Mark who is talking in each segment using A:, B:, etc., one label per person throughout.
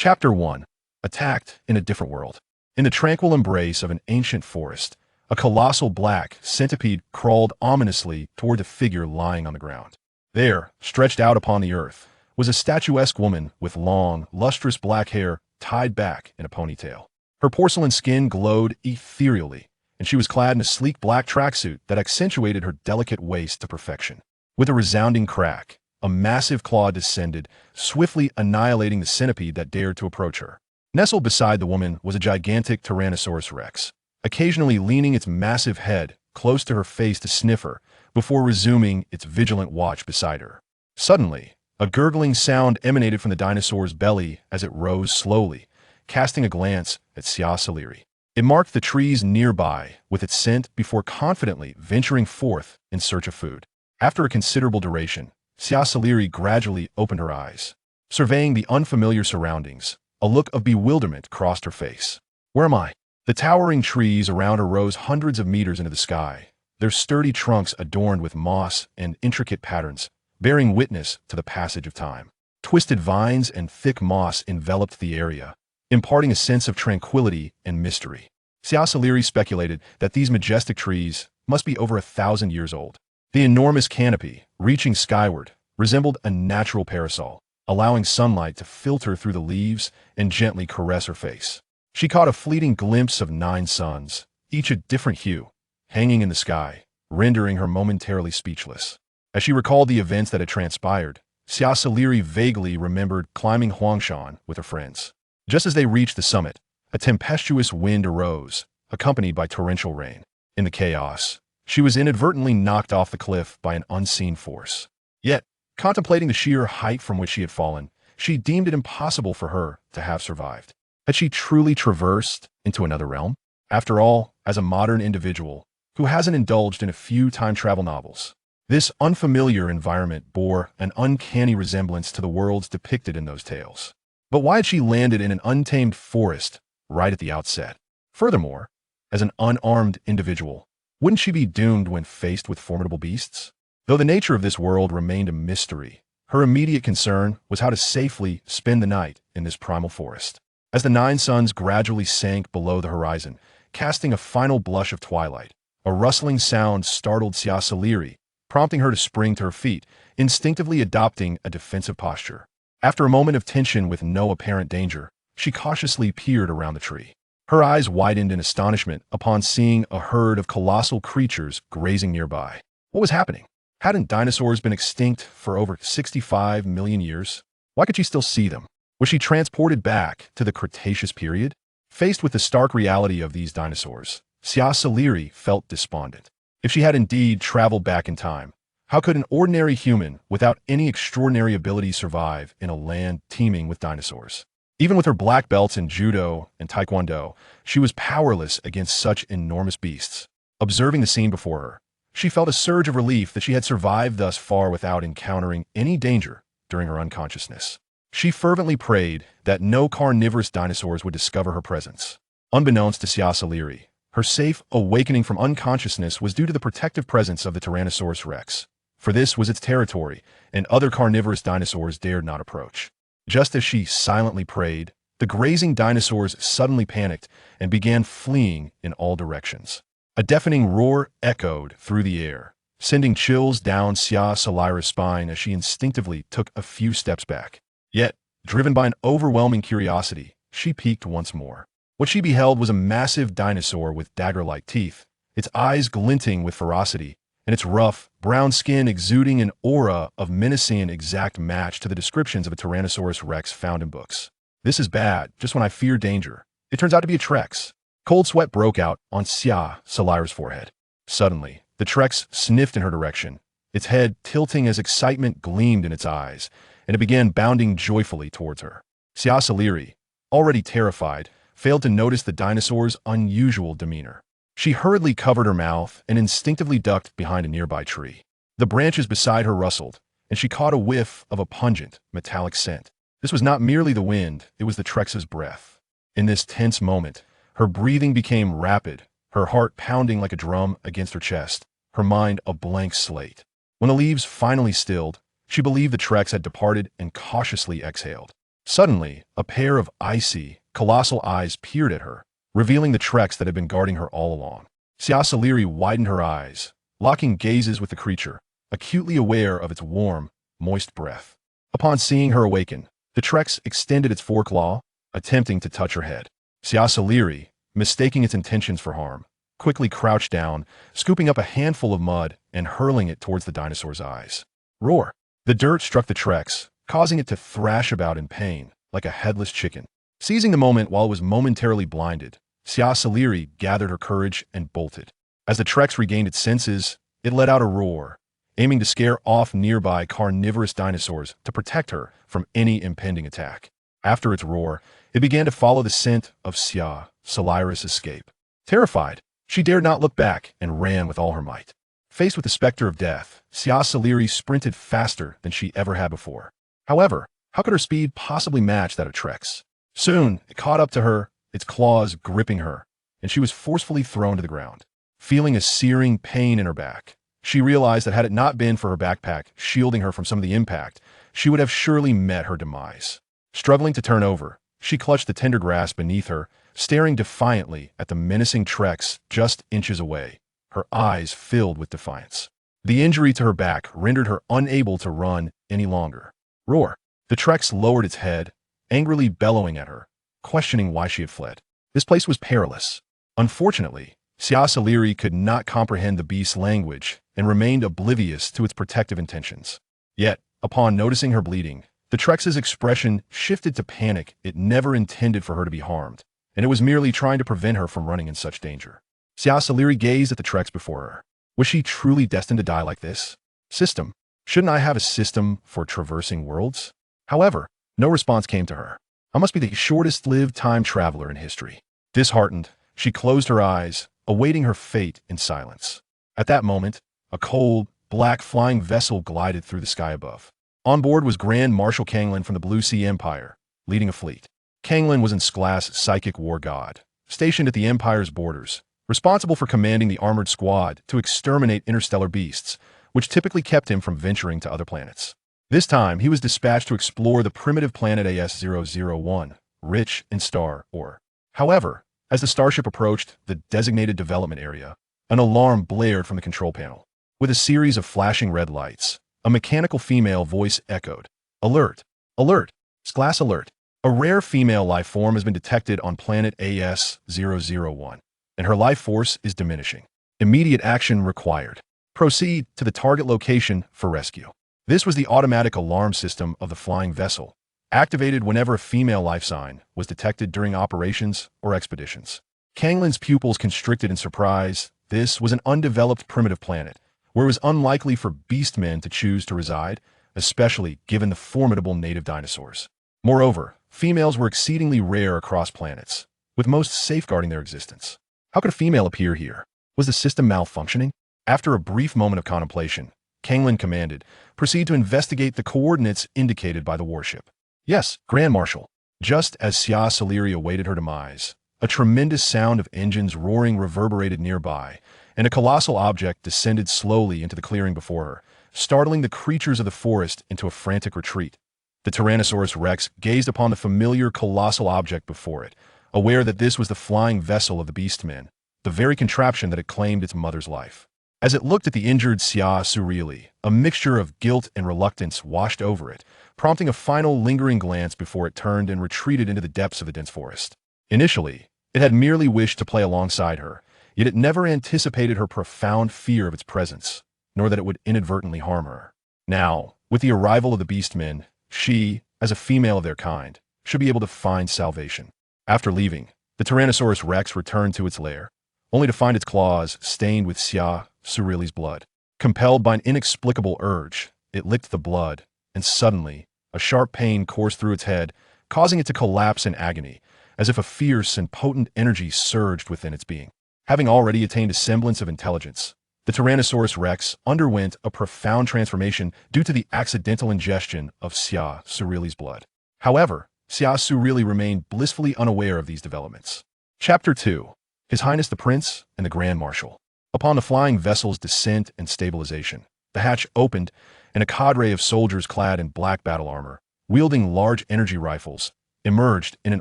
A: Chapter 1. Attacked in a different world. In the tranquil embrace of an ancient forest, a colossal black centipede crawled ominously toward the figure lying on the ground. There, stretched out upon the earth, was a statuesque woman with long, lustrous black hair tied back in a ponytail. Her porcelain skin glowed ethereally, and she was clad in a sleek black tracksuit that accentuated her delicate waist to perfection. With a resounding crack, a massive claw descended, swiftly annihilating the centipede that dared to approach her. Nestled beside the woman was a gigantic Tyrannosaurus rex, occasionally leaning its massive head close to her face to sniff her before resuming its vigilant watch beside her. Suddenly, a gurgling sound emanated from the dinosaur's belly as it rose slowly, casting a glance at Xia Suli. It marked the trees nearby with its scent before confidently venturing forth in search of food. After a considerable duration, Xia Suli gradually opened her eyes. Surveying the unfamiliar surroundings, a look of bewilderment crossed her face. Where am I? The towering trees around her rose hundreds of meters into the sky, their sturdy trunks adorned with moss and intricate patterns, bearing witness to the passage of time. Twisted vines and thick moss enveloped the area, imparting a sense of tranquility and mystery. Xia Suli speculated that these majestic trees must be over 1,000 years old. The enormous canopy, reaching skyward, resembled a natural parasol, allowing sunlight to filter through the leaves and gently caress her face. She caught a fleeting glimpse of 9 suns, each a different hue, hanging in the sky, rendering her momentarily speechless. As she recalled the events that had transpired, Xia Suli vaguely remembered climbing Huangshan with her friends. Just as they reached the summit, a tempestuous wind arose, accompanied by torrential rain. In the chaos, she was inadvertently knocked off the cliff by an unseen force. Yet, contemplating the sheer height from which she had fallen, she deemed it impossible for her to have survived. Had she truly traversed into another realm? After all, as a modern individual who hasn't indulged in a few time travel novels, this unfamiliar environment bore an uncanny resemblance to the worlds depicted in those tales. But why had she landed in an untamed forest right at the outset? Furthermore, as an unarmed individual, wouldn't she be doomed when faced with formidable beasts? Though the nature of this world remained a mystery, her immediate concern was how to safely spend the night in this primal forest. As the 9 suns gradually sank below the horizon, casting a final blush of twilight, a rustling sound startled Xia Suli, prompting her to spring to her feet, instinctively adopting a defensive posture. After a moment of tension with no apparent danger, she cautiously peered around the tree. Her eyes widened in astonishment upon seeing a herd of colossal creatures grazing nearby. What was happening? Hadn't dinosaurs been extinct for over 65 million years? Why could she still see them? Was she transported back to the Cretaceous period? Faced with the stark reality of these dinosaurs, Xia Suli felt despondent. If she had indeed traveled back in time, how could an ordinary human without any extraordinary ability survive in a land teeming with dinosaurs? Even with her black belts in judo and taekwondo, she was powerless against such enormous beasts. Observing the scene before her, she felt a surge of relief that she had survived thus far without encountering any danger during her unconsciousness. She fervently prayed that no carnivorous dinosaurs would discover her presence. Unbeknownst to Xia Suli, her safe awakening from unconsciousness was due to the protective presence of the Tyrannosaurus rex, for this was its territory, and other carnivorous dinosaurs dared not approach. Just as she silently prayed, the grazing dinosaurs suddenly panicked and began fleeing in all directions. A deafening roar echoed through the air, sending chills down Xia Suli's spine as she instinctively took a few steps back. Yet, driven by an overwhelming curiosity, she peeked once more. What she beheld was a massive dinosaur with dagger-like teeth, its eyes glinting with ferocity, and its rough, brown skin exuding an aura of menacing exact match to the descriptions of a Tyrannosaurus rex found in books. This is bad, just when I fear danger. It turns out to be a Trex. Cold sweat broke out on Xia Suli's forehead. Suddenly, the Trex sniffed in her direction, its head tilting as excitement gleamed in its eyes, and it began bounding joyfully towards her. Xia Suli, already terrified, failed to notice the dinosaur's unusual demeanor. She hurriedly covered her mouth and instinctively ducked behind a nearby tree. The branches beside her rustled, and she caught a whiff of a pungent, metallic scent. This was not merely the wind, it was the Trex's breath. In this tense moment, her breathing became rapid, her heart pounding like a drum against her chest, her mind a blank slate. When the leaves finally stilled, she believed the Trex had departed and cautiously exhaled. Suddenly, a pair of icy, colossal eyes peered at her, revealing the treks that had been guarding her all along. Xia Suli widened her eyes, locking gazes with the creature, acutely aware of its warm, moist breath. Upon seeing her awaken, the Trex extended its foreclaw, attempting to touch her head. Xia Suli, mistaking its intentions for harm, quickly crouched down, scooping up a handful of mud and hurling it towards the dinosaur's eyes. Roar! The dirt struck the Trex, causing it to thrash about in pain, like a headless chicken. Seizing the moment while it was momentarily blinded, Xia Suli gathered her courage and bolted. As the Trex regained its senses, it let out a roar, aiming to scare off nearby carnivorous dinosaurs to protect her from any impending attack. After its roar, it began to follow the scent of Xia Suli's escape. Terrified, she dared not look back and ran with all her might. Faced with the specter of death, Xia Suli sprinted faster than she ever had before. However, how could her speed possibly match that of Trex? Soon, it caught up to her, its claws gripping her, and she was forcefully thrown to the ground. Feeling a searing pain in her back, she realized that had it not been for her backpack shielding her from some of the impact, she would have surely met her demise. Struggling to turn over, she clutched the tender grass beneath her, staring defiantly at the menacing Trex just inches away, her eyes filled with defiance. The injury to her back rendered her unable to run any longer. Roar! The Trex lowered its head, angrily bellowing at her, questioning why she had fled. This place was perilous. Unfortunately, Xia Suli could not comprehend the beast's language and remained oblivious to its protective intentions. Yet, upon noticing her bleeding, the Trex's expression shifted to panic. It never intended for her to be harmed, and it was merely trying to prevent her from running in such danger. Xia Suli gazed at the Trex before her. Was she truly destined to die like this? System. Shouldn't I have a system for traversing worlds? However, no response came to her. I must be the shortest-lived time traveler in history. Disheartened, she closed her eyes, awaiting her fate in silence. At that moment, a cold, black flying vessel glided through the sky above. On board was Grand Marshal Kanglin from the Blue Sea Empire, leading a fleet. Kanglin was Nskla's psychic war god, stationed at the Empire's borders, responsible for commanding the armored squad to exterminate interstellar beasts, which typically kept him from venturing to other planets. This time, he was dispatched to explore the primitive planet AS-001, rich in star ore. However, as the starship approached the designated development area, an alarm blared from the control panel. With a series of flashing red lights, a mechanical female voice echoed, "Alert! Alert! Class alert! A rare female life form has been detected on planet AS-001, and her life force is diminishing. Immediate action required. Proceed to the target location for rescue." This was the automatic alarm system of the flying vessel, activated whenever a female life sign was detected during operations or expeditions. Kanglin's pupils constricted in surprise. This was an undeveloped primitive planet, where it was unlikely for beastmen to choose to reside, especially given the formidable native dinosaurs. Moreover, females were exceedingly rare across planets, with most safeguarding their existence. How could a female appear here? Was the system malfunctioning? After a brief moment of contemplation, Kanglin commanded, "Proceed to investigate the coordinates indicated by the warship." "Yes, Grand Marshal." Just as Xia Suli awaited her demise, a tremendous sound of engines roaring reverberated nearby, and a colossal object descended slowly into the clearing before her, startling the creatures of the forest into a frantic retreat. The Tyrannosaurus Rex gazed upon the familiar colossal object before it, aware that this was the flying vessel of the beastmen, the very contraption that had claimed its mother's life. As it looked at the injured Xia Suli, a mixture of guilt and reluctance washed over it, prompting a final lingering glance before it turned and retreated into the depths of the dense forest. Initially, it had merely wished to play alongside her, yet it never anticipated her profound fear of its presence, nor that it would inadvertently harm her. Now, with the arrival of the beastmen, she, as a female of their kind, should be able to find salvation. After leaving, the Tyrannosaurus Rex returned to its lair, only to find its claws stained with Xia Suli's blood. Compelled by an inexplicable urge, it licked the blood, and suddenly, a sharp pain coursed through its head, causing it to collapse in agony, as if a fierce and potent energy surged within its being. Having already attained a semblance of intelligence, the Tyrannosaurus Rex underwent a profound transformation due to the accidental ingestion of Xia Suli's blood. However, Xia Suli remained blissfully unaware of these developments. Chapter 2. His Highness the Prince and the Grand Marshal. Upon the flying vessel's descent and stabilization, the hatch opened, and a cadre of soldiers clad in black battle armor, wielding large energy rifles, emerged in an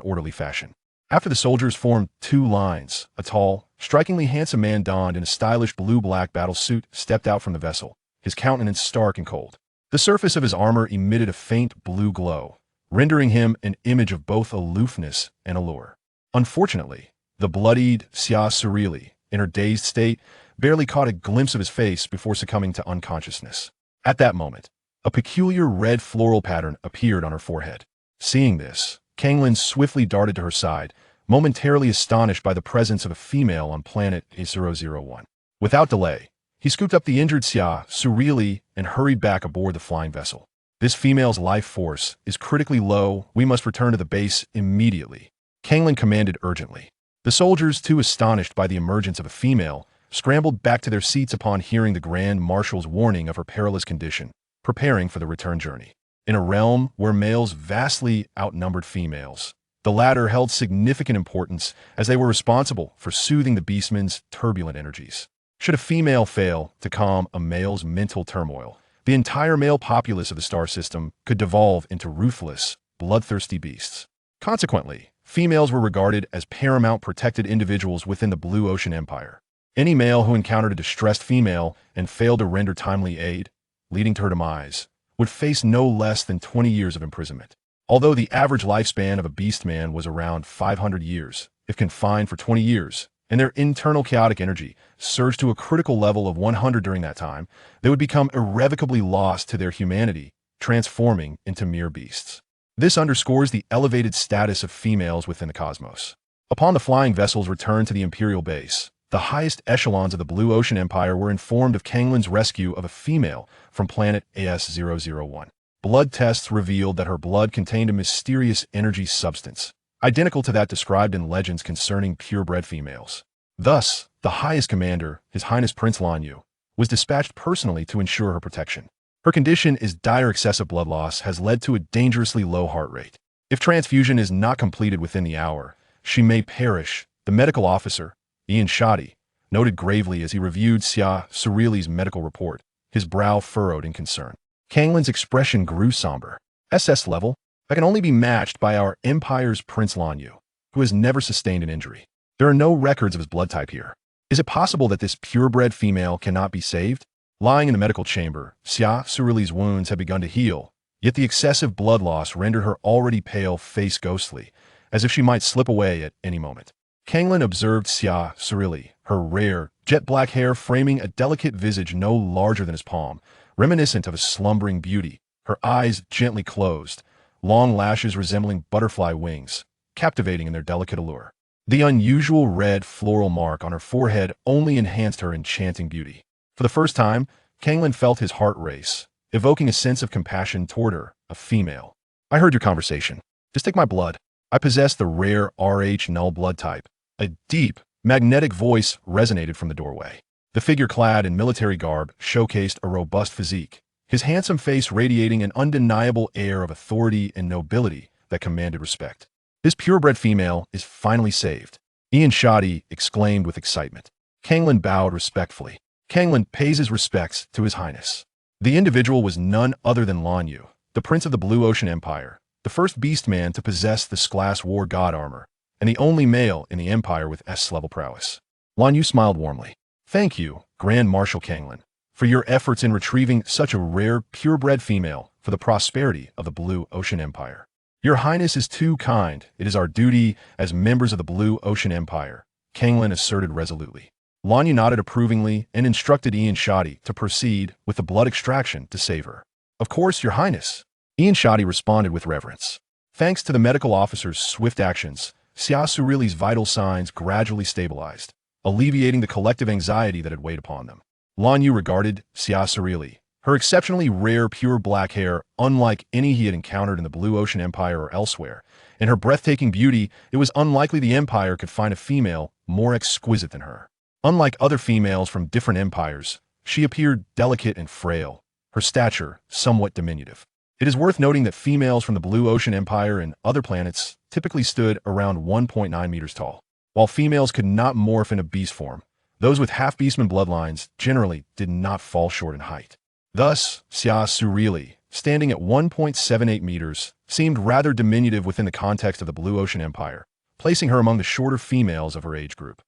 A: orderly fashion. After the soldiers formed two lines, a tall, strikingly handsome man donned in a stylish blue-black battle suit stepped out from the vessel, his countenance stark and cold. The surface of his armor emitted a faint blue glow, rendering him an image of both aloofness and allure. Unfortunately, the bloodied Xia Suli, in her dazed state, barely caught a glimpse of his face before succumbing to unconsciousness. At that moment, a peculiar red floral pattern appeared on her forehead. Seeing this, Kanglin swiftly darted to her side, momentarily astonished by the presence of a female on planet A001. Without delay, he scooped up the injured Xia Suli and hurried back aboard the flying vessel. This female's life force is critically low. We must return to the base immediately, Kanglin commanded urgently. The soldiers, too astonished by the emergence of a female, scrambled back to their seats upon hearing the Grand Marshal's warning of her perilous condition, preparing for the return journey. In a realm where males vastly outnumbered females, the latter held significant importance as they were responsible for soothing the beastman's turbulent energies. Should a female fail to calm a male's mental turmoil, the entire male populace of the star system could devolve into ruthless, bloodthirsty beasts. Consequently, females were regarded as paramount protected individuals within the Blue Ocean Empire. Any male who encountered a distressed female and failed to render timely aid, leading to her demise, would face no less than 20 years of imprisonment. Although the average lifespan of a beastman was around 500 years, if confined for 20 years, and their internal chaotic energy surged to a critical level of 100 during that time, they would become irrevocably lost to their humanity, transforming into mere beasts. This underscores the elevated status of females within the cosmos. Upon the flying vessel's return to the Imperial base, the highest echelons of the Blue Ocean Empire were informed of Kanglin's rescue of a female from planet AS001. Blood tests revealed that her blood contained a mysterious energy substance, identical to that described in legends concerning purebred females. Thus, the highest commander, His Highness Prince Lanyu, was dispatched personally to ensure her protection. Her condition is dire. Excessive blood loss has led to a dangerously low heart rate. If transfusion is not completed within the hour, she may perish, the medical officer, Ian Shoddy, noted gravely as he reviewed Xia Suli's medical report, his brow furrowed in concern. Kanglin's expression grew somber. SS level that can only be matched by our Empire's Prince Lanyu, who has never sustained an injury. There are no records of his blood type here. Is it possible that this purebred female cannot be saved? Lying in the medical chamber, Xia Suli's wounds had begun to heal, yet the excessive blood loss rendered her already pale face ghostly, as if she might slip away at any moment. Kanglin observed Xia Suli, her rare, jet-black hair framing a delicate visage no larger than his palm, reminiscent of a slumbering beauty, her eyes gently closed, long lashes resembling butterfly wings, captivating in their delicate allure. The unusual red floral mark on her forehead only enhanced her enchanting beauty. For the first time, Kanglin felt his heart race, evoking a sense of compassion toward her, a female. I heard your conversation. Just take my blood. I possess the rare RH null blood type. A deep, magnetic voice resonated from the doorway. The figure clad in military garb showcased a robust physique, his handsome face radiating an undeniable air of authority and nobility that commanded respect. This purebred female is finally saved, Ian Shoddy exclaimed with excitement. Kanglin bowed respectfully. Kanglin pays his respects to His Highness. The individual was none other than Lanyu, the Prince of the Blue Ocean Empire, the first beastman to possess the S-class war god armor, and the only male in the Empire with S-level prowess. Lanyu smiled warmly. Thank you, Grand Marshal Kanglin, for your efforts in retrieving such a rare purebred female for the prosperity of the Blue Ocean Empire. Your Highness is too kind. It is our duty as members of the Blue Ocean Empire, Kanglin asserted resolutely. Lanyu nodded approvingly and instructed Ian Shoddy to proceed with the blood extraction to save her. Of course, Your Highness. Ian Shoddy responded with reverence. Thanks to the medical officer's swift actions, Xia Suli's vital signs gradually stabilized, alleviating the collective anxiety that had weighed upon them. Lanyu regarded Xia Suli, her exceptionally rare pure black hair unlike any he had encountered in the Blue Ocean Empire or elsewhere. In her breathtaking beauty, it was unlikely the Empire could find a female more exquisite than her. Unlike other females from different empires, she appeared delicate and frail, her stature somewhat diminutive. It is worth noting that females from the Blue Ocean Empire and other planets typically stood around 1.9 meters tall. While females could not morph into beast form, those with half-beastman bloodlines generally did not fall short in height. Thus, Xia Suli, standing at 1.78 meters, seemed rather diminutive within the context of the Blue Ocean Empire, placing her among the shorter females of her age group.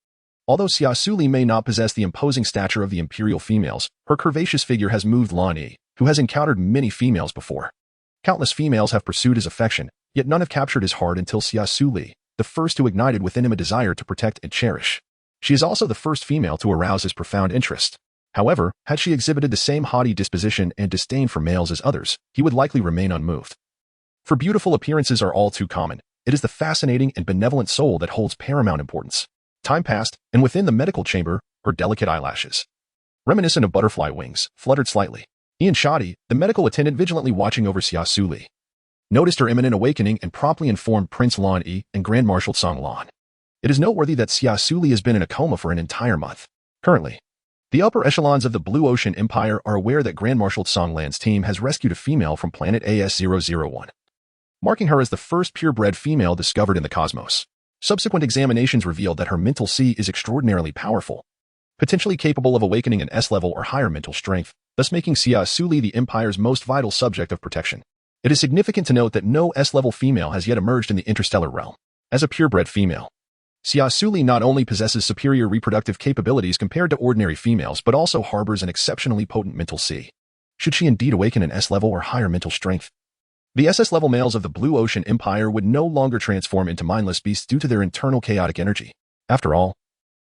A: Although Xia Suli may not possess the imposing stature of the imperial females, her curvaceous figure has moved Lan Yi, who has encountered many females before. Countless females have pursued his affection, yet none have captured his heart until Xia Suli, the first who ignited within him a desire to protect and cherish. She is also the first female to arouse his profound interest. However, had she exhibited the same haughty disposition and disdain for males as others, he would likely remain unmoved. For beautiful appearances are all too common. It is the fascinating and benevolent soul that holds paramount importance. Time passed, and within the medical chamber, her delicate eyelashes, reminiscent of butterfly wings, fluttered slightly. Ian Shadi, the medical attendant vigilantly watching over Xia Suli, noticed her imminent awakening and promptly informed Prince Lan Yi and Grand Marshal Song Lan. It is noteworthy that Xia Suli has been in a coma for an entire month. Currently, the upper echelons of the Blue Ocean Empire are aware that Grand Marshal Song Lan's team has rescued a female from planet AS-001, marking her as the first purebred female discovered in the cosmos. Subsequent examinations revealed that her mental C is extraordinarily powerful, potentially capable of awakening an S-level or higher mental strength, thus making Xia Suli the Empire's most vital subject of protection. It is significant to note that no S-level female has yet emerged in the interstellar realm. As a purebred female, Xia Suli not only possesses superior reproductive capabilities compared to ordinary females but also harbors an exceptionally potent mental C. Should she indeed awaken an S-level or higher mental strength, the SS-level males of the Blue Ocean Empire would no longer transform into mindless beasts due to their internal chaotic energy. After all,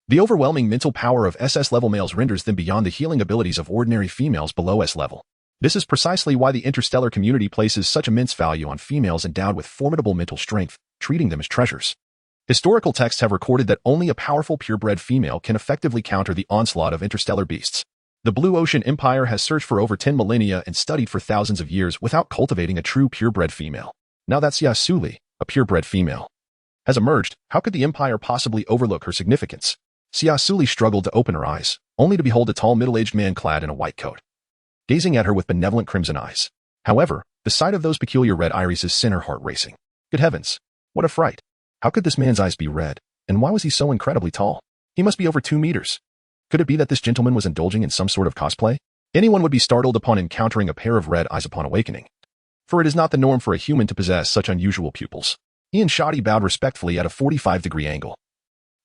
A: the overwhelming mental power of SS-level males renders them beyond the healing abilities of ordinary females below S-level. This is precisely why the interstellar community places such immense value on females endowed with formidable mental strength, treating them as treasures. Historical texts have recorded that only a powerful purebred female can effectively counter the onslaught of interstellar beasts. The Blue Ocean Empire has searched for over 10 millennia and studied for thousands of years without cultivating a true purebred female. Now that Xia Suli, a purebred female, has emerged, how could the Empire possibly overlook her significance? Xia Suli struggled to open her eyes, only to behold a tall middle-aged man clad in a white coat, gazing at her with benevolent crimson eyes. However, the sight of those peculiar red irises sent her heart racing. Good heavens, what a fright! How could this man's eyes be red, and why was he so incredibly tall? He must be over 2 meters. Could it be that this gentleman was indulging in some sort of cosplay? Anyone would be startled upon encountering a pair of red eyes upon awakening, for it is not the norm for a human to possess such unusual pupils. Ian Shadi bowed respectfully at a 45-degree angle,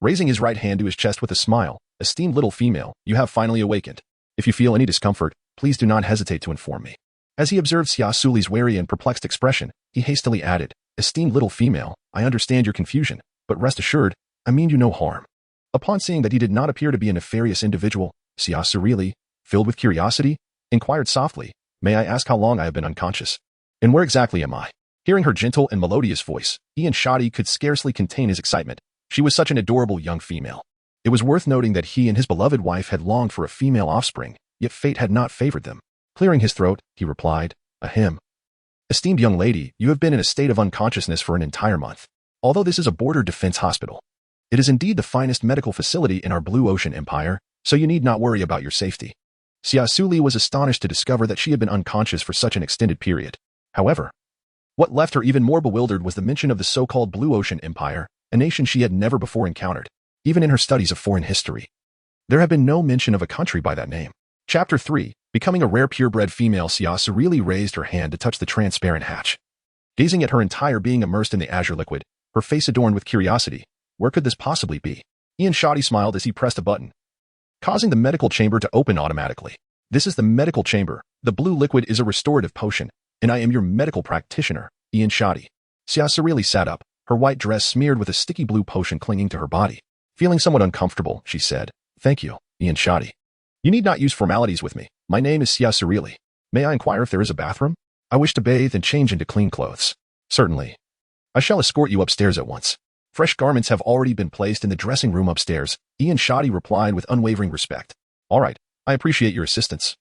A: raising his right hand to his chest with a smile. Esteemed little female, you have finally awakened. If you feel any discomfort, please do not hesitate to inform me. As he observed Xia Suli's wary and perplexed expression, he hastily added, Esteemed little female, I understand your confusion, but rest assured, I mean you no harm. Upon seeing that he did not appear to be a nefarious individual, Xia Suli, filled with curiosity, inquired softly, May I ask how long I have been unconscious? And where exactly am I? Hearing her gentle and melodious voice, Ian Shadi could scarcely contain his excitement. She was such an adorable young female. It was worth noting that he and his beloved wife had longed for a female offspring, yet fate had not favored them. Clearing his throat, he replied, Ahem. Esteemed young lady, you have been in a state of unconsciousness for an entire month. Although this is a border defense hospital, it is indeed the finest medical facility in our Blue Ocean Empire, so you need not worry about your safety. Xia Suli was astonished to discover that she had been unconscious for such an extended period. However, what left her even more bewildered was the mention of the so-called Blue Ocean Empire, a nation she had never before encountered. Even in her studies of foreign history, there had been no mention of a country by that name. Chapter 3. Becoming a rare purebred female, Xia Suli raised her hand to touch the transparent hatch. Gazing at her entire being immersed in the azure liquid, her face adorned with curiosity, where could this possibly be? Ian Shadi smiled as he pressed a button, causing the medical chamber to open automatically. This is the medical chamber. The blue liquid is a restorative potion, and I am your medical practitioner, Ian Shadi. Xia Suli sat up, her white dress smeared with a sticky blue potion clinging to her body. Feeling somewhat uncomfortable, she said, Thank you, Ian Shadi. You need not use formalities with me. My name is Xia Suli. May I inquire if there is a bathroom? I wish to bathe and change into clean clothes. Certainly. I shall escort you upstairs at once. Fresh garments have already been placed in the dressing room upstairs, Ian Shadi replied with unwavering respect. All right, I appreciate your assistance.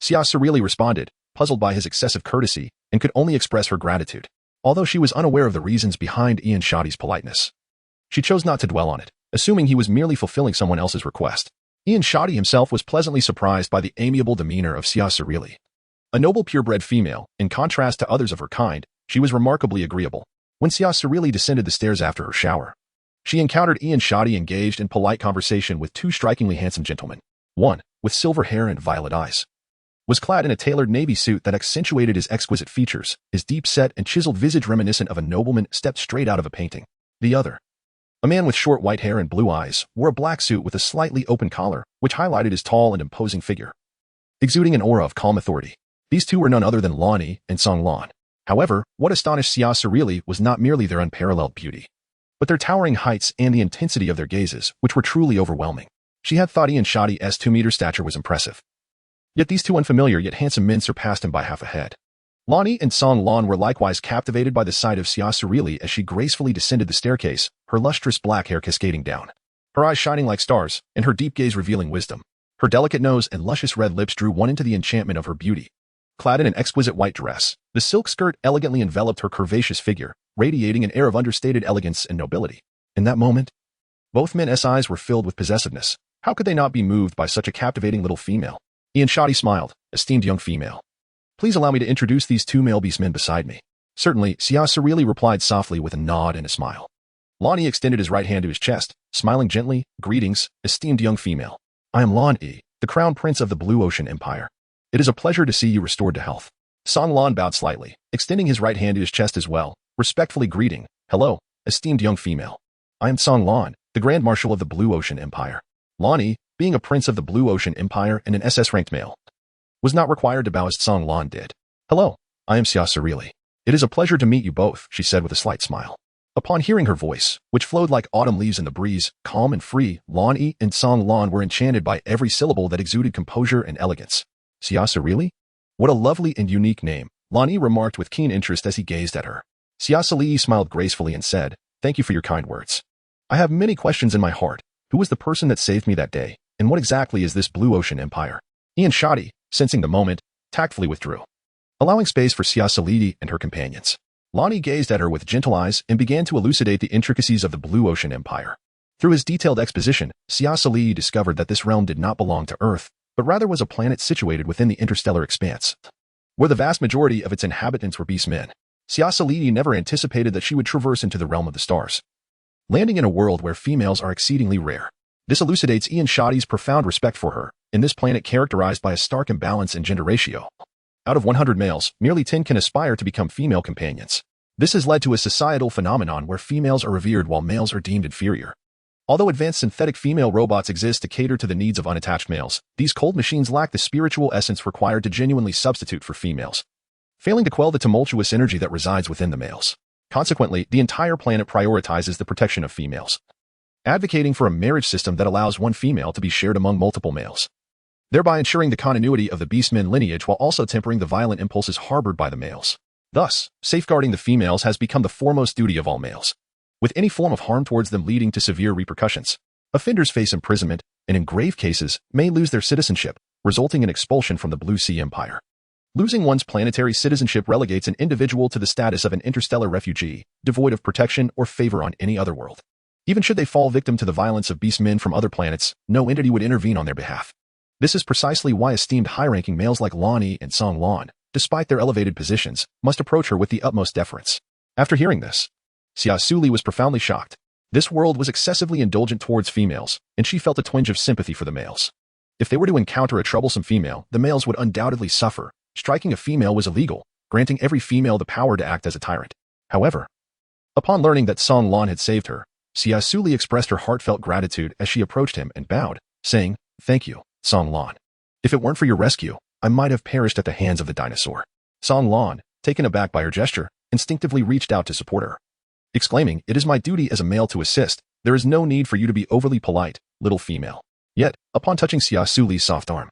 A: Xia Suli responded, puzzled by his excessive courtesy, and could only express her gratitude. Although she was unaware of the reasons behind Ian Shadi's politeness, she chose not to dwell on it, assuming he was merely fulfilling someone else's request. Ian Shadi himself was pleasantly surprised by the amiable demeanor of Xia Suli. A noble purebred female, in contrast to others of her kind, she was remarkably agreeable. When Xia Suli descended the stairs after her shower, she encountered Ian Shadi engaged in polite conversation with 2 strikingly handsome gentlemen. One, with silver hair and violet eyes, was clad in a tailored navy suit that accentuated his exquisite features. His deep-set and chiseled visage reminiscent of a nobleman stepped straight out of a painting. The other, a man with short white hair and blue eyes, wore a black suit with a slightly open collar, which highlighted his tall and imposing figure, exuding an aura of calm authority. These two were none other than Lonnie and Song Lan. However, what astonished Xia Suli was not merely their unparalleled beauty, but their towering heights and the intensity of their gazes, which were truly overwhelming. She had thought Ian Shadi's 2-meter stature was impressive. Yet these two unfamiliar yet handsome men surpassed him by half a head. Lonnie and Song Lan were likewise captivated by the sight of Xia Suli as she gracefully descended the staircase, her lustrous black hair cascading down, her eyes shining like stars, and her deep gaze revealing wisdom. Her delicate nose and luscious red lips drew one into the enchantment of her beauty. Clad in an exquisite white dress, the silk skirt elegantly enveloped her curvaceous figure, radiating an air of understated elegance and nobility. In that moment, both men's eyes were filled with possessiveness. How could they not be moved by such a captivating little female? Ian Shadi smiled. Esteemed young female, please allow me to introduce these two male beastmen beside me. Certainly, Xia Suli replied softly with a nod and a smile. Lonnie extended his right hand to his chest, smiling gently. Greetings, esteemed young female. I am Lonnie, the crown prince of the Blue Ocean Empire. It is a pleasure to see you restored to health. Song Lan bowed slightly, extending his right hand to his chest as well, respectfully greeting. Hello, esteemed young female. I am Song Lan, the Grand Marshal of the Blue Ocean Empire. Lonnie, being a prince of the Blue Ocean Empire and an SS-ranked male, was not required to bow as Song Lan did. Hello, I am Xia Suli. It is a pleasure to meet you both, she said with a slight smile. Upon hearing her voice, which flowed like autumn leaves in the breeze, calm and free, Lonnie and Song Lan were enchanted by every syllable that exuded composure and elegance. Xia Suli? What a lovely and unique name, Lonnie remarked with keen interest as he gazed at her. Xia Suli smiled gracefully and said, Thank you for your kind words. I have many questions in my heart. Who was the person that saved me that day, and what exactly is this Blue Ocean Empire? Ian Shadi, sensing the moment, tactfully withdrew, allowing space for Xia Suli and her companions. Lonnie gazed at her with gentle eyes and began to elucidate the intricacies of the Blue Ocean Empire. Through his detailed exposition, Xia Suli discovered that this realm did not belong to Earth, but rather was a planet situated within the interstellar expanse, where the vast majority of its inhabitants were beastmen. Xia Suli never anticipated that she would traverse into the realm of the stars, landing in a world where females are exceedingly rare. This elucidates Ian Shadi's profound respect for her, in this planet characterized by a stark imbalance in gender ratio. Out of 100 males, merely 10 can aspire to become female companions. This has led to a societal phenomenon where females are revered while males are deemed inferior. Although advanced synthetic female robots exist to cater to the needs of unattached males, these cold machines lack the spiritual essence required to genuinely substitute for females, failing to quell the tumultuous energy that resides within the males. Consequently, the entire planet prioritizes the protection of females, advocating for a marriage system that allows one female to be shared among multiple males, thereby ensuring the continuity of the beastmen lineage while also tempering the violent impulses harbored by the males. Thus, safeguarding the females has become the foremost duty of all males, with any form of harm towards them leading to severe repercussions. Offenders face imprisonment, and in grave cases, may lose their citizenship, resulting in expulsion from the Blue Sea Empire. Losing one's planetary citizenship relegates an individual to the status of an interstellar refugee, devoid of protection or favor on any other world. Even should they fall victim to the violence of beastmen from other planets, no entity would intervene on their behalf. This is precisely why esteemed high-ranking males like Lonnie and Song Lan, despite their elevated positions, must approach her with the utmost deference. After hearing this, Xia Suli was profoundly shocked. This world was excessively indulgent towards females, and she felt a twinge of sympathy for the males. If they were to encounter a troublesome female, the males would undoubtedly suffer. Striking a female was illegal, granting every female the power to act as a tyrant. However, upon learning that Song Lan had saved her, Xia Suli expressed her heartfelt gratitude as she approached him and bowed, saying, Thank you, Song Lan. If it weren't for your rescue, I might have perished at the hands of the dinosaur. Song Lan, taken aback by her gesture, instinctively reached out to support her, exclaiming, It is my duty as a male to assist. There is no need for you to be overly polite, little female. Yet, upon touching Xia Suli's soft arm,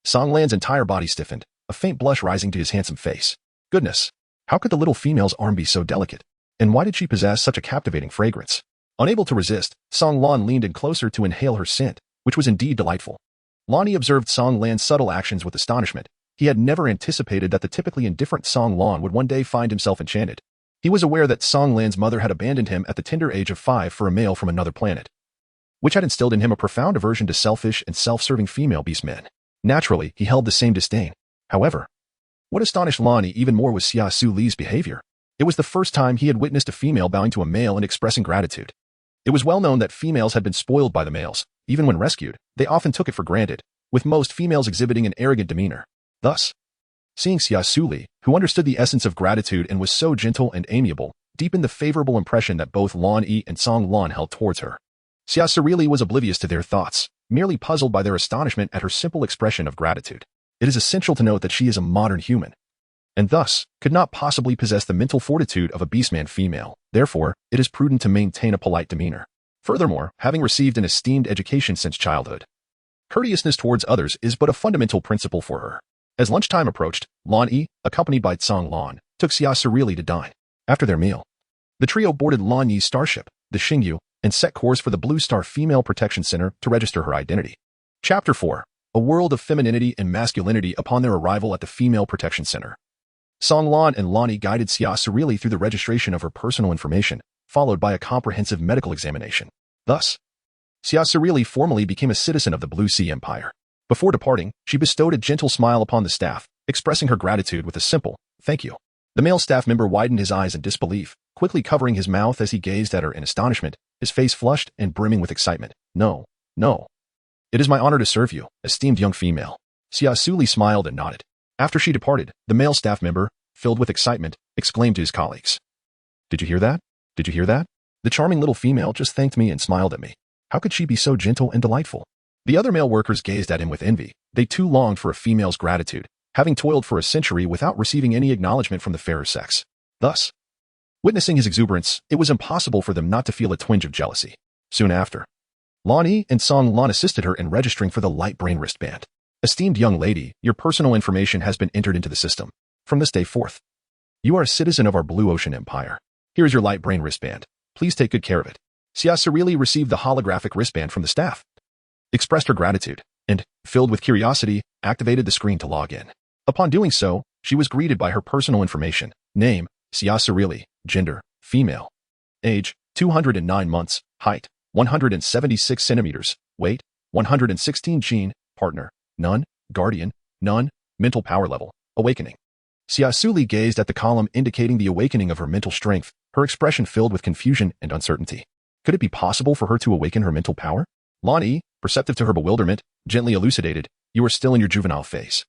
A: Song Lan's entire body stiffened, a faint blush rising to his handsome face. Goodness, how could the little female's arm be so delicate? And why did she possess such a captivating fragrance? Unable to resist, Song Lan leaned in closer to inhale her scent, which was indeed delightful. Lonnie observed Song Lan's subtle actions with astonishment. He had never anticipated that the typically indifferent Song Lan would one day find himself enchanted. He was aware that Song Lan's mother had abandoned him at the tender age of 5 for a male from another planet, which had instilled in him a profound aversion to selfish and self-serving female beastmen. Naturally, he held the same disdain. However, what astonished Lonnie even more was Xia Suli's behavior. It was the first time he had witnessed a female bowing to a male and expressing gratitude. It was well known that females had been spoiled by the males. Even when rescued, they often took it for granted, with most females exhibiting an arrogant demeanor. Thus, seeing Xia Suli, who understood the essence of gratitude and was so gentle and amiable, deepened the favorable impression that both Lan Yi and Song Lan held towards her. Xia Suli was oblivious to their thoughts, merely puzzled by their astonishment at her simple expression of gratitude. It is essential to note that she is a modern human, and thus could not possibly possess the mental fortitude of a beastman female. Therefore, it is prudent to maintain a polite demeanor. Furthermore, having received an esteemed education since childhood, courteousness towards others is but a fundamental principle for her. As lunchtime approached, Lan Yi, accompanied by Song Lan, took Xia Suli to dine. After their meal, the trio boarded Lan Yi's starship, the Xingyu, and set course for the Blue Star Female Protection Center to register her identity. Chapter 4. A world of femininity and masculinity upon their arrival at the Female Protection Center. Song Lan and Lan Yi guided Xia Suli through the registration of her personal information, followed by a comprehensive medical examination. Thus, Xia Suli formally became a citizen of the Blue Sea Empire. Before departing, she bestowed a gentle smile upon the staff, expressing her gratitude with a simple, "Thank you." The male staff member widened his eyes in disbelief, quickly covering his mouth as he gazed at her in astonishment, his face flushed and brimming with excitement. No. It is my honor to serve you, esteemed young female." Xia Suli smiled and nodded. After she departed, the male staff member, filled with excitement, exclaimed to his colleagues, "Did you hear that? Did you hear that? The charming little female just thanked me and smiled at me. How could she be so gentle and delightful?" The other male workers gazed at him with envy. They too longed for a female's gratitude, having toiled for a century without receiving any acknowledgement from the fairer sex. Thus, witnessing his exuberance, it was impossible for them not to feel a twinge of jealousy. Soon after, Lan Yi and Song Lan assisted her in registering for the light brain wristband. "Esteemed young lady, your personal information has been entered into the system. From this day forth, you are a citizen of our Blue Ocean Empire. Here is your light brain wristband. Please take good care of it." Xia Suli received the holographic wristband from the staff, expressed her gratitude, and, filled with curiosity, activated the screen to log in. Upon doing so, she was greeted by her personal information: name, Xia Suli, gender, female, age, 209 months, height, 176 centimeters, weight, 116 gene, partner, none, guardian, none, mental power level, awakening. Xia Suli gazed at the column indicating the awakening of her mental strength, her expression filled with confusion and uncertainty. Could it be possible for her to awaken her mental power? Lan Yi, perceptive to her bewilderment, gently elucidated, "You are still in your juvenile phase.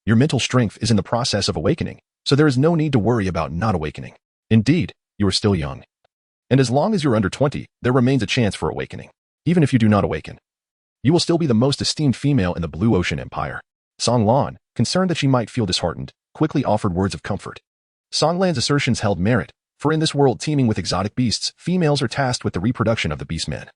A: Your mental strength is in the process of awakening, so there is no need to worry about not awakening. Indeed, you are still young. And as long as you're under 20, there remains a chance for awakening. Even if you do not awaken, you will still be the most esteemed female in the Blue Ocean Empire." Song Lan, concerned that she might feel disheartened, quickly offered words of comfort. Song Lan's assertions held merit, for in this world teeming with exotic beasts, females are tasked with the reproduction of the beastmen,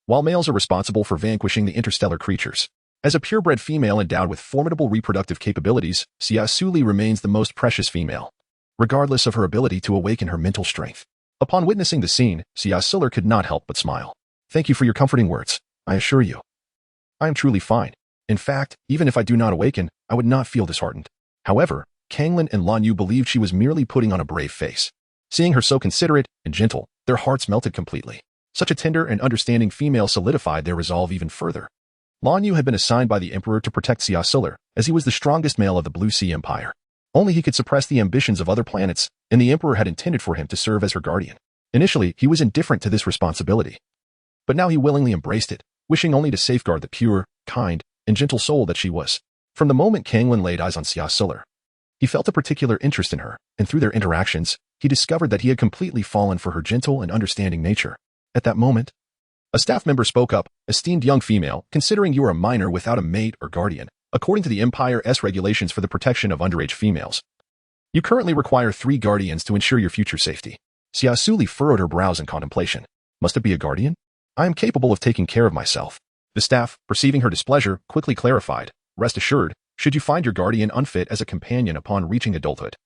A: while males are responsible for vanquishing the interstellar creatures. As a purebred female endowed with formidable reproductive capabilities, Xia Suli remains the most precious female, regardless of her ability to awaken her mental strength. Upon witnessing the scene, Xia Suli could not help but smile. "Thank you for your comforting words. I assure you, I am truly fine. In fact, even if I do not awaken, I would not feel disheartened." However, Kanglin and Lan Yu believed she was merely putting on a brave face. Seeing her so considerate and gentle, their hearts melted completely. Such a tender and understanding female solidified their resolve even further. Lan Yu had been assigned by the Emperor to protect Xia Suli, as he was the strongest male of the Blue Sea Empire. Only he could suppress the ambitions of other planets, and the Emperor had intended for him to serve as her guardian. Initially, he was indifferent to this responsibility, but now he willingly embraced it, wishing only to safeguard the pure, kind, and gentle soul that she was. From the moment Kanglin laid eyes on Xia Suli, he felt a particular interest in her, and through their interactions, he discovered that he had completely fallen for her gentle and understanding nature. At that moment, a staff member spoke up, "Esteemed young female, considering you are a minor without a mate or guardian, according to the Empire's regulations for the protection of underage females, you currently require 3 guardians to ensure your future safety." Xia Suli furrowed her brows in contemplation. "Must it be a guardian? I am capable of taking care of myself." The staff, perceiving her displeasure, quickly clarified, "Rest assured, should you find your guardian unfit as a companion upon reaching adulthood,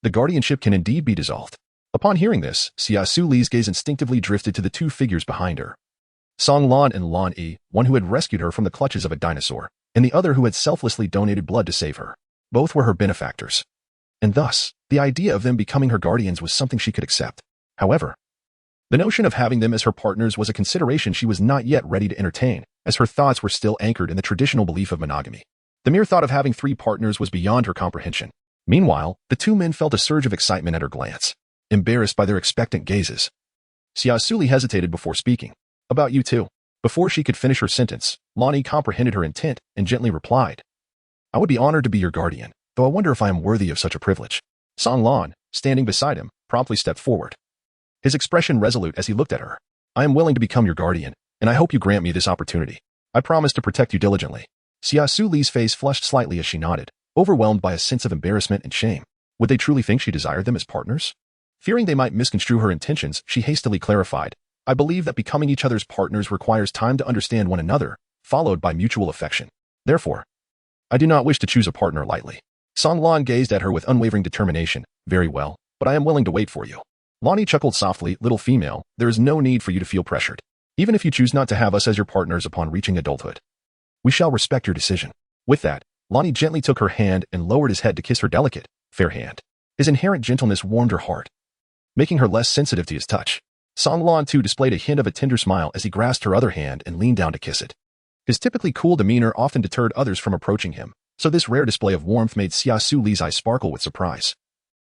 A: the guardianship can indeed be dissolved." Upon hearing this, Xia Suli's gaze instinctively drifted to the 2 figures behind her. Song Lan and Lan Yi, one who had rescued her from the clutches of a dinosaur, and the other who had selflessly donated blood to save her. Both were her benefactors, and thus, the idea of them becoming her guardians was something she could accept. However, the notion of having them as her partners was a consideration she was not yet ready to entertain, as her thoughts were still anchored in the traditional belief of monogamy. The mere thought of having 3 partners was beyond her comprehension. Meanwhile, the 2 men felt a surge of excitement at her glance, embarrassed by their expectant gazes. Xia Suli hesitated before speaking. "About you too." Before she could finish her sentence, Lan Yi comprehended her intent and gently replied, I would be honored to be your guardian, though I wonder if I am worthy of such a privilege. Song Lan, standing beside him, promptly stepped forward. His expression resolute as he looked at her. I am willing to become your guardian, and I hope you grant me this opportunity. I promise to protect you diligently. Xia Suli's face flushed slightly as she nodded, overwhelmed by a sense of embarrassment and shame. Would they truly think she desired them as partners? Fearing they might misconstrue her intentions, she hastily clarified, I believe that becoming each other's partners requires time to understand one another, followed by mutual affection. Therefore, I do not wish to choose a partner lightly. Song Lan gazed at her with unwavering determination. Very well, but I am willing to wait for you. Lonnie chuckled softly, little female, there is no need for you to feel pressured. Even if you choose not to have us as your partners upon reaching adulthood, we shall respect your decision. With that, Lonnie gently took her hand and lowered his head to kiss her delicate, fair hand. His inherent gentleness warmed her heart, making her less sensitive to his touch. Song Lan too displayed a hint of a tender smile as he grasped her other hand and leaned down to kiss it. His typically cool demeanor often deterred others from approaching him, so this rare display of warmth made Xia Suli's eyes sparkle with surprise.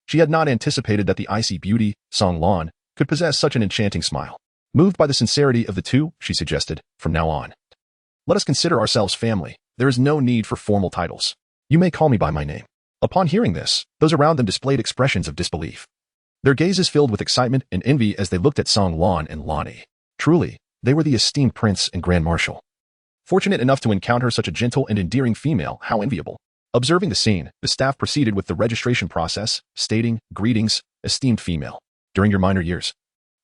A: She had not anticipated that the icy beauty, Song Lan, could possess such an enchanting smile. Moved by the sincerity of the two, she suggested, from now on, let us consider ourselves family. There is no need for formal titles. You may call me by my name. Upon hearing this, those around them displayed expressions of disbelief. Their gazes filled with excitement and envy as they looked at Song Lan and Lonnie. Truly, they were the esteemed prince and grand marshal. Fortunate enough to encounter such a gentle and endearing female, how enviable. Observing the scene, the staff proceeded with the registration process, stating, Greetings, esteemed female. During your minor years,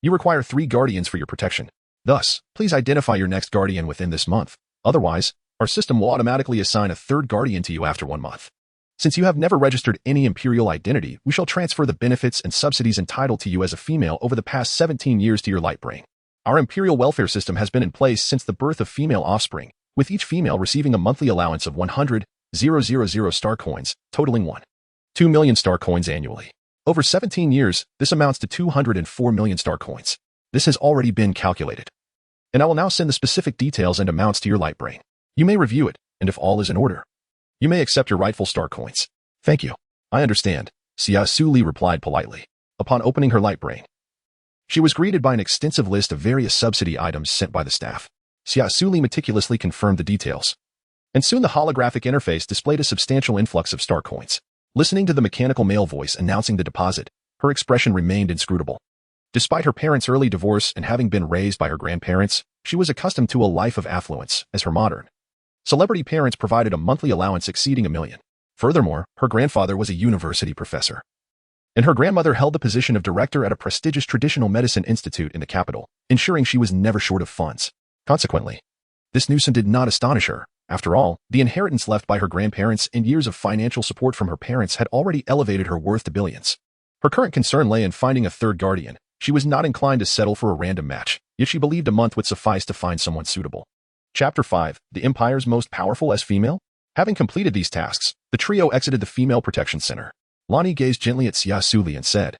A: you require 3 guardians for your protection. Thus, please identify your next guardian within this month. Otherwise, our system will automatically assign a 3rd guardian to you after 1 month. Since you have never registered any imperial identity, we shall transfer the benefits and subsidies entitled to you as a female over the past 17 years to your light brain. Our imperial welfare system has been in place since the birth of female offspring, with each female receiving a monthly allowance of 100,000 star coins, totaling 1.2 million star coins annually. Over 17 years, this amounts to 204 million star coins. This has already been calculated. And I will now send the specific details and amounts to your light brain. You may review it, and if all is in order, you may accept your rightful star coins. Thank you. I understand, Xia Suli replied politely. Upon opening her light brain, she was greeted by an extensive list of various subsidy items sent by the staff. Xia Suli meticulously confirmed the details, and soon the holographic interface displayed a substantial influx of star coins. Listening to the mechanical male voice announcing the deposit, her expression remained inscrutable. Despite her parents' early divorce and having been raised by her grandparents, she was accustomed to a life of affluence, as her modern celebrity parents provided a monthly allowance exceeding 1 million. Furthermore, her grandfather was a university professor, and her grandmother held the position of director at a prestigious traditional medicine institute in the capital, ensuring she was never short of funds. Consequently, this new son did not astonish her. After all, the inheritance left by her grandparents and years of financial support from her parents had already elevated her worth to billions. Her current concern lay in finding a 3rd guardian. She was not inclined to settle for a random match, yet she believed a month would suffice to find someone suitable. Chapter 5, The Empire's Most Powerful as Female? Having completed these tasks, the trio exited the Female Protection Center. Lonnie gazed gently at Xia Suli and said,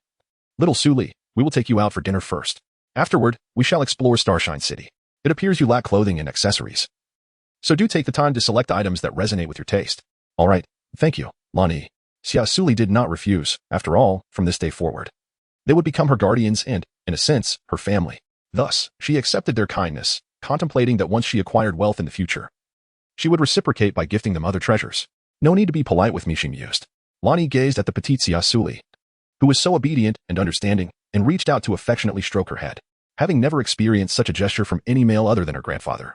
A: Little Suli, we will take you out for dinner first. Afterward, we shall explore Starshine City. It appears you lack clothing and accessories, so do take the time to select items that resonate with your taste. All right, thank you, Lonnie. Xia Suli did not refuse. After all, from this day forward, they would become her guardians and, in a sense, her family. Thus, she accepted their kindness, contemplating that once she acquired wealth in the future, she would reciprocate by gifting them other treasures. No need to be polite with me, she mused. Lonnie gazed at the petite Xia Suli, who was so obedient and understanding, and reached out to affectionately stroke her head. Having never experienced such a gesture from any male other than her grandfather,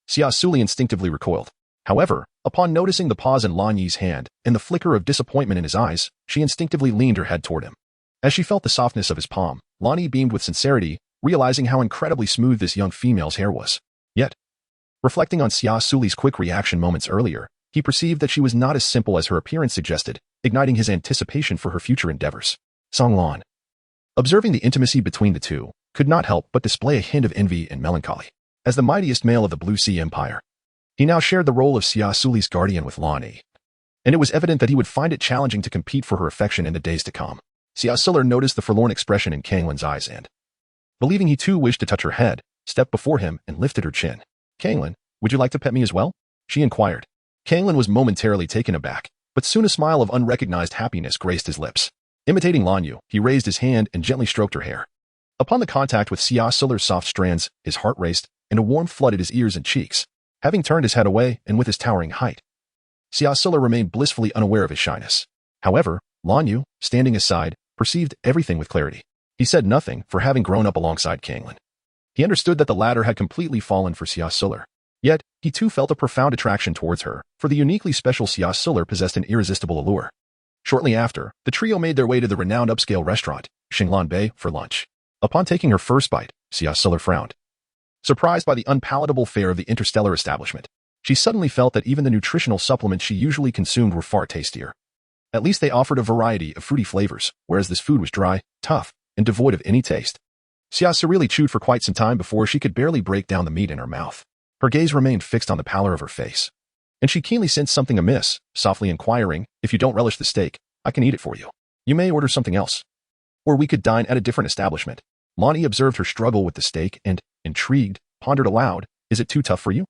A: Xia Suli instinctively recoiled. However, upon noticing the pause in Lan Yi's hand and the flicker of disappointment in his eyes, she instinctively leaned her head toward him. As she felt the softness of his palm, Lan Yi beamed with sincerity, realizing how incredibly smooth this young female's hair was. Yet, reflecting on Xia Suli's quick reaction moments earlier, he perceived that she was not as simple as her appearance suggested, igniting his anticipation for her future endeavors. Song Lan, observing the intimacy between the two, could not help but display a hint of envy and melancholy. As the mightiest male of the Blue Sea Empire, he now shared the role of Xia Suli's guardian with Lan Yi, and it was evident that he would find it challenging to compete for her affection in the days to come. Xia Suli noticed the forlorn expression in Kanglin's eyes and, believing he too wished to touch her head, stepped before him and lifted her chin. Kanglin, would you like to pet me as well? She inquired. Kanglin was momentarily taken aback, but soon a smile of unrecognized happiness graced his lips. Imitating Lan Yu, he raised his hand and gently stroked her hair. Upon the contact with Xia Suli's soft strands, his heart raced, and a warmth flooded his ears and cheeks. Having turned his head away and with his towering height, Xia Suli remained blissfully unaware of his shyness. However, Lan Yu, standing aside, perceived everything with clarity. He said nothing, for having grown up alongside Kanglin. He understood that the latter had completely fallen for Xia Suli. Yet, he too felt a profound attraction towards her, for the uniquely special Xia Suli possessed an irresistible allure. Shortly after, the trio made their way to the renowned upscale restaurant, Xinglan Bei, for lunch. Upon taking her first bite, Xia Suli frowned. Surprised by the unpalatable fare of the interstellar establishment, she suddenly felt that even the nutritional supplements she usually consumed were far tastier. At least they offered a variety of fruity flavors, whereas this food was dry, tough, and devoid of any taste. Xia Suli chewed for quite some time before she could barely break down the meat in her mouth. Her gaze remained fixed on the pallor of her face. And she keenly sensed something amiss, softly inquiring, "If you don't relish the steak, I can eat it for you. You may order something else. Or we could dine at a different establishment." Lan Yu observed her struggle with the steak and, intrigued, pondered aloud, "Is it too tough for you?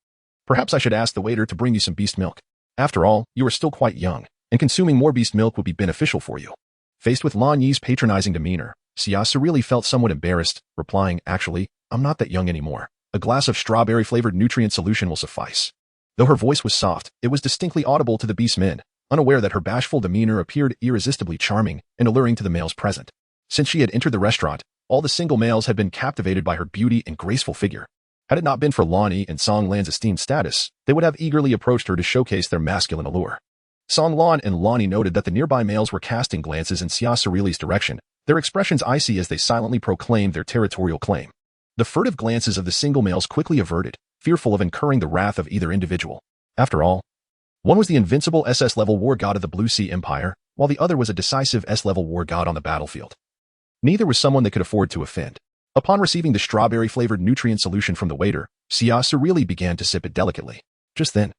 A: Perhaps I should ask the waiter to bring you some beast milk. After all, you are still quite young, and consuming more beast milk would be beneficial for you." Faced with Lan Yi's patronizing demeanor, Xia Suli felt somewhat embarrassed, replying, "Actually, I'm not that young anymore. A glass of strawberry-flavored nutrient solution will suffice." Though her voice was soft, it was distinctly audible to the beastmen, unaware that her bashful demeanor appeared irresistibly charming and alluring to the males present. Since she had entered the restaurant, all the single males had been captivated by her beauty and graceful figure. Had it not been for Lan Yu and Song Lan's esteemed status, they would have eagerly approached her to showcase their masculine allure. Song Lan and Lan Yu noted that the nearby males were casting glances in Xia Suli's direction, their expressions icy as they silently proclaimed their territorial claim. The furtive glances of the single males quickly averted, fearful of incurring the wrath of either individual. After all, one was the invincible SS-level war god of the Blue Sea Empire, while the other was a decisive S-level war god on the battlefield. Neither was someone they could afford to offend. Upon receiving the strawberry-flavored nutrient solution from the waiter, Xia Suli began to sip it delicately. Just then,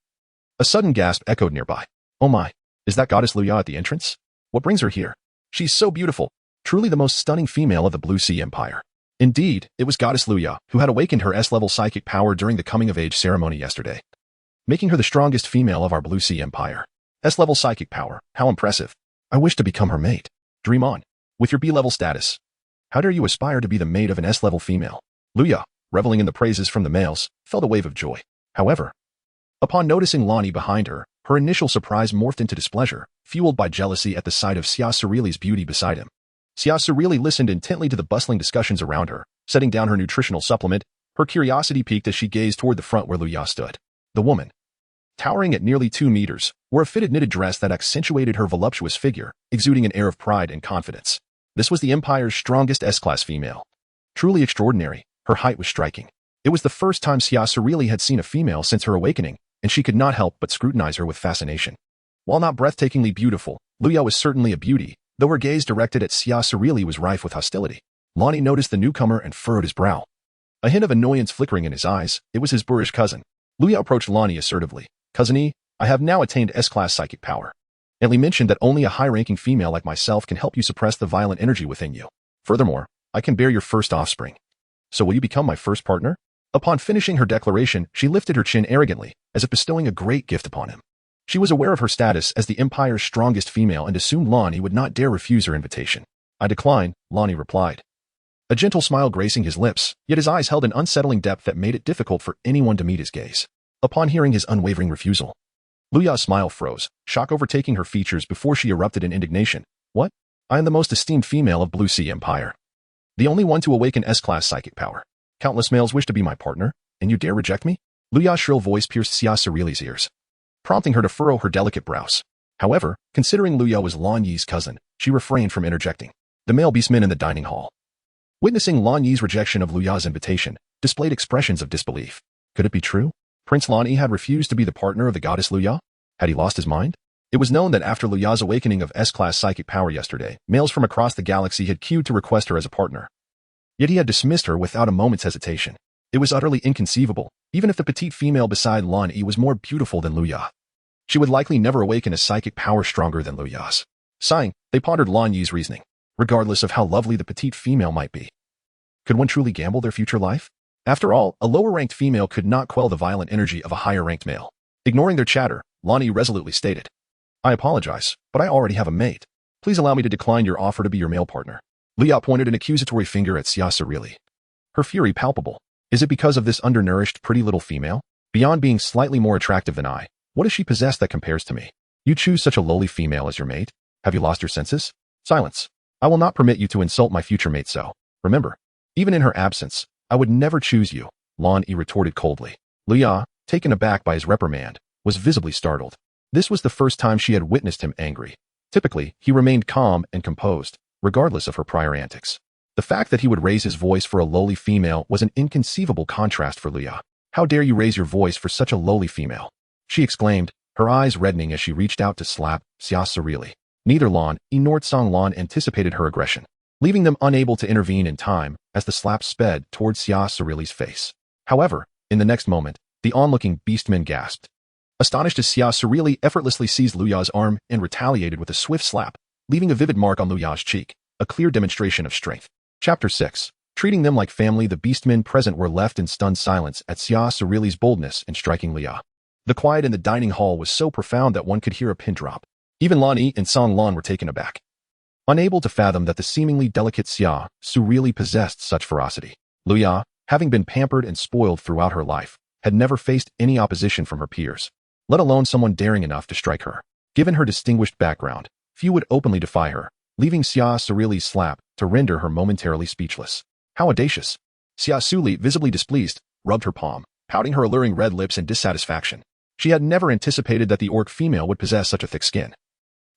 A: a sudden gasp echoed nearby. "Oh my, is that goddess Luya at the entrance? What brings her here? She's so beautiful, truly the most stunning female of the Blue Sea Empire." Indeed, it was goddess Luya, who had awakened her S-level psychic power during the coming-of-age ceremony yesterday, making her the strongest female of our Blue Sea Empire. S-level psychic power, how impressive. I wish to become her mate. Dream on. With your B-level status, how dare you aspire to be the mate of an S-level female? Luya, reveling in the praises from the males, felt a wave of joy. However, upon noticing Lan Yu behind her, her initial surprise morphed into displeasure, fueled by jealousy at the sight of Xia Suli's beauty beside him. Xia Suli listened intently to the bustling discussions around her, setting down her nutritional supplement. Her curiosity piqued as she gazed toward the front where Luya stood. The woman, towering at nearly 2 meters, wore a fitted knitted dress that accentuated her voluptuous figure, exuding an air of pride and confidence. This was the Empire's strongest S-class female. Truly extraordinary, her height was striking. It was the first time Xia Suli had seen a female since her awakening, and she could not help but scrutinize her with fascination. While not breathtakingly beautiful, Luya was certainly a beauty, though her gaze directed at Xia Suli was rife with hostility. Lan Yu noticed the newcomer and furrowed his brow. A hint of annoyance flickering in his eyes, it was his boorish cousin. Luya approached Lan Yu assertively. "Cousin E, I have now attained S-class psychic power. And Li mentioned that only a high-ranking female like myself can help you suppress the violent energy within you. Furthermore, I can bear your first offspring. So will you become my first partner?" Upon finishing her declaration, she lifted her chin arrogantly, as if bestowing a great gift upon him. She was aware of her status as the Empire's strongest female and assumed Lan Yu would not dare refuse her invitation. "I decline," Lan Yu replied. A gentle smile gracing his lips, yet his eyes held an unsettling depth that made it difficult for anyone to meet his gaze. Upon hearing his unwavering refusal, Luya's smile froze, shock overtaking her features before she erupted in indignation. "What? I am the most esteemed female of Blue Sea Empire. The only one to awaken S-class psychic power. Countless males wish to be my partner, and you dare reject me?" Luya's shrill voice pierced Xia Suli's ears, prompting her to furrow her delicate brows. However, considering Luya was Lan Yi's cousin, she refrained from interjecting. The male beastmen in the dining hall, witnessing Lan Yi's rejection of Luya's invitation, displayed expressions of disbelief. Could it be true? Prince Lan Yi had refused to be the partner of the goddess Luya? Had he lost his mind? It was known that after Luya's awakening of S-class psychic power yesterday, males from across the galaxy had queued to request her as a partner. Yet he had dismissed her without a moment's hesitation. It was utterly inconceivable, even if the petite female beside Lan Yi was more beautiful than Luya. She would likely never awaken a psychic power stronger than Luya's. Sighing, they pondered Lan Yi's reasoning, regardless of how lovely the petite female might be. Could one truly gamble their future life? After all, a lower-ranked female could not quell the violent energy of a higher-ranked male. Ignoring their chatter, Lan Yu resolutely stated, "I apologize, but I already have a mate. Please allow me to decline your offer to be your male partner." Luya pointed an accusatory finger at Xia Suli, her fury palpable. Is it because of this undernourished, pretty little female? Beyond being slightly more attractive than I, What does she possess that compares to me? You choose such a lowly female as your mate? Have you lost your senses? Silence. I will not permit you to insult my future mate so. Remember, even in her absence, I would never choose you, Lan Yi retorted coldly. Luya, taken aback by his reprimand, was visibly startled. This was the first time she had witnessed him angry. Typically, he remained calm and composed, regardless of her prior antics. The fact that he would raise his voice for a lowly female was an inconceivable contrast for Luya. How dare you raise your voice for such a lowly female? She exclaimed, her eyes reddening as she reached out to slap Xia Suli. Neither Lan Yi nor Song Lan anticipated her aggression, leaving them unable to intervene in time as the slap sped towards Xia Suli's face. However, in the next moment, the onlooking beastman gasped. Astonished as Xia Suli effortlessly seized Luya's arm and retaliated with a swift slap, leaving a vivid mark on Luya's cheek, a clear demonstration of strength. Chapter 6. Treating them like family. The beastmen present were left in stunned silence at Xia Suli's boldness in striking Luya. The quiet in the dining hall was so profound that one could hear a pin drop. Even Lan Yi and Song Lan were taken aback, unable to fathom that the seemingly delicate Xia Suli possessed such ferocity. Luya, having been pampered and spoiled throughout her life, had never faced any opposition from her peers, let alone someone daring enough to strike her. Given her distinguished background, few would openly defy her, leaving Xia Suli's slap to render her momentarily speechless. How audacious! Xia Suli, visibly displeased, rubbed her palm, pouting her alluring red lips in dissatisfaction. She had never anticipated that the orc female would possess such a thick skin.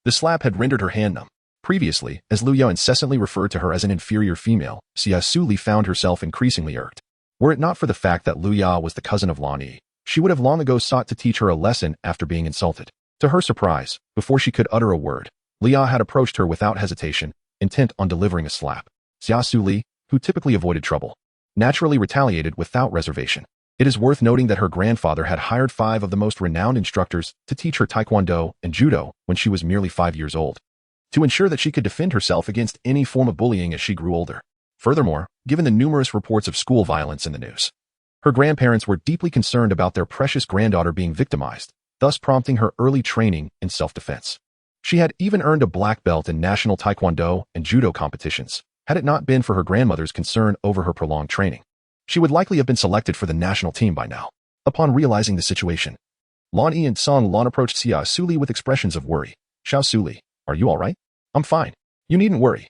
A: The slap had rendered her hand numb. Previously, as Luya incessantly referred to her as an inferior female, Xia Suli found herself increasingly irked. Were it not for the fact that Luya was the cousin of Lan Yi, she would have long ago sought to teach her a lesson after being insulted. To her surprise, before she could utter a word, Luya had approached her without hesitation, intent on delivering a slap. Xia Suli, who typically avoided trouble, naturally retaliated without reservation. It is worth noting that her grandfather had hired 5 of the most renowned instructors to teach her taekwondo and judo when she was merely 5 years old, to ensure that she could defend herself against any form of bullying as she grew older. Furthermore, given the numerous reports of school violence in the news, her grandparents were deeply concerned about their precious granddaughter being victimized, thus prompting her early training in self-defense. She had even earned a black belt in national taekwondo and judo competitions. Had it not been for her grandmother's concern over her prolonged training, she would likely have been selected for the national team by now. Upon realizing the situation, Lan Yi and Song Lan approached Xia Suli with expressions of worry. Xia Suli, are you all right? I'm fine. You needn't worry.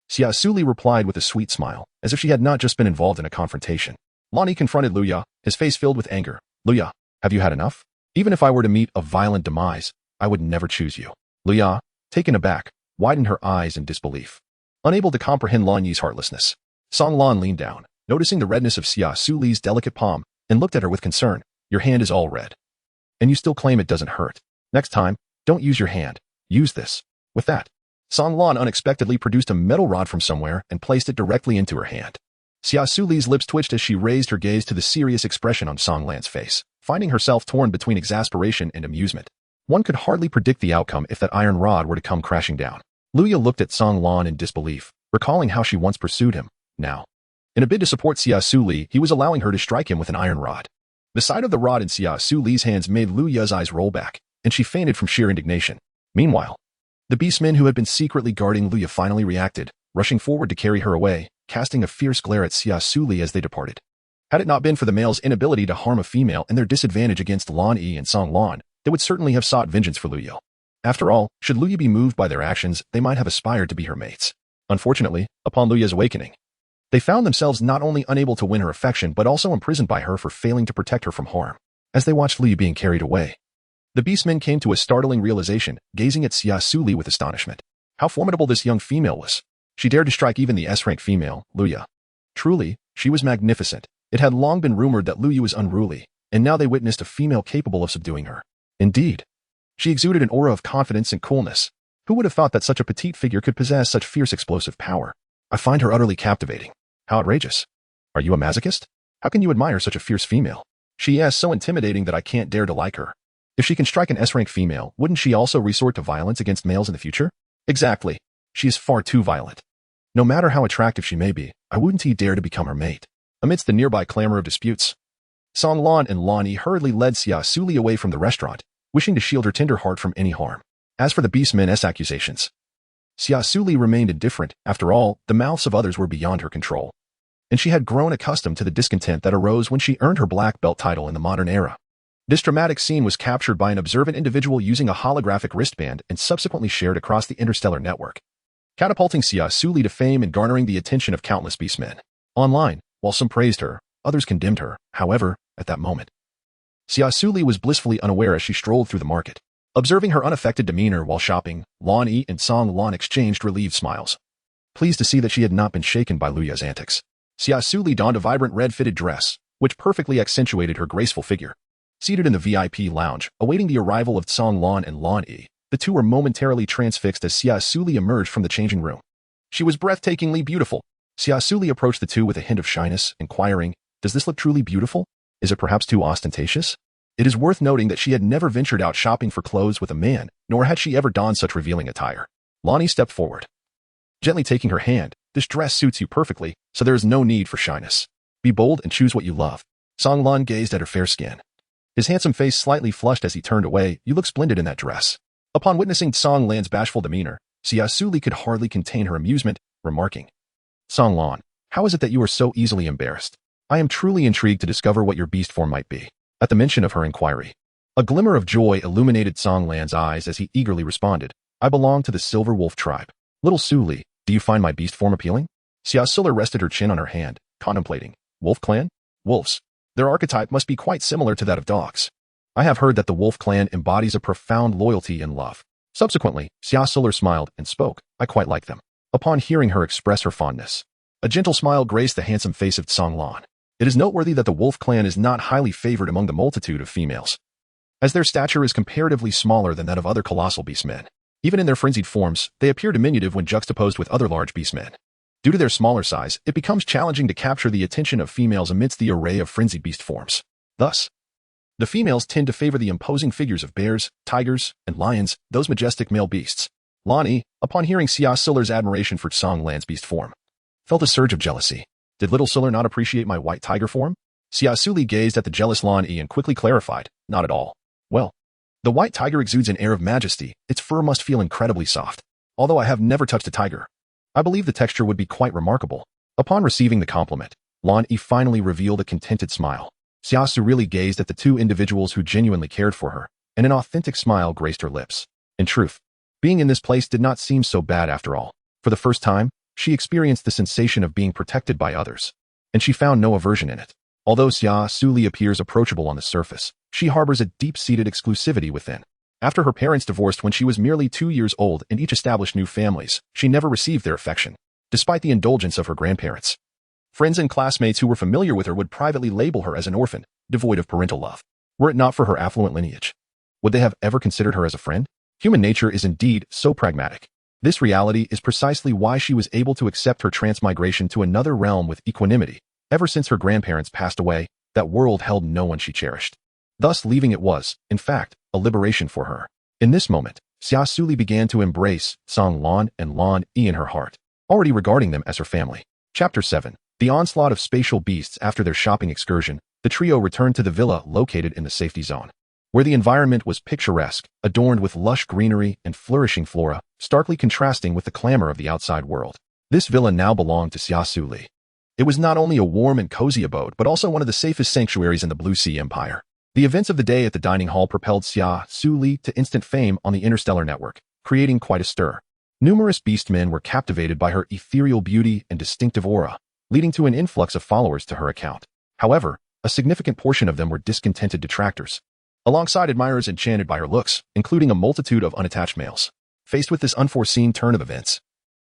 A: Xia Suli replied with a sweet smile, as if she had not just been involved in a confrontation. Lan Yi confronted Luya, his face filled with anger. Luya, have you had enough? Even if I were to meet a violent demise, I would never choose you. Luya, taken aback, widened her eyes in disbelief, unable to comprehend Lan Yi's heartlessness. Song Lan leaned down, noticing the redness of Xia Suli's delicate palm, and looked at her with concern. Your hand is all red. And you still claim it doesn't hurt. Next time, don't use your hand. Use this. With that, Song Lan unexpectedly produced a metal rod from somewhere and placed it directly into her hand. Xia Suli's lips twitched as she raised her gaze to the serious expression on Song Lan's face, finding herself torn between exasperation and amusement. One could hardly predict the outcome if that iron rod were to come crashing down. Luya looked at Song Lan in disbelief, recalling how she once pursued him. Now, in a bid to support Xia Suli, he was allowing her to strike him with an iron rod. The sight of the rod in Xia Suli's hands made Luya's eyes roll back, and she fainted from sheer indignation. Meanwhile, the beastmen who had been secretly guarding Luya finally reacted, rushing forward to carry her away, casting a fierce glare at Xia Suli as they departed. Had it not been for the male's inability to harm a female and their disadvantage against Lan Yi and Song Lan, they would certainly have sought vengeance for Luya. After all, should Luya be moved by their actions, they might have aspired to be her mates. Unfortunately, upon Luya's awakening, they found themselves not only unable to win her affection but also imprisoned by her for failing to protect her from harm. As they watched Luya being carried away, the beastmen came to a startling realization, gazing at Xia Suli with astonishment. How formidable this young female was. She dared to strike even the S-rank female, Luya. Truly, she was magnificent. It had long been rumored that Luya was unruly, and now they witnessed a female capable of subduing her. Indeed, she exuded an aura of confidence and coolness. Who would have thought that such a petite figure could possess such fierce explosive power? I find her utterly captivating. How outrageous. Are you a masochist? How can you admire such a fierce female? She is so intimidating that I can't dare to like her. If she can strike an S-rank female, wouldn't she also resort to violence against males in the future? Exactly. She is far too violent. No matter how attractive she may be, I wouldn't dare to become her mate. Amidst the nearby clamor of disputes, Song Lan and Lan Yi hurriedly led Xia Suli away from the restaurant, wishing to shield her tender heart from any harm. As for the beastmen's accusations, Xia Suli remained indifferent. After all, the mouths of others were beyond her control, and she had grown accustomed to the discontent that arose when she earned her black belt title in the modern era. This dramatic scene was captured by an observant individual using a holographic wristband and subsequently shared across the interstellar network, catapulting Xia Suli to fame and garnering the attention of countless beastmen. Online, while some praised her, others condemned her. However, at that moment, Xia Suli was blissfully unaware as she strolled through the market. Observing her unaffected demeanor while shopping, Lan Yi and Song Lan exchanged relieved smiles, pleased to see that she had not been shaken by Luya's antics. Xia Suli donned a vibrant red-fitted dress, which perfectly accentuated her graceful figure. Seated in the VIP lounge, awaiting the arrival of Song Lan and Lan Yi, the two were momentarily transfixed as Xia Suli emerged from the changing room. She was breathtakingly beautiful. Xia Suli approached the two with a hint of shyness, inquiring, "Does this look truly beautiful? Is it perhaps too ostentatious?" It is worth noting that she had never ventured out shopping for clothes with a man, nor had she ever donned such revealing attire. Lan Yi stepped forward, gently taking her hand. "This dress suits you perfectly, so there is no need for shyness. Be bold and choose what you love." Song Lan gazed at her fair skin. His handsome face slightly flushed as he turned away. "You look splendid in that dress." Upon witnessing Song Lan's bashful demeanor, Xia Suli could hardly contain her amusement, remarking, "Song Lan, how is it that you are so easily embarrassed? I am truly intrigued to discover what your beast form might be." At the mention of her inquiry, a glimmer of joy illuminated Song Lan's eyes as he eagerly responded, "I belong to the Silver Wolf tribe. Little Suli, do you find my beast form appealing?" Xia Suli rested her chin on her hand, contemplating. Wolf clan? Wolves. Their archetype must be quite similar to that of dogs. I have heard that the wolf clan embodies a profound loyalty and love. Subsequently, Xia Suli smiled and spoke, "I quite like them." Upon hearing her express her fondness, a gentle smile graced the handsome face of Song Lan. It is noteworthy that the wolf clan is not highly favored among the multitude of females, as their stature is comparatively smaller than that of other colossal beastmen. Even in their frenzied forms, they appear diminutive when juxtaposed with other large beastmen. Due to their smaller size, it becomes challenging to capture the attention of females amidst the array of frenzied beast forms. Thus, the females tend to favor the imposing figures of bears, tigers, and lions, those majestic male beasts. Lan Yi, upon hearing Xia Suli's admiration for Song Lan's beast form, felt a surge of jealousy. Did little Suli not appreciate my white tiger form? Xia Suli gazed at the jealous Lan Yi and quickly clarified, "Not at all. Well, the white tiger exudes an air of majesty. Its fur must feel incredibly soft. Although I have never touched a tiger, I believe the texture would be quite remarkable." Upon receiving the compliment, Lan Yi finally revealed a contented smile. Xia Suli gazed at the two individuals who genuinely cared for her, and an authentic smile graced her lips. In truth, being in this place did not seem so bad after all. For the first time, she experienced the sensation of being protected by others, and she found no aversion in it. Although Xia Suli appears approachable on the surface, she harbors a deep-seated exclusivity within. After her parents divorced when she was merely 2 years old and each established new families, she never received their affection, despite the indulgence of her grandparents. Friends and classmates who were familiar with her would privately label her as an orphan, devoid of parental love. Were it not for her affluent lineage, would they have ever considered her as a friend? Human nature is indeed so pragmatic. This reality is precisely why she was able to accept her transmigration to another realm with equanimity. Ever since her grandparents passed away, that world held no one she cherished. Thus leaving it was, in fact, a liberation for her. In this moment, Xia Suli began to embrace Song Lan and Lan Yi in her heart, already regarding them as her family. Chapter 7. The onslaught of spatial beasts. After their shopping excursion, the trio returned to the villa located in the safety zone, where the environment was picturesque, adorned with lush greenery and flourishing flora, starkly contrasting with the clamor of the outside world. This villa now belonged to Xia Suli. It was not only a warm and cozy abode, but also one of the safest sanctuaries in the Blue Sea Empire. The events of the day at the dining hall propelled Xia Suli to instant fame on the interstellar network, creating quite a stir. Numerous beastmen were captivated by her ethereal beauty and distinctive aura, leading to an influx of followers to her account. However, a significant portion of them were discontented detractors, alongside admirers enchanted by her looks, including a multitude of unattached males. Faced with this unforeseen turn of events,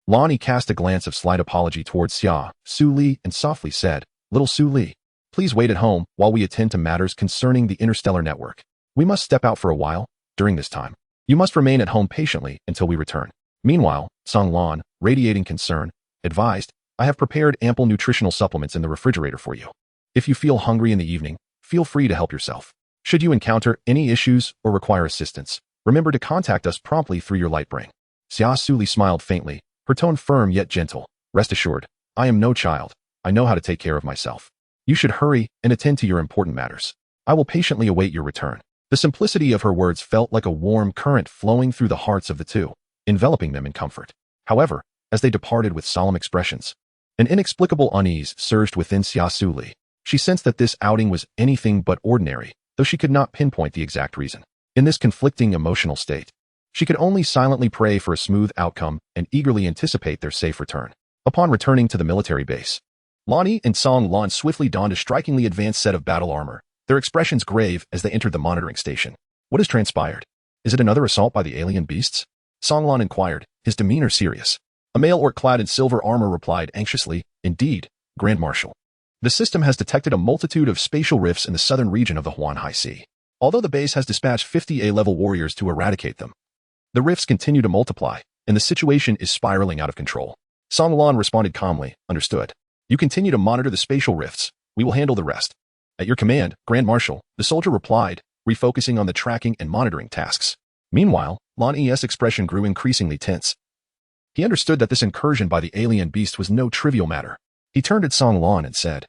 A: Lan Yi cast a glance of slight apology towards Xia Suli and softly said, "Little Suli, please wait at home while we attend to matters concerning the interstellar network. We must step out for a while. During this time, you must remain at home patiently until we return." Meanwhile, Song Lan, radiating concern, advised, "I have prepared ample nutritional supplements in the refrigerator for you. If you feel hungry in the evening, feel free to help yourself. Should you encounter any issues or require assistance, remember to contact us promptly through your light brain." Xia Suli smiled faintly, her tone firm yet gentle. "Rest assured, I am no child. I know how to take care of myself. You should hurry and attend to your important matters. I will patiently await your return." The simplicity of her words felt like a warm current flowing through the hearts of the two, enveloping them in comfort. However, as they departed with solemn expressions, an inexplicable unease surged within Xia Suli. She sensed that this outing was anything but ordinary. The though she could not pinpoint the exact reason. In this conflicting emotional state, she could only silently pray for a smooth outcome and eagerly anticipate their safe return. Upon returning to the military base, Lonnie and Song Lan swiftly donned a strikingly advanced set of battle armor, their expressions grave as they entered the monitoring station. What has transpired? Is it another assault by the alien beasts? Song Lan inquired, his demeanor serious. A male orc clad in silver armor replied anxiously, indeed, Grand Marshal. The system has detected a multitude of spatial rifts in the southern region of the Huanhai Sea. Although the base has dispatched 50 A-level warriors to eradicate them, the rifts continue to multiply, and the situation is spiraling out of control. Song Lan responded calmly, understood. You continue to monitor the spatial rifts. We will handle the rest. At your command, Grand Marshal, the soldier replied, refocusing on the tracking and monitoring tasks. Meanwhile, Lan Yi's expression grew increasingly tense. He understood that this incursion by the alien beast was no trivial matter. He turned at Song Lan and said,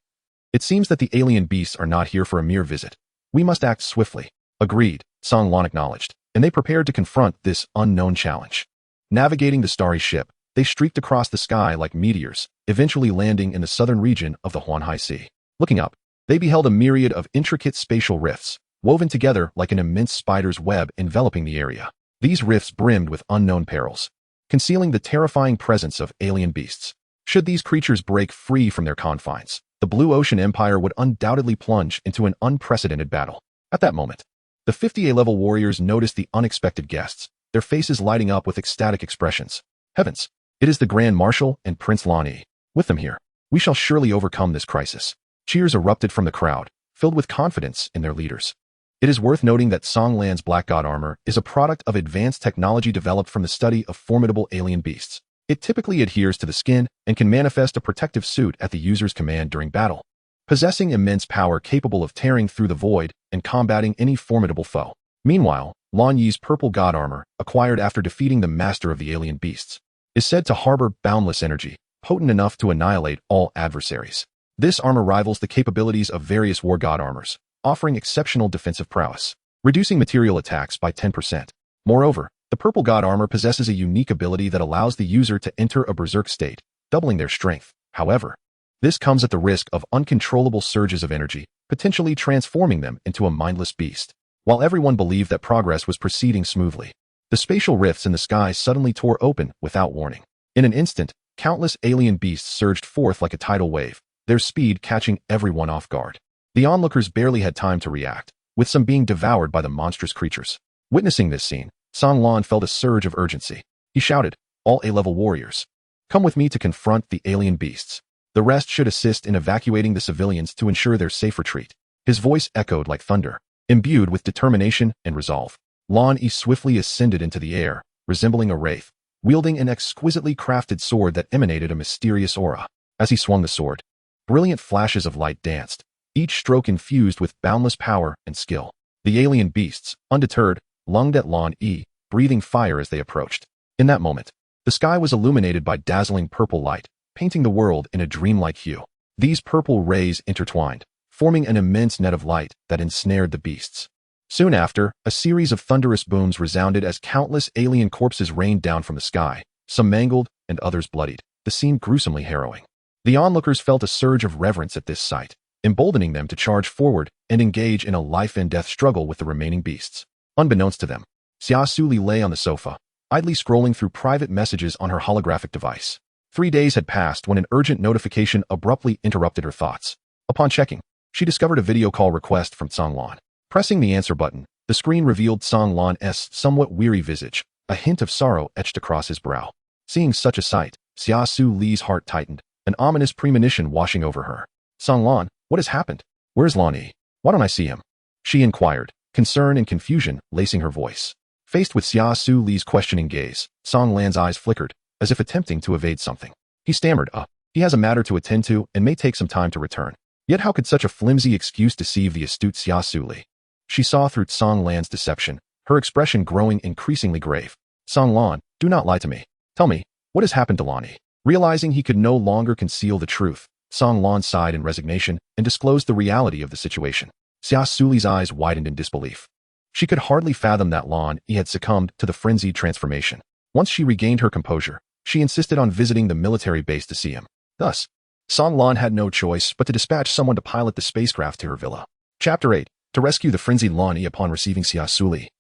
A: It seems that the alien beasts are not here for a mere visit. We must act swiftly. Agreed, Song Lan acknowledged, and they prepared to confront this unknown challenge. Navigating the starry ship, they streaked across the sky like meteors, eventually landing in the southern region of the Huanhai Sea. Looking up, they beheld a myriad of intricate spatial rifts, woven together like an immense spider's web enveloping the area. These rifts brimmed with unknown perils, concealing the terrifying presence of alien beasts. Should these creatures break free from their confines, the Blue Ocean Empire would undoubtedly plunge into an unprecedented battle. At that moment, the 50 A-level warriors noticed the unexpected guests, their faces lighting up with ecstatic expressions. Heavens! It is the Grand Marshal and Prince Lan Yi. With them here, we shall surely overcome this crisis. Cheers erupted from the crowd, filled with confidence in their leaders. It is worth noting that Song Lan's Black God armor is a product of advanced technology developed from the study of formidable alien beasts. It typically adheres to the skin and can manifest a protective suit at the user's command during battle, possessing immense power capable of tearing through the void and combating any formidable foe. Meanwhile, Lan Yi's purple god armor, acquired after defeating the master of the alien beasts, is said to harbor boundless energy, potent enough to annihilate all adversaries. This armor rivals the capabilities of various war god armors, offering exceptional defensive prowess, reducing material attacks by 10%. Moreover, the purple god armor possesses a unique ability that allows the user to enter a berserk state, doubling their strength. However, this comes at the risk of uncontrollable surges of energy, potentially transforming them into a mindless beast. While everyone believed that progress was proceeding smoothly, the spatial rifts in the sky suddenly tore open without warning. In an instant, countless alien beasts surged forth like a tidal wave, their speed catching everyone off guard. The onlookers barely had time to react, with some being devoured by the monstrous creatures. Witnessing this scene, Song Lan felt a surge of urgency. He shouted, All A-level warriors, come with me to confront the alien beasts. The rest should assist in evacuating the civilians to ensure their safe retreat. His voice echoed like thunder, imbued with determination and resolve. Lan Yi swiftly ascended into the air, resembling a wraith, wielding an exquisitely crafted sword that emanated a mysterious aura. As he swung the sword, brilliant flashes of light danced, each stroke infused with boundless power and skill. The alien beasts, undeterred, lunged at Lan Yi, breathing fire as they approached. In that moment, the sky was illuminated by dazzling purple light, painting the world in a dreamlike hue. These purple rays intertwined, forming an immense net of light that ensnared the beasts. Soon after, a series of thunderous booms resounded as countless alien corpses rained down from the sky, some mangled and others bloodied, the scene gruesomely harrowing. The onlookers felt a surge of reverence at this sight, emboldening them to charge forward and engage in a life-and-death struggle with the remaining beasts. Unbeknownst to them, Xia Suli lay on the sofa, idly scrolling through private messages on her holographic device. 3 days had passed when an urgent notification abruptly interrupted her thoughts. Upon checking, she discovered a video call request from Song Lan. Pressing the answer button, the screen revealed Song Lan's somewhat weary visage, a hint of sorrow etched across his brow. Seeing such a sight, Xia Suli's heart tightened, an ominous premonition washing over her. Song Lan, what has happened? Where's Lan Yi? Why don't I see him? She inquired, concern and confusion lacing her voice. Faced with Xia Suli's questioning gaze, Song Lan's eyes flickered, as if attempting to evade something. He stammered, he has a matter to attend to and may take some time to return. Yet how could such a flimsy excuse deceive the astute Xia Suli? She saw through Song Lan's deception, her expression growing increasingly grave. Song Lan, do not lie to me. Tell me, what has happened to Lan Yi? Realizing he could no longer conceal the truth, Song Lan sighed in resignation and disclosed the reality of the situation. Xia Suli's eyes widened in disbelief. She could hardly fathom that Lan Yi had succumbed to the frenzied transformation. Once she regained her composure, she insisted on visiting the military base to see him. Thus, Song Lan had no choice but to dispatch someone to pilot the spacecraft to her villa. Chapter 8. to rescue the frenzied Lani upon receiving Xia Suli.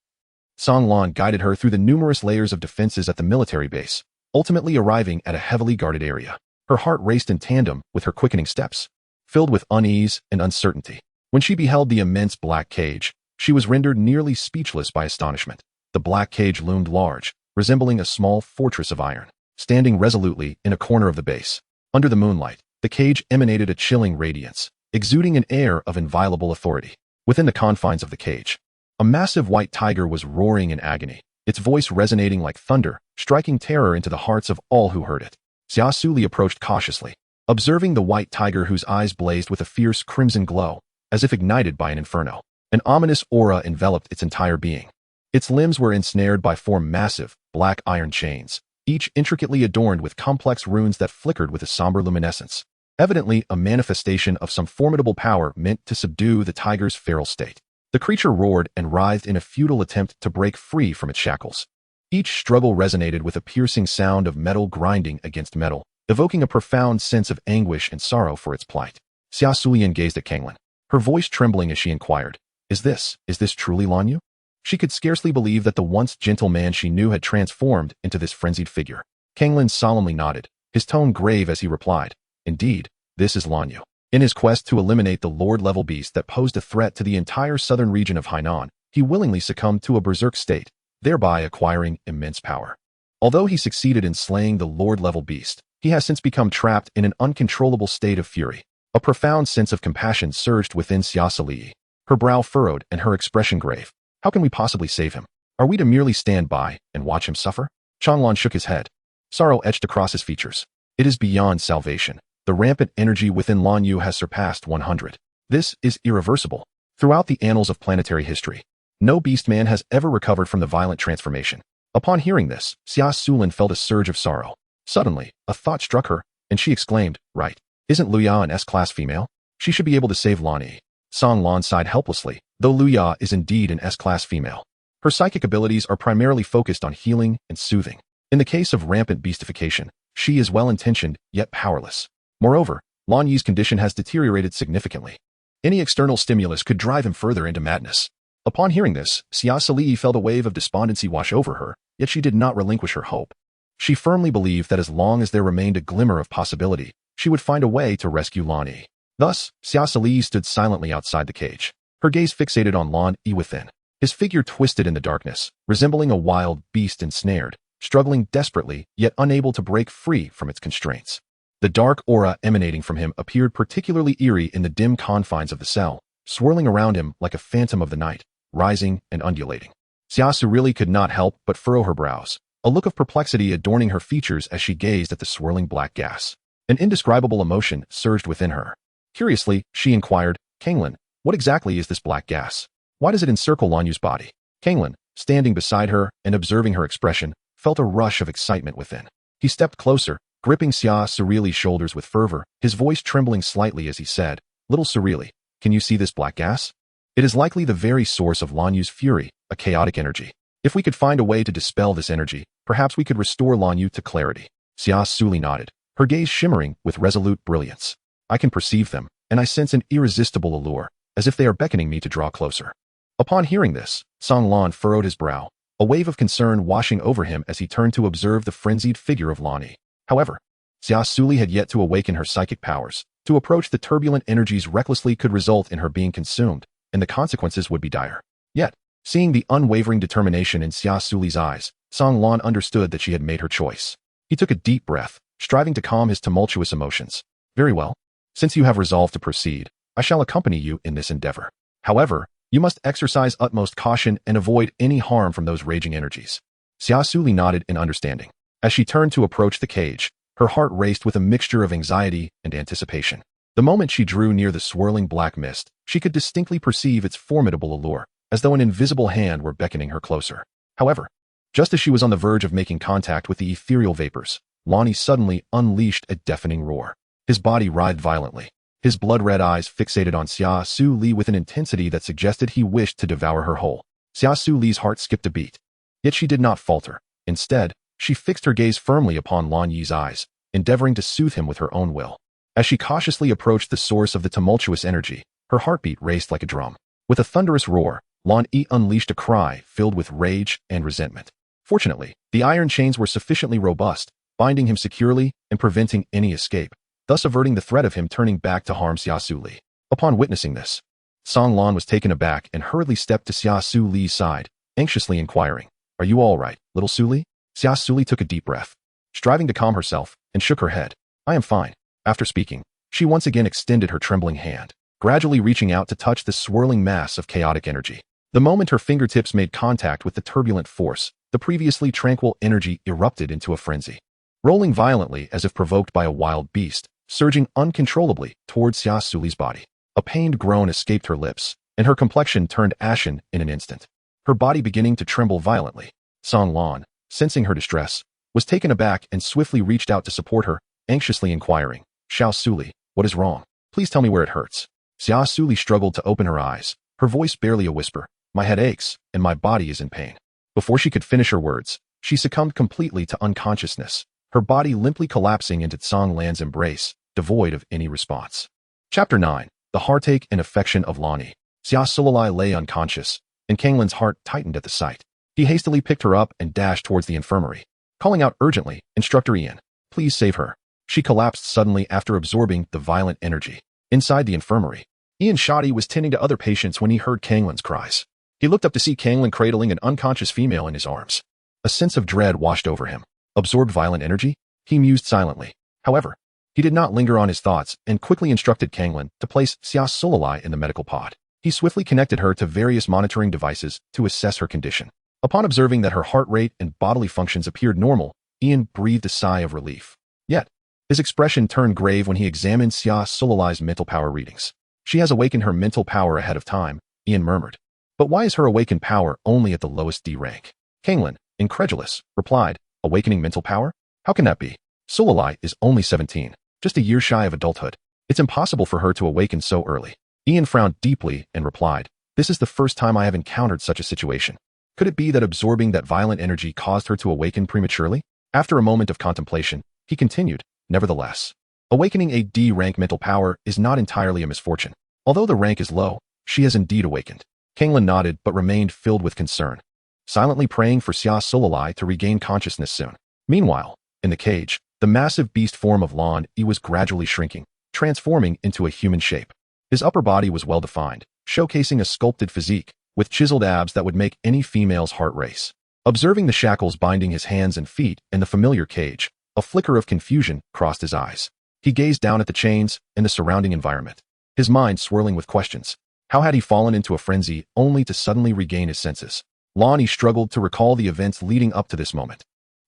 A: Song Lan guided her through the numerous layers of defenses at the military base, ultimately arriving at a heavily guarded area. Her heart raced in tandem with her quickening steps, filled with unease and uncertainty. When she beheld the immense black cage, she was rendered nearly speechless by astonishment. The black cage loomed large, resembling a small fortress of iron, standing resolutely in a corner of the base. Under the moonlight, the cage emanated a chilling radiance, exuding an air of inviolable authority. Within the confines of the cage, a massive white tiger was roaring in agony, its voice resonating like thunder, striking terror into the hearts of all who heard it. Xia Suli approached cautiously, observing the white tiger whose eyes blazed with a fierce crimson glow, as if ignited by an inferno. An ominous aura enveloped its entire being. Its limbs were ensnared by four massive, black iron chains, each intricately adorned with complex runes that flickered with a somber luminescence, evidently a manifestation of some formidable power meant to subdue the tiger's feral state. The creature roared and writhed in a futile attempt to break free from its shackles. Each struggle resonated with a piercing sound of metal grinding against metal, evoking a profound sense of anguish and sorrow for its plight. Xia Suli gazed at Kanglin, her voice trembling as she inquired, Is this truly Lanyu? She could scarcely believe that the once gentle man she knew had transformed into this frenzied figure. Kanglin solemnly nodded, his tone grave as he replied, Indeed, this is Lanyu. In his quest to eliminate the lord-level beast that posed a threat to the entire southern region of Hainan, he willingly succumbed to a berserk state, thereby acquiring immense power. Although he succeeded in slaying the lord-level beast, he has since become trapped in an uncontrollable state of fury. A profound sense of compassion surged within Xia Suli, her brow furrowed and her expression grave. How can we possibly save him? Are we to merely stand by and watch him suffer? Chanlan shook his head. Sorrow etched across his features. It is beyond salvation. The rampant energy within Lanyu has surpassed 100. This is irreversible. Throughout the annals of planetary history, no beastman has ever recovered from the violent transformation. Upon hearing this, Xia Suli felt a surge of sorrow. Suddenly, a thought struck her, and she exclaimed, Right, isn't Luya an S-class female? She should be able to save Lani. Song Lan sighed helplessly, though Luya is indeed an S-class female. Her psychic abilities are primarily focused on healing and soothing. In the case of rampant beastification, she is well-intentioned, yet powerless. Moreover, Lanyu's condition has deteriorated significantly. Any external stimulus could drive him further into madness. Upon hearing this, Xia Suli felt a wave of despondency wash over her, yet she did not relinquish her hope. She firmly believed that as long as there remained a glimmer of possibility, she would find a way to rescue Lani. Thus, Xia Suli stood silently outside the cage, her gaze fixated on Lani within. His figure twisted in the darkness, resembling a wild beast ensnared, struggling desperately, yet unable to break free from its constraints. The dark aura emanating from him appeared particularly eerie in the dim confines of the cell, swirling around him like a phantom of the night, rising and undulating. Xia Suli could not help but furrow her brows, a look of perplexity adorning her features as she gazed at the swirling black gas. An indescribable emotion surged within her. Curiously, she inquired, Kanglin, what exactly is this black gas? Why does it encircle Lanyu's body? Kanglin, standing beside her and observing her expression, felt a rush of excitement within. He stepped closer, gripping Xia Suli's shoulders with fervor, his voice trembling slightly as he said, Little Suli, can you see this black gas? It is likely the very source of Lanyu's fury, a chaotic energy. If we could find a way to dispel this energy, perhaps we could restore Lanyu to clarity. Xia Suli nodded, her gaze shimmering with resolute brilliance. I can perceive them, and I sense an irresistible allure, as if they are beckoning me to draw closer. Upon hearing this, Song Lan furrowed his brow, a wave of concern washing over him as he turned to observe the frenzied figure of Lani. However, Xia Suli had yet to awaken her psychic powers. To approach the turbulent energies recklessly could result in her being consumed, and the consequences would be dire. Yet, seeing the unwavering determination in Xia Suli's eyes, Song Lan understood that she had made her choice. He took a deep breath, striving to calm his tumultuous emotions. Very well. Since you have resolved to proceed, I shall accompany you in this endeavor. However, you must exercise utmost caution and avoid any harm from those raging energies. Xia Suli nodded in understanding. As she turned to approach the cage, her heart raced with a mixture of anxiety and anticipation. The moment she drew near the swirling black mist, she could distinctly perceive its formidable allure, as though an invisible hand were beckoning her closer. However, just as she was on the verge of making contact with the ethereal vapors, Lani suddenly unleashed a deafening roar. His body writhed violently, his blood-red eyes fixated on Xia Suli with an intensity that suggested he wished to devour her whole. Xia Suli's heart skipped a beat. Yet she did not falter. Instead, she fixed her gaze firmly upon Lan Yi's eyes, endeavoring to soothe him with her own will. As she cautiously approached the source of the tumultuous energy, her heartbeat raced like a drum. With a thunderous roar, Lan Yi unleashed a cry filled with rage and resentment. Fortunately, the iron chains were sufficiently robust, binding him securely and preventing any escape, thus averting the threat of him turning back to harm Xia Suli. Upon witnessing this, Song Lan was taken aback and hurriedly stepped to Xia Suli's side, anxiously inquiring, "Are you all right, little Suli?" Xia Suli took a deep breath, striving to calm herself, and shook her head. "I am fine." After speaking, she once again extended her trembling hand, gradually reaching out to touch the swirling mass of chaotic energy. The moment her fingertips made contact with the turbulent force, the previously tranquil energy erupted into a frenzy. Rolling violently as if provoked by a wild beast, surging uncontrollably towards Xia Suli's body. A pained groan escaped her lips, and her complexion turned ashen in an instant. Her body beginning to tremble violently. Song Lan, sensing her distress, was taken aback and swiftly reached out to support her, anxiously inquiring, "Xia Suli, what is wrong? Please tell me where it hurts." Xia Suli struggled to open her eyes, her voice barely a whisper. "My head aches, and my body is in pain." Before she could finish her words, she succumbed completely to unconsciousness, her body limply collapsing into Song Lan's embrace, devoid of any response. Chapter 9. The Heartache and Affection of Lan Yi. Xia Suli lay unconscious, and Kanglin's heart tightened at the sight. He hastily picked her up and dashed towards the infirmary. Calling out urgently, "Instructor Ian, please save her." She collapsed suddenly after absorbing the violent energy. Inside the infirmary, Ian Shoddy was tending to other patients when he heard Kanglin's cries. He looked up to see Kanglin cradling an unconscious female in his arms. A sense of dread washed over him. Absorbed violent energy? He mused silently. However, he did not linger on his thoughts and quickly instructed Kanglin to place Xia Suli in the medical pod. He swiftly connected her to various monitoring devices to assess her condition. Upon observing that her heart rate and bodily functions appeared normal, Ian breathed a sigh of relief. Yet, his expression turned grave when he examined Xia Suli's mental power readings. "She has awakened her mental power ahead of time," Ian murmured. "But why is her awakened power only at the lowest D rank?" Kanglin, incredulous, replied, "Awakening mental power? How can that be? Suli is only 17, just a year shy of adulthood. It's impossible for her to awaken so early." Ian frowned deeply and replied, "This is the first time I have encountered such a situation. Could it be that absorbing that violent energy caused her to awaken prematurely?" After a moment of contemplation, he continued, "Nevertheless, awakening a D-rank mental power is not entirely a misfortune. Although the rank is low, she has indeed awakened." Kanglin nodded but remained filled with concern, silently praying for Xia Suli to regain consciousness soon. Meanwhile, in the cage, the massive beast form of Lan Yi was gradually shrinking, transforming into a human shape. His upper body was well-defined, showcasing a sculpted physique, with chiseled abs that would make any female's heart race. Observing the shackles binding his hands and feet in the familiar cage, a flicker of confusion crossed his eyes. He gazed down at the chains and the surrounding environment, his mind swirling with questions. How had he fallen into a frenzy only to suddenly regain his senses? Lan Yi struggled to recall the events leading up to this moment,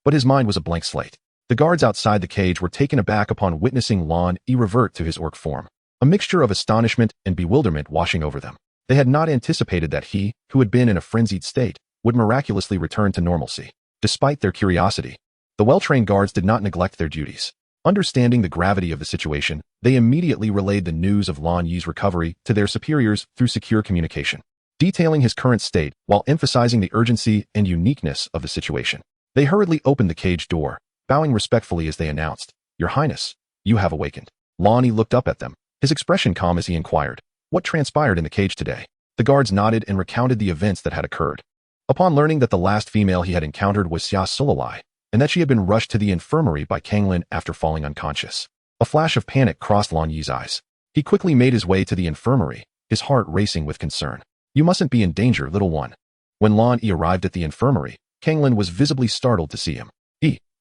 A: but his mind was a blank slate. The guards outside the cage were taken aback upon witnessing Lan Yi revert to his orc form, a mixture of astonishment and bewilderment washing over them. They had not anticipated that he, who had been in a frenzied state, would miraculously return to normalcy. Despite their curiosity, the well-trained guards did not neglect their duties. Understanding the gravity of the situation, they immediately relayed the news of Lan Yi's recovery to their superiors through secure communication, detailing his current state while emphasizing the urgency and uniqueness of the situation. They hurriedly opened the cage door, bowing respectfully as they announced, "Your Highness, you have awakened." Lan Yi looked up at them, his expression calm as he inquired, "What transpired in the cage today?" The guards nodded and recounted the events that had occurred. Upon learning that the last female he had encountered was Xia Suli, and that she had been rushed to the infirmary by Kanglin after falling unconscious, a flash of panic crossed Lan Yi's eyes. He quickly made his way to the infirmary, his heart racing with concern. "You mustn't be in danger, little one." When Lan Yi arrived at the infirmary, Kanglin was visibly startled to see him.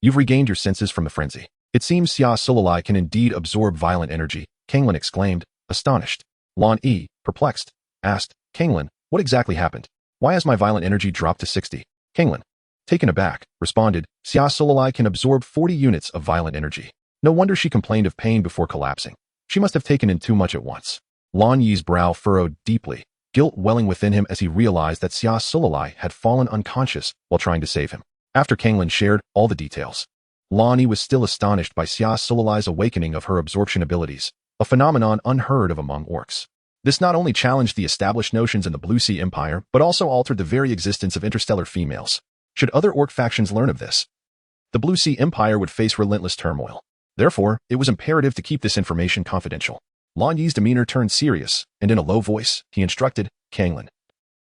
A: "You've regained your senses from the frenzy. It seems Xia Suli can indeed absorb violent energy," Kanglin exclaimed, astonished. Lan Yi, perplexed, asked, "Kanglin, what exactly happened? Why has my violent energy dropped to 60? Kanglin, taken aback, responded, "Xia Suli can absorb 40 units of violent energy. No wonder she complained of pain before collapsing. She must have taken in too much at once." Lan Yi's brow furrowed deeply, guilt welling within him as he realized that Xia Suli had fallen unconscious while trying to save him. After Kanglin shared all the details, Lan Yi was still astonished by Xia Suli's awakening of her absorption abilities, a phenomenon unheard of among orcs. This not only challenged the established notions in the Blue Sea Empire, but also altered the very existence of interstellar females. Should other orc factions learn of this, the Blue Sea Empire would face relentless turmoil. Therefore, it was imperative to keep this information confidential. Lan Yi's demeanor turned serious, and in a low voice, he instructed, Kanglin.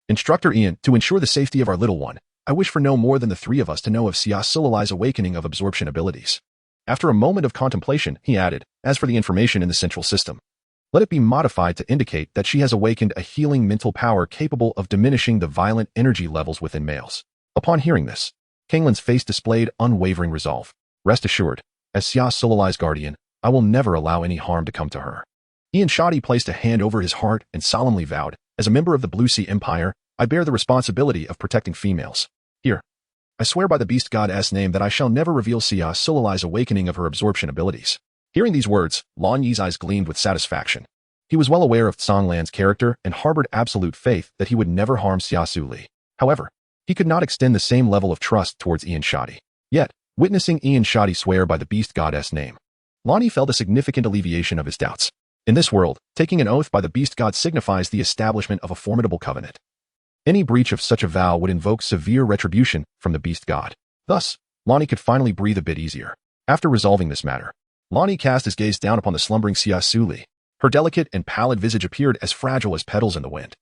A: Instructor Ian, to ensure the safety of our little one, I wish for no more than the three of us to know of Xia Suli's awakening of absorption abilities. After a moment of contemplation, he added, as for the information in the central system, let it be modified to indicate that she has awakened a healing mental power capable of diminishing the violent energy levels within males. Upon hearing this, Kanglin's face displayed unwavering resolve. Rest assured, as Xia Suli's guardian, I will never allow any harm to come to her. Ian Shoddy placed a hand over his heart and solemnly vowed, as a member of the Blue Sea Empire, I bear the responsibility of protecting females. Here, I swear by the beast goddess name that I shall never reveal Xia Suli's awakening of her absorption abilities. Hearing these words, Lan Yi's eyes gleamed with satisfaction. He was well aware of Songlan's character and harbored absolute faith that he would never harm Xia Suli. However, he could not extend the same level of trust towards Ian Shoddy. Yet, witnessing Ian Shoddy swear by the beast goddess name, Lan Yi felt a significant alleviation of his doubts. In this world, taking an oath by the beast god signifies the establishment of a formidable covenant. Any breach of such a vow would invoke severe retribution from the beast god. Thus, Lan Yi could finally breathe a bit easier. After resolving this matter, Lan Yi cast his gaze down upon the slumbering Xia Suli. Her delicate and pallid visage appeared as fragile as petals in the wind,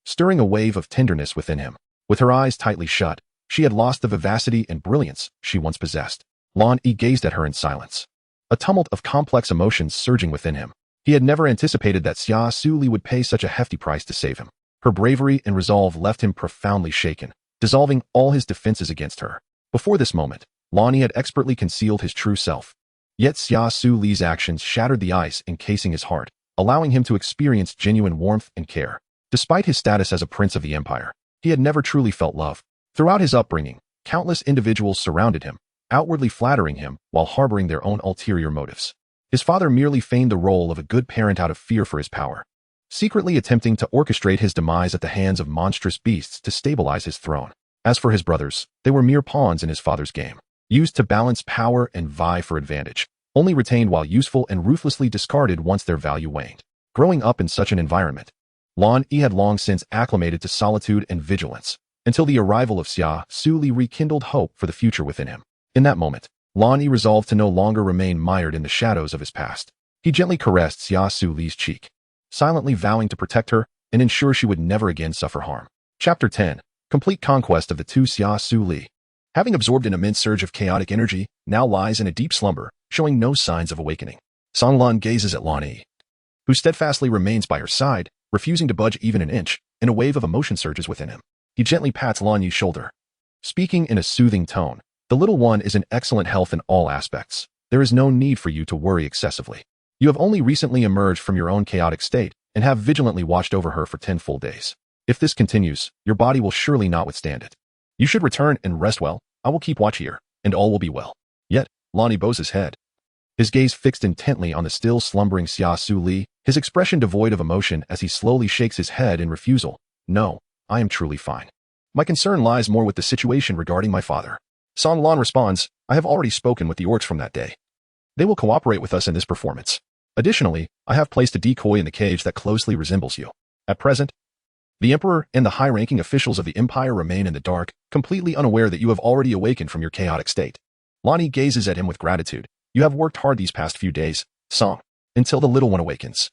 A: stirring a wave of tenderness within him. With her eyes tightly shut, she had lost the vivacity and brilliance she once possessed. Lan Yi gazed at her in silence, a tumult of complex emotions surging within him. He had never anticipated that Xia Suli would pay such a hefty price to save him. Her bravery and resolve left him profoundly shaken, dissolving all his defenses against her. Before this moment, Lan Yi had expertly concealed his true self. Yet Xia Suli's actions shattered the ice encasing his heart, allowing him to experience genuine warmth and care. Despite his status as a prince of the empire, he had never truly felt love. Throughout his upbringing, countless individuals surrounded him, outwardly flattering him while harboring their own ulterior motives. His father merely feigned the role of a good parent out of fear for his power, secretly attempting to orchestrate his demise at the hands of monstrous beasts to stabilize his throne. As for his brothers, they were mere pawns in his father's game, used to balance power and vie for advantage, only retained while useful and ruthlessly discarded once their value waned. Growing up in such an environment, Lan Yi had long since acclimated to solitude and vigilance, until the arrival of Xia Suli rekindled hope for the future within him. In that moment, Lan Yi resolved to no longer remain mired in the shadows of his past. He gently caressed Xia Suli's cheek, silently vowing to protect her and ensure she would never again suffer harm. Chapter 10. Complete conquest of the two Xia Suli. Having absorbed an immense surge of chaotic energy, now lies in a deep slumber, showing no signs of awakening. Songlan gazes at Lan Yi, who steadfastly remains by her side, refusing to budge even an inch, and a wave of emotion surges within him. He gently pats Lan Yi's shoulder, speaking in a soothing tone. The little one is in excellent health in all aspects. There is no need for you to worry excessively. You have only recently emerged from your own chaotic state and have vigilantly watched over her for 10 full days. If this continues, your body will surely not withstand it. You should return and rest well. I will keep watch here, and all will be well. Yet, Lan Yi bows his head, his gaze fixed intently on the still slumbering Xia Suli, his expression devoid of emotion as he slowly shakes his head in refusal. No, I am truly fine. My concern lies more with the situation regarding my father. Songlan responds, I have already spoken with the orcs from that day. They will cooperate with us in this performance. Additionally, I have placed a decoy in the cage that closely resembles you. At present, the Emperor and the high-ranking officials of the Empire remain in the dark, completely unaware that you have already awakened from your chaotic state. Lan Yi gazes at him with gratitude. You have worked hard these past few days, Song, until the little one awakens.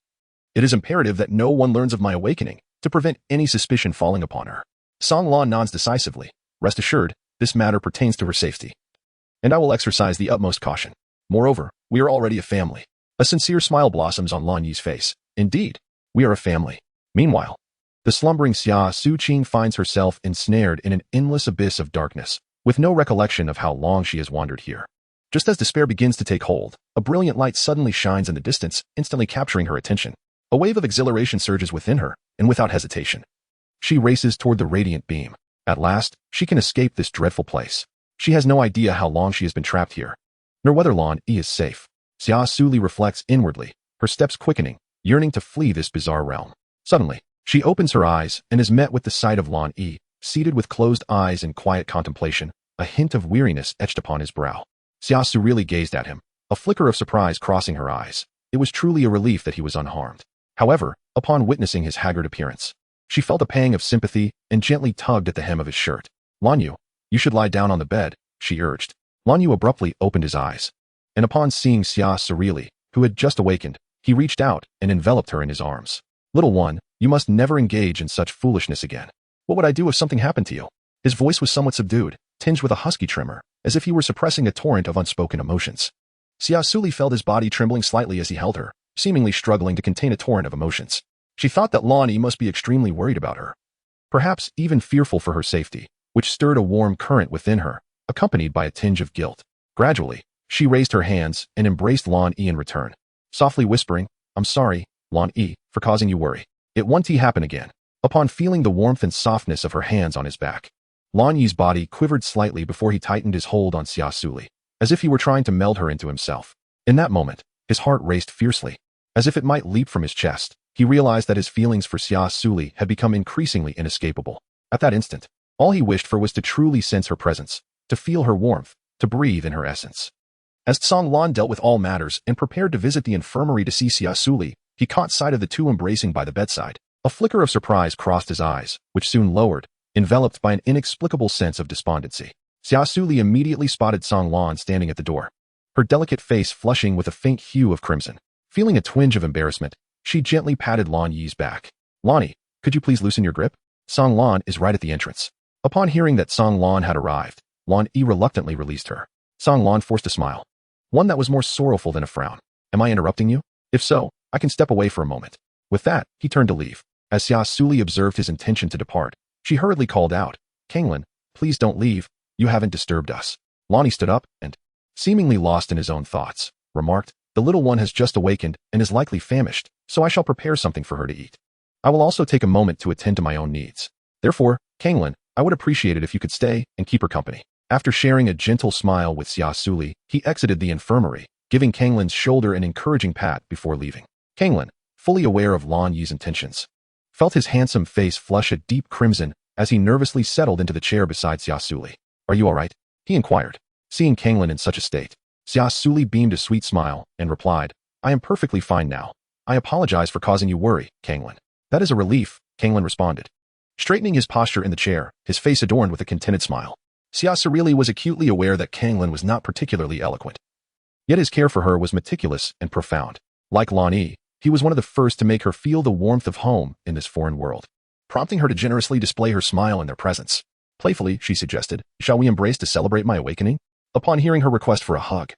A: It is imperative that no one learns of my awakening, to prevent any suspicion falling upon her. Songlan nods decisively. Rest assured, this matter pertains to her safety, and I will exercise the utmost caution. Moreover, we are already a family. A sincere smile blossoms on Lan Yi's face. Indeed, we are a family. Meanwhile, the slumbering Xia Suqing finds herself ensnared in an endless abyss of darkness, with no recollection of how long she has wandered here. Just as despair begins to take hold, a brilliant light suddenly shines in the distance, instantly capturing her attention. A wave of exhilaration surges within her, and without hesitation, she races toward the radiant beam. At last, she can escape this dreadful place. She has no idea how long she has been trapped here, nor whether Lan Yi is safe. Xia Suli reflects inwardly, her steps quickening, yearning to flee this bizarre realm. Suddenly, she opens her eyes and is met with the sight of Lan Yi, seated with closed eyes in quiet contemplation, a hint of weariness etched upon his brow. Xia Suli gazed at him, a flicker of surprise crossing her eyes. It was truly a relief that he was unharmed. However, upon witnessing his haggard appearance, she felt a pang of sympathy and gently tugged at the hem of his shirt. Lan Yu, you should lie down on the bed, she urged. Lan Yu abruptly opened his eyes, and upon seeing Xia Suli, who had just awakened, He reached out and enveloped her in his arms. Little one, you must never engage in such foolishness again. What would I do if something happened to you? His voice was somewhat subdued, tinged with a husky tremor, as if he were suppressing a torrent of unspoken emotions. Xia Suli felt his body trembling slightly as he held her, seemingly struggling to contain a torrent of emotions. She thought that Lan Yi must be extremely worried about her, perhaps even fearful for her safety, which stirred a warm current within her, accompanied by a tinge of guilt. Gradually, she raised her hands and embraced Lan Yi in return, softly whispering, I'm sorry, Lan Yi, for causing you worry. It won't happen again. Upon feeling the warmth and softness of her hands on his back, Lan Yi's body quivered slightly before he tightened his hold on Xia Suli, as if he were trying to meld her into himself. In that moment, his heart raced fiercely. As if it might leap from his chest, he realized that his feelings for Xia Suli had become increasingly inescapable. At that instant, all he wished for was to truly sense her presence, to feel her warmth, to breathe in her essence. As Tsang Lan dealt with all matters and prepared to visit the infirmary to see Xia Suli, he caught sight of the two embracing by the bedside. A flicker of surprise crossed his eyes, which soon lowered, enveloped by an inexplicable sense of despondency. Xia Suli immediately spotted Tsang Lan standing at the door, her delicate face flushing with a faint hue of crimson. Feeling a twinge of embarrassment, she gently patted Lan Yi's back. Lan Yi, could you please loosen your grip? Tsang Lan is right at the entrance. Upon hearing that Tsang Lan had arrived, Lan Yi reluctantly released her. Tsang Lan forced a smile, one that was more sorrowful than a frown. Am I interrupting you? If so, I can step away for a moment. With that, he turned to leave. As Xia Suli observed his intention to depart, she hurriedly called out, Kanglin, please don't leave, you haven't disturbed us. Lan Yi stood up and, seemingly lost in his own thoughts, remarked, the little one has just awakened and is likely famished, so I shall prepare something for her to eat. I will also take a moment to attend to my own needs. Therefore, Kanglin, I would appreciate it if you could stay and keep her company. After sharing a gentle smile with Xia Suli, he exited the infirmary, giving Kanglin's shoulder an encouraging pat before leaving. Kanglin, fully aware of Lan Yi's intentions, felt his handsome face flush a deep crimson as he nervously settled into the chair beside Xia Suli. Are you all right? He inquired. Seeing Kanglin in such a state, Xia Suli beamed a sweet smile and replied, I am perfectly fine now. I apologize for causing you worry, Kanglin. That is a relief, Kanglin responded, straightening his posture in the chair, his face adorned with a contented smile. Xia Suli was acutely aware that Kanglin was not particularly eloquent, yet his care for her was meticulous and profound. Like Lan Yi, he was one of the first to make her feel the warmth of home in this foreign world, prompting her to generously display her smile in their presence. Playfully, she suggested, shall we embrace to celebrate my awakening? Upon hearing her request for a hug,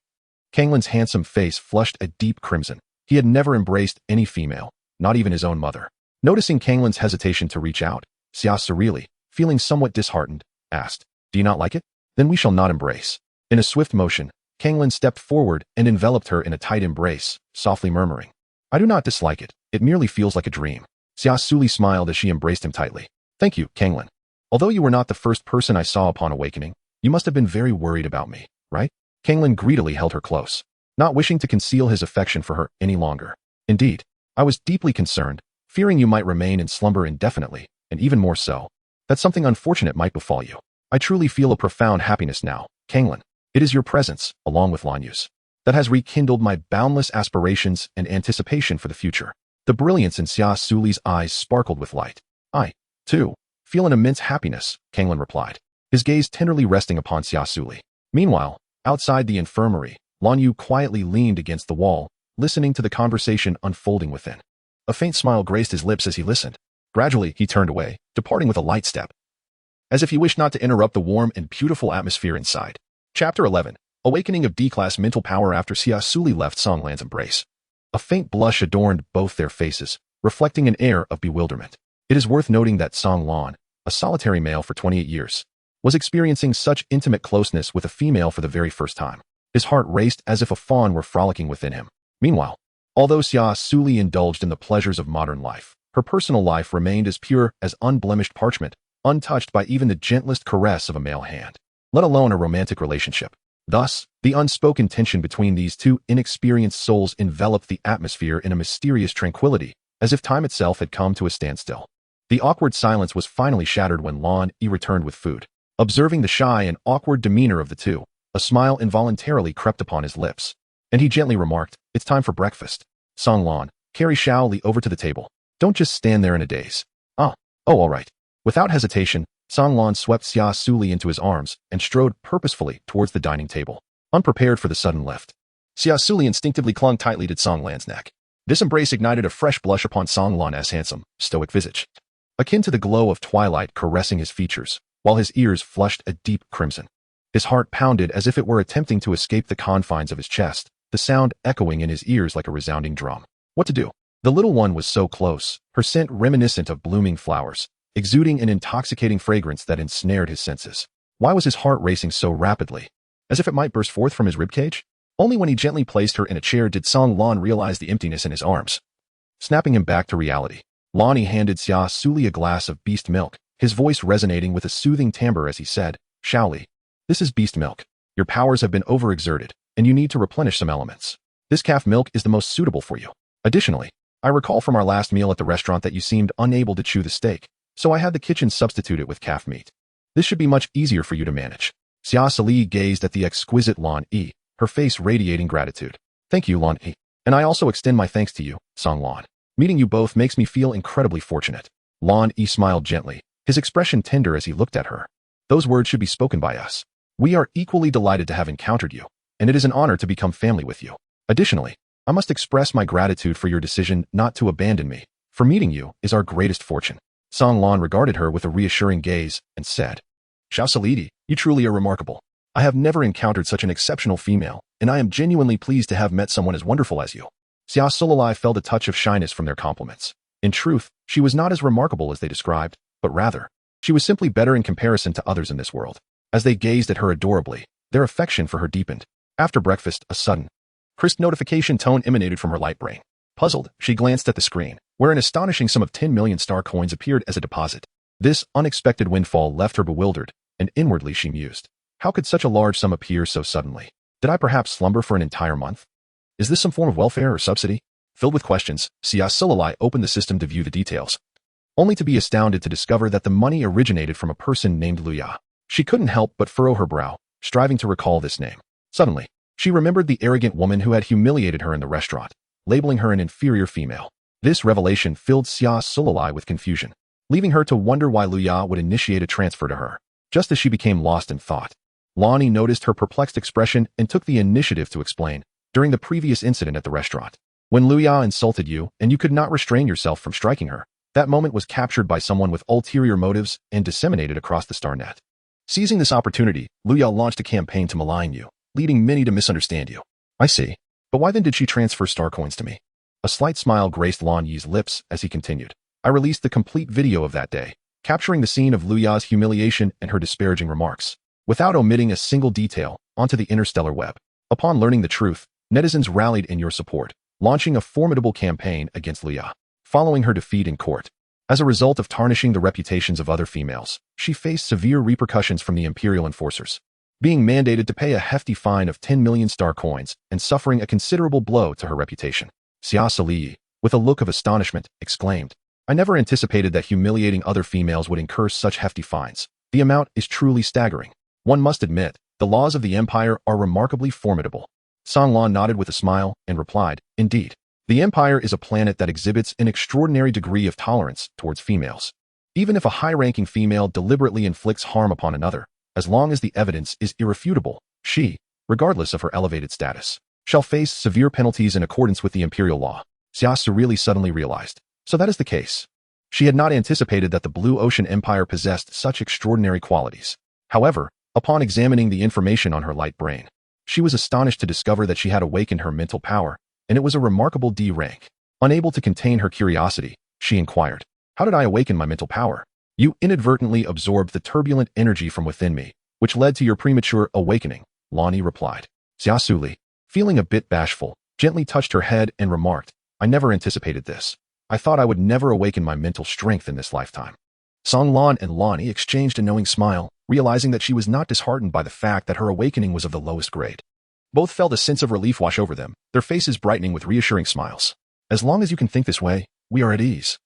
A: Kanglin's handsome face flushed a deep crimson. He had never embraced any female, not even his own mother. Noticing Kanglin's hesitation to reach out, Xia Suli, feeling somewhat disheartened, asked, do you not like it? Then we shall not embrace. In a swift motion, Kanglin stepped forward and enveloped her in a tight embrace, softly murmuring, I do not dislike it, it merely feels like a dream. Xia Suli smiled as she embraced him tightly. Thank you, Kanglin. Although you were not the first person I saw upon awakening, you must have been very worried about me, right? Kanglin greedily held her close, not wishing to conceal his affection for her any longer. Indeed, I was deeply concerned, fearing you might remain in slumber indefinitely, and even more so, that something unfortunate might befall you. I truly feel a profound happiness now, Kanglin. It is your presence, along with Lan Yi's, that has rekindled my boundless aspirations and anticipation for the future. The brilliance in Xia Suli's eyes sparkled with light. I, too, feel an immense happiness, Kanglin replied, his gaze tenderly resting upon Xia Suli. Meanwhile, outside the infirmary, Lan Yu quietly leaned against the wall, listening to the conversation unfolding within. A faint smile graced his lips as he listened. Gradually, he turned away, departing with a light step, as if he wished not to interrupt the warm and beautiful atmosphere inside. Chapter 11. Awakening of D-Class Mental Power after Xia Suli left Song Lan's embrace. A faint blush adorned both their faces, reflecting an air of bewilderment. It is worth noting that Song Lan, a solitary male for 28 years, was experiencing such intimate closeness with a female for the very first time. His heart raced as if a fawn were frolicking within him. Meanwhile, although Xia Suli indulged in the pleasures of modern life, her personal life remained as pure as unblemished parchment, untouched by even the gentlest caress of a male hand, let alone a romantic relationship. Thus, the unspoken tension between these two inexperienced souls enveloped the atmosphere in a mysterious tranquility, as if time itself had come to a standstill. The awkward silence was finally shattered when Lan Yi returned with food. Observing the shy and awkward demeanor of the two, a smile involuntarily crept upon his lips, and he gently remarked, it's time for breakfast. Song Lan, carry Xiao Li over to the table. Don't just stand there in a daze. Oh, all right. Without hesitation, Song Lan swept Xia Suli into his arms and strode purposefully towards the dining table, unprepared for the sudden lift. Xia Suli instinctively clung tightly to Song Lan's neck. This embrace ignited a fresh blush upon Song Lan's handsome, stoic visage, akin to the glow of twilight caressing his features, while his ears flushed a deep crimson. His heart pounded as if it were attempting to escape the confines of his chest, the sound echoing in his ears like a resounding drum. What to do? The little one was so close, her scent reminiscent of blooming flowers, exuding an intoxicating fragrance that ensnared his senses. Why was his heart racing so rapidly? As if it might burst forth from his ribcage? Only when he gently placed her in a chair did Song Lan realize the emptiness in his arms. Snapping him back to reality, Lonnie handed Xia Suli a glass of beast milk, his voice resonating with a soothing timbre as he said, "Shaoli, this is beast milk. Your powers have been overexerted, and you need to replenish some elements. This calf milk is the most suitable for you. Additionally, I recall from our last meal at the restaurant that you seemed unable to chew the steak, so I had the kitchen substitute it with calf meat. This should be much easier for you to manage." Xia Suli gazed at the exquisite Lan Yi, her face radiating gratitude. "Thank you, Lan Yi. And I also extend my thanks to you, Song Lan. Meeting you both makes me feel incredibly fortunate." Lan Yi smiled gently, his expression tender as he looked at her. "Those words should be spoken by us. We are equally delighted to have encountered you, and it is an honor to become family with you. Additionally, I must express my gratitude for your decision not to abandon me, for meeting you is our greatest fortune." Song Lan regarded her with a reassuring gaze and said, "Xia Suli, you truly are remarkable. I have never encountered such an exceptional female, and I am genuinely pleased to have met someone as wonderful as you." Xia Suli felt a touch of shyness from their compliments. In truth, she was not as remarkable as they described, but rather, she was simply better in comparison to others in this world. As they gazed at her adorably, their affection for her deepened. After breakfast, a sudden, crisp notification tone emanated from her light brain. Puzzled, she glanced at the screen, where an astonishing sum of 10 million star coins appeared as a deposit. This unexpected windfall left her bewildered, and inwardly she mused. How could such a large sum appear so suddenly? Did I perhaps slumber for an entire month? Is this some form of welfare or subsidy? Filled with questions, Xia Suli opened the system to view the details, only to be astounded to discover that the money originated from a person named Luya. She couldn't help but furrow her brow, striving to recall this name. Suddenly, she remembered the arrogant woman who had humiliated her in the restaurant, labeling her an inferior female. This revelation filled Xia Suli with confusion, leaving her to wonder why Luya would initiate a transfer to her. Just as she became lost in thought, Lonnie noticed her perplexed expression and took the initiative to explain. During the previous incident at the restaurant, when Luya insulted you and you could not restrain yourself from striking her, that moment was captured by someone with ulterior motives and disseminated across the star net. Seizing this opportunity, Luya launched a campaign to malign you, leading many to misunderstand you. I see. But why then did she transfer star coins to me? A slight smile graced Lan Yi's lips as he continued. I released the complete video of that day, capturing the scene of Luya's humiliation and her disparaging remarks, without omitting a single detail, onto the interstellar web. Upon learning the truth, netizens rallied in your support, launching a formidable campaign against Luya. Following her defeat in court, as a result of tarnishing the reputations of other females, she faced severe repercussions from the imperial enforcers, being mandated to pay a hefty fine of 10 million star coins and suffering a considerable blow to her reputation. Xia Suli, with a look of astonishment, exclaimed, I never anticipated that humiliating other females would incur such hefty fines. The amount is truly staggering. One must admit, the laws of the Empire are remarkably formidable. Song Lan nodded with a smile and replied, Indeed, the Empire is a planet that exhibits an extraordinary degree of tolerance towards females. Even if a high-ranking female deliberately inflicts harm upon another, as long as the evidence is irrefutable, she, regardless of her elevated status, shall face severe penalties in accordance with the imperial law. Xia Suli suddenly realized. So that is the case. She had not anticipated that the Blue Ocean Empire possessed such extraordinary qualities. However, upon examining the information on her light brain, she was astonished to discover that she had awakened her mental power, and it was a remarkable D rank. Unable to contain her curiosity, she inquired, How did I awaken my mental power? You inadvertently absorbed the turbulent energy from within me, which led to your premature awakening, Lonnie replied. Xia Suli, feeling a bit bashful, gently touched her head and remarked, I never anticipated this. I thought I would never awaken my mental strength in this lifetime. Song Lan and Lonnie exchanged a knowing smile, realizing that she was not disheartened by the fact that her awakening was of the lowest grade. Both felt a sense of relief wash over them, their faces brightening with reassuring smiles. As long as you can think this way, we are at ease.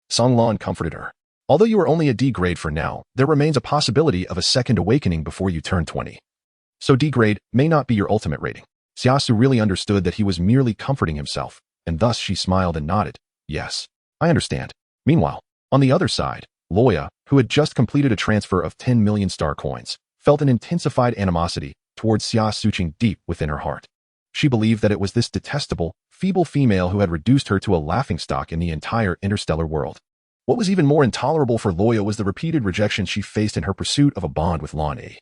A: Song Lan comforted her. Although you are only a D grade for now, there remains a possibility of a second awakening before you turn 20. So D grade may not be your ultimate rating. Xia Suli really understood that he was merely comforting himself, and thus she smiled and nodded. Yes, I understand. Meanwhile, on the other side, Loya, who had just completed a transfer of 10 million star coins, felt an intensified animosity towards Xia Suli deep within her heart. She believed that it was this detestable, feeble female who had reduced her to a laughingstock in the entire interstellar world. What was even more intolerable for Loya was the repeated rejection she faced in her pursuit of a bond with Lani.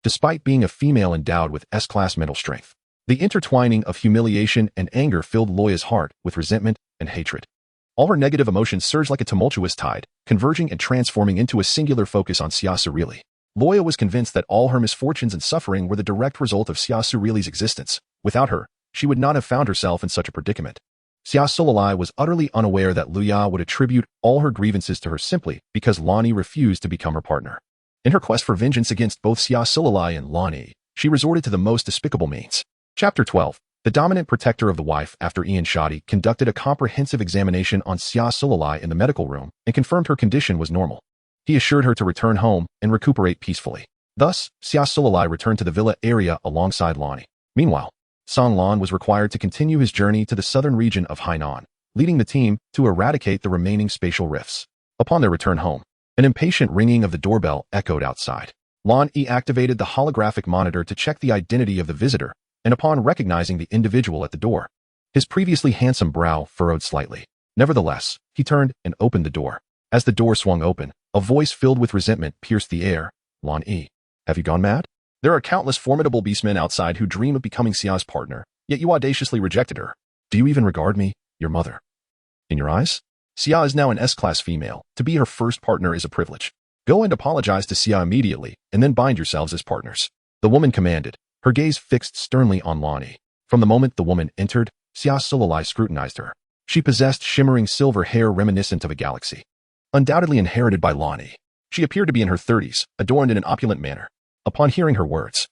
A: Despite being a female endowed with S-class mental strength, the intertwining of humiliation and anger filled Loya's heart with resentment and hatred. All her negative emotions surged like a tumultuous tide, converging and transforming into a singular focus on Xia Suli. Loya was convinced that all her misfortunes and suffering were the direct result of Xia Suli's existence. Without her, she would not have found herself in such a predicament. Xia Suli was utterly unaware that Luya would attribute all her grievances to her simply because Lani refused to become her partner. In her quest for vengeance against both Xia Suli and Lani, she resorted to the most despicable means. Chapter 12. The dominant protector of the wife after Ian Shoddy conducted a comprehensive examination on Xia Suli in the medical room and confirmed her condition was normal. He assured her to return home and recuperate peacefully. Thus, Xia Suli returned to the villa area alongside Lani. Meanwhile, San Lan was required to continue his journey to the southern region of Hainan, leading the team to eradicate the remaining spatial rifts. Upon their return home, an impatient ringing of the doorbell echoed outside. Lan Yi activated the holographic monitor to check the identity of the visitor, and upon recognizing the individual at the door, his previously handsome brow furrowed slightly. Nevertheless, he turned and opened the door. As the door swung open, a voice filled with resentment pierced the air. Lan Yi, have you gone mad? There are countless formidable beastmen outside who dream of becoming Xia's partner, yet you audaciously rejected her. Do you even regard me, your mother? In your eyes? Xia is now an S-class female. To be her first partner is a privilege. Go and apologize to Xia immediately, and then bind yourselves as partners. The woman commanded, her gaze fixed sternly on Lani. From the moment the woman entered, Xia Suli scrutinized her. She possessed shimmering silver hair reminiscent of a galaxy. Undoubtedly inherited by Lani. She appeared to be in her 30s, adorned in an opulent manner. Upon hearing her words,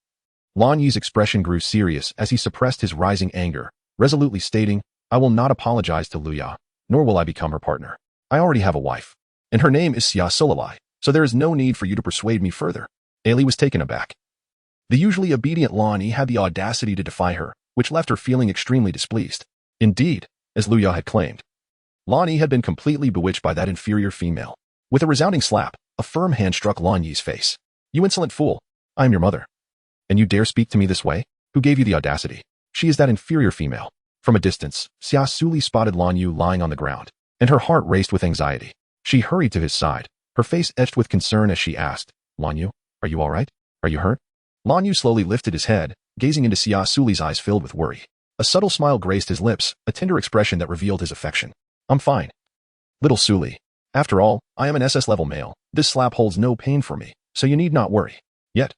A: Lan Yi's expression grew serious as he suppressed his rising anger, resolutely stating, I will not apologize to Luya, nor will I become her partner. I already have a wife, and her name is Xia Suli, so there is no need for you to persuade me further. Ailey was taken aback. The usually obedient Lan Yi had the audacity to defy her, which left her feeling extremely displeased. Indeed, as Luya had claimed, Lan Yi had been completely bewitched by that inferior female. With a resounding slap, a firm hand struck Lan Yi's face. You insolent fool! I am your mother. And you dare speak to me this way? Who gave you the audacity? She is that inferior female. From a distance, Xia Suli spotted Lan Yu lying on the ground, and her heart raced with anxiety. She hurried to his side, her face etched with concern as she asked, Lan Yu, are you all right? Are you hurt? Lan Yu slowly lifted his head, gazing into Xia Suli's eyes filled with worry. A subtle smile graced his lips, a tender expression that revealed his affection. I'm fine. Little Suli. After all, I am an SS-level male. This slap holds no pain for me, so you need not worry. Yet,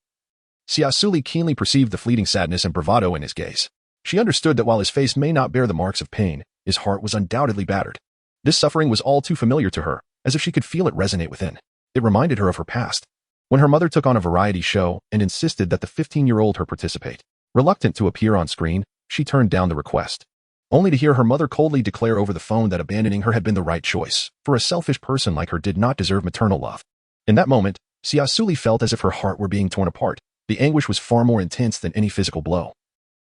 A: Xia Suli keenly perceived the fleeting sadness and bravado in his gaze. She understood that while his face may not bear the marks of pain, his heart was undoubtedly battered. This suffering was all too familiar to her, as if she could feel it resonate within. It reminded her of her past, when her mother took on a variety show and insisted that the 15-year-old her participate. Reluctant to appear on screen, she turned down the request, only to hear her mother coldly declare over the phone that abandoning her had been the right choice, for a selfish person like her did not deserve maternal love. In that moment, Xia Suli felt as if her heart were being torn apart. The anguish was far more intense than any physical blow,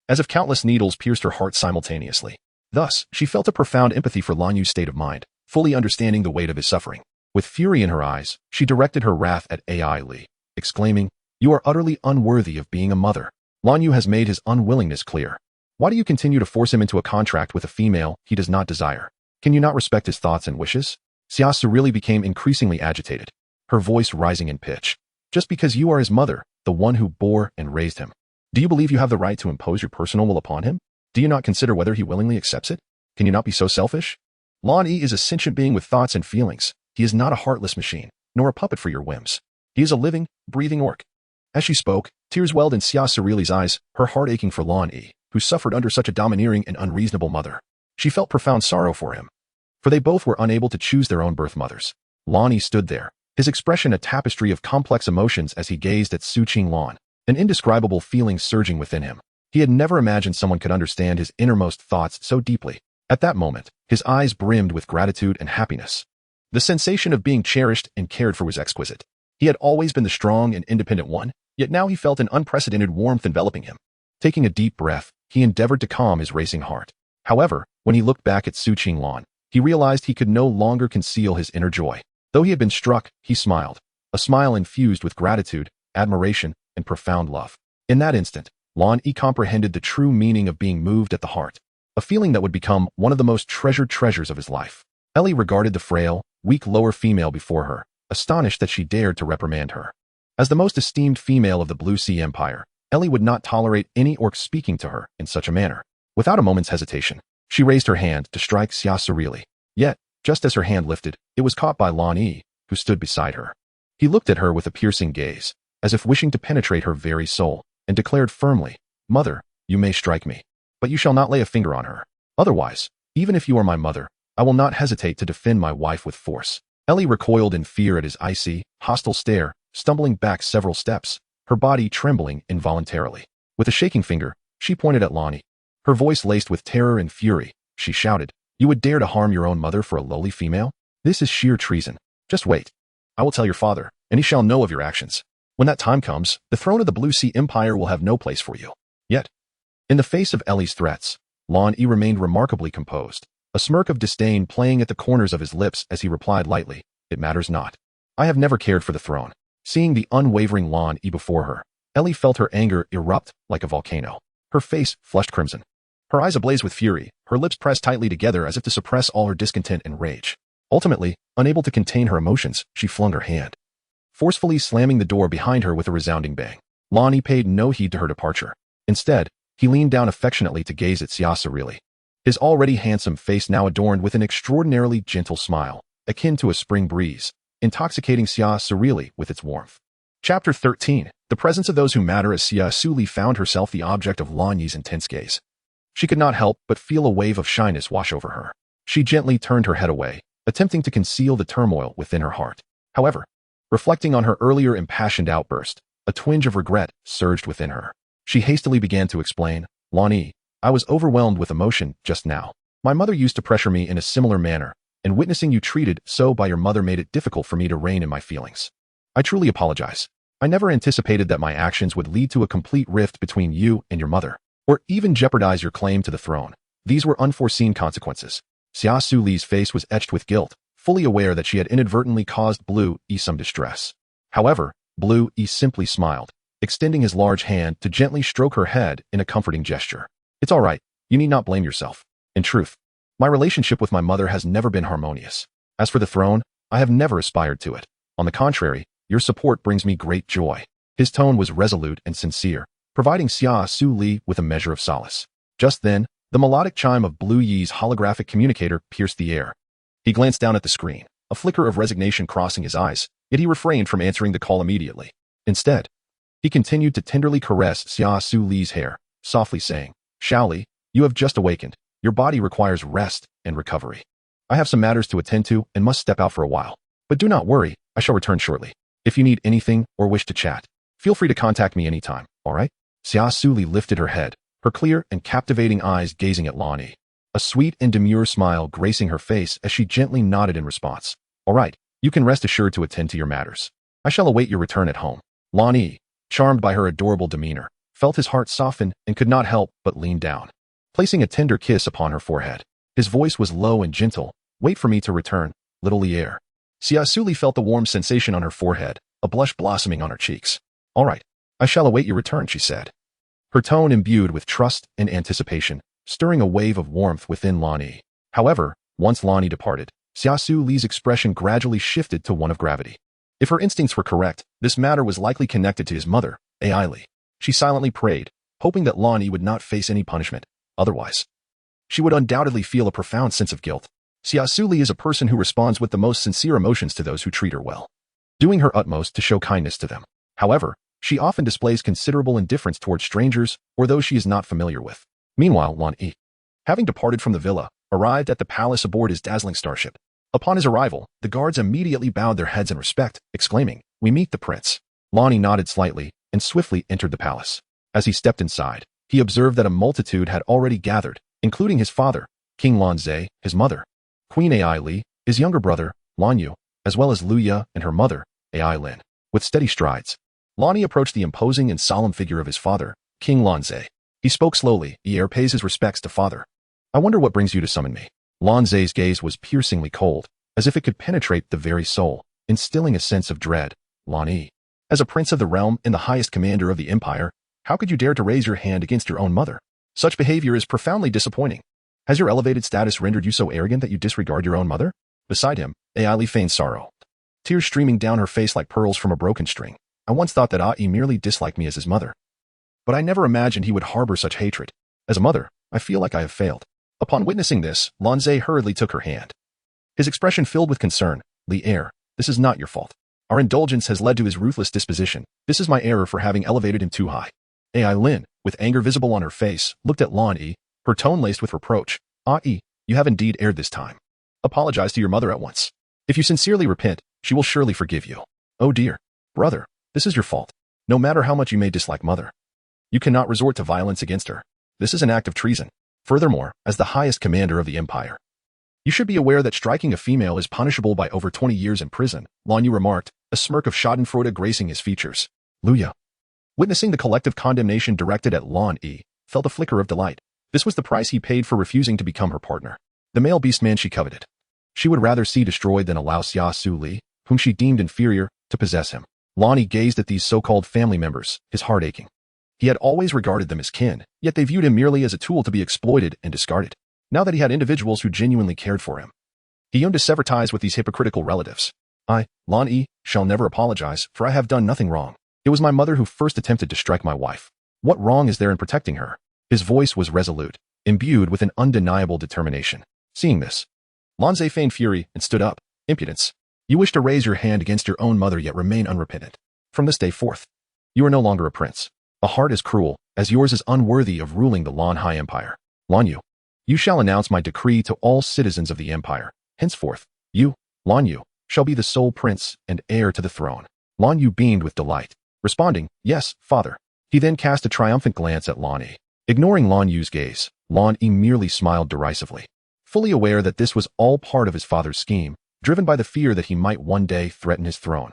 A: as if countless needles pierced her heart simultaneously. Thus, she felt a profound empathy for Lan Yu's state of mind, fully understanding the weight of his suffering. With fury in her eyes, she directed her wrath at Ai Li, exclaiming, You are utterly unworthy of being a mother. Lan Yu has made his unwillingness clear. Why do you continue to force him into a contract with a female he does not desire? Can you not respect his thoughts and wishes? Xia Suli became increasingly agitated, her voice rising in pitch. Just because you are his mother, the one who bore and raised him, do you believe you have the right to impose your personal will upon him? Do you not consider whether he willingly accepts it? Can you not be so selfish? Lan Yi is a sentient being with thoughts and feelings. He is not a heartless machine, nor a puppet for your whims. He is a living, breathing orc. As she spoke, tears welled in Xia Suli's eyes, her heart aching for Lan Yi, who suffered under such a domineering and unreasonable mother. She felt profound sorrow for him, for they both were unable to choose their own birth mothers. Lan Yi stood there, his expression a tapestry of complex emotions as he gazed at Su Qinglan, an indescribable feeling surging within him. He had never imagined someone could understand his innermost thoughts so deeply. At that moment, his eyes brimmed with gratitude and happiness. The sensation of being cherished and cared for was exquisite. He had always been the strong and independent one, yet now he felt an unprecedented warmth enveloping him. Taking a deep breath, he endeavored to calm his racing heart. However, when he looked back at Su Qinglan, he realized he could no longer conceal his inner joy. Though he had been struck, he smiled, a smile infused with gratitude, admiration, and profound love. In that instant, Lan Yi comprehended the true meaning of being moved at the heart. a feeling that would become one of the most treasured treasures of his life. Ellie regarded the frail, weak lower female before her, astonished that she dared to reprimand her. As the most esteemed female of the Blue Sea Empire, Ellie would not tolerate any orc speaking to her in such a manner. Without a moment's hesitation, she raised her hand to strike Xia Suli. Yet, just as her hand lifted, it was caught by Lan Yi, who stood beside her. He looked at her with a piercing gaze, as if wishing to penetrate her very soul, and declared firmly, "Mother, you may strike me, but you shall not lay a finger on her. Otherwise, even if you are my mother, I will not hesitate to defend my wife with force." Ellie recoiled in fear at his icy, hostile stare, stumbling back several steps, her body trembling involuntarily. With a shaking finger, she pointed at Lan Yi. Her voice laced with terror and fury, she shouted, "You would dare to harm your own mother for a lowly female? This is sheer treason. Just wait. I will tell your father, and he shall know of your actions. When that time comes, the throne of the Blue Sea Empire will have no place for you." Yet, in the face of Ellie's threats, Lan Yi remained remarkably composed, a smirk of disdain playing at the corners of his lips as he replied lightly, "It matters not. I have never cared for the throne." Seeing the unwavering Lan Yi before her, Ellie felt her anger erupt like a volcano. Her face flushed crimson. Her eyes ablaze with fury, her lips pressed tightly together as if to suppress all her discontent and rage. Ultimately, unable to contain her emotions, she flung her hand, forcefully slamming the door behind her with a resounding bang. Lan Yi paid no heed to her departure. Instead, he leaned down affectionately to gaze at Xia Suli. His already handsome face now adorned with an extraordinarily gentle smile, akin to a spring breeze, intoxicating Xia Suli with its warmth. Chapter 13. The presence of those who matter. As Xia Suli found herself the object of Lan Yi's intense gaze, she could not help but feel a wave of shyness wash over her. She gently turned her head away, attempting to conceal the turmoil within her heart. However, reflecting on her earlier impassioned outburst, a twinge of regret surged within her. She hastily began to explain, "Lan Yi, I was overwhelmed with emotion just now. My mother used to pressure me in a similar manner, and witnessing you treated so by your mother made it difficult for me to rein in my feelings. I truly apologize. I never anticipated that my actions would lead to a complete rift between you and your mother, or even jeopardize your claim to the throne. These were unforeseen consequences." Xia Suli's face was etched with guilt, fully aware that she had inadvertently caused Blue Yi some distress. However, Blue Yi simply smiled, extending his large hand to gently stroke her head in a comforting gesture. "It's all right. You need not blame yourself. In truth, my relationship with my mother has never been harmonious. As for the throne, I have never aspired to it. On the contrary, your support brings me great joy." His tone was resolute and sincere, providing Xia Suli with a measure of solace. Just then, the melodic chime of Blue Yi's holographic communicator pierced the air. He glanced down at the screen, a flicker of resignation crossing his eyes, yet he refrained from answering the call immediately. Instead, he continued to tenderly caress Xia Suli's hair, softly saying, "Shaoli, you have just awakened. Your body requires rest and recovery. I have some matters to attend to and must step out for a while. But do not worry, I shall return shortly. If you need anything or wish to chat, feel free to contact me anytime, all right?" Xia Suli lifted her head, her clear and captivating eyes gazing at Lan Yi, a sweet and demure smile gracing her face as she gently nodded in response. "All right, you can rest assured to attend to your matters. I shall await your return at home." Lan Yi, charmed by her adorable demeanor, felt his heart soften and could not help but lean down, placing a tender kiss upon her forehead. His voice was low and gentle. "Wait for me to return, little Lier." Xia Suli felt the warm sensation on her forehead, a blush blossoming on her cheeks. "All right, I shall await your return," she said, her tone imbued with trust and anticipation, stirring a wave of warmth within Lan Yi. However, once Lan Yi departed, Xia Suli's expression gradually shifted to one of gravity. If her instincts were correct, this matter was likely connected to his mother, Ai. She silently prayed, hoping that Lan Yi would not face any punishment. Otherwise, she would undoubtedly feel a profound sense of guilt. Xia Suli is a person who responds with the most sincere emotions to those who treat her well, doing her utmost to show kindness to them. However, she often displays considerable indifference towards strangers or those she is not familiar with. Meanwhile, Lan Yi, having departed from the villa, arrived at the palace aboard his dazzling starship. Upon his arrival, the guards immediately bowed their heads in respect, exclaiming, "We meet the prince." Lan Yi nodded slightly and swiftly entered the palace. As he stepped inside, he observed that a multitude had already gathered, including his father, King Lan Zhe, his mother, Queen Ai Li, his younger brother, Lan Yu, as well as Lu Ya and her mother, Ai Lin. With steady strides, Lan Yi approached the imposing and solemn figure of his father, King Lan Zhe. He spoke slowly. "Lier pays his respects to father. I wonder what brings you to summon me." Lan Zhe's gaze was piercingly cold, as if it could penetrate the very soul, instilling a sense of dread. "Lan Yi, as a prince of the realm and the highest commander of the empire, how could you dare to raise your hand against your own mother? Such behavior is profoundly disappointing." Has your elevated status rendered you so arrogant that you disregard your own mother? Beside him, Ailey feigned sorrow, tears streaming down her face like pearls from a broken string. I once thought that Ai merely disliked me as his mother, but I never imagined he would harbor such hatred. As a mother, I feel like I have failed. Upon witnessing this, Lanze hurriedly took her hand. His expression filled with concern. Li heir, this is not your fault. Our indulgence has led to his ruthless disposition. This is my error for having elevated him too high. Ai Lin, with anger visible on her face, looked at Lan Yi, her tone laced with reproach. Ai, you have indeed erred this time. Apologize to your mother at once. If you sincerely repent, she will surely forgive you. Oh dear, brother, this is your fault. No matter how much you may dislike mother, you cannot resort to violence against her. This is an act of treason. Furthermore, as the highest commander of the empire, you should be aware that striking a female is punishable by over 20 years in prison, Lan Yu remarked, a smirk of schadenfreude gracing his features. Luya, witnessing the collective condemnation directed at Lan Yi, felt a flicker of delight. This was the price he paid for refusing to become her partner, the male beastman she coveted. She would rather see destroyed than allow Xia Suli, whom she deemed inferior, to possess him. Lan Yi gazed at these so-called family members, his heart aching. He had always regarded them as kin, yet they viewed him merely as a tool to be exploited and discarded. Now that he had individuals who genuinely cared for him, he yearned to sever ties with these hypocritical relatives. I, Lan Yi, shall never apologize, for I have done nothing wrong. It was my mother who first attempted to strike my wife. What wrong is there in protecting her? His voice was resolute, imbued with an undeniable determination. Seeing this, Lanze feigned fury and stood up. Impudence. You wish to raise your hand against your own mother yet remain unrepentant. From this day forth, you are no longer a prince. A heart as cruel as yours is unworthy of ruling the Lan Hai Empire. Lan Yu, you shall announce my decree to all citizens of the empire. Henceforth, you, Lan Yu, shall be the sole prince and heir to the throne. Lan Yu beamed with delight, responding, yes, father. He then cast a triumphant glance at Lan Yi. Ignoring Lan Yu's gaze, Lan Yi merely smiled derisively, fully aware that this was all part of his father's scheme, driven by the fear that he might one day threaten his throne.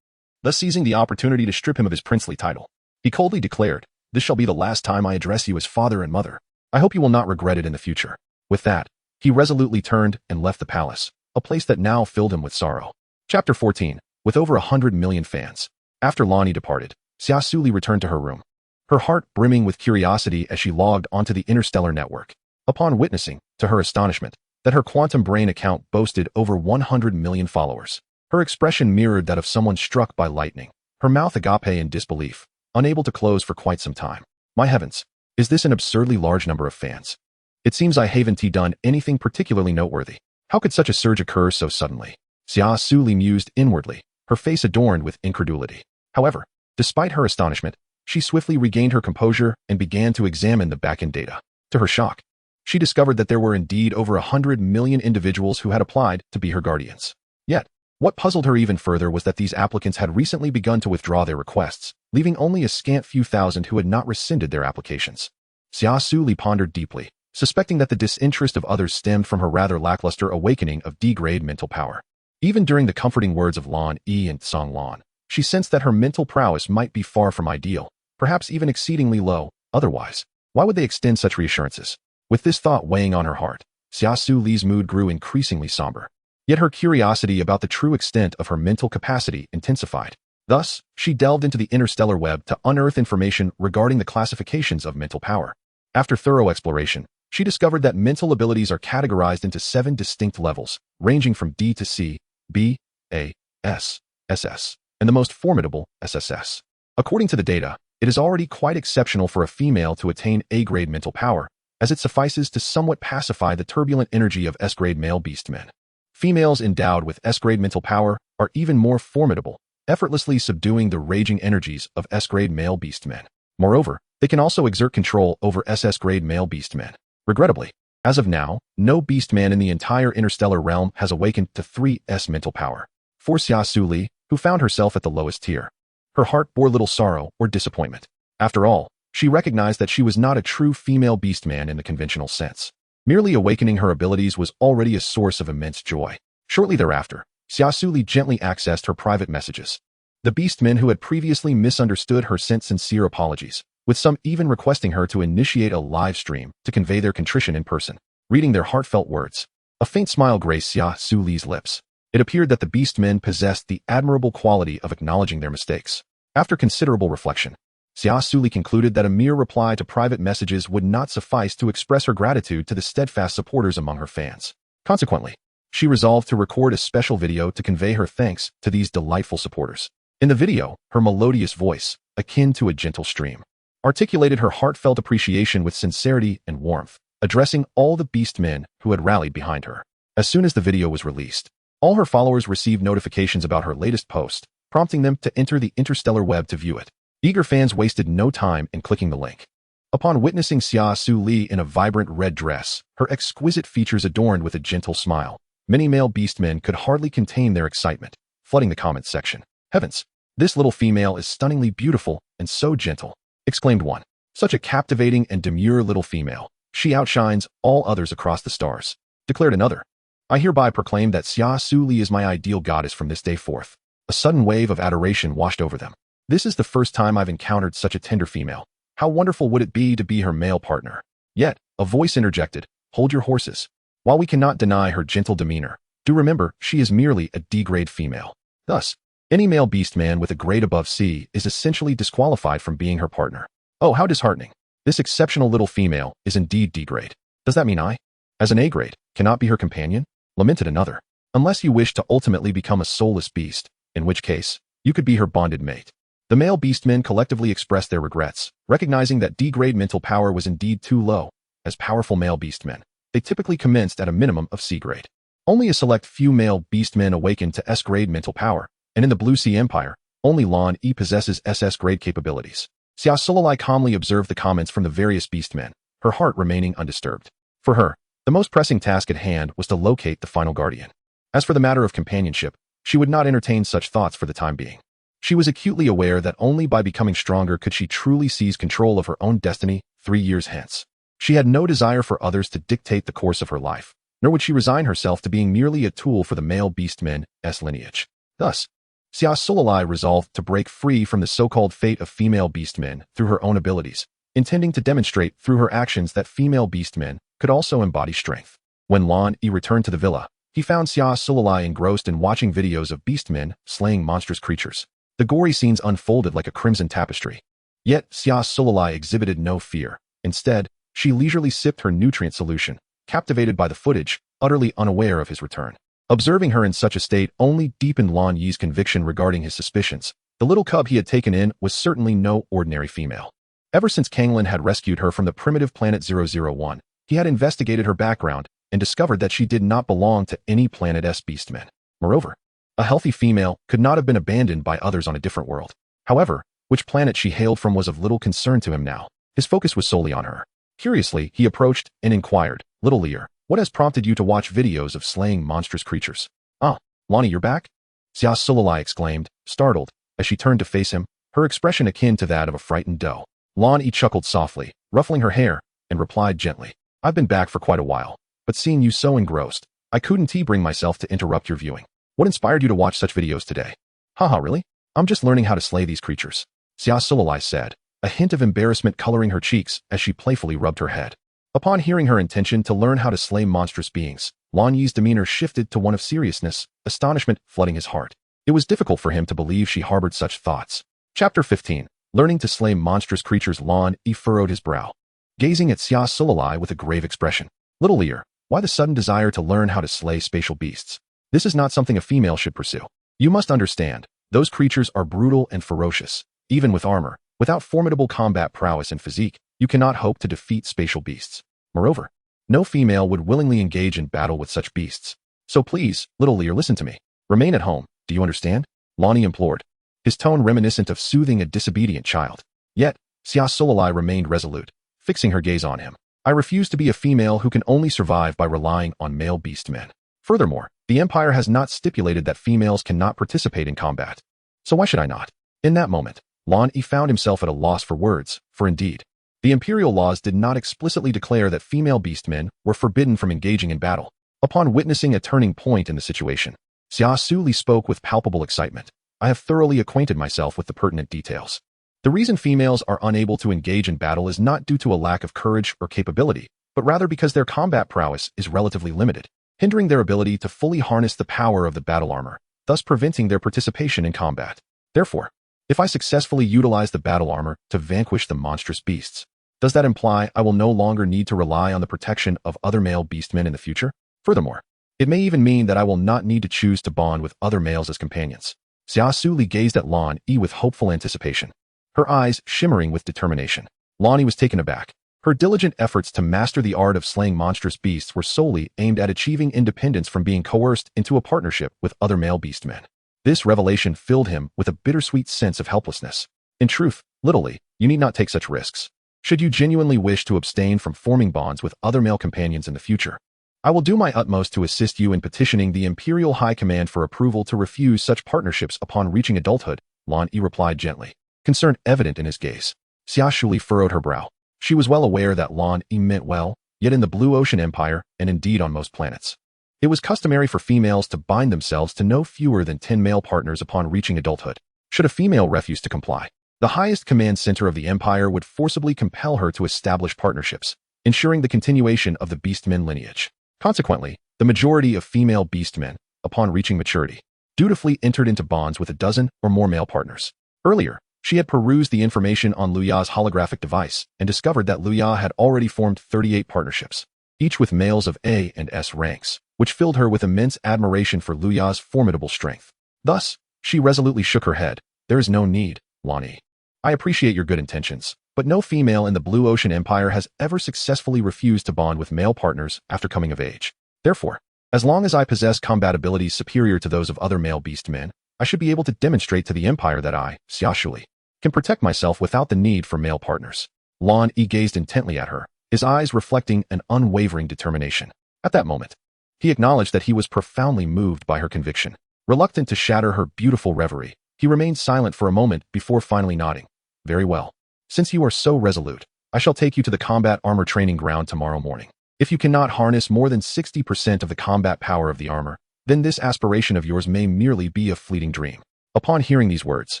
A: Thus seizing the opportunity to strip him of his princely title, he coldly declared, this shall be the last time I address you as father and mother. I hope you will not regret it in the future. With that, he resolutely turned and left the palace, a place that now filled him with sorrow. Chapter 14. With over 100 million fans. After Lan Yi departed, Xia Suli returned to her room, her heart brimming with curiosity as she logged onto the interstellar network. Upon witnessing, to her astonishment, that her quantum brain account boasted over 100 million followers, her expression mirrored that of someone struck by lightning, her mouth agape in disbelief, unable to close for quite some time. My heavens, is this an absurdly large number of fans? It seems I haven't done anything particularly noteworthy. How could such a surge occur so suddenly? Xia Suli mused inwardly, her face adorned with incredulity. However, despite her astonishment, she swiftly regained her composure and began to examine the back-end data. To her shock, she discovered that there were indeed over 100 million individuals who had applied to be her guardians. Yet, what puzzled her even further was that these applicants had recently begun to withdraw their requests, leaving only a scant few thousand who had not rescinded their applications. Xia Suli pondered deeply, suspecting that the disinterest of others stemmed from her rather lackluster awakening of D-grade mental power. Even during the comforting words of Lan Yi and Song Lan, she sensed that her mental prowess might be far from ideal, perhaps even exceedingly low. Otherwise, why would they extend such reassurances? With this thought weighing on her heart, Xia Suli's mood grew increasingly somber. Yet her curiosity about the true extent of her mental capacity intensified. Thus, she delved into the interstellar web to unearth information regarding the classifications of mental power. After thorough exploration, she discovered that mental abilities are categorized into 7 distinct levels, ranging from D to C, B, A, S, SS, and the most formidable, SSS. According to the data, it is already quite exceptional for a female to attain A-grade mental power, as it suffices to somewhat pacify the turbulent energy of S-grade male beastmen. Females endowed with S-grade mental power are even more formidable, effortlessly subduing the raging energies of S-grade male beastmen. Moreover, they can also exert control over SS-grade male beastmen. Regrettably, as of now, no beastman in the entire interstellar realm has awakened to 3S mental power. For Xia Suli, who found herself at the lowest tier, her heart bore little sorrow or disappointment. After all, she recognized that she was not a true female beastman in the conventional sense. Merely awakening her abilities was already a source of immense joy. Shortly thereafter, Xia Suli gently accessed her private messages. The beastmen who had previously misunderstood her sent sincere apologies, with some even requesting her to initiate a live stream to convey their contrition in person. Reading their heartfelt words, a faint smile graced Xia Suli's lips. It appeared that the beastmen possessed the admirable quality of acknowledging their mistakes. After considerable reflection, Xia Suli concluded that a mere reply to private messages would not suffice to express her gratitude to the steadfast supporters among her fans. Consequently, she resolved to record a special video to convey her thanks to these delightful supporters. In the video, her melodious voice, akin to a gentle stream, articulated her heartfelt appreciation with sincerity and warmth, addressing all the beastmen who had rallied behind her. As soon as the video was released, all her followers received notifications about her latest post, prompting them to enter the interstellar web to view it. Eager fans wasted no time in clicking the link. Upon witnessing Xia Suli in a vibrant red dress, her exquisite features adorned with a gentle smile, many male beastmen could hardly contain their excitement, flooding the comments section. "Heavens, this little female is stunningly beautiful and so gentle," exclaimed one. "Such a captivating and demure little female. She outshines all others across the stars," declared another. "I hereby proclaim that Xia Suli is my ideal goddess from this day forth." A sudden wave of adoration washed over them. "This is the first time I've encountered such a tender female. How wonderful would it be to be her male partner?" Yet, a voice interjected, "Hold your horses. While we cannot deny her gentle demeanor, do remember she is merely a D-grade female. Thus, any male beastman with a grade above C is essentially disqualified from being her partner." "Oh, how disheartening. This exceptional little female is indeed D-grade. Does that mean I, as an A-grade, cannot be her companion?" lamented another. "Unless you wish to ultimately become a soulless beast, in which case, you could be her bonded mate." The male beastmen collectively expressed their regrets, recognizing that D-grade mental power was indeed too low. As powerful male beastmen, they typically commenced at a minimum of C-grade. Only a select few male beastmen awakened to S-grade mental power, and in the Blue Sea Empire, only Lan Yi possesses SS-grade capabilities. Xia Suli calmly observed the comments from the various beastmen, her heart remaining undisturbed. For her, the most pressing task at hand was to locate the final guardian. As for the matter of companionship, she would not entertain such thoughts for the time being. She was acutely aware that only by becoming stronger could she truly seize control of her own destiny 3 years hence. She had no desire for others to dictate the course of her life, nor would she resign herself to being merely a tool for the male beastmen's lineage. Thus, Xia Suli resolved to break free from the so-called fate of female beastmen through her own abilities, intending to demonstrate through her actions that female beastmen could also embody strength. When Lan Yi returned to the villa, he found Xia Suli engrossed in watching videos of beastmen slaying monstrous creatures. The gory scenes unfolded like a crimson tapestry. Yet Xia Suli exhibited no fear. Instead, she leisurely sipped her nutrient solution, captivated by the footage, utterly unaware of his return. Observing her in such a state only deepened Lan Yi's conviction regarding his suspicions. The little cub he had taken in was certainly no ordinary female. Ever since Kanglin had rescued her from the primitive planet 001, he had investigated her background and discovered that she did not belong to any Planet S beastmen. Moreover, a healthy female could not have been abandoned by others on a different world. However, which planet she hailed from was of little concern to him now. His focus was solely on her. Curiously, he approached and inquired, "Little Lear, what has prompted you to watch videos of slaying monstrous creatures?" "Ah, Lonnie, you're back?" Xia Suli exclaimed, startled, as she turned to face him, her expression akin to that of a frightened doe. Lan Yi chuckled softly, ruffling her hair, and replied gently, "I've been back for quite a while, but seeing you so engrossed, I couldn't bring myself to interrupt your viewing. What inspired you to watch such videos today?" "Haha, really? I'm just learning how to slay these creatures," Xia Suli said, a hint of embarrassment coloring her cheeks as she playfully rubbed her head. Upon hearing her intention to learn how to slay monstrous beings, Lan Yi's demeanor shifted to one of seriousness, astonishment flooding his heart. It was difficult for him to believe she harbored such thoughts. Chapter 15. Learning to slay monstrous creatures. Lan Yi furrowed his brow, gazing at Xia Suli with a grave expression. "Little Lear, why the sudden desire to learn how to slay spatial beasts? This is not something a female should pursue. You must understand, those creatures are brutal and ferocious. Even with armor, without formidable combat prowess and physique, you cannot hope to defeat spatial beasts. Moreover, no female would willingly engage in battle with such beasts. So please, Little Lear, listen to me. Remain at home, do you understand?" Lan Yi implored, his tone reminiscent of soothing a disobedient child. Yet, Xia Suli remained resolute, fixing her gaze on him. "I refuse to be a female who can only survive by relying on male beastmen. Furthermore, the Empire has not stipulated that females cannot participate in combat. So why should I not?" In that moment, Lan Yi found himself at a loss for words, for indeed, the imperial laws did not explicitly declare that female beastmen were forbidden from engaging in battle. Upon witnessing a turning point in the situation, Xia Suli spoke with palpable excitement. "I have thoroughly acquainted myself with the pertinent details. The reason females are unable to engage in battle is not due to a lack of courage or capability, but rather because their combat prowess is relatively limited, hindering their ability to fully harness the power of the battle armor, thus preventing their participation in combat. Therefore, If I successfully utilize the battle armor to vanquish the monstrous beasts, does that imply I will no longer need to rely on the protection of other male beastmen in the future? Furthermore, it may even mean that I will not need to choose to bond with other males as companions. Xia Suli gazed at Lan Yi with hopeful anticipation, her eyes shimmering with determination. Lan Yi was taken aback. Her diligent efforts to master the art of slaying monstrous beasts were solely aimed at achieving independence from being coerced into a partnership with other male beastmen. This revelation filled him with a bittersweet sense of helplessness. In truth, literally, you need not take such risks. Should you genuinely wish to abstain from forming bonds with other male companions in the future, I will do my utmost to assist you in petitioning the Imperial High Command for approval to refuse such partnerships upon reaching adulthood, Lan Yi replied gently, concern evident in his gaze. Xia Suli furrowed her brow. She was well aware that Lan Yi meant well, yet in the Blue Ocean Empire, and indeed on most planets, it was customary for females to bind themselves to no fewer than 10 male partners upon reaching adulthood. Should a female refuse to comply, the highest command center of the empire would forcibly compel her to establish partnerships, ensuring the continuation of the beastmen lineage. Consequently, the majority of female beastmen, upon reaching maturity, dutifully entered into bonds with a dozen or more male partners. Earlier, she had perused the information on Luya's holographic device and discovered that Luya had already formed 38 partnerships, each with males of A and S ranks, which filled her with immense admiration for Luya's formidable strength. Thus, she resolutely shook her head. There is no need, Lan Yi. I appreciate your good intentions, but no female in the Blue Ocean Empire has ever successfully refused to bond with male partners after coming of age. Therefore, as long as I possess combat abilities superior to those of other male beastmen, I should be able to demonstrate to the empire that I, Xia Suli, can protect myself without the need for male partners. Lan Yi gazed intently at her, his eyes reflecting an unwavering determination. At that moment, he acknowledged that he was profoundly moved by her conviction. Reluctant to shatter her beautiful reverie, he remained silent for a moment before finally nodding. Very well. Since you are so resolute, I shall take you to the combat armor training ground tomorrow morning. If you cannot harness more than 60% of the combat power of the armor, then this aspiration of yours may merely be a fleeting dream. Upon hearing these words,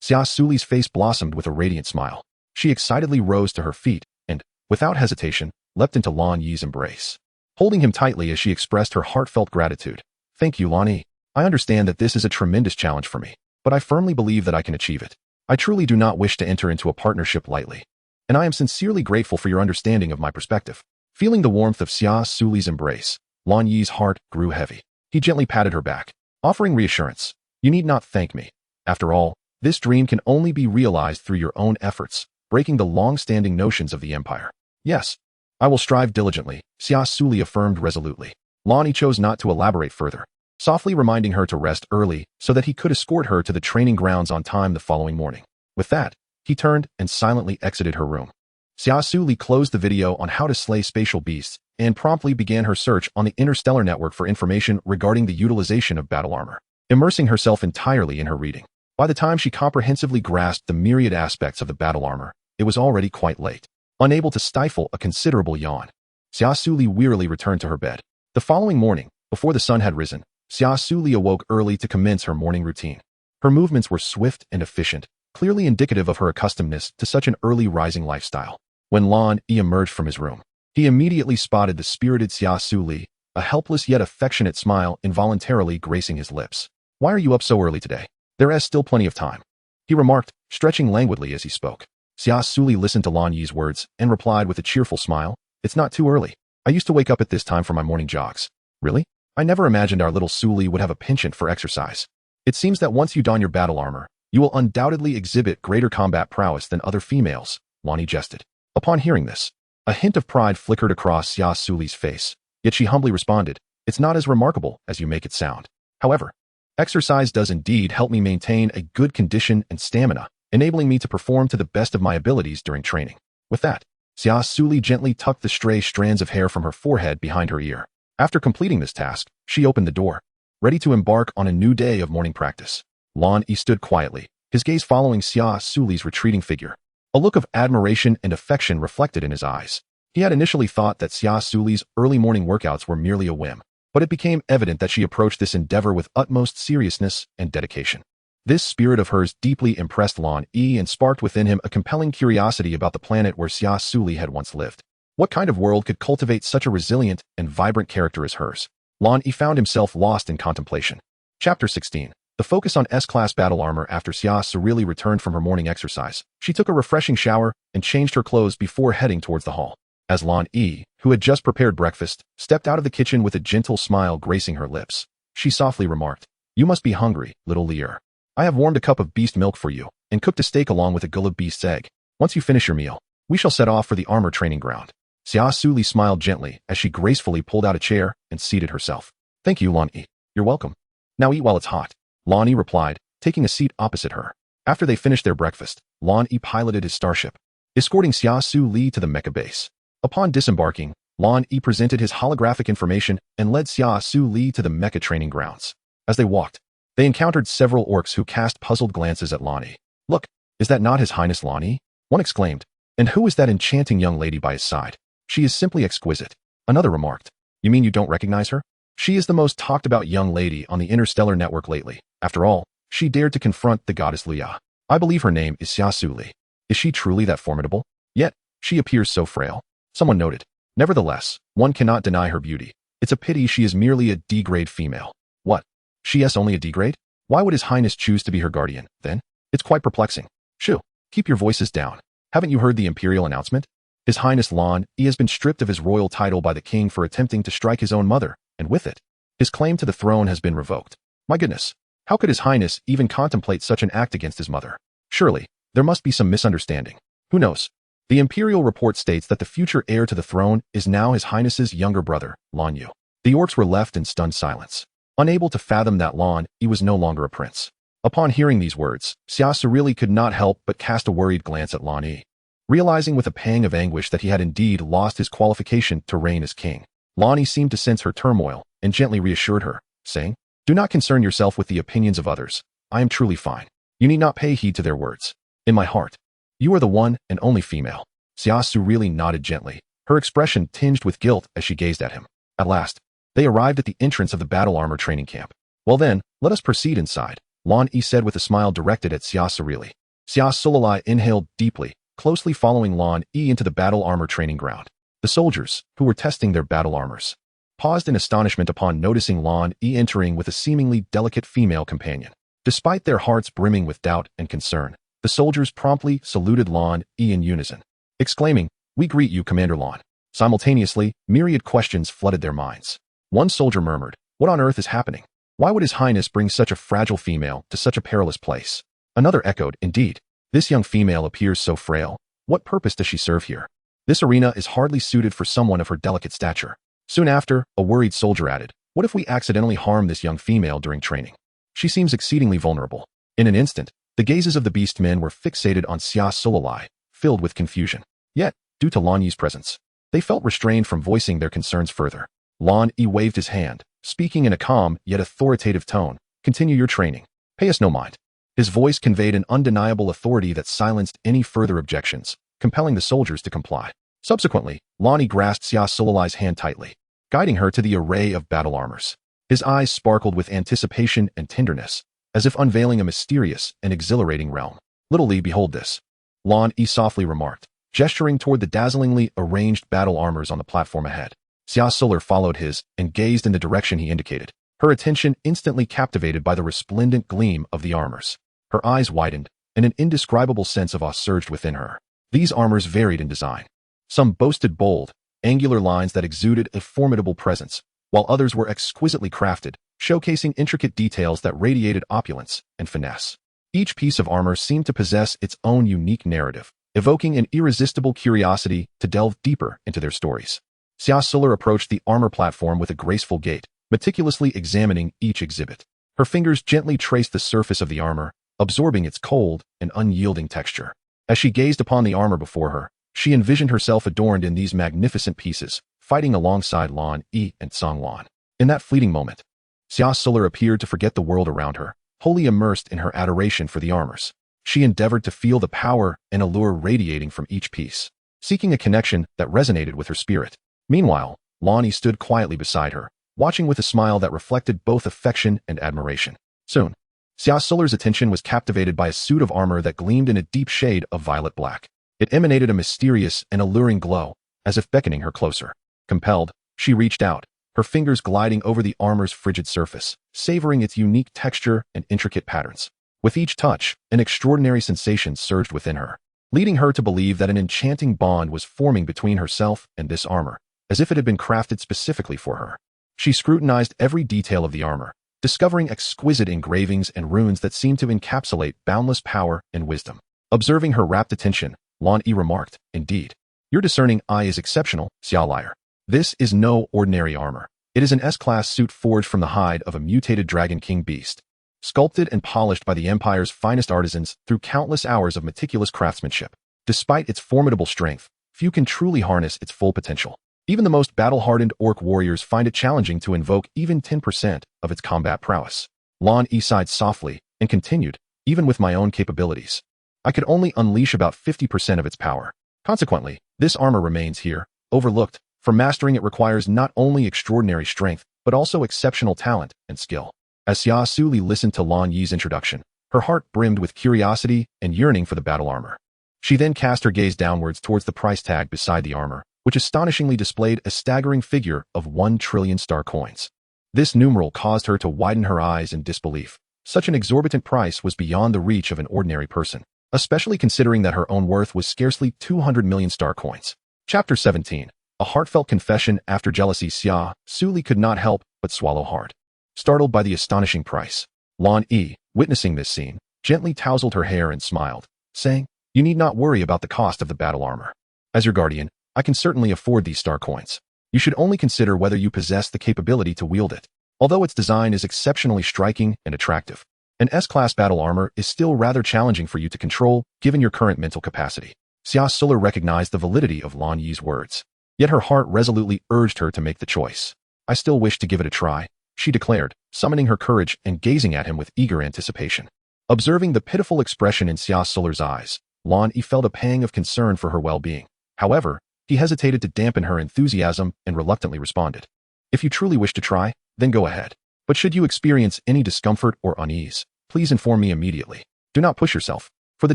A: Xia Suli's face blossomed with a radiant smile. She excitedly rose to her feet and, without hesitation, leapt into Lan Yi's embrace, holding him tightly as she expressed her heartfelt gratitude. Thank you, Lan Yi. I understand that this is a tremendous challenge for me, but I firmly believe that I can achieve it. I truly do not wish to enter into a partnership lightly, and I am sincerely grateful for your understanding of my perspective. Feeling the warmth of Xia Suli's embrace, Lan Yi's heart grew heavy. He gently patted her back, offering reassurance. You need not thank me. After all, this dream can only be realized through your own efforts, breaking the long-standing notions of the empire. Yes, I will strive diligently, Xia Suli affirmed resolutely. Lan Yi chose not to elaborate further, softly reminding her to rest early so that he could escort her to the training grounds on time the following morning. With that, he turned and silently exited her room. Xia Suli closed the video on how to slay spatial beasts and promptly began her search on the interstellar network for information regarding the utilization of battle armor, immersing herself entirely in her reading. By the time she comprehensively grasped the myriad aspects of the battle armor, it was already quite late. Unable to stifle a considerable yawn, Xia Suli wearily returned to her bed. The following morning, before the sun had risen, Xia Suli awoke early to commence her morning routine. Her movements were swift and efficient, clearly indicative of her accustomedness to such an early rising lifestyle. When Lan Yi emerged from his room, he immediately spotted the spirited Xia Suli, a helpless yet affectionate smile involuntarily gracing his lips. Why are you up so early today? There is still plenty of time, he remarked, stretching languidly as he spoke. Xia Suli listened to Lan Yi's words and replied with a cheerful smile. It's not too early. I used to wake up at this time for my morning jogs. Really? I never imagined our little Suli would have a penchant for exercise. It seems that once you don your battle armor, you will undoubtedly exhibit greater combat prowess than other females, Lan Yi jested. Upon hearing this, a hint of pride flickered across Xia Suli's face, yet she humbly responded, it's not as remarkable as you make it sound. However, exercise does indeed help me maintain a good condition and stamina, enabling me to perform to the best of my abilities during training. With that, Xia Suli gently tucked the stray strands of hair from her forehead behind her ear. After completing this task, she opened the door, ready to embark on a new day of morning practice. Lan Yi stood quietly, his gaze following Xia Suli's retreating figure. A look of admiration and affection reflected in his eyes. He had initially thought that Xia Suli's early morning workouts were merely a whim, but it became evident that she approached this endeavor with utmost seriousness and dedication. This spirit of hers deeply impressed Lan Yi and sparked within him a compelling curiosity about the planet where Xia Suli had once lived. What kind of world could cultivate such a resilient and vibrant character as hers? Lan Yi found himself lost in contemplation. Chapter 16. The focus on S-class battle armor. After Xia Suli returned from her morning exercise, she took a refreshing shower and changed her clothes before heading towards the hall. As Lan Yi, who had just prepared breakfast, stepped out of the kitchen with a gentle smile gracing her lips, she softly remarked, "You must be hungry, little Lier. I have warmed a cup of beast milk for you and cooked a steak along with a gullet beast's egg. Once you finish your meal, we shall set off for the armor training ground." Xia Suli smiled gently as she gracefully pulled out a chair and seated herself. "Thank you, Lan Yi. You're welcome. Now eat while it's hot," Lan Yi replied, taking a seat opposite her. After they finished their breakfast, Lan Yi piloted his starship, escorting Xia Suli to the mecha base. Upon disembarking, Lan Yi presented his holographic information and led Xia Suli to the mecha training grounds. As they walked, they encountered several orcs who cast puzzled glances at Lan Yi. "Look, is that not His Highness Lan Yi?" one exclaimed. "And who is that enchanting young lady by his side? She is simply exquisite," another remarked. "You mean you don't recognize her? She is the most talked about young lady on the interstellar network lately. After all, she dared to confront the goddess Leia. I believe her name is Xia Suli. Is she truly that formidable? Yet, she appears so frail," someone noted. "Nevertheless, one cannot deny her beauty. It's a pity she is merely a D-grade female." "What? She is only a D-grade? Why would His Highness choose to be her guardian, then? It's quite perplexing." "Shoo, keep your voices down. Haven't you heard the imperial announcement? His Highness Lan Yi has been stripped of his royal title by the king for attempting to strike his own mother, and with it, his claim to the throne has been revoked. My goodness, how could His Highness even contemplate such an act against his mother? Surely, there must be some misunderstanding. Who knows? The imperial report states that the future heir to the throne is now His Highness's younger brother, Lan Yu." The orcs were left in stunned silence, unable to fathom that Lan Yi was no longer a prince. Upon hearing these words, Xia Suli could not help but cast a worried glance at Lan Yi. Realizing with a pang of anguish that he had indeed lost his qualification to reign as king, Lan Yi seemed to sense her turmoil and gently reassured her, saying, "Do not concern yourself with the opinions of others. I am truly fine. You need not pay heed to their words. In my heart, you are the one and only female." Xia Suli nodded gently, her expression tinged with guilt as she gazed at him. At last, they arrived at the entrance of the battle armor training camp. "Well then, let us proceed inside," Lan Yi said with a smile directed at Xia Suli. Xia Suli inhaled deeply, closely following Lan Yi into the battle armor training ground. The soldiers, who were testing their battle armors, paused in astonishment upon noticing Lan Yi entering with a seemingly delicate female companion. Despite their hearts brimming with doubt and concern, the soldiers promptly saluted Lan Yi in unison, exclaiming, "We greet you, Commander Lan." Simultaneously, myriad questions flooded their minds. One soldier murmured, "What on earth is happening? Why would His Highness bring such a fragile female to such a perilous place?" Another echoed, "Indeed, this young female appears so frail. What purpose does she serve here? This arena is hardly suited for someone of her delicate stature." Soon after, a worried soldier added, "What if we accidentally harm this young female during training? She seems exceedingly vulnerable." In an instant, the gazes of the beastmen were fixated on Xia Suli, filled with confusion. Yet, due to Lan Yi's presence, they felt restrained from voicing their concerns further. Lan Yi waved his hand, speaking in a calm yet authoritative tone, "Continue your training. Pay us no mind." His voice conveyed an undeniable authority that silenced any further objections, compelling the soldiers to comply. Subsequently, Lan Yi grasped Xia Suli's hand tightly, guiding her to the array of battle armors. His eyes sparkled with anticipation and tenderness, as if unveiling a mysterious and exhilarating realm. "Little Li, behold this," Lan Yi softly remarked, gesturing toward the dazzlingly arranged battle armors on the platform ahead. Xia Suli followed his and gazed in the direction he indicated, her attention instantly captivated by the resplendent gleam of the armors. Her eyes widened, and an indescribable sense of awe surged within her. These armors varied in design. Some boasted bold, angular lines that exuded a formidable presence, while others were exquisitely crafted, showcasing intricate details that radiated opulence and finesse. Each piece of armor seemed to possess its own unique narrative, evoking an irresistible curiosity to delve deeper into their stories. Xia Suli approached the armor platform with a graceful gait, meticulously examining each exhibit. Her fingers gently traced the surface of the armor, absorbing its cold and unyielding texture. As she gazed upon the armor before her, she envisioned herself adorned in these magnificent pieces, fighting alongside Lan Yi and Song Lan. In that fleeting moment, Xia Suli appeared to forget the world around her, wholly immersed in her adoration for the armors. She endeavored to feel the power and allure radiating from each piece, seeking a connection that resonated with her spirit. Meanwhile, Lan Yi stood quietly beside her, watching with a smile that reflected both affection and admiration. Soon, Xia Suli's attention was captivated by a suit of armor that gleamed in a deep shade of violet black. It emanated a mysterious and alluring glow, as if beckoning her closer. Compelled, she reached out, her fingers gliding over the armor's frigid surface, savoring its unique texture and intricate patterns. With each touch, an extraordinary sensation surged within her, leading her to believe that an enchanting bond was forming between herself and this armor, as if it had been crafted specifically for her. She scrutinized every detail of the armor, discovering exquisite engravings and runes that seemed to encapsulate boundless power and wisdom. Observing her rapt attention, Lan Yi remarked, "Indeed, your discerning eye is exceptional, Xia Liar. This is no ordinary armor. It is an S-class suit forged from the hide of a mutated Dragon King beast, sculpted and polished by the Empire's finest artisans through countless hours of meticulous craftsmanship. Despite its formidable strength, few can truly harness its full potential. Even the most battle-hardened orc warriors find it challenging to invoke even 10% of its combat prowess." Lan Yi sighed softly and continued, "Even with my own capabilities, I could only unleash about 50% of its power. Consequently, this armor remains here, overlooked, for mastering it requires not only extraordinary strength, but also exceptional talent and skill." As Xia Suli listened to Lan Yi's introduction, her heart brimmed with curiosity and yearning for the battle armor. She then cast her gaze downwards towards the price tag beside the armor, which astonishingly displayed a staggering figure of 1 trillion star coins. This numeral caused her to widen her eyes in disbelief. Such an exorbitant price was beyond the reach of an ordinary person, especially considering that her own worth was scarcely 200 million star coins. Chapter 17. A heartfelt confession after jealousy. Xia Suli could not help but swallow hard. Startled by the astonishing price, Lan Yi, witnessing this scene, gently tousled her hair and smiled, saying, "You need not worry about the cost of the battle armor. As your guardian, I can certainly afford these star coins. You should only consider whether you possess the capability to wield it. Although its design is exceptionally striking and attractive, an S-class battle armor is still rather challenging for you to control, given your current mental capacity." Xia Suli recognized the validity of Lan Yi's words, yet her heart resolutely urged her to make the choice. "I still wish to give it a try," she declared, summoning her courage and gazing at him with eager anticipation. Observing the pitiful expression in Xia Suli's eyes, Lan Yi felt a pang of concern for her well-being. However, he hesitated to dampen her enthusiasm and reluctantly responded, "If you truly wish to try, then go ahead. But should you experience any discomfort or unease, please inform me immediately. Do not push yourself, for the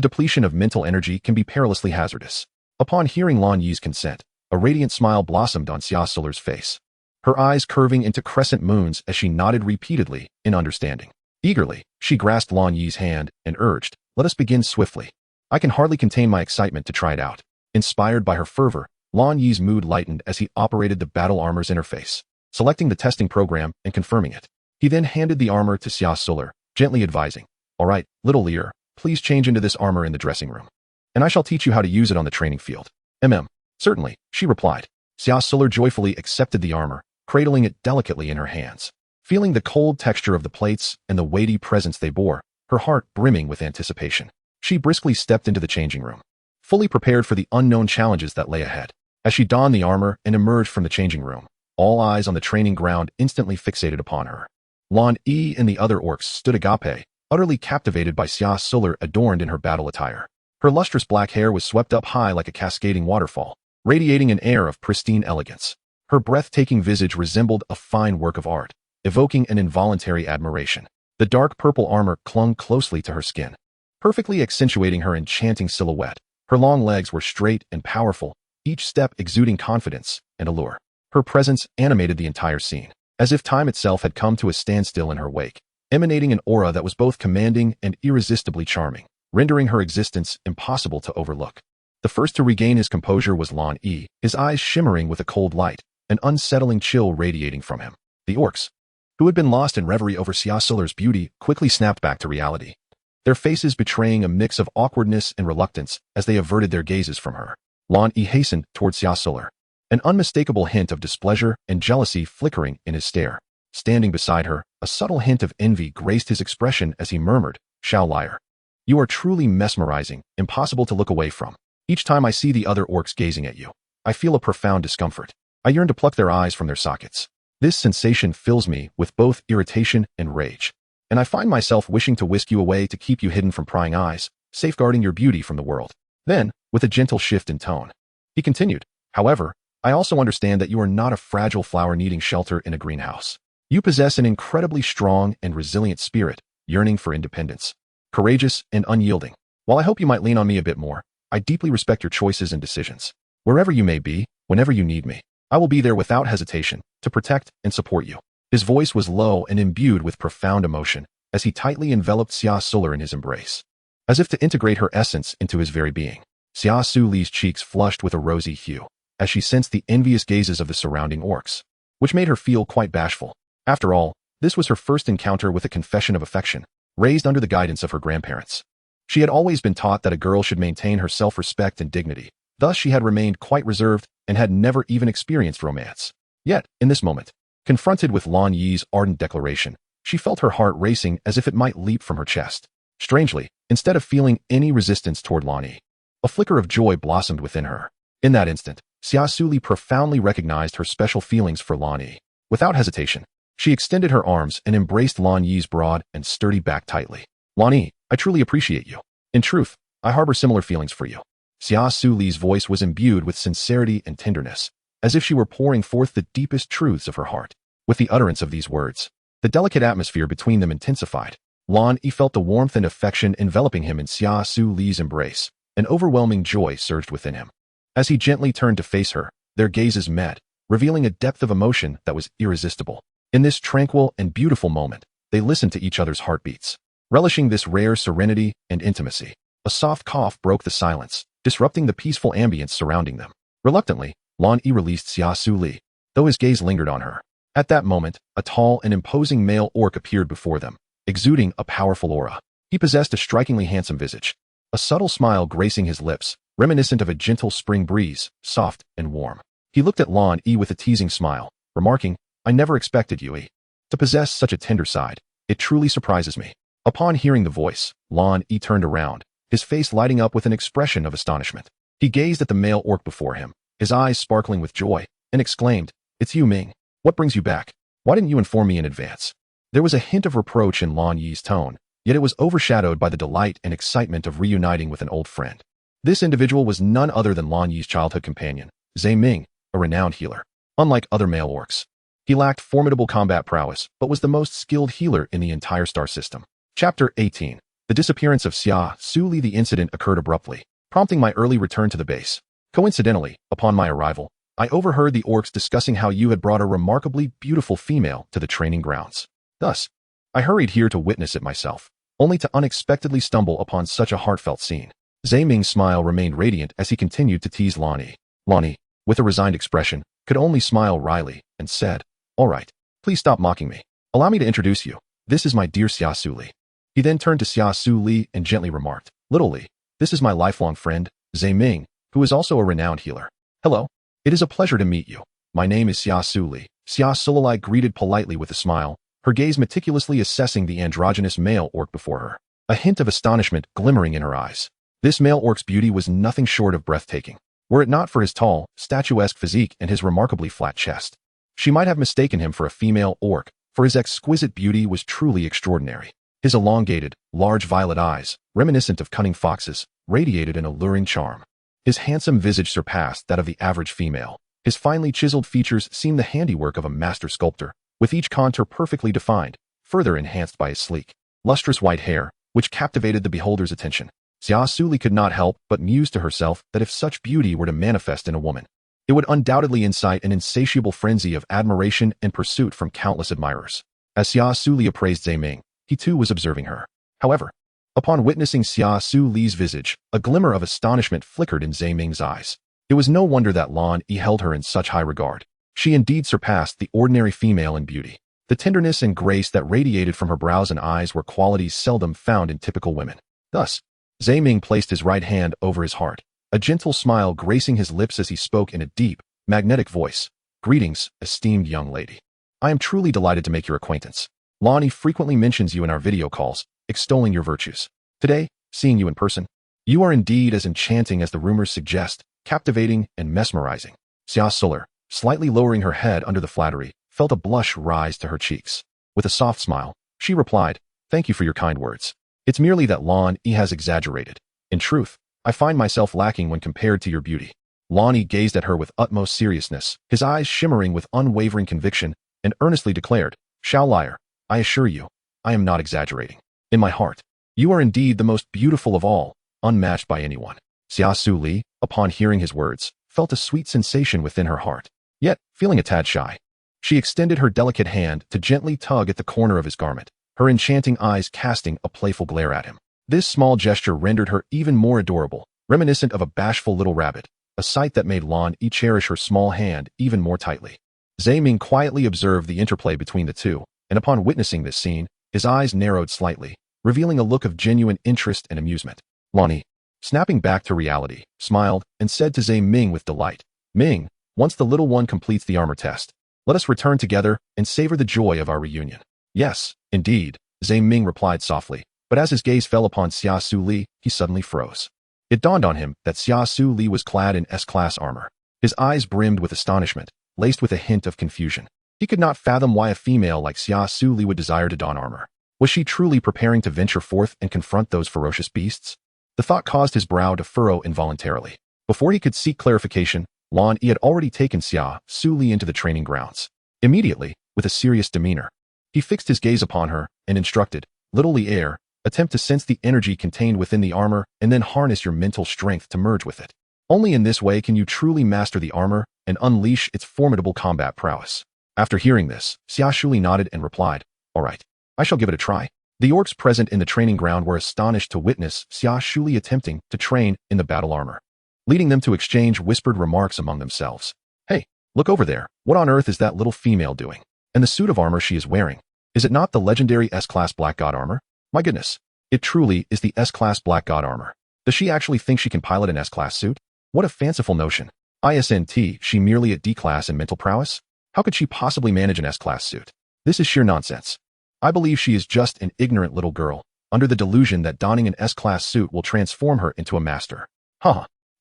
A: depletion of mental energy can be perilously hazardous." Upon hearing Lan Yi's consent, a radiant smile blossomed on Xia Suli's face, her eyes curving into crescent moons as she nodded repeatedly in understanding. Eagerly, she grasped Lan Yi's hand and urged, "Let us begin swiftly. I can hardly contain my excitement to try it out." Inspired by her fervor, Lan Yi's mood lightened as he operated the battle armor's interface, selecting the testing program and confirming it. He then handed the armor to Xia Suli, gently advising, "All right, little Lear, please change into this armor in the dressing room, and I shall teach you how to use it on the training field." Certainly, she replied. Xia Suli joyfully accepted the armor, cradling it delicately in her hands. Feeling the cold texture of the plates and the weighty presence they bore, her heart brimming with anticipation, she briskly stepped into the changing room, fully prepared for the unknown challenges that lay ahead. As she donned the armor and emerged from the changing room, all eyes on the training ground instantly fixated upon her. Lan Yi and the other orcs stood agape, utterly captivated by Xia Suli adorned in her battle attire. Her lustrous black hair was swept up high like a cascading waterfall, radiating an air of pristine elegance. Her breathtaking visage resembled a fine work of art, evoking an involuntary admiration. The dark purple armor clung closely to her skin, perfectly accentuating her enchanting silhouette. Her long legs were straight and powerful, each step exuding confidence and allure. Her presence animated the entire scene, as if time itself had come to a standstill in her wake, emanating an aura that was both commanding and irresistibly charming, rendering her existence impossible to overlook. The first to regain his composure was Lan Yi, his eyes shimmering with a cold light, an unsettling chill radiating from him. The orcs, who had been lost in reverie over Xia Suli's beauty, quickly snapped back to reality, their faces betraying a mix of awkwardness and reluctance as they averted their gazes from her. Lan Yi hastened towards Xia Suli, an unmistakable hint of displeasure and jealousy flickering in his stare. Standing beside her, a subtle hint of envy graced his expression as he murmured, "Xia Liar, you are truly mesmerizing, impossible to look away from. Each time I see the other orcs gazing at you, I feel a profound discomfort. I yearn to pluck their eyes from their sockets. This sensation fills me with both irritation and rage, and I find myself wishing to whisk you away to keep you hidden from prying eyes, safeguarding your beauty from the world." Then, with a gentle shift in tone, he continued, "However, I also understand that you are not a fragile flower needing shelter in a greenhouse. You possess an incredibly strong and resilient spirit, yearning for independence, courageous and unyielding. While I hope you might lean on me a bit more, I deeply respect your choices and decisions. Wherever you may be, whenever you need me, I will be there without hesitation to protect and support you. His voice was low and imbued with profound emotion as he tightly enveloped Xia Suli in his embrace, as if to integrate her essence into his very being. Xia Suli's cheeks flushed with a rosy hue as she sensed the envious gazes of the surrounding orcs, which made her feel quite bashful. After all, this was her first encounter with a confession of affection, raised under the guidance of her grandparents. She had always been taught that a girl should maintain her self-respect and dignity. Thus she had remained quite reserved and had never even experienced romance. Yet, in this moment, confronted with Lan Yi's ardent declaration, she felt her heart racing as if it might leap from her chest. Strangely, instead of feeling any resistance toward Lan Yi, a flicker of joy blossomed within her. In that instant, Xia Suli profoundly recognized her special feelings for Lan Yi. Without hesitation, she extended her arms and embraced Lan Yi's broad and sturdy back tightly. Lan Yi, I truly appreciate you. In truth, I harbor similar feelings for you. Xia Suli's voice was imbued with sincerity and tenderness, as if she were pouring forth the deepest truths of her heart. With the utterance of these words, the delicate atmosphere between them intensified. Lan Yi felt the warmth and affection enveloping him in Xia Suli's embrace. An overwhelming joy surged within him. As he gently turned to face her, their gazes met, revealing a depth of emotion that was irresistible. In this tranquil and beautiful moment, they listened to each other's heartbeats, relishing this rare serenity and intimacy. A soft cough broke the silence, disrupting the peaceful ambience surrounding them. Reluctantly, Lan Yi released Xia Suli, though his gaze lingered on her. At that moment, a tall and imposing male orc appeared before them, exuding a powerful aura. He possessed a strikingly handsome visage, a subtle smile gracing his lips, reminiscent of a gentle spring breeze, soft and warm. He looked at Lan Yi with a teasing smile, remarking, I never expected you to possess such a tender side. It truly surprises me. Upon hearing the voice, Lan Yi turned around, his face lighting up with an expression of astonishment. He gazed at the male orc before him, his eyes sparkling with joy, and exclaimed, It's you, Ming. What brings you back? Why didn't you inform me in advance? There was a hint of reproach in Lan Yi's tone, yet it was overshadowed by the delight and excitement of reuniting with an old friend. This individual was none other than Lan Yi's childhood companion, Zhe Ming, a renowned healer. Unlike other male orcs, he lacked formidable combat prowess, but was the most skilled healer in the entire star system. Chapter 18. The disappearance of Xia Suli. The incident occurred abruptly, prompting my early return to the base. Coincidentally, upon my arrival, I overheard the orcs discussing how you had brought a remarkably beautiful female to the training grounds. Thus, I hurried here to witness it myself, only to unexpectedly stumble upon such a heartfelt scene. Zhe Ming's smile remained radiant as he continued to tease Lan Yi. Lan Yi, with a resigned expression, could only smile wryly and said, All right, please stop mocking me. Allow me to introduce you. This is my dear Xia Suli. He then turned to Xia Suli and gently remarked, Little Li, this is my lifelong friend, Zhe Ming, who is also a renowned healer. Hello. It is a pleasure to meet you. My name is Xia Suli. Xia Suli greeted politely with a smile, her gaze meticulously assessing the androgynous male orc before her, a hint of astonishment glimmering in her eyes. This male orc's beauty was nothing short of breathtaking. Were it not for his tall, statuesque physique and his remarkably flat chest, she might have mistaken him for a female orc, for his exquisite beauty was truly extraordinary. His elongated, large violet eyes, reminiscent of cunning foxes, radiated an alluring charm. His handsome visage surpassed that of the average female. His finely chiseled features seemed the handiwork of a master sculptor, with each contour perfectly defined, further enhanced by his sleek, lustrous white hair, which captivated the beholder's attention. Xia Suli could not help but muse to herself that if such beauty were to manifest in a woman, it would undoubtedly incite an insatiable frenzy of admiration and pursuit from countless admirers. As Xia Suli appraised Zhe Ming, he too was observing her. However, upon witnessing Xia Suli's visage, a glimmer of astonishment flickered in Zhe Ming's eyes. It was no wonder that Lan Yi held her in such high regard. She indeed surpassed the ordinary female in beauty. The tenderness and grace that radiated from her brows and eyes were qualities seldom found in typical women. Thus, Zhe Ming placed his right hand over his heart, a gentle smile gracing his lips as he spoke in a deep, magnetic voice. Greetings, esteemed young lady. I am truly delighted to make your acquaintance. Lan Yi frequently mentions you in our video calls, extolling your virtues. Today, seeing you in person, you are indeed as enchanting as the rumors suggest, captivating and mesmerizing. Xia Suli, slightly lowering her head under the flattery, felt a blush rise to her cheeks. With a soft smile, she replied, Thank you for your kind words. It's merely that Lan Yi has exaggerated. In truth, I find myself lacking when compared to your beauty. Lan Yi gazed at her with utmost seriousness, his eyes shimmering with unwavering conviction, and earnestly declared, Shao liar, I assure you, I am not exaggerating. In my heart, you are indeed the most beautiful of all, unmatched by anyone. Xia Suli, upon hearing his words, felt a sweet sensation within her heart. yet feeling a tad shy. She extended her delicate hand to gently tug at the corner of his garment, her enchanting eyes casting a playful glare at him. This small gesture rendered her even more adorable, reminiscent of a bashful little rabbit, a sight that made Lan Yi cherish her small hand even more tightly. Zhe Ming quietly observed the interplay between the two, and upon witnessing this scene, his eyes narrowed slightly, revealing a look of genuine interest and amusement. Lan Yi, snapping back to reality, smiled and said to Zhe Ming with delight, "Ming, once the little one completes the armor test, let us return together and savor the joy of our reunion." "Yes, indeed," Zhe Ming replied softly, but as his gaze fell upon Xia Suli, he suddenly froze. It dawned on him that Xia Suli was clad in S-class armor. His eyes brimmed with astonishment, laced with a hint of confusion. He could not fathom why a female like Xia Suli would desire to don armor. Was she truly preparing to venture forth and confront those ferocious beasts? The thought caused his brow to furrow involuntarily. Before he could seek clarification, Lan Yi had already taken Xia Suli into the training grounds. Immediately, with a serious demeanor, he fixed his gaze upon her and instructed, "Little Li Air, attempt to sense the energy contained within the armor and then harness your mental strength to merge with it. Only in this way can you truly master the armor and unleash its formidable combat prowess." After hearing this, Xia Suli nodded and replied, "All right, I shall give it a try." The orcs present in the training ground were astonished to witness Xia Suli attempting to train in the battle armor, leading them to exchange whispered remarks among themselves. "Hey, look over there. What on earth is that little female doing? And the suit of armor she is wearing, is it not the legendary S-class Black God armor? My goodness, it truly is the S-class Black God armor. Does she actually think she can pilot an S-class suit? What a fanciful notion. Isn't she merely a D-class in mental prowess? How could she possibly manage an S-class suit? This is sheer nonsense. I believe she is just an ignorant little girl, under the delusion that donning an S-class suit will transform her into a master.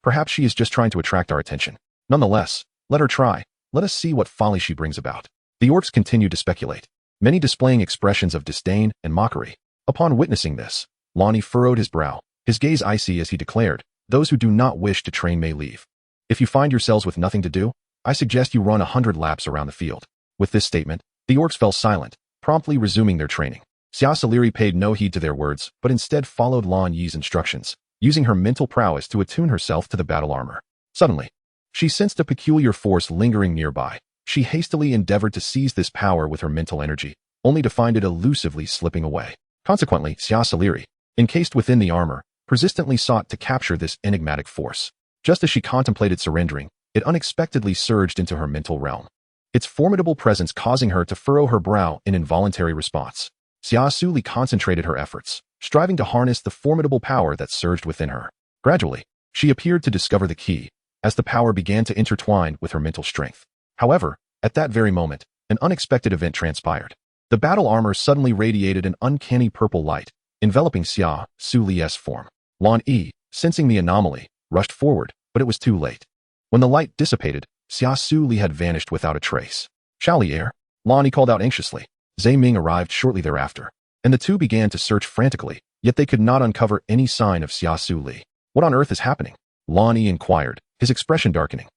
A: Perhaps she is just trying to attract our attention. Nonetheless, let her try. Let us see what folly she brings about." The orcs continued to speculate, many displaying expressions of disdain and mockery. Upon witnessing this, Lan Yi furrowed his brow, his gaze icy as he declared, "Those who do not wish to train may leave. If you find yourselves with nothing to do, I suggest you run 100 laps around the field." With this statement, the orcs fell silent, promptly resuming their training. Xia Suli paid no heed to their words, but instead followed Lan Yi's instructions, using her mental prowess to attune herself to the battle armor. Suddenly, she sensed a peculiar force lingering nearby. She hastily endeavored to seize this power with her mental energy, only to find it elusively slipping away. Consequently, Xia Suli, encased within the armor, persistently sought to capture this enigmatic force. Just as she contemplated surrendering, it unexpectedly surged into her mental realm, its formidable presence causing her to furrow her brow in involuntary response. Xia Suli concentrated her efforts, striving to harness the formidable power that surged within her. Gradually, she appeared to discover the key, as the power began to intertwine with her mental strength. However, at that very moment, an unexpected event transpired. The battle armor suddenly radiated an uncanny purple light, enveloping Xia Suli's form. Lan Yi, sensing the anomaly, rushed forward, but it was too late. When the light dissipated, Xia Suli had vanished without a trace. "Shall we air?" Lan Yi called out anxiously. Zhe Ming arrived shortly thereafter, and the two began to search frantically, yet they could not uncover any sign of Xia Suli. "What on earth is happening?" Lan Yi inquired, his expression darkening.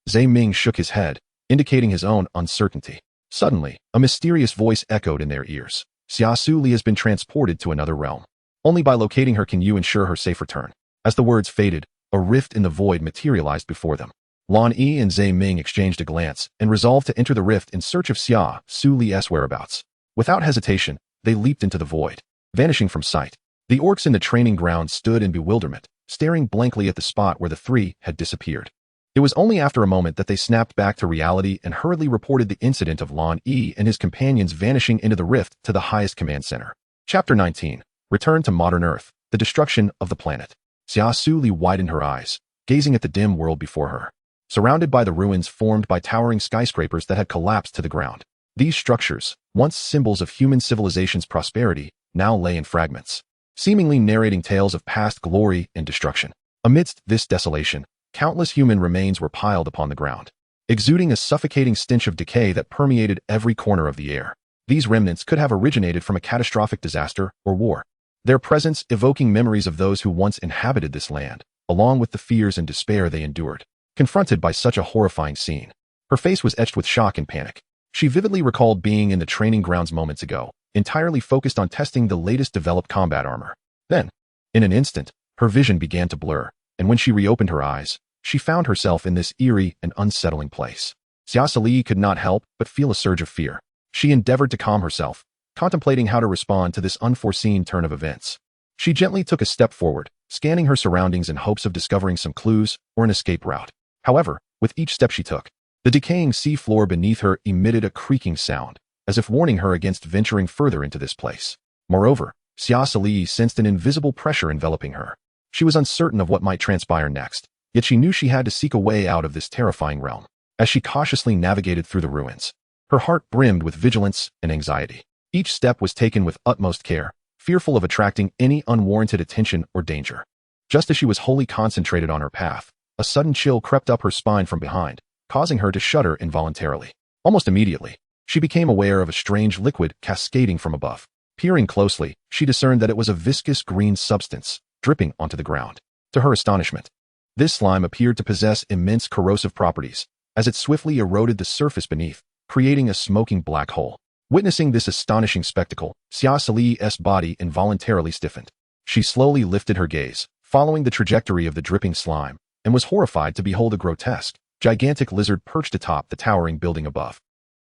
A: Zhe Ming shook his head, indicating his own uncertainty. Suddenly, a mysterious voice echoed in their ears. "Xia Suli has been transported to another realm. Only by locating her can you ensure her safe return." As the words faded, a rift in the void materialized before them. Lan Yi and Zhe Ming exchanged a glance and resolved to enter the rift in search of Xia Suli's whereabouts. Without hesitation, they leaped into the void, vanishing from sight. The orcs in the training ground stood in bewilderment, staring blankly at the spot where the three had disappeared. It was only after a moment that they snapped back to reality and hurriedly reported the incident of Lan Yi and his companions vanishing into the rift to the highest command center. Chapter 19. Return to modern Earth, the destruction of the planet. Xia Suli widened her eyes, gazing at the dim world before her, surrounded by the ruins formed by towering skyscrapers that had collapsed to the ground. These structures, once symbols of human civilization's prosperity, now lay in fragments, seemingly narrating tales of past glory and destruction. Amidst this desolation, countless human remains were piled upon the ground, exuding a suffocating stench of decay that permeated every corner of the air. These remnants could have originated from a catastrophic disaster or war, their presence evoking memories of those who once inhabited this land, along with the fears and despair they endured. Confronted by such a horrifying scene, her face was etched with shock and panic. She vividly recalled being in the training grounds moments ago, entirely focused on testing the latest developed combat armor. Then, in an instant, her vision began to blur, and when she reopened her eyes, she found herself in this eerie and unsettling place. Xia Suli could not help but feel a surge of fear. She endeavored to calm herself, contemplating how to respond to this unforeseen turn of events. She gently took a step forward, scanning her surroundings in hopes of discovering some clues or an escape route. However, with each step she took, the decaying sea floor beneath her emitted a creaking sound, as if warning her against venturing further into this place. Moreover, Xia Suli sensed an invisible pressure enveloping her. She was uncertain of what might transpire next, yet she knew she had to seek a way out of this terrifying realm. As she cautiously navigated through the ruins, her heart brimmed with vigilance and anxiety. Each step was taken with utmost care, fearful of attracting any unwarranted attention or danger. Just as she was wholly concentrated on her path, a sudden chill crept up her spine from behind, causing her to shudder involuntarily. Almost immediately, she became aware of a strange liquid cascading from above. Peering closely, she discerned that it was a viscous green substance, dripping onto the ground. To her astonishment, this slime appeared to possess immense corrosive properties, as it swiftly eroded the surface beneath, creating a smoking black hole. Witnessing this astonishing spectacle, Xia Suli's body involuntarily stiffened. She slowly lifted her gaze, following the trajectory of the dripping slime, and was horrified to behold a grotesque, gigantic lizard perched atop the towering building above.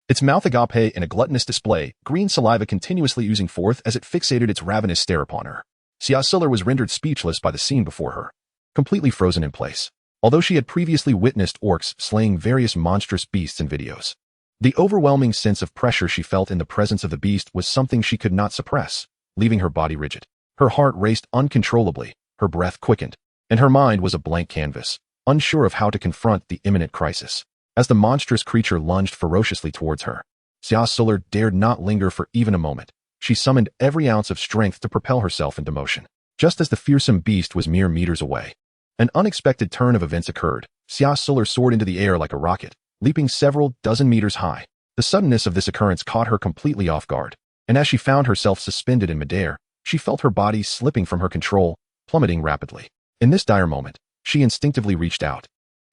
A: Its mouth agape in a gluttonous display, green saliva continuously oozing forth as it fixated its ravenous stare upon her. Xia Suli was rendered speechless by the scene before her, completely frozen in place. Although she had previously witnessed orcs slaying various monstrous beasts in videos, the overwhelming sense of pressure she felt in the presence of the beast was something she could not suppress, leaving her body rigid. Her heart raced uncontrollably, her breath quickened, and her mind was a blank canvas, unsure of how to confront the imminent crisis. As the monstrous creature lunged ferociously towards her, Xia Suli dared not linger for even a moment. She summoned every ounce of strength to propel herself into motion. Just as the fearsome beast was mere meters away, an unexpected turn of events occurred. Xia Suli soared into the air like a rocket, leaping several dozen meters high. The suddenness of this occurrence caught her completely off guard, and as she found herself suspended in midair, she felt her body slipping from her control, plummeting rapidly. In this dire moment, she instinctively reached out,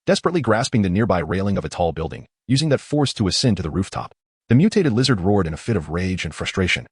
A: desperately grasping the nearby railing of a tall building, using that force to ascend to the rooftop. The mutated lizard roared in a fit of rage and frustration,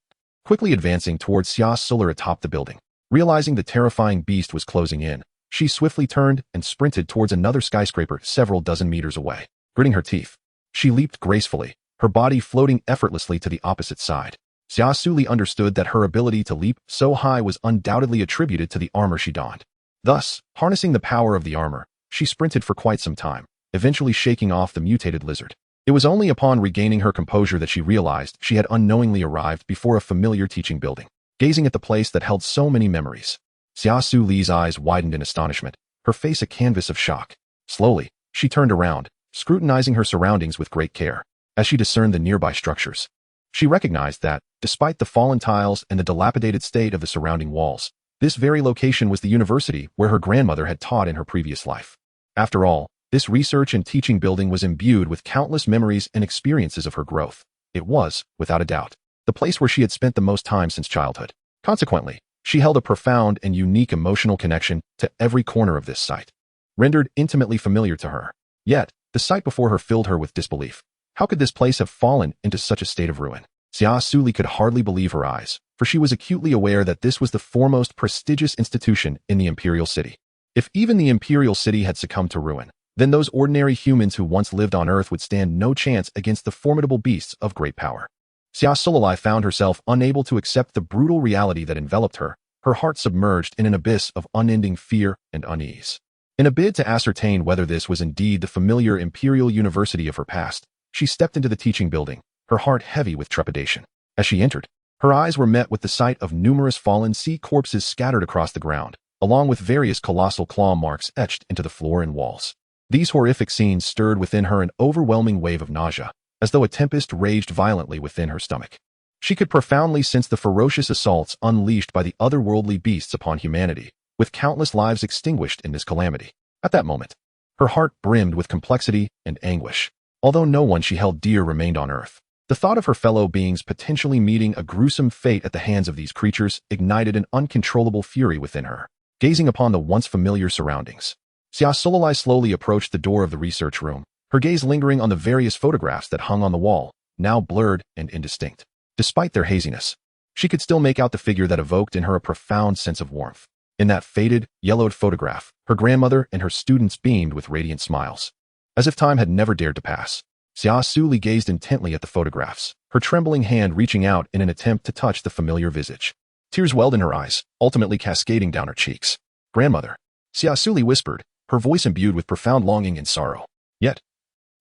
A: quickly advancing towards Xia Suli atop the building. Realizing the terrifying beast was closing in, she swiftly turned and sprinted towards another skyscraper several dozen meters away. Gritting her teeth, she leaped gracefully, her body floating effortlessly to the opposite side. Xia Suli understood that her ability to leap so high was undoubtedly attributed to the armor she donned. Thus, harnessing the power of the armor, she sprinted for quite some time, eventually shaking off the mutated lizard. It was only upon regaining her composure that she realized she had unknowingly arrived before a familiar teaching building. Gazing at the place that held so many memories, Xia Suli's eyes widened in astonishment, her face a canvas of shock. Slowly, she turned around, scrutinizing her surroundings with great care. As she discerned the nearby structures, she recognized that, despite the fallen tiles and the dilapidated state of the surrounding walls, this very location was the university where her grandmother had taught in her previous life. After all, this research and teaching building was imbued with countless memories and experiences of her growth. It was, without a doubt, the place where she had spent the most time since childhood. Consequently, she held a profound and unique emotional connection to every corner of this site, rendered intimately familiar to her. Yet, the sight before her filled her with disbelief. How could this place have fallen into such a state of ruin? Xia Suli could hardly believe her eyes, for she was acutely aware that this was the foremost prestigious institution in the imperial city. If even the imperial city had succumbed to ruin, then those ordinary humans who once lived on Earth would stand no chance against the formidable beasts of great power. Xia Suli found herself unable to accept the brutal reality that enveloped her, her heart submerged in an abyss of unending fear and unease. In a bid to ascertain whether this was indeed the familiar imperial university of her past, she stepped into the teaching building, her heart heavy with trepidation. As she entered, her eyes were met with the sight of numerous fallen sea corpses scattered across the ground, along with various colossal claw marks etched into the floor and walls. These horrific scenes stirred within her an overwhelming wave of nausea, as though a tempest raged violently within her stomach. She could profoundly sense the ferocious assaults unleashed by the otherworldly beasts upon humanity, with countless lives extinguished in this calamity. At that moment, her heart brimmed with complexity and anguish. Although no one she held dear remained on Earth, the thought of her fellow beings potentially meeting a gruesome fate at the hands of these creatures ignited an uncontrollable fury within her. Gazing upon the once familiar surroundings, Xia Suli slowly approached the door of the research room, her gaze lingering on the various photographs that hung on the wall, now blurred and indistinct. Despite their haziness, she could still make out the figure that evoked in her a profound sense of warmth. In that faded, yellowed photograph, her grandmother and her students beamed with radiant smiles, as if time had never dared to pass. Xia Suli gazed intently at the photographs, her trembling hand reaching out in an attempt to touch the familiar visage. Tears welled in her eyes, ultimately cascading down her cheeks. "Grandmother," Xia Suli whispered, her voice imbued with profound longing and sorrow. Yet,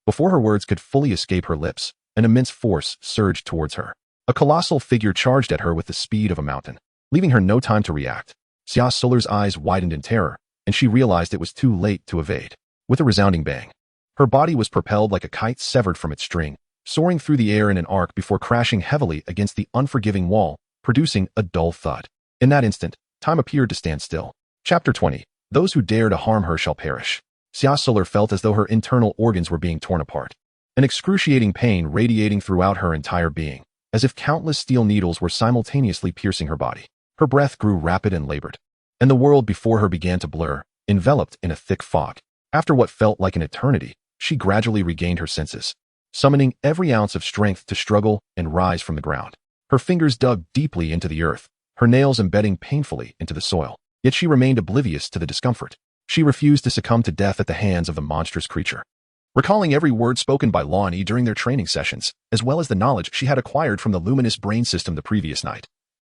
A: before her words could fully escape her lips, an immense force surged towards her. A colossal figure charged at her with the speed of a mountain, leaving her no time to react. Xia Suli's eyes widened in terror, and she realized it was too late to evade. With a resounding bang, her body was propelled like a kite severed from its string, soaring through the air in an arc before crashing heavily against the unforgiving wall, producing a dull thud. In that instant, time appeared to stand still. Chapter 20. Those who dare to harm her shall perish. Xia Suli felt as though her internal organs were being torn apart. An excruciating pain radiating throughout her entire being, as if countless steel needles were simultaneously piercing her body. Her breath grew rapid and labored, and the world before her began to blur, enveloped in a thick fog. After what felt like an eternity, she gradually regained her senses, summoning every ounce of strength to struggle and rise from the ground. Her fingers dug deeply into the earth, her nails embedding painfully into the soil. Yet she remained oblivious to the discomfort. She refused to succumb to death at the hands of the monstrous creature. Recalling every word spoken by Lonnie during their training sessions, as well as the knowledge she had acquired from the luminous brain system the previous night,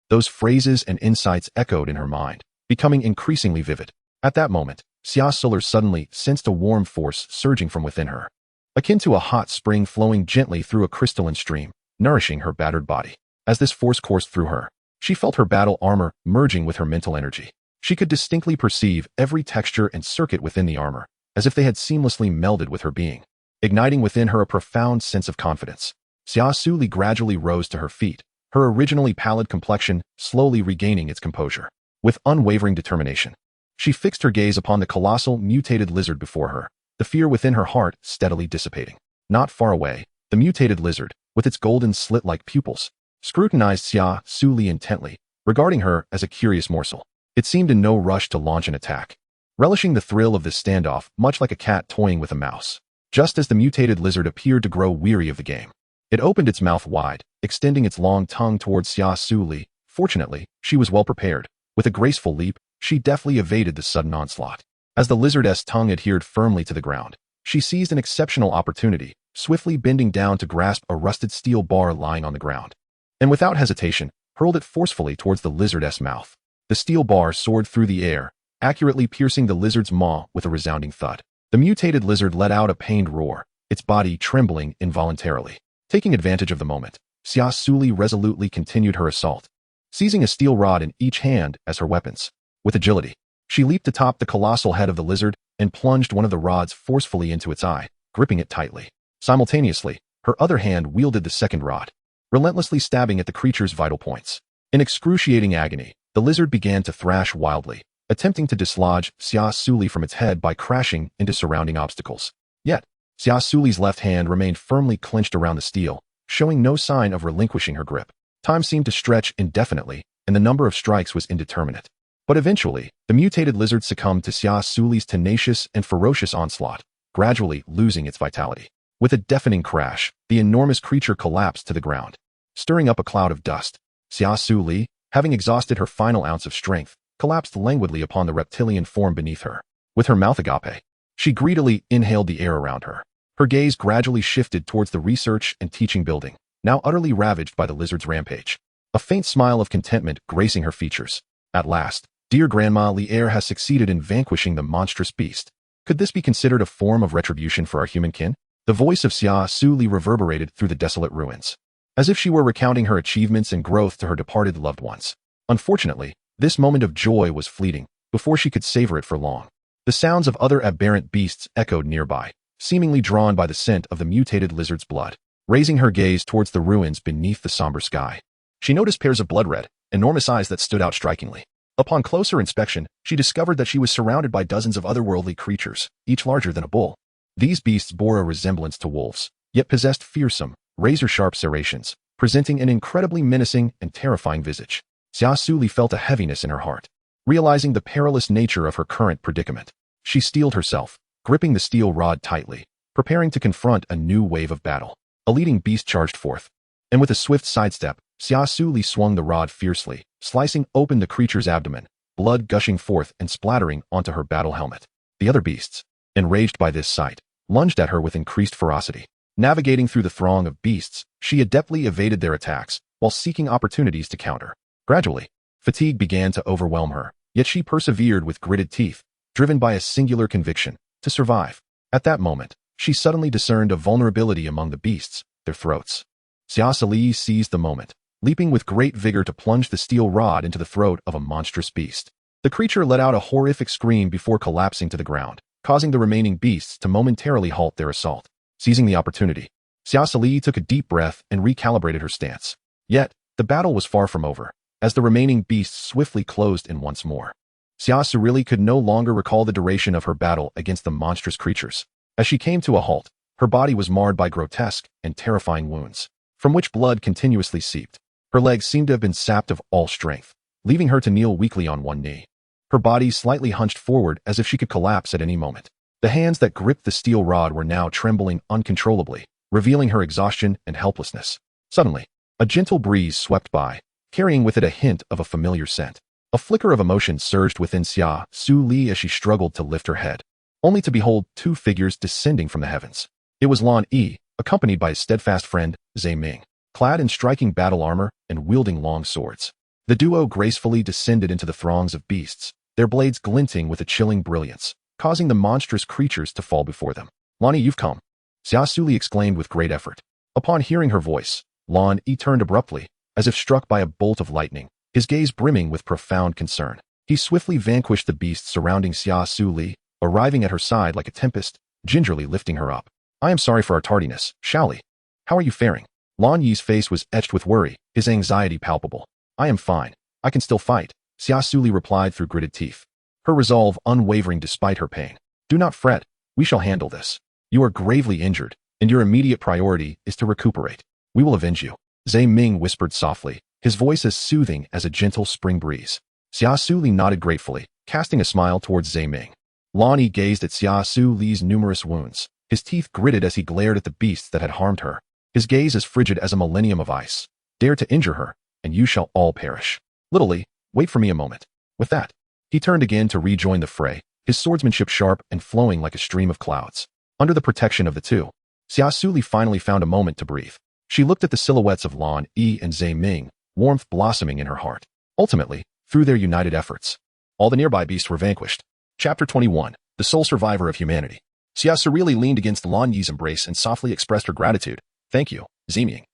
A: those phrases and insights echoed in her mind, becoming increasingly vivid. At that moment, Xia Suli suddenly sensed a warm force surging from within her, akin to a hot spring flowing gently through a crystalline stream, nourishing her battered body. As this force coursed through her, she felt her battle armor merging with her mental energy. She could distinctly perceive every texture and circuit within the armor, as if they had seamlessly melded with her being, igniting within her a profound sense of confidence. Xia Suli gradually rose to her feet, her originally pallid complexion slowly regaining its composure. With unwavering determination, she fixed her gaze upon the colossal, mutated lizard before her, the fear within her heart steadily dissipating. Not far away, the mutated lizard, with its golden slit-like pupils, scrutinized Xia Suli intently, regarding her as a curious morsel. It seemed in no rush to launch an attack, relishing the thrill of this standoff much like a cat toying with a mouse. Just as the mutated lizard appeared to grow weary of the game, it opened its mouth wide, extending its long tongue towards Xia Suli. Fortunately, she was well prepared. With a graceful leap, she deftly evaded the sudden onslaught. As the lizard's tongue adhered firmly to the ground, she seized an exceptional opportunity, swiftly bending down to grasp a rusted steel bar lying on the ground, and without hesitation, hurled it forcefully towards the lizard's mouth. The steel bar soared through the air, accurately piercing the lizard's maw with a resounding thud. The mutated lizard let out a pained roar, its body trembling involuntarily. Taking advantage of the moment, Xia Suli resolutely continued her assault, seizing a steel rod in each hand as her weapons. With agility, she leaped atop the colossal head of the lizard and plunged one of the rods forcefully into its eye, gripping it tightly. Simultaneously, her other hand wielded the second rod, relentlessly stabbing at the creature's vital points. In excruciating agony, the lizard began to thrash wildly, attempting to dislodge Xia Suli from its head by crashing into surrounding obstacles. Yet, Xia Suli's left hand remained firmly clenched around the steel, showing no sign of relinquishing her grip. Time seemed to stretch indefinitely, and the number of strikes was indeterminate. But eventually, the mutated lizard succumbed to Xia Suli's tenacious and ferocious onslaught, gradually losing its vitality. With a deafening crash, the enormous creature collapsed to the ground, stirring up a cloud of dust. Xia Suli, having exhausted her final ounce of strength, collapsed languidly upon the reptilian form beneath her. With her mouth agape, she greedily inhaled the air around her. Her gaze gradually shifted towards the research and teaching building, now utterly ravaged by the lizard's rampage. A faint smile of contentment gracing her features. At last, dear Grandma Li'er has succeeded in vanquishing the monstrous beast. Could this be considered a form of retribution for our human kin? The voice of Xia Suli reverberated through the desolate ruins, as if she were recounting her achievements and growth to her departed loved ones. Unfortunately, this moment of joy was fleeting, before she could savor it for long. The sounds of other aberrant beasts echoed nearby, seemingly drawn by the scent of the mutated lizard's blood. Raising her gaze towards the ruins beneath the somber sky, she noticed pairs of blood-red, enormous eyes that stood out strikingly. Upon closer inspection, she discovered that she was surrounded by dozens of otherworldly creatures, each larger than a bull. These beasts bore a resemblance to wolves, yet possessed fearsome, razor-sharp serrations, presenting an incredibly menacing and terrifying visage. Xia Suli felt a heaviness in her heart. Realizing the perilous nature of her current predicament, she steeled herself, gripping the steel rod tightly, preparing to confront a new wave of battle. A leading beast charged forth, and with a swift sidestep, Xia Suli swung the rod fiercely, slicing open the creature's abdomen, blood gushing forth and splattering onto her battle helmet. The other beasts, enraged by this sight, lunged at her with increased ferocity. Navigating through the throng of beasts, she adeptly evaded their attacks while seeking opportunities to counter. Gradually, fatigue began to overwhelm her, yet she persevered with gritted teeth, driven by a singular conviction: to survive. At that moment, she suddenly discerned a vulnerability among the beasts: their throats. Xia Suli seized the moment, leaping with great vigor to plunge the steel rod into the throat of a monstrous beast. The creature let out a horrific scream before collapsing to the ground, causing the remaining beasts to momentarily halt their assault. Seizing the opportunity, Xia Suli took a deep breath and recalibrated her stance. Yet, the battle was far from over, as the remaining beasts swiftly closed in once more. Xia Suli could no longer recall the duration of her battle against the monstrous creatures. As she came to a halt, her body was marred by grotesque and terrifying wounds, from which blood continuously seeped. Her legs seemed to have been sapped of all strength, leaving her to kneel weakly on one knee. Her body slightly hunched forward as if she could collapse at any moment. The hands that gripped the steel rod were now trembling uncontrollably, revealing her exhaustion and helplessness. Suddenly, a gentle breeze swept by, carrying with it a hint of a familiar scent. A flicker of emotion surged within Xia Suli as she struggled to lift her head, only to behold two figures descending from the heavens. It was Lan Yi, accompanied by his steadfast friend, Zhe Ming, clad in striking battle armor and wielding long swords. The duo gracefully descended into the throngs of beasts, their blades glinting with a chilling brilliance, causing the monstrous creatures to fall before them. "Lan Yi, you've come," Xia Suli exclaimed with great effort. Upon hearing her voice, Lan Yi turned abruptly, as if struck by a bolt of lightning, his gaze brimming with profound concern. He swiftly vanquished the beasts surrounding Xia Suli, arriving at her side like a tempest, gingerly lifting her up. "I am sorry for our tardiness, Shaoli. How are you faring?" Lan Yi's face was etched with worry, his anxiety palpable. "I am fine. I can still fight," Xia Suli replied through gritted teeth, her resolve unwavering despite her pain. "Do not fret. We shall handle this. You are gravely injured, and your immediate priority is to recuperate. We will avenge you," Zhe Ming whispered softly, his voice as soothing as a gentle spring breeze. Xia Suli nodded gratefully, casting a smile towards Zhe Ming. Lan Yi gazed at Xia Suli's numerous wounds, his teeth gritted as he glared at the beasts that had harmed her, his gaze as frigid as a millennium of ice. "Dare to injure her, and you shall all perish. Little Li, wait for me a moment." With that, he turned again to rejoin the fray, his swordsmanship sharp and flowing like a stream of clouds. Under the protection of the two, Xia Suli finally found a moment to breathe. She looked at the silhouettes of Lan Yi and Zhe Ming, warmth blossoming in her heart. Ultimately, through their united efforts, all the nearby beasts were vanquished. Chapter 21. The Sole Survivor of Humanity. Xia Suli leaned against Lan Yi's embrace and softly expressed her gratitude. "Thank you, Zhe Ming.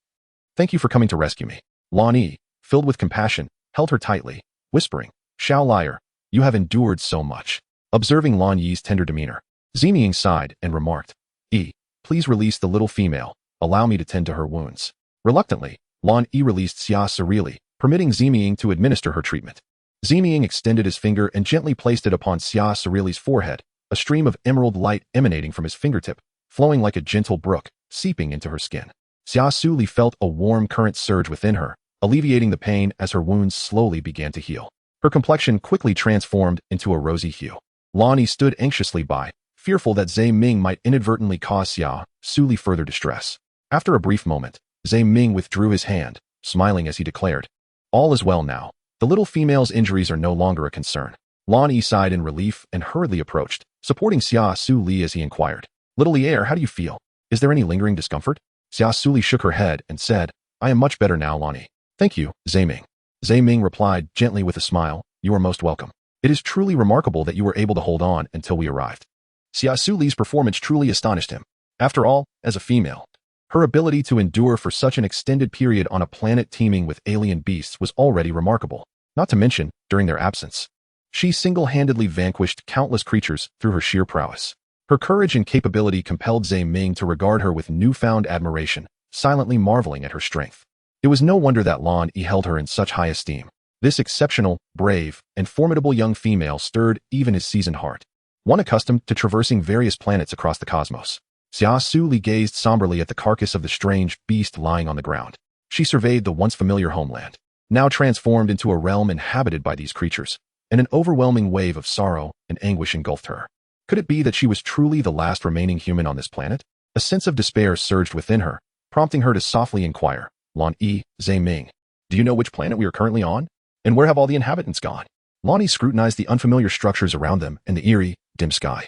A: Thank you for coming to rescue me." Lan Yi, filled with compassion, held her tightly, whispering, "Shao Liar, you have endured so much." Observing Lan Yi's tender demeanor, Zhe Ming sighed and remarked, Please release the little female. Allow me to tend to her wounds." Reluctantly, Lan Yi released Xia Suli, permitting Zhe Ming to administer her treatment. Zhe Ming extended his finger and gently placed it upon Xia Suli's forehead, a stream of emerald light emanating from his fingertip, flowing like a gentle brook, seeping into her skin. Xia Suli felt a warm current surge within her, alleviating the pain as her wounds slowly began to heal. Her complexion quickly transformed into a rosy hue. Lan Yi stood anxiously by, fearful that Zhe Ming might inadvertently cause Xia Suli further distress. After a brief moment, Zhe Ming withdrew his hand, smiling as he declared, "All is well now. The little female's injuries are no longer a concern." Lan Yi sighed in relief and hurriedly approached, supporting Xia Suli as he inquired, "Little Lier, how do you feel? Is there any lingering discomfort?" Xia Suli shook her head and said, "I am much better now, Lan Yi. Thank you, Zhe Ming." Zhe Ming replied gently with a smile, "You are most welcome. It is truly remarkable that you were able to hold on until we arrived." Xia Suli's performance truly astonished him. After all, as a female, her ability to endure for such an extended period on a planet teeming with alien beasts was already remarkable. Not to mention, during their absence, she single-handedly vanquished countless creatures through her sheer prowess. Her courage and capability compelled Zhe Ming to regard her with newfound admiration, silently marveling at her strength. It was no wonder that Lan Yi held her in such high esteem. This exceptional, brave, and formidable young female stirred even his seasoned heart. One accustomed to traversing various planets across the cosmos, Xia Suli gazed somberly at the carcass of the strange beast lying on the ground. She surveyed the once familiar homeland, now transformed into a realm inhabited by these creatures, and an overwhelming wave of sorrow and anguish engulfed her. Could it be that she was truly the last remaining human on this planet? A sense of despair surged within her, prompting her to softly inquire, "Lan Yi, Zhe Ming, do you know which planet we are currently on? And where have all the inhabitants gone?" Lan Yi scrutinized the unfamiliar structures around them and the eerie, dim sky,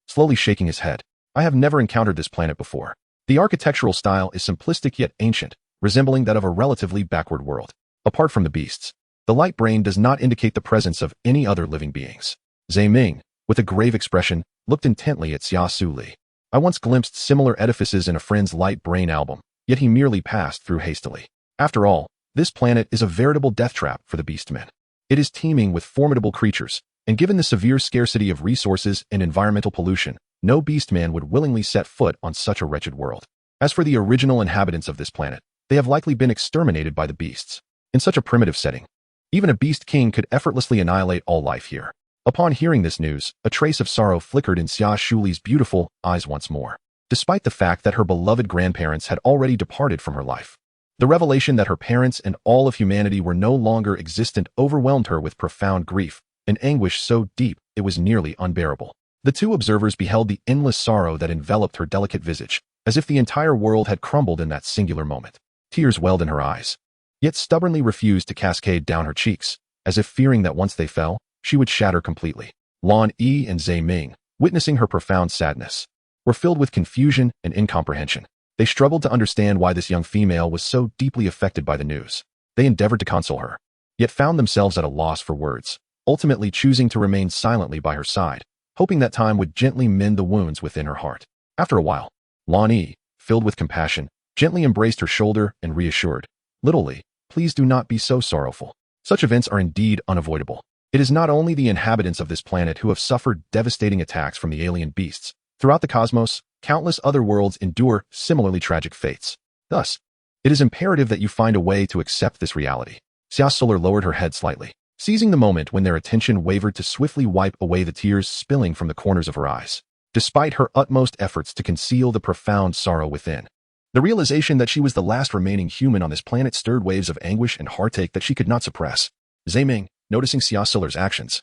A: slowly shaking his head. "I have never encountered this planet before. The architectural style is simplistic yet ancient, resembling that of a relatively backward world. Apart from the beasts, the light brain does not indicate the presence of any other living beings. Zhe Ming, with a grave expression, looked intently at Xia Suli. I once glimpsed similar edifices in a friend's light brain album, yet he merely passed through hastily. After all, this planet is a veritable death trap for the beastmen. It is teeming with formidable creatures, and given the severe scarcity of resources and environmental pollution, no beastman would willingly set foot on such a wretched world. As for the original inhabitants of this planet, they have likely been exterminated by the beasts. In such a primitive setting, even a beast king could effortlessly annihilate all life here. Upon hearing this news, a trace of sorrow flickered in Xia Suli's beautiful eyes once more. Despite the fact that her beloved grandparents had already departed from her life, the revelation that her parents and all of humanity were no longer existent overwhelmed her with profound grief, an anguish so deep it was nearly unbearable. The two observers beheld the endless sorrow that enveloped her delicate visage, as if the entire world had crumbled in that singular moment. Tears welled in her eyes, yet stubbornly refused to cascade down her cheeks, as if fearing that once they fell, she would shatter completely. Lan Yi and Zhe Ming, witnessing her profound sadness, were filled with confusion and incomprehension. They struggled to understand why this young female was so deeply affected by the news. They endeavored to console her, yet found themselves at a loss for words, ultimately choosing to remain silently by her side, hoping that time would gently mend the wounds within her heart. After a while, Lan Yi, filled with compassion, gently embraced her shoulder and reassured, "Little Li, please do not be so sorrowful. Such events are indeed unavoidable. It is not only the inhabitants of this planet who have suffered devastating attacks from the alien beasts. Throughout the cosmos, countless other worlds endure similarly tragic fates. Thus, it is imperative that you find a way to accept this reality." Xia Suli lowered her head slightly, seizing the moment when their attention wavered to swiftly wipe away the tears spilling from the corners of her eyes. Despite her utmost efforts to conceal the profound sorrow within, the realization that she was the last remaining human on this planet stirred waves of anguish and heartache that she could not suppress. Zhe Ming, noticing Xia Suli's actions,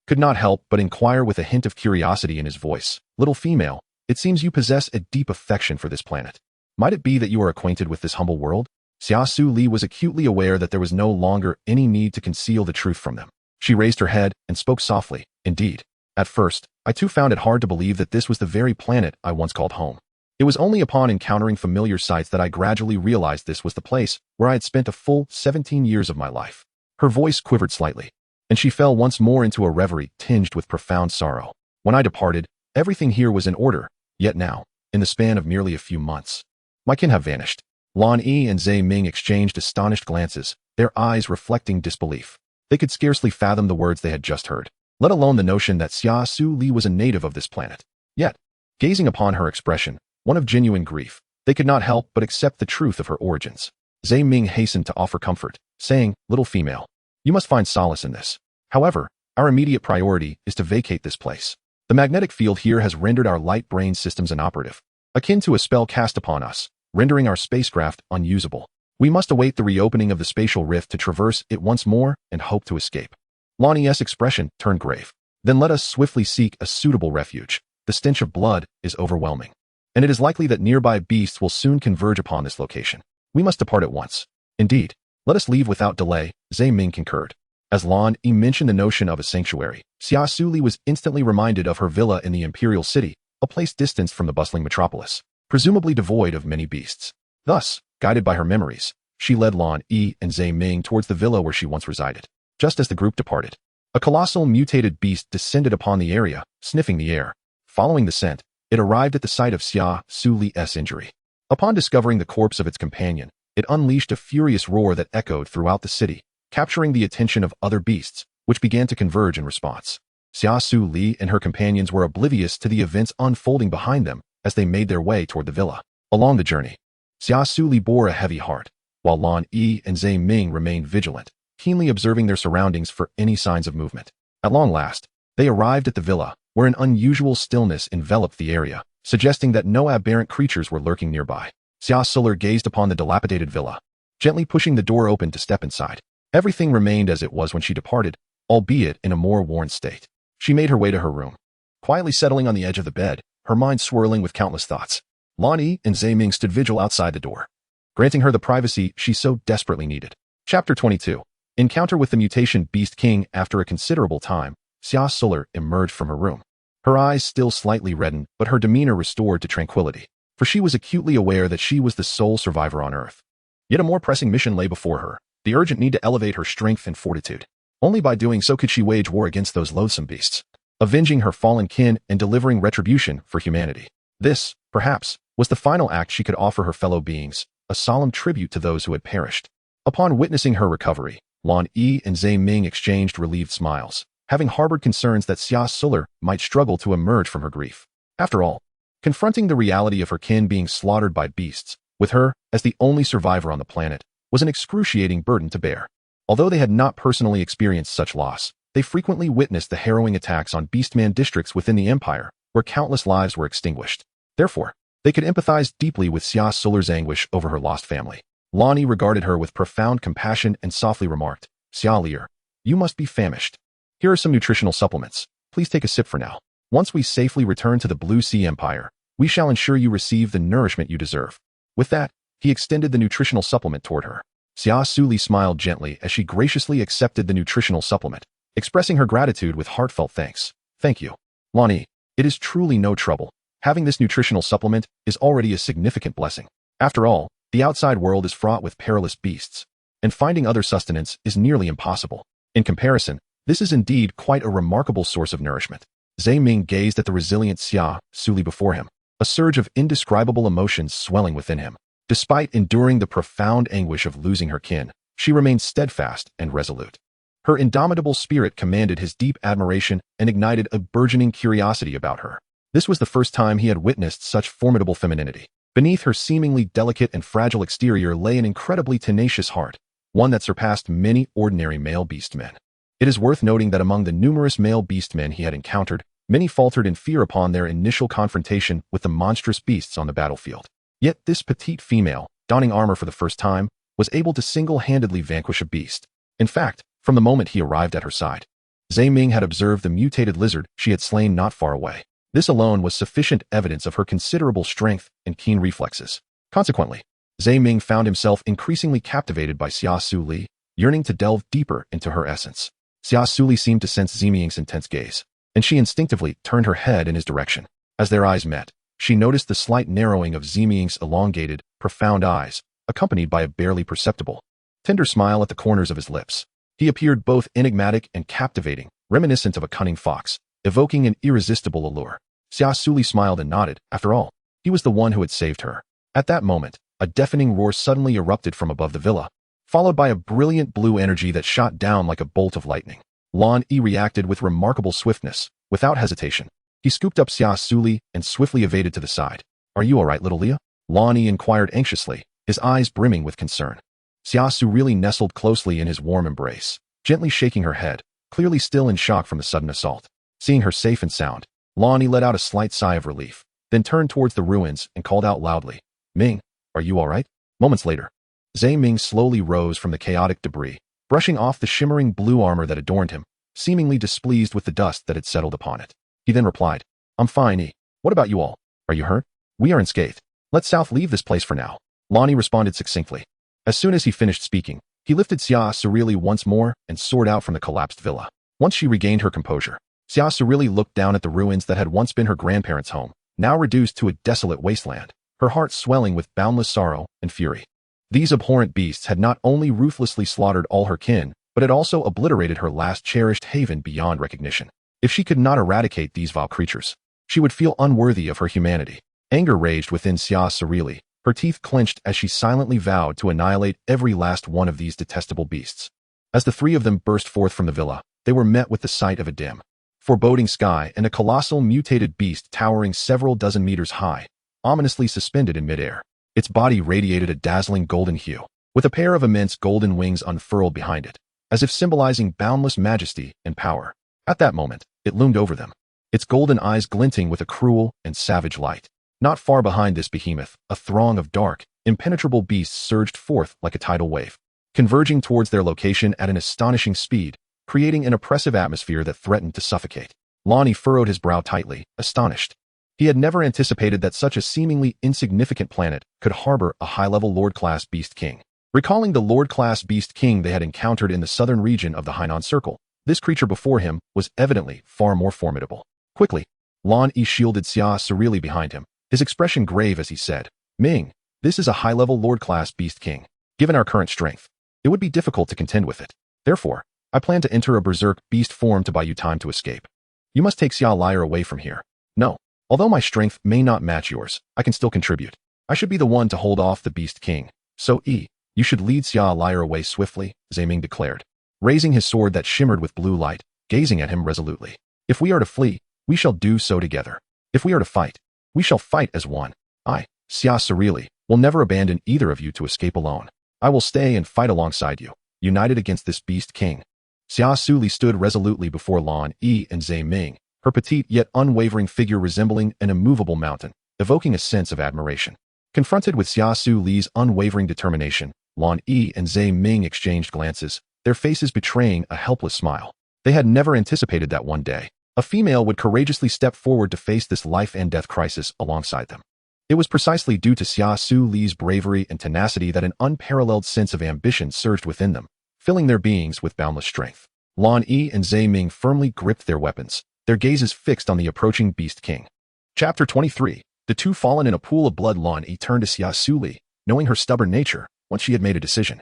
A: could not help but inquire with a hint of curiosity in his voice, "Little female, it seems you possess a deep affection for this planet. Might it be that you are acquainted with this humble world?" Xia Suli was acutely aware that there was no longer any need to conceal the truth from them. She raised her head and spoke softly, "Indeed. At first, I too found it hard to believe that this was the very planet I once called home. It was only upon encountering familiar sights that I gradually realized this was the place where I had spent a full 17 years of my life." Her voice quivered slightly, and she fell once more into a reverie tinged with profound sorrow. "When I departed, everything here was in order, yet now, in the span of merely a few months, my kin have vanished." Lan Yi and Zhe Ming exchanged astonished glances, their eyes reflecting disbelief. They could scarcely fathom the words they had just heard, let alone the notion that Xia Suli was a native of this planet. Yet, gazing upon her expression, one of genuine grief, they could not help but accept the truth of her origins. Zhe Ming hastened to offer comfort, saying, "Little female, you must find solace in this. However, our immediate priority is to vacate this place. The magnetic field here has rendered our light brain systems inoperative, akin to a spell cast upon us, rendering our spacecraft unusable. We must await the reopening of the spatial rift to traverse it once more and hope to escape." Lan Yi's expression turned grave. "Then let us swiftly seek a suitable refuge. The stench of blood is overwhelming, and it is likely that nearby beasts will soon converge upon this location. We must depart at once." "Indeed, let us leave without delay," Zhe Ming concurred. As Lan Yi mentioned the notion of a sanctuary, Xia Suli was instantly reminded of her villa in the imperial city, a place distanced from the bustling metropolis, presumably devoid of many beasts. Thus, guided by her memories, she led Lan Yi and Zhe Ming towards the villa where she once resided. Just as the group departed, a colossal mutated beast descended upon the area, sniffing the air. Following the scent, it arrived at the site of Xia Suli's injury. Upon discovering the corpse of its companion, it unleashed a furious roar that echoed throughout the city, capturing the attention of other beasts, which began to converge in response. Xia Suli and her companions were oblivious to the events unfolding behind them as they made their way toward the villa. Along the journey, Xia Suli bore a heavy heart, while Lan Yi and Zhe Ming remained vigilant, keenly observing their surroundings for any signs of movement. At long last, they arrived at the villa, where an unusual stillness enveloped the area, suggesting that no aberrant creatures were lurking nearby. Xia Suli gazed upon the dilapidated villa, gently pushing the door open to step inside. Everything remained as it was when she departed, albeit in a more worn state. She made her way to her room, quietly settling on the edge of the bed, her mind swirling with countless thoughts. Lan Yi and Zhe Ming stood vigil outside the door, granting her the privacy she so desperately needed. Chapter 22. Encounter with the mutation Beast King. After a considerable time, Xia Suli emerged from her room. Her eyes still slightly reddened, but her demeanor restored to tranquility. for she was acutely aware that she was the sole survivor on Earth. Yet a more pressing mission lay before her, the urgent need to elevate her strength and fortitude. Only by doing so could she wage war against those loathsome beasts, avenging her fallen kin and delivering retribution for humanity. This, perhaps, was the final act she could offer her fellow beings, a solemn tribute to those who had perished. Upon witnessing her recovery, Lan Yi and Zhe Ming exchanged relieved smiles, having harbored concerns that Xia Suli might struggle to emerge from her grief. After all, confronting the reality of her kin being slaughtered by beasts, with her as the only survivor on the planet, was an excruciating burden to bear. Although they had not personally experienced such loss, they frequently witnessed the harrowing attacks on beastman districts within the empire, where countless lives were extinguished. Therefore, they could empathize deeply with Xia Suli's anguish over her lost family. Lan Yi regarded her with profound compassion and softly remarked, "Xia Li, you must be famished. Here are some nutritional supplements. Please take a sip for now. Once we safely return to the Blue Sea Empire, we shall ensure you receive the nourishment you deserve." With that, he extended the nutritional supplement toward her. Xia Suli smiled gently as she graciously accepted the nutritional supplement, expressing her gratitude with heartfelt thanks. "Thank you, Lan Yi. It is truly no trouble. Having this nutritional supplement is already a significant blessing. After all, the outside world is fraught with perilous beasts, and finding other sustenance is nearly impossible. In comparison, this is indeed quite a remarkable source of nourishment." Zhe Ming gazed at the resilient Xia Suli before him, a surge of indescribable emotions swelling within him. Despite enduring the profound anguish of losing her kin, she remained steadfast and resolute. Her indomitable spirit commanded his deep admiration and ignited a burgeoning curiosity about her. This was the first time he had witnessed such formidable femininity. Beneath her seemingly delicate and fragile exterior lay an incredibly tenacious heart, one that surpassed many ordinary male beastmen. It is worth noting that among the numerous male beastmen he had encountered, many faltered in fear upon their initial confrontation with the monstrous beasts on the battlefield. Yet this petite female, donning armor for the first time, was able to single-handedly vanquish a beast. In fact, from the moment he arrived at her side, Zhe Ming had observed the mutated lizard she had slain not far away. This alone was sufficient evidence of her considerable strength and keen reflexes. Consequently, Zhe Ming found himself increasingly captivated by Xia Suli, yearning to delve deeper into her essence. Xia Suli seemed to sense Zhe Ming's intense gaze, and she instinctively turned her head in his direction. As their eyes met, she noticed the slight narrowing of Zhe Ming's elongated, profound eyes, accompanied by a barely perceptible, tender smile at the corners of his lips. He appeared both enigmatic and captivating, reminiscent of a cunning fox, evoking an irresistible allure. Xia Suli smiled and nodded. After all, he was the one who had saved her. At that moment, a deafening roar suddenly erupted from above the villa, followed by a brilliant blue energy that shot down like a bolt of lightning. Lan Yi reacted with remarkable swiftness. Without hesitation, he scooped up Xia Suli and swiftly evaded to the side. "Are you all right, little Leah?" Lan Yi inquired anxiously, his eyes brimming with concern. Xia Suli nestled closely in his warm embrace, gently shaking her head, clearly still in shock from the sudden assault. Seeing her safe and sound, Lan Yi let out a slight sigh of relief, then turned towards the ruins and called out loudly, "Ming, are you all right?" Moments later, Zhe Ming slowly rose from the chaotic debris, brushing off the shimmering blue armor that adorned him, seemingly displeased with the dust that had settled upon it. He then replied, "I'm fine, Yi. What about you all? Are you hurt? We are unscathed. Let South leave this place for now." Lan Yi responded succinctly. As soon as he finished speaking, he lifted Xia Suli once more and soared out from the collapsed villa. Once she regained her composure, Xia Suli looked down at the ruins that had once been her grandparents' home, now reduced to a desolate wasteland, her heart swelling with boundless sorrow and fury. These abhorrent beasts had not only ruthlessly slaughtered all her kin, but had also obliterated her last cherished haven beyond recognition. If she could not eradicate these vile creatures, she would feel unworthy of her humanity. Anger raged within Xia Suli, her teeth clenched as she silently vowed to annihilate every last one of these detestable beasts. As the three of them burst forth from the villa, they were met with the sight of a dim, foreboding sky and a colossal mutated beast towering several dozen meters high, ominously suspended in midair. Its body radiated a dazzling golden hue, with a pair of immense golden wings unfurled behind it, as if symbolizing boundless majesty and power. At that moment, it loomed over them, its golden eyes glinting with a cruel and savage light. Not far behind this behemoth, a throng of dark, impenetrable beasts surged forth like a tidal wave, converging towards their location at an astonishing speed, creating an oppressive atmosphere that threatened to suffocate. Lan Yi furrowed his brow tightly, astonished. He had never anticipated that such a seemingly insignificant planet could harbor a high-level Lord-class Beast King. Recalling the Lord-class Beast King they had encountered in the southern region of the Hainan Circle, this creature before him was evidently far more formidable. Quickly, Lan Yi shielded Xia Suli behind him, his expression grave as he said, Ming, this is a high-level Lord-class Beast King. Given our current strength, it would be difficult to contend with it. Therefore, I plan to enter a berserk beast form to buy you time to escape. You must take Xia Liar away from here. No. Although my strength may not match yours, I can still contribute. I should be the one to hold off the Beast King. So you should lead Xia Liar away swiftly, Zhe Ming declared, raising his sword that shimmered with blue light, gazing at him resolutely. If we are to flee, we shall do so together. If we are to fight, we shall fight as one. I, Xia Suli, will never abandon either of you to escape alone. I will stay and fight alongside you, united against this Beast King. Xia Suli stood resolutely before Lan Yi and Zhe Ming, her petite yet unwavering figure resembling an immovable mountain, evoking a sense of admiration. Confronted with Xia Suli's unwavering determination, Lan Yi and Zhe Ming exchanged glances, their faces betraying a helpless smile. They had never anticipated that one day, a female would courageously step forward to face this life-and-death crisis alongside them. It was precisely due to Xia Suli's bravery and tenacity that an unparalleled sense of ambition surged within them, filling their beings with boundless strength. Lan Yi and Zhe Ming firmly gripped their weapons, their gazes fixed on the approaching Beast King. Chapter 23. The two fallen in a pool of blood. Lan Yi turned to Xia Suli, knowing her stubborn nature, once she had made a decision.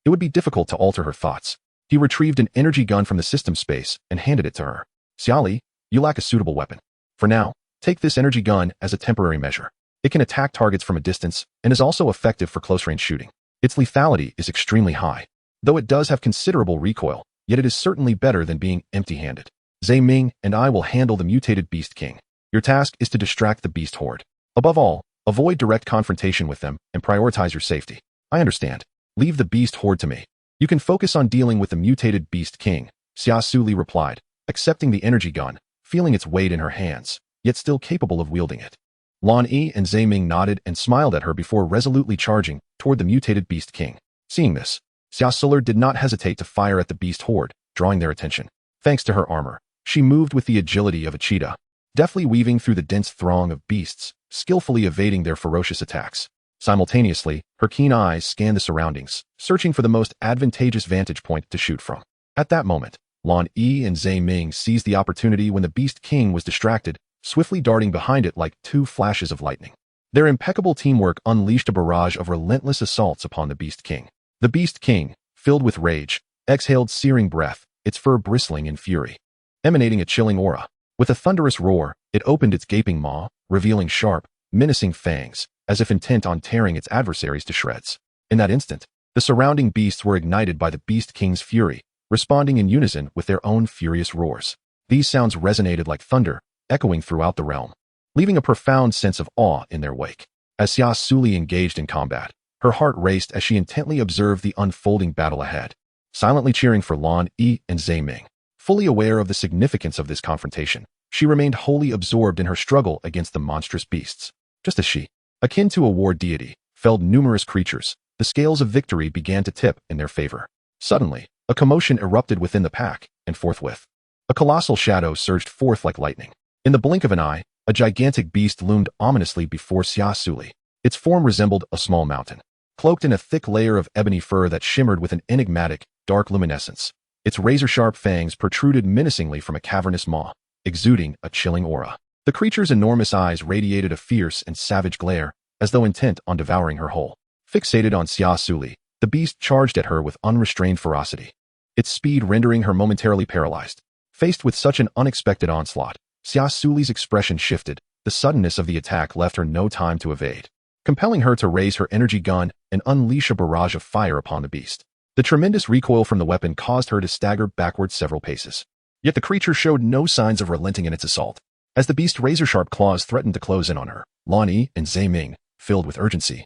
A: It would be difficult to alter her thoughts. He retrieved an energy gun from the system space and handed it to her. Xia Li, you lack a suitable weapon. For now, take this energy gun as a temporary measure. It can attack targets from a distance and is also effective for close-range shooting. Its lethality is extremely high. Though it does have considerable recoil, yet it is certainly better than being empty-handed. Zhe Ming and I will handle the mutated Beast King. Your task is to distract the beast horde. Above all, avoid direct confrontation with them and prioritize your safety. I understand. Leave the beast horde to me. You can focus on dealing with the mutated Beast King, Xia Suli replied, accepting the energy gun, feeling its weight in her hands, yet still capable of wielding it. Lan Yi and Zhe Ming nodded and smiled at her before resolutely charging toward the mutated Beast King. Seeing this, Xia Suli did not hesitate to fire at the beast horde, drawing their attention. Thanks to her armor, she moved with the agility of a cheetah, deftly weaving through the dense throng of beasts, skillfully evading their ferocious attacks. Simultaneously, her keen eyes scanned the surroundings, searching for the most advantageous vantage point to shoot from. At that moment, Lan Yi and Zhe Ming seized the opportunity when the Beast King was distracted, swiftly darting behind it like two flashes of lightning. Their impeccable teamwork unleashed a barrage of relentless assaults upon the Beast King. The Beast King, filled with rage, exhaled searing breath, its fur bristling in fury, emanating a chilling aura. With a thunderous roar, it opened its gaping maw, revealing sharp, menacing fangs, as if intent on tearing its adversaries to shreds. In that instant, the surrounding beasts were ignited by the Beast King's fury, responding in unison with their own furious roars. These sounds resonated like thunder, echoing throughout the realm, leaving a profound sense of awe in their wake. As Xia Suli engaged in combat, her heart raced as she intently observed the unfolding battle ahead, silently cheering for Lan Yi and Zhe Ming. Fully aware of the significance of this confrontation, she remained wholly absorbed in her struggle against the monstrous beasts. Just as she, akin to a war deity, felled numerous creatures, the scales of victory began to tip in their favor. Suddenly, a commotion erupted within the pack, and forthwith, a colossal shadow surged forth like lightning. In the blink of an eye, a gigantic beast loomed ominously before Xia Suli. Its form resembled a small mountain, cloaked in a thick layer of ebony fur that shimmered with an enigmatic, dark luminescence. Its razor-sharp fangs protruded menacingly from a cavernous maw, exuding a chilling aura. The creature's enormous eyes radiated a fierce and savage glare, as though intent on devouring her whole. Fixated on Xia Suli, the beast charged at her with unrestrained ferocity, its speed rendering her momentarily paralyzed. Faced with such an unexpected onslaught, Xia Suli's expression shifted. The suddenness of the attack left her no time to evade, compelling her to raise her energy gun and unleash a barrage of fire upon the beast. The tremendous recoil from the weapon caused her to stagger backward several paces. Yet the creature showed no signs of relenting in its assault. As the beast's razor-sharp claws threatened to close in on her, Lan Yi and Zhe Ming, filled with urgency,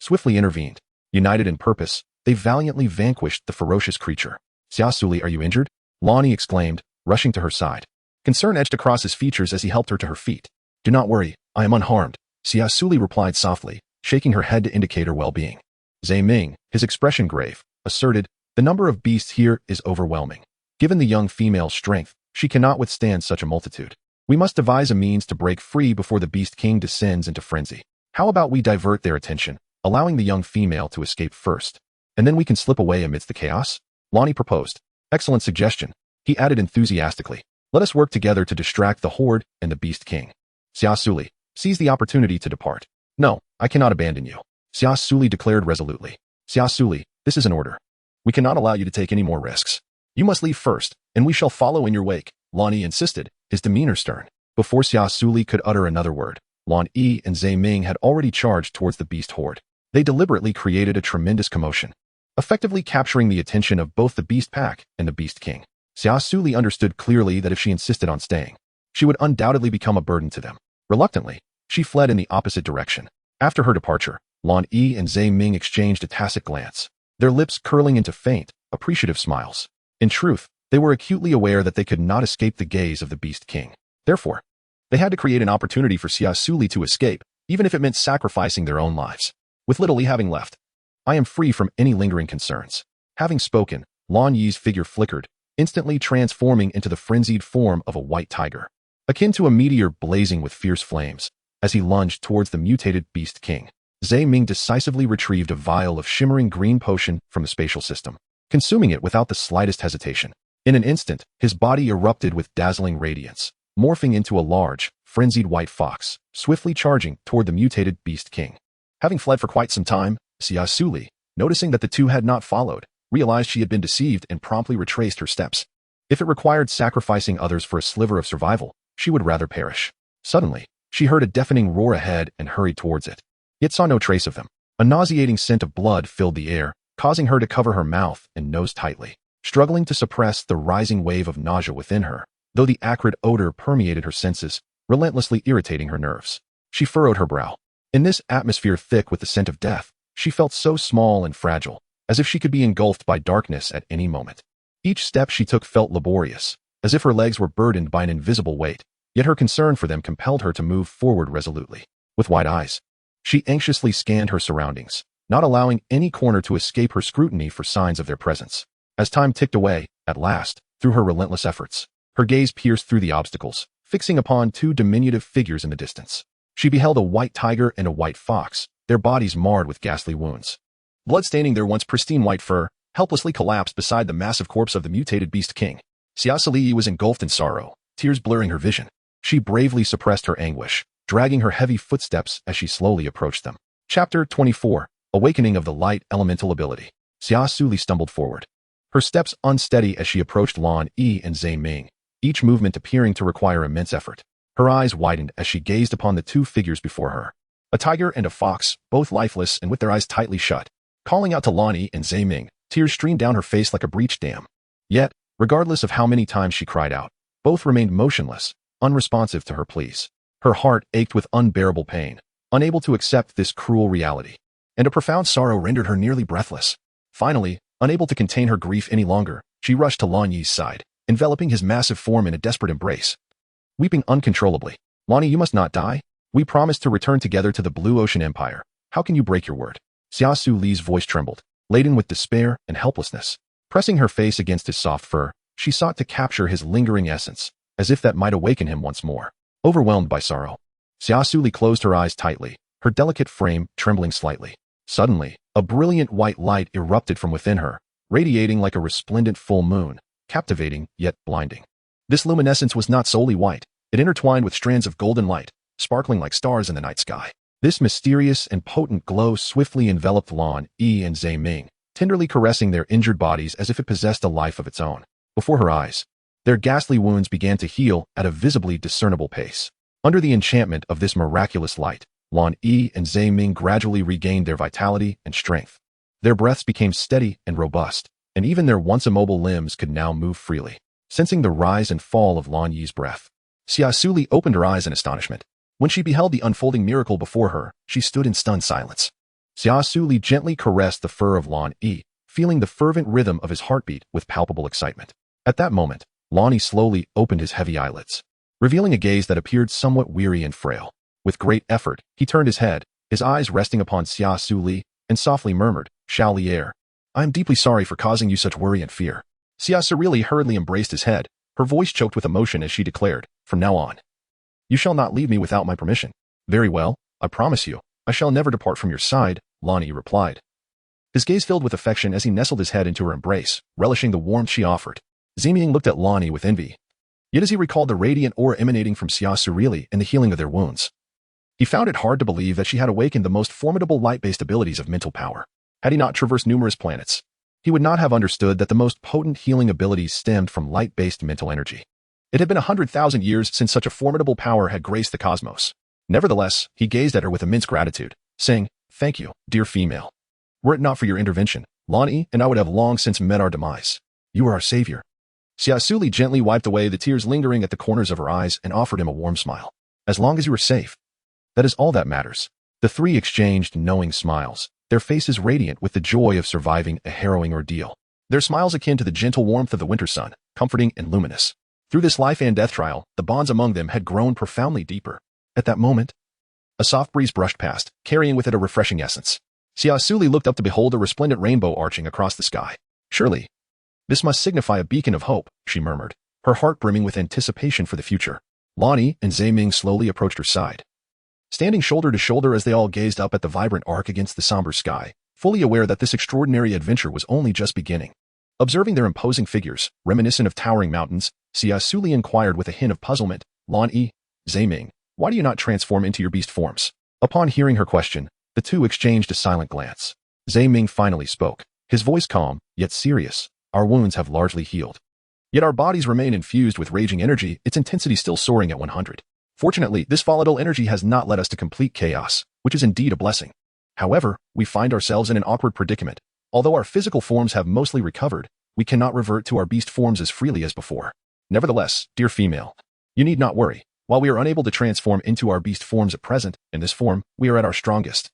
A: swiftly intervened. United in purpose, they valiantly vanquished the ferocious creature. Xia Suli, are you injured? Lan Yi exclaimed, rushing to her side. Concern edged across his features as he helped her to her feet. Do not worry, I am unharmed, Xia Suli replied softly, shaking her head to indicate her well-being. Zhe Ming, his expression grave, asserted, the number of beasts here is overwhelming. Given the young female's strength, she cannot withstand such a multitude. We must devise a means to break free before the Beast King descends into frenzy. How about we divert their attention, allowing the young female to escape first, and then we can slip away amidst the chaos? Lan Yi proposed. Excellent suggestion, he added enthusiastically. Let us work together to distract the horde and the Beast King. Xia Suli, seized the opportunity to depart. No, I cannot abandon you, Xia Suli declared resolutely. Xia Suli, this is an order. We cannot allow you to take any more risks. You must leave first, and we shall follow in your wake, Lan Yi insisted, his demeanor stern. Before Xia Suli could utter another word, Lan Yi and Zhe Ming had already charged towards the beast horde. They deliberately created a tremendous commotion, effectively capturing the attention of both the beast pack and the beast king. Xia Suli understood clearly that if she insisted on staying, she would undoubtedly become a burden to them. Reluctantly, she fled in the opposite direction. After her departure, Lan Yi and Zhe Ming exchanged a tacit glance, their lips curling into faint, appreciative smiles. In truth, they were acutely aware that they could not escape the gaze of the beast king. Therefore, they had to create an opportunity for Xia Suli to escape, even if it meant sacrificing their own lives. With little Li having left, I am free from any lingering concerns. Having spoken, Lan Yi's figure flickered, instantly transforming into the frenzied form of a white tiger, akin to a meteor blazing with fierce flames. As he lunged towards the mutated beast king, Zhe Ming decisively retrieved a vial of shimmering green potion from the spatial system, consuming it without the slightest hesitation. In an instant, his body erupted with dazzling radiance, morphing into a large, frenzied white fox, swiftly charging toward the mutated beast king. Having fled for quite some time, Xia Suli, noticing that the two had not followed, realized she had been deceived and promptly retraced her steps. If it required sacrificing others for a sliver of survival, she would rather perish. Suddenly, she heard a deafening roar ahead and hurried towards it, yet saw no trace of them. A nauseating scent of blood filled the air, causing her to cover her mouth and nose tightly, struggling to suppress the rising wave of nausea within her, though the acrid odor permeated her senses, relentlessly irritating her nerves. She furrowed her brow. In this atmosphere thick with the scent of death, she felt so small and fragile, as if she could be engulfed by darkness at any moment. Each step she took felt laborious, as if her legs were burdened by an invisible weight, yet her concern for them compelled her to move forward resolutely. With wide eyes, she anxiously scanned her surroundings, not allowing any corner to escape her scrutiny for signs of their presence. As time ticked away, at last, through her relentless efforts, her gaze pierced through the obstacles, fixing upon two diminutive figures in the distance. She beheld a white tiger and a white fox, their bodies marred with ghastly wounds. Blood staining their once pristine white fur, helplessly collapsed beside the massive corpse of the mutated beast king. Xia Suli was engulfed in sorrow, tears blurring her vision. She bravely suppressed her anguish, dragging her heavy footsteps as she slowly approached them. Chapter 24, Awakening of the Light Elemental Ability. Xia Suli stumbled forward, her steps unsteady as she approached Lan Yi and Zhe Ming, each movement appearing to require immense effort. Her eyes widened as she gazed upon the two figures before her, a tiger and a fox, both lifeless and with their eyes tightly shut. Calling out to Lan Yi and Zhe Ming, tears streamed down her face like a breached dam. Yet, regardless of how many times she cried out, both remained motionless, unresponsive to her pleas. Her heart ached with unbearable pain, unable to accept this cruel reality, and a profound sorrow rendered her nearly breathless. Finally, unable to contain her grief any longer, she rushed to Lan Yi's side, enveloping his massive form in a desperate embrace. Weeping uncontrollably, "Lan Yi, you must not die. We promised to return together to the Blue Ocean Empire. How can you break your word?" Xia Suli's voice trembled, laden with despair and helplessness. Pressing her face against his soft fur, she sought to capture his lingering essence, as if that might awaken him once more. Overwhelmed by sorrow, Xia Suli closed her eyes tightly, her delicate frame trembling slightly. Suddenly, a brilliant white light erupted from within her, radiating like a resplendent full moon, captivating yet blinding. This luminescence was not solely white, it intertwined with strands of golden light, sparkling like stars in the night sky. This mysterious and potent glow swiftly enveloped Lan Yi and Zhe Ming, tenderly caressing their injured bodies as if it possessed a life of its own. Before her eyes, their ghastly wounds began to heal at a visibly discernible pace. Under the enchantment of this miraculous light, Lan Yi and Zhe Ming gradually regained their vitality and strength. Their breaths became steady and robust, and even their once immobile limbs could now move freely. Sensing the rise and fall of Lan Yi's breath, Xia Suli opened her eyes in astonishment. When she beheld the unfolding miracle before her, she stood in stunned silence. Xia Suli gently caressed the fur of Lan Yi, feeling the fervent rhythm of his heartbeat with palpable excitement. At that moment, Lan Yi slowly opened his heavy eyelids, revealing a gaze that appeared somewhat weary and frail. With great effort, he turned his head, his eyes resting upon Xia Suli, and softly murmured, "Shao Lier, I am deeply sorry for causing you such worry and fear." Xia Suli hurriedly embraced his head, her voice choked with emotion as she declared, "From now on, you shall not leave me without my permission." "Very well, I promise you, I shall never depart from your side," Lan Yi replied. His gaze filled with affection as he nestled his head into her embrace, relishing the warmth she offered. Zhe Ming looked at Lan Yi with envy, yet as he recalled the radiant aura emanating from Xia Suli and the healing of their wounds, He found it hard to believe that she had awakened the most formidable light-based abilities of mental power. Had he not traversed numerous planets, he would not have understood that the most potent healing abilities stemmed from light-based mental energy. It had been 100,000 years since such a formidable power had graced the cosmos. Nevertheless, he gazed at her with immense gratitude, saying, "Thank you, dear female. Were it not for your intervention, Lani and I would have long since met our demise. You are our savior." Xia Suli gently wiped away the tears lingering at the corners of her eyes and offered him a warm smile. "As long as you are safe, that is all that matters." The three exchanged knowing smiles, their faces radiant with the joy of surviving a harrowing ordeal. Their smiles akin to the gentle warmth of the winter sun, comforting and luminous. Through this life and death trial, the bonds among them had grown profoundly deeper. At that moment, a soft breeze brushed past, carrying with it a refreshing essence. Xia Suli looked up to behold a resplendent rainbow arching across the sky. "Surely, this must signify a beacon of hope," she murmured, her heart brimming with anticipation for the future. Lani and Ming slowly approached her side, standing shoulder to shoulder as they all gazed up at the vibrant arc against the somber sky, fully aware that this extraordinary adventure was only just beginning. Observing their imposing figures, reminiscent of towering mountains, Xia Suli inquired with a hint of puzzlement, "Lani, Ming, why do you not transform into your beast forms?" Upon hearing her question, the two exchanged a silent glance. Ming finally spoke, his voice calm, yet serious. "Our wounds have largely healed. Yet our bodies remain infused with raging energy, its intensity still soaring at 100. Fortunately, this volatile energy has not led us to complete chaos, which is indeed a blessing. However, we find ourselves in an awkward predicament. Although our physical forms have mostly recovered, we cannot revert to our beast forms as freely as before. Nevertheless, dear female, you need not worry. While we are unable to transform into our beast forms at present, in this form, we are at our strongest,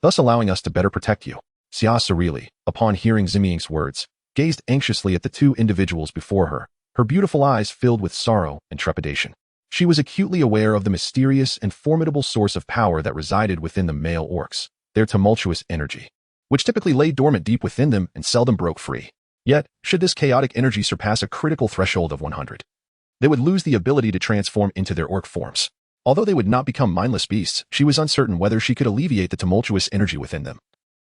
A: thus allowing us to better protect you." Xia Suli, upon hearing Ming's words, gazed anxiously at the two individuals before her, her beautiful eyes filled with sorrow and trepidation. She was acutely aware of the mysterious and formidable source of power that resided within the male orcs, their tumultuous energy, which typically lay dormant deep within them and seldom broke free. Yet, should this chaotic energy surpass a critical threshold of 100, they would lose the ability to transform into their orc forms. Although they would not become mindless beasts, she was uncertain whether she could alleviate the tumultuous energy within them,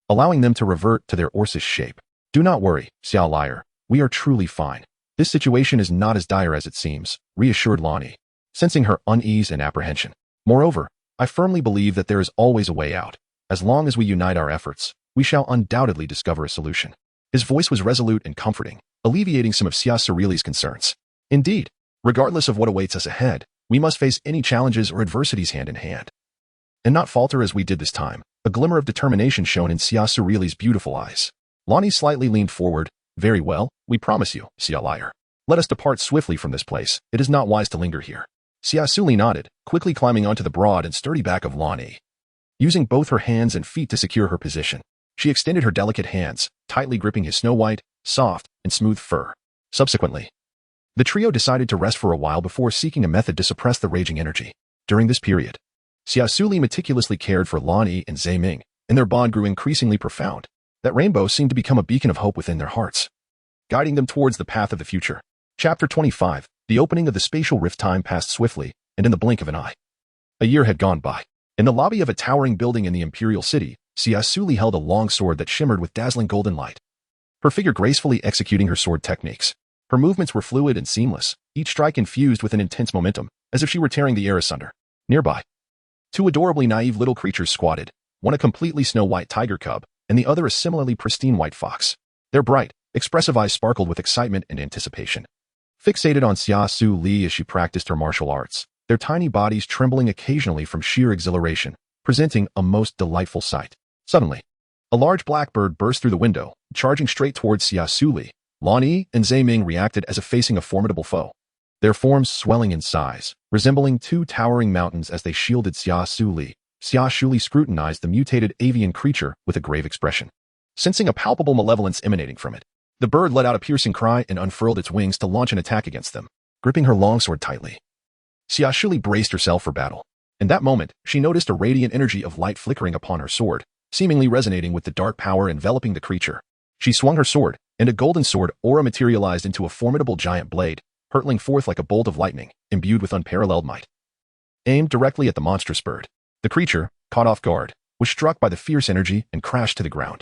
A: allowing them to revert to their orcish shape. "Do not worry, Xiao Liar. We are truly fine. This situation is not as dire as it seems," reassured Lani, sensing her unease and apprehension. "Moreover, I firmly believe that there is always a way out. As long as we unite our efforts, we shall undoubtedly discover a solution." His voice was resolute and comforting, alleviating some of Xia Suli's concerns. "Indeed, regardless of what awaits us ahead, we must face any challenges or adversities hand in hand, and not falter as we did this time." A glimmer of determination shone in Xia Suli's beautiful eyes. Lani slightly leaned forward. "Very well, we promise you, Xia Liar. Let us depart swiftly from this place. It is not wise to linger here." Xia Suli nodded, quickly climbing onto the broad and sturdy back of Lani. Using both her hands and feet to secure her position, she extended her delicate hands, tightly gripping his snow-white, soft, and smooth fur. Subsequently, the trio decided to rest for a while before seeking a method to suppress the raging energy. During this period, Xia Suli meticulously cared for Lani and Ming, and their bond grew increasingly profound. That rainbow seemed to become a beacon of hope within their hearts, guiding them towards the path of the future. Chapter 25. The opening of the spatial rift. Time passed swiftly, and in the blink of an eye, a year had gone by. In the lobby of a towering building in the imperial city, Xia Suli held a long sword that shimmered with dazzling golden light, her figure gracefully executing her sword techniques. Her movements were fluid and seamless, each strike infused with an intense momentum, as if she were tearing the air asunder. Nearby, two adorably naive little creatures squatted, one a completely snow-white tiger cub, and the other a similarly pristine white fox. Their bright, expressive eyes sparkled with excitement and anticipation, fixated on Xia Suli as she practiced her martial arts, their tiny bodies trembling occasionally from sheer exhilaration, presenting a most delightful sight. Suddenly, a large blackbird burst through the window, charging straight towards Xia Suli. Lani and Ming reacted as if facing a formidable foe, their forms swelling in size, resembling two towering mountains as they shielded Xia Suli. Xia Suli scrutinized the mutated avian creature with a grave expression, sensing a palpable malevolence emanating from it. The bird let out a piercing cry and unfurled its wings to launch an attack against them, gripping her longsword tightly. Xia Suli braced herself for battle. In that moment, she noticed a radiant energy of light flickering upon her sword, seemingly resonating with the dark power enveloping the creature. She swung her sword, and a golden sword aura materialized into a formidable giant blade, hurtling forth like a bolt of lightning, imbued with unparalleled might. Aimed directly at the monstrous bird, the creature, caught off guard, was struck by the fierce energy and crashed to the ground,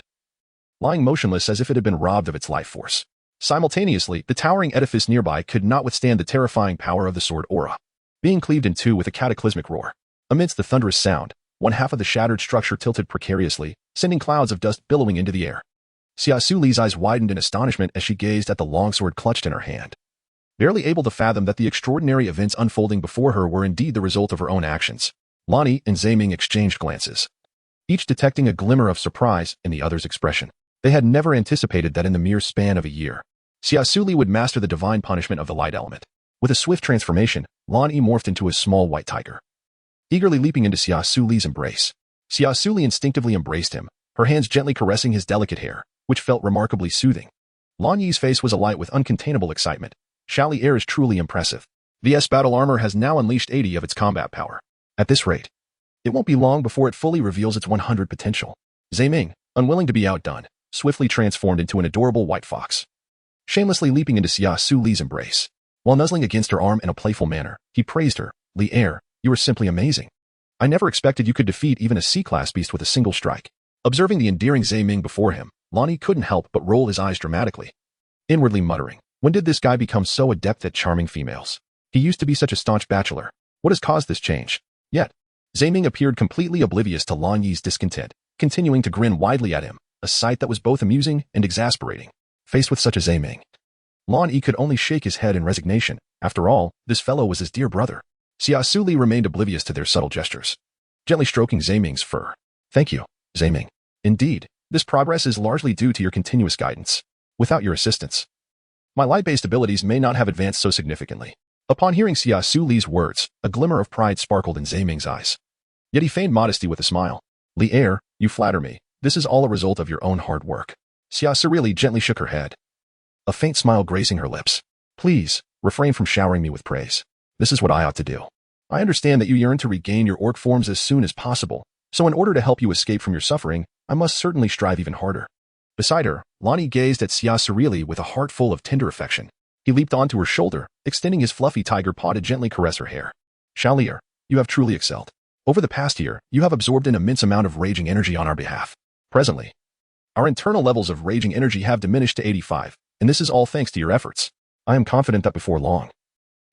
A: lying motionless as if it had been robbed of its life force. Simultaneously, the towering edifice nearby could not withstand the terrifying power of the sword aura, being cleaved in two with a cataclysmic roar. Amidst the thunderous sound, one half of the shattered structure tilted precariously, sending clouds of dust billowing into the air. Xia Suli's eyes widened in astonishment as she gazed at the longsword clutched in her hand. Barely able to fathom that the extraordinary events unfolding before her were indeed the result of her own actions, Lonnie and Zaiming exchanged glances, each detecting a glimmer of surprise in the other's expression. They had never anticipated that in the mere span of a year, Xia Suli would master the divine punishment of the light element. With a swift transformation, Lonnie morphed into a small white tiger. Eagerly leaping into Xia Suli's embrace, Xia Suli instinctively embraced him, her hands gently caressing his delicate hair, which felt remarkably soothing. Lan Yi's face was alight with uncontainable excitement. Xiaoli air is truly impressive. The S battle armor has now unleashed 80 of its combat power. At this rate, it won't be long before it fully reveals its 100 potential. Zaiming, unwilling to be outdone, swiftly transformed into an adorable white fox. Shamelessly leaping into Xia Suli's embrace. While nuzzling against her arm in a playful manner, he praised her. Li Air, you are simply amazing. I never expected you could defeat even a C-class beast with a single strike. Observing the endearing Zaiming before him, Lonnie couldn't help but roll his eyes dramatically, inwardly muttering, when did this guy become so adept at charming females? He used to be such a staunch bachelor. What has caused this change? Yet, Zaiming appeared completely oblivious to Lan Yi's discontent, continuing to grin widely at him, a sight that was both amusing and exasperating. Faced with such a Zaiming, Lan Yi could only shake his head in resignation. After all, this fellow was his dear brother. Xia Suli remained oblivious to their subtle gestures, gently stroking Zaiming's fur. Thank you, Zaiming. Indeed, this progress is largely due to your continuous guidance. Without your assistance, my light-based abilities may not have advanced so significantly. Upon hearing Xia Suli's words, a glimmer of pride sparkled in Zaiming's eyes. Yet he feigned modesty with a smile. Li Air, you flatter me. This is all a result of your own hard work. Xia Suli gently shook her head, a faint smile gracing her lips. Please, refrain from showering me with praise. This is what I ought to do. I understand that you yearn to regain your orc forms as soon as possible, so in order to help you escape from your suffering, I must certainly strive even harder. Beside her, Lonnie gazed at Xia Suli with a heart full of tender affection. He leaped onto her shoulder, extending his fluffy tiger paw to gently caress her hair. Xiaolier, you have truly excelled. Over the past year, you have absorbed an immense amount of raging energy on our behalf. Presently, our internal levels of raging energy have diminished to 85, and this is all thanks to your efforts. I am confident that before long,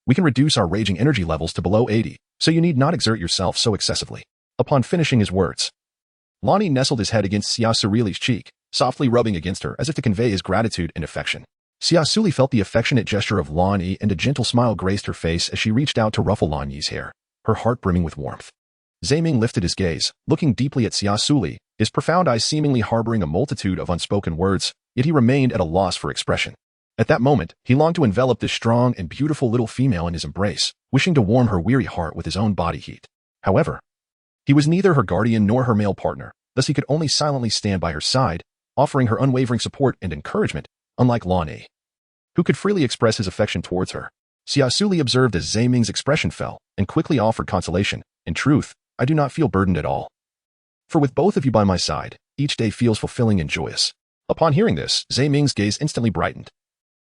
A: we can reduce our raging energy levels to below 80, so you need not exert yourself so excessively. Upon finishing his words, Lonnie nestled his head against Xia Suli's cheek, softly rubbing against her as if to convey his gratitude and affection. Xia Suli felt the affectionate gesture of Lan Yi, and a gentle smile graced her face as she reached out to ruffle Lan Yi's hair, her heart brimming with warmth. Zaiming lifted his gaze, looking deeply at Xia Suli, his profound eyes seemingly harboring a multitude of unspoken words, yet he remained at a loss for expression. At that moment, he longed to envelop this strong and beautiful little female in his embrace, wishing to warm her weary heart with his own body heat. However, he was neither her guardian nor her male partner, thus he could only silently stand by her side, offering her unwavering support and encouragement, unlike Lan Yi, who could freely express his affection towards her. Xia Suli observed as Zaiming's expression fell, and quickly offered consolation. In truth, I do not feel burdened at all. For with both of you by my side, each day feels fulfilling and joyous. Upon hearing this, Zaiming's gaze instantly brightened,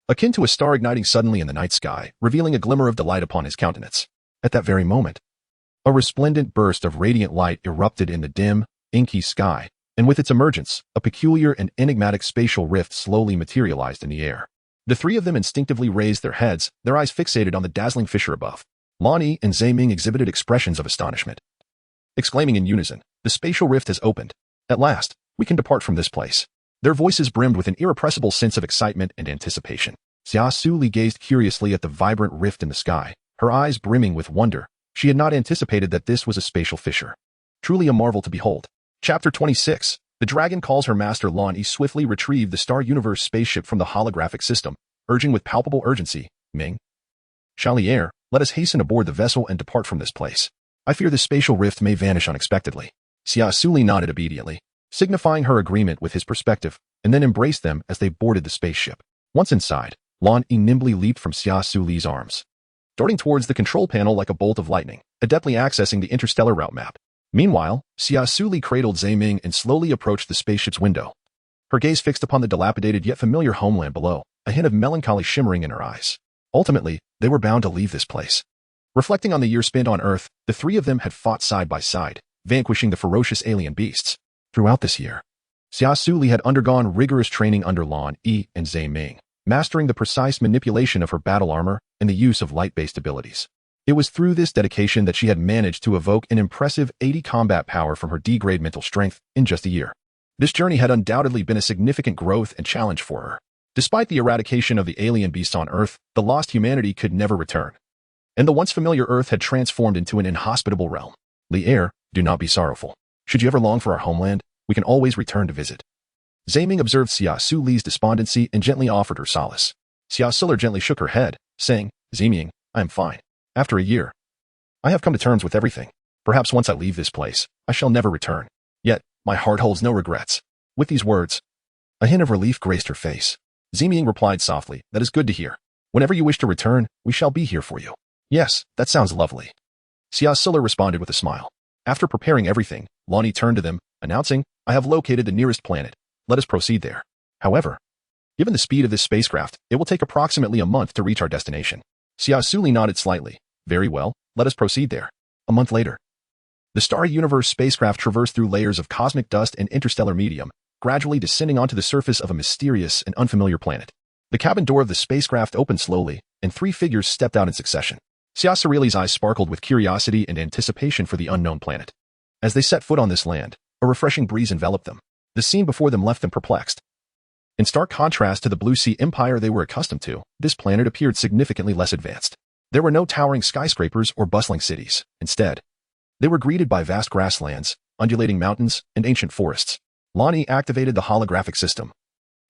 A: akin to a star igniting suddenly in the night sky, revealing a glimmer of delight upon his countenance. At that very moment, a resplendent burst of radiant light erupted in the dim, inky sky, and with its emergence, a peculiar and enigmatic spatial rift slowly materialized in the air. The three of them instinctively raised their heads, their eyes fixated on the dazzling fissure above. Lan Yi and Zaiming exhibited expressions of astonishment, exclaiming in unison, the spatial rift has opened. At last, we can depart from this place. Their voices brimmed with an irrepressible sense of excitement and anticipation. Xia Suli gazed curiously at the vibrant rift in the sky, her eyes brimming with wonder. She had not anticipated that this was a spatial fissure. Truly a marvel to behold. Chapter 26. The dragon calls her master. Lan Yi swiftly retrieved the Star Universe spaceship from the holographic system, urging with palpable urgency, Ming, Xiaolier, let us hasten aboard the vessel and depart from this place. I fear the spatial rift may vanish unexpectedly. Xia Suli nodded obediently, signifying her agreement with his perspective, and then embraced them as they boarded the spaceship. Once inside, Lan Yi nimbly leaped from Xia Suli's arms, darting towards the control panel like a bolt of lightning, adeptly accessing the interstellar route map. Meanwhile, Xia Suli cradled Zaiming and slowly approached the spaceship's window, her gaze fixed upon the dilapidated yet familiar homeland below, a hint of melancholy shimmering in her eyes. Ultimately, they were bound to leave this place. Reflecting on the year spent on Earth, the three of them had fought side by side, vanquishing the ferocious alien beasts. Throughout this year, Xia Suli had undergone rigorous training under Lan Yi and Zaiming, mastering the precise manipulation of her battle armor and the use of light-based abilities. It was through this dedication that she had managed to evoke an impressive 80 combat power from her D-grade mental strength in just a year. This journey had undoubtedly been a significant growth and challenge for her. Despite the eradication of the alien beasts on Earth, the lost humanity could never return. And the once familiar Earth had transformed into an inhospitable realm. Li'er, do not be sorrowful. Should you ever long for our homeland, we can always return to visit. Zaiming observed Xia Suli's despondency and gently offered her solace. Xia Suli gently shook her head, saying, Zaiming, I am fine. After a year, I have come to terms with everything. Perhaps once I leave this place, I shall never return. Yet, my heart holds no regrets. With these words, a hint of relief graced her face. Zaiming replied softly, that is good to hear. Whenever you wish to return, we shall be here for you. Yes, that sounds lovely. Xia Suli responded with a smile. After preparing everything, Lonnie turned to them, announcing, I have located the nearest planet. Let us proceed there. However, given the speed of this spacecraft, it will take approximately a month to reach our destination. Xia Suli nodded slightly. Very well, let us proceed there. A month later, the Starry Universe spacecraft traversed through layers of cosmic dust and interstellar medium, gradually descending onto the surface of a mysterious and unfamiliar planet. The cabin door of the spacecraft opened slowly, and 3 figures stepped out in succession. Xia Suli's eyes sparkled with curiosity and anticipation for the unknown planet. As they set foot on this land, a refreshing breeze enveloped them. The scene before them left them perplexed. In stark contrast to the blue sea empire they were accustomed to, this planet appeared significantly less advanced. There were no towering skyscrapers or bustling cities. Instead, they were greeted by vast grasslands, undulating mountains, and ancient forests. Lonnie activated the holographic system,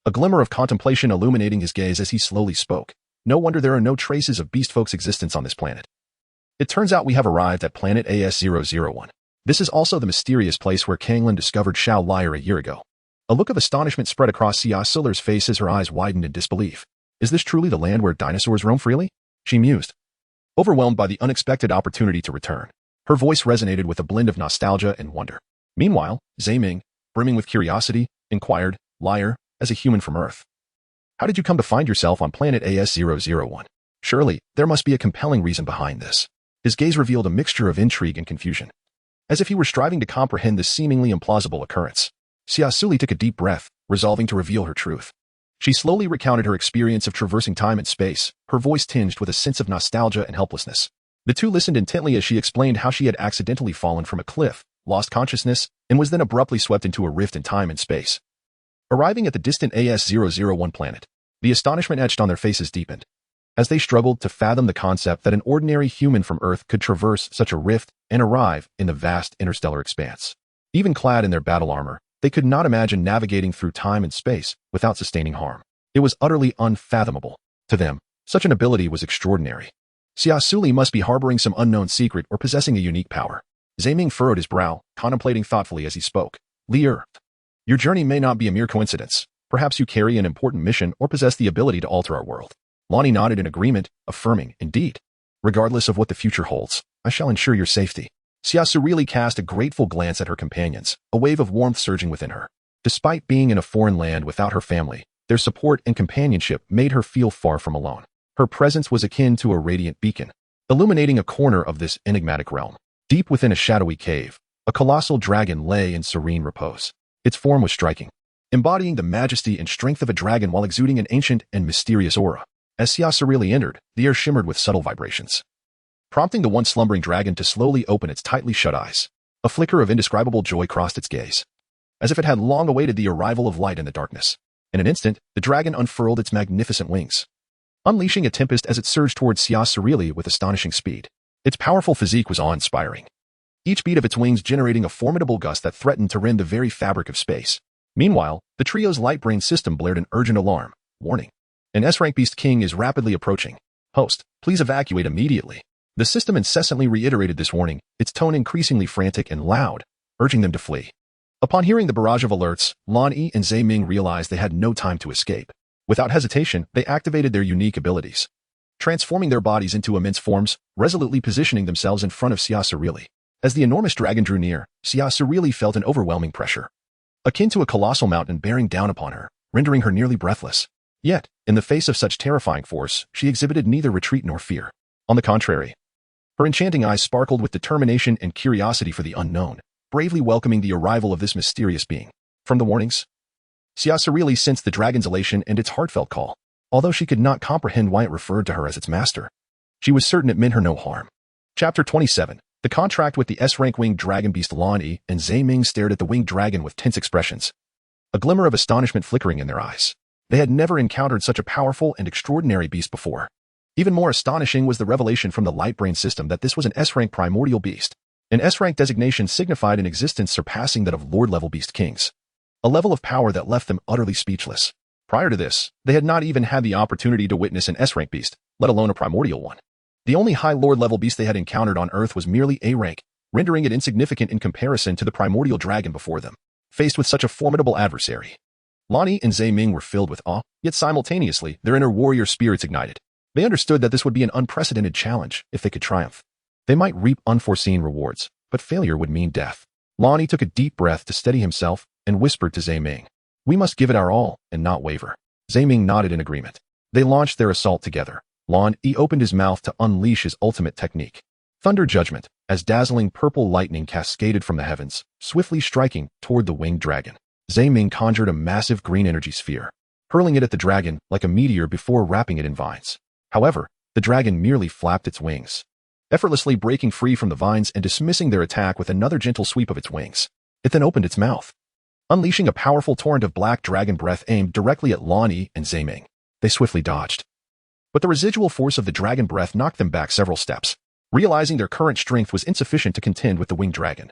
A: a glimmer of contemplation illuminating his gaze as he slowly spoke. No wonder there are no traces of beastfolk's existence on this planet. It turns out we have arrived at planet AS-001. This is also the mysterious place where Kanglin discovered Xiao Liar a year ago. A look of astonishment spread across Xia Suli's face as her eyes widened in disbelief. Is this truly the land where dinosaurs roam freely? She mused, overwhelmed by the unexpected opportunity to return. Her voice resonated with a blend of nostalgia and wonder. Meanwhile, Zaiming, brimming with curiosity, inquired, Liar, as a human from Earth, how did you come to find yourself on planet AS-001? Surely, there must be a compelling reason behind this. His gaze revealed a mixture of intrigue and confusion, as if he were striving to comprehend this seemingly implausible occurrence. Xia Suli took a deep breath, resolving to reveal her truth. She slowly recounted her experience of traversing time and space, her voice tinged with a sense of nostalgia and helplessness. The two listened intently as she explained how she had accidentally fallen from a cliff, lost consciousness, and was then abruptly swept into a rift in time and space. Arriving at the distant AS-001 planet, the astonishment etched on their faces deepened, as they struggled to fathom the concept that an ordinary human from Earth could traverse such a rift and arrive in the vast interstellar expanse. Even clad in their battle armor, they could not imagine navigating through time and space without sustaining harm. It was utterly unfathomable. To them, such an ability was extraordinary. Xia Suli must be harboring some unknown secret or possessing a unique power. Zaiming furrowed his brow, contemplating thoughtfully as he spoke. Li'er, your journey may not be a mere coincidence. Perhaps you carry an important mission or possess the ability to alter our world. Lonnie nodded in agreement, affirming, indeed. Regardless of what the future holds, I shall ensure your safety. Xia Suli cast a grateful glance at her companions, a wave of warmth surging within her. Despite being in a foreign land without her family, their support and companionship made her feel far from alone. Her presence was akin to a radiant beacon, illuminating a corner of this enigmatic realm. Deep within a shadowy cave, a colossal dragon lay in serene repose. Its form was striking, embodying the majesty and strength of a dragon while exuding an ancient and mysterious aura. As Xia Suli entered, the air shimmered with subtle vibrations, prompting the once slumbering dragon to slowly open its tightly shut eyes. A flicker of indescribable joy crossed its gaze, as if it had long awaited the arrival of light in the darkness. In an instant, the dragon unfurled its magnificent wings, unleashing a tempest as it surged towards Xia Suli with astonishing speed. Its powerful physique was awe-inspiring, each beat of its wings generating a formidable gust that threatened to rend the very fabric of space. Meanwhile, the trio's light-brain system blared an urgent alarm. Warning. An S-rank beast king is rapidly approaching. Host, please evacuate immediately. The system incessantly reiterated this warning, its tone increasingly frantic and loud, urging them to flee. Upon hearing the barrage of alerts, Lan Yi and Zaiming realized they had no time to escape. Without hesitation, they activated their unique abilities, transforming their bodies into immense forms, resolutely positioning themselves in front of Xia Suli. As the enormous dragon drew near, Xia Suli felt an overwhelming pressure, akin to a colossal mountain bearing down upon her, rendering her nearly breathless. Yet, in the face of such terrifying force, she exhibited neither retreat nor fear. On the contrary, her enchanting eyes sparkled with determination and curiosity for the unknown, bravely welcoming the arrival of this mysterious being. From the warnings, Xia Suli sensed the dragon's elation and its heartfelt call. Although she could not comprehend why it referred to her as its master, she was certain it meant her no harm. Chapter 27. The contract with the S-rank winged dragon beast Lani and Zhe Ming stared at the winged dragon with tense expressions, a glimmer of astonishment flickering in their eyes. They had never encountered such a powerful and extraordinary beast before. Even more astonishing was the revelation from the light brain system that this was an S-rank primordial beast. An S-rank designation signified an existence surpassing that of Lord-level beast kings, a level of power that left them utterly speechless. Prior to this, they had not even had the opportunity to witness an S-rank beast, let alone a primordial one. The only high Lord-level beast they had encountered on Earth was merely A-rank, rendering it insignificant in comparison to the primordial dragon before them. Faced with such a formidable adversary, Lani and Zhe Ming were filled with awe, yet simultaneously their inner warrior spirits ignited. They understood that this would be an unprecedented challenge if they could triumph. They might reap unforeseen rewards, but failure would mean death. Lani took a deep breath to steady himself and whispered to Zhe Ming, "We must give it our all and not waver." Zhe Ming nodded in agreement. They launched their assault together. Lani opened his mouth to unleash his ultimate technique, Thunder Judgment, as dazzling purple lightning cascaded from the heavens, swiftly striking toward the winged dragon. Zhe Ming conjured a massive green energy sphere, hurling it at the dragon like a meteor before wrapping it in vines. However, the dragon merely flapped its wings, effortlessly breaking free from the vines and dismissing their attack with another gentle sweep of its wings. It then opened its mouth, unleashing a powerful torrent of black dragon breath aimed directly at Lani and Zhe Ming. They swiftly dodged, but the residual force of the dragon breath knocked them back several steps. Realizing their current strength was insufficient to contend with the winged dragon,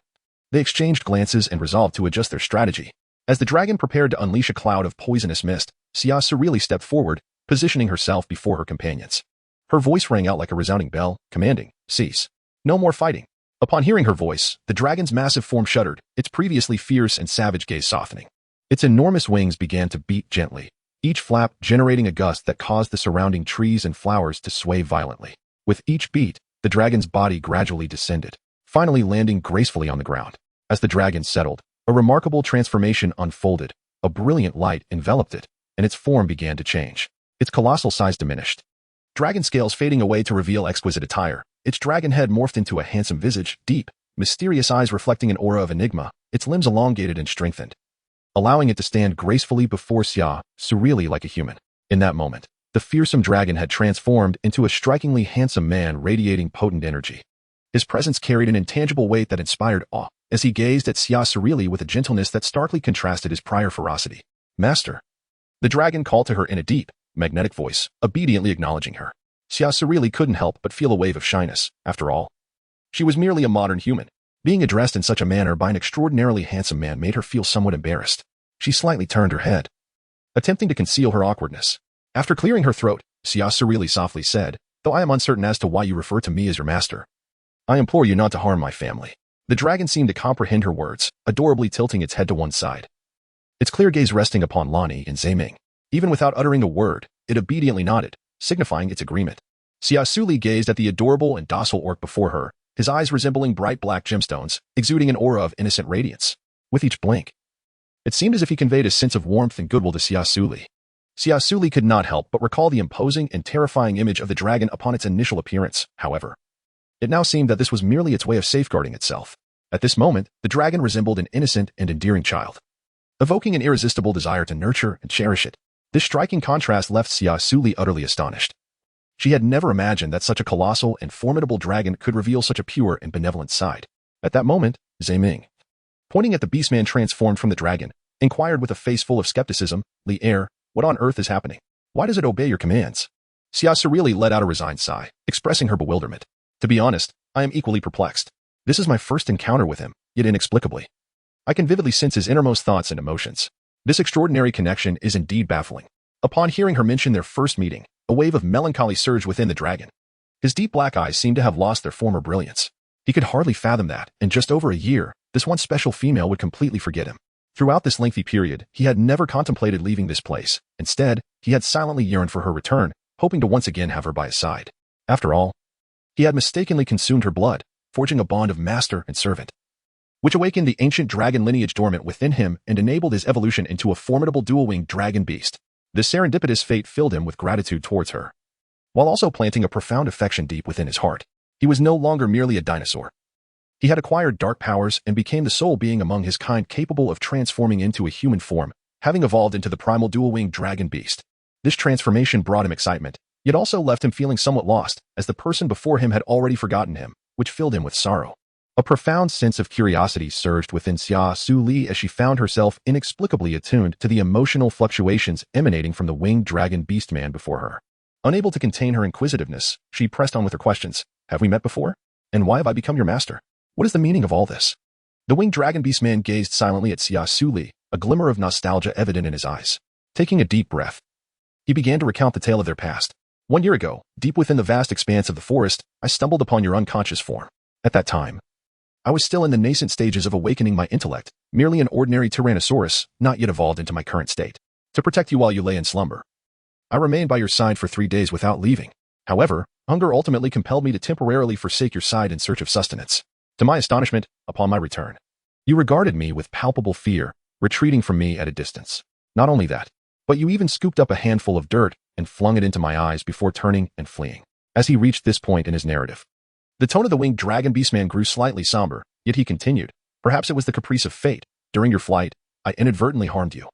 A: they exchanged glances and resolved to adjust their strategy. As the dragon prepared to unleash a cloud of poisonous mist, Xia Suli stepped forward, positioning herself before her companions. Her voice rang out like a resounding bell, commanding, "Cease. No more fighting." Upon hearing her voice, the dragon's massive form shuddered, its previously fierce and savage gaze softening. Its enormous wings began to beat gently, each flap generating a gust that caused the surrounding trees and flowers to sway violently. With each beat, the dragon's body gradually descended, finally landing gracefully on the ground. As the dragon settled, a remarkable transformation unfolded. A brilliant light enveloped it, and its form began to change. Its colossal size diminished, dragon scales fading away to reveal exquisite attire. Its dragon head morphed into a handsome visage, deep, mysterious eyes reflecting an aura of enigma, its limbs elongated and strengthened, allowing it to stand gracefully before Xia Suli like a human. In that moment, the fearsome dragon had transformed into a strikingly handsome man radiating potent energy. His presence carried an intangible weight that inspired awe, as he gazed at Xia Suli with a gentleness that starkly contrasted his prior ferocity. "Master." The dragon called to her in a deep, magnetic voice, obediently acknowledging her. Xia Suli couldn't help but feel a wave of shyness. After all, she was merely a modern human. Being addressed in such a manner by an extraordinarily handsome man made her feel somewhat embarrassed. She slightly turned her head, attempting to conceal her awkwardness. After clearing her throat, Xia Suli softly said, "Though I am uncertain as to why you refer to me as your master, I implore you not to harm my family." The dragon seemed to comprehend her words, adorably tilting its head to one side, its clear gaze resting upon Lani and Zhe Ming. Even without uttering a word, it obediently nodded, signifying its agreement. Xia Suli gazed at the adorable and docile orc before her, his eyes resembling bright black gemstones, exuding an aura of innocent radiance. With each blink, it seemed as if he conveyed a sense of warmth and goodwill to Xia Suli. Xia Suli could not help but recall the imposing and terrifying image of the dragon upon its initial appearance. However, it now seemed that this was merely its way of safeguarding itself. At this moment, the dragon resembled an innocent and endearing child, evoking an irresistible desire to nurture and cherish it. This striking contrast left Xia Suli utterly astonished. She had never imagined that such a colossal and formidable dragon could reveal such a pure and benevolent side. At that moment, Zhe Ming, pointing at the beastman transformed from the dragon, inquired with a face full of skepticism, "Li heir, what on earth is happening? Why does it obey your commands?" Xia Suli let out a resigned sigh, expressing her bewilderment. "To be honest, I am equally perplexed. This is my first encounter with him, yet inexplicably, I can vividly sense his innermost thoughts and emotions. This extraordinary connection is indeed baffling." Upon hearing her mention their first meeting, a wave of melancholy surged within the dragon. His deep black eyes seemed to have lost their former brilliance. He could hardly fathom that, in just over a year, this one special female would completely forget him. Throughout this lengthy period, he had never contemplated leaving this place. Instead, he had silently yearned for her return, hoping to once again have her by his side. After all, he had mistakenly consumed her blood, forging a bond of master and servant, which awakened the ancient dragon lineage dormant within him and enabled his evolution into a formidable dual-winged dragon beast. This serendipitous fate filled him with gratitude towards her, while also planting a profound affection deep within his heart. He was no longer merely a dinosaur. He had acquired dark powers and became the sole being among his kind capable of transforming into a human form, having evolved into the primal dual-winged dragon beast. This transformation brought him excitement, yet also left him feeling somewhat lost, as the person before him had already forgotten him. which filled him with sorrow. A profound sense of curiosity surged within Xia Suli as she found herself inexplicably attuned to the emotional fluctuations emanating from the winged dragon beastman before her. Unable to contain her inquisitiveness, she pressed on with her questions. Have we met before? And why have I become your master? What is the meaning of all this? The winged dragon beastman gazed silently at Xia Suli, a glimmer of nostalgia evident in his eyes. Taking a deep breath, he began to recount the tale of their past. 1 year ago, deep within the vast expanse of the forest, I stumbled upon your unconscious form. At that time, I was still in the nascent stages of awakening my intellect, merely an ordinary Tyrannosaurus, not yet evolved into my current state. To protect you while you lay in slumber, I remained by your side for 3 days without leaving. However, hunger ultimately compelled me to temporarily forsake your side in search of sustenance. To my astonishment, upon my return, you regarded me with palpable fear, retreating from me at a distance. Not only that, but you even scooped up a handful of dirt and flung it into my eyes before turning and fleeing. As he reached this point in his narrative, the tone of the winged dragon beastman grew slightly somber, yet he continued. Perhaps it was the caprice of fate. During your flight, I inadvertently harmed you,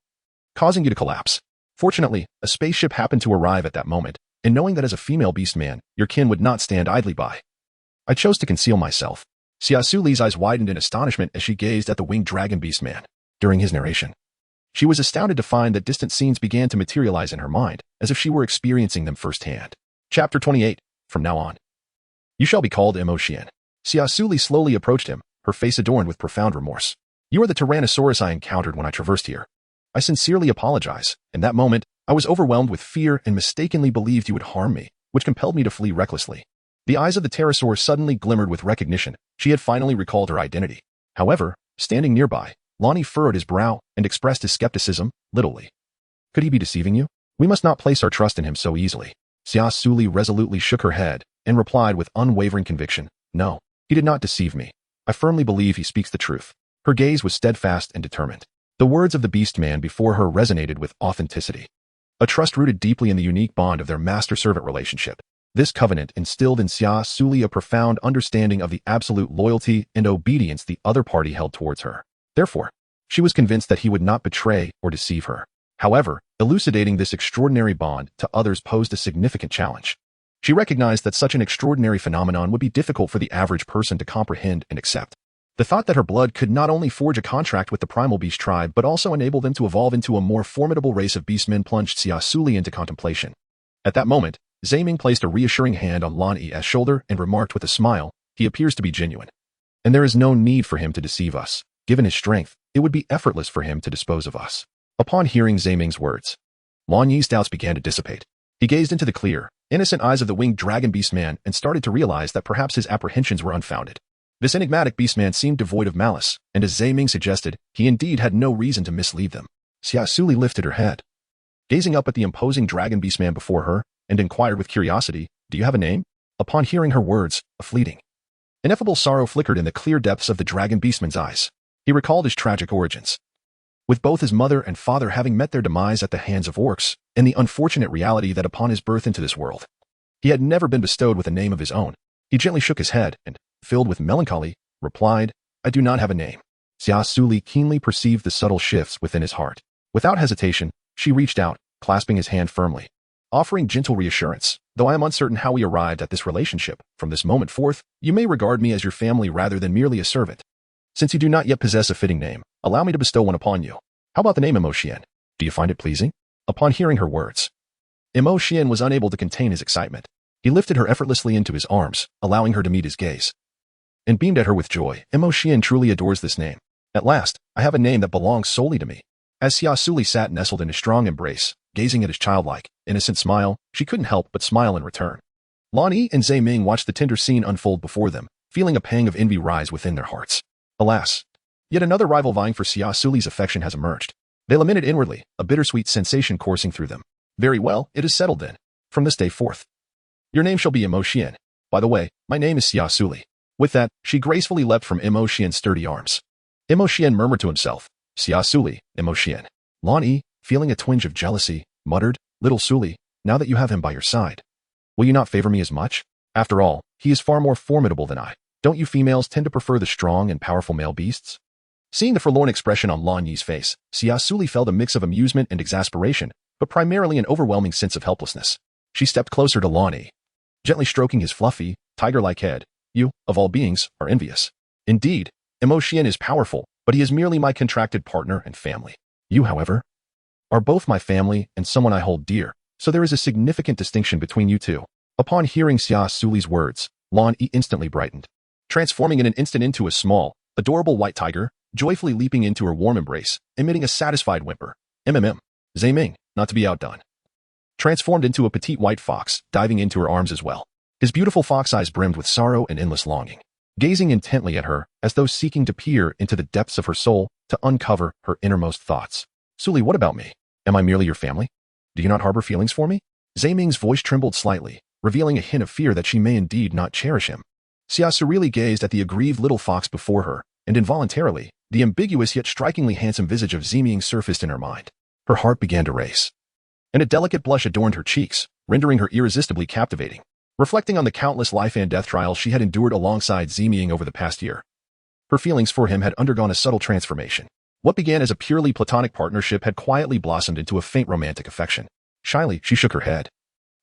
A: causing you to collapse. Fortunately, a spaceship happened to arrive at that moment, and knowing that as a female beastman, your kin would not stand idly by, I chose to conceal myself. Xia Suli's eyes widened in astonishment as she gazed at the winged dragon beastman. During his narration, she was astounded to find that distant scenes began to materialize in her mind, as if she were experiencing them firsthand. Chapter 28. From now on, you shall be called Emotion. Xia Suli slowly approached him, her face adorned with profound remorse. You are the Tyrannosaurus I encountered when I traversed here. I sincerely apologize. In that moment, I was overwhelmed with fear and mistakenly believed you would harm me, which compelled me to flee recklessly. The eyes of the pterosaur suddenly glimmered with recognition. She had finally recalled her identity. However, standing nearby, Lonnie furrowed his brow and expressed his skepticism, littly. Could he be deceiving you? We must not place our trust in him so easily. Xia Suli resolutely shook her head and replied with unwavering conviction, No, he did not deceive me. I firmly believe he speaks the truth. Her gaze was steadfast and determined. The words of the beastman before her resonated with authenticity. A trust rooted deeply in the unique bond of their master-servant relationship. This covenant instilled in Xia Suli a profound understanding of the absolute loyalty and obedience the other party held towards her. Therefore, she was convinced that he would not betray or deceive her. However, elucidating this extraordinary bond to others posed a significant challenge. She recognized that such an extraordinary phenomenon would be difficult for the average person to comprehend and accept. The thought that her blood could not only forge a contract with the primal beast tribe but also enable them to evolve into a more formidable race of beastmen plunged Xia Suli into contemplation. At that moment, Zaiming placed a reassuring hand on Lan Yi's shoulder and remarked with a smile, He appears to be genuine. And there is no need for him to deceive us. Given his strength, it would be effortless for him to dispose of us. Upon hearing Zaiming's words, Lan Yi's doubts began to dissipate. He gazed into the clear, innocent eyes of the winged dragon beastman and started to realize that perhaps his apprehensions were unfounded. This enigmatic beastman seemed devoid of malice, and as Zaiming suggested, he indeed had no reason to mislead them. Xia Suli lifted her head, gazing up at the imposing dragon beastman before her, and inquired with curiosity, Do you have a name? Upon hearing her words, a fleeting, ineffable sorrow flickered in the clear depths of the dragon beastman's eyes. He recalled his tragic origins, with both his mother and father having met their demise at the hands of orcs, and the unfortunate reality that upon his birth into this world, he had never been bestowed with a name of his own. He gently shook his head and, filled with melancholy, replied, I do not have a name. Xia Suli keenly perceived the subtle shifts within his heart. Without hesitation, she reached out, clasping his hand firmly, offering gentle reassurance. Though I am uncertain how we arrived at this relationship, from this moment forth, you may regard me as your family rather than merely a servant. Since you do not yet possess a fitting name, allow me to bestow one upon you. How about the name Emotion? Do you find it pleasing? Upon hearing her words, Emotion was unable to contain his excitement. He lifted her effortlessly into his arms, allowing her to meet his gaze, and beamed at her with joy. Emotion truly adores this name. At last, I have a name that belongs solely to me. As Xia Suli sat nestled in a strong embrace, gazing at his childlike, innocent smile, she couldn't help but smile in return. Lan Yi and Zaiming watched the tender scene unfold before them, feeling a pang of envy rise within their hearts. Alas, yet another rival vying for Xia Suli's affection has emerged. They lamented inwardly, a bittersweet sensation coursing through them. Very well, it is settled then. From this day forth, your name shall be Emotion. By the way, my name is Xia Suli. With that, she gracefully leapt from Emotion's sturdy arms. Emotion murmured to himself, Xia Suli, Emotion. Lan Yi, feeling a twinge of jealousy, muttered, Little Suli, now that you have him by your side, will you not favor me as much? After all, he is far more formidable than I. Don't you females tend to prefer the strong and powerful male beasts? Seeing the forlorn expression on Lan Yi's face, Xia Suli felt a mix of amusement and exasperation, but primarily an overwhelming sense of helplessness. She stepped closer to Lan Yi, gently stroking his fluffy, tiger-like head, You, of all beings, are envious. Indeed, Emotion is powerful, but he is merely my contracted partner and family. You, however, are both my family and someone I hold dear, so there is a significant distinction between you two. Upon hearing Xia Suli's words, Lan Yi instantly brightened, transforming in an instant into a small, adorable white tiger, joyfully leaping into her warm embrace, emitting a satisfied whimper. Zaiming, not to be outdone, transformed into a petite white fox, diving into her arms as well. His beautiful fox eyes brimmed with sorrow and endless longing, gazing intently at her as though seeking to peer into the depths of her soul to uncover her innermost thoughts. Suli, what about me? Am I merely your family? Do you not harbor feelings for me? Zaiming's voice trembled slightly, revealing a hint of fear that she may indeed not cherish him. Xia Suli gazed at the aggrieved little fox before her, and involuntarily, the ambiguous yet strikingly handsome visage of Zaiming surfaced in her mind. Her heart began to race, and a delicate blush adorned her cheeks, rendering her irresistibly captivating. Reflecting on the countless life and death trials she had endured alongside Zaiming over the past year, her feelings for him had undergone a subtle transformation. What began as a purely platonic partnership had quietly blossomed into a faint romantic affection. Shyly, she shook her head,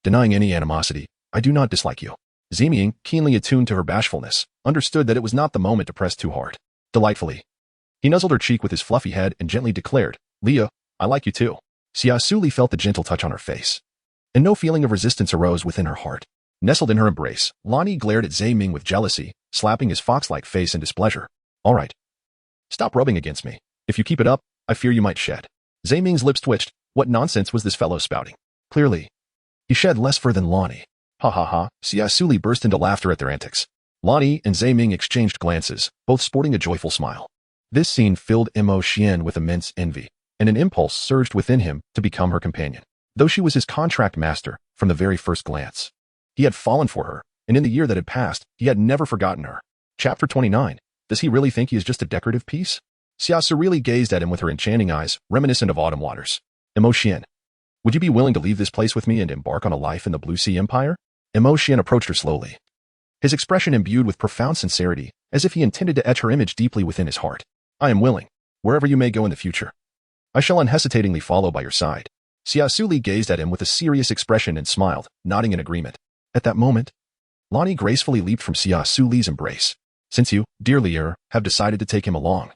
A: denying any animosity. I do not dislike you. Zaiming, keenly attuned to her bashfulness, understood that it was not the moment to press too hard. Delightfully, he nuzzled her cheek with his fluffy head and gently declared, Leah, I like you too. Xia Suli felt the gentle touch on her face, and no feeling of resistance arose within her heart. Nestled in her embrace, Lonnie glared at Zaiming with jealousy, slapping his fox-like face in displeasure. All right. Stop rubbing against me. If you keep it up, I fear you might shed. Zaiming's lips twitched. What nonsense was this fellow spouting? Clearly, he shed less fur than Lonnie. Ha ha ha. Xia Suli burst into laughter at their antics. Lonnie and Zaiming exchanged glances, both sporting a joyful smile. This scene filled Mo Xian with immense envy, and an impulse surged within him to become her companion. Though she was his contract master from the very first glance, he had fallen for her, and in the year that had passed, he had never forgotten her. Chapter 29. Does he really think he is just a decorative piece? Xia Suli gazed at him with her enchanting eyes, reminiscent of autumn waters. Mo Xian, would you be willing to leave this place with me and embark on a life in the Blue Sea Empire? Mo Xian approached her slowly, his expression imbued with profound sincerity, as if he intended to etch her image deeply within his heart. I am willing, wherever you may go in the future. I shall unhesitatingly follow by your side. Xia Suli gazed at him with a serious expression and smiled, nodding in agreement. At that moment, Lonnie gracefully leaped from Xia Suli's embrace. Since you, dear Lear, have decided to take him along,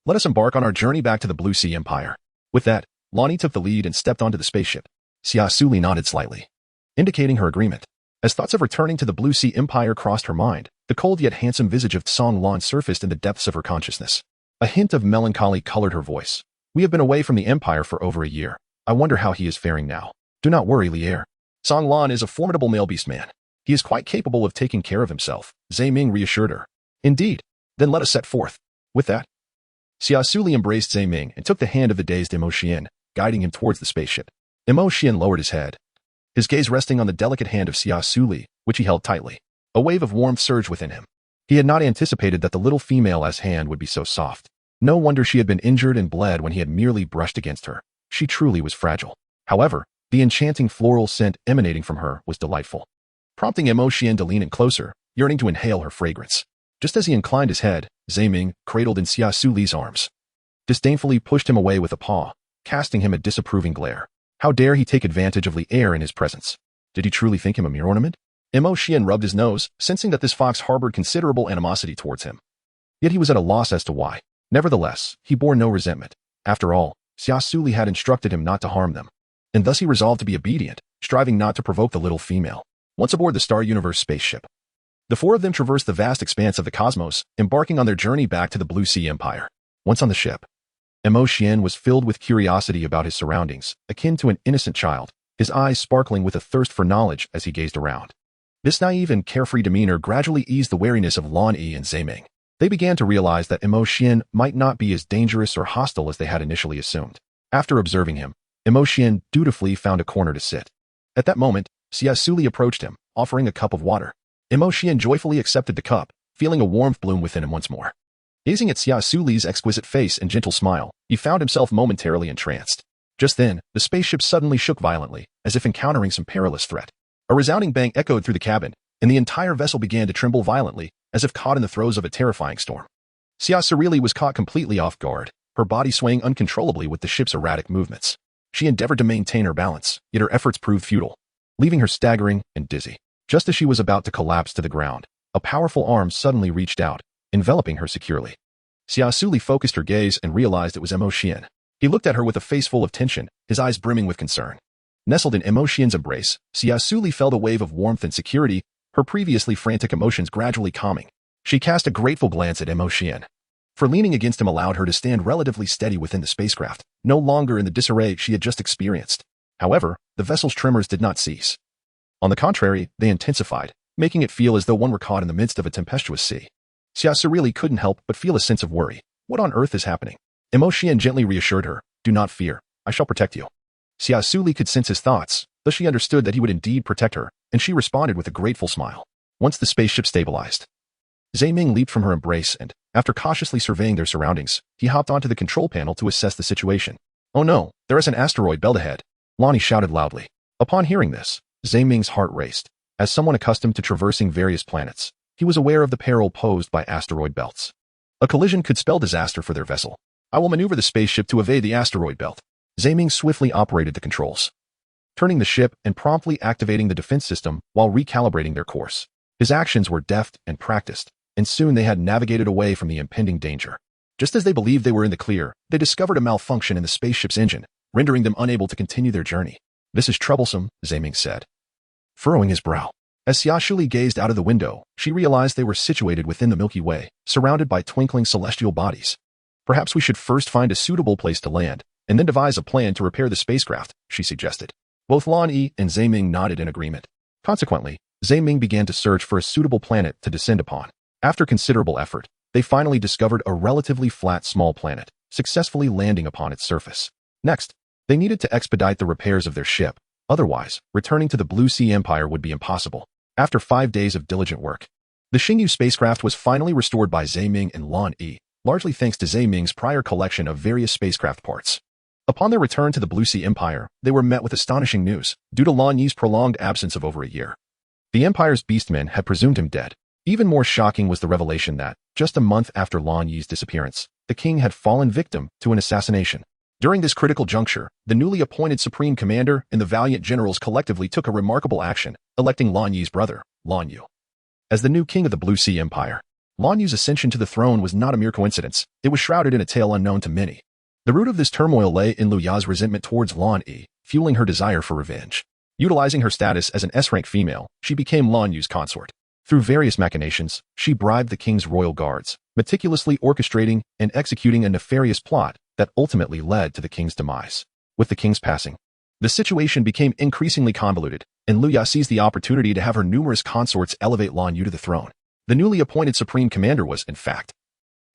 A: let us embark on our journey back to the Blue Sea Empire. With that, Lonnie took the lead and stepped onto the spaceship. Xia Suli nodded slightly, indicating her agreement. As thoughts of returning to the Blue Sea Empire crossed her mind, the cold yet handsome visage of Song Lan surfaced in the depths of her consciousness. A hint of melancholy colored her voice. We have been away from the Empire for over a year. I wonder how he is faring now. Do not worry, Lier. Song Lan is a formidable male beastman. He is quite capable of taking care of himself, Zaiming reassured her. Indeed. Then let us set forth. With that, Xia Suli embraced Zaiming and took the hand of the dazed Mo Xian, guiding him towards the spaceship. Mo Xian lowered his head, his gaze resting on the delicate hand of Xia Suli, which he held tightly. A wave of warmth surged within him. He had not anticipated that the little female's hand would be so soft. No wonder she had been injured and bled when he had merely brushed against her. She truly was fragile. However, the enchanting floral scent emanating from her was delightful, prompting Mo Xian to lean in closer, yearning to inhale her fragrance. Just as he inclined his head, Zaiming, cradled in Xia Suli's arms, disdainfully pushed him away with a paw, casting him a disapproving glare. How dare he take advantage of the air in his presence? Did he truly think him a mere ornament? Mo Xian rubbed his nose, sensing that this fox harbored considerable animosity towards him. Yet he was at a loss as to why. Nevertheless, he bore no resentment. After all, Xia Suli had instructed him not to harm them, and thus he resolved to be obedient, striving not to provoke the little female. Once aboard the Star Universe spaceship, the four of them traversed the vast expanse of the cosmos, embarking on their journey back to the Blue Sea Empire. Once on the ship, Mo Xian was filled with curiosity about his surroundings, akin to an innocent child, his eyes sparkling with a thirst for knowledge as he gazed around. This naive and carefree demeanor gradually eased the wariness of Lan Yi and Zaiming. They began to realize that Mo Xian might not be as dangerous or hostile as they had initially assumed. After observing him, Mo Xian dutifully found a corner to sit. At that moment, Xia Suli approached him, offering a cup of water. Mo Xian joyfully accepted the cup, feeling a warmth bloom within him once more. Gazing at Xia Suli's exquisite face and gentle smile, he found himself momentarily entranced. Just then, the spaceship suddenly shook violently, as if encountering some perilous threat. A resounding bang echoed through the cabin, and the entire vessel began to tremble violently, as if caught in the throes of a terrifying storm. Xia Suli was caught completely off guard, her body swaying uncontrollably with the ship's erratic movements. She endeavored to maintain her balance, yet her efforts proved futile, leaving her staggering and dizzy. Just as she was about to collapse to the ground, a powerful arm suddenly reached out, enveloping her securely. Xia Suli focused her gaze and realized it was Xian. He looked at her with a face full of tension, his eyes brimming with concern. Nestled in Xian's embrace, Xia Suli felt a wave of warmth and security, her previously frantic emotions gradually calming. She cast a grateful glance at Xian. For leaning against him allowed her to stand relatively steady within the spacecraft, no longer in the disarray she had just experienced. However, the vessel's tremors did not cease. On the contrary, they intensified, making it feel as though one were caught in the midst of a tempestuous sea. Xia Suli couldn't help but feel a sense of worry. What on earth is happening? Xian gently reassured her, "Do not fear, I shall protect you." Xia Suli could sense his thoughts, though she understood that he would indeed protect her, and she responded with a grateful smile. Once the spaceship stabilized, Ming leaped from her embrace and, after cautiously surveying their surroundings, he hopped onto the control panel to assess the situation. "Oh no, there is an asteroid belt ahead," Lonnie shouted loudly. Upon hearing this, Ming's heart raced. As someone accustomed to traversing various planets, he was aware of the peril posed by asteroid belts. A collision could spell disaster for their vessel. "I will maneuver the spaceship to evade the asteroid belt." Ming swiftly operated the controls, turning the ship and promptly activating the defense system while recalibrating their course. His actions were deft and practiced, and soon they had navigated away from the impending danger. Just as they believed they were in the clear, they discovered a malfunction in the spaceship's engine, rendering them unable to continue their journey. "This is troublesome," Ming said, furrowing his brow. As Xia Suli gazed out of the window, she realized they were situated within the Milky Way, surrounded by twinkling celestial bodies. "Perhaps we should first find a suitable place to land, and then devise a plan to repair the spacecraft," she suggested. Both Lan Yi and Ming nodded in agreement. Consequently, Ming began to search for a suitable planet to descend upon. After considerable effort, they finally discovered a relatively flat small planet, successfully landing upon its surface. Next, they needed to expedite the repairs of their ship. Otherwise, returning to the Blue Sea Empire would be impossible. After 5 days of diligent work, the Xingyu spacecraft was finally restored by Ming and Lan Yi, largely thanks to Ming's prior collection of various spacecraft parts. Upon their return to the Blue Sea Empire, they were met with astonishing news, due to Lan Yi's prolonged absence of over a year. The Empire's beastman had presumed him dead. Even more shocking was the revelation that, just a month after Lan Yi's disappearance, the king had fallen victim to an assassination. During this critical juncture, the newly appointed Supreme Commander and the valiant generals collectively took a remarkable action, electing Lan Yi's brother, Lan Yu, as the new king of the Blue Sea Empire. Lan Yu's ascension to the throne was not a mere coincidence, it was shrouded in a tale unknown to many. The root of this turmoil lay in Lu Ya's resentment towards Lan Yi, fueling her desire for revenge. Utilizing her status as an S-rank female, she became Lan Yu's consort. Through various machinations, she bribed the king's royal guards, meticulously orchestrating and executing a nefarious plot that ultimately led to the king's demise. With the king's passing, the situation became increasingly convoluted, and Lu Ya seized the opportunity to have her numerous consorts elevate Lan Yu to the throne. The newly appointed Supreme Commander was, in fact,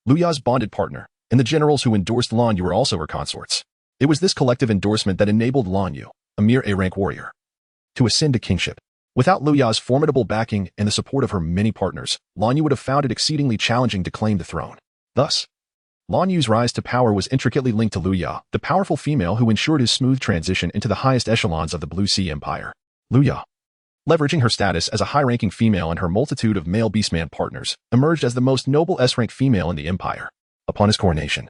A: Lu Ya's bonded partner, and the generals who endorsed Lan Yu were also her consorts. It was this collective endorsement that enabled Lan Yu, a mere A-rank warrior, to ascend to kingship. Without Lu Ya's formidable backing and the support of her many partners, Lan Yu would have found it exceedingly challenging to claim the throne. Thus, Lan Yu's rise to power was intricately linked to Lu Ya, the powerful female who ensured his smooth transition into the highest echelons of the Blue Sea Empire. Lu Ya, leveraging her status as a high-ranking female and her multitude of male beastman partners, emerged as the most noble S-rank female in the empire. Upon his coronation,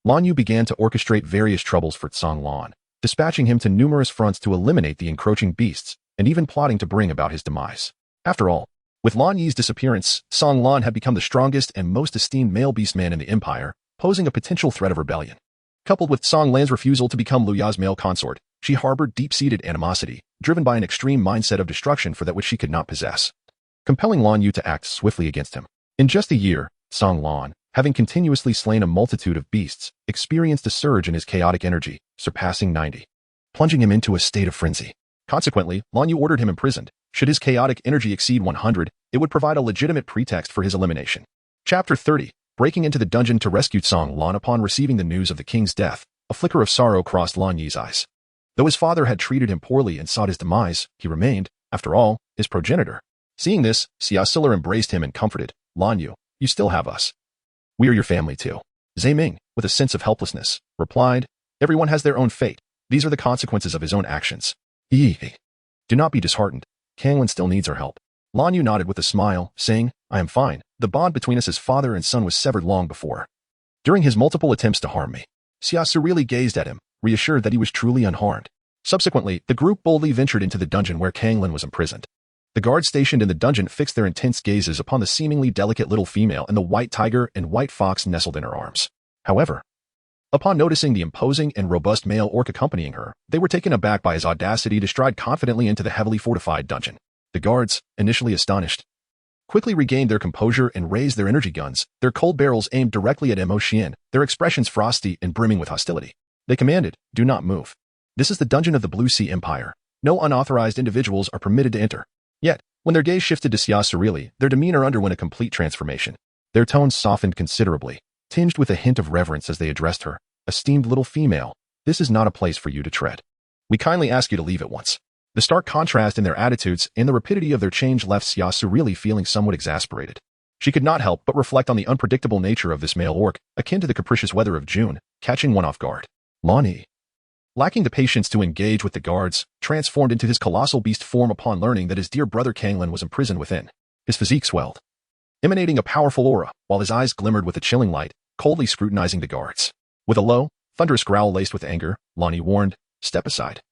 A: Lan Yu began to orchestrate various troubles for Tsang Lan, dispatching him to numerous fronts to eliminate the encroaching beasts, and even plotting to bring about his demise. After all, with Lan Yi's disappearance, Tsang Lan had become the strongest and most esteemed male beastman in the empire, posing a potential threat of rebellion. Coupled with Tsang Lan's refusal to become Lu Ya's male consort, she harbored deep-seated animosity, driven by an extreme mindset of destruction for that which she could not possess, compelling Lan Yu to act swiftly against him. In just a year, Tsang Lan, having continuously slain a multitude of beasts, experienced a surge in his chaotic energy, surpassing 90, plunging him into a state of frenzy. Consequently, Lan Yu ordered him imprisoned. Should his chaotic energy exceed 100, it would provide a legitimate pretext for his elimination. Chapter 30. Breaking into the dungeon to rescue Tsang Lan. Upon receiving the news of the king's death, a flicker of sorrow crossed Lan Yi's eyes. Though his father had treated him poorly and sought his demise, he remained, after all, his progenitor. Seeing this, Xia Suli embraced him and comforted, "Lan Yu, you still have us. We are your family too." Ming, with a sense of helplessness, replied, "Everyone has their own fate. These are the consequences of his own actions. Do not be disheartened. Kanglan still needs our help." Lan Yu nodded with a smile, saying, "I am fine. The bond between us as father and son was severed long before. During his multiple attempts to harm me." Xia Suli gazed at him, reassured that he was truly unharmed. Subsequently, the group boldly ventured into the dungeon where Kanglan was imprisoned. The guards stationed in the dungeon fixed their intense gazes upon the seemingly delicate little female and the white tiger and white fox nestled in her arms. However, upon noticing the imposing and robust male orc accompanying her, they were taken aback by his audacity to stride confidently into the heavily fortified dungeon. The guards, initially astonished, quickly regained their composure and raised their energy guns, their cold barrels aimed directly at Xian, their expressions frosty and brimming with hostility. They commanded, "Do not move. This is the dungeon of the Blue Sea Empire. No unauthorized individuals are permitted to enter." Yet, when their gaze shifted to Xia Suli, their demeanor underwent a complete transformation. Their tones softened considerably, tinged with a hint of reverence as they addressed her. "Esteemed little female, this is not a place for you to tread. We kindly ask you to leave at once." The stark contrast in their attitudes and the rapidity of their change left Xia Suli feeling somewhat exasperated. She could not help but reflect on the unpredictable nature of this male orc, akin to the capricious weather of June, catching one off guard. Lani, lacking the patience to engage with the guards, transformed into his colossal beast form upon learning that his dear brother Kanglin was imprisoned within. His physique swelled, emanating a powerful aura, while his eyes glimmered with a chilling light, coldly scrutinizing the guards. With a low, thunderous growl laced with anger, Lani warned, "Step aside,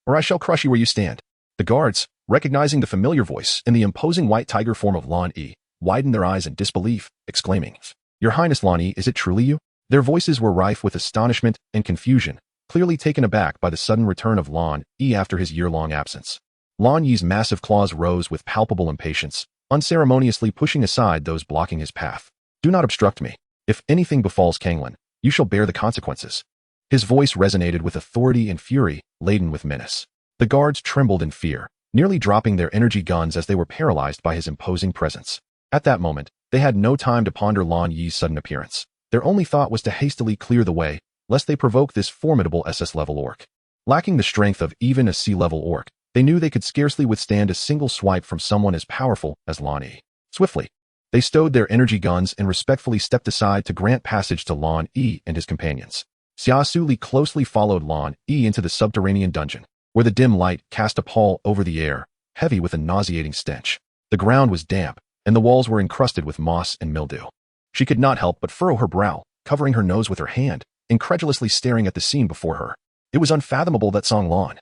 A: or I shall crush you where you stand." The guards, recognizing the familiar voice in the imposing white tiger form of Lani, widened their eyes in disbelief, exclaiming, "Your Highness Lani, is it truly you?" Their voices were rife with astonishment and confusion, clearly taken aback by the sudden return of Lan Yi after his year-long absence. Lan Yi's massive claws rose with palpable impatience, unceremoniously pushing aside those blocking his path. "Do not obstruct me. If anything befalls Kanglin, you shall bear the consequences." His voice resonated with authority and fury, laden with menace. The guards trembled in fear, nearly dropping their energy guns as they were paralyzed by his imposing presence. At that moment, they had no time to ponder Lan Yi's sudden appearance. Their only thought was to hastily clear the way, lest they provoke this formidable SS-level orc. Lacking the strength of even a sea-level orc, they knew they could scarcely withstand a single swipe from someone as powerful as Lan Yi. Swiftly, they stowed their energy guns and respectfully stepped aside to grant passage to Lan Yi and his companions. Xia Suli closely followed Lan Yi into the subterranean dungeon, where the dim light cast a pall over the air, heavy with a nauseating stench. The ground was damp, and the walls were encrusted with moss and mildew. She could not help but furrow her brow, covering her nose with her hand, incredulously staring at the scene before her. It was unfathomable that Song Lan,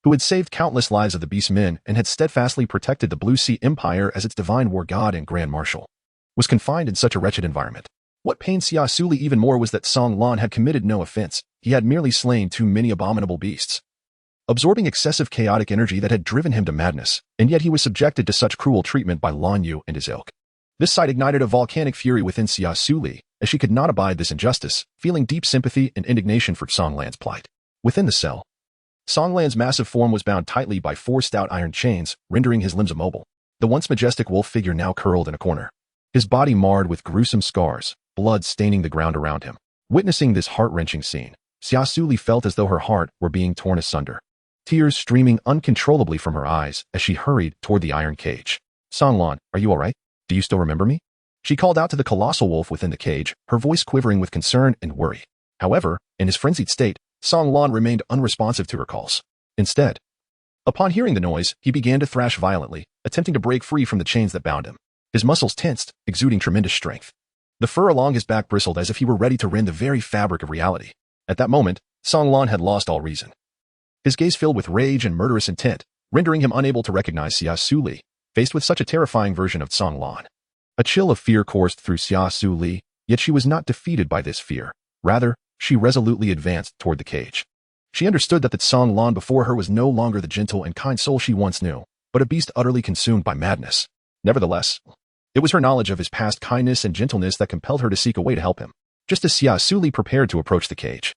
A: who had saved countless lives of the beastmen and had steadfastly protected the Blue Sea Empire as its divine war god and grand marshal, was confined in such a wretched environment. What pained Xia Suli even more was that Song Lan had committed no offense. He had merely slain too many abominable beasts, absorbing excessive chaotic energy that had driven him to madness, and yet he was subjected to such cruel treatment by Lan Yu and his ilk. This sight ignited a volcanic fury within Xia Suli, as she could not abide this injustice, feeling deep sympathy and indignation for Song Lan's plight. Within the cell, Song Lan's massive form was bound tightly by 4 stout iron chains, rendering his limbs immobile. The once majestic wolf figure now curled in a corner, his body marred with gruesome scars, blood staining the ground around him. Witnessing this heart-wrenching scene, Xia Suli felt as though her heart were being torn asunder, tears streaming uncontrollably from her eyes as she hurried toward the iron cage. "Song Lan, are you all right? Do you still remember me?" She called out to the colossal wolf within the cage, her voice quivering with concern and worry. However, in his frenzied state, Song Lan remained unresponsive to her calls. Instead, upon hearing the noise, he began to thrash violently, attempting to break free from the chains that bound him. His muscles tensed, exuding tremendous strength. The fur along his back bristled as if he were ready to rend the very fabric of reality. At that moment, Song Lan had lost all reason. His gaze filled with rage and murderous intent, rendering him unable to recognize Xia Suli, faced with such a terrifying version of Song Lan. A chill of fear coursed through Xia Suli, yet she was not defeated by this fear. Rather, she resolutely advanced toward the cage. She understood that the Song Lan before her was no longer the gentle and kind soul she once knew, but a beast utterly consumed by madness. Nevertheless, it was her knowledge of his past kindness and gentleness that compelled her to seek a way to help him. Just as Xia Suli prepared to approach the cage,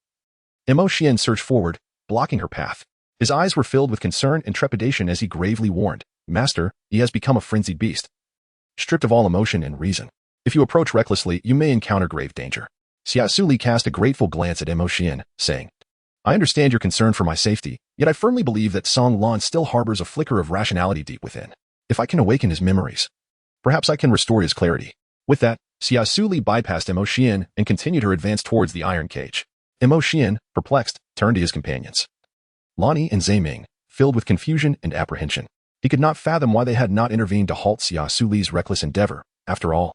A: Xian surged forward, blocking her path. His eyes were filled with concern and trepidation as he gravely warned, "Master, he has become a frenzied beast, stripped of all emotion and reason. If you approach recklessly, you may encounter grave danger." Xia Suli cast a grateful glance at Xian, saying, "I understand your concern for my safety, yet I firmly believe that Song Lan still harbors a flicker of rationality deep within. If I can awaken his memories, perhaps I can restore his clarity." With that, Xia Suli bypassed Xian and continued her advance towards the iron cage. Xian, perplexed, turned to his companions. Lani and Zaiming, filled with confusion and apprehension. He could not fathom why they had not intervened to halt Xia Suli's reckless endeavor. After all,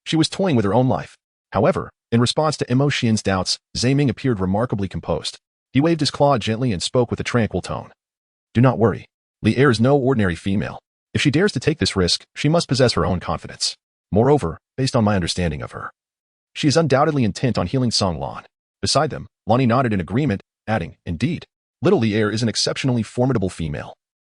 A: she was toying with her own life. However, in response to Xian's doubts, Zaiming appeared remarkably composed. He waved his claw gently and spoke with a tranquil tone. "Do not worry. Li Er is no ordinary female. If she dares to take this risk, she must possess her own confidence. Moreover, based on my understanding of her, she is undoubtedly intent on healing Song Lan. Beside them, Lonnie nodded in agreement, adding, "Indeed, Little Lier is an exceptionally formidable female.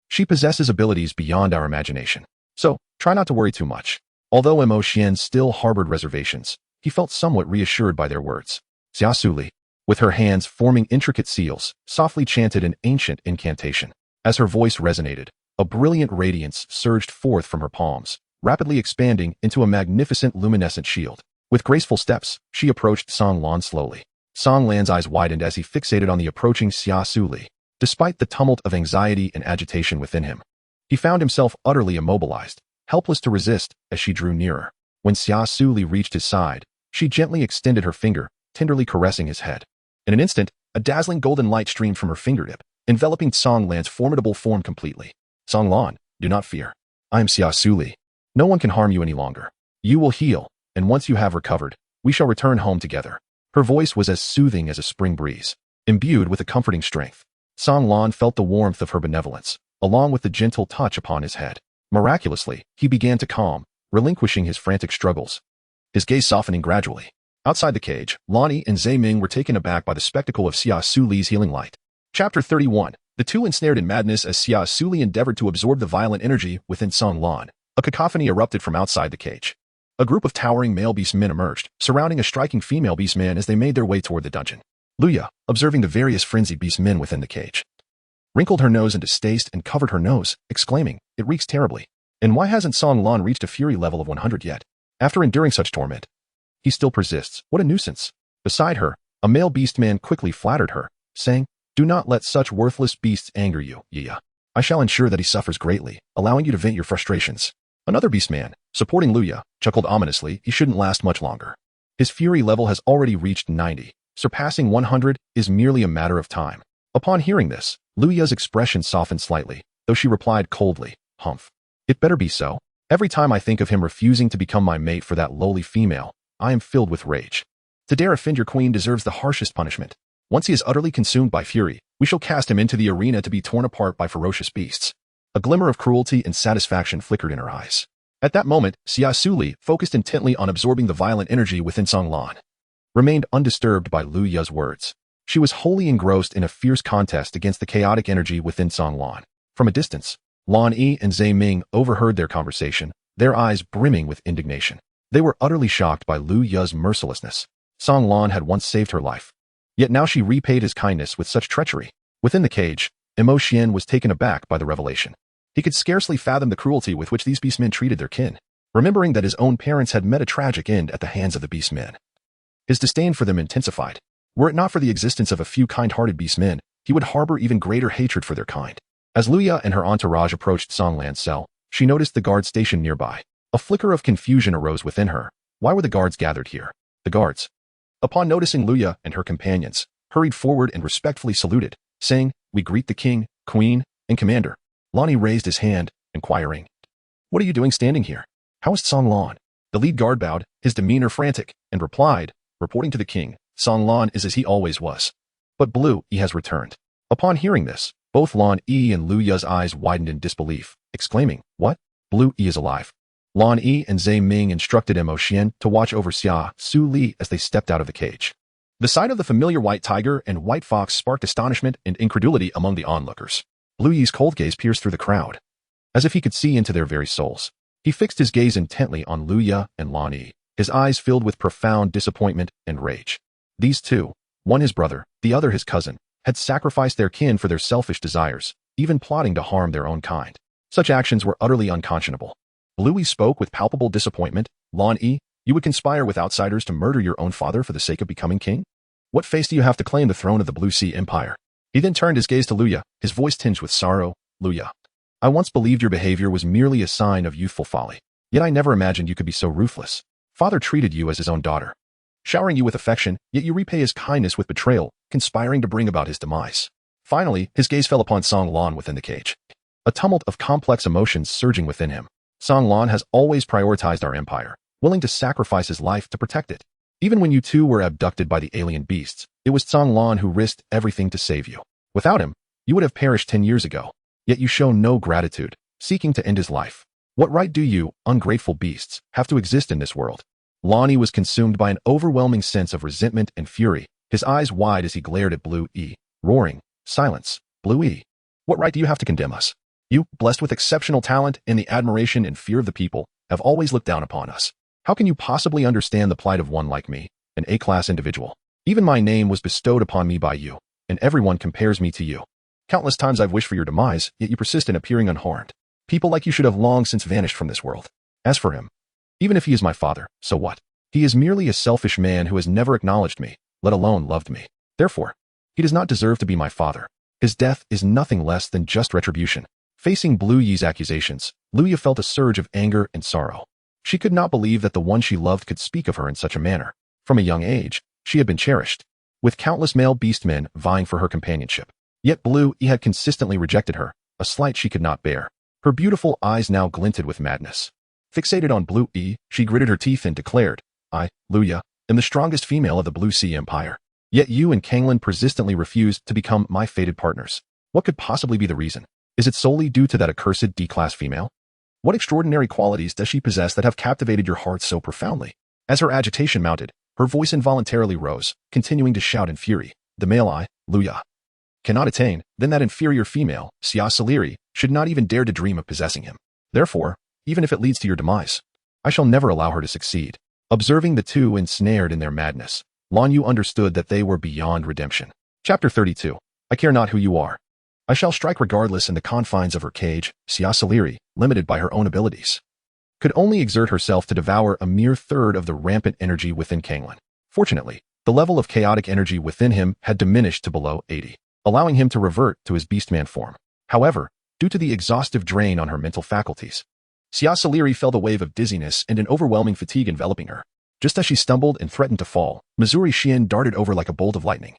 A: She possesses abilities beyond our imagination. So, try not to worry too much." Although Mo Xian still harbored reservations, he felt somewhat reassured by their words. Xia Suli, with her hands forming intricate seals, softly chanted an ancient incantation. As her voice resonated, a brilliant radiance surged forth from her palms, rapidly expanding into a magnificent luminescent shield. With graceful steps, she approached Song Lan slowly. Song Lan's eyes widened as he fixated on the approaching Xia Suli. Despite the tumult of anxiety and agitation within him, he found himself utterly immobilized, helpless to resist as she drew nearer. When Xia Suli reached his side, she gently extended her finger, tenderly caressing his head. In an instant, a dazzling golden light streamed from her fingertip, enveloping Song Lan's formidable form completely. "Song Lan, do not fear. I am Xia Suli. No one can harm you any longer. You will heal, and once you have recovered, we shall return home together." Her voice was as soothing as a spring breeze, imbued with a comforting strength. Song Lan felt the warmth of her benevolence, along with the gentle touch upon his head. Miraculously, he began to calm, relinquishing his frantic struggles, his gaze softening gradually. Outside the cage, Lonnie and Zhe Ming were taken aback by the spectacle of Xia Suli's healing light. Chapter 31. The two ensnared in madness as Xia Suli endeavored to absorb the violent energy within Song Lan. A cacophony erupted from outside the cage. A group of towering male beastmen emerged, surrounding a striking female beastman as they made their way toward the dungeon. Luya, observing the various frenzied beastmen within the cage, wrinkled her nose in distaste and covered her nose, exclaiming, "It reeks terribly. And why hasn't Song Lan reached a fury level of 100 yet? After enduring such torment, he still persists. What a nuisance." Beside her, a male beastman quickly flattered her, saying, "Do not let such worthless beasts anger you, Yia. I shall ensure that he suffers greatly, allowing you to vent your frustrations." Another beastman, supporting Luya, chuckled ominously. He shouldn't last much longer. His fury level has already reached 90. Surpassing 100 is merely a matter of time. Upon hearing this, Luya's expression softened slightly, though she replied coldly, "Humph. It better be so. Every time I think of him refusing to become my mate for that lowly female, I am filled with rage. To dare offend your queen deserves the harshest punishment. Once he is utterly consumed by fury, we shall cast him into the arena to be torn apart by ferocious beasts." A glimmer of cruelty and satisfaction flickered in her eyes. At that moment, Xia Suli, focused intently on absorbing the violent energy within Song Lan, remained undisturbed by Lu Ya's words. She was wholly engrossed in a fierce contest against the chaotic energy within Song Lan. From a distance, Lan Yi and Zhe Ming overheard their conversation, their eyes brimming with indignation. They were utterly shocked by Lu Ya's mercilessness. Song Lan had once saved her life, yet now she repaid his kindness with such treachery. Within the cage, Mo Xian was taken aback by the revelation. He could scarcely fathom the cruelty with which these beastmen treated their kin, remembering that his own parents had met a tragic end at the hands of the beastmen. His disdain for them intensified. Were it not for the existence of a few kind-hearted beastmen, he would harbor even greater hatred for their kind. As Luya and her entourage approached Song Lan's cell, she noticed the guard stationed nearby. A flicker of confusion arose within her. Why were the guards gathered here? The guards, upon noticing Luya and her companions, hurried forward and respectfully saluted, saying, "We greet the king, queen, and commander." Lonnie raised his hand, inquiring, "What are you doing standing here? How is Song Lan?" The lead guard bowed, his demeanor frantic, and replied, "Reporting to the king, Song Lan is as he always was. But Blue Yi has returned." Upon hearing this, both Lan Yi and Lu Ya's eyes widened in disbelief, exclaiming, "What? Blue Yi is alive?" Lan Yi and Zhe Ming instructed Mo Xian to watch over Xia Suli as they stepped out of the cage. The sight of the familiar white tiger and white fox sparked astonishment and incredulity among the onlookers. Blue Yi's cold gaze pierced through the crowd, as if he could see into their very souls. He fixed his gaze intently on Lu Ya and Lan Yi, his eyes filled with profound disappointment and rage. These two, one his brother, the other his cousin, had sacrificed their kin for their selfish desires, even plotting to harm their own kind. Such actions were utterly unconscionable. Blue Yi spoke with palpable disappointment. "Lan Yi, you would conspire with outsiders to murder your own father for the sake of becoming king? What face do you have to claim the throne of the Blue Sea Empire?" He then turned his gaze to Luya, his voice tinged with sorrow. "Luya, I once believed your behavior was merely a sign of youthful folly. Yet I never imagined you could be so ruthless. Father treated you as his own daughter, showering you with affection, yet you repay his kindness with betrayal, conspiring to bring about his demise." Finally, his gaze fell upon Song Lan within the cage. A tumult of complex emotions surging within him. Song Lan has always prioritized our empire, willing to sacrifice his life to protect it. Even when you two were abducted by the alien beasts, it was Song Lan who risked everything to save you. Without him, you would have perished 10 years ago. Yet you show no gratitude. seeking to end his life. What right do you, ungrateful beasts, have to exist in this world? Lonnie was consumed by an overwhelming sense of resentment and fury, his eyes wide as he glared at Blue E, roaring, "Silence, Blue E. What right do you have to condemn us? You, blessed with exceptional talent and the admiration and fear of the people, have always looked down upon us. How can you possibly understand the plight of one like me, an A-class individual? Even my name was bestowed upon me by you, and everyone compares me to you. Countless times I've wished for your demise, yet you persist in appearing unharmed. People like you should have long since vanished from this world. As for him, even if he is my father, so what? He is merely a selfish man who has never acknowledged me, let alone loved me. Therefore, he does not deserve to be my father. His death is nothing less than just retribution." Facing Blue Yi's accusations, Luya felt a surge of anger and sorrow. She could not believe that the one she loved could speak of her in such a manner. From a young age, she had been cherished, with countless male beastmen vying for her companionship. Yet Blue E had consistently rejected her, a slight she could not bear. Her beautiful eyes now glinted with madness. Fixated on Blue E, she gritted her teeth and declared, "I, Luya, am the strongest female of the Blue Sea Empire. Yet you and Kanglan persistently refused to become my fated partners. What could possibly be the reason? Is it solely due to that accursed D-class female? What extraordinary qualities does she possess that have captivated your heart so profoundly?" As her agitation mounted, her voice involuntarily rose, continuing to shout in fury, "The male I, Luya, cannot attain, then that inferior female, Xia Suli, should not even dare to dream of possessing him. Therefore, even if it leads to your demise, I shall never allow her to succeed." Observing the two ensnared in their madness, Lan Yu understood that they were beyond redemption. Chapter 32. I care not who you are. I shall strike regardless. In the confines of her cage, Xia Suli, limited by her own abilities, could only exert herself to devour a mere third of the rampant energy within Kanglan. Fortunately, the level of chaotic energy within him had diminished to below 80, allowing him to revert to his beastman form. However, due to the exhaustive drain on her mental faculties, Xia Suli felt a wave of dizziness and an overwhelming fatigue enveloping her. Just as she stumbled and threatened to fall, Missouri Xian darted over like a bolt of lightning,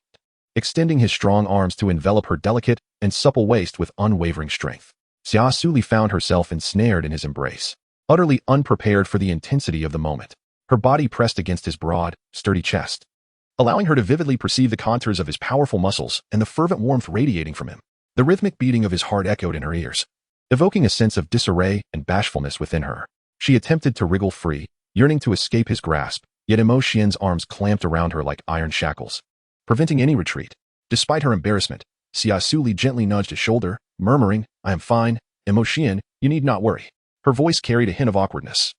A: extending his strong arms to envelop her delicate and supple waist with unwavering strength. Xia Suli found herself ensnared in his embrace, utterly unprepared for the intensity of the moment. Her body pressed against his broad, sturdy chest, allowing her to vividly perceive the contours of his powerful muscles and the fervent warmth radiating from him. The rhythmic beating of his heart echoed in her ears, evoking a sense of disarray and bashfulness within her. She attempted to wriggle free, yearning to escape his grasp, yet Emo Xian's arms clamped around her like iron shackles, preventing any retreat. Despite her embarrassment, Xia Suli gently nudged his shoulder, murmuring, "I am fine, Emo Xian, you need not worry." Her voice carried a hint of awkwardness,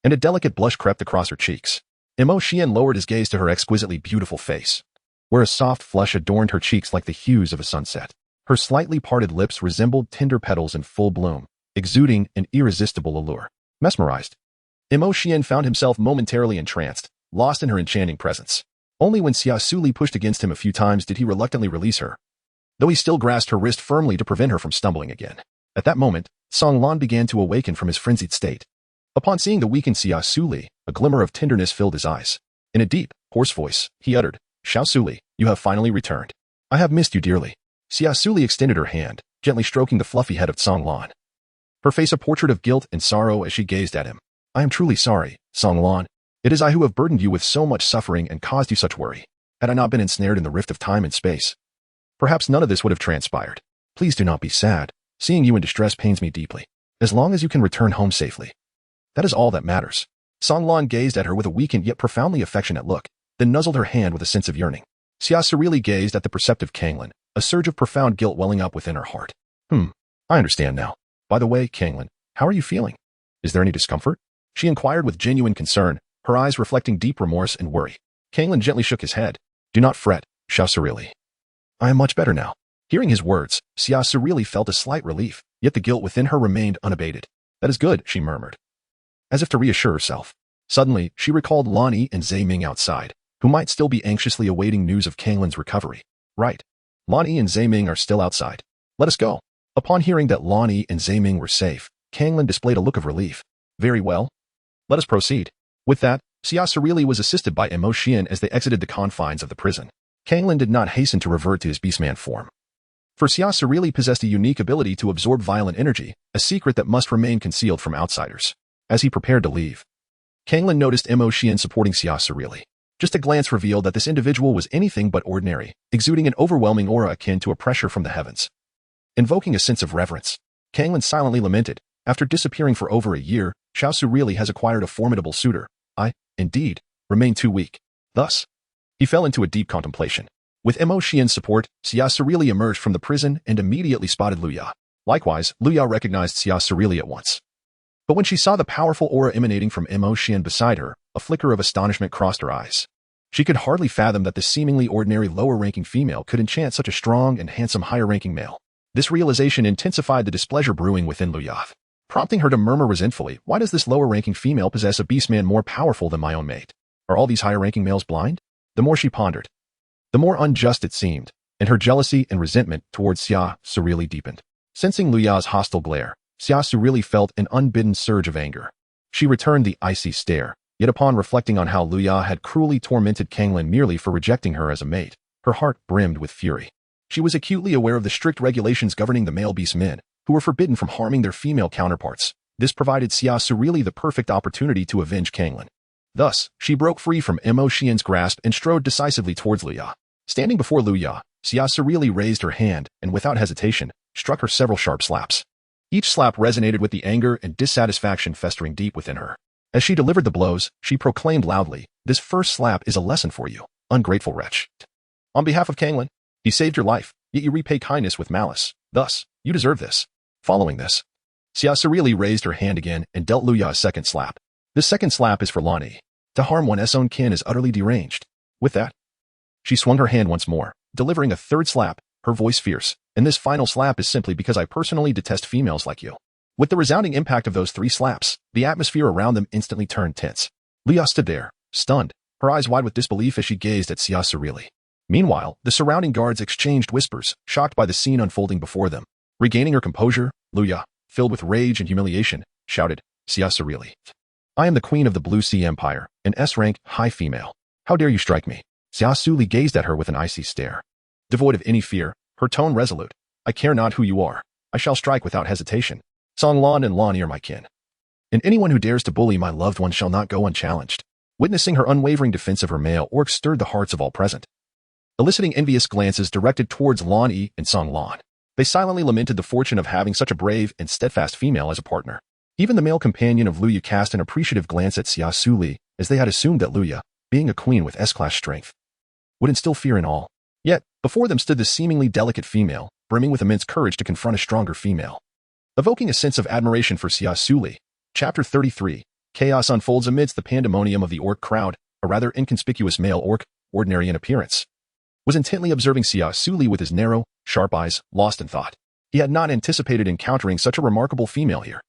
A: and a delicate blush crept across her cheeks. Emo Xian lowered his gaze to her exquisitely beautiful face, where a soft flush adorned her cheeks like the hues of a sunset. Her slightly parted lips resembled tender petals in full bloom, exuding an irresistible allure. Mesmerized, Emo Xian found himself momentarily entranced, lost in her enchanting presence. Only when Xia Suli pushed against him a few times did he reluctantly release her, though he still grasped her wrist firmly to prevent her from stumbling again. At that moment, Song Lan began to awaken from his frenzied state. Upon seeing the weakened Xia Suli, a glimmer of tenderness filled his eyes. In a deep, hoarse voice, he uttered, "Xia Suli, you have finally returned. I have missed you dearly." Xia Suli extended her hand, gently stroking the fluffy head of Song Lan, her face a portrait of guilt and sorrow as she gazed at him. "I am truly sorry, Song Lan. It is I who have burdened you with so much suffering and caused you such worry. Had I not been ensnared in the rift of time and space, perhaps none of this would have transpired. Please do not be sad. Seeing you in distress pains me deeply. As long as you can return home safely, that is all that matters." Song Lan gazed at her with a weakened yet profoundly affectionate look, then nuzzled her hand with a sense of yearning. Xia Suli gazed at the perceptive Kanglan, a surge of profound guilt welling up within her heart. I understand now. By the way, Kanglan, how are you feeling? Is there any discomfort?" she inquired with genuine concern, her eyes reflecting deep remorse and worry. Kanglan gently shook his head. "Do not fret, Xia Suli. I am much better now." Hearing his words, Xia Suli felt a slight relief, yet the guilt within her remained unabated. "That is good," she murmured, as if to reassure herself. Suddenly, she recalled Lan Yi and Zai Ming outside, who might still be anxiously awaiting news of Kanglan's recovery. Right. Lan Yi and Zai Ming are still outside. Let us go. Upon hearing that Lan Yi and Zai Ming were safe, Kanglan displayed a look of relief. Very well. Let us proceed. With that, Xia Suli was assisted by Emo Xian as they exited the confines of the prison. Kanglan did not hasten to revert to his beastman form, for Xia Suli possessed a unique ability to absorb violent energy, a secret that must remain concealed from outsiders. As he prepared to leave, Kanglan noticed Emo Xian supporting Xia Suli. Just a glance revealed that this individual was anything but ordinary, exuding an overwhelming aura akin to a pressure from the heavens. Invoking a sense of reverence, Kanglan silently lamented, After disappearing for over a year, Xia Suli has acquired a formidable suitor. I, indeed, remain too weak. Thus, he fell into a deep contemplation. With Mo Xian's support, Xia Suli emerged from the prison and immediately spotted Luya. Likewise, Luya recognized Xia Suli at once. But when she saw the powerful aura emanating from Mo Xian beside her, a flicker of astonishment crossed her eyes. She could hardly fathom that the seemingly ordinary lower-ranking female could enchant such a strong and handsome higher-ranking male. This realization intensified the displeasure brewing within Luya, prompting her to murmur resentfully, "Why does this lower-ranking female possess a beastman more powerful than my own mate? Are all these higher-ranking males blind?" The more she pondered, the more unjust it seemed, and her jealousy and resentment towards Xia Suli deepened. Sensing Luya's hostile glare, Xia Suli felt an unbidden surge of anger. She returned the icy stare, yet upon reflecting on how Luya had cruelly tormented Kanglin merely for rejecting her as a mate, her heart brimmed with fury. She was acutely aware of the strict regulations governing the male beastmen, who were forbidden from harming their female counterparts. This provided Xia Suli the perfect opportunity to avenge Kanglin. Thus, she broke free from Mo Xian's grasp and strode decisively towards Luya. Standing before Luya, Xia Suli raised her hand and, without hesitation, struck her several sharp slaps. Each slap resonated with the anger and dissatisfaction festering deep within her. As she delivered the blows, she proclaimed loudly, "This first slap is a lesson for you, ungrateful wretch. On behalf of Kanglin, he saved your life, yet you repay kindness with malice. Thus, you deserve this." Following this, Xia Suli raised her hand again and dealt Luya a second slap. This second slap is for Lani. To harm one's own kin is utterly deranged. With that, she swung her hand once more, delivering a third slap, her voice fierce. "And this final slap is simply because I personally detest females like you." With the resounding impact of those 3 slaps, the atmosphere around them instantly turned tense. Luya stood there, stunned, her eyes wide with disbelief as she gazed at Xia Suli. Meanwhile, the surrounding guards exchanged whispers, shocked by the scene unfolding before them. Regaining her composure, Luya, filled with rage and humiliation, shouted, "Xia Suli, I am the queen of the Blue Sea Empire, an S-rank, high female. How dare you strike me?" Xia Suli gazed at her with an icy stare. Devoid of any fear, her tone resolute. "I care not who you are. I shall strike without hesitation. Song Lan and Lani are my kin. And anyone who dares to bully my loved one shall not go unchallenged." Witnessing her unwavering defense of her male orc stirred the hearts of all present, eliciting envious glances directed towards Lani and Song Lan. They silently lamented the fortune of having such a brave and steadfast female as a partner. Even the male companion of Luya cast an appreciative glance at Xia Suli, as they had assumed that Luya, being a queen with S-class strength, would instill fear in all. Yet, before them stood this seemingly delicate female, brimming with immense courage to confront a stronger female. Evoking a sense of admiration for Xia Suli, Chapter 33, Chaos unfolds amidst the pandemonium of the orc crowd. A rather inconspicuous male orc, ordinary in appearance, was intently observing Xia Suli with his narrow, sharp eyes, lost in thought. He had not anticipated encountering such a remarkable female here.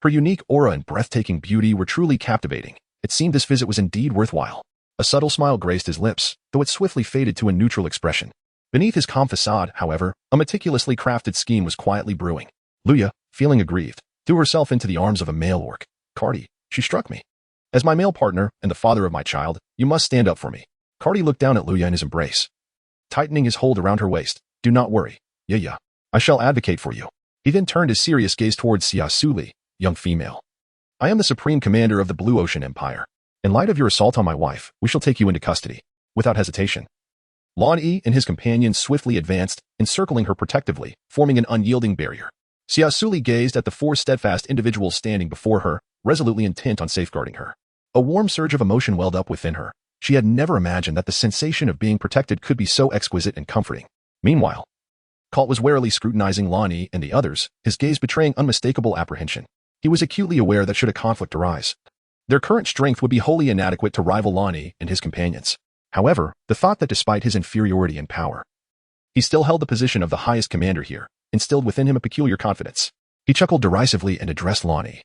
A: Her unique aura and breathtaking beauty were truly captivating. It seemed this visit was indeed worthwhile. A subtle smile graced his lips, though it swiftly faded to a neutral expression. Beneath his calm facade, however, a meticulously crafted scheme was quietly brewing. Luya, feeling aggrieved, threw herself into the arms of a male orc. "Cardi, she struck me. As my male partner and the father of my child, you must stand up for me." Cardi looked down at Luya in his embrace, tightening his hold around her waist. "Do not worry, Yaya. I shall advocate for you." He then turned his serious gaze towards Xia Suli, young female. "I am the supreme commander of the Blue Ocean Empire. In light of your assault on my wife, we shall take you into custody." Without hesitation, Lani and his companions swiftly advanced, encircling her protectively, forming an unyielding barrier. Xia Suli gazed at the 4 steadfast individuals standing before her, resolutely intent on safeguarding her. A warm surge of emotion welled up within her. She had never imagined that the sensation of being protected could be so exquisite and comforting. Meanwhile, Colt was warily scrutinizing Lani and the others, his gaze betraying unmistakable apprehension. He was acutely aware that should a conflict arise, their current strength would be wholly inadequate to rival Lani and his companions. However, the thought that despite his inferiority in power, he still held the position of the highest commander here, instilled within him a peculiar confidence. He chuckled derisively and addressed Lani.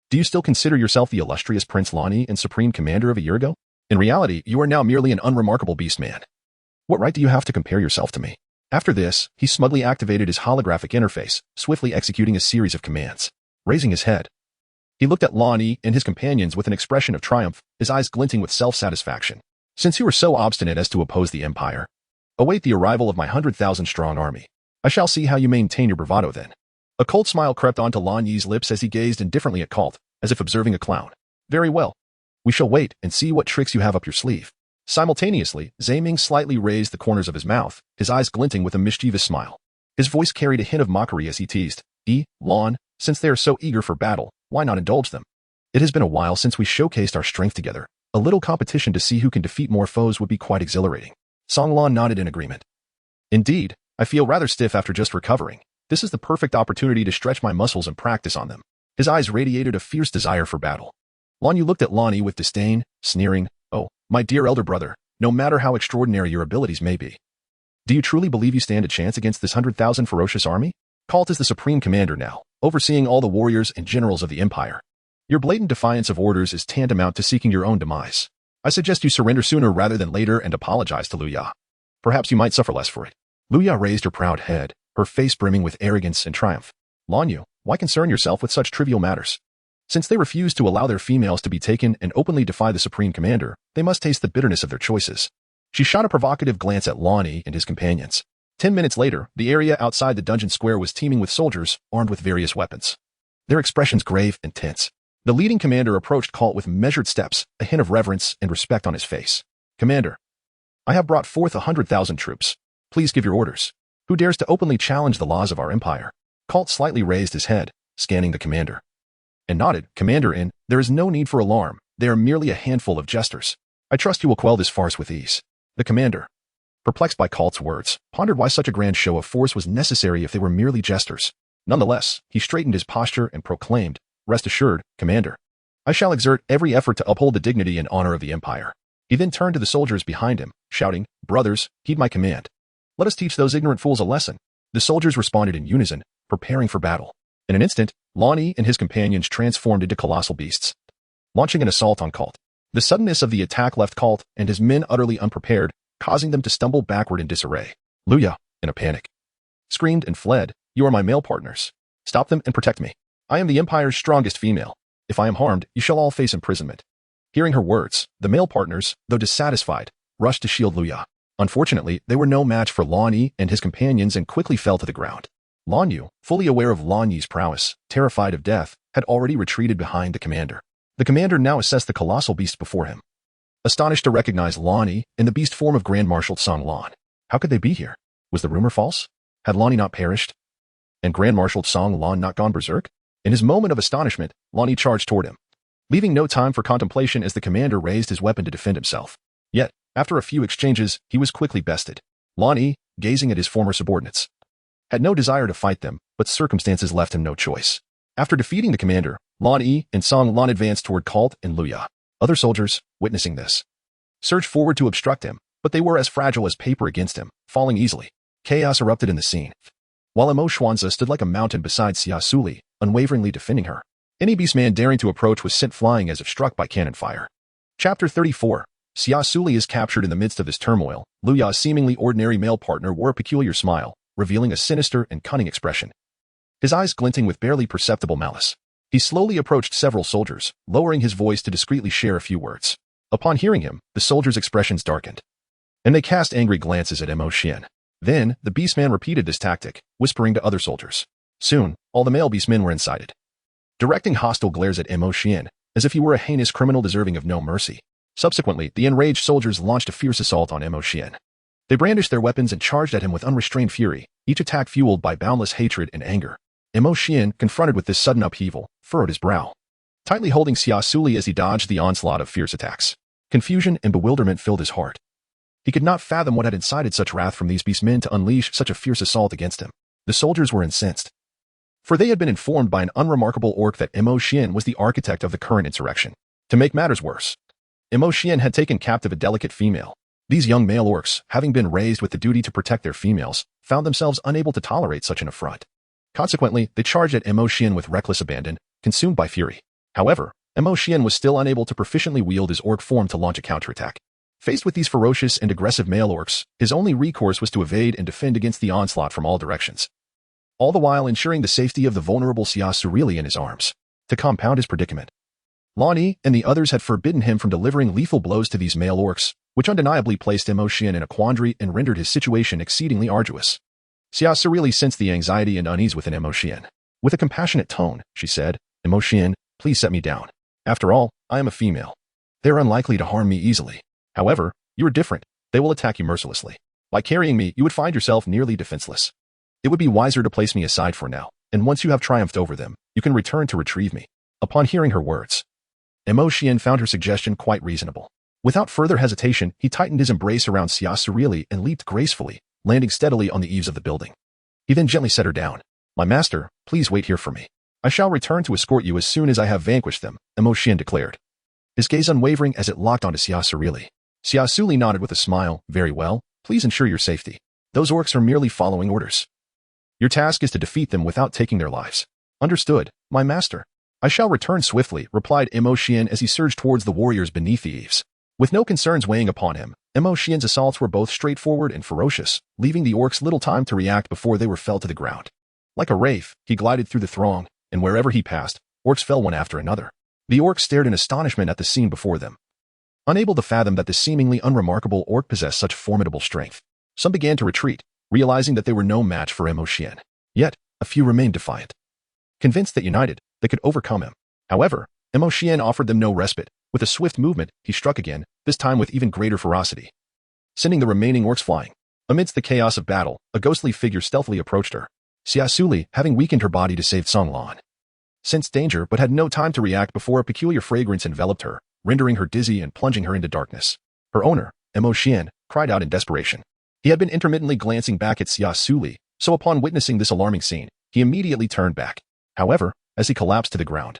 A: "Do you still consider yourself the illustrious Prince Lani and supreme commander of a year ago? In reality, you are now merely an unremarkable beastman. What right do you have to compare yourself to me?" After this, he smugly activated his holographic interface, swiftly executing a series of commands. Raising his head, he looked at Lani and his companions with an expression of triumph, his eyes glinting with self-satisfaction. "Since you were so obstinate as to oppose the Empire, await the arrival of my 100,000-strong army. I shall see how you maintain your bravado then." A cold smile crept onto Lan Yi's lips as he gazed indifferently at Colt, as if observing a clown. "Very well. We shall wait and see what tricks you have up your sleeve." Simultaneously, Zaiming slightly raised the corners of his mouth, his eyes glinting with a mischievous smile. His voice carried a hint of mockery as he teased, Lan, Since they are so eager for battle, why not indulge them? It has been a while since we showcased our strength together. A little competition to see who can defeat more foes would be quite exhilarating. Song Lan nodded in agreement. Indeed, I feel rather stiff after just recovering. This is the perfect opportunity to stretch my muscles and practice on them. His eyes radiated a fierce desire for battle. Lan Yu looked at Lonnie with disdain, sneering, "Oh, my dear elder brother, no matter how extraordinary your abilities may be. Do you truly believe you stand a chance against this 100,000 ferocious army? Colt is the supreme commander now, overseeing all the warriors and generals of the empire. Your blatant defiance of orders is tantamount to seeking your own demise. I suggest you surrender sooner rather than later and apologize to Luya. Perhaps you might suffer less for it." Luya raised her proud head, her face brimming with arrogance and triumph. "Lan Yu, why concern yourself with such trivial matters? Since they refuse to allow their females to be taken and openly defy the supreme commander, they must taste the bitterness of their choices." She shot a provocative glance at Lonnie and his companions. 10 minutes later, the area outside the dungeon square was teeming with soldiers, armed with various weapons. Their expressions grave and tense. The leading commander approached Colt with measured steps, a hint of reverence and respect on his face. "Commander, I have brought forth 100,000 troops. Please give your orders. Who dares to openly challenge the laws of our empire?" Colt slightly raised his head, scanning the commander, and nodded. "Commander, there is no need for alarm. They are merely a handful of jesters. I trust you will quell this farce with ease." The commander, perplexed by Colt's words, pondered why such a grand show of force was necessary if they were merely jesters. Nonetheless, he straightened his posture and proclaimed, "Rest assured, Commander. I shall exert every effort to uphold the dignity and honor of the empire." He then turned to the soldiers behind him, shouting, "Brothers, heed my command. Let us teach those ignorant fools a lesson." The soldiers responded in unison, preparing for battle. In an instant, Lonnie and his companions transformed into colossal beasts, launching an assault on Colt. The suddenness of the attack left Colt and his men utterly unprepared, causing them to stumble backward in disarray. Luya, in a panic, screamed and fled. "You are my male partners. Stop them and protect me. I am the Empire's strongest female. If I am harmed, you shall all face imprisonment." Hearing her words, the male partners, though dissatisfied, rushed to shield Luya. Unfortunately, they were no match for Lan Yi and his companions and quickly fell to the ground. Lan Yu, fully aware of Lan Yi's prowess, terrified of death, had already retreated behind the commander. The commander now assessed the colossal beast before him, astonished to recognize Lan Yi in the beast form of Grand Marshal Song Lan. How could they be here? Was the rumor false? Had Lan Yi not perished? And Grand Marshal Song Lan not gone berserk? In his moment of astonishment, Lan Yi charged toward him, leaving no time for contemplation as the commander raised his weapon to defend himself. Yet, after a few exchanges, he was quickly bested. Lan Yi, gazing at his former subordinates, had no desire to fight them, but circumstances left him no choice. After defeating the commander, Lan Yi and Song Lan advanced toward Colt and Luya. Other soldiers, witnessing this, surged forward to obstruct him, but they were as fragile as paper against him, falling easily. Chaos erupted in the scene, while Emo Xuanzi stood like a mountain beside Xia Suli, unwaveringly defending her. Any beastman daring to approach was sent flying as if struck by cannon fire. Chapter 34. Xia Suli is captured in the midst of this turmoil. Luya's seemingly ordinary male partner wore a peculiar smile, revealing a sinister and cunning expression, his eyes glinting with barely perceptible malice. He slowly approached several soldiers, lowering his voice to discreetly share a few words. Upon hearing him, the soldiers' expressions darkened, and they cast angry glances at Emo Xuan. Then, the beastman repeated this tactic, whispering to other soldiers. Soon, all the male beastmen were incited, directing hostile glares at Emo Xuan, as if he were a heinous criminal deserving of no mercy. Subsequently, the enraged soldiers launched a fierce assault on Emo Xuan. They brandished their weapons and charged at him with unrestrained fury, each attack fueled by boundless hatred and anger. Emo Xuan, confronted with this sudden upheaval, furrowed his brow, tightly holding Xia Suli as he dodged the onslaught of fierce attacks. Confusion and bewilderment filled his heart. He could not fathom what had incited such wrath from these beastmen to unleash such a fierce assault against him. The soldiers were incensed, for they had been informed by an unremarkable orc that Emo Xuan was the architect of the current insurrection. To make matters worse, Emo Xuan had taken captive a delicate female. These young male orcs, having been raised with the duty to protect their females, found themselves unable to tolerate such an affront. Consequently, they charged at Emo Xuan with reckless abandon, consumed by fury. However, Emo Xuan was still unable to proficiently wield his orc form to launch a counterattack. Faced with these ferocious and aggressive male orcs, his only recourse was to evade and defend against the onslaught from all directions, all the while ensuring the safety of the vulnerable Xia Suli in his arms. To compound his predicament, Lan Yi and the others had forbidden him from delivering lethal blows to these male orcs, which undeniably placed Emo Xuan in a quandary and rendered his situation exceedingly arduous. Xia Suli sensed the anxiety and unease within Emo Xuan. With a compassionate tone, she said, "Emo Xuan, please set me down. After all, I am a female. They are unlikely to harm me easily. However, you are different. They will attack you mercilessly. By carrying me, you would find yourself nearly defenseless. It would be wiser to place me aside for now, and once you have triumphed over them, You can return to retrieve me. Upon hearing her words, Xian found her suggestion quite reasonable. Without further hesitation, he tightened his embrace around Xia Suli and leaped gracefully, landing steadily on the eaves of the building. He then gently set her down. My master, please wait here for me. I shall return to escort you as soon as I have vanquished them, Xian declared. His gaze unwavering as it locked onto Xia Suli. Xia Suli nodded with a smile. Very well, please ensure your safety. Those orcs are merely following orders. Your task is to defeat them without taking their lives. Understood, my master. I shall return swiftly, replied Xian as he surged towards the warriors beneath the eaves. With no concerns weighing upon him, Xian's assaults were both straightforward and ferocious, leaving the orcs little time to react before they were felled to the ground. Like a wraith, he glided through the throng, and wherever he passed, orcs fell one after another. The orcs stared in astonishment at the scene before them, unable to fathom that this seemingly unremarkable orc possessed such formidable strength. Some began to retreat, realizing that they were no match for Xian. Yet, a few remained defiant, convinced that united, they could overcome him. However, Xian offered them no respite. With a swift movement, he struck again, this time with even greater ferocity, sending the remaining orcs flying. Amidst the chaos of battle, a ghostly figure stealthily approached her. Xia Suli, having weakened her body to save Songlan, sensed danger but had no time to react before a peculiar fragrance enveloped her, rendering her dizzy and plunging her into darkness. Her owner, Xian, cried out in desperation. He had been intermittently glancing back at Xia Suli, so upon witnessing this alarming scene, he immediately turned back. However, as he collapsed to the ground,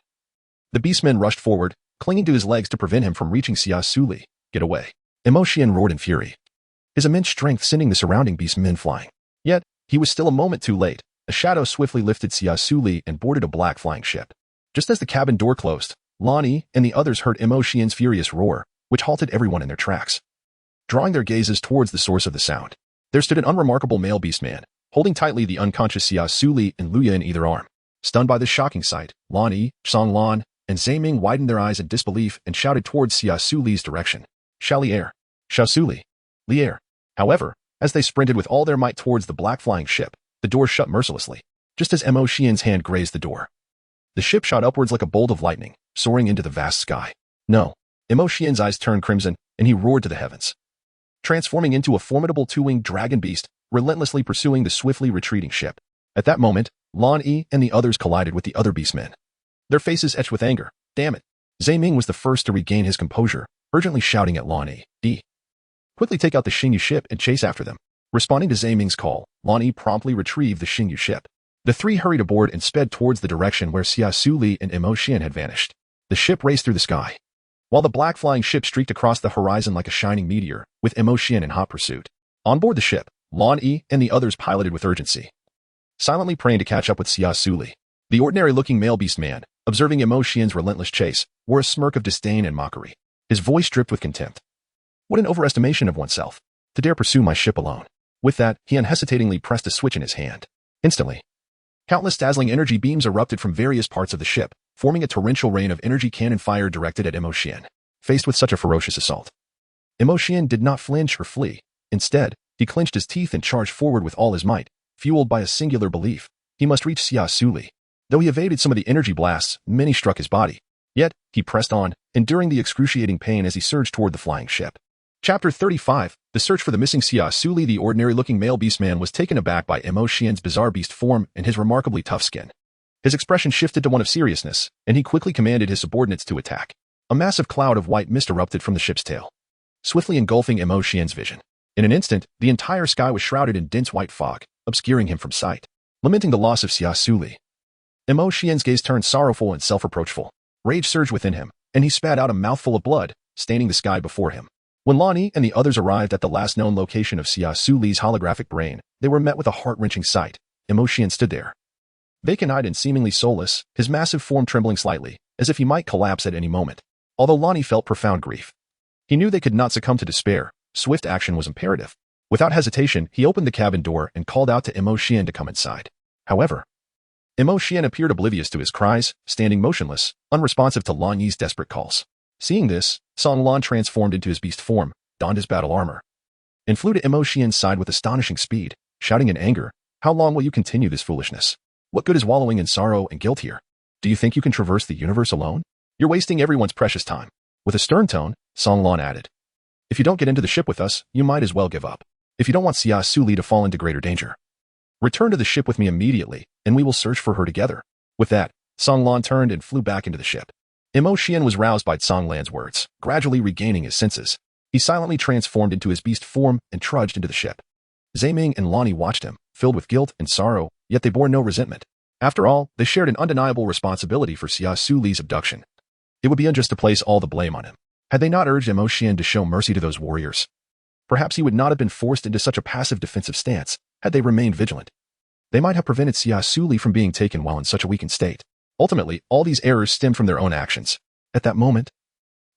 A: the beastman rushed forward, clinging to his legs to prevent him from reaching Xia Suli. Get away. Xian roared in fury, his immense strength sending the surrounding beastmen flying. Yet, he was still a moment too late. A shadow swiftly lifted Xia Suli and boarded a black flying ship. Just as the cabin door closed, Lonnie and the others heard Xian's furious roar, which halted everyone in their tracks. Drawing their gazes towards the source of the sound, there stood an unremarkable male beastman, holding tightly the unconscious Xia Suli and Luya in either arm. Stunned by this shocking sight, Lonnie, Songlan, and Zaiming widened their eyes in disbelief and shouted towards Xia Suli's direction. Xia Suli, Lier. However, as they sprinted with all their might towards the black flying ship, the door shut mercilessly, just as Xian's hand grazed the door. The ship shot upwards like a bolt of lightning, soaring into the vast sky. No. Xian's eyes turned crimson, and he roared to the heavens, transforming into a formidable two-winged dragon beast, relentlessly pursuing the swiftly retreating ship. At that moment, Lan Yi and the others collided with the other beastmen, their faces etched with anger. Damn it. Zaiming was the first to regain his composure, urgently shouting at Lan Yi. Quickly take out the Xingyu ship and chase after them. Responding to Zaiming's call, Lan Yi promptly retrieved the Xingyu ship. The three hurried aboard and sped towards the direction where Xia Suli and Xian had vanished. The ship raced through the sky, while the black flying ship streaked across the horizon like a shining meteor, with Xian in hot pursuit. On board the ship, Lan Yi and the others piloted with urgency, silently praying to catch up with Xia Suli. The ordinary-looking male beastman, observing Xian's relentless chase, wore a smirk of disdain and mockery. His voice dripped with contempt. What an overestimation of oneself, to dare pursue my ship alone. With that, he unhesitatingly pressed a switch in his hand. Instantly, countless dazzling energy beams erupted from various parts of the ship, forming a torrential rain of energy cannon fire directed at Xian. Faced with such a ferocious assault, Xian did not flinch or flee. Instead, he clenched his teeth and charged forward with all his might, fueled by a singular belief. He must reach Xia Suli. Though he evaded some of the energy blasts, many struck his body. Yet, he pressed on, enduring the excruciating pain as he surged toward the flying ship. Chapter 35, The Search for the Missing Xia Suli. The ordinary-looking male beastman was taken aback by Xian's bizarre beast form and his remarkably tough skin. His expression shifted to one of seriousness, and he quickly commanded his subordinates to attack. A massive cloud of white mist erupted from the ship's tail, swiftly engulfing Xian's vision. In an instant, the entire sky was shrouded in dense white fog, obscuring him from sight. Lamenting the loss of Xia Suli, Xian's gaze turned sorrowful and self-reproachful. Rage surged within him, and he spat out a mouthful of blood, staining the sky before him. When Lonnie and the others arrived at the last known location of Xia Suli's holographic brain, they were met with a heart-wrenching sight. Xian stood there, vacant-eyed and seemingly soulless, his massive form trembling slightly, as if he might collapse at any moment. Although Lonnie felt profound grief, he knew they could not succumb to despair. Swift action was imperative. Without hesitation, he opened the cabin door and called out to Xian to come inside. However, Xian appeared oblivious to his cries, standing motionless, unresponsive to Lan Yi's desperate calls. Seeing this, Songlan transformed into his beast form, donned his battle armor, and flew to Xian's side with astonishing speed, shouting in anger, "How long will you continue this foolishness? What good is wallowing in sorrow and guilt here? Do you think you can traverse the universe alone? You're wasting everyone's precious time." With a stern tone, Songlan added, "If you don't get into the ship with us, you might as well give up. If you don't want Xia Suli to fall into greater danger, return to the ship with me immediately, and we will search for her together." With that, Songlan turned and flew back into the ship. Xian was roused by Songlan's words, gradually regaining his senses. He silently transformed into his beast form and trudged into the ship. Zaiming and Lonnie watched him, filled with guilt and sorrow, yet they bore no resentment. After all, they shared an undeniable responsibility for Xia Suli's abduction. It would be unjust to place all the blame on him. Had they not urged Xian to show mercy to those warriors, perhaps he would not have been forced into such a passive defensive stance had they remained vigilant. They might have prevented Xia Suli from being taken while in such a weakened state. Ultimately, all these errors stemmed from their own actions. At that moment,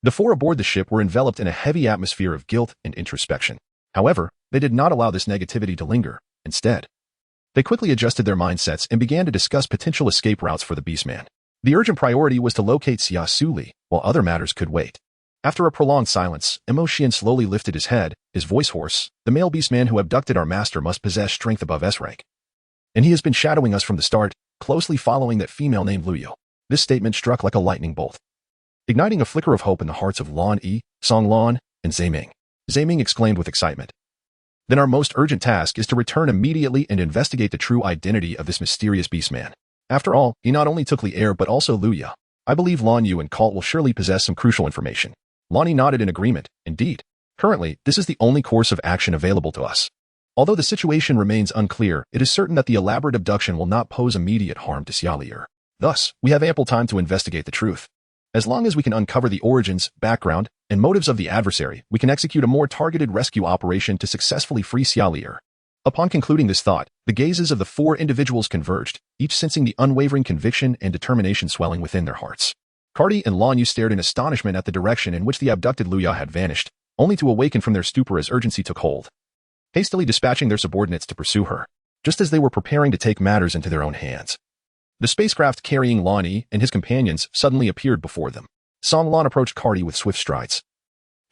A: the four aboard the ship were enveloped in a heavy atmosphere of guilt and introspection. However, they did not allow this negativity to linger. Instead, they quickly adjusted their mindsets and began to discuss potential escape routes for the beastman. The urgent priority was to locate Xia Suli, while other matters could wait. After a prolonged silence, Xian slowly lifted his head, his voice hoarse. The male beastman who abducted our master must possess strength above S rank. And he has been shadowing us from the start, closely following that female named Luyo. This statement struck like a lightning bolt, igniting a flicker of hope in the hearts of Lan Yi, Songlan, and Zaiming. Zaiming exclaimed with excitement. Then our most urgent task is to return immediately and investigate the true identity of this mysterious beastman. After all, he not only took Li Air but also Luya. I believe Lan Yu and Colt will surely possess some crucial information. Lonnie nodded in agreement. Indeed. Currently, this is the only course of action available to us. Although the situation remains unclear, it is certain that the elaborate abduction will not pose immediate harm to Xia Li'er. Thus, we have ample time to investigate the truth. As long as we can uncover the origins, background, and motives of the adversary, we can execute a more targeted rescue operation to successfully free Xia Li'er. Upon concluding this thought, the gazes of the four individuals converged, each sensing the unwavering conviction and determination swelling within their hearts. Cardi and Lan Yu stared in astonishment at the direction in which the abducted Luya had vanished, only to awaken from their stupor as urgency took hold, hastily dispatching their subordinates to pursue her, just as they were preparing to take matters into their own hands. The spacecraft carrying Lan Yi and his companions suddenly appeared before them. Songlan approached Cardi with swift strides,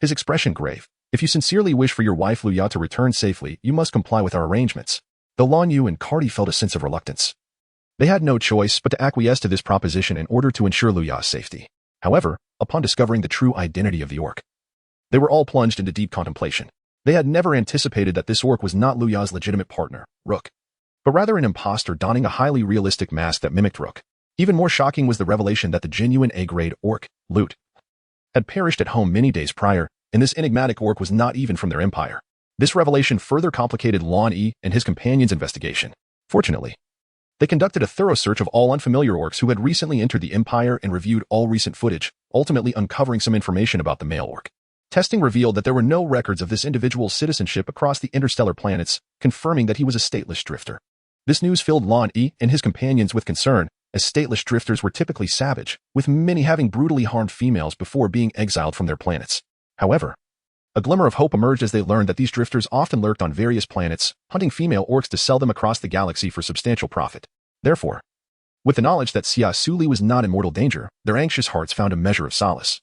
A: his expression grave. If you sincerely wish for your wife Luya to return safely, you must comply with our arrangements. Though Lan Yu and Cardi felt a sense of reluctance, they had no choice but to acquiesce to this proposition in order to ensure Luya's safety. However, upon discovering the true identity of the orc, they were all plunged into deep contemplation. They had never anticipated that this orc was not Luya's legitimate partner, Rook, but rather an imposter donning a highly realistic mask that mimicked Rook. Even more shocking was the revelation that the genuine A-grade orc, Lut, had perished at home many days prior, and this enigmatic orc was not even from their empire. This revelation further complicated Lan Yi and his companions' investigation. Fortunately, they conducted a thorough search of all unfamiliar orcs who had recently entered the empire and reviewed all recent footage, ultimately uncovering some information about the male orc. Testing revealed that there were no records of this individual's citizenship across the interstellar planets, confirming that he was a stateless drifter. This news filled Lan Yi and his companions with concern, as stateless drifters were typically savage, with many having brutally harmed females before being exiled from their planets. However, a glimmer of hope emerged as they learned that these drifters often lurked on various planets, hunting female orcs to sell them across the galaxy for substantial profit. Therefore, with the knowledge that Xia Suli was not in mortal danger, their anxious hearts found a measure of solace,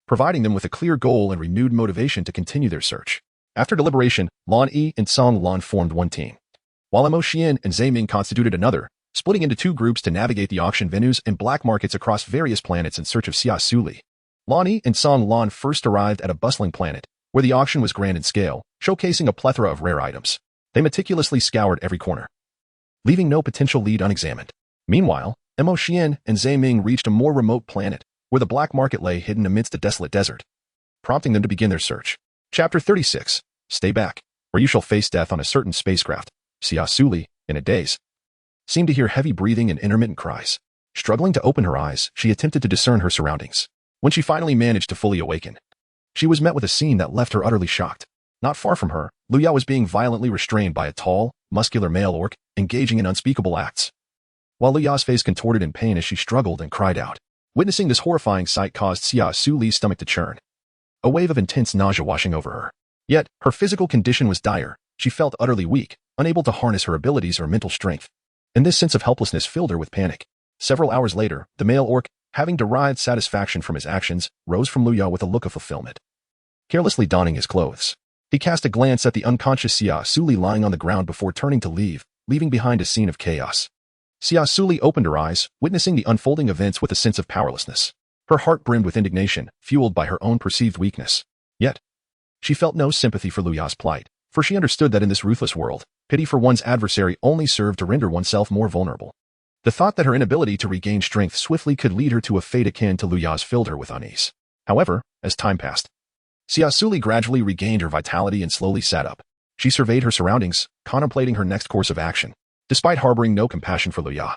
A: providing them with a clear goal and renewed motivation to continue their search. After deliberation, Lan Yi and Songlan formed one team, while Xian and Zaiming constituted another, splitting into two groups to navigate the auction venues and black markets across various planets in search of Xia Suli. Lan Yi and Songlan first arrived at a bustling planet, where the auction was grand in scale, showcasing a plethora of rare items. They meticulously scoured every corner, leaving no potential lead unexamined. Meanwhile, Xian and Zaiming reached a more remote planet, where the black market lay hidden amidst a desolate desert, prompting them to begin their search. Chapter 36. Stay back, or you shall face death on a certain spacecraft. Xia Suli, in a daze, seemed to hear heavy breathing and intermittent cries. Struggling to open her eyes, she attempted to discern her surroundings. When she finally managed to fully awaken, she was met with a scene that left her utterly shocked. Not far from her, Luya was being violently restrained by a tall, muscular male orc, engaging in unspeakable acts, while Luya's face contorted in pain as she struggled and cried out. Witnessing this horrifying sight caused Xia Suli's stomach to churn, a wave of intense nausea washing over her. Yet, her physical condition was dire. She felt utterly weak, unable to harness her abilities or mental strength, and this sense of helplessness filled her with panic. Several hours later, the male orc, having derived satisfaction from his actions, rose from Luya with a look of fulfillment. Carelessly donning his clothes, he cast a glance at the unconscious Xia Suli lying on the ground before turning to leave, leaving behind a scene of chaos. Xia Suli opened her eyes, witnessing the unfolding events with a sense of powerlessness. Her heart brimmed with indignation, fueled by her own perceived weakness. Yet, she felt no sympathy for Luya's plight, for she understood that in this ruthless world, pity for one's adversary only served to render oneself more vulnerable. The thought that her inability to regain strength swiftly could lead her to a fate akin to Lu Ya's filled her with unease. However, as time passed, Xia Suli gradually regained her vitality and slowly sat up. She surveyed her surroundings, contemplating her next course of action. Despite harboring no compassion for Lu Ya,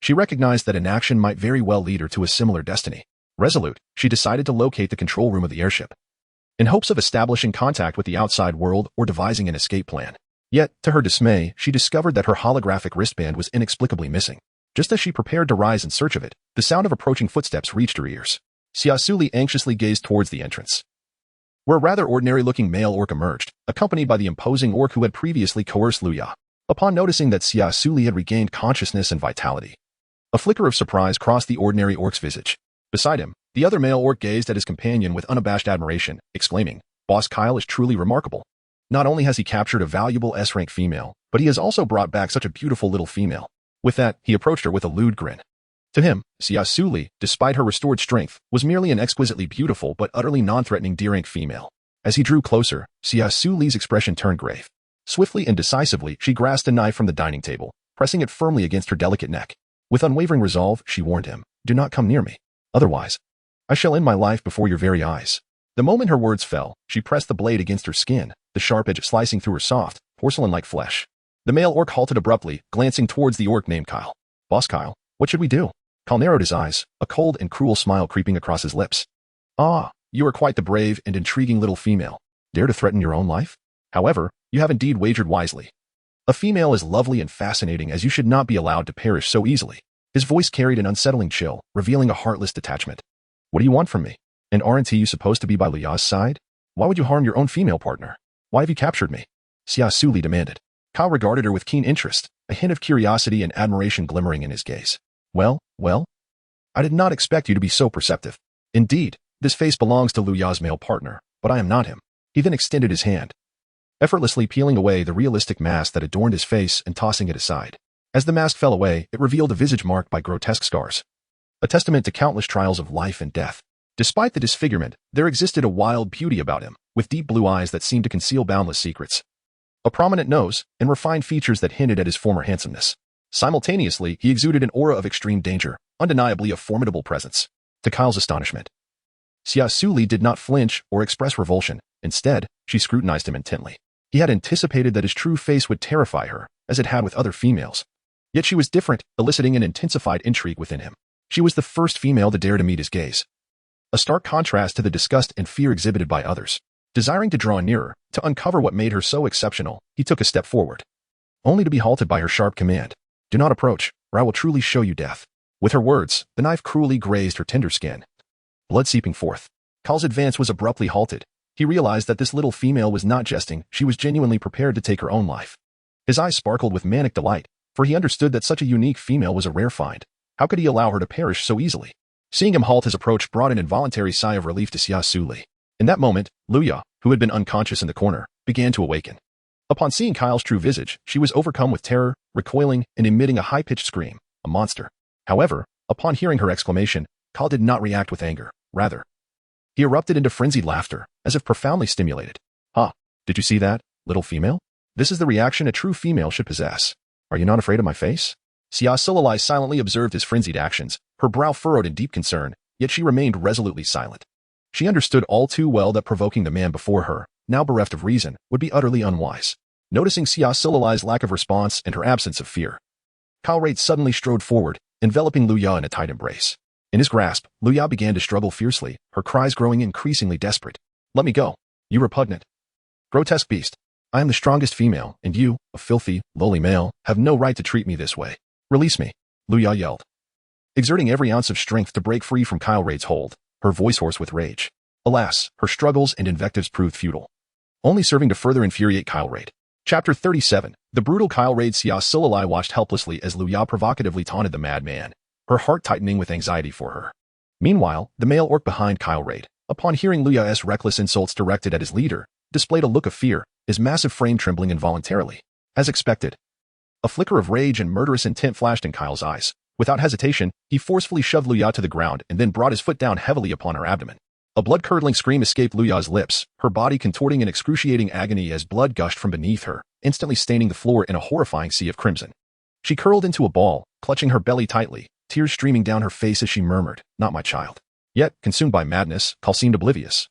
A: she recognized that inaction might very well lead her to a similar destiny. Resolute, she decided to locate the control room of the airship, in hopes of establishing contact with the outside world or devising an escape plan. Yet, to her dismay, she discovered that her holographic wristband was inexplicably missing. Just as she prepared to rise in search of it, the sound of approaching footsteps reached her ears. Xia Suli anxiously gazed towards the entrance, where a rather ordinary-looking male orc emerged, accompanied by the imposing orc who had previously coerced Lu Ya. Upon noticing that Xia Suli had regained consciousness and vitality, a flicker of surprise crossed the ordinary orc's visage. Beside him, the other male orc gazed at his companion with unabashed admiration, exclaiming, "Boss Kyle is truly remarkable. Not only has he captured a valuable S-rank female, but he has also brought back such a beautiful little female." With that, he approached her with a lewd grin. To him, Xia Suli, despite her restored strength, was merely an exquisitely beautiful but utterly non-threatening D-rank female. As he drew closer, Xia Suli's expression turned grave. Swiftly and decisively, she grasped a knife from the dining table, pressing it firmly against her delicate neck. With unwavering resolve, she warned him, "Do not come near me. Otherwise, I shall end my life before your very eyes." The moment her words fell, she pressed the blade against her skin, the sharp edge slicing through her soft, porcelain-like flesh. The male orc halted abruptly, glancing towards the orc named Kyle. "Boss Kyle, what should we do?" Kyle narrowed his eyes, a cold and cruel smile creeping across his lips. "Ah, you are quite the brave and intriguing little female. Dare to threaten your own life? However, you have indeed wagered wisely. A female as lovely and fascinating as you should not be allowed to perish so easily." His voice carried an unsettling chill, revealing a heartless detachment. "What do you want from me? And aren't you supposed to be by Lu Ya's side? Why would you harm your own female partner? Why have you captured me?" Xia Suli demanded. Kyle regarded her with keen interest, a hint of curiosity and admiration glimmering in his gaze. Well, I did not expect you to be so perceptive. Indeed, this face belongs to Lu Ya's male partner, but I am not him." He then extended his hand, effortlessly peeling away the realistic mask that adorned his face and tossing it aside. As the mask fell away, it revealed a visage marked by grotesque scars, a testament to countless trials of life and death. Despite the disfigurement, there existed a wild beauty about him, with deep blue eyes that seemed to conceal boundless secrets, a prominent nose, and refined features that hinted at his former handsomeness. Simultaneously, he exuded an aura of extreme danger, undeniably a formidable presence. To Kyle's astonishment, Xia Suli did not flinch or express revulsion. Instead, she scrutinized him intently. He had anticipated that his true face would terrify her, as it had with other females. Yet she was different, eliciting an intensified intrigue within him. She was the first female to dare to meet his gaze, a stark contrast to the disgust and fear exhibited by others. Desiring to draw nearer, to uncover what made her so exceptional, he took a step forward, only to be halted by her sharp command. "Do not approach, or I will truly show you death." With her words, the knife cruelly grazed her tender skin, blood seeping forth. Kyle's advance was abruptly halted. He realized that this little female was not jesting, she was genuinely prepared to take her own life. His eyes sparkled with manic delight, for he understood that such a unique female was a rare find. How could he allow her to perish so easily? Seeing him halt his approach brought an involuntary sigh of relief to Xia Suli. In that moment, Lu Ya, who had been unconscious in the corner, began to awaken. Upon seeing Kyle's true visage, she was overcome with terror, recoiling, and emitting a high-pitched scream, a monster. However, upon hearing her exclamation, Kyle did not react with anger. Rather, he erupted into frenzied laughter, as if profoundly stimulated. "Ha! Did you see that, little female? This is the reaction a true female should possess. Are you not afraid of my face?" Xia Suli silently observed his frenzied actions, her brow furrowed in deep concern, yet she remained resolutely silent. She understood all too well that provoking the man before her, now bereft of reason, would be utterly unwise. Noticing Xia Suli's lack of response and her absence of fear, Kyle suddenly strode forward, enveloping Lu Ya in a tight embrace. In his grasp, Lu Ya began to struggle fiercely, her cries growing increasingly desperate. "Let me go, you repugnant, grotesque beast. I am the strongest female, and you, a filthy, lowly male, have no right to treat me this way. Release me," Lu Ya yelled, exerting every ounce of strength to break free from Kyle Raid's hold, her voice hoarse with rage. Alas, her struggles and invectives proved futile, only serving to further infuriate Kyle Raid. Chapter 37. The brutal Kyle Raid. Xia Suli watched helplessly as Lu Ya provocatively taunted the madman, her heart tightening with anxiety for her. Meanwhile, the male orc behind Kyle Raid, upon hearing Lu Ya's reckless insults directed at his leader, displayed a look of fear, his massive frame trembling involuntarily. As expected, a flicker of rage and murderous intent flashed in Kyle's eyes. Without hesitation, he forcefully shoved Lu Ya to the ground and then brought his foot down heavily upon her abdomen. A blood-curdling scream escaped Lu Ya's lips, her body contorting in excruciating agony as blood gushed from beneath her, instantly staining the floor in a horrifying sea of crimson. She curled into a ball, clutching her belly tightly, tears streaming down her face as she murmured, "Not my child." Yet, consumed by madness, Kyle seemed oblivious,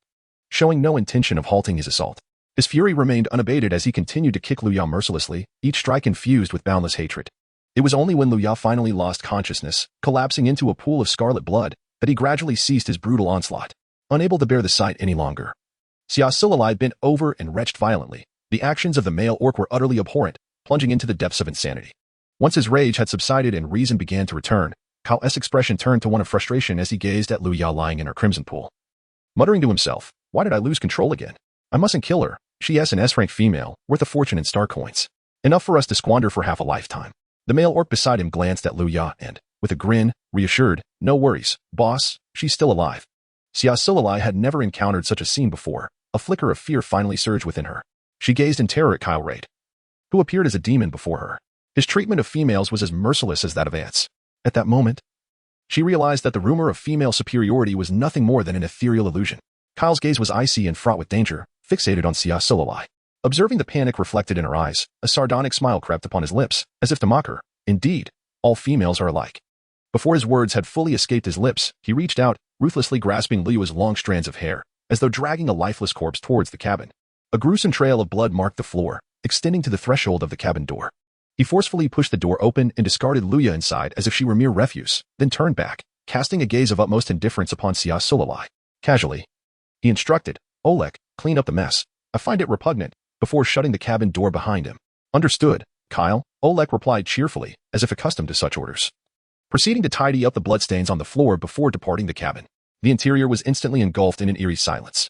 A: showing no intention of halting his assault. His fury remained unabated as he continued to kick Lu Ya mercilessly, each strike infused with boundless hatred. It was only when Lu Ya finally lost consciousness, collapsing into a pool of scarlet blood, that he gradually ceased his brutal onslaught. Unable to bear the sight any longer, Xia Suli bent over and retched violently. The actions of the male orc were utterly abhorrent, plunging into the depths of insanity. Once his rage had subsided and reason began to return, Kyle's expression turned to one of frustration as he gazed at Lu Ya lying in her crimson pool. Muttering to himself, "Why did I lose control again? I mustn't kill her. She is an S-rank female, worth a fortune in star coins. Enough for us to squander for half a lifetime." The male orc beside him glanced at Lu Ya and, with a grin, reassured, "No worries, boss, she's still alive." Xia Suli had never encountered such a scene before. A flicker of fear finally surged within her. She gazed in terror at Kyle Raid, who appeared as a demon before her. His treatment of females was as merciless as that of ants. At that moment, she realized that the rumor of female superiority was nothing more than an ethereal illusion. Kyle's gaze was icy and fraught with danger, fixated on Xia Suli. Observing the panic reflected in her eyes, a sardonic smile crept upon his lips, as if to mock her. Indeed, all females are alike. Before his words had fully escaped his lips, he reached out, ruthlessly grasping Lu Ya's long strands of hair, as though dragging a lifeless corpse towards the cabin. A gruesome trail of blood marked the floor, extending to the threshold of the cabin door. He forcefully pushed the door open and discarded Lu Ya inside as if she were mere refuse, then turned back, casting a gaze of utmost indifference upon Xia Suli. Casually, he instructed, "Oleg, clean up the mess. I find it repugnant," before shutting the cabin door behind him. "Understood, Kyle," Oleg replied cheerfully, as if accustomed to such orders. Proceeding to tidy up the bloodstains on the floor before departing the cabin, the interior was instantly engulfed in an eerie silence,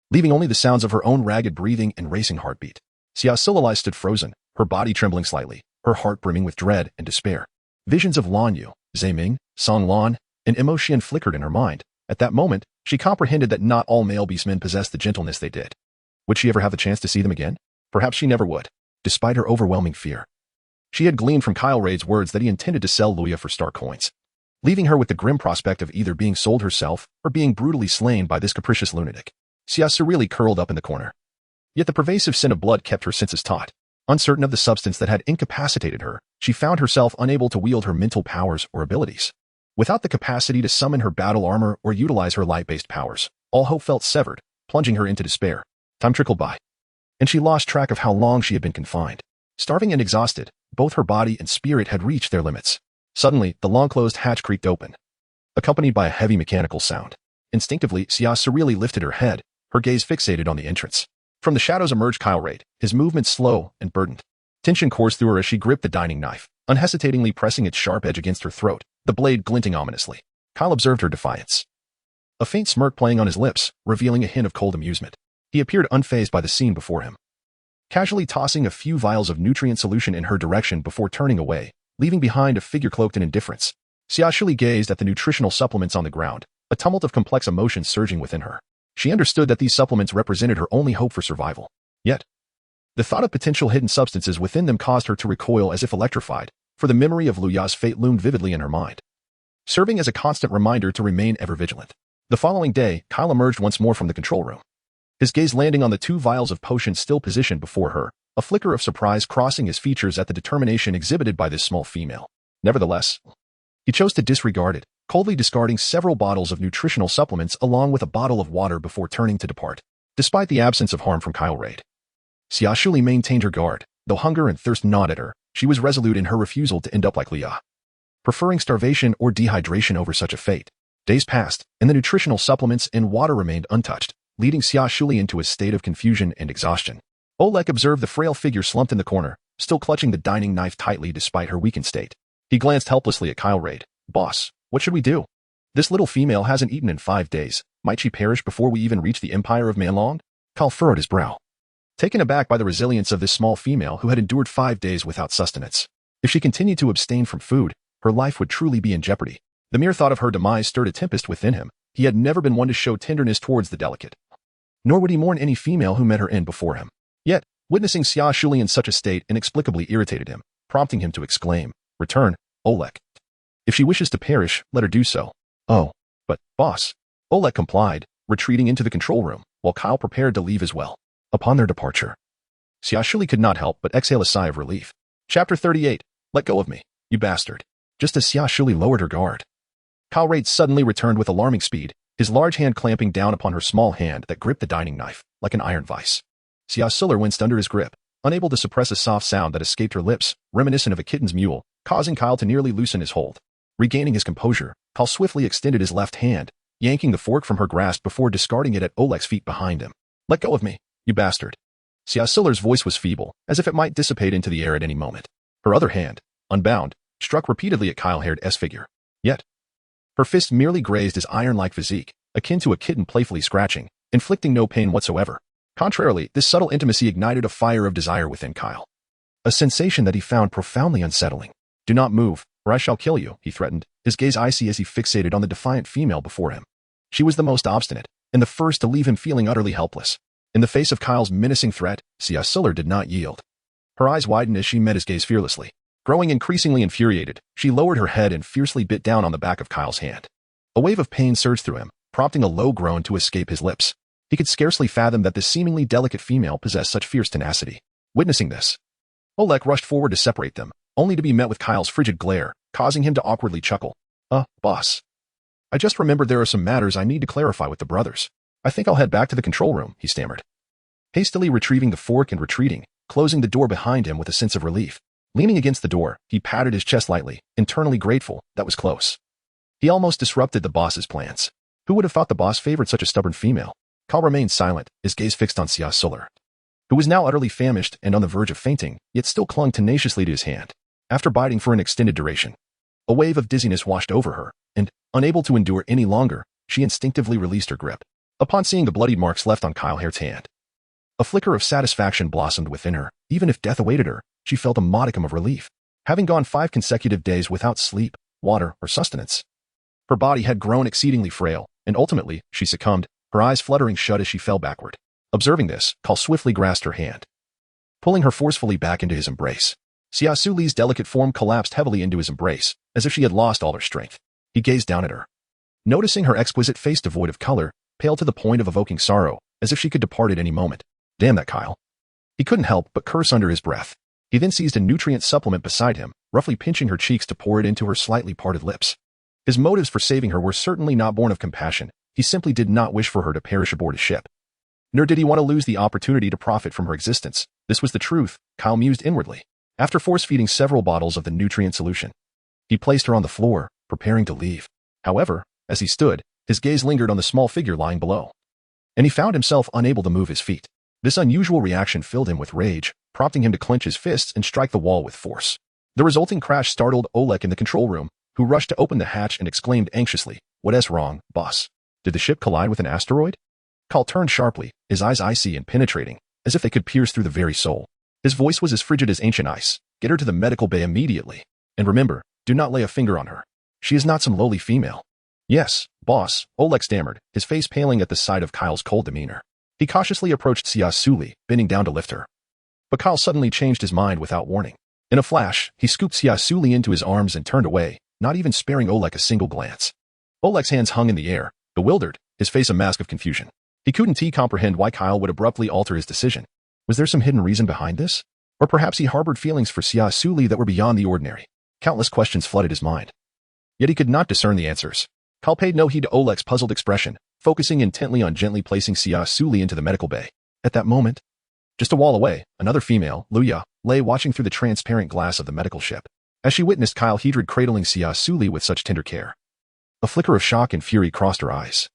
A: leaving only the sounds of her own ragged breathing and racing heartbeat. Xia Suli stood frozen, her body trembling slightly, her heart brimming with dread and despair. Visions of Lan Yu, Zeiming, Song Lan, and Emotion flickered in her mind. At that moment, she comprehended that not all male beastmen possessed the gentleness they did. Would she ever have the chance to see them again? Perhaps she never would, despite her overwhelming fear. She had gleaned from Kyle Raid's words that he intended to sell Lu Ya for star coins, leaving her with the grim prospect of either being sold herself or being brutally slain by this capricious lunatic. Xia Suli curled up in the corner. Yet the pervasive scent of blood kept her senses taut. Uncertain of the substance that had incapacitated her, she found herself unable to wield her mental powers or abilities. Without the capacity to summon her battle armor or utilize her light-based powers, all hope felt severed, plunging her into despair. Time trickled by, and she lost track of how long she had been confined. Starving and exhausted, both her body and spirit had reached their limits. Suddenly, the long-closed hatch creaked open, accompanied by a heavy mechanical sound. Instinctively, Xia Suli lifted her head, her gaze fixated on the entrance. From the shadows emerged Kyle Raid, his movements slow and burdened. Tension coursed through her as she gripped the dining knife, unhesitatingly pressing its sharp edge against her throat, the blade glinting ominously. Kyle observed her defiance, a faint smirk playing on his lips, revealing a hint of cold amusement. He appeared unfazed by the scene before him, casually tossing a few vials of nutrient solution in her direction before turning away, leaving behind a figure cloaked in indifference. Xia Suli gazed at the nutritional supplements on the ground, a tumult of complex emotions surging within her. She understood that these supplements represented her only hope for survival. Yet, the thought of potential hidden substances within them caused her to recoil as if electrified, for the memory of Lu Ya's fate loomed vividly in her mind, serving as a constant reminder to remain ever vigilant. The following day, Kyle emerged once more from the control room, his gaze landing on the 2 vials of potion still positioned before her, a flicker of surprise crossing his features at the determination exhibited by this small female. Nevertheless, he chose to disregard it, coldly discarding several bottles of nutritional supplements along with a bottle of water before turning to depart. Despite the absence of harm from Kyle Raid, Xia Suli maintained her guard. Though hunger and thirst gnawed at her, she was resolute in her refusal to end up like Lu Ya, preferring starvation or dehydration over such a fate. Days passed, and the nutritional supplements and water remained untouched, leading Xia Suli into a state of confusion and exhaustion. Oleg observed the frail figure slumped in the corner, still clutching the dining knife tightly despite her weakened state. He glanced helplessly at Kyle Raid. "Boss, what should we do? This little female hasn't eaten in 5 days. Might she perish before we even reach the empire of Manlong?" Kyle furrowed his brow, taken aback by the resilience of this small female who had endured 5 days without sustenance. If she continued to abstain from food, her life would truly be in jeopardy. The mere thought of her demise stirred a tempest within him. He had never been one to show tenderness towards the delicate, nor would he mourn any female who met her end before him. Yet, witnessing Xia Suli in such a state inexplicably irritated him, prompting him to exclaim, "Return, Oleg. If she wishes to perish, let her do so." "Oh, but, boss." Oleg complied, retreating into the control room, while Kyle prepared to leave as well. Upon their departure, Xia Suli could not help but exhale a sigh of relief. Chapter 38. Let go of me, you bastard. Just as Xia Suli lowered her guard, Kyle Rate suddenly returned with alarming speed, his large hand clamping down upon her small hand that gripped the dining knife like an iron vice. Xia Suli winced under his grip, unable to suppress a soft sound that escaped her lips, reminiscent of a kitten's mewl, causing Kyle to nearly loosen his hold. Regaining his composure, Kyle swiftly extended his left hand, yanking the fork from her grasp before discarding it at Oleg's feet behind him. Let go of me, you bastard. Xia Suli's voice was feeble, as if it might dissipate into the air at any moment. Her other hand, unbound, struck repeatedly at Kyle-haired figure. Yet, her fist merely grazed his iron-like physique, akin to a kitten playfully scratching, inflicting no pain whatsoever. Contrarily, this subtle intimacy ignited a fire of desire within Kyle. A sensation that he found profoundly unsettling. Do not move, or I shall kill you, he threatened, his gaze icy as he fixated on the defiant female before him. She was the most obstinate, and the first to leave him feeling utterly helpless. In the face of Kyle's menacing threat, Xia Suli did not yield. Her eyes widened as she met his gaze fearlessly. Growing increasingly infuriated, she lowered her head and fiercely bit down on the back of Kyle's hand. A wave of pain surged through him, prompting a low groan to escape his lips. He could scarcely fathom that this seemingly delicate female possessed such fierce tenacity. Witnessing this, Oleg rushed forward to separate them, only to be met with Kyle's frigid glare, causing him to awkwardly chuckle. Boss. I just remembered there are some matters I need to clarify with the brothers. I think I'll head back to the control room, he stammered. Hastily retrieving the fork and retreating, closing the door behind him with a sense of relief. Leaning against the door, he patted his chest lightly, internally grateful that was close. He almost disrupted the boss's plans. Who would have thought the boss favored such a stubborn female? Kyle remained silent, his gaze fixed on Xia Suli, who was now utterly famished and on the verge of fainting, yet still clung tenaciously to his hand. After biting for an extended duration, a wave of dizziness washed over her, and, unable to endure any longer, she instinctively released her grip. Upon seeing the bloodied marks left on Kyle-haired's hand, a flicker of satisfaction blossomed within her. Even if death awaited her, she felt a modicum of relief. Having gone 5 consecutive days without sleep, water, or sustenance, her body had grown exceedingly frail, and ultimately, she succumbed, her eyes fluttering shut as she fell backward. Observing this, Kyle swiftly grasped her hand, pulling her forcefully back into his embrace. Xia Suli's delicate form collapsed heavily into his embrace, as if she had lost all her strength. He gazed down at her, noticing her exquisite face devoid of color, pale to the point of evoking sorrow, as if she could depart at any moment. Damn that Kyle. He couldn't help but curse under his breath. He then seized a nutrient supplement beside him, roughly pinching her cheeks to pour it into her slightly parted lips. His motives for saving her were certainly not born of compassion. He simply did not wish for her to perish aboard his ship. Nor did he want to lose the opportunity to profit from her existence. This was the truth, Kyle mused inwardly. After force-feeding several bottles of the nutrient solution, he placed her on the floor, preparing to leave. However, as he stood, his gaze lingered on the small figure lying below, and he found himself unable to move his feet. This unusual reaction filled him with rage, prompting him to clench his fists and strike the wall with force. The resulting crash startled Oleg in the control room, who rushed to open the hatch and exclaimed anxiously, "What's wrong, boss? Did the ship collide with an asteroid?" Kyle turned sharply, his eyes icy and penetrating, as if they could pierce through the very soul. His voice was as frigid as ancient ice. "Get her to the medical bay immediately. And remember, do not lay a finger on her. She is not some lowly female." "Yes, boss," Oleg stammered, his face paling at the sight of Kyle's cold demeanor. He cautiously approached Xia Suli, bending down to lift her. But Kyle suddenly changed his mind without warning. In a flash, he scooped Xia Suli into his arms and turned away, not even sparing Oleg a single glance. Oleg's hands hung in the air, bewildered, his face a mask of confusion. He couldn't comprehend why Kyle would abruptly alter his decision. Was there some hidden reason behind this? Or perhaps he harbored feelings for Xia Suli that were beyond the ordinary. Countless questions flooded his mind. Yet he could not discern the answers. Kyle paid no heed to Oleg's puzzled expression, focusing intently on gently placing Xia Suli into the medical bay. At that moment, just a wall away, another female, Luya, lay watching through the transparent glass of the medical ship. As she witnessed Kyle-haired cradling Xia Suli with such tender care, a flicker of shock and fury crossed her eyes.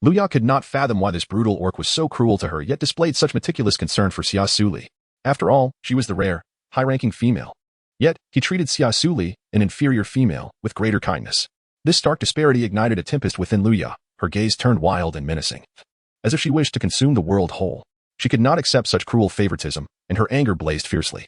A: Luya could not fathom why this brutal orc was so cruel to her yet displayed such meticulous concern for Xia Suli. After all, she was the rare, high-ranking female. Yet, he treated Xia Suli, an inferior female, with greater kindness. This stark disparity ignited a tempest within Luya, her gaze turned wild and menacing, as if she wished to consume the world whole. She could not accept such cruel favoritism, and her anger blazed fiercely.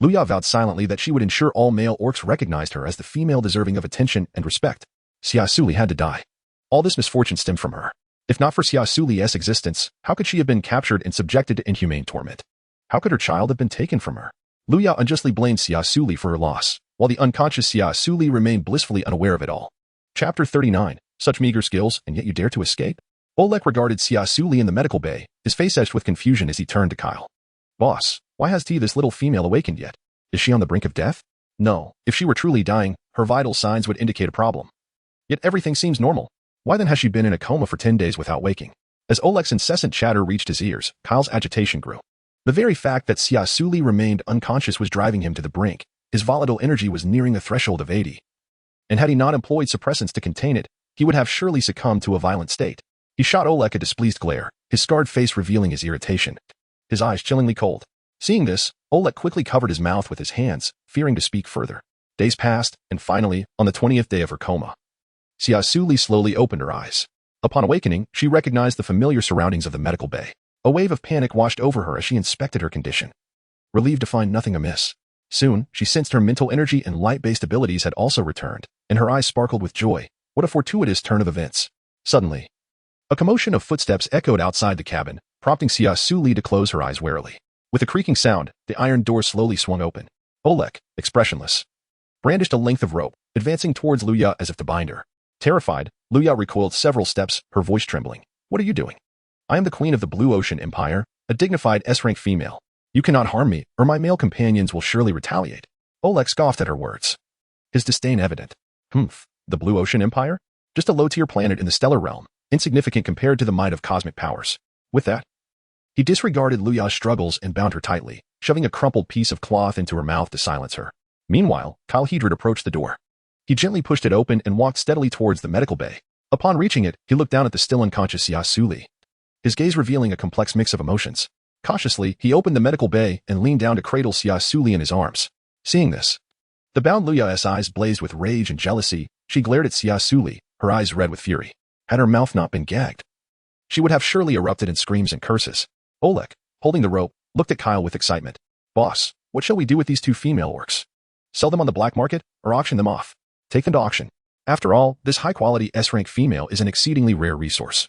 A: Luya vowed silently that she would ensure all male orcs recognized her as the female deserving of attention and respect. Xia Suli had to die. All this misfortune stemmed from her. If not for Xia Suli's existence, how could she have been captured and subjected to inhumane torment? How could her child have been taken from her? Luya unjustly blamed Xia Suli for her loss, while the unconscious Xia Suli remained blissfully unaware of it all. Chapter 39. Such meager skills, and yet you dare to escape? Oleg regarded Xia Suli in the medical bay, his face etched with confusion as he turned to Kyle. "Boss, why has this little female awakened yet? Is she on the brink of death?" No, if she were truly dying, her vital signs would indicate a problem. Yet everything seems normal. Why then has she been in a coma for 10 days without waking? As Oleg's incessant chatter reached his ears, Kyle's agitation grew. The very fact that Xia Suli remained unconscious was driving him to the brink. His volatile energy was nearing the threshold of 80. And had he not employed suppressants to contain it, he would have surely succumbed to a violent state. He shot Oleg a displeased glare, his scarred face revealing his irritation. His eyes chillingly cold. Seeing this, Oleg quickly covered his mouth with his hands, fearing to speak further. Days passed, and finally, on the 20th day of her coma, Xia Suli slowly opened her eyes. Upon awakening, she recognized the familiar surroundings of the medical bay. A wave of panic washed over her as she inspected her condition. Relieved to find nothing amiss. Soon, she sensed her mental energy and light-based abilities had also returned, and her eyes sparkled with joy. What a fortuitous turn of events. Suddenly, a commotion of footsteps echoed outside the cabin, prompting Xia Suli to close her eyes warily. With a creaking sound, the iron door slowly swung open. Oleg, expressionless, brandished a length of rope, advancing towards Luya as if to bind her. Terrified, Luya recoiled several steps, her voice trembling. What are you doing? I am the queen of the Blue Ocean Empire, a dignified S-rank female. You cannot harm me, or my male companions will surely retaliate. Oleg scoffed at her words, his disdain evident. The Blue Ocean Empire? Just a low-tier planet in the stellar realm, insignificant compared to the might of cosmic powers. With that, he disregarded Luya's struggles and bound her tightly, shoving a crumpled piece of cloth into her mouth to silence her. Meanwhile, Kyle Hedrid approached the door. He gently pushed it open and walked steadily towards the medical bay. Upon reaching it, he looked down at the still unconscious Xia Suli, his gaze revealing a complex mix of emotions. Cautiously, he opened the medical bay and leaned down to cradle Xia Suli in his arms. Seeing this, the bound Luya's eyes blazed with rage and jealousy. She glared at Xia Suli, her eyes red with fury. Had her mouth not been gagged, she would have surely erupted in screams and curses. Oleg, holding the rope, looked at Kyle with excitement. Boss, what shall we do with these two female orcs? Sell them on the black market, or auction them off? Take them to auction. After all, this high-quality S-rank female is an exceedingly rare resource.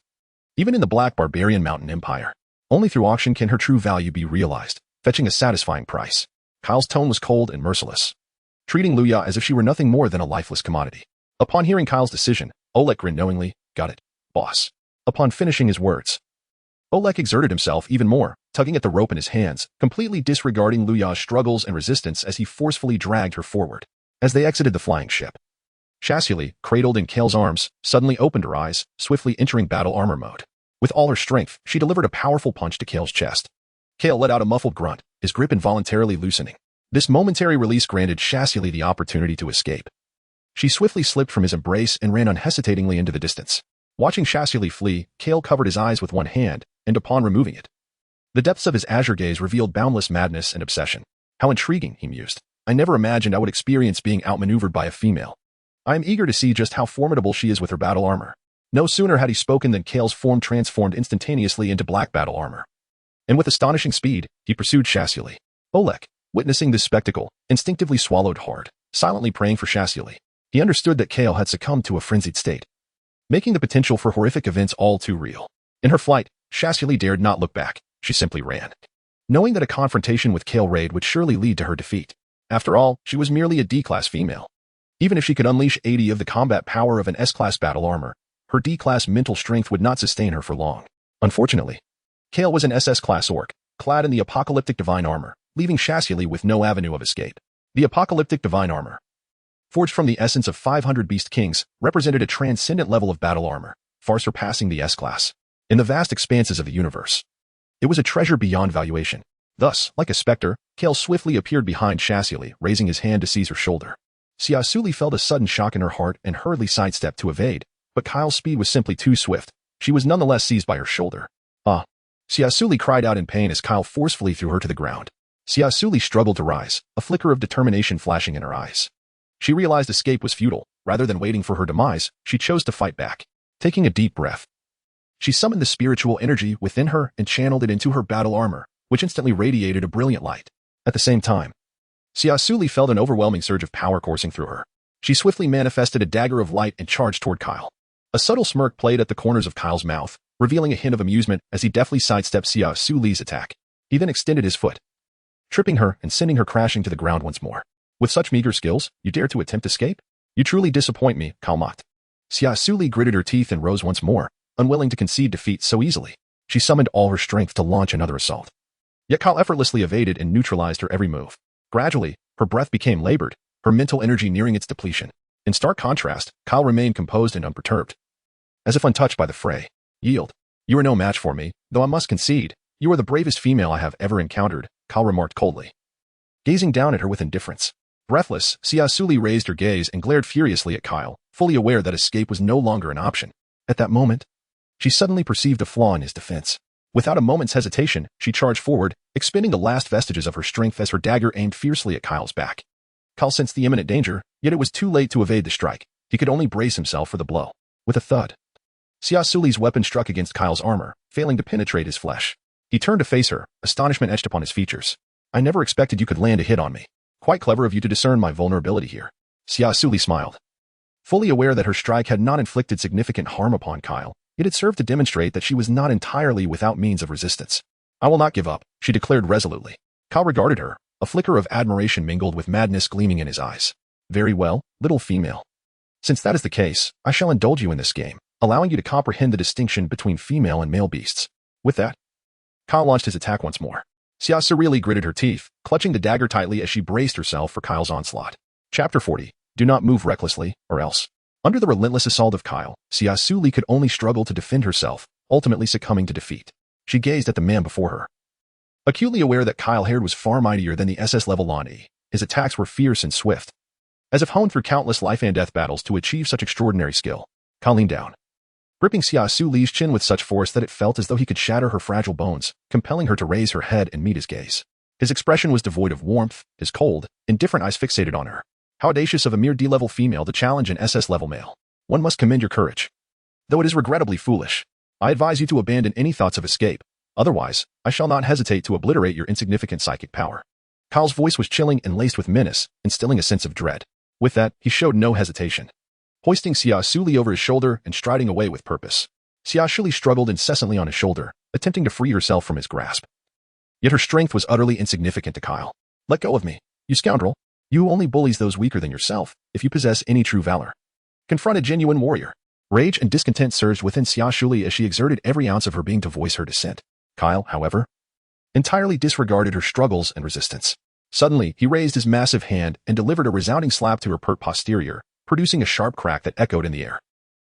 A: Even in the Black Barbarian Mountain Empire, only through auction can her true value be realized, fetching a satisfying price. Kyle's tone was cold and merciless, treating Luya as if she were nothing more than a lifeless commodity. Upon hearing Kyle's decision, Oleg grinned knowingly. Got it, boss. Upon finishing his words, Oleg exerted himself even more, tugging at the rope in his hands, completely disregarding Luya's struggles and resistance as he forcefully dragged her forward. As they exited the flying ship, Xia Suli, cradled in Kale's arms, suddenly opened her eyes, swiftly entering battle armor mode. With all her strength, she delivered a powerful punch to Kale's chest. Kale let out a muffled grunt, his grip involuntarily loosening. This momentary release granted Xia Suli the opportunity to escape. She swiftly slipped from his embrace and ran unhesitatingly into the distance. Watching Xia Suli flee, Kale covered his eyes with one hand, and upon removing it, the depths of his azure gaze revealed boundless madness and obsession. How intriguing, he mused. I never imagined I would experience being outmaneuvered by a female. I am eager to see just how formidable she is with her battle armor. No sooner had he spoken than Kale's form transformed instantaneously into black battle armor. And with astonishing speed, he pursued Xia Suli. Oleg, witnessing this spectacle, instinctively swallowed hard, silently praying for Xia Suli. He understood that Kale had succumbed to a frenzied state, making the potential for horrific events all too real. In her flight, Xia Suli dared not look back. She simply ran, knowing that a confrontation with Kale Raid would surely lead to her defeat. After all, she was merely a D-class female. Even if she could unleash 80 of the combat power of an S-class battle armor, her D-class mental strength would not sustain her for long. Unfortunately, Kale was an SS-class orc, clad in the apocalyptic divine armor, leaving Xia Suli with no avenue of escape. The apocalyptic divine armor, forged from the essence of 500 beast kings, represented a transcendent level of battle armor, far surpassing the S-class. In the vast expanses of the universe, it was a treasure beyond valuation. Thus, like a specter, Kale swiftly appeared behind Xia Suli, raising his hand to seize her shoulder. Xia Suli felt a sudden shock in her heart and hurriedly sidestepped to evade, but Kyle's speed was simply too swift. She was nonetheless seized by her shoulder. Ah! Xia Suli cried out in pain as Kyle forcefully threw her to the ground. Xia Suli struggled to rise, a flicker of determination flashing in her eyes. She realized escape was futile. Rather than waiting for her demise, she chose to fight back. Taking a deep breath, she summoned the spiritual energy within her and channeled it into her battle armor, which instantly radiated a brilliant light. At the same time, Xia Suli felt an overwhelming surge of power coursing through her. She swiftly manifested a dagger of light and charged toward Kyle. A subtle smirk played at the corners of Kyle's mouth, revealing a hint of amusement as he deftly sidestepped Xia Suli's attack. He then extended his foot, tripping her and sending her crashing to the ground once more. With such meager skills, you dare to attempt escape? You truly disappoint me, Kyle mocked. Xia Suli gritted her teeth and rose once more, unwilling to concede defeat so easily. She summoned all her strength to launch another assault. Yet Kyle effortlessly evaded and neutralized her every move. Gradually, her breath became labored, her mental energy nearing its depletion. In stark contrast, Kyle remained composed and unperturbed, as if untouched by the fray. Yield. You are no match for me, though I must concede, you are the bravest female I have ever encountered, Kyle remarked coldly, gazing down at her with indifference. Breathless, Xia Suli raised her gaze and glared furiously at Kyle, fully aware that escape was no longer an option. At that moment, she suddenly perceived a flaw in his defense. Without a moment's hesitation, she charged forward, expending the last vestiges of her strength as her dagger aimed fiercely at Kyle's back. Kyle sensed the imminent danger, yet it was too late to evade the strike. He could only brace himself for the blow. With a thud, Xia Suli's weapon struck against Kyle's armor, failing to penetrate his flesh. He turned to face her, astonishment etched upon his features. I never expected you could land a hit on me. Quite clever of you to discern my vulnerability here. Xia Suli smiled. Fully aware that her strike had not inflicted significant harm upon Kyle, it had served to demonstrate that she was not entirely without means of resistance. I will not give up, she declared resolutely. Kyle regarded her, a flicker of admiration mingled with madness gleaming in his eyes. Very well, little female. Since that is the case, I shall indulge you in this game, allowing you to comprehend the distinction between female and male beasts. With that, Kyle launched his attack once more. Xia Suli gritted her teeth, clutching the dagger tightly as she braced herself for Kyle's onslaught. Chapter 40. Do not move recklessly, or else. Under the relentless assault of Kyle, Xia Suli could only struggle to defend herself, ultimately succumbing to defeat. She gazed at the man before her. Acutely aware that Kyle Haird was far mightier than the SS-level Lonnie, his attacks were fierce and swift. As if honed through countless life-and-death battles to achieve such extraordinary skill, Kyle leaned down, gripping Xia Suli's chin with such force that it felt as though he could shatter her fragile bones, compelling her to raise her head and meet his gaze. His expression was devoid of warmth, his cold, indifferent eyes fixated on her. How audacious of a mere D-level female to challenge an SS-level male. One must commend your courage. Though it is regrettably foolish, I advise you to abandon any thoughts of escape. Otherwise, I shall not hesitate to obliterate your insignificant psychic power. Kyle's voice was chilling and laced with menace, instilling a sense of dread. With that, he showed no hesitation, hoisting Xia Suli over his shoulder and striding away with purpose. Xia Suli struggled incessantly on his shoulder, attempting to free herself from his grasp. Yet her strength was utterly insignificant to Kyle. Let go of me, you scoundrel. You only bullies those weaker than yourself, if you possess any true valor. Confront a genuine warrior. Rage and discontent surged within Xia Suli as she exerted every ounce of her being to voice her dissent. Kyle, however, entirely disregarded her struggles and resistance. Suddenly, he raised his massive hand and delivered a resounding slap to her pert posterior, producing a sharp crack that echoed in the air.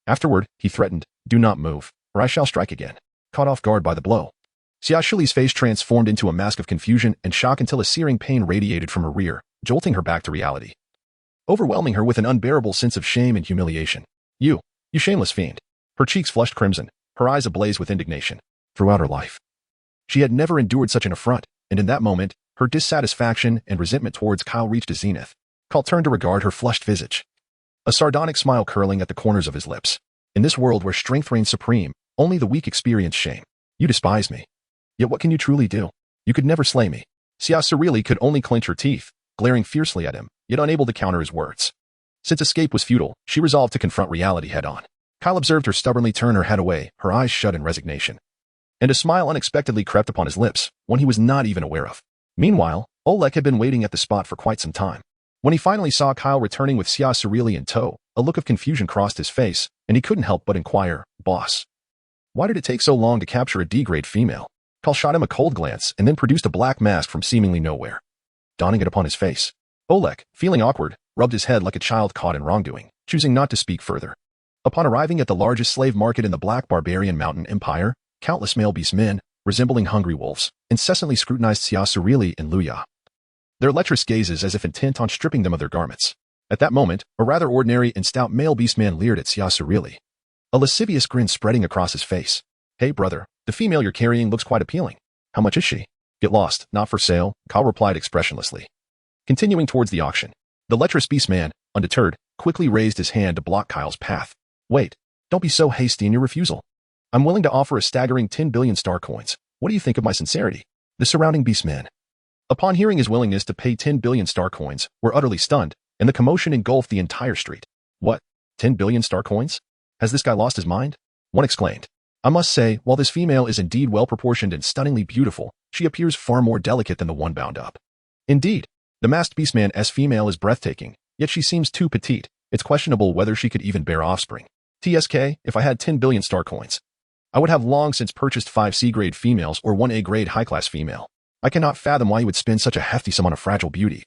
A: Afterward, he threatened, do not move, or I shall strike again. Caught off guard by the blow, Xia Suli's face transformed into a mask of confusion and shock until a searing pain radiated from her rear, jolting her back to reality, overwhelming her with an unbearable sense of shame and humiliation. You shameless fiend. Her cheeks flushed crimson, her eyes ablaze with indignation. Throughout her life, she had never endured such an affront, and in that moment, her dissatisfaction and resentment towards Kyle reached a zenith. Kyle turned to regard her flushed visage, a sardonic smile curling at the corners of his lips. In this world where strength reigns supreme, only the weak experience shame. You despise me. Yet what can you truly do? You could never slay me. Xia Suli could only clench her teeth, glaring fiercely at him, yet unable to counter his words. Since escape was futile, she resolved to confront reality head-on. Kyle observed her stubbornly turn her head away, her eyes shut in resignation. And a smile unexpectedly crept upon his lips, one he was not even aware of. Meanwhile, Oleg had been waiting at the spot for quite some time. When he finally saw Kyle returning with Xia Suli in tow, a look of confusion crossed his face, and he couldn't help but inquire, Boss, why did it take so long to capture a D-grade female? Kyle shot him a cold glance and then produced a black mask from seemingly nowhere, donning it upon his face. Oleg, feeling awkward, rubbed his head like a child caught in wrongdoing, choosing not to speak further. Upon arriving at the largest slave market in the Black Barbarian Mountain Empire, countless male beastmen, resembling hungry wolves, incessantly scrutinized Xia Suli and Luya, their lecherous gazes as if intent on stripping them of their garments. At that moment, a rather ordinary and stout male beastman leered at Xia Suli, a lascivious grin spreading across his face. Hey brother, the female you're carrying looks quite appealing. How much is she? Get lost, not for sale, Kyle replied expressionlessly. Continuing towards the auction, the lecherous beastman, undeterred, quickly raised his hand to block Kyle's path. Wait, don't be so hasty in your refusal. I'm willing to offer a staggering 10 billion star coins. What do you think of my sincerity? The surrounding beastmen, upon hearing his willingness to pay 10 billion star coins, were utterly stunned, and the commotion engulfed the entire street. What? 10 billion star coins? Has this guy lost his mind? One exclaimed. I must say, while this female is indeed well-proportioned and stunningly beautiful, she appears far more delicate than the one bound up. Indeed, the masked beastman's female is breathtaking, yet she seems too petite. It's questionable whether she could even bear offspring. TSK, if I had 10 billion star coins, I would have long since purchased 5 C-grade females or 1 A-grade high-class female. I cannot fathom why you would spend such a hefty sum on a fragile beauty.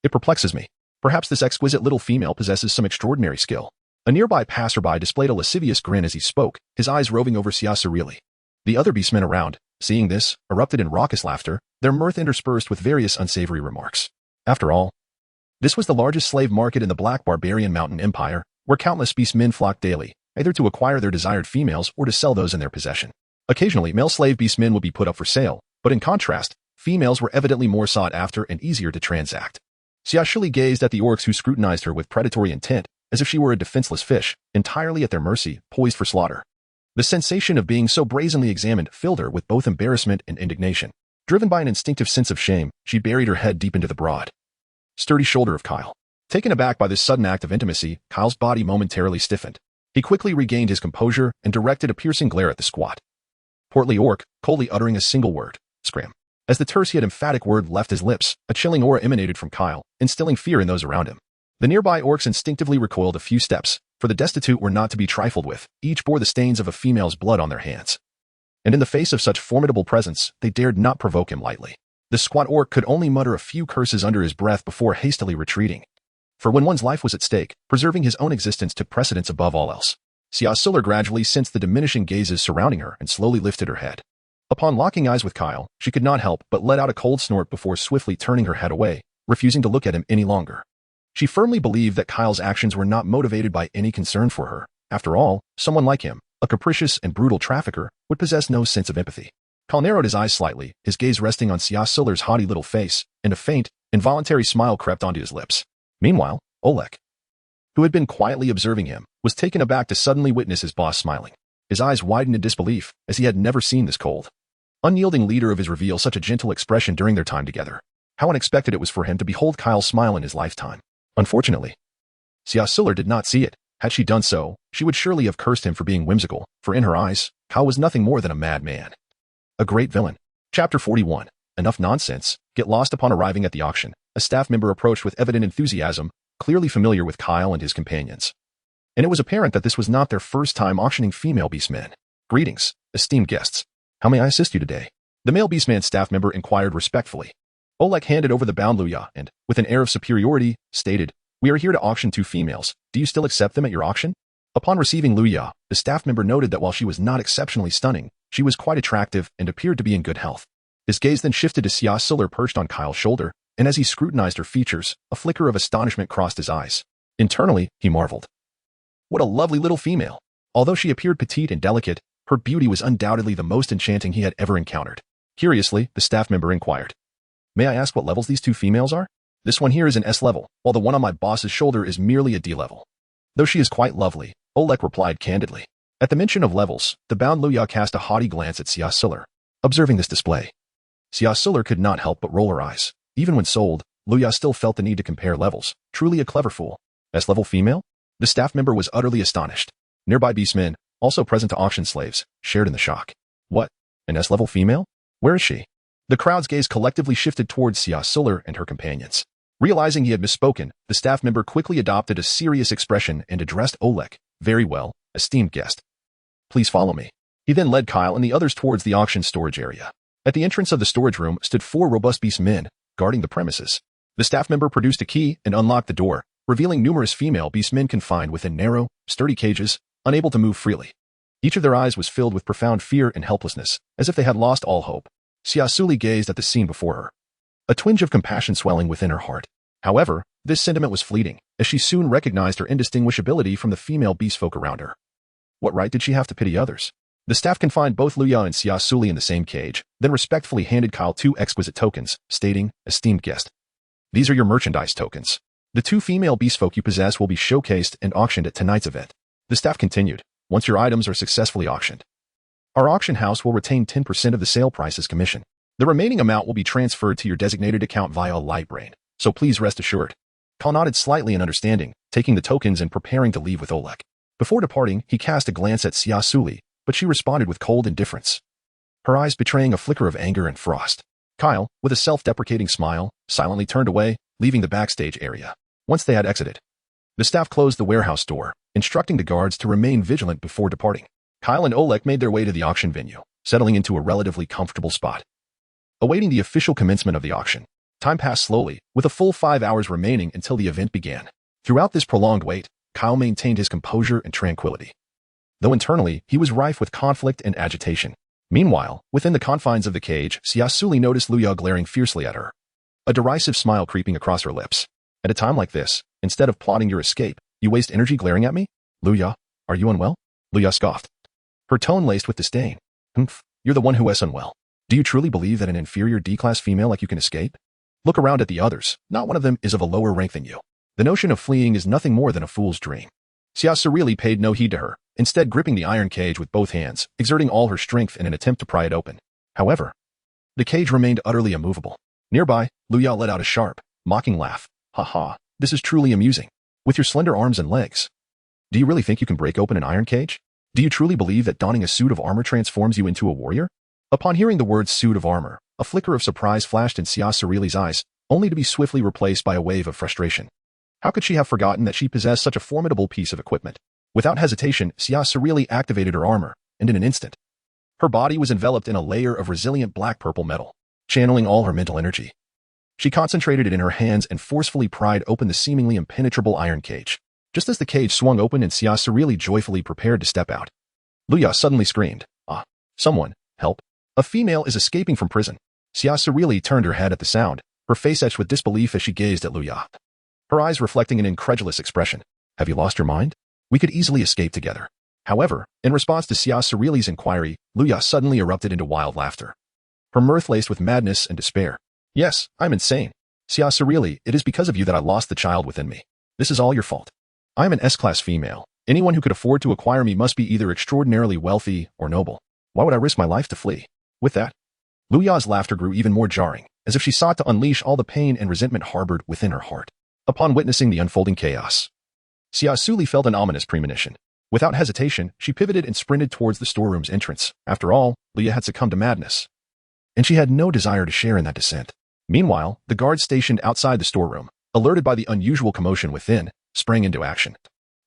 A: It perplexes me. Perhaps this exquisite little female possesses some extraordinary skill. A nearby passerby displayed a lascivious grin as he spoke, his eyes roving over Xia Suli. The other beastmen around, seeing this, erupted in raucous laughter, their mirth interspersed with various unsavory remarks. After all, this was the largest slave market in the Black Barbarian Mountain Empire, where countless beastmen flocked daily, either to acquire their desired females or to sell those in their possession. Occasionally, male slave beastmen would be put up for sale, but in contrast, females were evidently more sought after and easier to transact. Xia Suli gazed at the orcs who scrutinized her with predatory intent, as if she were a defenseless fish, entirely at their mercy, poised for slaughter. The sensation of being so brazenly examined filled her with both embarrassment and indignation. Driven by an instinctive sense of shame, she buried her head deep into the broad, sturdy shoulder of Kyle. Taken aback by this sudden act of intimacy, Kyle's body momentarily stiffened. He quickly regained his composure and directed a piercing glare at the squat, portly orc, coldly uttering a single word, scram. As the terse yet emphatic word left his lips, a chilling aura emanated from Kyle, instilling fear in those around him. The nearby orcs instinctively recoiled a few steps, for the destitute were not to be trifled with, each bore the stains of a female's blood on their hands. And in the face of such formidable presence, they dared not provoke him lightly. The squat orc could only mutter a few curses under his breath before hastily retreating. For when one's life was at stake, preserving his own existence took precedence above all else. Xia Suli gradually sensed the diminishing gazes surrounding her and slowly lifted her head. Upon locking eyes with Kyle, she could not help but let out a cold snort before swiftly turning her head away, refusing to look at him any longer. She firmly believed that Kyle's actions were not motivated by any concern for her. After all, someone like him, a capricious and brutal trafficker, would possess no sense of empathy. Kyle narrowed his eyes slightly, his gaze resting on Xia Suli's haughty little face, and a faint, involuntary smile crept onto his lips. Meanwhile, Oleg, who had been quietly observing him, was taken aback to suddenly witness his boss smiling. His eyes widened in disbelief, as he had never seen this cold, unyielding leader of his reveal such a gentle expression during their time together. How unexpected it was for him to behold Kyle smile in his lifetime. Unfortunately, Xia Suli did not see it. Had she done so, she would surely have cursed him for being whimsical, for in her eyes, Kyle was nothing more than a madman. A great villain. Chapter 41. Enough nonsense. Get lost. Upon arriving at the auction, a staff member approached with evident enthusiasm, clearly familiar with Kyle and his companions. And it was apparent that this was not their first time auctioning female beastmen. Greetings, esteemed guests. How may I assist you today? The male beastman staff member inquired respectfully. Oleg handed over the bound Luya and, with an air of superiority, stated, "We are here to auction 2 females. Do you still accept them at your auction?" Upon receiving Luya, the staff member noted that while she was not exceptionally stunning, she was quite attractive and appeared to be in good health. His gaze then shifted to Xia Suli perched on Kyle's shoulder, and as he scrutinized her features, a flicker of astonishment crossed his eyes. Internally, he marveled. What a lovely little female! Although she appeared petite and delicate, her beauty was undoubtedly the most enchanting he had ever encountered. Curiously, the staff member inquired, "May I ask what levels these 2 females are?" "This one here is an S level, while the one on my boss's shoulder is merely a D level." "Though she is quite lovely," Oleg replied candidly. At the mention of levels, the bound Luya cast a haughty glance at Xia Suli. Observing this display, Xia Suli could not help but roll her eyes. Even when sold, Luya still felt the need to compare levels. Truly a clever fool. S-level female? The staff member was utterly astonished. Nearby beastmen, also present to auction slaves, shared in the shock. What? An S-level female? Where is she? The crowd's gaze collectively shifted towards Xia Suli and her companions. Realizing he had misspoken, the staff member quickly adopted a serious expression and addressed Oleg. "Very well, esteemed guest. Please follow me." He then led Kyle and the others towards the auction storage area. At the entrance of the storage room stood 4 robust beastmen, guarding the premises. The staff member produced a key and unlocked the door, revealing numerous female beastmen confined within narrow, sturdy cages, unable to move freely. Each of their eyes was filled with profound fear and helplessness, as if they had lost all hope. Xia Suli gazed at the scene before her, a twinge of compassion swelling within her heart. However, this sentiment was fleeting, as she soon recognized her indistinguishability from the female beastfolk around her. What right did she have to pity others? The staff confined both Luya and Xia Suli in the same cage, then respectfully handed Kyle 2 exquisite tokens, stating, "Esteemed guest, these are your merchandise tokens. The 2 female beastfolk you possess will be showcased and auctioned at tonight's event." The staff continued, "Once your items are successfully auctioned, our auction house will retain 10% of the sale price as commission. The remaining amount will be transferred to your designated account via a light brain, so please rest assured." Kyle nodded slightly in understanding, taking the tokens and preparing to leave with Oleg. Before departing, he cast a glance at Xia Suli, but she responded with cold indifference, her eyes betraying a flicker of anger and frost. Kyle, with a self-deprecating smile, silently turned away, leaving the backstage area. Once they had exited, the staff closed the warehouse door, instructing the guards to remain vigilant before departing. Kyle and Oleg made their way to the auction venue, settling into a relatively comfortable spot, awaiting the official commencement of the auction. Time passed slowly, with a full 5 hours remaining until the event began. Throughout this prolonged wait, Kyle maintained his composure and tranquility, though internally he was rife with conflict and agitation. Meanwhile, within the confines of the cage, Xia Suli noticed Luya glaring fiercely at her, a derisive smile creeping across her lips. At a time like this, instead of plotting your escape, you waste energy glaring at me? Luya, are you unwell? Luya scoffed, her tone laced with disdain. Humph, you're the one who is unwell. Do you truly believe that an inferior D-class female like you can escape? Look around at the others, not one of them is of a lower rank than you. The notion of fleeing is nothing more than a fool's dream. Xia Suli paid no heed to her, instead gripping the iron cage with both hands, exerting all her strength in an attempt to pry it open. However, the cage remained utterly immovable. Nearby, Luya let out a sharp, mocking laugh. Ha ha, this is truly amusing. With your slender arms and legs. Do you really think you can break open an iron cage? Do you truly believe that donning a suit of armor transforms you into a warrior? Upon hearing the words suit of armor, a flicker of surprise flashed in Xia Suli's eyes, only to be swiftly replaced by a wave of frustration. How could she have forgotten that she possessed such a formidable piece of equipment? Without hesitation, Xia Suli activated her armor, and in an instant, her body was enveloped in a layer of resilient black-purple metal. Channeling all her mental energy, she concentrated it in her hands and forcefully pried open the seemingly impenetrable iron cage. Just as the cage swung open and Xia Suli joyfully prepared to step out, Luya suddenly screamed, "Ah, someone, help. A female is escaping from prison." Xia Suli turned her head at the sound, her face etched with disbelief as she gazed at Luya, her eyes reflecting an incredulous expression. Have you lost your mind? We could easily escape together. However, in response to Xia Suli's inquiry, Luya suddenly erupted into wild laughter, her mirth laced with madness and despair. Yes, I'm insane. Xia Suli, it is because of you that I lost the child within me. This is all your fault. I am an S-class female. Anyone who could afford to acquire me must be either extraordinarily wealthy or noble. Why would I risk my life to flee? With that, Luya's laughter grew even more jarring, as if she sought to unleash all the pain and resentment harbored within her heart. Upon witnessing the unfolding chaos, Xia Suli felt an ominous premonition. Without hesitation, she pivoted and sprinted towards the storeroom's entrance. After all, Luya had succumbed to madness, and she had no desire to share in that descent. Meanwhile, the guards stationed outside the storeroom, alerted by the unusual commotion within, sprang into action,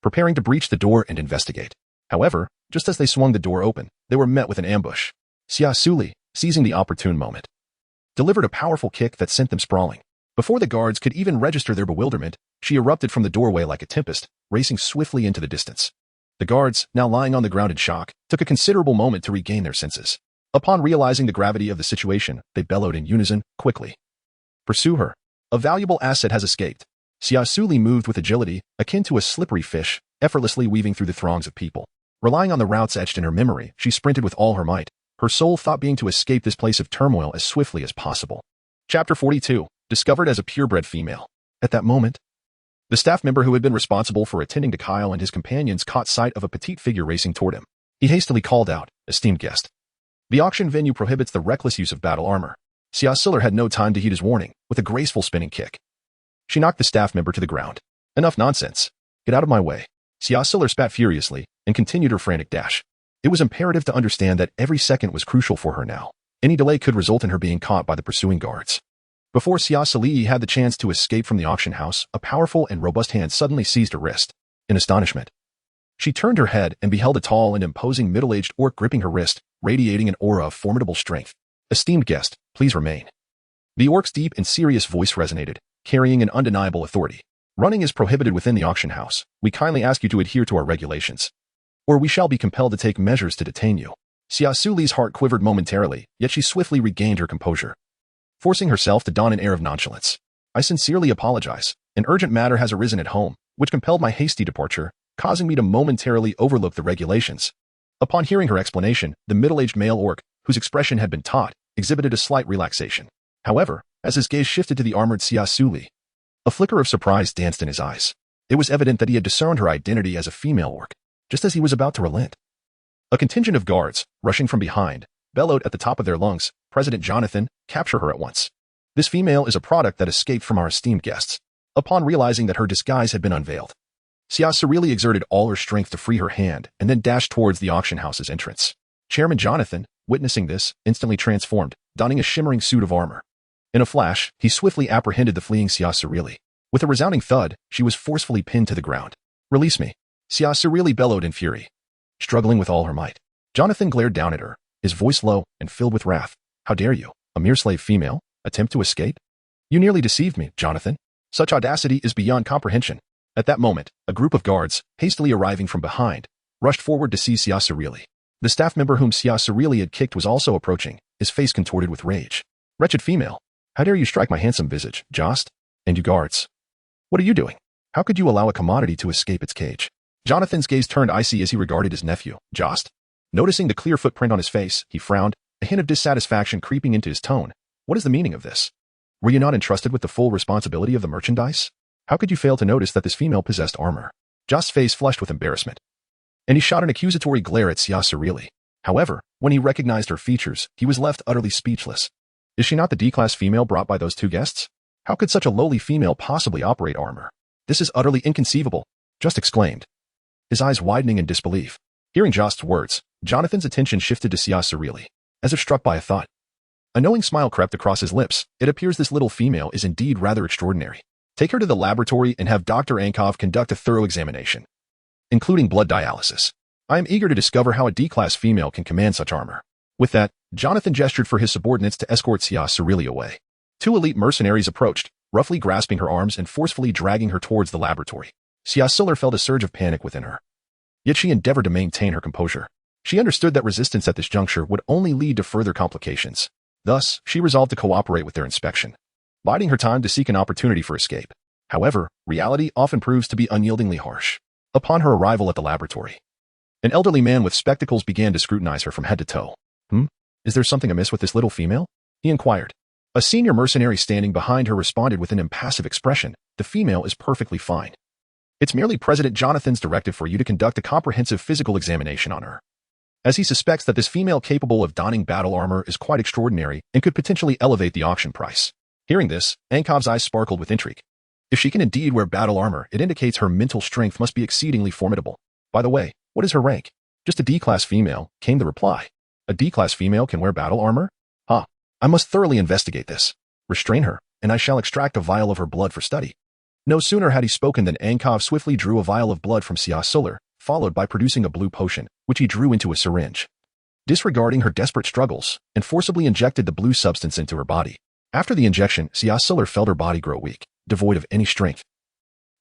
A: preparing to breach the door and investigate. However, just as they swung the door open, they were met with an ambush. Xia Suli, seizing the opportune moment, delivered a powerful kick that sent them sprawling. Before the guards could even register their bewilderment, she erupted from the doorway like a tempest, racing swiftly into the distance. The guards, now lying on the ground in shock, took a considerable moment to regain their senses. Upon realizing the gravity of the situation, they bellowed in unison, quickly. Pursue her. A valuable asset has escaped. Xia Suli moved with agility, akin to a slippery fish, effortlessly weaving through the throngs of people. Relying on the routes etched in her memory, she sprinted with all her might, her sole thought being to escape this place of turmoil as swiftly as possible. Chapter 42. Discovered as a purebred female. At that moment, the staff member who had been responsible for attending to Kyle and his companions caught sight of a petite figure racing toward him. He hastily called out, "Esteemed guest. The auction venue prohibits the reckless use of battle armor." Xia Suli had no time to heed his warning. With a graceful spinning kick, she knocked the staff member to the ground. Enough nonsense. Get out of my way. Xia Suli spat furiously and continued her frantic dash. It was imperative to understand that every second was crucial for her now. Any delay could result in her being caught by the pursuing guards. Before Xia Suli had the chance to escape from the auction house, a powerful and robust hand suddenly seized her wrist. In astonishment, she turned her head and beheld a tall and imposing middle-aged orc gripping her wrist, radiating an aura of formidable strength. "Esteemed guest, please remain." The orc's deep and serious voice resonated, carrying an undeniable authority. "Running is prohibited within the auction house. We kindly ask you to adhere to our regulations, or we shall be compelled to take measures to detain you." Xia Suli's heart quivered momentarily, yet she swiftly regained her composure, forcing herself to don an air of nonchalance. "I sincerely apologize. An urgent matter has arisen at home, which compelled my hasty departure, causing me to momentarily overlook the regulations." Upon hearing her explanation, the middle-aged male orc, whose expression had been taut, exhibited a slight relaxation. However, as his gaze shifted to the armored Xia Suli, a flicker of surprise danced in his eyes. It was evident that he had discerned her identity as a female orc, just as he was about to relent. A contingent of guards, rushing from behind, bellowed at the top of their lungs, "President Jonathan, capture her at once. This female is a product that escaped from our esteemed guests." Upon realizing that her disguise had been unveiled, Xia Suli exerted all her strength to free her hand and then dashed towards the auction house's entrance. Chairman Jonathan, witnessing this, instantly transformed, donning a shimmering suit of armor. In a flash, he swiftly apprehended the fleeing Xia Suli. With a resounding thud, she was forcefully pinned to the ground. "Release me." Xia Suli bellowed in fury, struggling with all her might. Jonathan glared down at her, his voice low and filled with wrath. "How dare you, a mere slave female, attempt to escape?" You nearly deceived me, Jonathan. Such audacity is beyond comprehension. At that moment, a group of guards, hastily arriving from behind, rushed forward to seize Xia Suli. The staff member whom Xia Suli had kicked was also approaching, his face contorted with rage. Wretched female! How dare you strike my handsome visage, Jost? And you guards! What are you doing? How could you allow a commodity to escape its cage? Jonathan's gaze turned icy as he regarded his nephew, Jost. Noticing the clear footprint on his face, he frowned, a hint of dissatisfaction creeping into his tone. What is the meaning of this? Were you not entrusted with the full responsibility of the merchandise? How could you fail to notice that this female possessed armor? Jost's face flushed with embarrassment, and he shot an accusatory glare at Xia Suli. However, when he recognized her features, he was left utterly speechless. Is she not the D-class female brought by those two guests? How could such a lowly female possibly operate armor? This is utterly inconceivable, Jost exclaimed, his eyes widening in disbelief. Hearing Jost's words, Jonathan's attention shifted to Xia Suli, as if struck by a thought. A knowing smile crept across his lips. It appears this little female is indeed rather extraordinary. Take her to the laboratory and have Dr. Ankov conduct a thorough examination, including blood dialysis. I am eager to discover how a D-class female can command such armor. With that, Jonathan gestured for his subordinates to escort Xia Suli away. Two elite mercenaries approached, roughly grasping her arms and forcefully dragging her towards the laboratory. Xia Suli felt a surge of panic within her. Yet she endeavored to maintain her composure. She understood that resistance at this juncture would only lead to further complications. Thus, she resolved to cooperate with their inspection, biding her time to seek an opportunity for escape. However, reality often proves to be unyieldingly harsh. Upon her arrival at the laboratory, an elderly man with spectacles began to scrutinize her from head to toe. Is there something amiss with this little female? He inquired. A senior mercenary standing behind her responded with an impassive expression. The female is perfectly fine. It's merely President Jonathan's directive for you to conduct a comprehensive physical examination on her, as he suspects that this female capable of donning battle armor is quite extraordinary and could potentially elevate the auction price. Hearing this, Ankov's eyes sparkled with intrigue. If she can indeed wear battle armor, it indicates her mental strength must be exceedingly formidable. By the way, what is her rank? Just a D-class female, came the reply. A D-class female can wear battle armor? I must thoroughly investigate this. Restrain her, and I shall extract a vial of her blood for study. No sooner had he spoken than Ankov swiftly drew a vial of blood from Xia Suli, followed by producing a blue potion, which he drew into a syringe. Disregarding her desperate struggles, and forcibly injected the blue substance into her body. After the injection, Xia Suli felt her body grow weak, devoid of any strength.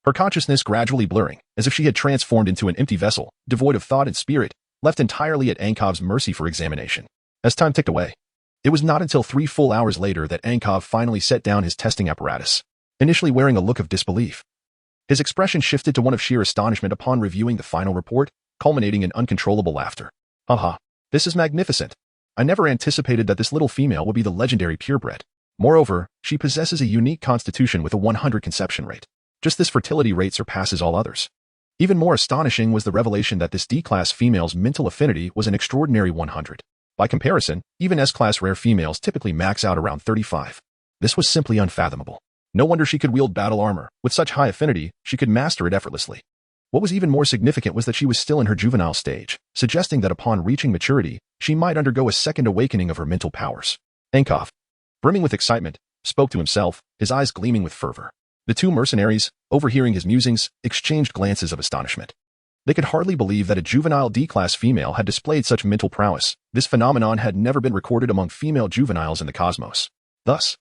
A: Her consciousness gradually blurring, as if she had transformed into an empty vessel, devoid of thought and spirit, left entirely at Ankov's mercy for examination. As time ticked away, it was not until 3 full hours later that Ankov finally set down his testing apparatus, initially wearing a look of disbelief. His expression shifted to one of sheer astonishment upon reviewing the final report, culminating in uncontrollable laughter. This is magnificent. I never anticipated that this little female would be the legendary purebred. Moreover, she possesses a unique constitution with a 100 conception rate. Just this fertility rate surpasses all others. Even more astonishing was the revelation that this D-class female's mental affinity was an extraordinary 100. By comparison, even S-class rare females typically max out around 35. This was simply unfathomable. No wonder she could wield battle armor. With such high affinity, she could master it effortlessly. What was even more significant was that she was still in her juvenile stage, suggesting that upon reaching maturity, she might undergo a second awakening of her mental powers. Ankov, brimming with excitement, spoke to himself, his eyes gleaming with fervor. The two mercenaries, overhearing his musings, exchanged glances of astonishment. They could hardly believe that a juvenile D-class female had displayed such mental prowess. This phenomenon had never been recorded among female juveniles in the cosmos. Thus,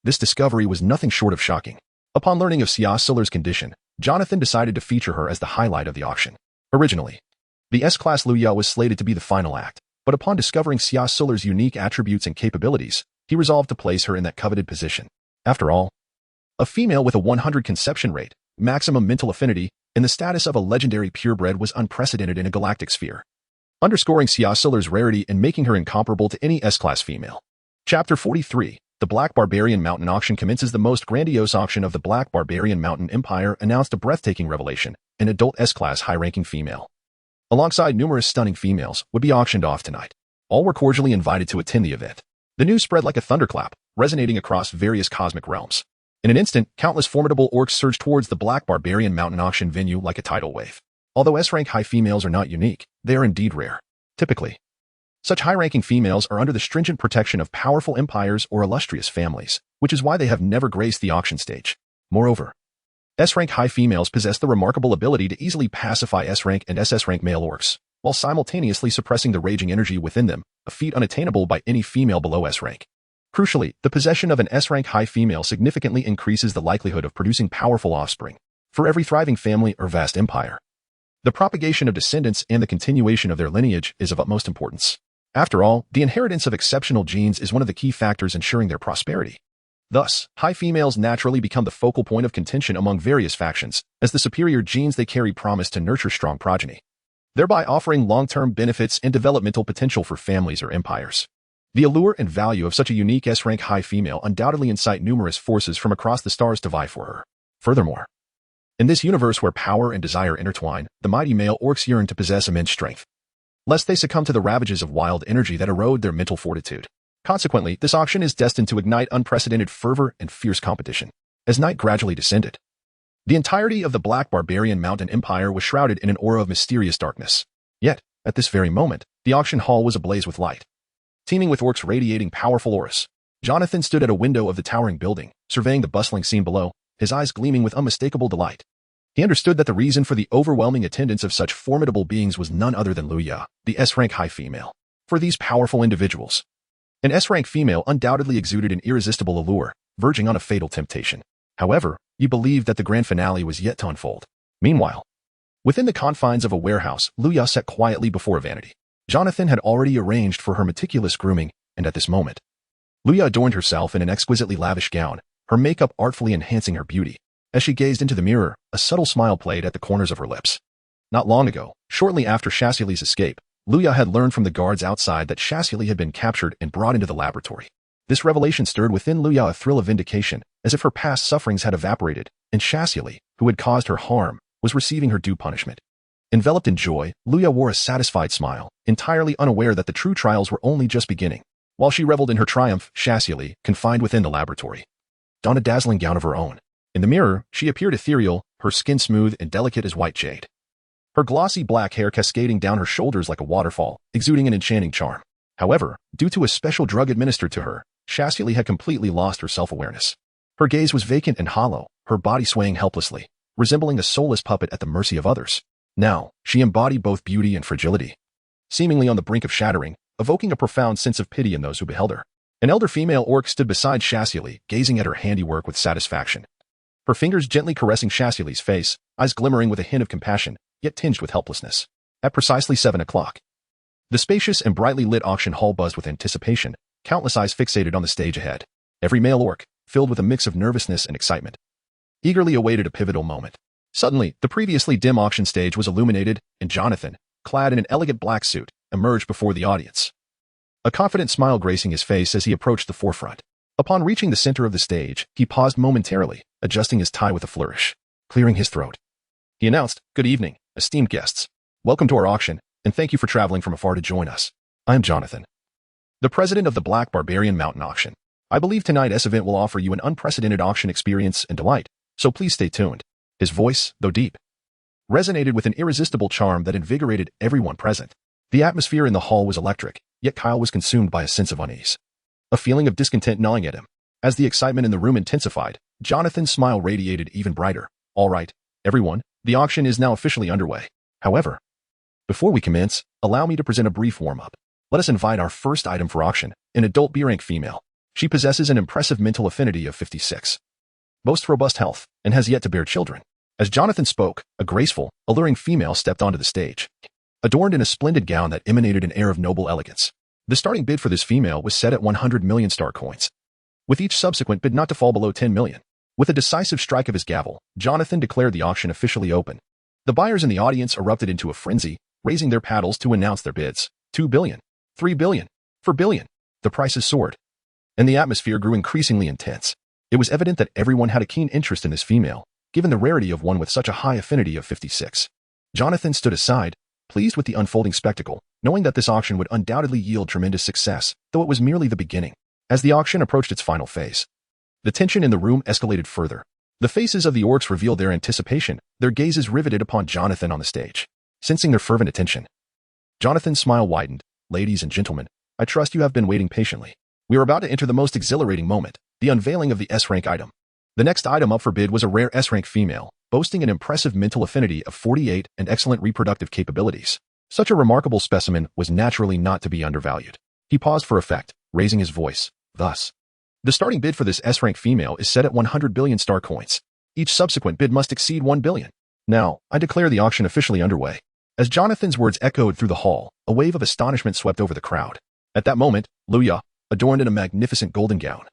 A: this discovery was nothing short of shocking. Upon learning of Xia Suli's condition, Jonathan decided to feature her as the highlight of the auction. Originally, the S-class Luya was slated to be the final act, but upon discovering Xia Suli's unique attributes and capabilities, he resolved to place her in that coveted position. After all, a female with a 100 conception rate, maximum mental affinity, and the status of a legendary purebred was unprecedented in a galactic sphere, underscoring Xia Suli's rarity and making her incomparable to any S-class female. Chapter 43. The Black Barbarian Mountain Auction commences. The most grandiose auction of the Black Barbarian Mountain Empire announced a breathtaking revelation. An adult S-class high-ranking female, alongside numerous stunning females, would be auctioned off tonight. All were cordially invited to attend the event. The news spread like a thunderclap, resonating across various cosmic realms. In an instant, countless formidable orcs surged towards the Black Barbarian Mountain Auction venue like a tidal wave. Although S-rank high females are not unique, they are indeed rare. Typically, such high-ranking females are under the stringent protection of powerful empires or illustrious families, which is why they have never graced the auction stage. Moreover, S-rank high females possess the remarkable ability to easily pacify S-rank and SS-rank male orcs, while simultaneously suppressing the raging energy within them, a feat unattainable by any female below S-rank. Crucially, the possession of an S-rank high female significantly increases the likelihood of producing powerful offspring for every thriving family or vast empire. The propagation of descendants and the continuation of their lineage is of utmost importance. After all, the inheritance of exceptional genes is one of the key factors ensuring their prosperity. Thus, high females naturally become the focal point of contention among various factions, as the superior genes they carry promise to nurture strong progeny, thereby offering long-term benefits and developmental potential for families or empires. The allure and value of such a unique S-rank high female undoubtedly incite numerous forces from across the stars to vie for her. Furthermore, in this universe where power and desire intertwine, the mighty male orcs yearn to possess immense strength, lest they succumb to the ravages of wild energy that erode their mental fortitude. Consequently, this auction is destined to ignite unprecedented fervor and fierce competition. As night gradually descended, the entirety of the Black Barbarian Mountain Empire was shrouded in an aura of mysterious darkness. Yet, at this very moment, the auction hall was ablaze with light, teeming with orcs radiating powerful auras. Jonathan stood at a window of the towering building, surveying the bustling scene below, his eyes gleaming with unmistakable delight. He understood that the reason for the overwhelming attendance of such formidable beings was none other than Luya, the S-rank high female. For these powerful individuals, an S-rank female undoubtedly exuded an irresistible allure, verging on a fatal temptation. However, he believed that the grand finale was yet to unfold. Meanwhile, within the confines of a warehouse, Luya sat quietly before a vanity. Jonathan had already arranged for her meticulous grooming, and at this moment, Luya adorned herself in an exquisitely lavish gown, her makeup artfully enhancing her beauty. As she gazed into the mirror, a subtle smile played at the corners of her lips. Not long ago, shortly after Xia Suli's escape, Luya had learned from the guards outside that Xia Suli had been captured and brought into the laboratory. This revelation stirred within Luya a thrill of vindication, as if her past sufferings had evaporated, and Xia Suli, who had caused her harm, was receiving her due punishment. Enveloped in joy, Luya wore a satisfied smile, entirely unaware that the true trials were only just beginning. While she reveled in her triumph, Xia Suli, confined within the laboratory, donned a dazzling gown of her own. In the mirror, she appeared ethereal, her skin smooth and delicate as white jade, her glossy black hair cascading down her shoulders like a waterfall, exuding an enchanting charm. However, due to a special drug administered to her, Xia Suli had completely lost her self-awareness. Her gaze was vacant and hollow, her body swaying helplessly, resembling a soulless puppet at the mercy of others. Now, she embodied both beauty and fragility, seemingly on the brink of shattering, evoking a profound sense of pity in those who beheld her. An elder female orc stood beside Xia Suli, gazing at her handiwork with satisfaction, her fingers gently caressing Xia Suli's face, eyes glimmering with a hint of compassion, yet tinged with helplessness. At precisely 7 o'clock, the spacious and brightly lit auction hall buzzed with anticipation, countless eyes fixated on the stage ahead. Every male orc, filled with a mix of nervousness and excitement, eagerly awaited a pivotal moment. Suddenly, the previously dim auction stage was illuminated, and Jonathan, clad in an elegant black suit, emerged before the audience, a confident smile gracing his face as he approached the forefront. Upon reaching the center of the stage, he paused momentarily, adjusting his tie with a flourish. Clearing his throat, he announced, "Good evening, esteemed guests. Welcome to our auction, and thank you for traveling from afar to join us. I am Jonathan, the president of the Black Barbarian Mountain Auction. I believe tonight's event will offer you an unprecedented auction experience and delight, so please stay tuned." His voice, though deep, resonated with an irresistible charm that invigorated everyone present. The atmosphere in the hall was electric, yet Kyle was consumed by a sense of unease, a feeling of discontent gnawing at him. As the excitement in the room intensified, Jonathan's smile radiated even brighter. "All right, everyone, the auction is now officially underway. However, before we commence, allow me to present a brief warm-up. Let us invite our first item for auction, an adult B-rank female. She possesses an impressive mental affinity of 56, boasts robust health, and has yet to bear children." As Jonathan spoke, a graceful, alluring female stepped onto the stage, adorned in a splendid gown that emanated an air of noble elegance. The starting bid for this female was set at 100 million star coins, with each subsequent bid not to fall below 10 million. With a decisive strike of his gavel, Jonathan declared the auction officially open. The buyers in the audience erupted into a frenzy, raising their paddles to announce their bids. 2 billion, 3 billion, 4 billion. The prices soared, and the atmosphere grew increasingly intense. It was evident that everyone had a keen interest in this female, given the rarity of one with such a high affinity of 56. Jonathan stood aside, pleased with the unfolding spectacle, knowing that this auction would undoubtedly yield tremendous success, though it was merely the beginning. As the auction approached its final phase, the tension in the room escalated further. The faces of the orcs revealed their anticipation, their gazes riveted upon Jonathan on the stage. Sensing their fervent attention, Jonathan's smile widened. "Ladies and gentlemen, I trust you have been waiting patiently. We are about to enter the most exhilarating moment, the unveiling of the S-rank item." The next item up for bid was a rare S-rank female, boasting an impressive mental affinity of 48 and excellent reproductive capabilities. Such a remarkable specimen was naturally not to be undervalued. He paused for effect, raising his voice. "Thus, The starting bid for this S-rank female is set at 100 billion star coins. Each subsequent bid must exceed 1 billion. Now, I declare the auction officially underway. As Jonathan's words echoed through the hall, a wave of astonishment swept over the crowd. At that moment, Luya, adorned in a magnificent golden gown,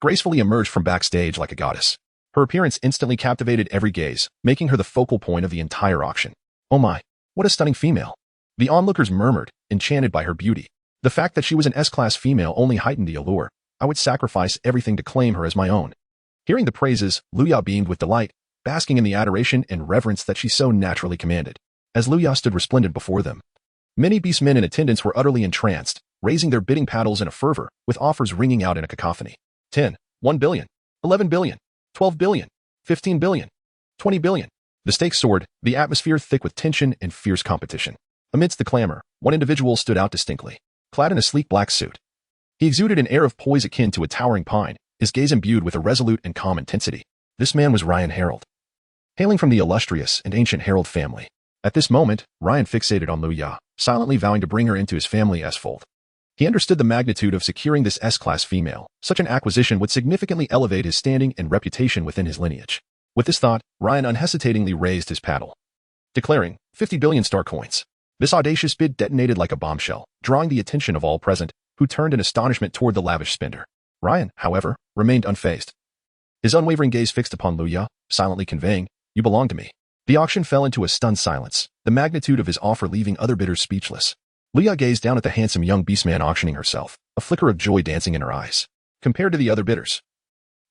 A: gracefully emerged from backstage like a goddess. Her appearance instantly captivated every gaze, making her the focal point of the entire auction. Oh my, what a stunning female! The onlookers murmured, enchanted by her beauty. The fact that she was an S-class female only heightened the allure. I would sacrifice everything to claim her as my own. Hearing the praises, Luya beamed with delight, basking in the adoration and reverence that she so naturally commanded. As Luya stood resplendent before them, many beastmen in attendance were utterly entranced, raising their bidding paddles in a fervor, with offers ringing out in a cacophony. 10, 1 billion, 11 billion, 12 billion, 15 billion, 20 billion. The stakes soared, the atmosphere thick with tension and fierce competition. Amidst the clamor, one individual stood out distinctly, clad in a sleek black suit. He exuded an air of poise akin to a towering pine, his gaze imbued with a resolute and calm intensity. This man was Ryan Harold, hailing from the illustrious and ancient Harold family. At this moment, Ryan fixated on Luya, silently vowing to bring her into his family's fold. He understood the magnitude of securing this S-class female. Such an acquisition would significantly elevate his standing and reputation within his lineage. With this thought, Ryan unhesitatingly raised his paddle, declaring 50 billion star coins. This audacious bid detonated like a bombshell, drawing the attention of all present, who turned in astonishment toward the lavish spender. Ryan, however, remained unfazed. His unwavering gaze fixed upon Luya, silently conveying, "You belong to me." The auction fell into a stunned silence, the magnitude of his offer leaving other bidders speechless. Luya gazed down at the handsome young beastman auctioning herself, a flicker of joy dancing in her eyes. Compared to the other bidders,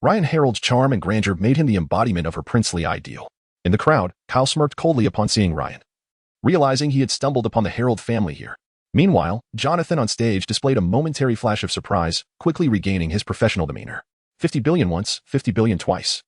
A: Ryan Harold's charm and grandeur made him the embodiment of her princely ideal. In the crowd, Kyle smirked coldly upon seeing Ryan, realizing he had stumbled upon the Harold family here. Meanwhile, Jonathan on stage displayed a momentary flash of surprise, quickly regaining his professional demeanor. 50 billion once, 50 billion twice.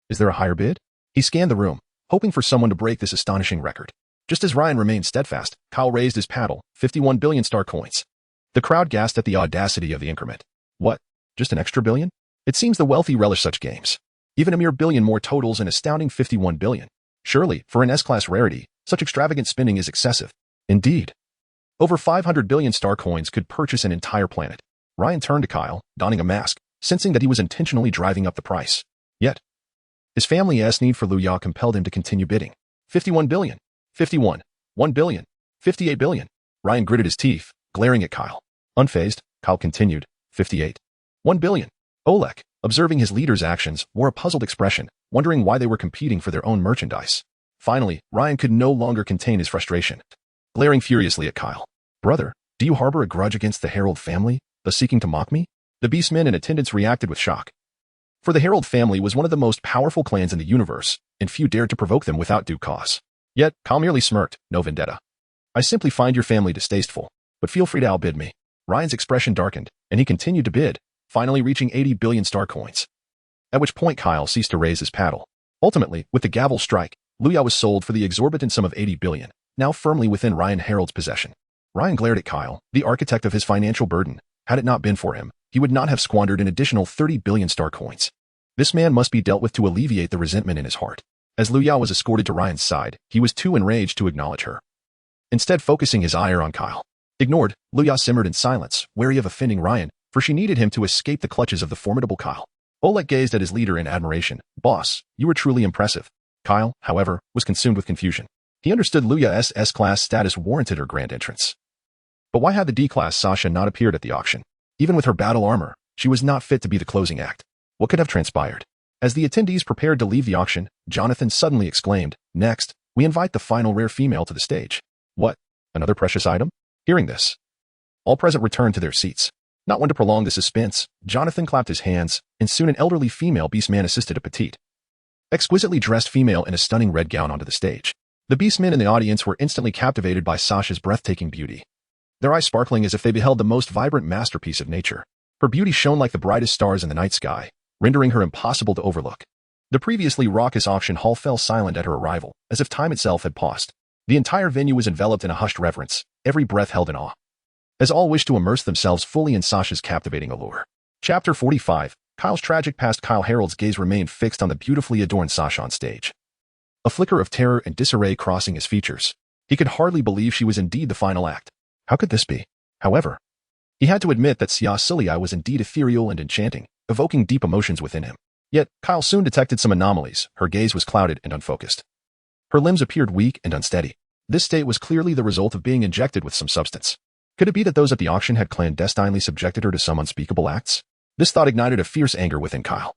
A: Is there a higher bid? He scanned the room, hoping for someone to break this astonishing record. Just as Ryan remained steadfast, Kyle raised his paddle, 51 billion star coins. The crowd gasped at the audacity of the increment. What? Just an extra billion? It seems the wealthy relish such games. Even a mere billion more totals an astounding 51 billion. Surely, for an S-class rarity, such extravagant spending is excessive. Indeed. Over 500 billion star coins could purchase an entire planet. Ryan turned to Kyle, donning a mask, sensing that he was intentionally driving up the price. Yet, his family's need for Luya compelled him to continue bidding. 51 billion. 51. 1 billion. 58 billion. Ryan gritted his teeth, glaring at Kyle. Unfazed, Kyle continued. 58. 1 billion. Oleg, observing his leader's actions, wore a puzzled expression, wondering why they were competing for their own merchandise. Finally, Ryan could no longer contain his frustration, glaring furiously at Kyle. Brother, do you harbor a grudge against the Harold family, thus seeking to mock me? The beastmen in attendance reacted with shock. For the Harold family was one of the most powerful clans in the universe, and few dared to provoke them without due cause. Yet, Kyle merely smirked, no vendetta. I simply find your family distasteful, but feel free to outbid me. Ryan's expression darkened, and he continued to bid, finally reaching 80 billion star coins. At which point Kyle ceased to raise his paddle. Ultimately, with the gavel strike, Luya was sold for the exorbitant sum of 80 billion, now firmly within Ryan Harold's possession. Ryan glared at Kyle, the architect of his financial burden. Had it not been for him, he would not have squandered an additional 30 billion star coins. This man must be dealt with to alleviate the resentment in his heart. As Luya was escorted to Ryan's side, he was too enraged to acknowledge her, instead focusing his ire on Kyle. Ignored, Luya simmered in silence, wary of offending Ryan, for she needed him to escape the clutches of the formidable Kyle. Oleg gazed at his leader in admiration. Boss, you were truly impressive. Kyle, however, was consumed with confusion. He understood Luya's S-class status warranted her grand entrance. But why had the D-class Sasha not appeared at the auction? Even with her battle armor, she was not fit to be the closing act. What could have transpired? As the attendees prepared to leave the auction, Jonathan suddenly exclaimed, "Next, we invite the final rare female to the stage." What? Another precious item? Hearing this, all present returned to their seats. Not one to prolong the suspense, Jonathan clapped his hands, and soon an elderly female beastman assisted a petite, exquisitely dressed female in a stunning red gown onto the stage. The beastmen in the audience were instantly captivated by Sasha's breathtaking beauty, their eyes sparkling as if they beheld the most vibrant masterpiece of nature. Her beauty shone like the brightest stars in the night sky, rendering her impossible to overlook. The previously raucous auction hall fell silent at her arrival, as if time itself had paused. The entire venue was enveloped in a hushed reverence, every breath held in awe, as all wished to immerse themselves fully in Sasha's captivating allure. Chapter 45. Kyle's tragic past. Kyle Harold's gaze remained fixed on the beautifully adorned Sasha on stage, a flicker of terror and disarray crossing his features. He could hardly believe she was indeed the final act. How could this be? However, he had to admit that Xia Suli was indeed ethereal and enchanting, evoking deep emotions within him. Yet, Kyle soon detected some anomalies. Her gaze was clouded and unfocused. Her limbs appeared weak and unsteady. This state was clearly the result of being injected with some substance. Could it be that those at the auction had clandestinely subjected her to some unspeakable acts? This thought ignited a fierce anger within Kyle.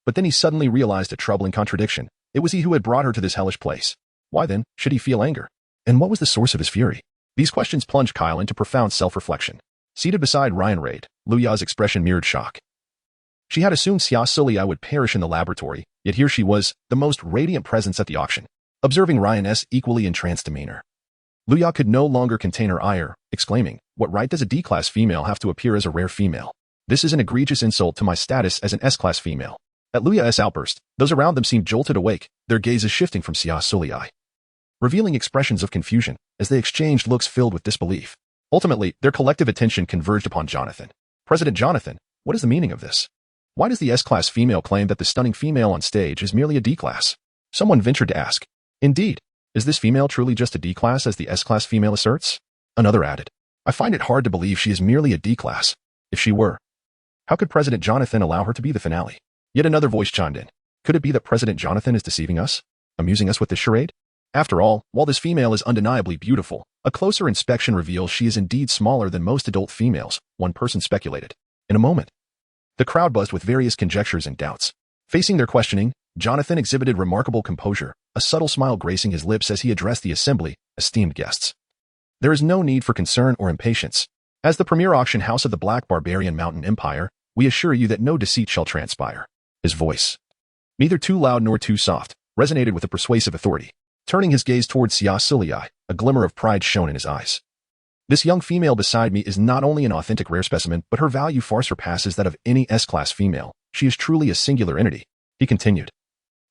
A: But then he suddenly realized a troubling contradiction. It was he who had brought her to this hellish place. Why then should he feel anger? And what was the source of his fury? These questions plunged Kyle into profound self-reflection. Seated beside Ryan Raid, Lu Ya's expression mirrored shock. She had assumed Xia Suli would perish in the laboratory, yet here she was, the most radiant presence at the auction, observing Ryan's equally entranced demeanor. Lu Ya could no longer contain her ire, exclaiming, "What right does a D-class female have to appear as a rare female? This is an egregious insult to my status as an S-class female." At Lu Ya's outburst, those around them seemed jolted awake, their gazes shifting from Xia Suli, revealing expressions of confusion as they exchanged looks filled with disbelief. Ultimately, their collective attention converged upon Jonathan. President Jonathan, what is the meaning of this? Why does the S-class female claim that the stunning female on stage is merely a D-class? Someone ventured to ask. Indeed, is this female truly just a D-class as the S-class female asserts? Another added. I find it hard to believe she is merely a D-class. If she were, how could President Jonathan allow her to be the finale? Yet another voice chimed in. Could it be that President Jonathan is deceiving us? Amusing us with this charade? After all, while this female is undeniably beautiful, a closer inspection reveals she is indeed smaller than most adult females, one person speculated. In a moment, the crowd buzzed with various conjectures and doubts. Facing their questioning, Jonathan exhibited remarkable composure, a subtle smile gracing his lips as he addressed the assembly, esteemed guests. There is no need for concern or impatience. As the premier auction house of the Black Barbarian Mountain Empire, we assure you that no deceit shall transpire. His voice, neither too loud nor too soft, resonated with a persuasive authority. Turning his gaze towards Xia Suli, a glimmer of pride shone in his eyes. This young female beside me is not only an authentic rare specimen, but her value far surpasses that of any S-class female. She is truly a singular entity. He continued.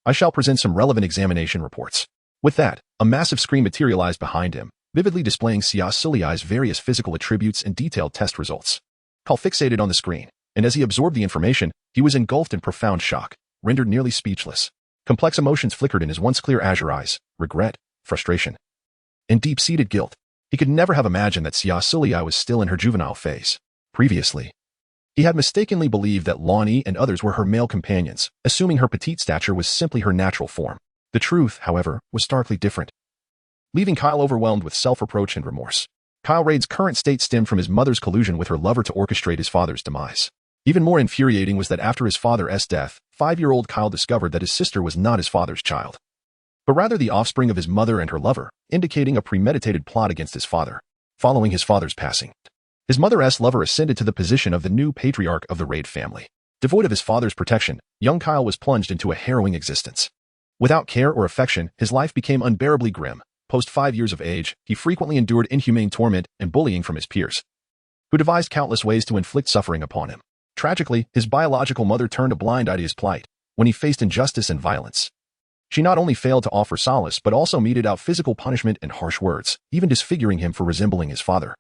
A: I shall present some relevant examination reports. With that, a massive screen materialized behind him, vividly displaying Xia Suli's various physical attributes and detailed test results. Kyle fixated on the screen, and as he absorbed the information, he was engulfed in profound shock, rendered nearly speechless. Complex emotions flickered in his once clear azure eyes, regret, frustration, and deep-seated guilt. He could never have imagined that Xia Suli was still in her juvenile phase. Previously, he had mistakenly believed that Lonnie and others were her male companions, assuming her petite stature was simply her natural form. The truth, however, was starkly different, leaving Kyle overwhelmed with self-reproach and remorse. Kyle Raid's current state stemmed from his mother's collusion with her lover to orchestrate his father's demise. Even more infuriating was that after his father's death, 5-year-old Kyle discovered that his sister was not his father's child, but rather the offspring of his mother and her lover, indicating a premeditated plot against his father. Following his father's passing, his mother's lover ascended to the position of the new patriarch of the Raid family. Devoid of his father's protection, young Kyle was plunged into a harrowing existence. Without care or affection, his life became unbearably grim. Post 5 years of age, he frequently endured inhumane torment and bullying from his peers, who devised countless ways to inflict suffering upon him. Tragically, his biological mother turned a blind eye to his plight when he faced injustice and violence. She not only failed to offer solace but also meted out physical punishment and harsh words, even disfiguring him for resembling his father.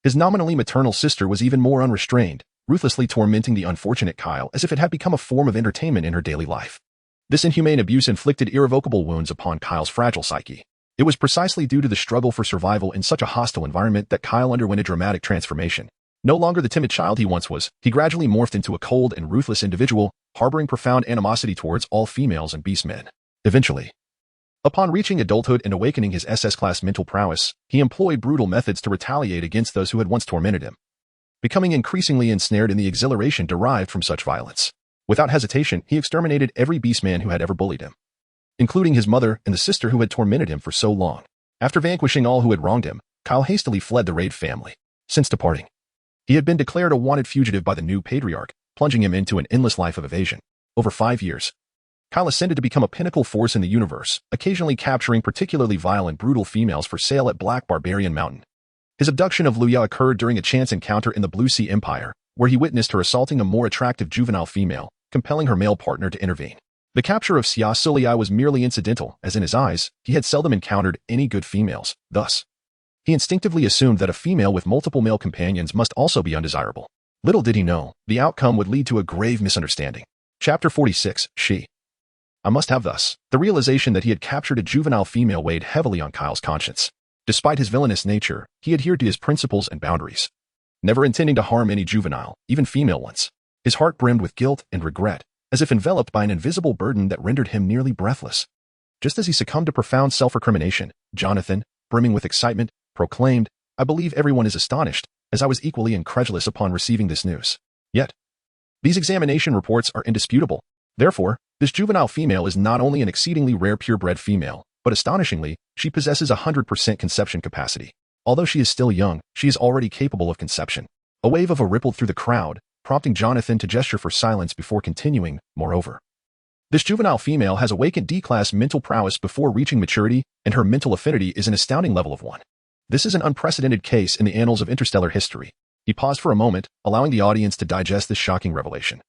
A: His nominally maternal sister was even more unrestrained, ruthlessly tormenting the unfortunate Kyle as if it had become a form of entertainment in her daily life. This inhumane abuse inflicted irrevocable wounds upon Kyle's fragile psyche. It was precisely due to the struggle for survival in such a hostile environment that Kyle underwent a dramatic transformation. No longer the timid child he once was, he gradually morphed into a cold and ruthless individual, harboring profound animosity towards all females and beastmen. Eventually, upon reaching adulthood and awakening his SS-class mental prowess, he employed brutal methods to retaliate against those who had once tormented him, becoming increasingly ensnared in the exhilaration derived from such violence. Without hesitation, he exterminated every beastman who had ever bullied him, including his mother and the sister who had tormented him for so long. After vanquishing all who had wronged him, Kyle hastily fled the Raid family. Since departing, he had been declared a wanted fugitive by the new patriarch, plunging him into an endless life of evasion. Over 5 years, Kyle ascended to become a pinnacle force in the universe, occasionally capturing particularly vile and brutal females for sale at Black Barbarian Mountain. His abduction of Lu Ya occurred during a chance encounter in the Blue Sea Empire, where he witnessed her assaulting a more attractive juvenile female, compelling her male partner to intervene. The capture of Xia Suli was merely incidental, as in his eyes, he had seldom encountered any good females. Thus, he instinctively assumed that a female with multiple male companions must also be undesirable. Little did he know, the outcome would lead to a grave misunderstanding. Chapter 46, She. I must have thus. The realization that he had captured a juvenile female weighed heavily on Kyle's conscience. Despite his villainous nature, he adhered to his principles and boundaries, never intending to harm any juvenile, even female ones. His heart brimmed with guilt and regret, as if enveloped by an invisible burden that rendered him nearly breathless. Just as he succumbed to profound self-recrimination, Jonathan, brimming with excitement, proclaimed, "I believe everyone is astonished, as I was equally incredulous upon receiving this news. Yet, these examination reports are indisputable. Therefore, this juvenile female is not only an exceedingly rare purebred female, but astonishingly, she possesses 100% conception capacity. Although she is still young, she is already capable of conception." A wave of a rippled through the crowd, prompting Jonathan to gesture for silence before continuing. Moreover, this juvenile female has awakened D-class mental prowess before reaching maturity, and her mental affinity is an astounding level of 1. This is an unprecedented case in the annals of interstellar history. He paused for a moment, allowing the audience to digest this shocking revelation.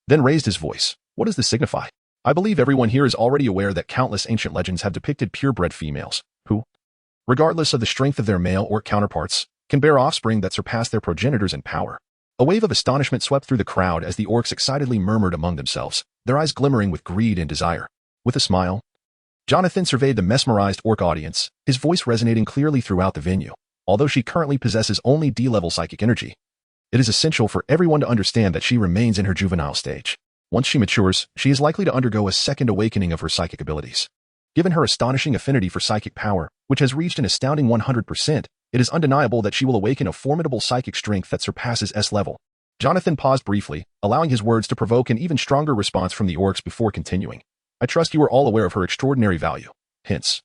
A: Then raised his voice. "What does this signify? I believe everyone here is already aware that countless ancient legends have depicted purebred females, who, regardless of the strength of their male or counterparts, can bear offspring that surpass their progenitors in power." A wave of astonishment swept through the crowd as the orcs excitedly murmured among themselves, their eyes glimmering with greed and desire. With a smile, Jonathan surveyed the mesmerized orc audience, his voice resonating clearly throughout the venue. Although she currently possesses only D-level psychic energy, it is essential for everyone to understand that she remains in her juvenile stage. Once she matures, she is likely to undergo a second awakening of her psychic abilities. Given her astonishing affinity for psychic power, which has reached an astounding 100%, it is undeniable that she will awaken a formidable psychic strength that surpasses S-level. Jonathan paused briefly, allowing his words to provoke an even stronger response from the orcs before continuing. "I trust you are all aware of her extraordinary value. Hence,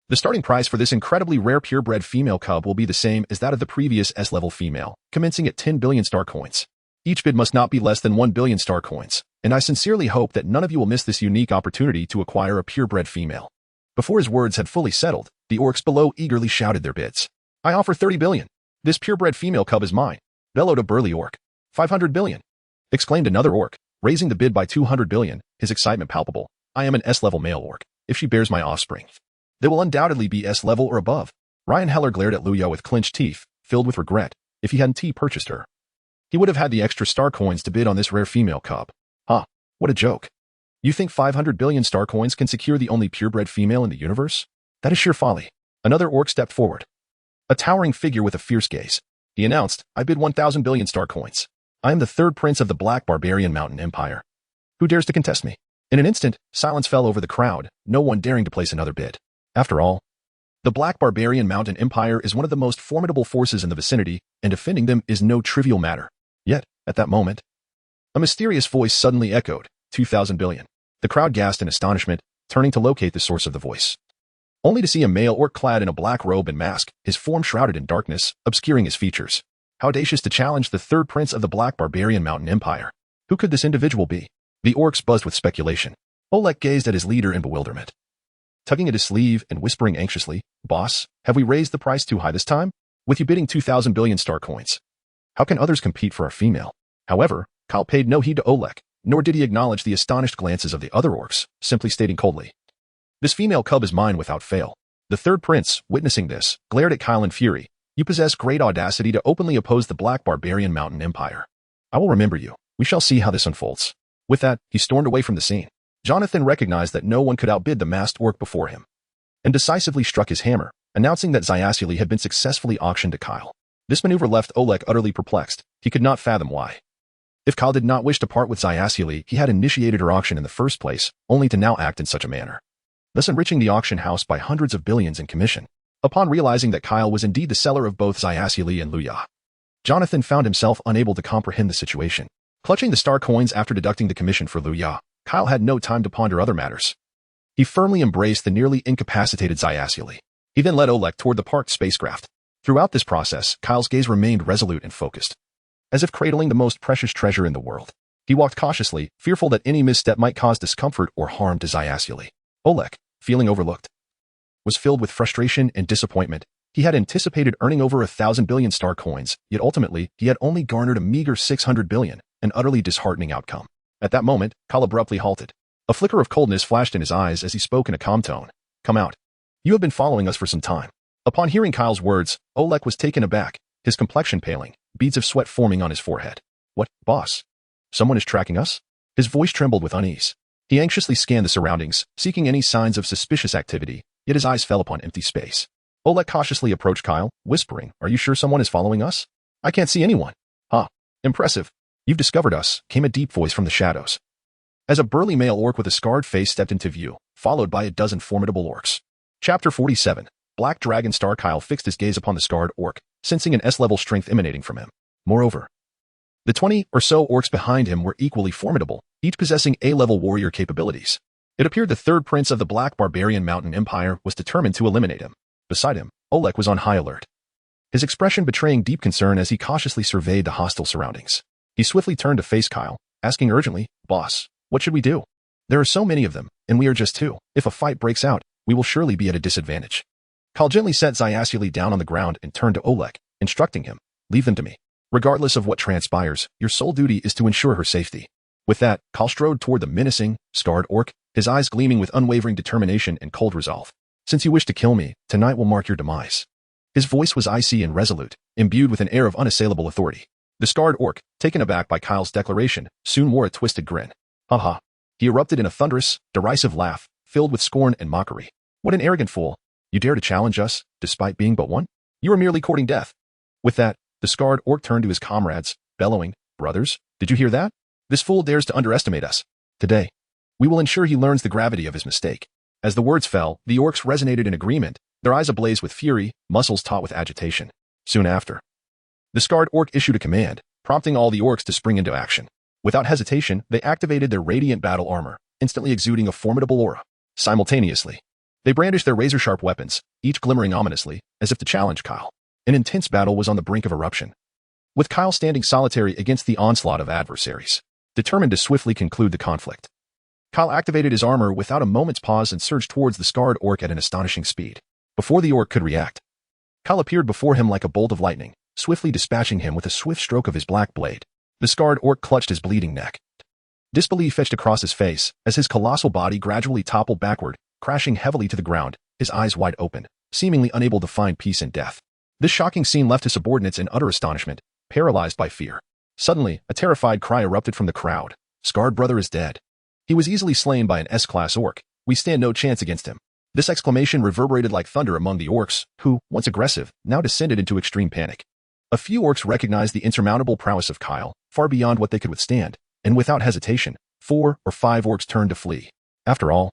A: the starting price for this incredibly rare purebred female cub will be the same as that of the previous S-level female, commencing at 10 billion star coins. Each bid must not be less than 1 billion star coins, and I sincerely hope that none of you will miss this unique opportunity to acquire a purebred female." Before his words had fully settled, the orcs below eagerly shouted their bids. "I offer 30 billion. This purebred female cub is mine," bellowed a burly orc. 500 billion, exclaimed another orc, raising the bid by 200 billion, his excitement palpable. "I am an S-level male orc. If she bears my offspring, they will undoubtedly be S-level or above." Ryan Heller glared at Luya with clenched teeth, filled with regret. If he hadn't purchased her, he would have had the extra star coins to bid on this rare female cub. Huh, what a joke. You think 500 billion star coins can secure the only purebred female in the universe? That is sheer folly. Another orc stepped forward, a towering figure with a fierce gaze. He announced, "I bid 1,000 billion star coins. I am the third prince of the Black Barbarian Mountain Empire. Who dares to contest me?" In an instant, silence fell over the crowd, no one daring to place another bid. After all, the Black Barbarian Mountain Empire is one of the most formidable forces in the vicinity, and defending them is no trivial matter. Yet, at that moment, a mysterious voice suddenly echoed, 2,000 billion. The crowd gasped in astonishment, turning to locate the source of the voice, only to see a male orc clad in a black robe and mask, his form shrouded in darkness, obscuring his features. How audacious to challenge the third prince of the Black Barbarian Mountain Empire. Who could this individual be? The orcs buzzed with speculation. Oleg gazed at his leader in bewilderment, tugging at his sleeve and whispering anxiously, "Boss, have we raised the price too high this time? With you bidding 2,000 billion star coins, how can others compete for a female?" However, Kyle paid no heed to Oleg, nor did he acknowledge the astonished glances of the other orcs, simply stating coldly, "This female cub is mine without fail." The third prince, witnessing this, glared at Kyle in fury. "You possess great audacity to openly oppose the Black Barbarian Mountain Empire. I will remember you. We shall see how this unfolds." With that, he stormed away from the scene. Jonathan recognized that no one could outbid the masked orc before him, and decisively struck his hammer, announcing that Xia Suli had been successfully auctioned to Kyle. This maneuver left Oleg utterly perplexed. He could not fathom why. If Kyle did not wish to part with Xia Suli, he had initiated her auction in the first place, only to now act in such a manner, thus enriching the auction house by hundreds of billions in commission. Upon realizing that Kyle was indeed the seller of both Xia Suli and Luya, Jonathan found himself unable to comprehend the situation. Clutching the star coins after deducting the commission for Luya, Kyle had no time to ponder other matters. He firmly embraced the nearly incapacitated Xia Suli. He then led Oleg toward the parked spacecraft. Throughout this process, Kyle's gaze remained resolute and focused, as if cradling the most precious treasure in the world. He walked cautiously, fearful that any misstep might cause discomfort or harm to Xia Suli. Oleg, feeling overlooked, was filled with frustration and disappointment. He had anticipated earning over 1,000 billion star coins, yet ultimately, he had only garnered a meager 600 billion, an utterly disheartening outcome. At that moment, Kyle abruptly halted. A flicker of coldness flashed in his eyes as he spoke in a calm tone. "Come out. You have been following us for some time." Upon hearing Kyle's words, Oleg was taken aback, his complexion paling, beads of sweat forming on his forehead. "What, boss? Someone is tracking us?" His voice trembled with unease. He anxiously scanned the surroundings, seeking any signs of suspicious activity, yet his eyes fell upon empty space. Oleg cautiously approached Kyle, whispering, "Are you sure someone is following us? I can't see anyone." "Huh. Impressive. You've discovered us, came a deep voice from the shadows. As a burly male orc with a scarred face stepped into view, followed by a dozen formidable orcs. Chapter 47. Black Dragon Star. Kyle fixed his gaze upon the scarred orc, sensing an S-level strength emanating from him. Moreover, the 20 or so orcs behind him were equally formidable, each possessing A-level warrior capabilities. It appeared the third prince of the Black Barbarian Mountain Empire was determined to eliminate him. Beside him, Olek was on high alert, his expression betraying deep concern as he cautiously surveyed the hostile surroundings. He swiftly turned to face Kyle, asking urgently, "Boss, what should we do? There are so many of them, and we are just two. If a fight breaks out, we will surely be at a disadvantage." Kyle gently set Xia Suli down on the ground and turned to Olek, instructing him, "Leave them to me. Regardless of what transpires, your sole duty is to ensure her safety." With that, Kyle strode toward the menacing, scarred orc, his eyes gleaming with unwavering determination and cold resolve. "Since you wish to kill me, tonight will mark your demise." His voice was icy and resolute, imbued with an air of unassailable authority. The scarred orc, taken aback by Kyle's declaration, soon wore a twisted grin. "Ha!" He erupted in a thunderous, derisive laugh, filled with scorn and mockery. "What an arrogant fool! You dare to challenge us, despite being but one? You are merely courting death." With that, the scarred orc turned to his comrades, bellowing, "Brothers, did you hear that? This fool dares to underestimate us. Today, we will ensure he learns the gravity of his mistake." As the words fell, the orcs resonated in agreement, their eyes ablaze with fury, muscles taut with agitation. Soon after, the scarred orc issued a command, prompting all the orcs to spring into action. Without hesitation, they activated their radiant battle armor, instantly exuding a formidable aura. Simultaneously, they brandished their razor-sharp weapons, each glimmering ominously, as if to challenge Kyle. An intense battle was on the brink of eruption, with Kyle standing solitary against the onslaught of adversaries, determined to swiftly conclude the conflict. Kyle activated his armor without a moment's pause and surged towards the scarred orc at an astonishing speed. Before the orc could react, Kyle appeared before him like a bolt of lightning, swiftly dispatching him with a swift stroke of his black blade. The scarred orc clutched his bleeding neck. Disbelief etched across his face as his colossal body gradually toppled backward, crashing heavily to the ground, his eyes wide open, seemingly unable to find peace in death. This shocking scene left his subordinates in utter astonishment, paralyzed by fear. Suddenly, a terrified cry erupted from the crowd. "Scarred brother is dead. He was easily slain by an S-class orc. We stand no chance against him." This exclamation reverberated like thunder among the orcs, who, once aggressive, now descended into extreme panic. A few orcs recognized the insurmountable prowess of Kyle, far beyond what they could withstand, and without hesitation, 4 or 5 orcs turned to flee. After all,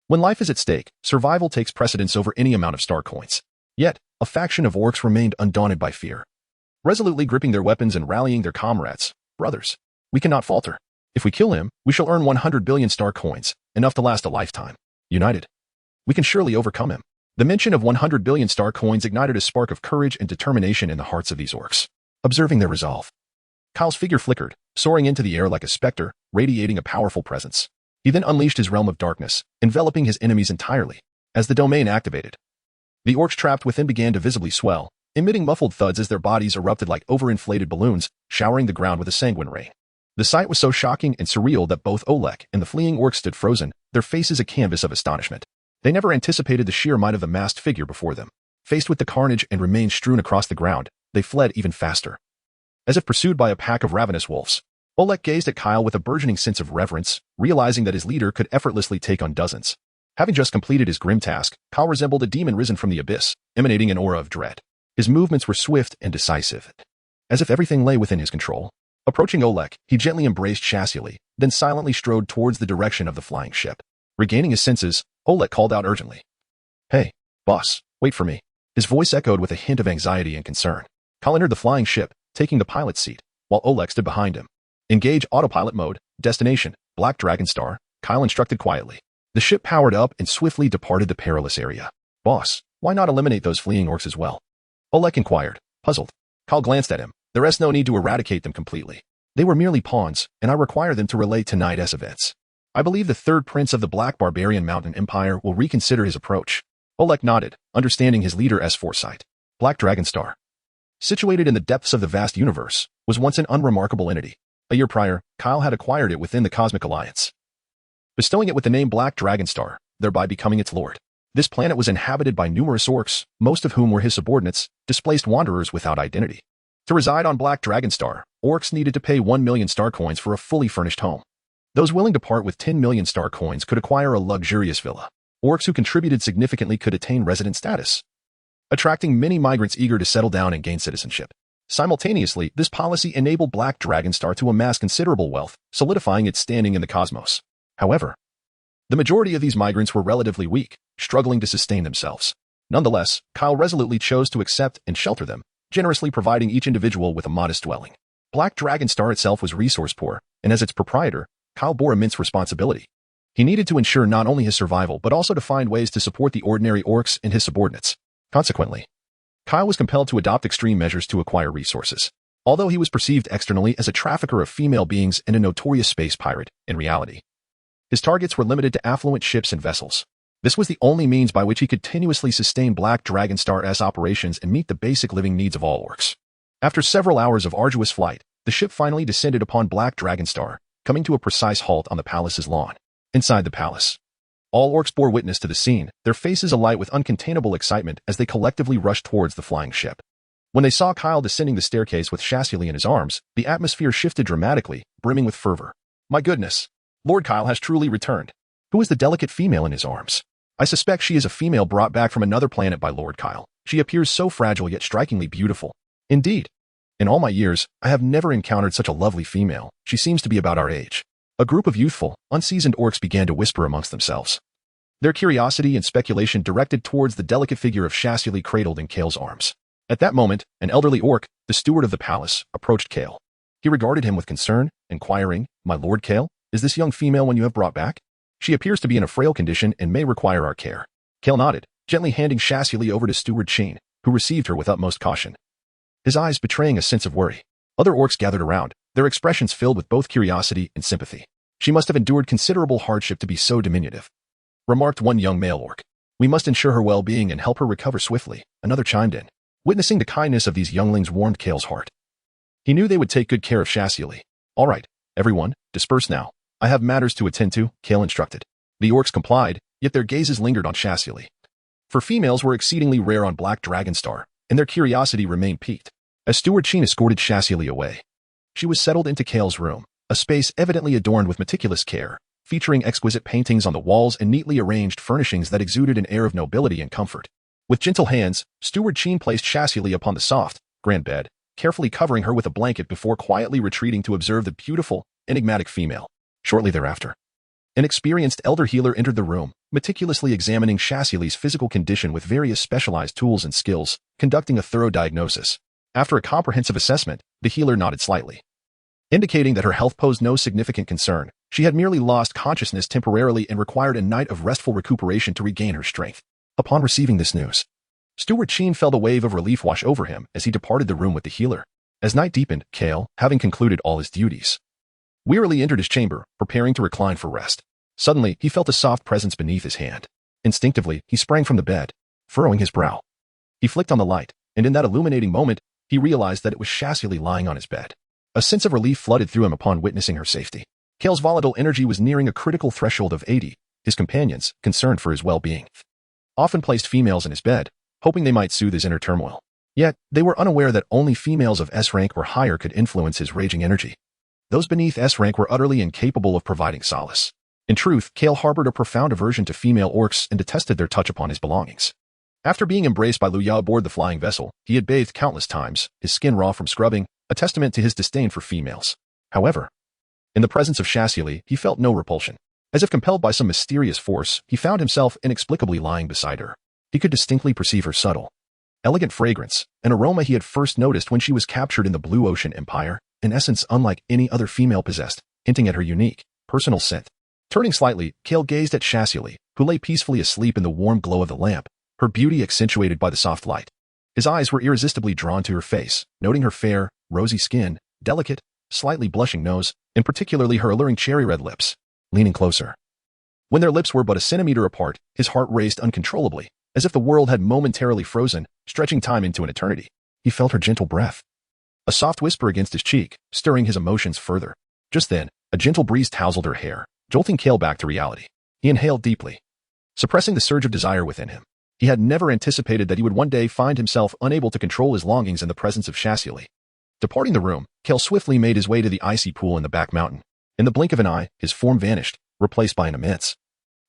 A: when life is at stake, survival takes precedence over any amount of star coins. Yet, a faction of orcs remained undaunted by fear, resolutely gripping their weapons and rallying their comrades. "Brothers, we cannot falter. If we kill him, we shall earn 100 billion star coins, enough to last a lifetime. United, we can surely overcome him." The mention of 100 billion star coins ignited a spark of courage and determination in the hearts of these orcs. Observing their resolve, Kyle's figure flickered, soaring into the air like a specter, radiating a powerful presence. He then unleashed his realm of darkness, enveloping his enemies entirely. As the domain activated, the orcs trapped within began to visibly swell, emitting muffled thuds as their bodies erupted like overinflated balloons, showering the ground with a sanguine rain. The sight was so shocking and surreal that both Olek and the fleeing orcs stood frozen, their faces a canvas of astonishment. They never anticipated the sheer might of the masked figure before them. Faced with the carnage and remains strewn across the ground, they fled even faster. As if pursued by a pack of ravenous wolves, Olek gazed at Kyle with a burgeoning sense of reverence, realizing that his leader could effortlessly take on dozens. Having just completed his grim task, Kyle resembled a demon risen from the abyss, emanating an aura of dread. His movements were swift and decisive, as if everything lay within his control. Approaching Olek, he gently embraced Xia Suli, then silently strode towards the direction of the flying ship. Regaining his senses, Olek called out urgently, "Hey, boss, wait for me." His voice echoed with a hint of anxiety and concern. Kyle entered the flying ship, taking the pilot's seat, while Olek stood behind him. "Engage autopilot mode, destination, Black Dragon Star," Kyle instructed quietly. The ship powered up and swiftly departed the perilous area. "Boss, why not eliminate those fleeing orcs as well?" Olek inquired, puzzled. Kyle glanced at him. "There is no need to eradicate them completely. They were merely pawns, and I require them to relate tonight's events. I believe the third prince of the Black Barbarian Mountain Empire will reconsider his approach." Olek nodded, understanding his leader's foresight. Black Dragon Star, situated in the depths of the vast universe, was once an unremarkable entity. A year prior, Kyle had acquired it within the Cosmic Alliance, bestowing it with the name Black Dragon Star, thereby becoming its lord. This planet was inhabited by numerous orcs, most of whom were his subordinates, displaced wanderers without identity. To reside on Black Dragon Star, orcs needed to pay 1 million star coins for a fully furnished home. Those willing to part with 10 million star coins could acquire a luxurious villa. Orcs who contributed significantly could attain resident status, attracting many migrants eager to settle down and gain citizenship. Simultaneously, this policy enabled Black Dragonstar to amass considerable wealth, solidifying its standing in the cosmos. However, the majority of these migrants were relatively weak, struggling to sustain themselves. Nonetheless, Kyle resolutely chose to accept and shelter them, generously providing each individual with a modest dwelling. Black Dragonstar itself was resource poor, and as its proprietor, Kyle bore immense responsibility. He needed to ensure not only his survival but also to find ways to support the ordinary orcs and his subordinates. Consequently, Kyle was compelled to adopt extreme measures to acquire resources. Although he was perceived externally as a trafficker of female beings and a notorious space pirate, in reality, his targets were limited to affluent ships and vessels. This was the only means by which he continuously sustained Black Dragonstar's operations and meet the basic living needs of all orcs. After several hours of arduous flight, the ship finally descended upon Black Dragonstar, coming to a precise halt on the palace's lawn. Inside the palace, all orcs bore witness to the scene, their faces alight with uncontainable excitement as they collectively rushed towards the flying ship. When they saw Kyle descending the staircase with Xia Suli in his arms, the atmosphere shifted dramatically, brimming with fervor. My goodness! Lord Kyle has truly returned. Who is the delicate female in his arms? I suspect she is a female brought back from another planet by Lord Kyle. She appears so fragile yet strikingly beautiful. Indeed. In all my years, I have never encountered such a lovely female. She seems to be about our age. A group of youthful, unseasoned orcs began to whisper amongst themselves, their curiosity and speculation directed towards the delicate figure of Xia Suli cradled in Kale's arms. At that moment, an elderly orc, the steward of the palace, approached Kale. He regarded him with concern, inquiring, My Lord Kale, is this young female one you have brought back? She appears to be in a frail condition and may require our care. Kale nodded, gently handing Xia Suli over to Steward Sheen, who received her with utmost caution, his eyes betraying a sense of worry. Other orcs gathered around, their expressions filled with both curiosity and sympathy. She must have endured considerable hardship to be so diminutive, remarked one young male orc. We must ensure her well-being and help her recover swiftly, another chimed in. Witnessing the kindness of these younglings warmed Kale's heart. He knew they would take good care of Xia Suli. All right, everyone, disperse now. I have matters to attend to, Kale instructed. The orcs complied, yet their gazes lingered on Xia Suli. For females were exceedingly rare on Black Dragonstar, and their curiosity remained piqued. As Steward Sheen escorted Xia Suli away, she was settled into Kale's room, a space evidently adorned with meticulous care, featuring exquisite paintings on the walls and neatly arranged furnishings that exuded an air of nobility and comfort. With gentle hands, Steward Sheen placed Xia Suli upon the soft, grand bed, carefully covering her with a blanket before quietly retreating to observe the beautiful, enigmatic female. Shortly thereafter, an experienced elder healer entered the room, meticulously examining Xia Suli's physical condition with various specialized tools and skills, conducting a thorough diagnosis. After a comprehensive assessment, the healer nodded slightly, indicating that her health posed no significant concern. She had merely lost consciousness temporarily and required a night of restful recuperation to regain her strength. Upon receiving this news, Steward Sheen felt a wave of relief wash over him as he departed the room with the healer. As night deepened, Kale, having concluded all his duties, wearily entered his chamber, preparing to recline for rest. Suddenly, he felt a soft presence beneath his hand. Instinctively, he sprang from the bed, furrowing his brow. He flicked on the light, and in that illuminating moment, he realized that it was Xia Suli lying on his bed. A sense of relief flooded through him upon witnessing her safety. Kale's volatile energy was nearing a critical threshold of 80. His companions, concerned for his well-being, often placed females in his bed, hoping they might soothe his inner turmoil. Yet, they were unaware that only females of S rank or higher could influence his raging energy. Those beneath S rank were utterly incapable of providing solace. In truth, Kale harbored a profound aversion to female orcs and detested their touch upon his belongings. After being embraced by Luya aboard the flying vessel, he had bathed countless times, his skin raw from scrubbing, a testament to his disdain for females. However, in the presence of Xia Suli, he felt no repulsion. As if compelled by some mysterious force, he found himself inexplicably lying beside her. He could distinctly perceive her subtle, elegant fragrance, an aroma he had first noticed when she was captured in the Blue Ocean Empire, in essence unlike any other female possessed, hinting at her unique, personal scent. Turning slightly, Kale gazed at Xia Suli, who lay peacefully asleep in the warm glow of the lamp, her beauty accentuated by the soft light. His eyes were irresistibly drawn to her face, noting her fair, rosy skin, delicate, slightly blushing nose, and particularly her alluring cherry-red lips. Leaning closer, when their lips were but a centimeter apart, his heart raced uncontrollably, as if the world had momentarily frozen, stretching time into an eternity. He felt her gentle breath, a soft whisper against his cheek, stirring his emotions further. Just then, a gentle breeze tousled her hair, jolting Kale back to reality. He inhaled deeply, suppressing the surge of desire within him. He had never anticipated that he would one day find himself unable to control his longings in the presence of Xia Suli. Departing the room, Kale swiftly made his way to the icy pool in the back mountain. In the blink of an eye, his form vanished, replaced by an immense,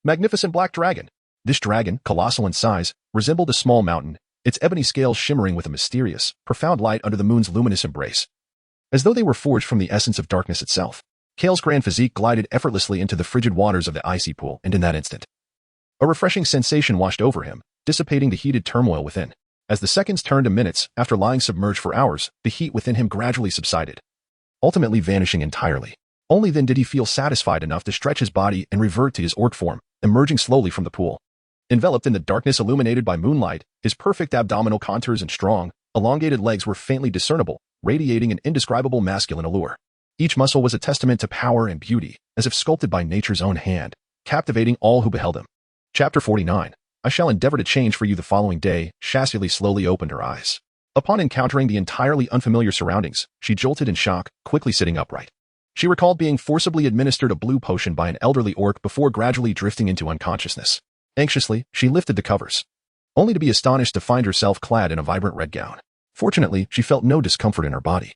A: magnificent black dragon. This dragon, colossal in size, resembled a small mountain, its ebony scales shimmering with a mysterious, profound light under the moon's luminous embrace. As though they were forged from the essence of darkness itself, Kale's grand physique glided effortlessly into the frigid waters of the icy pool, and in that instant, a refreshing sensation washed over him, dissipating the heated turmoil within. As the seconds turned to minutes, after lying submerged for hours, the heat within him gradually subsided, ultimately vanishing entirely. Only then did he feel satisfied enough to stretch his body and revert to his orc form, emerging slowly from the pool. Enveloped in the darkness illuminated by moonlight, his perfect abdominal contours and strong, elongated legs were faintly discernible, radiating an indescribable masculine allure. Each muscle was a testament to power and beauty, as if sculpted by nature's own hand, captivating all who beheld him. Chapter 49. I shall endeavor to change for you the following day. Xia Suli slowly opened her eyes. Upon encountering the entirely unfamiliar surroundings, she jolted in shock, quickly sitting upright. She recalled being forcibly administered a blue potion by an elderly orc before gradually drifting into unconsciousness. Anxiously, she lifted the covers, only to be astonished to find herself clad in a vibrant red gown. Fortunately, she felt no discomfort in her body,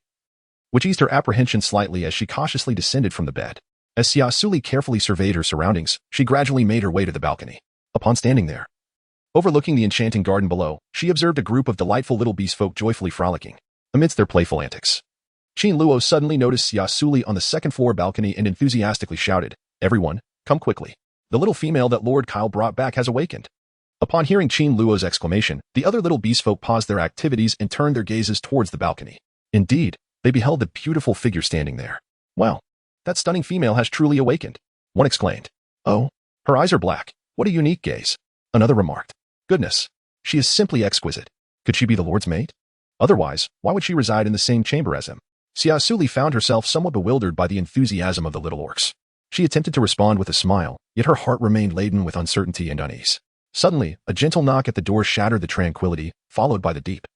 A: which eased her apprehension slightly as she cautiously descended from the bed. As Xia Suli carefully surveyed her surroundings, she gradually made her way to the balcony. Upon standing there, overlooking the enchanting garden below, she observed a group of delightful little beastfolk joyfully frolicking amidst their playful antics. Qin Luo suddenly noticed Xia Suli on the second-floor balcony and enthusiastically shouted, "Everyone, come quickly. The little female that Lord Kyle brought back has awakened." Upon hearing Qin Luo's exclamation, the other little beastfolk paused their activities and turned their gazes towards the balcony. Indeed, they beheld the beautiful figure standing there. "Wow, that stunning female has truly awakened," one exclaimed. "Oh, her eyes are black. What a unique gaze," another remarked. "Goodness, she is simply exquisite. Could she be the Lord's mate? Otherwise, why would she reside in the same chamber as him?" Xia Suli found herself somewhat bewildered by the enthusiasm of the little orcs. She attempted to respond with a smile, yet her heart remained laden with uncertainty and unease. Suddenly, a gentle knock at the door shattered the tranquility, followed by the deep,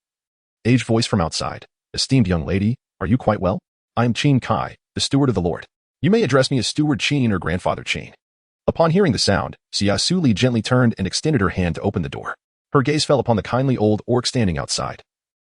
A: aged voice from outside. "Esteemed young lady, are you quite well? I am Qin Kai, the steward of the Lord. You may address me as Steward Qin or Grandfather Qin." Upon hearing the sound, Xia Suli gently turned and extended her hand to open the door. Her gaze fell upon the kindly old orc standing outside,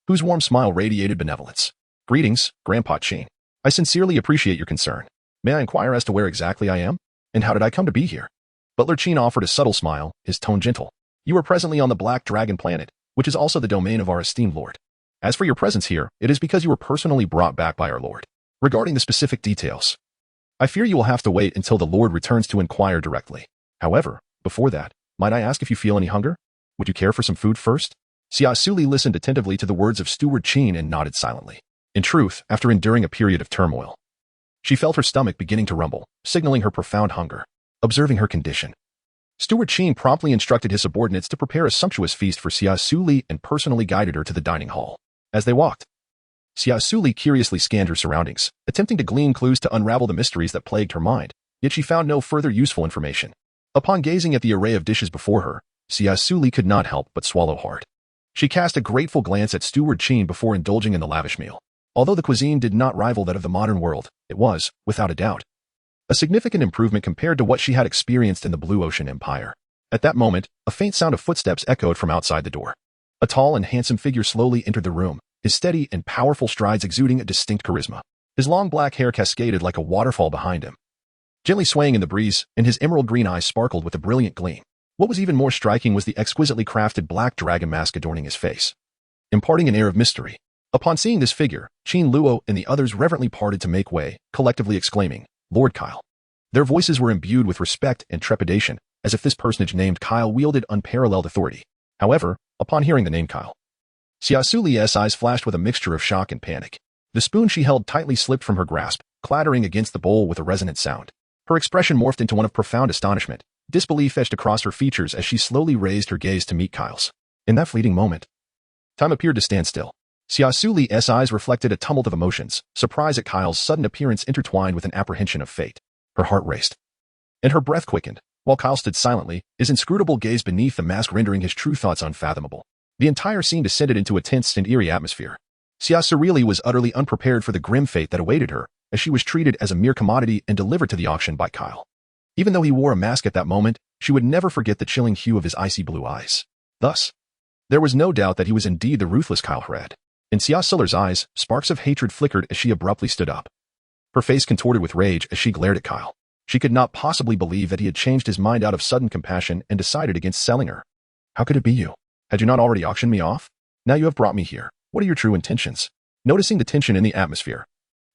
A: whose warm smile radiated benevolence. "Greetings, Grandpa Qin. I sincerely appreciate your concern. May I inquire as to where exactly I am? And how did I come to be here?" Butler Qin offered a subtle smile, his tone gentle. "You are presently on the Black Dragon planet, which is also the domain of our esteemed Lord. As for your presence here, it is because you were personally brought back by our Lord. Regarding the specific details, I fear you will have to wait until the Lord returns to inquire directly. However, before that, might I ask if you feel any hunger? Would you care for some food first?" Xia Suli listened attentively to the words of Steward Qin and nodded silently. In truth, after enduring a period of turmoil, she felt her stomach beginning to rumble, signaling her profound hunger. Observing her condition, Steward Qin promptly instructed his subordinates to prepare a sumptuous feast for Xia Suli and personally guided her to the dining hall. As they walked, Xia Suli curiously scanned her surroundings, attempting to glean clues to unravel the mysteries that plagued her mind, yet she found no further useful information. Upon gazing at the array of dishes before her, Xia Suli could not help but swallow hard. She cast a grateful glance at Steward Qin before indulging in the lavish meal. Although the cuisine did not rival that of the modern world, it was, without a doubt, a significant improvement compared to what she had experienced in the Blue Ocean Empire. At that moment, a faint sound of footsteps echoed from outside the door. A tall and handsome figure slowly entered the room, his steady and powerful strides exuding a distinct charisma. His long black hair cascaded like a waterfall behind him, gently swaying in the breeze, and his emerald green eyes sparkled with a brilliant gleam. What was even more striking was the exquisitely crafted black dragon mask adorning his face, imparting an air of mystery. Upon seeing this figure, Qin Luo and the others reverently parted to make way, collectively exclaiming, "Lord Kyle." Their voices were imbued with respect and trepidation, as if this personage named Kyle wielded unparalleled authority. However, upon hearing the name Kyle, Xia Suli's eyes flashed with a mixture of shock and panic. The spoon she held tightly slipped from her grasp, clattering against the bowl with a resonant sound. Her expression morphed into one of profound astonishment. Disbelief etched across her features as she slowly raised her gaze to meet Kyle's. In that fleeting moment, time appeared to stand still. Xia Suli's eyes reflected a tumult of emotions, surprise at Kyle's sudden appearance intertwined with an apprehension of fate. Her heart raced, and her breath quickened, while Kyle stood silently, his inscrutable gaze beneath the mask rendering his true thoughts unfathomable. The entire scene descended into a tense and eerie atmosphere. Xia Suli was utterly unprepared for the grim fate that awaited her, as she was treated as a mere commodity and delivered to the auction by Kyle. Even though he wore a mask at that moment, she would never forget the chilling hue of his icy blue eyes. Thus, there was no doubt that he was indeed the ruthless Kyle Red. In Xia Suli's eyes, sparks of hatred flickered as she abruptly stood up. Her face contorted with rage as she glared at Kyle. She could not possibly believe that he had changed his mind out of sudden compassion and decided against selling her. "How could it be you? Had you not already auctioned me off?" Now you have brought me here. What are your true intentions? Noticing the tension in the atmosphere,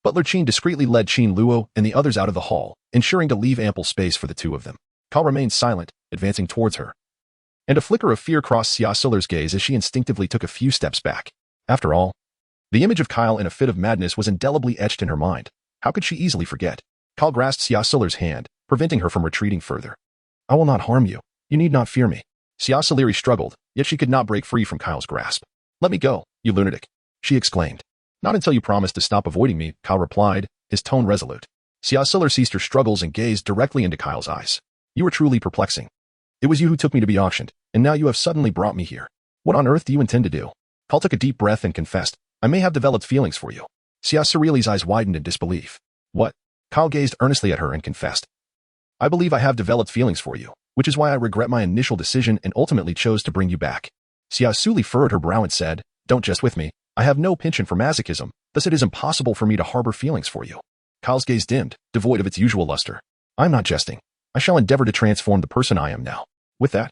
A: Butler Qin discreetly led Qin Luo and the others out of the hall, ensuring to leave ample space for the two of them. Kao remained silent, advancing towards her. And a flicker of fear crossed Xia Suli's gaze as she instinctively took a few steps back. After all, the image of Kyle in a fit of madness was indelibly etched in her mind. How could she easily forget? Kyle grasped Xia Suli's hand, preventing her from retreating further. I will not harm you. You need not fear me. Xia Suli struggled, yet she could not break free from Kyle's grasp. Let me go, you lunatic, she exclaimed. Not until you promise to stop avoiding me, Kyle replied, his tone resolute. Xia Suli ceased her struggles and gazed directly into Kyle's eyes. You are truly perplexing. It was you who took me to be auctioned, and now you have suddenly brought me here. What on earth do you intend to do? Kyle took a deep breath and confessed, I may have developed feelings for you. Xia Suli's eyes widened in disbelief. What? Kyle gazed earnestly at her and confessed. I believe I have developed feelings for you, which is why I regret my initial decision and ultimately chose to bring you back. Xia Suli furrowed her brow and said, Don't jest with me. I have no penchant for masochism, thus it is impossible for me to harbor feelings for you. Kyle's gaze dimmed, devoid of its usual luster. I'm not jesting. I shall endeavor to transform the person I am now. With that,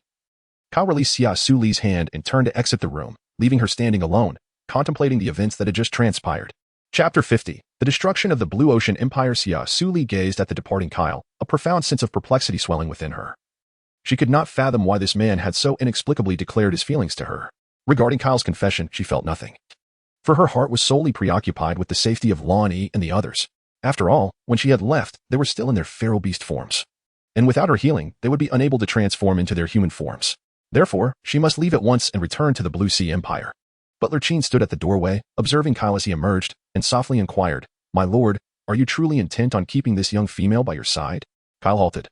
A: Kyle released Xia Suli's hand and turned to exit the room, leaving her standing alone, contemplating the events that had just transpired. Chapter 50. The Destruction of the Blue Ocean Empire. Xia Suli gazed at the departing Kyle, a profound sense of perplexity swelling within her. She could not fathom why this man had so inexplicably declared his feelings to her. Regarding Kyle's confession, she felt nothing. For her heart was solely preoccupied with the safety of Lonnie and the others. After all, when she had left, they were still in their feral beast forms. And without her healing, they would be unable to transform into their human forms. Therefore, she must leave at once and return to the Blue Sea Empire. Butler Qin stood at the doorway, observing Kyle as he emerged, and softly inquired, My lord, are you truly intent on keeping this young female by your side? Kyle halted.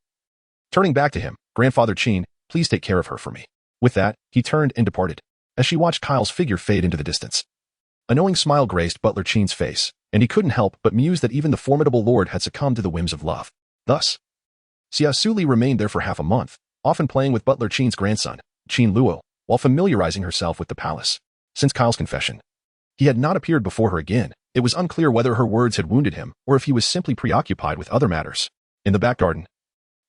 A: Turning back to him, Grandfather Qin, please take care of her for me. With that, he turned and departed, as she watched Kyle's figure fade into the distance. A knowing smile graced Butler Qin's face, and he couldn't help but muse that even the formidable lord had succumbed to the whims of love. Thus, Xia Suli remained there for half a month, often playing with Butler Qin's grandson, Qin Luo, while familiarizing herself with the palace. Since Kyle's confession, he had not appeared before her again. It was unclear whether her words had wounded him or if he was simply preoccupied with other matters. In the back garden,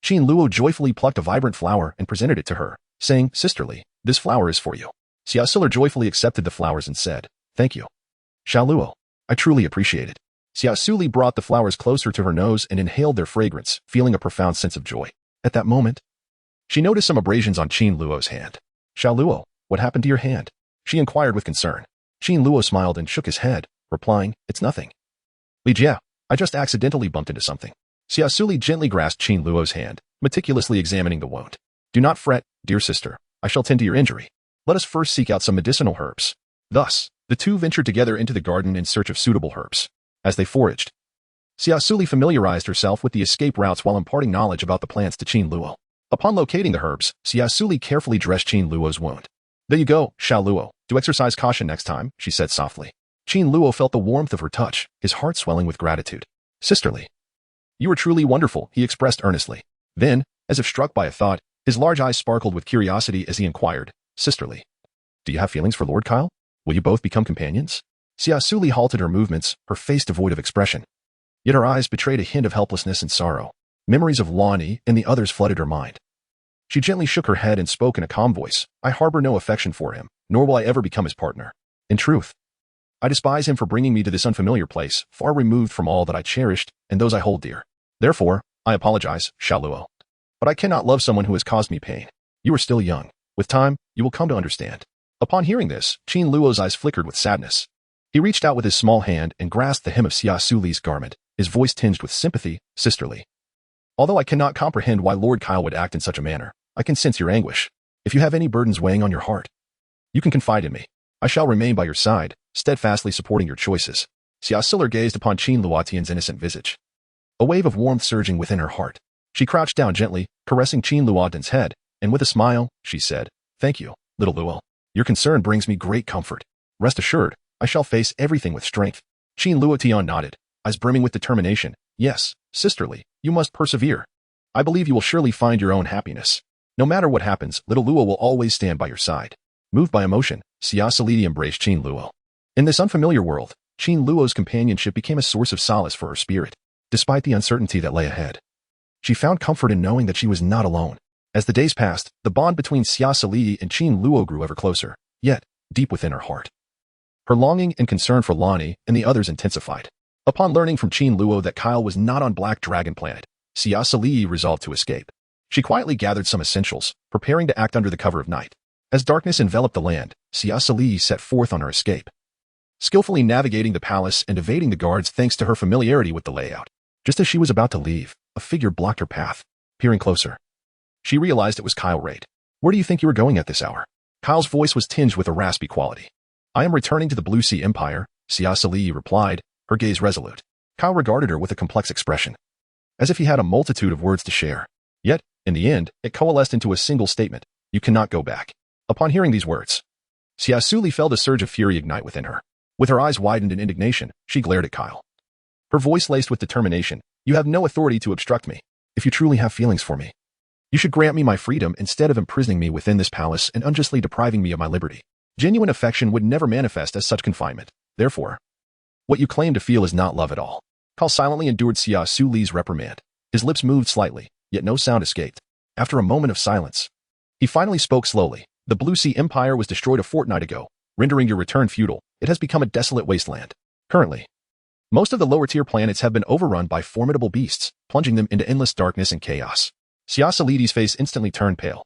A: Qin Luo joyfully plucked a vibrant flower and presented it to her, saying, Sisterly, this flower is for you. Xia Suli joyfully accepted the flowers and said, Thank you. Xia Luo, I truly appreciate it. Xia Suli brought the flowers closer to her nose and inhaled their fragrance, feeling a profound sense of joy. At that moment, she noticed some abrasions on Qin Luo's hand. Xia Luo, what happened to your hand? She inquired with concern. Qin Luo smiled and shook his head, replying, It's nothing. Li Jia, I just accidentally bumped into something. Xia Suli gently grasped Qin Luo's hand, meticulously examining the wound. Do not fret, dear sister. I shall tend to your injury. Let us first seek out some medicinal herbs. Thus, the two ventured together into the garden in search of suitable herbs. As they foraged, Xia Suli familiarized herself with the escape routes while imparting knowledge about the plants to Qin Luo. Upon locating the herbs, Xia Suli carefully dressed Qin Luo's wound. There you go, Xia Luo. Do exercise caution next time, she said softly. Qin Luo felt the warmth of her touch, his heart swelling with gratitude. Sisterly. You are truly wonderful, he expressed earnestly. Then, as if struck by a thought, his large eyes sparkled with curiosity as he inquired, Sisterly. Do you have feelings for Lord Kyle? Will you both become companions? Xia Suli halted her movements, her face devoid of expression. Yet her eyes betrayed a hint of helplessness and sorrow. Memories of Lonnie and the others flooded her mind. She gently shook her head and spoke in a calm voice. I harbor no affection for him, nor will I ever become his partner. In truth, I despise him for bringing me to this unfamiliar place, far removed from all that I cherished and those I hold dear. Therefore, I apologize, Xia Luo. But I cannot love someone who has caused me pain. You are still young. With time, you will come to understand. Upon hearing this, Qin Luo's eyes flickered with sadness. He reached out with his small hand and grasped the hem of Xia Suli's garment, his voice tinged with sympathy, Sisterly. Although I cannot comprehend why Lord Kyle would act in such a manner, I can sense your anguish. If you have any burdens weighing on your heart, you can confide in me. I shall remain by your side, steadfastly supporting your choices. Xia Suli gazed upon Qin Luotian's innocent visage. A wave of warmth surging within her heart. She crouched down gently, caressing Qin Luotian's head, and with a smile, she said, Thank you, little Luo. Your concern brings me great comfort. Rest assured, I shall face everything with strength. Qin Luotian nodded, eyes brimming with determination. Yes, sisterly, you must persevere. I believe you will surely find your own happiness. No matter what happens, little Luo will always stand by your side. Moved by emotion, Xia Suli embraced Qin Luo. In this unfamiliar world, Qin Luo's companionship became a source of solace for her spirit. Despite the uncertainty that lay ahead, she found comfort in knowing that she was not alone. As the days passed, the bond between Xia Suli and Qin Luo grew ever closer. Yet, deep within her heart. Her longing and concern for Lonnie and the others intensified. Upon learning from Qin Luo that Kyle was not on Black Dragon Planet, Xia Suli resolved to escape. She quietly gathered some essentials, preparing to act under the cover of night. As darkness enveloped the land, Xia Suli set forth on her escape, skillfully navigating the palace and evading the guards thanks to her familiarity with the layout. Just as she was about to leave, a figure blocked her path. Peering closer, she realized it was Kyle Raid. "Where do you think you were going at this hour?" Kyle's voice was tinged with a raspy quality. "I am returning to the Blue Sea Empire," Xia Suli replied, her gaze resolute. Kyle regarded her with a complex expression, as if he had a multitude of words to share. Yet, in the end, it coalesced into a single statement: "You cannot go back." Upon hearing these words, Xia Suli felt a surge of fury ignite within her. With her eyes widened in indignation, she glared at Kyle, her voice laced with determination. "You have no authority to obstruct me. If you truly have feelings for me, you should grant me my freedom instead of imprisoning me within this palace and unjustly depriving me of my liberty. Genuine affection would never manifest as such confinement. Therefore, what you claim to feel is not love at all." Kyle silently endured Xia Suli's reprimand. His lips moved slightly, yet no sound escaped. After a moment of silence, he finally spoke slowly. "The Blue Sea Empire was destroyed a fortnight ago, rendering your return futile. It has become a desolate wasteland. Currently, most of the lower-tier planets have been overrun by formidable beasts, plunging them into endless darkness and chaos." Xia Suli's face instantly turned pale.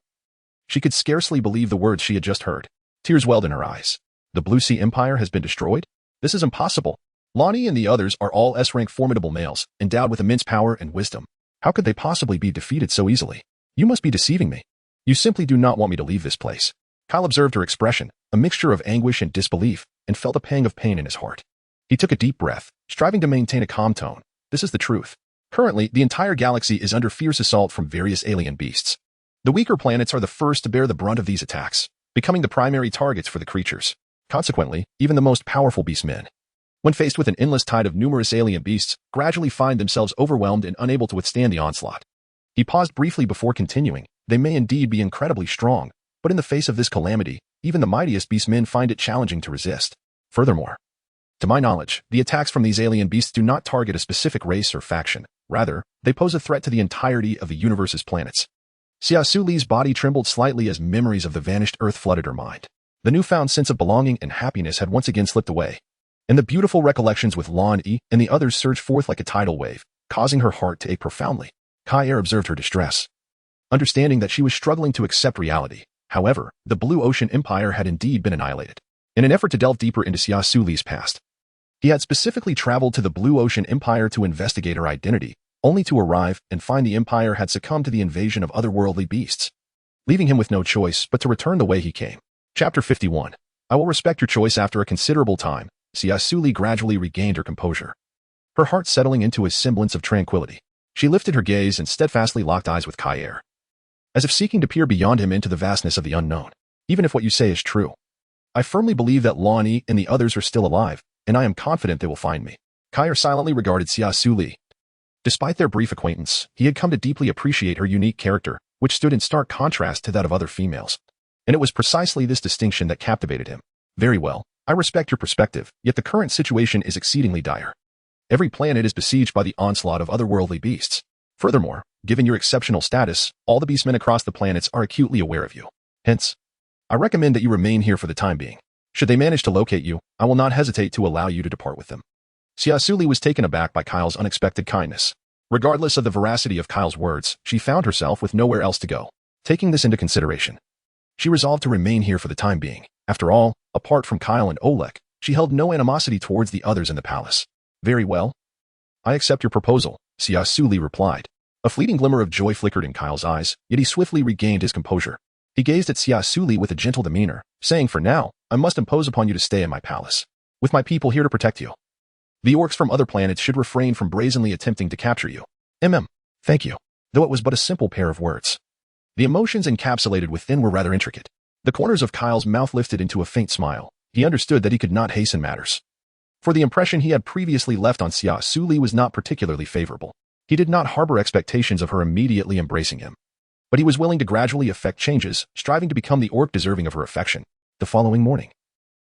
A: She could scarcely believe the words she had just heard. Tears welled in her eyes. "The Blue Sea Empire has been destroyed? This is impossible. Lonnie and the others are all S-rank formidable males, endowed with immense power and wisdom. How could they possibly be defeated so easily? You must be deceiving me. You simply do not want me to leave this place." Kyle observed her expression, a mixture of anguish and disbelief, and felt a pang of pain in his heart. He took a deep breath, striving to maintain a calm tone. "This is the truth. Currently, the entire galaxy is under fierce assault from various alien beasts. The weaker planets are the first to bear the brunt of these attacks, becoming the primary targets for the creatures. Consequently, even the most powerful beastmen, when faced with an endless tide of numerous alien beasts, gradually find themselves overwhelmed and unable to withstand the onslaught." He paused briefly before continuing. "They may indeed be incredibly strong, but in the face of this calamity, even the mightiest beastmen find it challenging to resist. Furthermore, to my knowledge, the attacks from these alien beasts do not target a specific race or faction. Rather, they pose a threat to the entirety of the universe's planets." Xia Suli's body trembled slightly as memories of the vanished Earth flooded her mind. The newfound sense of belonging and happiness had once again slipped away, and the beautiful recollections with Lonnie and the others surged forth like a tidal wave, causing her heart to ache profoundly. Kai observed her distress, understanding that she was struggling to accept reality. However, the Blue Ocean Empire had indeed been annihilated. In an effort to delve deeper into Xia Suli's past, he had specifically traveled to the Blue Ocean Empire to investigate her identity, only to arrive and find the Empire had succumbed to the invasion of otherworldly beasts, leaving him with no choice but to return the way he came. Chapter 51. "I will respect your choice after a considerable time." Xia Suli gradually regained her composure, her heart settling into a semblance of tranquility. She lifted her gaze and steadfastly locked eyes with Kai, as if seeking to peer beyond him into the vastness of the unknown. "Even if what you say is true, I firmly believe that Lonnie and the others are still alive, and I am confident they will find me." Kai silently regarded Xia Suli. Despite their brief acquaintance, he had come to deeply appreciate her unique character, which stood in stark contrast to that of other females. And it was precisely this distinction that captivated him. "Very well, I respect your perspective, yet the current situation is exceedingly dire. Every planet is besieged by the onslaught of otherworldly beasts. Furthermore, given your exceptional status, all the beastmen across the planets are acutely aware of you. Hence, I recommend that you remain here for the time being. Should they manage to locate you, I will not hesitate to allow you to depart with them." Xia Suli was taken aback by Kyle's unexpected kindness. Regardless of the veracity of Kyle's words, she found herself with nowhere else to go. Taking this into consideration, she resolved to remain here for the time being. After all, apart from Kyle and Oleg, she held no animosity towards the others in the palace. "Very well. I accept your proposal," Xia Suli replied. A fleeting glimmer of joy flickered in Kyle's eyes, yet he swiftly regained his composure. He gazed at Xia Suli with a gentle demeanor, saying, "For now, I must impose upon you to stay in my palace, with my people here to protect you. The orcs from other planets should refrain from brazenly attempting to capture you." Thank you." Though it was but a simple pair of words, the emotions encapsulated within were rather intricate. The corners of Kyle's mouth lifted into a faint smile. He understood that he could not hasten matters, for the impression he had previously left on Xia Suli was not particularly favorable. He did not harbor expectations of her immediately embracing him, but he was willing to gradually effect changes, striving to become the orc deserving of her affection. The following morning,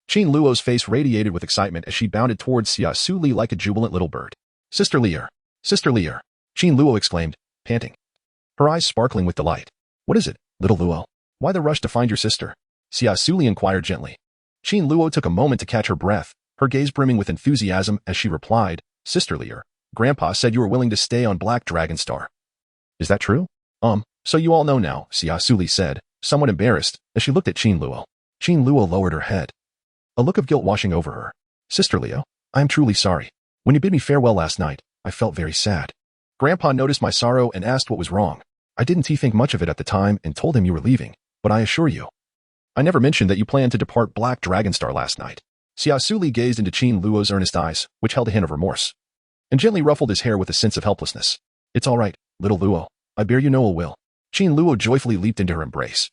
A: Qin Luo's face radiated with excitement as she bounded towards Xia Suli like a jubilant little bird. Sister Lear! Sister Lear!" Qin Luo exclaimed, panting, her eyes sparkling with delight. "What is it, little Luo? Why the rush to find your sister?" Xia Suli inquired gently. Qin Luo took a moment to catch her breath, her gaze brimming with enthusiasm as she replied, Sisterlier, Grandpa said you were willing to stay on Black Dragon Star. Is that true? So you all know now, Xia Suli said, somewhat embarrassed, as she looked at Qin Luo. Qin Luo lowered her head, a look of guilt washing over her. Sister Leo, I am truly sorry. When you bid me farewell last night, I felt very sad. Grandpa noticed my sorrow and asked what was wrong. I didn't think much of it at the time and told him you were leaving, but I assure you, I never mentioned that you planned to depart Black Dragon Star last night. Xia Suli gazed into Qin Luo's earnest eyes, which held a hint of remorse, and gently ruffled his hair with a sense of helplessness. It's all right, little Luo. I bear you no ill will. Qin Luo joyfully leaped into her embrace,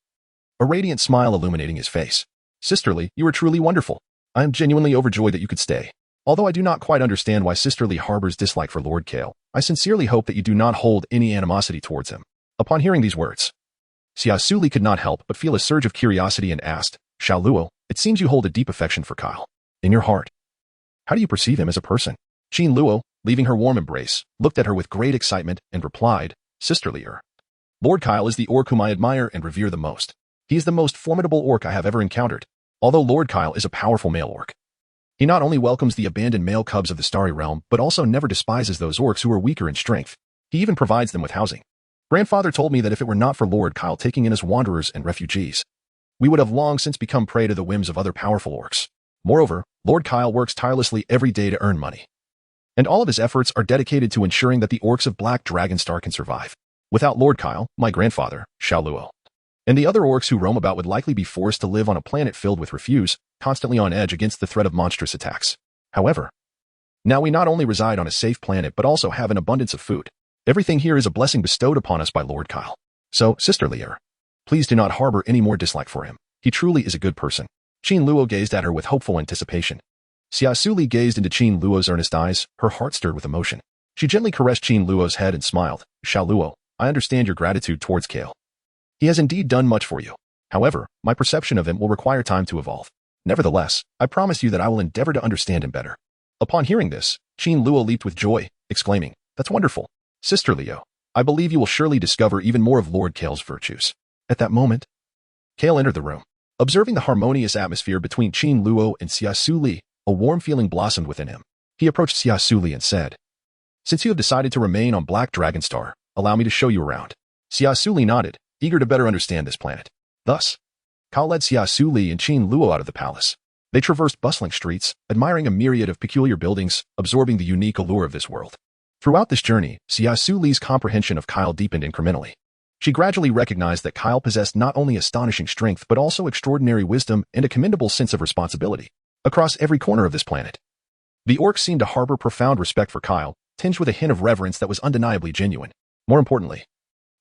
A: a radiant smile illuminating his face. Sisterly, you are truly wonderful. I am genuinely overjoyed that you could stay. Although I do not quite understand why Sisterly harbors dislike for Lord Kale, I sincerely hope that you do not hold any animosity towards him. Upon hearing these words, Xia Suli could not help but feel a surge of curiosity and asked, Xiao Luo, it seems you hold a deep affection for Kyle. In your heart, how do you perceive him as a person? Qin Luo, leaving her warm embrace, looked at her with great excitement and replied, Sisterlier, Lord Kyle is the orc whom I admire and revere the most. He is the most formidable orc I have ever encountered. Although Lord Kyle is a powerful male orc, he not only welcomes the abandoned male cubs of the Starry Realm, but also never despises those orcs who are weaker in strength. He even provides them with housing. Grandfather told me that if it were not for Lord Kyle taking in us wanderers and refugees, we would have long since become prey to the whims of other powerful orcs. Moreover, Lord Kyle works tirelessly every day to earn money, and all of his efforts are dedicated to ensuring that the orcs of Black Dragon Star can survive. Without Lord Kyle, my grandfather, Xiao Luo, and the other orcs who roam about would likely be forced to live on a planet filled with refuse, constantly on edge against the threat of monstrous attacks. However, now we not only reside on a safe planet but also have an abundance of food. Everything here is a blessing bestowed upon us by Lord Kyle. So, Sister Lear, please do not harbor any more dislike for him. He truly is a good person. Qin Luo gazed at her with hopeful anticipation. Xia Suli gazed into Qin Luo's earnest eyes, her heart stirred with emotion. She gently caressed Qin Luo's head and smiled. Xiao Luo, I understand your gratitude towards Kale. He has indeed done much for you. However, my perception of him will require time to evolve. Nevertheless, I promise you that I will endeavor to understand him better. Upon hearing this, Qin Luo leaped with joy, exclaiming, That's wonderful. Sister Leo, I believe you will surely discover even more of Lord Kale's virtues. At that moment, Kale entered the room. Observing the harmonious atmosphere between Qin Luo and Xia Suli, a warm feeling blossomed within him. He approached Xia Suli and said, Since you have decided to remain on Black Dragon Star, allow me to show you around. Xia Suli nodded, eager to better understand this planet. Thus, Kale led Xia Suli and Qin Luo out of the palace. They traversed bustling streets, admiring a myriad of peculiar buildings, absorbing the unique allure of this world. Throughout this journey, Xia Suli's comprehension of Kyle deepened incrementally. She gradually recognized that Kyle possessed not only astonishing strength but also extraordinary wisdom and a commendable sense of responsibility. Across every corner of this planet, the orcs seemed to harbor profound respect for Kyle, tinged with a hint of reverence that was undeniably genuine. More importantly,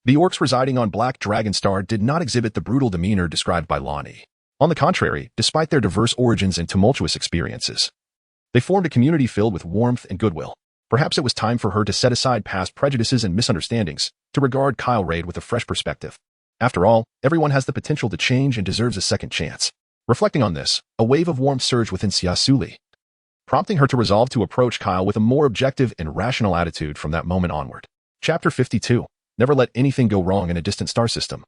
A: the orcs residing on Black Dragon Star did not exhibit the brutal demeanor described by Lonnie. On the contrary, despite their diverse origins and tumultuous experiences, they formed a community filled with warmth and goodwill. Perhaps it was time for her to set aside past prejudices and misunderstandings, to regard Kyle Raid with a fresh perspective. After all, everyone has the potential to change and deserves a second chance. Reflecting on this, a wave of warmth surged within Xia Suli, prompting her to resolve to approach Kyle with a more objective and rational attitude from that moment onward. Chapter 52. Never let anything go wrong in a distant star system.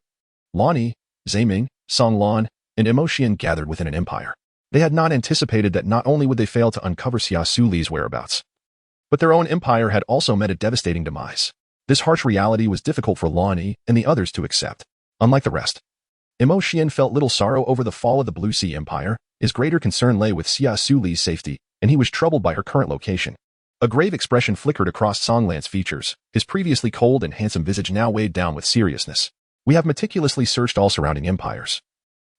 A: Lonnie, Zaiming, Songlan, and Emotian gathered within an empire. They had not anticipated that not only would they fail to uncover Xia Suli's whereabouts, but their own empire had also met a devastating demise. This harsh reality was difficult for Lonnie and the others to accept. Unlike the rest, Emotian felt little sorrow over the fall of the Blue Sea Empire. His greater concern lay with Xia Suli's safety, and he was troubled by her current location. A grave expression flickered across Songlan's features, his previously cold and handsome visage now weighed down with seriousness. We have meticulously searched all surrounding empires,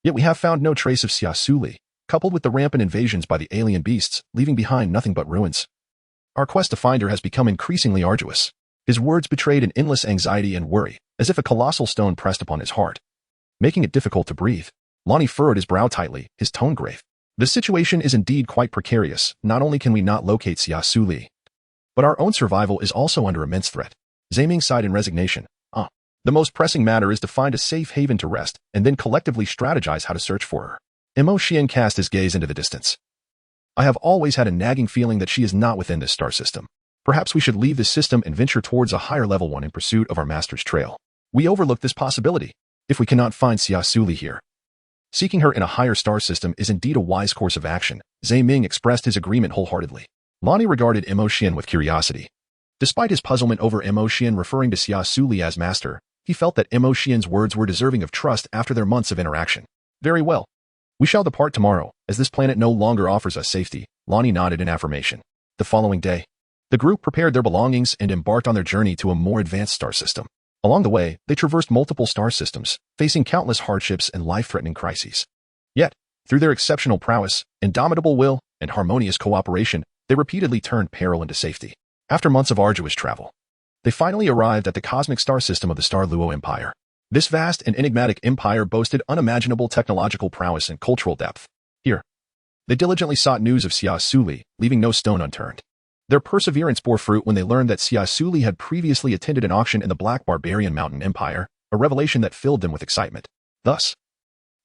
A: yet we have found no trace of Xia Suli, coupled with the rampant invasions by the alien beasts, leaving behind nothing but ruins. Our quest to find her has become increasingly arduous. His words betrayed an endless anxiety and worry, as if a colossal stone pressed upon his heart, making it difficult to breathe. Lonnie furrowed his brow tightly, his tone grave. The situation is indeed quite precarious. Not only can we not locate Xia Suli, but our own survival is also under immense threat. Zaiming sighed in resignation. The most pressing matter is to find a safe haven to rest, and then collectively strategize how to search for her. Emotian cast his gaze into the distance. I have always had a nagging feeling that she is not within this star system. Perhaps we should leave this system and venture towards a higher level one in pursuit of our master's trail. We overlook this possibility. If we cannot find Xia Suli here, Seeking her in a higher star system is indeed a wise course of action. Zhe Ming expressed his agreement wholeheartedly. Lonnie regarded Imo Xian with curiosity. Despite his puzzlement over Imo Xian referring to Xia Suli as master, he felt that Imo Xian's words were deserving of trust after their months of interaction. Very well. We shall depart tomorrow, as this planet no longer offers us safety. Lonnie nodded in affirmation. The following day, the group prepared their belongings and embarked on their journey to a more advanced star system. Along the way, they traversed multiple star systems, facing countless hardships and life-threatening crises. Yet, through their exceptional prowess, indomitable will, and harmonious cooperation, they repeatedly turned peril into safety. After months of arduous travel, they finally arrived at the cosmic star system of the Star Luo Empire. This vast and enigmatic empire boasted unimaginable technological prowess and cultural depth. Here, they diligently sought news of Xia Suli, leaving no stone unturned. Their perseverance bore fruit when they learned that Xia Suli had previously attended an auction in the Black Barbarian Mountain Empire, a revelation that filled them with excitement. Thus,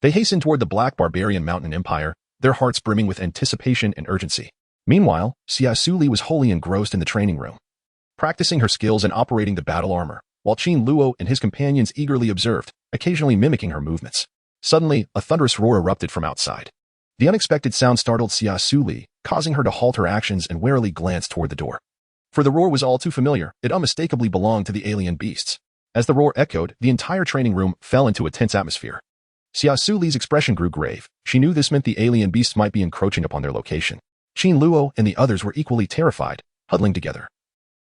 A: they hastened toward the Black Barbarian Mountain Empire, their hearts brimming with anticipation and urgency. Meanwhile, Xia Suli was wholly engrossed in the training room, practicing her skills and operating the battle armor, while Qin Luo and his companions eagerly observed, occasionally mimicking her movements. Suddenly, a thunderous roar erupted from outside. The unexpected sound startled Xia Suli, causing her to halt her actions and warily glance toward the door. For the roar was all too familiar, it unmistakably belonged to the alien beasts. As the roar echoed, the entire training room fell into a tense atmosphere. Xia Suli's expression grew grave. She knew this meant the alien beasts might be encroaching upon their location. Qin Luo and the others were equally terrified, huddling together,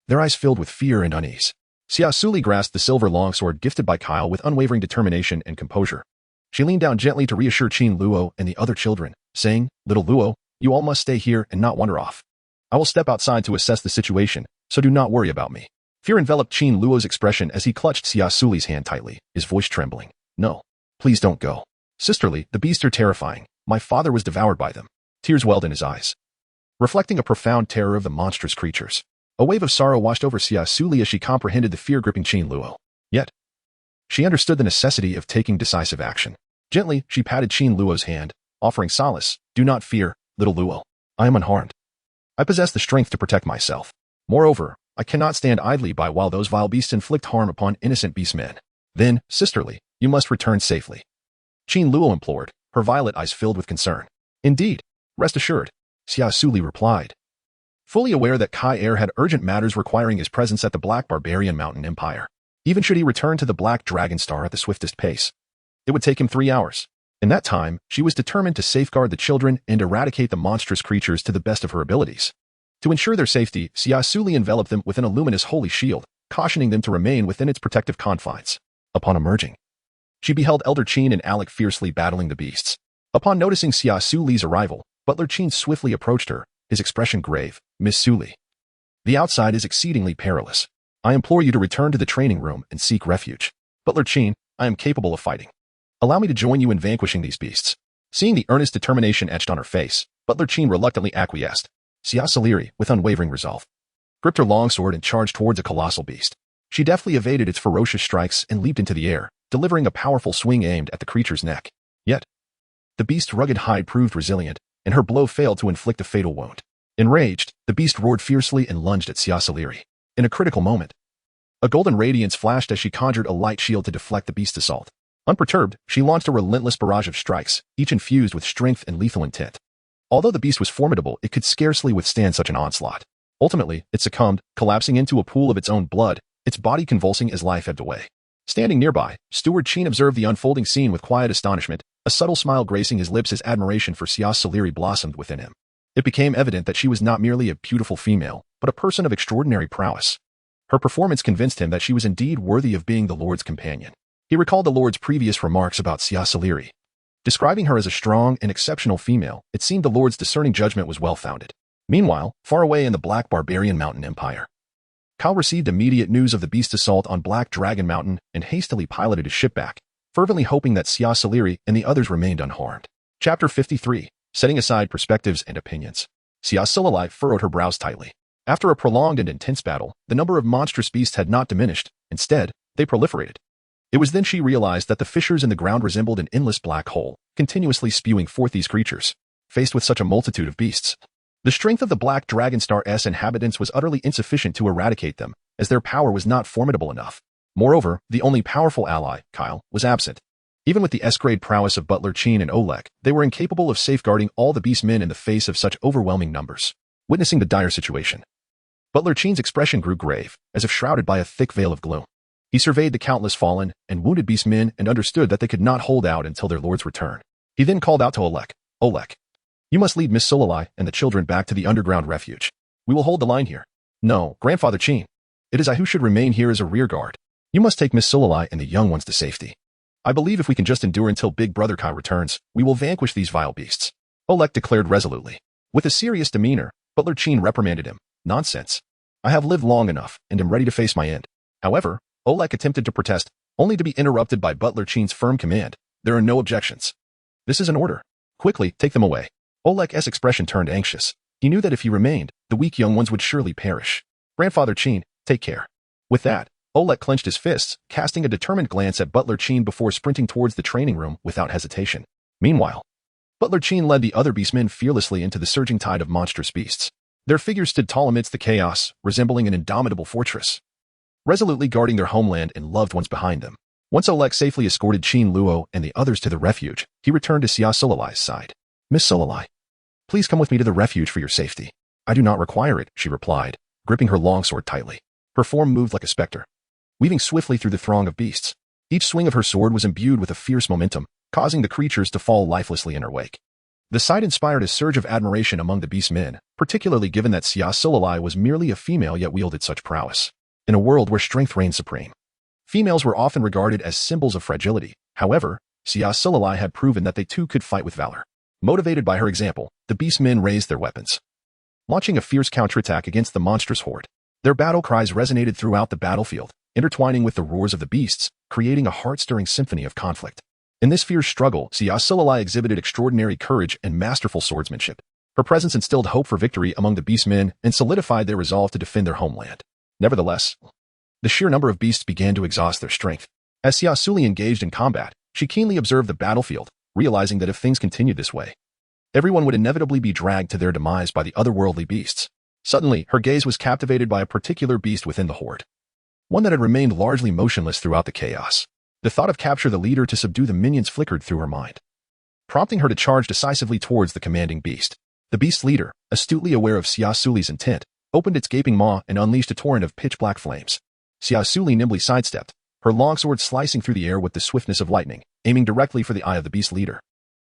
A: their eyes filled with fear and unease. Xia Suli grasped the silver longsword gifted by Kyle with unwavering determination and composure. She leaned down gently to reassure Qin Luo and the other children, saying, "Little Luo, you all must stay here and not wander off. I will step outside to assess the situation, so do not worry about me." Fear enveloped Qin Luo's expression as he clutched Xia Suli's hand tightly, his voice trembling. "No, please don't go. Sisterly, the beasts are terrifying. My father was devoured by them." Tears welled in his eyes, reflecting a profound terror of the monstrous creatures. A wave of sorrow washed over Xia Suli as she comprehended the fear-gripping Qin Luo. Yet, she understood the necessity of taking decisive action. Gently, she patted Qin Luo's hand, offering solace. "Do not fear, little Luo. I am unharmed. I possess the strength to protect myself. Moreover, I cannot stand idly by while those vile beasts inflict harm upon innocent beastmen. Then, sisterly, you must return safely." Qin Luo implored, her violet eyes filled with concern. "Indeed, rest assured," Xia Suli replied, fully aware that Kai Er had urgent matters requiring his presence at the Black Barbarian Mountain Empire. Even should he return to the Black Dragon Star at the swiftest pace, it would take him 3 hours. In that time, she was determined to safeguard the children and eradicate the monstrous creatures to the best of her abilities. To ensure their safety, Xia Suli enveloped them within a luminous holy shield, cautioning them to remain within its protective confines. Upon emerging, she beheld Elder Qin and Alec fiercely battling the beasts. Upon noticing Xia Suli's arrival, Butler Qin swiftly approached her, his expression grave. "Miss Suli, the outside is exceedingly perilous. I implore you to return to the training room and seek refuge." "Butler Qin, I am capable of fighting. Allow me to join you in vanquishing these beasts." Seeing the earnest determination etched on her face, Butler Qin reluctantly acquiesced. Xia Suli, with unwavering resolve, gripped her longsword and charged towards a colossal beast. She deftly evaded its ferocious strikes and leaped into the air, delivering a powerful swing aimed at the creature's neck. Yet, the beast's rugged hide proved resilient, and her blow failed to inflict a fatal wound. Enraged, the beast roared fiercely and lunged at Xia Suli. In a critical moment, a golden radiance flashed as she conjured a light shield to deflect the beast's assault. Unperturbed, she launched a relentless barrage of strikes, each infused with strength and lethal intent. Although the beast was formidable, it could scarcely withstand such an onslaught. Ultimately, it succumbed, collapsing into a pool of its own blood, its body convulsing as life ebbed away. Standing nearby, Steward Qin observed the unfolding scene with quiet astonishment, a subtle smile gracing his lips as admiration for Xia Suli blossomed within him. It became evident that she was not merely a beautiful female, but a person of extraordinary prowess. Her performance convinced him that she was indeed worthy of being the Lord's companion. He recalled the Lord's previous remarks about Xia Suli. Describing her as a strong and exceptional female, it seemed the Lord's discerning judgment was well-founded. Meanwhile, far away in the Black Barbarian Mountain Empire, Kyle received immediate news of the beast assault on Black Dragon Mountain and hastily piloted his ship back, fervently hoping that Xia Suli and the others remained unharmed. Chapter 53. Setting aside perspectives and opinions. Xia Suli furrowed her brows tightly. After a prolonged and intense battle, the number of monstrous beasts had not diminished. Instead, they proliferated. It was then she realized that the fissures in the ground resembled an endless black hole, continuously spewing forth these creatures. Faced with such a multitude of beasts, the strength of the Black Dragon Star's inhabitants was utterly insufficient to eradicate them, as their power was not formidable enough. Moreover, the only powerful ally, Kyle, was absent. Even with the S-grade prowess of Butler Chin and Olek, they were incapable of safeguarding all the beastmen in the face of such overwhelming numbers. Witnessing the dire situation, Butler Chin's expression grew grave, as if shrouded by a thick veil of gloom. He surveyed the countless fallen and wounded beastmen and understood that they could not hold out until their lord's return. He then called out to Olek, "Olek, you must lead Miss Suli and the children back to the underground refuge. We will hold the line here." "No, Grandfather Chin. It is I who should remain here as a rearguard. You must take Miss Suli and the young ones to safety. I believe if we can just endure until Big Brother Kai returns, we will vanquish these vile beasts," Olek declared resolutely. With a serious demeanor, Butler Chin reprimanded him. "Nonsense. I have lived long enough and am ready to face my end." However, Olek attempted to protest, only to be interrupted by Butler Chin's firm command. "There are no objections. This is an order. Quickly, take them away." Olek's expression turned anxious. He knew that if he remained, the weak young ones would surely perish. "Grandfather Chin, take care." With that, Olek clenched his fists, casting a determined glance at Butler Chin before sprinting towards the training room without hesitation. Meanwhile, Butler Chin led the other beastmen fearlessly into the surging tide of monstrous beasts. Their figures stood tall amidst the chaos, resembling an indomitable fortress, resolutely guarding their homeland and loved ones behind them. Once Olek safely escorted Chin Luo and the others to the refuge, he returned to Xia Suli's side. "Miss Suli, please come with me to the refuge for your safety." "I do not require it," she replied, gripping her longsword tightly. Her form moved like a specter, weaving swiftly through the throng of beasts. Each swing of her sword was imbued with a fierce momentum, causing the creatures to fall lifelessly in her wake. The sight inspired a surge of admiration among the beastmen, particularly given that Xia Suli was merely a female yet wielded such prowess. In a world where strength reigned supreme, females were often regarded as symbols of fragility. However, Xia Suli had proven that they too could fight with valor. Motivated by her example, the beastmen raised their weapons, launching a fierce counterattack against the monstrous horde. Their battle cries resonated throughout the battlefield, intertwining with the roars of the beasts, creating a heart-stirring symphony of conflict. In this fierce struggle, Xia Suli exhibited extraordinary courage and masterful swordsmanship. Her presence instilled hope for victory among the beastmen and solidified their resolve to defend their homeland. Nevertheless, the sheer number of beasts began to exhaust their strength. As Xia Suli engaged in combat, she keenly observed the battlefield, realizing that if things continued this way, everyone would inevitably be dragged to their demise by the otherworldly beasts. Suddenly, her gaze was captivated by a particular beast within the horde, one that had remained largely motionless throughout the chaos. The thought of capture the leader to subdue the minions flickered through her mind, prompting her to charge decisively towards the commanding beast. The beast's leader, astutely aware of Xia Suli's intent, opened its gaping maw and unleashed a torrent of pitch-black flames. Xia Suli nimbly sidestepped, her longsword slicing through the air with the swiftness of lightning, aiming directly for the eye of the beast leader.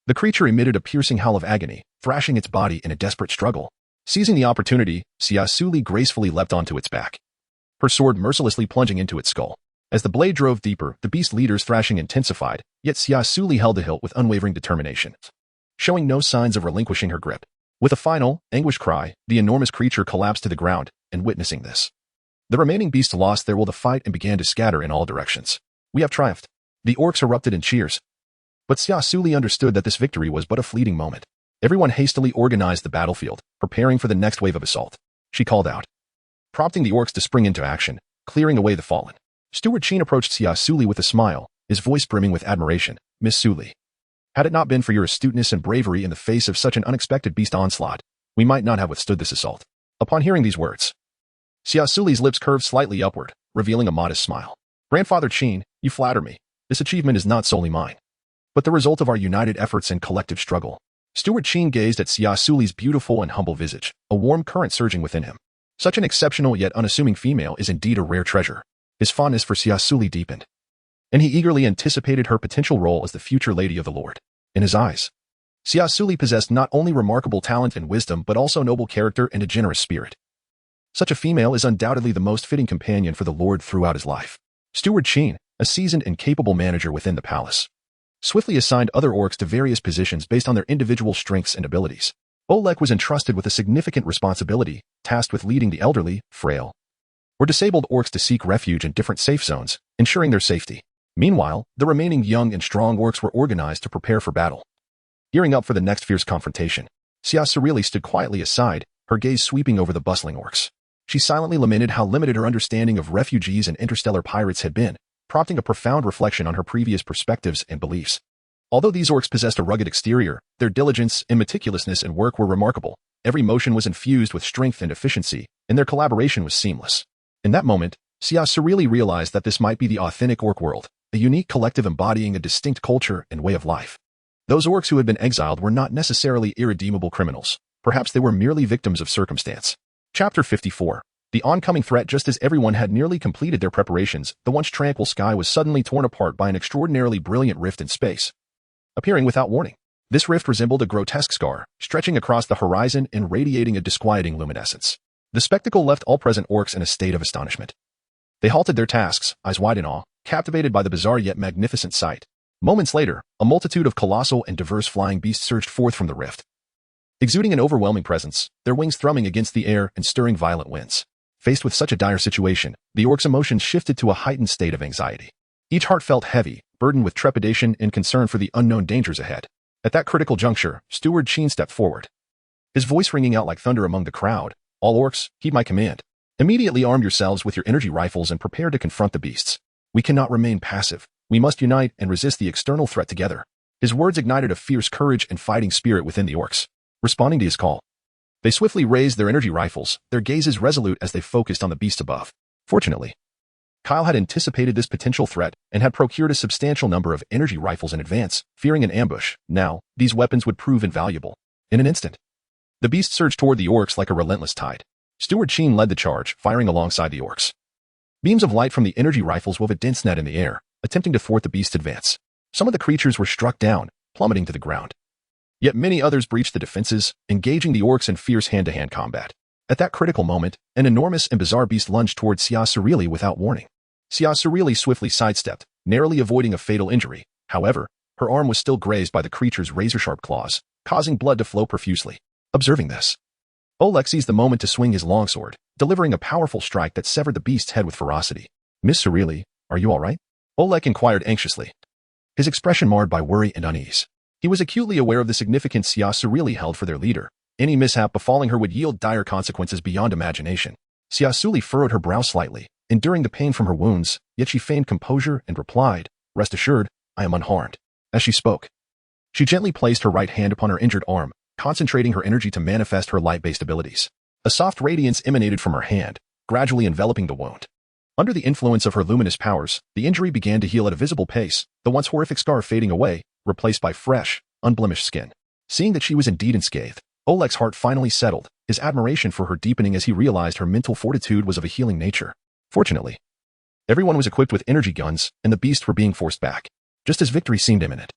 A: The creature emitted a piercing howl of agony, thrashing its body in a desperate struggle. Seizing the opportunity, Xia Suli gracefully leapt onto its back, her sword mercilessly plunging into its skull. As the blade drove deeper, the beast leader's thrashing intensified, yet Xia Suli held the hilt with unwavering determination, showing no signs of relinquishing her grip. With a final, anguished cry, the enormous creature collapsed to the ground, and witnessing this, the remaining beasts lost their will to fight and began to scatter in all directions. "We have triumphed." The orcs erupted in cheers. But Xia Suli understood that this victory was but a fleeting moment. Everyone hastily organized the battlefield, preparing for the next wave of assault. She called out, prompting the orcs to spring into action, clearing away the fallen. Steward Chin approached Xia Suli with a smile, his voice brimming with admiration. "Miss Suli, had it not been for your astuteness and bravery in the face of such an unexpected beast onslaught, we might not have withstood this assault." Upon hearing these words, Xia Suli's lips curved slightly upward, revealing a modest smile. "Grandfather Chin, you flatter me. This achievement is not solely mine, but the result of our united efforts and collective struggle." Steward Chin gazed at Xia Suli's beautiful and humble visage, a warm current surging within him. Such an exceptional yet unassuming female is indeed a rare treasure. His fondness for Xia Suli deepened, and he eagerly anticipated her potential role as the future lady of the Lord. In his eyes, Xia Suli possessed not only remarkable talent and wisdom but also noble character and a generous spirit. Such a female is undoubtedly the most fitting companion for the Lord throughout his life. Steward Chin, a seasoned and capable manager within the palace, swiftly assigned other orcs to various positions based on their individual strengths and abilities. Olek was entrusted with a significant responsibility, tasked with leading the elderly, frail, or disabled orcs to seek refuge in different safe zones, ensuring their safety. Meanwhile, the remaining young and strong orcs were organized to prepare for battle. Gearing up for the next fierce confrontation, Xia Suli stood quietly aside, her gaze sweeping over the bustling orcs. She silently lamented how limited her understanding of refugees and interstellar pirates had been, prompting a profound reflection on her previous perspectives and beliefs. Although these orcs possessed a rugged exterior, their diligence and meticulousness in work were remarkable. Every motion was infused with strength and efficiency, and their collaboration was seamless. In that moment, Xia Suli realized that this might be the authentic orc world, a unique collective embodying a distinct culture and way of life. Those orcs who had been exiled were not necessarily irredeemable criminals. Perhaps they were merely victims of circumstance. Chapter 54. The oncoming threat. Just as everyone had nearly completed their preparations, the once tranquil sky was suddenly torn apart by an extraordinarily brilliant rift in space, appearing without warning. This rift resembled a grotesque scar, stretching across the horizon and radiating a disquieting luminescence. The spectacle left all present orcs in a state of astonishment. They halted their tasks, eyes wide in awe, captivated by the bizarre yet magnificent sight. Moments later, a multitude of colossal and diverse flying beasts surged forth from the rift, exuding an overwhelming presence, their wings thrumming against the air and stirring violent winds. Faced with such a dire situation, the orcs' emotions shifted to a heightened state of anxiety. Each heart felt heavy, burdened with trepidation and concern for the unknown dangers ahead. At that critical juncture, Steward Sheen stepped forward, his voice ringing out like thunder among the crowd. All orcs, heed my command. Immediately arm yourselves with your energy rifles and prepare to confront the beasts. We cannot remain passive. We must unite and resist the external threat together. His words ignited a fierce courage and fighting spirit within the orcs. Responding to his call, they swiftly raised their energy rifles, their gazes resolute as they focused on the beast above. Fortunately, Kyle had anticipated this potential threat and had procured a substantial number of energy rifles in advance, fearing an ambush. Now, these weapons would prove invaluable. In an instant, the beast surged toward the orcs like a relentless tide. Steward Sheen led the charge, firing alongside the orcs. Beams of light from the energy rifles wove a dense net in the air, attempting to thwart the beast's advance. Some of the creatures were struck down, plummeting to the ground. Yet many others breached the defenses, engaging the orcs in fierce hand-to-hand combat. At that critical moment, an enormous and bizarre beast lunged toward Xia Suli without warning. Xia Suli swiftly sidestepped, narrowly avoiding a fatal injury. However, her arm was still grazed by the creature's razor-sharp claws, causing blood to flow profusely. Observing this, Oleg seized the moment to swing his longsword, delivering a powerful strike that severed the beast's head with ferocity. Miss Suli, are you all right? Oleg inquired anxiously, his expression marred by worry and unease. He was acutely aware of the significance Xia Suli held for their leader. Any mishap befalling her would yield dire consequences beyond imagination. Xia Suli furrowed her brow slightly, enduring the pain from her wounds, yet she feigned composure and replied, "Rest assured, I am unharmed." As she spoke, she gently placed her right hand upon her injured arm, concentrating her energy to manifest her light-based abilities. A soft radiance emanated from her hand, gradually enveloping the wound. Under the influence of her luminous powers, the injury began to heal at a visible pace, the once horrific scar fading away, replaced by fresh, unblemished skin. Seeing that she was indeed unscathed, Oleg's heart finally settled, his admiration for her deepening as he realized her mental fortitude was of a healing nature. Fortunately, everyone was equipped with energy guns, and the beasts were being forced back, just as victory seemed imminent.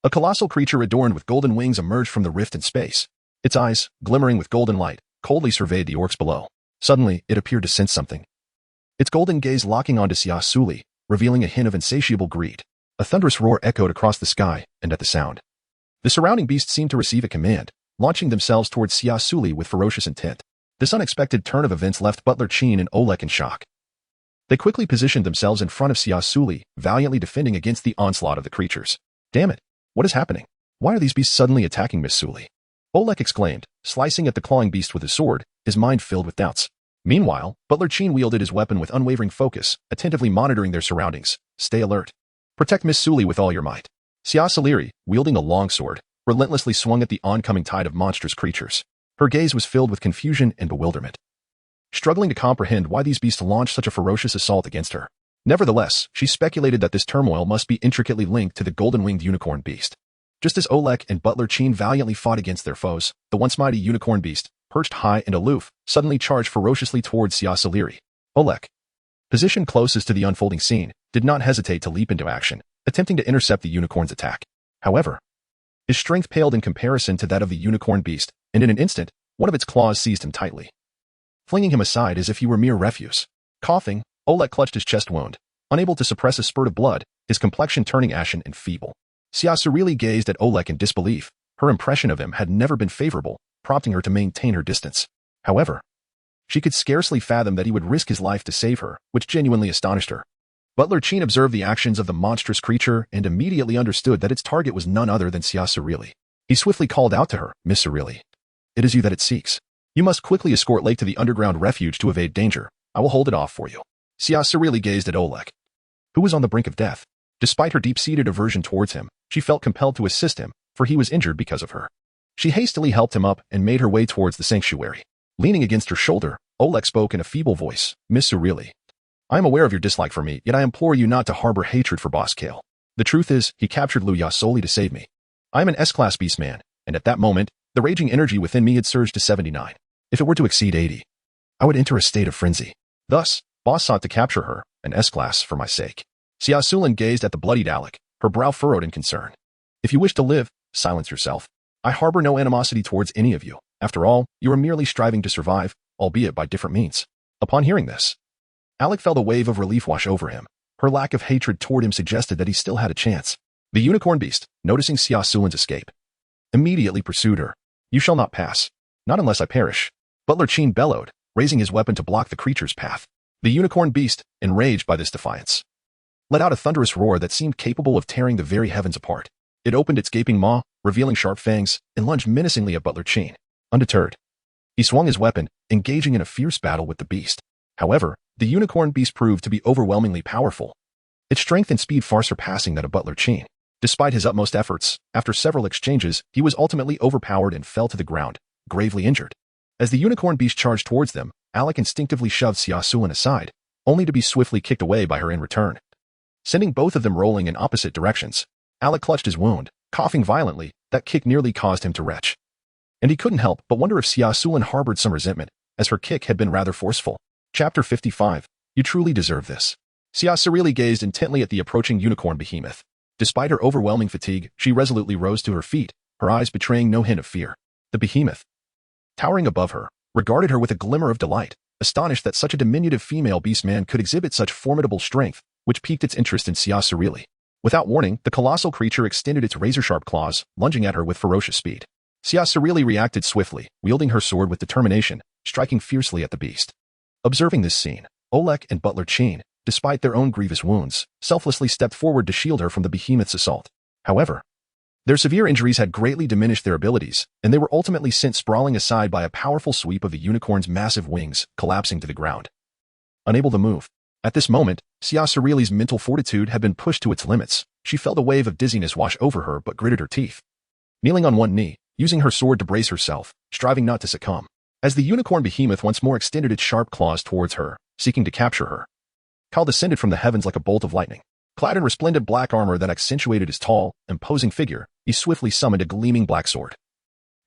A: A colossal creature adorned with golden wings emerged from the rift in space. Its eyes, glimmering with golden light, coldly surveyed the orcs below. Suddenly, it appeared to sense something, its golden gaze locking onto Xia Suli, revealing a hint of insatiable greed. A thunderous roar echoed across the sky, and at the sound, the surrounding beasts seemed to receive a command, launching themselves towards Xia Suli with ferocious intent. This unexpected turn of events left Butler Sheen and Oleg in shock. They quickly positioned themselves in front of Xia Suli, valiantly defending against the onslaught of the creatures. "Damn it! What is happening? Why are these beasts suddenly attacking Miss Suli?" Oleg exclaimed, slicing at the clawing beast with his sword, his mind filled with doubts. Meanwhile, Butler Sheen wielded his weapon with unwavering focus, attentively monitoring their surroundings. "Stay alert. Protect Miss Suli with all your might." Xia Suli, wielding a longsword, relentlessly swung at the oncoming tide of monstrous creatures. Her gaze was filled with confusion and bewilderment, struggling to comprehend why these beasts launched such a ferocious assault against her. Nevertheless, she speculated that this turmoil must be intricately linked to the golden-winged unicorn beast. Just as Oleg and Butler Sheen valiantly fought against their foes, the once mighty unicorn beast, perched high and aloof, suddenly charged ferociously towards Xia Suli. Oleg, positioned closest to the unfolding scene, did not hesitate to leap into action, attempting to intercept the unicorn's attack. However, his strength paled in comparison to that of the unicorn beast, and in an instant, one of its claws seized him tightly, flinging him aside as if he were mere refuse. Coughing, Oleg clutched his chest wound, unable to suppress a spurt of blood, his complexion turning ashen and feeble. Xia Suli gazed at Oleg in disbelief. Her impression of him had never been favorable, prompting her to maintain her distance. However, she could scarcely fathom that he would risk his life to save her, which genuinely astonished her. Butler Sheen observed the actions of the monstrous creature and immediately understood that its target was none other than Xia Suli. He swiftly called out to her, "Miss Suli, it is you that it seeks. You must quickly escort Lake to the underground refuge to evade danger. I will hold it off for you." Xia Suli gazed at Oleg, who was on the brink of death. Despite her deep-seated aversion towards him, she felt compelled to assist him, for he was injured because of her. She hastily helped him up and made her way towards the sanctuary. Leaning against her shoulder, Oleg spoke in a feeble voice, "Miss Suli, I am aware of your dislike for me, yet I implore you not to harbor hatred for Boss Kale. The truth is, he captured Xia Suli to save me. I am an S-class beastman, and at that moment, the raging energy within me had surged to 79. If it were to exceed 80, I would enter a state of frenzy. Thus, Boss sought to capture her, an S-class, for my sake. Xia Suli gazed at the bloodied Alec, her brow furrowed in concern. If you wish to live, silence yourself. I harbor no animosity towards any of you. After all, you are merely striving to survive, albeit by different means. Upon hearing this, Alec felt a wave of relief wash over him. Her lack of hatred toward him suggested that he still had a chance. The unicorn beast, noticing Xia Suli's escape, immediately pursued her. You shall not pass. Not unless I perish. Butler Chin bellowed, raising his weapon to block the creature's path. The unicorn beast, enraged by this defiance, let out a thunderous roar that seemed capable of tearing the very heavens apart. It opened its gaping maw, revealing sharp fangs, and lunged menacingly at Butler Chin. Undeterred, he swung his weapon, engaging in a fierce battle with the beast. However, the unicorn beast proved to be overwhelmingly powerful, its strength and speed far surpassing that of Butler Chin. Despite his utmost efforts, after several exchanges, he was ultimately overpowered and fell to the ground, gravely injured. As the unicorn beast charged towards them, Alec instinctively shoved Xia Suli aside, only to be swiftly kicked away by her in return. Sending both of them rolling in opposite directions, Alec clutched his wound, coughing violently. That kick nearly caused him to retch. And he couldn't help but wonder if Xia Suli harbored some resentment, as her kick had been rather forceful. Chapter 55. You truly deserve this. Xia Suli gazed intently at the approaching unicorn behemoth. Despite her overwhelming fatigue, she resolutely rose to her feet, her eyes betraying no hint of fear. The behemoth, towering above her, regarded her with a glimmer of delight, astonished that such a diminutive female beastman could exhibit such formidable strength, which piqued its interest in Xia Suli. Without warning, the colossal creature extended its razor-sharp claws, lunging at her with ferocious speed. Xia Suli reacted swiftly, wielding her sword with determination, striking fiercely at the beast. Observing this scene, Olek and Butler Chin, despite their own grievous wounds, selflessly stepped forward to shield her from the behemoth's assault. However, their severe injuries had greatly diminished their abilities, and they were ultimately sent sprawling aside by a powerful sweep of the unicorn's massive wings, collapsing to the ground. Unable to move. At this moment, Xia Suli's mental fortitude had been pushed to its limits. She felt a wave of dizziness wash over her but gritted her teeth. Kneeling on one knee, using her sword to brace herself, striving not to succumb. As the unicorn behemoth once more extended its sharp claws towards her, seeking to capture her, Kyle descended from the heavens like a bolt of lightning. Clad in resplendent black armor that accentuated his tall, imposing figure, he swiftly summoned a gleaming black sword,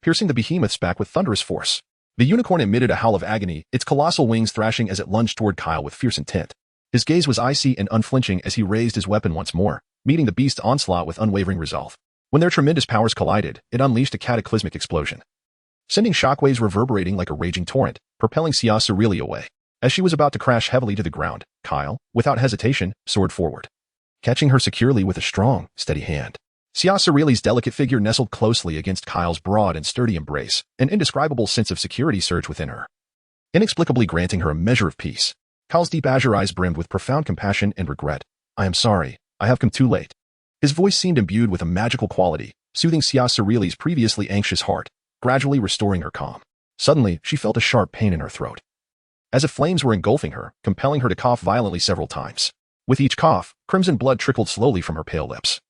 A: piercing the behemoth's back with thunderous force. The unicorn emitted a howl of agony, its colossal wings thrashing as it lunged toward Kyle with fierce intent. His gaze was icy and unflinching as he raised his weapon once more, meeting the beast's onslaught with unwavering resolve. When their tremendous powers collided, it unleashed a cataclysmic explosion, sending shockwaves reverberating like a raging torrent, propelling Xia Suli away. As she was about to crash heavily to the ground, Kyle, without hesitation, soared forward, catching her securely with a strong, steady hand. Xia Suli's delicate figure nestled closely against Kyle's broad and sturdy embrace, an indescribable sense of security surged within her, inexplicably granting her a measure of peace. Kyle's deep azure eyes brimmed with profound compassion and regret. I am sorry, I have come too late. His voice seemed imbued with a magical quality, soothing Xia Suli's previously anxious heart, gradually restoring her calm. Suddenly, she felt a sharp pain in her throat, as if flames were engulfing her, compelling her to cough violently several times. With each cough, crimson blood trickled slowly from her pale lips,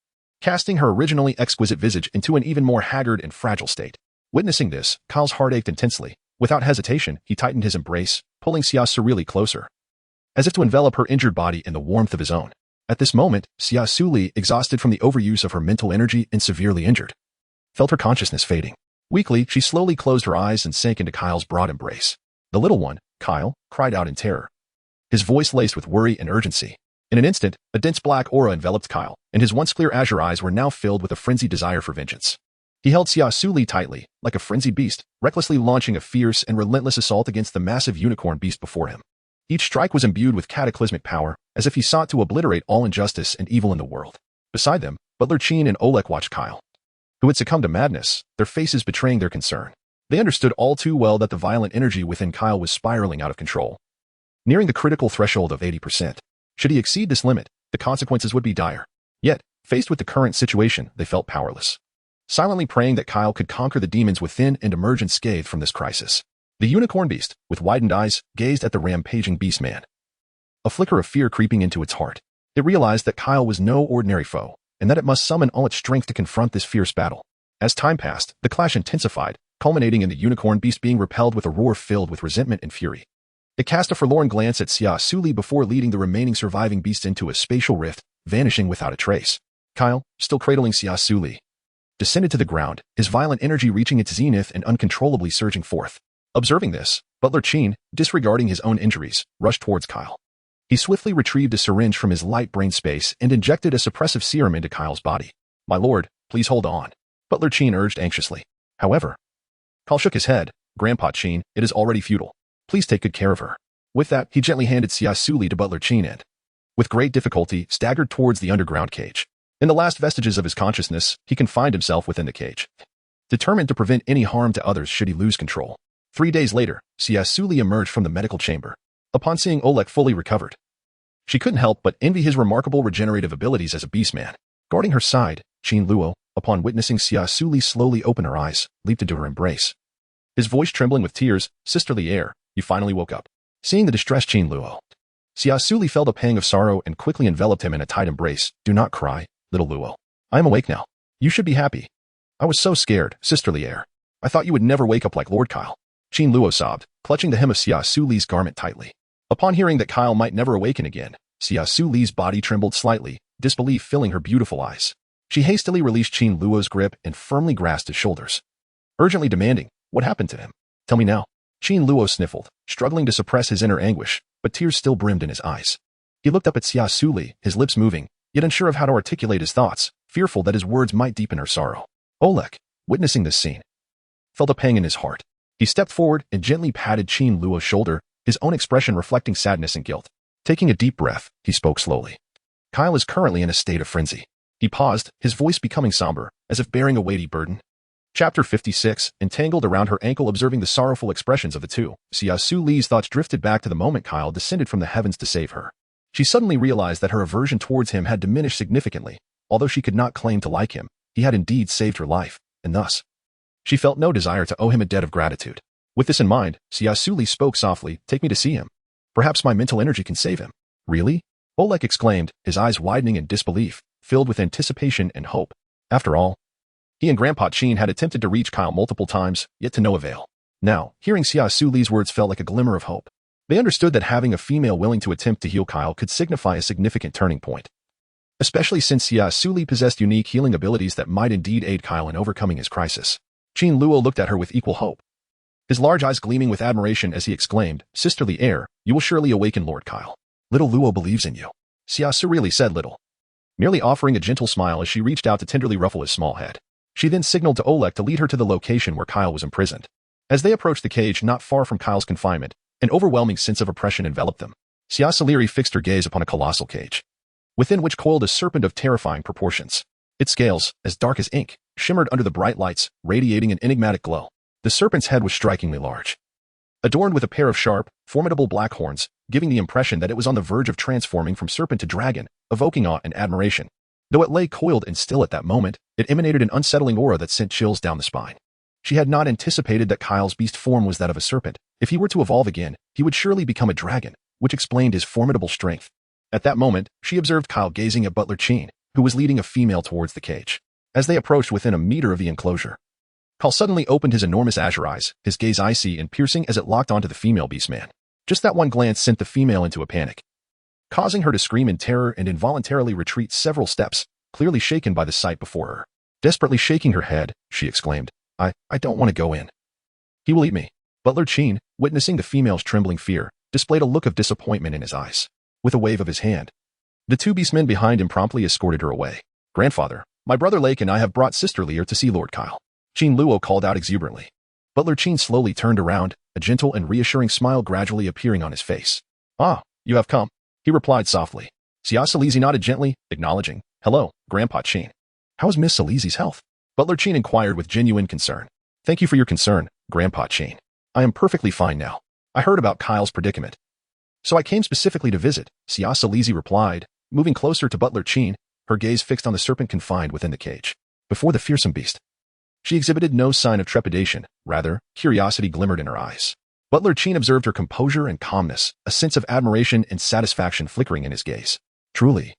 A: casting her originally exquisite visage into an even more haggard and fragile state. Witnessing this, Kyle's heart ached intensely. Without hesitation, he tightened his embrace, pulling Xia Suli closer, as if to envelop her injured body in the warmth of his own. At this moment, Xia Suli, exhausted from the overuse of her mental energy and severely injured, felt her consciousness fading. Weakly, she slowly closed her eyes and sank into Kyle's broad embrace. The little one, Kyle, cried out in terror, his voice laced with worry and urgency. In an instant, a dense black aura enveloped Kyle, and his once clear azure eyes were now filled with a frenzied desire for vengeance. He held Xia Suli tightly, like a frenzied beast, recklessly launching a fierce and relentless assault against the massive unicorn beast before him. Each strike was imbued with cataclysmic power, as if he sought to obliterate all injustice and evil in the world. Beside them, Butler Chin and Olek watched Kyle, who had succumbed to madness, their faces betraying their concern. They understood all too well that the violent energy within Kyle was spiraling out of control, nearing the critical threshold of 80%. Should he exceed this limit, the consequences would be dire. Yet, faced with the current situation, they felt powerless, silently praying that Kyle could conquer the demons within and emerge unscathed from this crisis. The unicorn beast, with widened eyes, gazed at the rampaging beastman, a flicker of fear creeping into its heart. It realized that Kyle was no ordinary foe, and that it must summon all its strength to confront this fierce battle. As time passed, the clash intensified, culminating in the unicorn beast being repelled with a roar filled with resentment and fury. It cast a forlorn glance at Xia Suli before leading the remaining surviving beasts into a spatial rift, vanishing without a trace. Kyle, still cradling Xia Suli, descended to the ground, his violent energy reaching its zenith and uncontrollably surging forth. Observing this, Butler Chin, disregarding his own injuries, rushed towards Kyle. He swiftly retrieved a syringe from his light brain space and injected a suppressive serum into Kyle's body. "My lord, please hold on," Butler Chin urged anxiously. However, Kyle shook his head. "Grandpa Chin, it is already futile. Please take good care of her." With that, he gently handed Xia Suli to Butler Chin and, with great difficulty, staggered towards the underground cage. In the last vestiges of his consciousness, he confined himself within the cage, determined to prevent any harm to others should he lose control. 3 days later, Xia Suli emerged from the medical chamber. Upon seeing Oleg fully recovered, she couldn't help but envy his remarkable regenerative abilities as a beastman. Guarding her side, Qin Luo, upon witnessing Xia Suli slowly open her eyes, leaped into her embrace. His voice trembling with tears, "Sisterly air, you finally woke up." Seeing the distressed Qin Luo, Xia Suli felt a pang of sorrow and quickly enveloped him in a tight embrace. "Do not cry, little Luo. I am awake now. You should be happy." "I was so scared, sisterly air. I thought you would never wake up like Lord Kyle." Qin Luo sobbed, clutching the hem of Xia Suli's garment tightly. Upon hearing that Kyle might never awaken again, Xia Suli's body trembled slightly, disbelief filling her beautiful eyes. She hastily released Qin Luo's grip and firmly grasped his shoulders, urgently demanding, "What happened to him? Tell me now." Qin Luo sniffled, struggling to suppress his inner anguish, but tears still brimmed in his eyes. He looked up at Xia Suli, his lips moving, yet unsure of how to articulate his thoughts, fearful that his words might deepen her sorrow. Oleg, witnessing this scene, felt a pang in his heart. He stepped forward and gently patted Qin Luo's shoulder, his own expression reflecting sadness and guilt. Taking a deep breath, he spoke slowly. "Kyle is currently in a state of frenzy." He paused, his voice becoming somber, as if bearing a weighty burden. Chapter 56, entangled around her ankle. Observing the sorrowful expressions of the two, Xia Suli's thoughts drifted back to the moment Kyle descended from the heavens to save her. She suddenly realized that her aversion towards him had diminished significantly. Although she could not claim to like him, he had indeed saved her life, and thus, she felt no desire to owe him a debt of gratitude. With this in mind, Xia Suli spoke softly, "Take me to see him. Perhaps my mental energy can save him." "Really?" Oleg exclaimed, his eyes widening in disbelief, filled with anticipation and hope. After all, he and Grandpa Chin had attempted to reach Kyle multiple times, yet to no avail. Now, hearing Xia Suli's words felt like a glimmer of hope. They understood that having a female willing to attempt to heal Kyle could signify a significant turning point, especially since Xia Suli possessed unique healing abilities that might indeed aid Kyle in overcoming his crisis. Qin Luo looked at her with equal hope, his large eyes gleaming with admiration as he exclaimed, "Sisterly air, you will surely awaken Lord Kyle. Little Luo believes in you." Xia Suli said little, merely offering a gentle smile as she reached out to tenderly ruffle his small head. She then signaled to Oleg to lead her to the location where Kyle was imprisoned. As they approached the cage not far from Kyle's confinement, an overwhelming sense of oppression enveloped them. Xia Suli fixed her gaze upon a colossal cage, within which coiled a serpent of terrifying proportions. Its scales, as dark as ink, shimmered under the bright lights, radiating an enigmatic glow. The serpent's head was strikingly large, adorned with a pair of sharp, formidable black horns, giving the impression that it was on the verge of transforming from serpent to dragon, evoking awe and admiration. Though it lay coiled and still at that moment, it emanated an unsettling aura that sent chills down the spine. She had not anticipated that Kyle's beast form was that of a serpent. If he were to evolve again, he would surely become a dragon, which explained his formidable strength. At that moment, she observed Kyle gazing at Butler Chin, who was leading a female towards the cage. As they approached within a meter of the enclosure, Kyle suddenly opened his enormous azure eyes, his gaze icy and piercing as it locked onto the female beastman. Just that one glance sent the female into a panic, causing her to scream in terror and involuntarily retreat several steps, clearly shaken by the sight before her. Desperately shaking her head, she exclaimed, I don't want to go in. He will eat me." Butler Chin, witnessing the female's trembling fear, displayed a look of disappointment in his eyes. With a wave of his hand, the two beastmen behind him promptly escorted her away. "Grandfather, my brother Lake and I have brought Sister Lear to see Lord Kyle," Qin Luo called out exuberantly. Butler Chin slowly turned around, a gentle and reassuring smile gradually appearing on his face. "Ah, you have come," he replied softly. Xia Suli nodded gently, acknowledging, "Hello, Grandpa Chin. How is Miss Suli's health?" Butler Chin inquired with genuine concern. "Thank you for your concern, Grandpa Chin. I am perfectly fine now. I heard about Kyle's predicament, so I came specifically to visit," Xia Suli replied, moving closer to Butler Chin, her gaze fixed on the serpent confined within the cage. Before the fearsome beast, she exhibited no sign of trepidation, rather, curiosity glimmered in her eyes. Butler Chin observed her composure and calmness, a sense of admiration and satisfaction flickering in his gaze. Truly,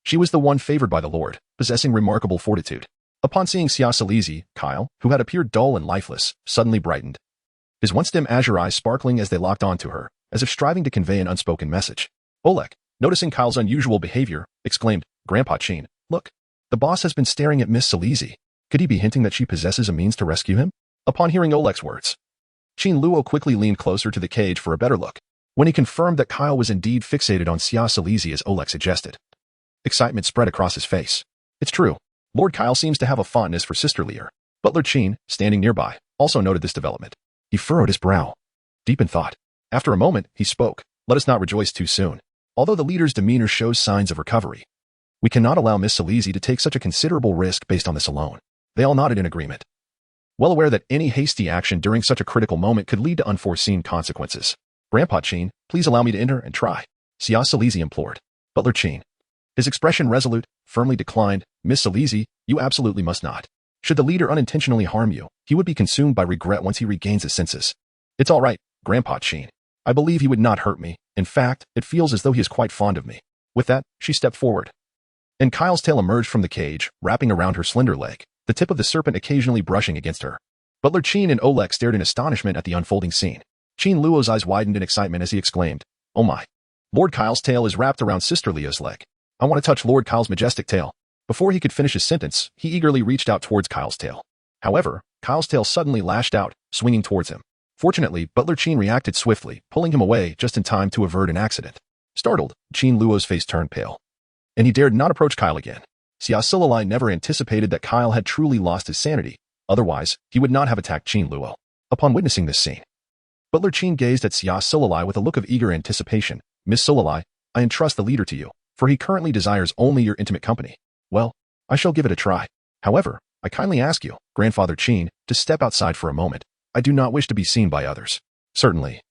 A: she was the one favored by the Lord, possessing remarkable fortitude. Upon seeing Xia Suli, Kyle, who had appeared dull and lifeless, suddenly brightened, his once dim azure eyes sparkling as they locked onto her, as if striving to convey an unspoken message. Oleg, noticing Kyle's unusual behavior, exclaimed, "Grandpa Chin, look. The boss has been staring at Miss Suli. Could he be hinting that she possesses a means to rescue him?" Upon hearing Oleg's words, Chin Luo quickly leaned closer to the cage for a better look. When he confirmed that Kyle was indeed fixated on Xia Suli as Oleg suggested, excitement spread across his face. It's true. Lord Kyle seems to have a fondness for Sister Lear. Butler Chin, standing nearby, also noted this development. He furrowed his brow, deep in thought. After a moment, he spoke. Let us not rejoice too soon. Although the leader's demeanor shows signs of recovery, we cannot allow Miss Suli to take such a considerable risk based on this alone. They all nodded in agreement, well aware that any hasty action during such a critical moment could lead to unforeseen consequences. Grandpa Chin, please allow me to enter and try, Xia Suli implored. Butler Chin, his expression resolute, firmly declined. Miss Suli, you absolutely must not. Should the leader unintentionally harm you, he would be consumed by regret once he regains his senses. It's all right, Grandpa Chin. I believe he would not hurt me. In fact, it feels as though he is quite fond of me. With that, she stepped forward, and Kyle's tail emerged from the cage, wrapping around her slender leg, the tip of the serpent occasionally brushing against her. Butler Chin and Oleg stared in astonishment at the unfolding scene. Chin Luo's eyes widened in excitement as he exclaimed, "Oh my! Lord Kyle's tail is wrapped around Sister Leah's leg. I want to touch Lord Kyle's majestic tail." Before he could finish his sentence, he eagerly reached out towards Kyle's tail. However, Kyle's tail suddenly lashed out, swinging towards him. Fortunately, Butler Chin reacted swiftly, pulling him away just in time to avert an accident. Startled, Chin Luo's face turned pale, and he dared not approach Kyle again. Xia Suli never anticipated that Kyle had truly lost his sanity. Otherwise, he would not have attacked Chin Luo. Upon witnessing this scene, Butler Chin gazed at Xia Suli with a look of eager anticipation. "Miss Suli, I entrust the leader to you, for he currently desires only your intimate company. Well, I shall give it a try. However, I kindly ask you, Grandfather Chin, to step outside for a moment. I do not wish to be seen by others." "Certainly.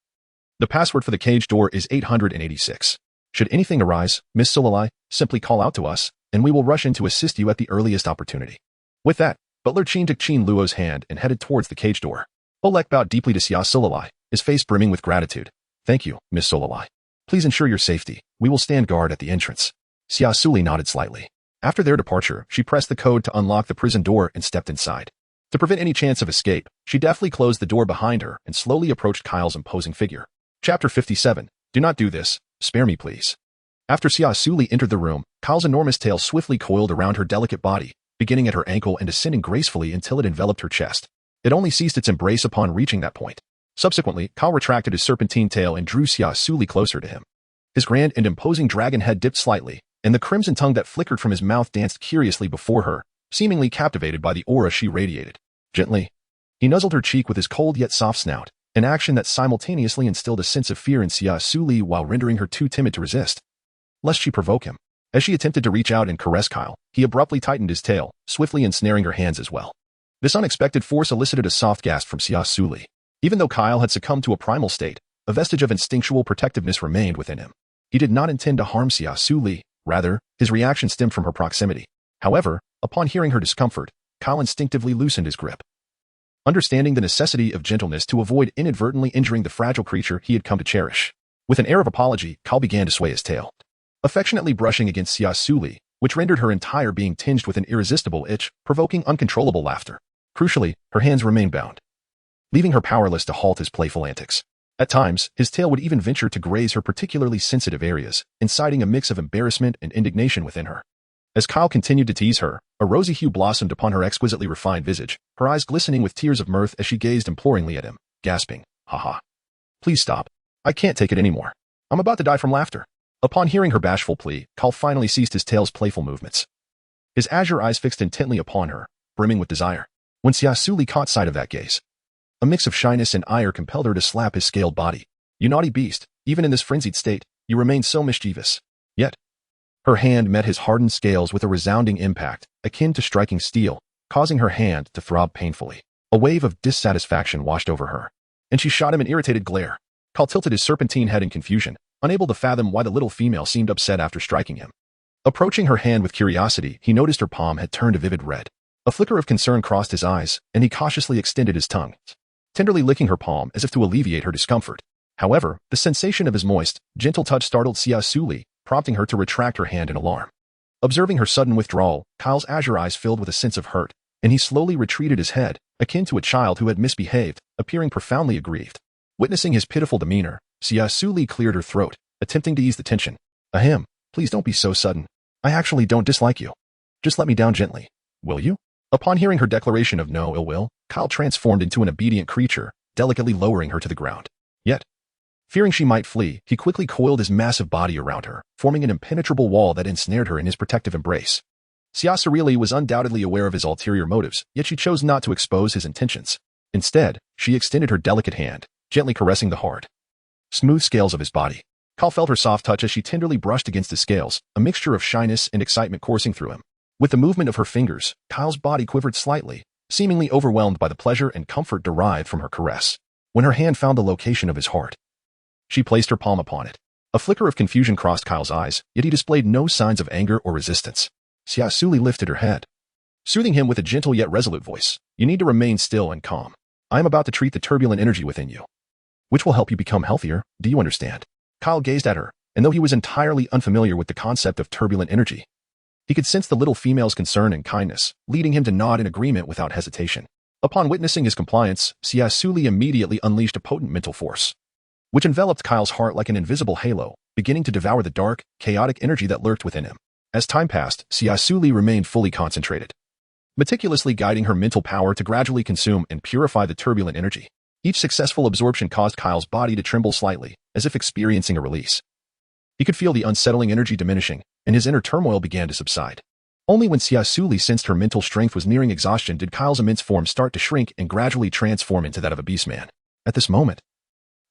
A: The password for the cage door is 886. Should anything arise, Miss Suli, simply call out to us, and we will rush in to assist you at the earliest opportunity." With that, Butler Chin took Chin Luo's hand and headed towards the cage door. Oleg bowed deeply to Xia Suli, his face brimming with gratitude. "Thank you, Miss Suli. Please ensure your safety. We will stand guard at the entrance." Xia Suli nodded slightly. After their departure, she pressed the code to unlock the prison door and stepped inside. To prevent any chance of escape, she deftly closed the door behind her and slowly approached Kyle's imposing figure. Chapter 57. Do not do this. Spare me, please. After Xia Suli entered the room, Kyle's enormous tail swiftly coiled around her delicate body, beginning at her ankle and descending gracefully until it enveloped her chest. It only ceased its embrace upon reaching that point. Subsequently, Kyle retracted his serpentine tail and drew Xia Suli closer to him. His grand and imposing dragon head dipped slightly, and the crimson tongue that flickered from his mouth danced curiously before her, seemingly captivated by the aura she radiated. Gently, he nuzzled her cheek with his cold yet soft snout, an action that simultaneously instilled a sense of fear in Xia Suli while rendering her too timid to resist, lest she provoke him. As she attempted to reach out and caress Kyle, he abruptly tightened his tail, swiftly ensnaring her hands as well. This unexpected force elicited a soft gasp from Xia Suli. Even though Kyle had succumbed to a primal state, a vestige of instinctual protectiveness remained within him. He did not intend to harm Xia Suli. Rather, his reaction stemmed from her proximity. However, upon hearing her discomfort, Kyle instinctively loosened his grip. Understanding the necessity of gentleness to avoid inadvertently injuring the fragile creature he had come to cherish. With an air of apology, Kyle began to sway his tail, affectionately brushing against Xia Suli, which rendered her entire being tinged with an irresistible itch, provoking uncontrollable laughter. Crucially, her hands remained bound, leaving her powerless to halt his playful antics. At times, his tail would even venture to graze her particularly sensitive areas, inciting a mix of embarrassment and indignation within her. As Kyle continued to tease her, a rosy hue blossomed upon her exquisitely refined visage, her eyes glistening with tears of mirth as she gazed imploringly at him, gasping, "Haha. Please stop. I can't take it anymore. I'm about to die from laughter." Upon hearing her bashful plea, Kyle finally ceased his tail's playful movements, his azure eyes fixed intently upon her, brimming with desire. When Xia Suli caught sight of that gaze, a mix of shyness and ire compelled her to slap his scaled body. "You naughty beast, even in this frenzied state, you remain so mischievous." Yet, her hand met his hardened scales with a resounding impact, akin to striking steel, causing her hand to throb painfully. A wave of dissatisfaction washed over her, and she shot him an irritated glare. Kyle tilted his serpentine head in confusion, unable to fathom why the little female seemed upset after striking him. Approaching her hand with curiosity, he noticed her palm had turned a vivid red. A flicker of concern crossed his eyes, and he cautiously extended his tongue, tenderly licking her palm as if to alleviate her discomfort. However, the sensation of his moist, gentle touch startled Xia Suli, prompting her to retract her hand in alarm. Observing her sudden withdrawal, Kyle's azure eyes filled with a sense of hurt, and he slowly retreated his head, akin to a child who had misbehaved, appearing profoundly aggrieved. Witnessing his pitiful demeanor, Xia Suli cleared her throat, attempting to ease the tension. Ahem, please don't be so sudden. I actually don't dislike you. Just let me down gently. Will you? Upon hearing her declaration of no ill will, Kyle transformed into an obedient creature, delicately lowering her to the ground. Yet, fearing she might flee, he quickly coiled his massive body around her, forming an impenetrable wall that ensnared her in his protective embrace. Xia Suli was undoubtedly aware of his ulterior motives, yet she chose not to expose his intentions. Instead, she extended her delicate hand, gently caressing the hard, smooth scales of his body. Kyle felt her soft touch as she tenderly brushed against his scales, a mixture of shyness and excitement coursing through him. With the movement of her fingers, Kyle's body quivered slightly, seemingly overwhelmed by the pleasure and comfort derived from her caress. When her hand found the location of his heart, she placed her palm upon it. A flicker of confusion crossed Kyle's eyes, yet he displayed no signs of anger or resistance. Xia Suli lifted her head, soothing him with a gentle yet resolute voice. You need to remain still and calm. I am about to treat the turbulent energy within you, which will help you become healthier. Do you understand? Kyle gazed at her, and though he was entirely unfamiliar with the concept of turbulent energy, he could sense the little female's concern and kindness, leading him to nod in agreement without hesitation. Upon witnessing his compliance, Xia Suli immediately unleashed a potent mental force, which enveloped Kyle's heart like an invisible halo, beginning to devour the dark, chaotic energy that lurked within him. As time passed, Xia Suli remained fully concentrated, meticulously guiding her mental power to gradually consume and purify the turbulent energy. Each successful absorption caused Kyle's body to tremble slightly, as if experiencing a release. He could feel the unsettling energy diminishing, and his inner turmoil began to subside. Only when Xia Suli sensed her mental strength was nearing exhaustion did Kyle's immense form start to shrink and gradually transform into that of a beastman. At this moment,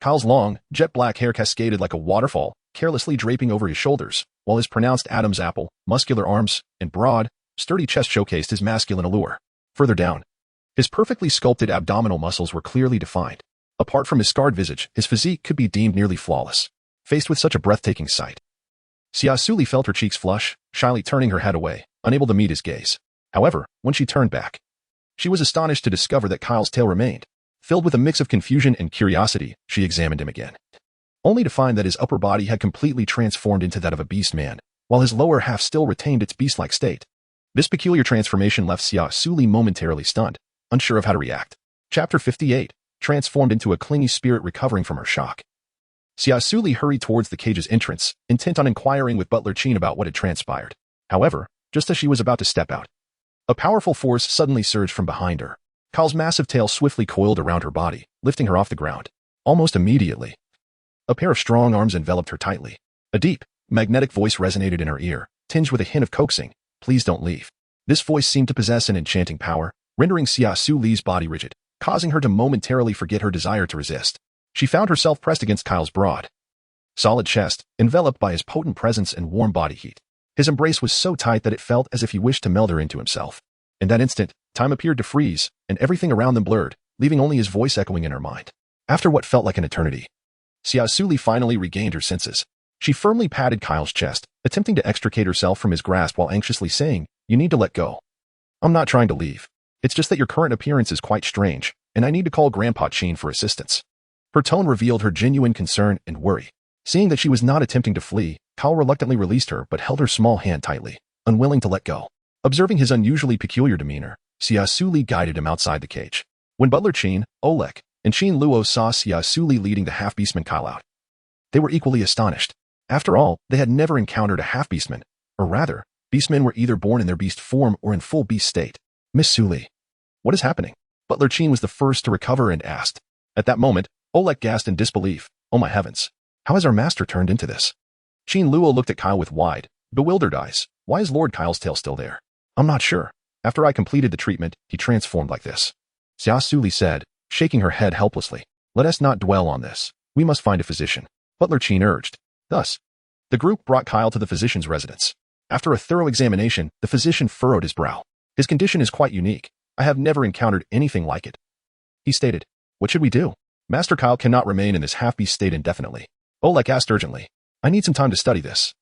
A: Kyle's long, jet-black hair cascaded like a waterfall, carelessly draping over his shoulders, while his pronounced Adam's apple, muscular arms, and broad, sturdy chest showcased his masculine allure. Further down, his perfectly sculpted abdominal muscles were clearly defined. Apart from his scarred visage, his physique could be deemed nearly flawless. Faced with such a breathtaking sight, Xia Suli felt her cheeks flush, shyly turning her head away, unable to meet his gaze. However, when she turned back, she was astonished to discover that Kyle's tail remained. Filled with a mix of confusion and curiosity, she examined him again, only to find that his upper body had completely transformed into that of a beast man, while his lower half still retained its beast-like state. This peculiar transformation left Xia Suli momentarily stunned, unsure of how to react. Chapter 58, transformed into a clingy spirit recovering from her shock. Xia Suli hurried towards the cage's entrance, intent on inquiring with Butler Chin about what had transpired. However, just as she was about to step out, a powerful force suddenly surged from behind her. Kyle's massive tail swiftly coiled around her body, lifting her off the ground. Almost immediately, a pair of strong arms enveloped her tightly. A deep, magnetic voice resonated in her ear, tinged with a hint of coaxing. Please don't leave. This voice seemed to possess an enchanting power, rendering Xia Suli's body rigid, causing her to momentarily forget her desire to resist. She found herself pressed against Kyle's broad, solid chest, enveloped by his potent presence and warm body heat. His embrace was so tight that it felt as if he wished to meld her into himself. In that instant, time appeared to freeze, and everything around them blurred, leaving only his voice echoing in her mind. After what felt like an eternity, Xia Suli finally regained her senses. She firmly patted Kyle's chest, attempting to extricate herself from his grasp while anxiously saying, "You need to let go. I'm not trying to leave. It's just that your current appearance is quite strange, and I need to call Grandpa Chin for assistance." Her tone revealed her genuine concern and worry. Seeing that she was not attempting to flee, Kyle reluctantly released her but held her small hand tightly, unwilling to let go. Observing his unusually peculiar demeanor, Xia Suli guided him outside the cage. When Butler Chin, Olek, and Chin Luo saw Xia Suli leading the half-beastman Kyle out, they were equally astonished. After all, they had never encountered a half-beastman, or rather, beastmen were either born in their beast form or in full beast state. "Miss Suli, what is happening?" Butler Chin was the first to recover and asked. At that moment, Olek gasped in disbelief. "Oh my heavens. How has our master turned into this?" Chin Luo looked at Kyle with wide, bewildered eyes. "Why is Lord Kyle's tail still there?" "I'm not sure. After I completed the treatment, he transformed like this," Xia Suli said, shaking her head helplessly. "Let us not dwell on this. We must find a physician," Butler Chin urged. Thus, the group brought Kyle to the physician's residence. After a thorough examination, the physician furrowed his brow. "His condition is quite unique. I have never encountered anything like it," he stated. "What should we do? Master Kyle cannot remain in this half-beast state indefinitely." Olek asked urgently. "I need some time to study this.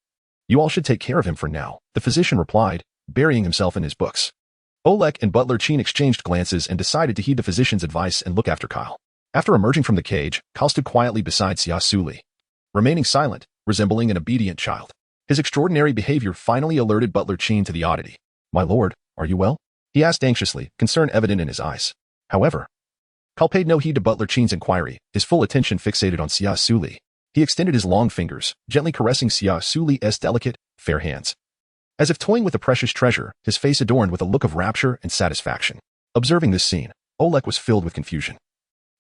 A: You all should take care of him for now," the physician replied, burying himself in his books. Olek and Butler Chin exchanged glances and decided to heed the physician's advice and look after Kyle. After emerging from the cage, Kyle stood quietly beside Xia Suli, remaining silent, resembling an obedient child. His extraordinary behavior finally alerted Butler Chin to the oddity. "My lord, are you well?" he asked anxiously, concern evident in his eyes. However, Kyle paid no heed to Butler Chen's inquiry, his full attention fixated on Xia Suli. He extended his long fingers, gently caressing Xia Suli's delicate, fair hands. As if toying with a precious treasure, his face adorned with a look of rapture and satisfaction. Observing this scene, Oleg was filled with confusion.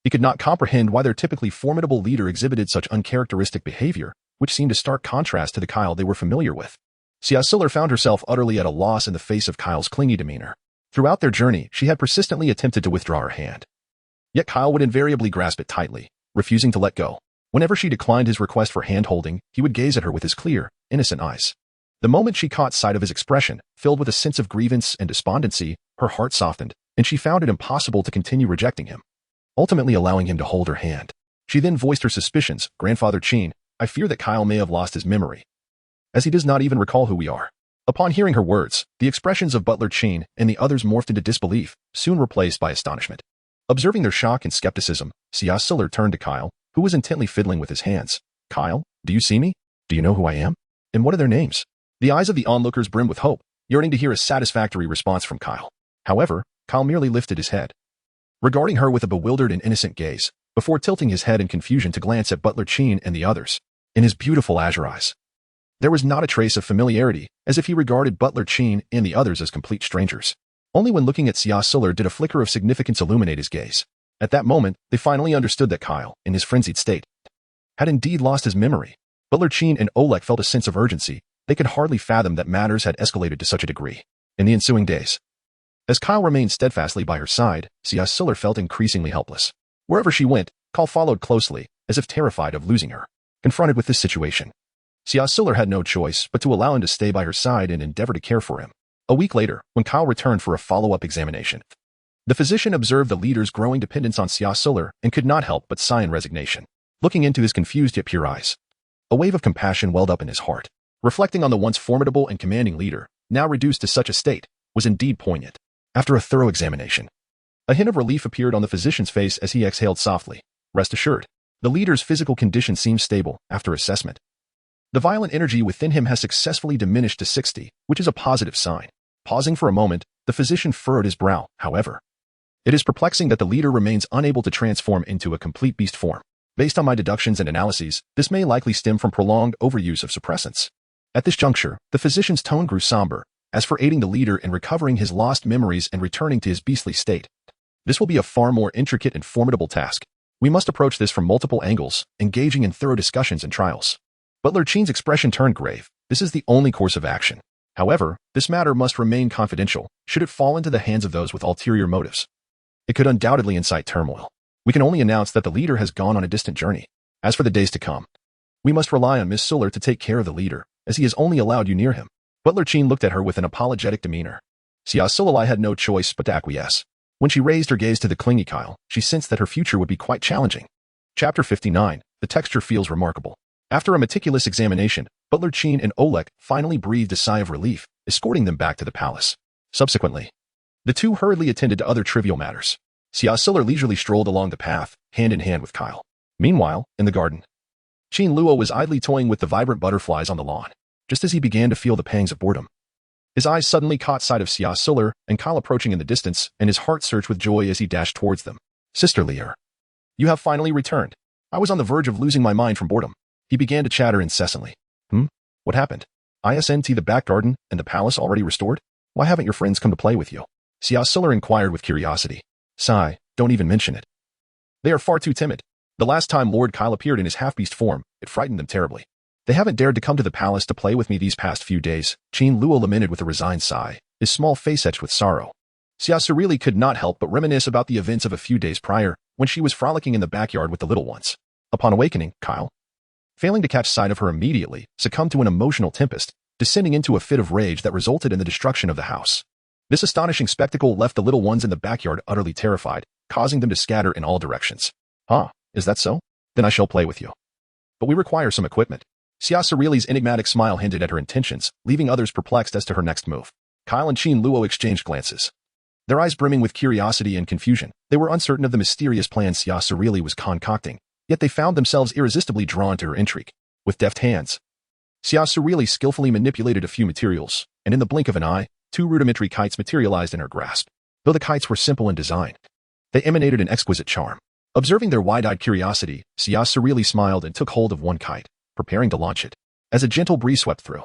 A: He could not comprehend why their typically formidable leader exhibited such uncharacteristic behavior, which seemed a stark contrast to the Kyle they were familiar with. Xia Suli found herself utterly at a loss in the face of Kyle's clingy demeanor. Throughout their journey, she had persistently attempted to withdraw her hand. Yet Kyle would invariably grasp it tightly, refusing to let go. Whenever she declined his request for hand-holding, he would gaze at her with his clear, innocent eyes. The moment she caught sight of his expression, filled with a sense of grievance and despondency, her heart softened, and she found it impossible to continue rejecting him, ultimately allowing him to hold her hand. She then voiced her suspicions. Grandfather Chen, I fear that Kyle may have lost his memory, as he does not even recall who we are. Upon hearing her words, the expressions of Butler Chen and the others morphed into disbelief, soon replaced by astonishment. Observing their shock and skepticism, Xia Suli turned to Kyle, who was intently fiddling with his hands. Kyle, do you see me? Do you know who I am? And what are their names? The eyes of the onlookers brimmed with hope, yearning to hear a satisfactory response from Kyle. However, Kyle merely lifted his head, regarding her with a bewildered and innocent gaze, before tilting his head in confusion to glance at Butler Chen and the others. In his beautiful azure eyes, there was not a trace of familiarity, as if he regarded Butler Chen and the others as complete strangers. Only when looking at Xia Suli did a flicker of significance illuminate his gaze. At that moment, they finally understood that Kyle, in his frenzied state, had indeed lost his memory. Butler Chen and Oleg felt a sense of urgency. They could hardly fathom that matters had escalated to such a degree. In the ensuing days, as Kyle remained steadfastly by her side, Xia Suli felt increasingly helpless. Wherever she went, Kyle followed closely, as if terrified of losing her. Confronted with this situation, Xia Suli had no choice but to allow him to stay by her side and endeavor to care for him. A week later, when Kyle returned for a follow-up examination, the physician observed the leader's growing dependence on Xia Suli and could not help but sigh in resignation. Looking into his confused yet pure eyes, a wave of compassion welled up in his heart. Reflecting on the once formidable and commanding leader, now reduced to such a state, was indeed poignant. After a thorough examination, a hint of relief appeared on the physician's face as he exhaled softly. Rest assured, the leader's physical condition seems stable after assessment. The violent energy within him has successfully diminished to 60, which is a positive sign. Pausing for a moment, the physician furrowed his brow. However, it is perplexing that the leader remains unable to transform into a complete beast form. Based on my deductions and analyses, this may likely stem from prolonged overuse of suppressants. At this juncture, the physician's tone grew somber. As for aiding the leader in recovering his lost memories and returning to his beastly state, this will be a far more intricate and formidable task. We must approach this from multiple angles, engaging in thorough discussions and trials. Butler Chen's expression turned grave. This is the only course of action. However, this matter must remain confidential, should it fall into the hands of those with ulterior motives. It could undoubtedly incite turmoil. We can only announce that the leader has gone on a distant journey. As for the days to come, we must rely on Miss Suli to take care of the leader, as he has only allowed you near him. Butler Chen looked at her with an apologetic demeanor. Xia Suli had no choice but to acquiesce. When she raised her gaze to the clingy Kyle, she sensed that her future would be quite challenging. Chapter 59. The texture feels remarkable. After a meticulous examination, Butler Chen and Oleg finally breathed a sigh of relief, escorting them back to the palace. Subsequently, the two hurriedly attended to other trivial matters. Xia Suli leisurely strolled along the path, hand in hand with Kyle. Meanwhile, in the garden, Chen Luo was idly toying with the vibrant butterflies on the lawn. Just as he began to feel the pangs of boredom, his eyes suddenly caught sight of Xia Suli and Kyle approaching in the distance, and his heart surged with joy as he dashed towards them. Sister Lear, you have finally returned. I was on the verge of losing my mind from boredom. He began to chatter incessantly. What happened? Isn't the back garden and the palace already restored? Why haven't your friends come to play with you? Xia Suli inquired with curiosity. Sigh, don't even mention it. They are far too timid. The last time Lord Kyle appeared in his half-beast form, it frightened them terribly. They haven't dared to come to the palace to play with me these past few days, Chen Luo lamented with a resigned sigh, his small face etched with sorrow. Xia Suli could not help but reminisce about the events of a few days prior, when she was frolicking in the backyard with the little ones. Upon awakening, Kyle, failing to catch sight of her immediately, succumbed to an emotional tempest, descending into a fit of rage that resulted in the destruction of the house. This astonishing spectacle left the little ones in the backyard utterly terrified, causing them to scatter in all directions. Is that so? Then I shall play with you. But we require some equipment. Xia Suli's enigmatic smile hinted at her intentions, leaving others perplexed as to her next move. Kyle and Chen Luo exchanged glances, their eyes brimming with curiosity and confusion. They were uncertain of the mysterious plan Xia Suli was concocting, yet they found themselves irresistibly drawn to her intrigue. With deft hands, Xia Suli skillfully manipulated a few materials, and in the blink of an eye, 2 rudimentary kites materialized in her grasp. Though the kites were simple in design, They emanated an exquisite charm. Observing their wide-eyed curiosity, Xia Suli smiled and took hold of one kite, preparing to launch it. As a gentle breeze swept through,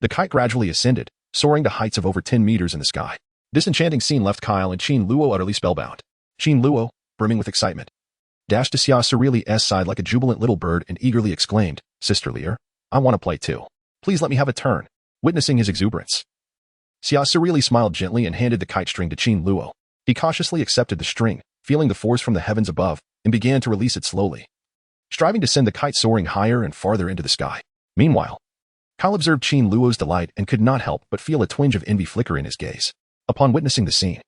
A: the kite gradually ascended, soaring to heights of over 10 meters in the sky. This enchanting scene left Kyle and Qin Luo utterly spellbound. Qin Luo, brimming with excitement, dashed to Xia Suli's side like a jubilant little bird and eagerly exclaimed, "Sister Lear, I want to play too. Please let me have a turn." Witnessing his exuberance, Xia Suli smiled gently and handed the kite string to Qin Luo. He cautiously accepted the string, feeling the force from the heavens above, and began to release it slowly, striving to send the kite soaring higher and farther into the sky. Meanwhile, Kyle observed Qin Luo's delight and could not help but feel a twinge of envy flicker in his gaze. Upon witnessing the scene,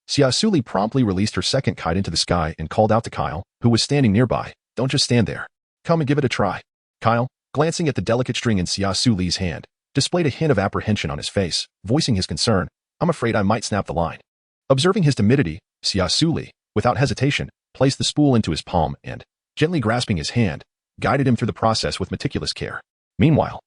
A: Xia Suli promptly released her second kite into the sky and called out to Kyle, who was standing nearby, "Don't just stand there. Come and give it a try." Kyle, glancing at the delicate string in Xia Suli's hand, displayed a hint of apprehension on his face, voicing his concern, "I'm afraid I might snap the line." Observing his timidity, Xia Suli, without hesitation, placed the spool into his palm and, gently grasping his hand, guided him through the process with meticulous care. Meanwhile,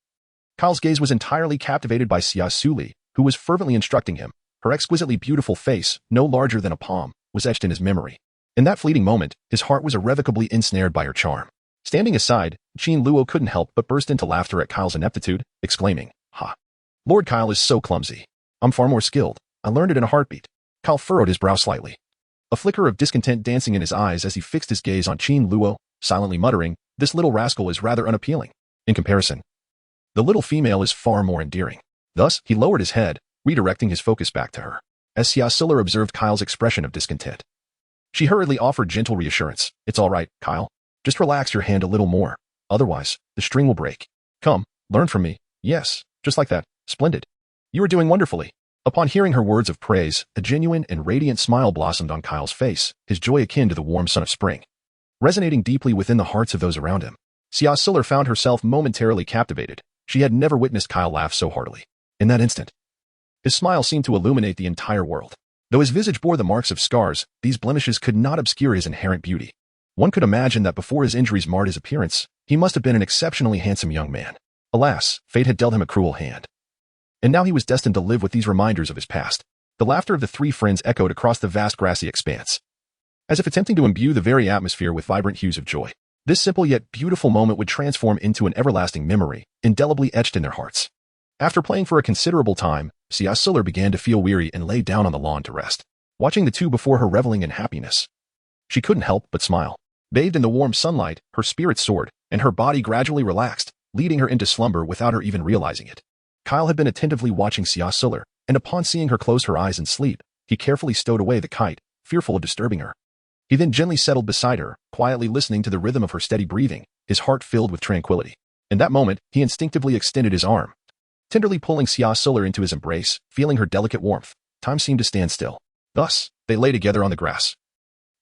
A: Kyle's gaze was entirely captivated by Xia Suli, who was fervently instructing him. Her exquisitely beautiful face, no larger than a palm, was etched in his memory. In that fleeting moment, his heart was irrevocably ensnared by her charm. Standing aside, Qin Luo couldn't help but burst into laughter at Kyle's ineptitude, exclaiming, "Ha! Lord Kyle is so clumsy. I'm far more skilled. I learned it in a heartbeat." Kyle furrowed his brow slightly, a flicker of discontent dancing in his eyes as he fixed his gaze on Qin Luo, silently muttering, "This little rascal is rather unappealing. In comparison, the little female is far more endearing." Thus, he lowered his head, redirecting his focus back to her. As Xia Suli observed Kyle's expression of discontent, she hurriedly offered gentle reassurance. "It's all right, Kyle. Just relax your hand a little more. Otherwise, the string will break. Come, learn from me. Yes, just like that. Splendid. You are doing wonderfully." Upon hearing her words of praise, a genuine and radiant smile blossomed on Kyle's face, his joy akin to the warm sun of spring, resonating deeply within the hearts of those around him. Xia Suli found herself momentarily captivated. She had never witnessed Kyle laugh so heartily. In that instant, his smile seemed to illuminate the entire world. Though his visage bore the marks of scars, these blemishes could not obscure his inherent beauty. One could imagine that before his injuries marred his appearance, he must have been an exceptionally handsome young man. Alas, fate had dealt him a cruel hand. And now he was destined to live with these reminders of his past. The laughter of the three friends echoed across the vast grassy expanse, as if attempting to imbue the very atmosphere with vibrant hues of joy. This simple yet beautiful moment would transform into an everlasting memory, indelibly etched in their hearts. After playing for a considerable time, Xia Suli began to feel weary and lay down on the lawn to rest. Watching the two before her reveling in happiness, she couldn't help but smile. Bathed in the warm sunlight, her spirits soared, and her body gradually relaxed, leading her into slumber without her even realizing it. Kyle had been attentively watching Xia Suli, and upon seeing her close her eyes in sleep, he carefully stowed away the kite, fearful of disturbing her. He then gently settled beside her, quietly listening to the rhythm of her steady breathing, his heart filled with tranquility. In that moment, he instinctively extended his arm, tenderly pulling Xia Suli into his embrace, feeling her delicate warmth. Time seemed to stand still. Thus, they lay together on the grass,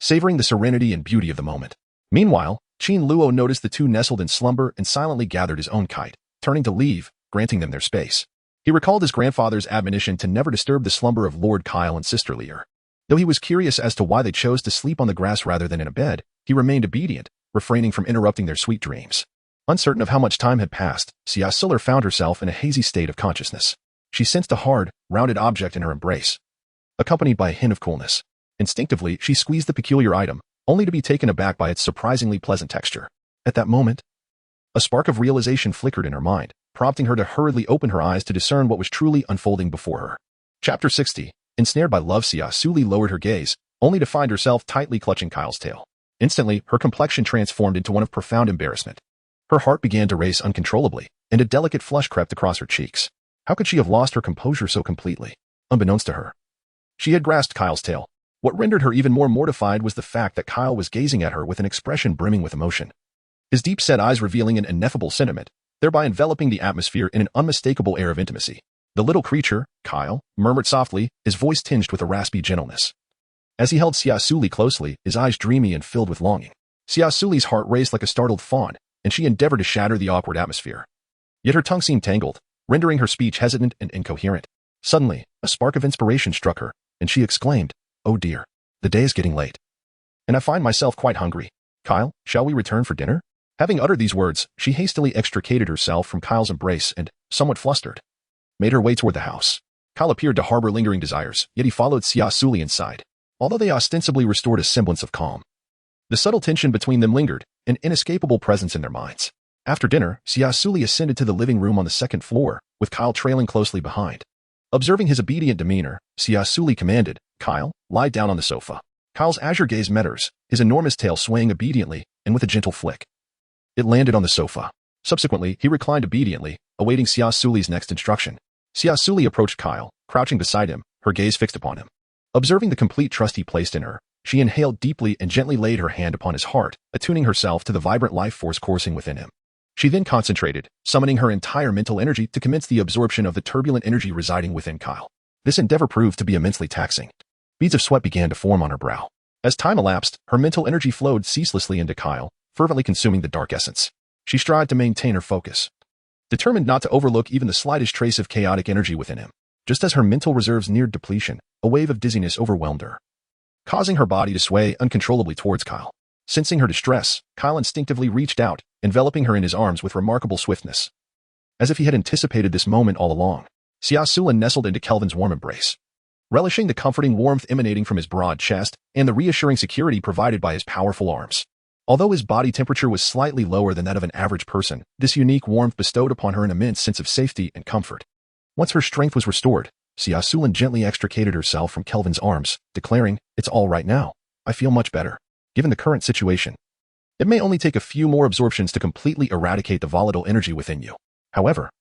A: savoring the serenity and beauty of the moment. Meanwhile, Qin Luo noticed the two nestled in slumber and silently gathered his own kite, turning to leave, granting them their space. He recalled his grandfather's admonition to never disturb the slumber of Lord Kyle and Sister Lear. Though he was curious as to why they chose to sleep on the grass rather than in a bed, he remained obedient, refraining from interrupting their sweet dreams. Uncertain of how much time had passed, Xia Suli found herself in a hazy state of consciousness. She sensed a hard, rounded object in her embrace, accompanied by a hint of coolness. Instinctively, she squeezed the peculiar item, only to be taken aback by its surprisingly pleasant texture. At that moment, a spark of realization flickered in her mind, prompting her to hurriedly open her eyes to discern what was truly unfolding before her. Chapter 60. Ensnared by love, Xia Suli lowered her gaze, only to find herself tightly clutching Kyle's tail. Instantly, her complexion transformed into one of profound embarrassment. Her heart began to race uncontrollably, and a delicate flush crept across her cheeks. How could she have lost her composure so completely? Unbeknownst to her, she had grasped Kyle's tail. What rendered her even more mortified was the fact that Kyle was gazing at her with an expression brimming with emotion, his deep-set eyes revealing an ineffable sentiment, thereby enveloping the atmosphere in an unmistakable air of intimacy. The little creature, Kyle, murmured softly, his voice tinged with a raspy gentleness. As he held Xia Suli closely, his eyes dreamy and filled with longing. Xia Suli's heart raced like a startled fawn, and she endeavored to shatter the awkward atmosphere. Yet her tongue seemed tangled, rendering her speech hesitant and incoherent. Suddenly, a spark of inspiration struck her, and she exclaimed, "Oh dear, the day is getting late, and I find myself quite hungry. Kyle, shall we return for dinner?" Having uttered these words, she hastily extricated herself from Kyle's embrace and, somewhat flustered, made her way toward the house. Kyle appeared to harbor lingering desires, yet he followed Xia Suli inside. although they ostensibly restored a semblance of calm. The subtle tension between them lingered, an inescapable presence in their minds. After dinner, Xia Suli ascended to the living room on the second floor, with Kyle trailing closely behind. Observing his obedient demeanor, Xia Suli commanded, "Kyle, lie down on the sofa." Kyle's azure gaze met hers, his enormous tail swaying obediently, and with a gentle flick. It landed on the sofa. Subsequently, he reclined obediently, awaiting Xia Suli's next instruction. Xia Suli approached Kyle, crouching beside him, her gaze fixed upon him. Observing the complete trust he placed in her, she inhaled deeply and gently laid her hand upon his heart, attuning herself to the vibrant life force coursing within him. She then concentrated, summoning her entire mental energy to commence the absorption of the turbulent energy residing within Kyle. This endeavor proved to be immensely taxing. Beads of sweat began to form on her brow. As time elapsed, her mental energy flowed ceaselessly into Kyle, fervently consuming the dark essence. She strived to maintain her focus, determined not to overlook even the slightest trace of chaotic energy within him. Just as her mental reserves neared depletion, a wave of dizziness overwhelmed her, causing her body to sway uncontrollably towards Kyle. Sensing her distress, Kyle instinctively reached out, enveloping her in his arms with remarkable swiftness. As if he had anticipated this moment all along, Xia Suli nestled into Kelvin's warm embrace. Relishing the comforting warmth emanating from his broad chest and the reassuring security provided by his powerful arms. Although his body temperature was slightly lower than that of an average person, this unique warmth bestowed upon her an immense sense of safety and comfort. Once her strength was restored, Xia Suli gently extricated herself from Kelvin's arms, declaring, "It's all right now. I feel much better. Given the current situation, it may only take a few more absorptions to completely eradicate the volatile energy within you. However,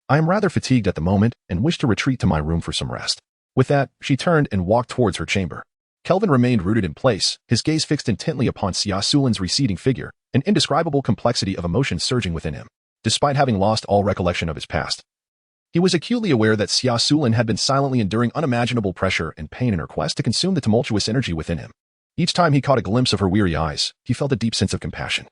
A: I am rather fatigued at the moment and wish to retreat to my room for some rest." With that, she turned and walked towards her chamber. Kelvin remained rooted in place, his gaze fixed intently upon Xia Suli's receding figure, an indescribable complexity of emotion surging within him. Despite having lost all recollection of his past, he was acutely aware that Xia Suli had been silently enduring unimaginable pressure and pain in her quest to consume the tumultuous energy within him. Each time he caught a glimpse of her weary eyes, he felt a deep sense of compassion.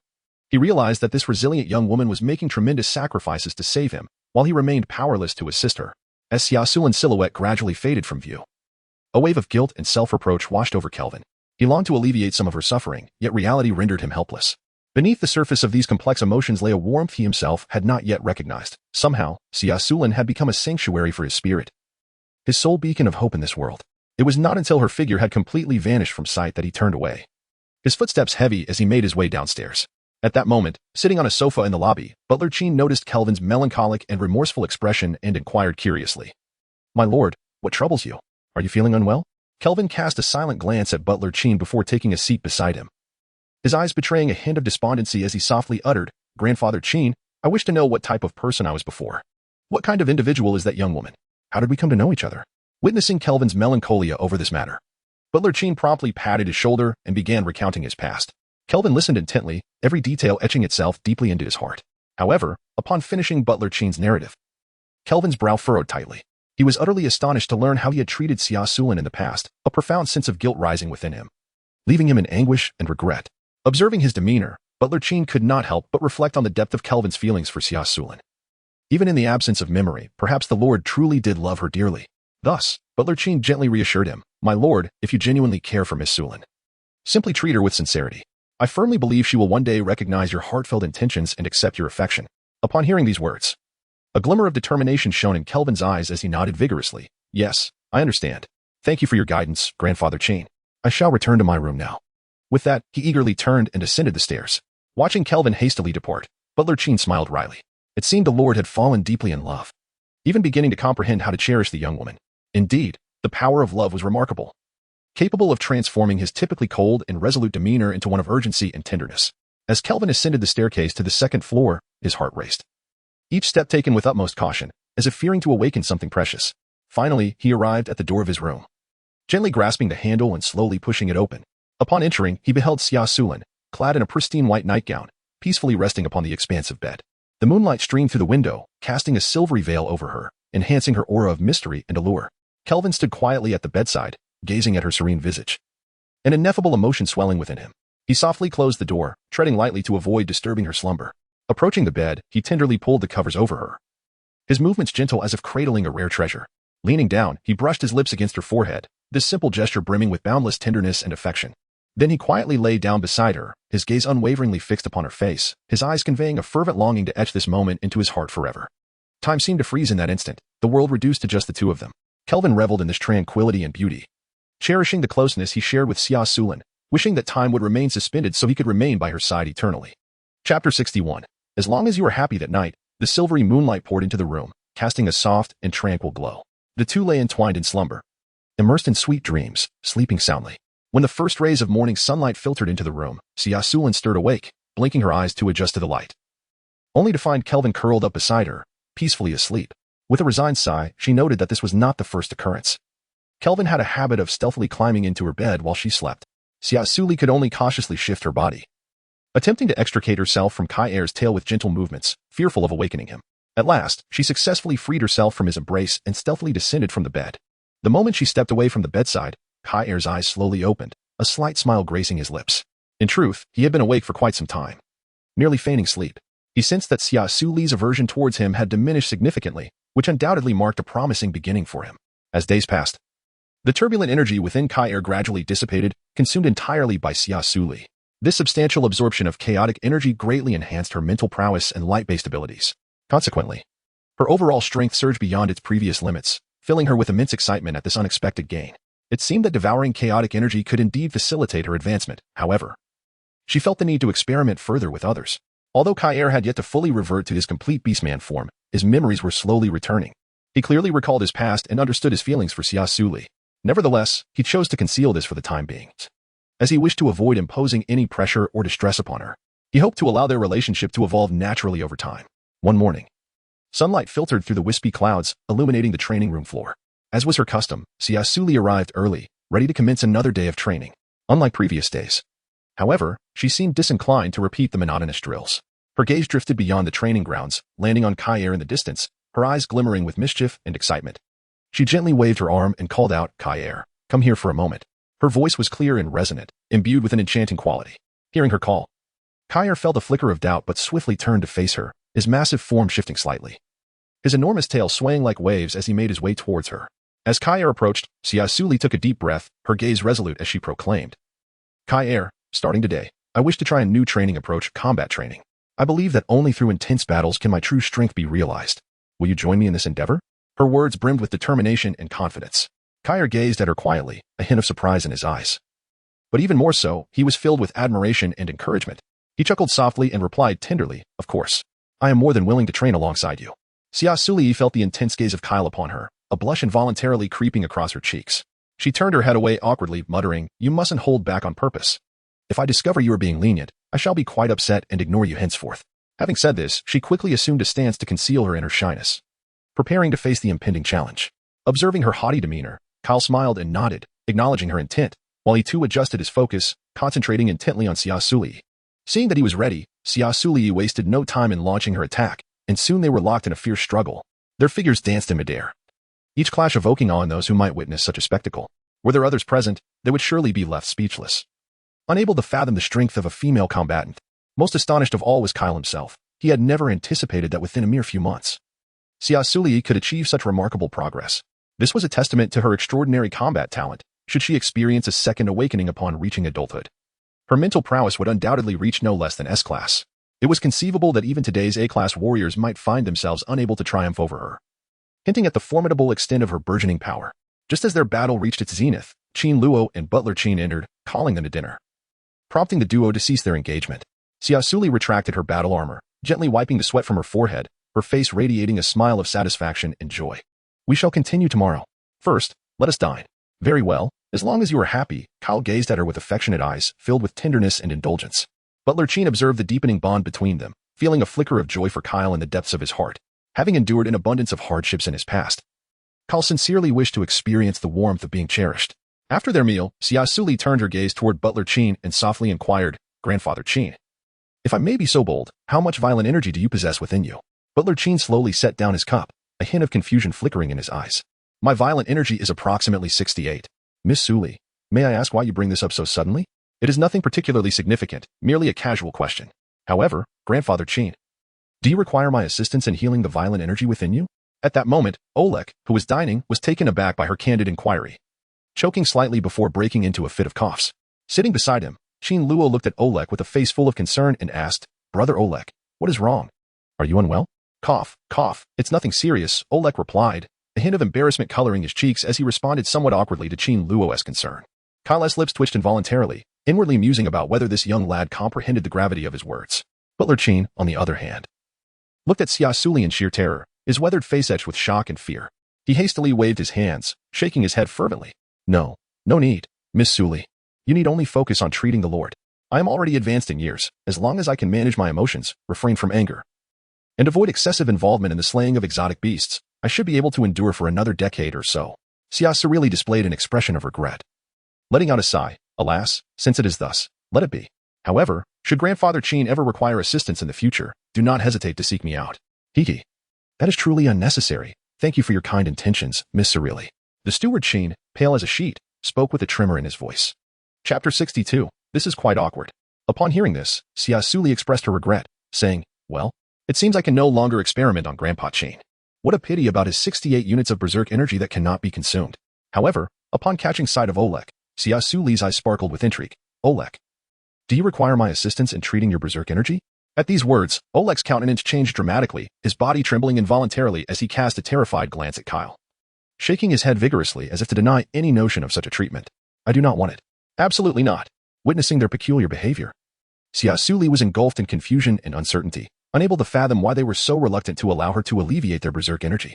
A: He realized that this resilient young woman was making tremendous sacrifices to save him, while he remained powerless to assist her. As Xia Suli's silhouette gradually faded from view, a wave of guilt and self-reproach washed over Kelvin. He longed to alleviate some of her suffering, yet reality rendered him helpless. Beneath the surface of these complex emotions lay a warmth he himself had not yet recognized. Somehow, Xia Suli had become a sanctuary for his spirit, his sole beacon of hope in this world. It was not until her figure had completely vanished from sight that he turned away, his footsteps heavy as he made his way downstairs. At that moment, sitting on a sofa in the lobby, Butler Cheen noticed Kelvin's melancholic and remorseful expression and inquired curiously, "My lord, what troubles you? Are you feeling unwell?" Kelvin cast a silent glance at Butler Cheen before taking a seat beside him, his eyes betraying a hint of despondency as he softly uttered, "Grandfather Cheen, I wish to know what type of person I was before. What kind of individual is that young woman? How did we come to know each other?" Witnessing Kelvin's melancholia over this matter, Butler Cheen promptly patted his shoulder and began recounting his past. Kelvin listened intently, every detail etching itself deeply into his heart. However, upon finishing Butler Cheen's narrative, Kelvin's brow furrowed tightly. He was utterly astonished to learn how he had treated Xia Suli in the past, a profound sense of guilt rising within him, leaving him in anguish and regret. Observing his demeanor, Butler Cheen could not help but reflect on the depth of Kelvin's feelings for Xia Suli. Even in the absence of memory, perhaps the Lord truly did love her dearly. Thus, Butler Cheen gently reassured him, "My lord, if you genuinely care for Miss Suli, simply treat her with sincerity. I firmly believe she will one day recognize your heartfelt intentions and accept your affection." Upon hearing these words, a glimmer of determination shone in Kelvin's eyes as he nodded vigorously. "Yes, I understand. Thank you for your guidance, Grandfather Cheen. I shall return to my room now." With that, he eagerly turned and ascended the stairs. Watching Kelvin hastily depart, Butler Cheen smiled wryly. It seemed the Lord had fallen deeply in love, even beginning to comprehend how to cherish the young woman. Indeed, the power of love was remarkable, capable of transforming his typically cold and resolute demeanor into one of urgency and tenderness. As Kelvin ascended the staircase to the second floor, his heart raced, each step taken with utmost caution, as if fearing to awaken something precious. Finally, he arrived at the door of his room, gently grasping the handle and slowly pushing it open. Upon entering, he beheld Xia Suli, clad in a pristine white nightgown, peacefully resting upon the expansive bed. The moonlight streamed through the window, casting a silvery veil over her, enhancing her aura of mystery and allure. Kelvin stood quietly at the bedside, gazing at her serene visage, an ineffable emotion swelling within him. He softly closed the door, treading lightly to avoid disturbing her slumber. Approaching the bed, he tenderly pulled the covers over her, his movements gentle as if cradling a rare treasure. Leaning down, he brushed his lips against her forehead, this simple gesture brimming with boundless tenderness and affection. Then he quietly lay down beside her, his gaze unwaveringly fixed upon her face, his eyes conveying a fervent longing to etch this moment into his heart forever. Time seemed to freeze in that instant, the world reduced to just the two of them. Kelvin reveled in this tranquility and beauty, cherishing the closeness he shared with Xia Suli, wishing that time would remain suspended so he could remain by her side eternally. Chapter 61. As long as you were happy that night, the silvery moonlight poured into the room, casting a soft and tranquil glow. The two lay entwined in slumber, immersed in sweet dreams, sleeping soundly. When the first rays of morning sunlight filtered into the room, Xia Suli stirred awake, blinking her eyes to adjust to the light, only to find Kelvin curled up beside her, peacefully asleep. With a resigned sigh, she noted that this was not the first occurrence. Kelvin had a habit of stealthily climbing into her bed while she slept. Xia Suli could only cautiously shift her body, attempting to extricate herself from Kai Er's tail with gentle movements, fearful of awakening him. At last, she successfully freed herself from his embrace and stealthily descended from the bed. The moment she stepped away from the bedside, Kai Er's eyes slowly opened, a slight smile gracing his lips. In truth, he had been awake for quite some time, nearly feigning sleep. He sensed that Xia Suli's aversion towards him had diminished significantly, which undoubtedly marked a promising beginning for him. As days passed, the turbulent energy within Kai Er gradually dissipated, consumed entirely by Xia Suli. This substantial absorption of chaotic energy greatly enhanced her mental prowess and light-based abilities. Consequently, her overall strength surged beyond its previous limits, filling her with immense excitement at this unexpected gain. It seemed that devouring chaotic energy could indeed facilitate her advancement. However, she felt the need to experiment further with others. Although Kai Er had yet to fully revert to his complete beastman form, his memories were slowly returning. He clearly recalled his past and understood his feelings for Xia Suli. Nevertheless, he chose to conceal this for the time being, as he wished to avoid imposing any pressure or distress upon her. He hoped to allow their relationship to evolve naturally over time. One morning, sunlight filtered through the wispy clouds, illuminating the training room floor. As was her custom, Xia Suli arrived early, ready to commence another day of training. Unlike previous days, however, she seemed disinclined to repeat the monotonous drills. Her gaze drifted beyond the training grounds, landing on Kai Er in the distance, her eyes glimmering with mischief and excitement. She gently waved her arm and called out, "Kai Er, come here for a moment." Her voice was clear and resonant, imbued with an enchanting quality. Hearing her call, Kai Er felt a flicker of doubt but swiftly turned to face her, his massive form shifting slightly, his enormous tail swaying like waves as he made his way towards her. As Kai Er approached, Xia Suli took a deep breath, her gaze resolute as she proclaimed, "Kai Er, starting today, I wish to try a new training approach, combat training. I believe that only through intense battles can my true strength be realized. Will you join me in this endeavor?" Her words brimmed with determination and confidence. Kai Er gazed at her quietly, a hint of surprise in his eyes. But even more so, he was filled with admiration and encouragement. He chuckled softly and replied tenderly, "Of course. I am more than willing to train alongside you." Xia Suli felt the intense gaze of Kyle upon her, a blush involuntarily creeping across her cheeks. She turned her head away awkwardly, muttering, "You mustn't hold back on purpose. If I discover you are being lenient, I shall be quite upset and ignore you henceforth." Having said this, she quickly assumed a stance to conceal her inner shyness, preparing to face the impending challenge. Observing her haughty demeanor, Kyle smiled and nodded, acknowledging her intent, while he too adjusted his focus, concentrating intently on Xia Suli. Seeing that he was ready, Xia Suli wasted no time in launching her attack, and soon they were locked in a fierce struggle. Their figures danced in midair, each clash evoking awe in those who might witness such a spectacle. Were there others present, they would surely be left speechless, unable to fathom the strength of a female combatant. Most astonished of all was Kyle himself. He had never anticipated that within a mere few months, Xia Suli could achieve such remarkable progress. This was a testament to her extraordinary combat talent, should she experience a second awakening upon reaching adulthood. Her mental prowess would undoubtedly reach no less than S-class. It was conceivable that even today's A-class warriors might find themselves unable to triumph over her, hinting at the formidable extent of her burgeoning power. Just as their battle reached its zenith, Qin Luo and Butler Qin entered, calling them to dinner, prompting the duo to cease their engagement. Xia Suli retracted her battle armor, gently wiping the sweat from her forehead, her face radiating a smile of satisfaction and joy. "We shall continue tomorrow. First, let us dine." "Very well, as long as you are happy." Kyle gazed at her with affectionate eyes, filled with tenderness and indulgence. Butler Qin observed the deepening bond between them, feeling a flicker of joy for Kyle in the depths of his heart. Having endured an abundance of hardships in his past, Kyle sincerely wished to experience the warmth of being cherished. After their meal, Xia Suli turned her gaze toward Butler Qin and softly inquired, "Grandfather Qin, if I may be so bold, how much violent energy do you possess within you?" Butler Qin slowly set down his cup, a hint of confusion flickering in his eyes. "My violent energy is approximately 68. Miss Suli, may I ask why you bring this up so suddenly?" "It is nothing particularly significant, merely a casual question. However, Grandfather Qin, do you require my assistance in healing the violent energy within you?" At that moment, Oleg, who was dining, was taken aback by her candid inquiry, choking slightly before breaking into a fit of coughs. Sitting beside him, Qin Luo looked at Oleg with a face full of concern and asked, "Brother Oleg, what is wrong? Are you unwell?" "Cough, cough, it's nothing serious," Oleg replied, a hint of embarrassment coloring his cheeks as he responded somewhat awkwardly to Qin Luo's concern. Kyle's lips twitched involuntarily, inwardly musing about whether this young lad comprehended the gravity of his words. Butler Qin, on the other hand, looked at Xia Suli in sheer terror, his weathered face etched with shock and fear. He hastily waved his hands, shaking his head fervently. No need, Miss Suli. You need only focus on treating the Lord. I am already advanced in years, as long as I can manage my emotions, refrain from anger, and avoid excessive involvement in the slaying of exotic beasts, I should be able to endure for another decade or so. Xia Suli displayed an expression of regret, letting out a sigh. Alas, since it is thus, let it be. However, should Grandfather Qin ever require assistance in the future, do not hesitate to seek me out. Hiki. That is truly unnecessary. Thank you for your kind intentions, Miss Suli. The steward Qin, pale as a sheet, spoke with a tremor in his voice. Chapter 62. This is quite awkward. Upon hearing this, Xia Suli expressed her regret, saying, well, it seems I can no longer experiment on Grandpa Qin. What a pity about his 68 units of berserk energy that cannot be consumed. However, upon catching sight of Oleg, Xia Suli's eyes sparkled with intrigue. Oleg, do you require my assistance in treating your berserk energy? At these words, Oleg's countenance changed dramatically, his body trembling involuntarily as he cast a terrified glance at Kyle, shaking his head vigorously as if to deny any notion of such a treatment. I do not want it. Absolutely not. Witnessing their peculiar behavior, Xia Suli was engulfed in confusion and uncertainty, unable to fathom why they were so reluctant to allow her to alleviate their berserk energy.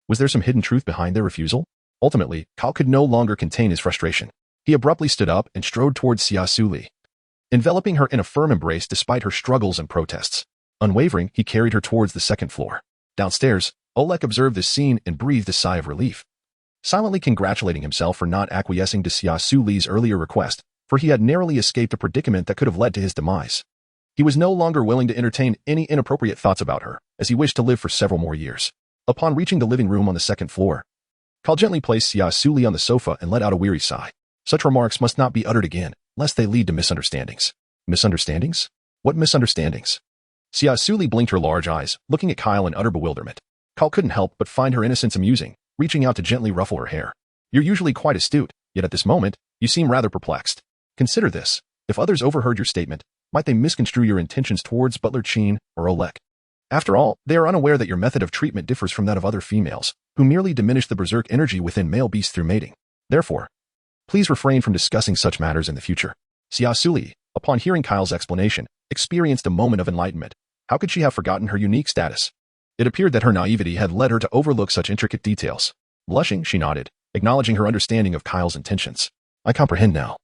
A: Was there some hidden truth behind their refusal? Ultimately, Kyle could no longer contain his frustration. He abruptly stood up and strode towards Xia Suli, enveloping her in a firm embrace despite her struggles and protests. Unwavering, he carried her towards the second floor. Downstairs, Oleg observed this scene and breathed a sigh of relief, silently congratulating himself for not acquiescing to Xia Suli's earlier request, for he had narrowly escaped a predicament that could have led to his demise. He was no longer willing to entertain any inappropriate thoughts about her, as he wished to live for several more years. Upon reaching the living room on the second floor, Kyle gently placed Xia Suli on the sofa and let out a weary sigh. Such remarks must not be uttered again, lest they lead to misunderstandings. Misunderstandings? What misunderstandings? Xia Suli blinked her large eyes, looking at Kyle in utter bewilderment. Kyle couldn't help but find her innocence amusing, reaching out to gently ruffle her hair. You're usually quite astute, yet at this moment, you seem rather perplexed. Consider this. If others overheard your statement, might they misconstrue your intentions towards Butler Qin or Oleg? After all, they are unaware that your method of treatment differs from that of other females, who merely diminish the berserk energy within male beasts through mating. Therefore, please refrain from discussing such matters in the future. Xia Suli, upon hearing Kyle's explanation, experienced a moment of enlightenment. How could she have forgotten her unique status? It appeared that her naivety had led her to overlook such intricate details. Blushing, she nodded, acknowledging her understanding of Kyle's intentions. I comprehend now.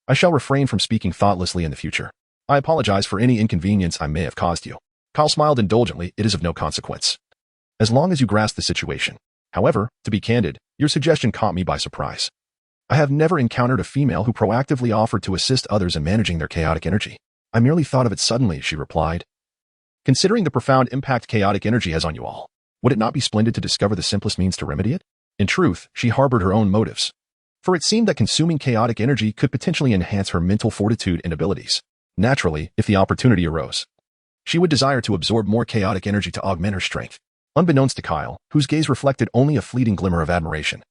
A: I shall refrain from speaking thoughtlessly in the future. I apologize for any inconvenience I may have caused you. Kyle smiled indulgently. It is of no consequence, as long as you grasp the situation. However, to be candid, your suggestion caught me by surprise. I have never encountered a female who proactively offered to assist others in managing their chaotic energy. I merely thought of it suddenly, she replied. Considering the profound impact chaotic energy has on you all, would it not be splendid to discover the simplest means to remedy it? In truth, she harbored her own motives, for it seemed that consuming chaotic energy could potentially enhance her mental fortitude and abilities. Naturally, if the opportunity arose, she would desire to absorb more chaotic energy to augment her strength. Unbeknownst to Kyle, whose gaze reflected only a fleeting glimmer of admiration,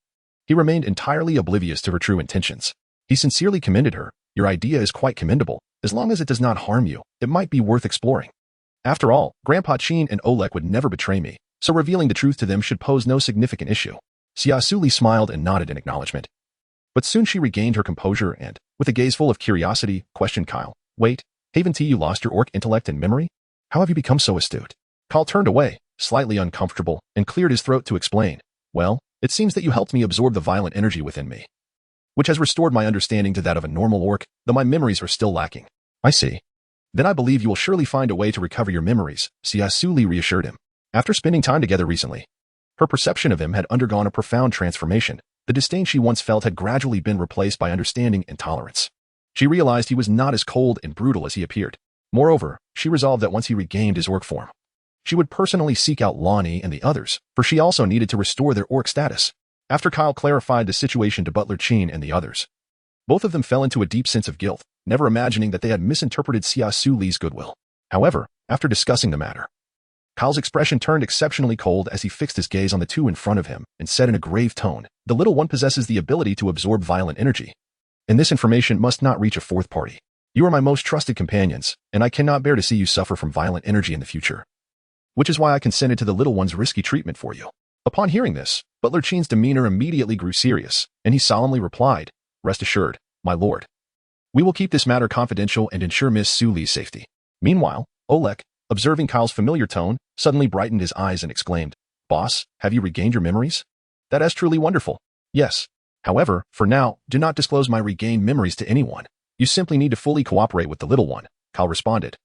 A: he remained entirely oblivious to her true intentions. He sincerely commended her. Your idea is quite commendable. As long as it does not harm you, it might be worth exploring. After all, Grandpa Qin and Oleg would never betray me, so revealing the truth to them should pose no significant issue. Xia Suli smiled and nodded in acknowledgement. But soon she regained her composure and, with a gaze full of curiosity, questioned Kyle. Wait, haven't you lost your orc intellect and memory? How have you become so astute? Kyle turned away, slightly uncomfortable, and cleared his throat to explain. Well, it seems that you helped me absorb the violent energy within me, which has restored my understanding to that of a normal orc, though my memories are still lacking. I see. Then I believe you will surely find a way to recover your memories, Xia Suli reassured him. After spending time together recently, her perception of him had undergone a profound transformation. The disdain she once felt had gradually been replaced by understanding and tolerance. She realized he was not as cold and brutal as he appeared. Moreover, she resolved that once he regained his orc form, she would personally seek out Lonnie and the others, for she also needed to restore their orc status. After Kyle clarified the situation to Butler Qin and the others, both of them fell into a deep sense of guilt, never imagining that they had misinterpreted Xia Suli's goodwill. However, after discussing the matter, Kyle's expression turned exceptionally cold as he fixed his gaze on the two in front of him and said in a grave tone, "The little one possesses the ability to absorb violent energy, and this information must not reach a fourth party. You are my most trusted companions, and I cannot bear to see you suffer from violent energy in the future, which is why I consented to the little one's risky treatment for you." Upon hearing this, Butler Chin's demeanor immediately grew serious, and he solemnly replied, "Rest assured, my lord. We will keep this matter confidential and ensure Miss Suli's safety." Meanwhile, Oleg, observing Kyle's familiar tone, suddenly brightened his eyes and exclaimed, "Boss, have you regained your memories? That is truly wonderful." "Yes. However, for now, do not disclose my regained memories to anyone. You simply need to fully cooperate with the little one," Kyle responded,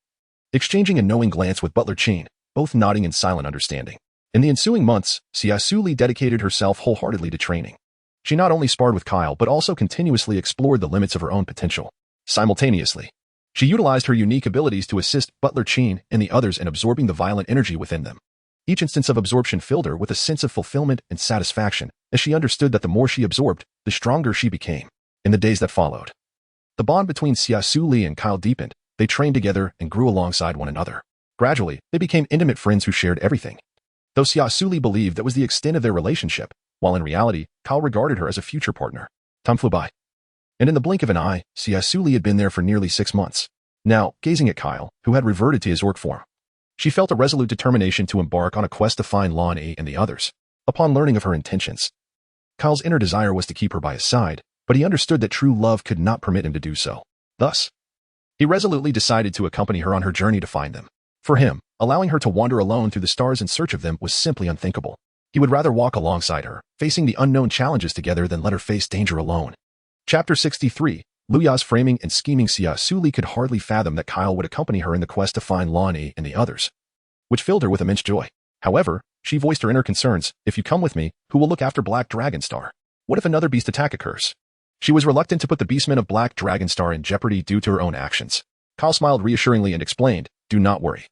A: exchanging a knowing glance with Butler Chin, both nodding in silent understanding. In the ensuing months, Xia Suli dedicated herself wholeheartedly to training. She not only sparred with Kyle but also continuously explored the limits of her own potential. Simultaneously, she utilized her unique abilities to assist Butler Chin and the others in absorbing the violent energy within them. Each instance of absorption filled her with a sense of fulfillment and satisfaction, as she understood that the more she absorbed, the stronger she became. In the days that followed, the bond between Xia Suli and Kyle deepened. They trained together and grew alongside one another. Gradually, they became intimate friends who shared everything. Though Xia Suli believed that was the extent of their relationship, while in reality, Kyle regarded her as a future partner. Time flew by, and in the blink of an eye, Xia Suli had been there for nearly 6 months. Now, gazing at Kyle, who had reverted to his orc form, she felt a resolute determination to embark on a quest to find Lan Yi and the others. Upon learning of her intentions, Kyle's inner desire was to keep her by his side, but he understood that true love could not permit him to do so. Thus, he resolutely decided to accompany her on her journey to find them. For him, allowing her to wander alone through the stars in search of them was simply unthinkable. He would rather walk alongside her, facing the unknown challenges together than let her face danger alone. Chapter 63. Luya's framing and scheming. Xia Suli could hardly fathom that Kyle would accompany her in the quest to find Lan Yi and the others, which filled her with immense joy. However, she voiced her inner concerns. "If you come with me, who will look after Black Dragon Star? What if another beast attack occurs?" She was reluctant to put the beastman of Black Dragon Star in jeopardy due to her own actions. Kyle smiled reassuringly and explained, "Do not worry.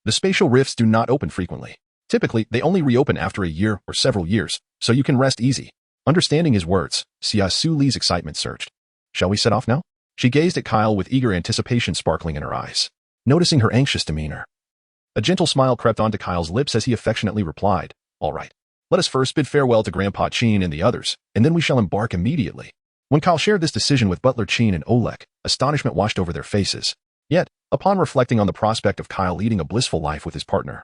A: The spatial rifts do not open frequently. Typically, they only reopen after a year or several years, so you can rest easy." Understanding his words, Xia Suli's excitement surged. "Shall we set off now?" She gazed at Kyle with eager anticipation sparkling in her eyes. Noticing her anxious demeanor, a gentle smile crept onto Kyle's lips as he affectionately replied, "All right. Let us first bid farewell to Grandpa Chin and the others, and then we shall embark immediately." When Kyle shared this decision with Butler Chin and Oleg, astonishment washed over their faces. Yet, upon reflecting on the prospect of Kyle leading a blissful life with his partner,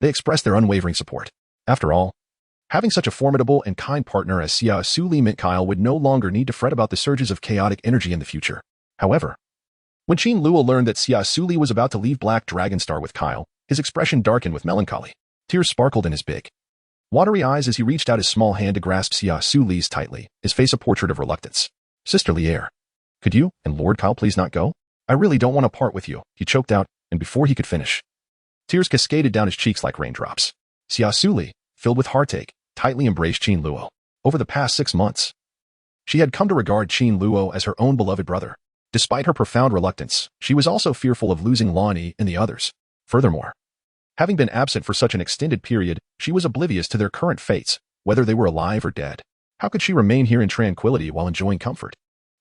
A: they expressed their unwavering support. After all, having such a formidable and kind partner as Xia Suli meant Kyle would no longer need to fret about the surges of chaotic energy in the future. However, when Qin Luo learned that Xia Suli was about to leave Black Dragon Star with Kyle, his expression darkened with melancholy. Tears sparkled in his big, watery eyes as he reached out his small hand to grasp Xia Suli's tightly, his face a portrait of reluctance. "Sisterly air. Could you and Lord Kyle please not go? I really don't want to part with you," he choked out, and before he could finish, tears cascaded down his cheeks like raindrops. Xia Suli, filled with heartache, tightly embraced Qin Luo. Over the past 6 months, she had come to regard Qin Luo as her own beloved brother. Despite her profound reluctance, she was also fearful of losing Lan Yi and the others. Furthermore, having been absent for such an extended period, she was oblivious to their current fates, whether they were alive or dead. How could she remain here in tranquility while enjoying comfort?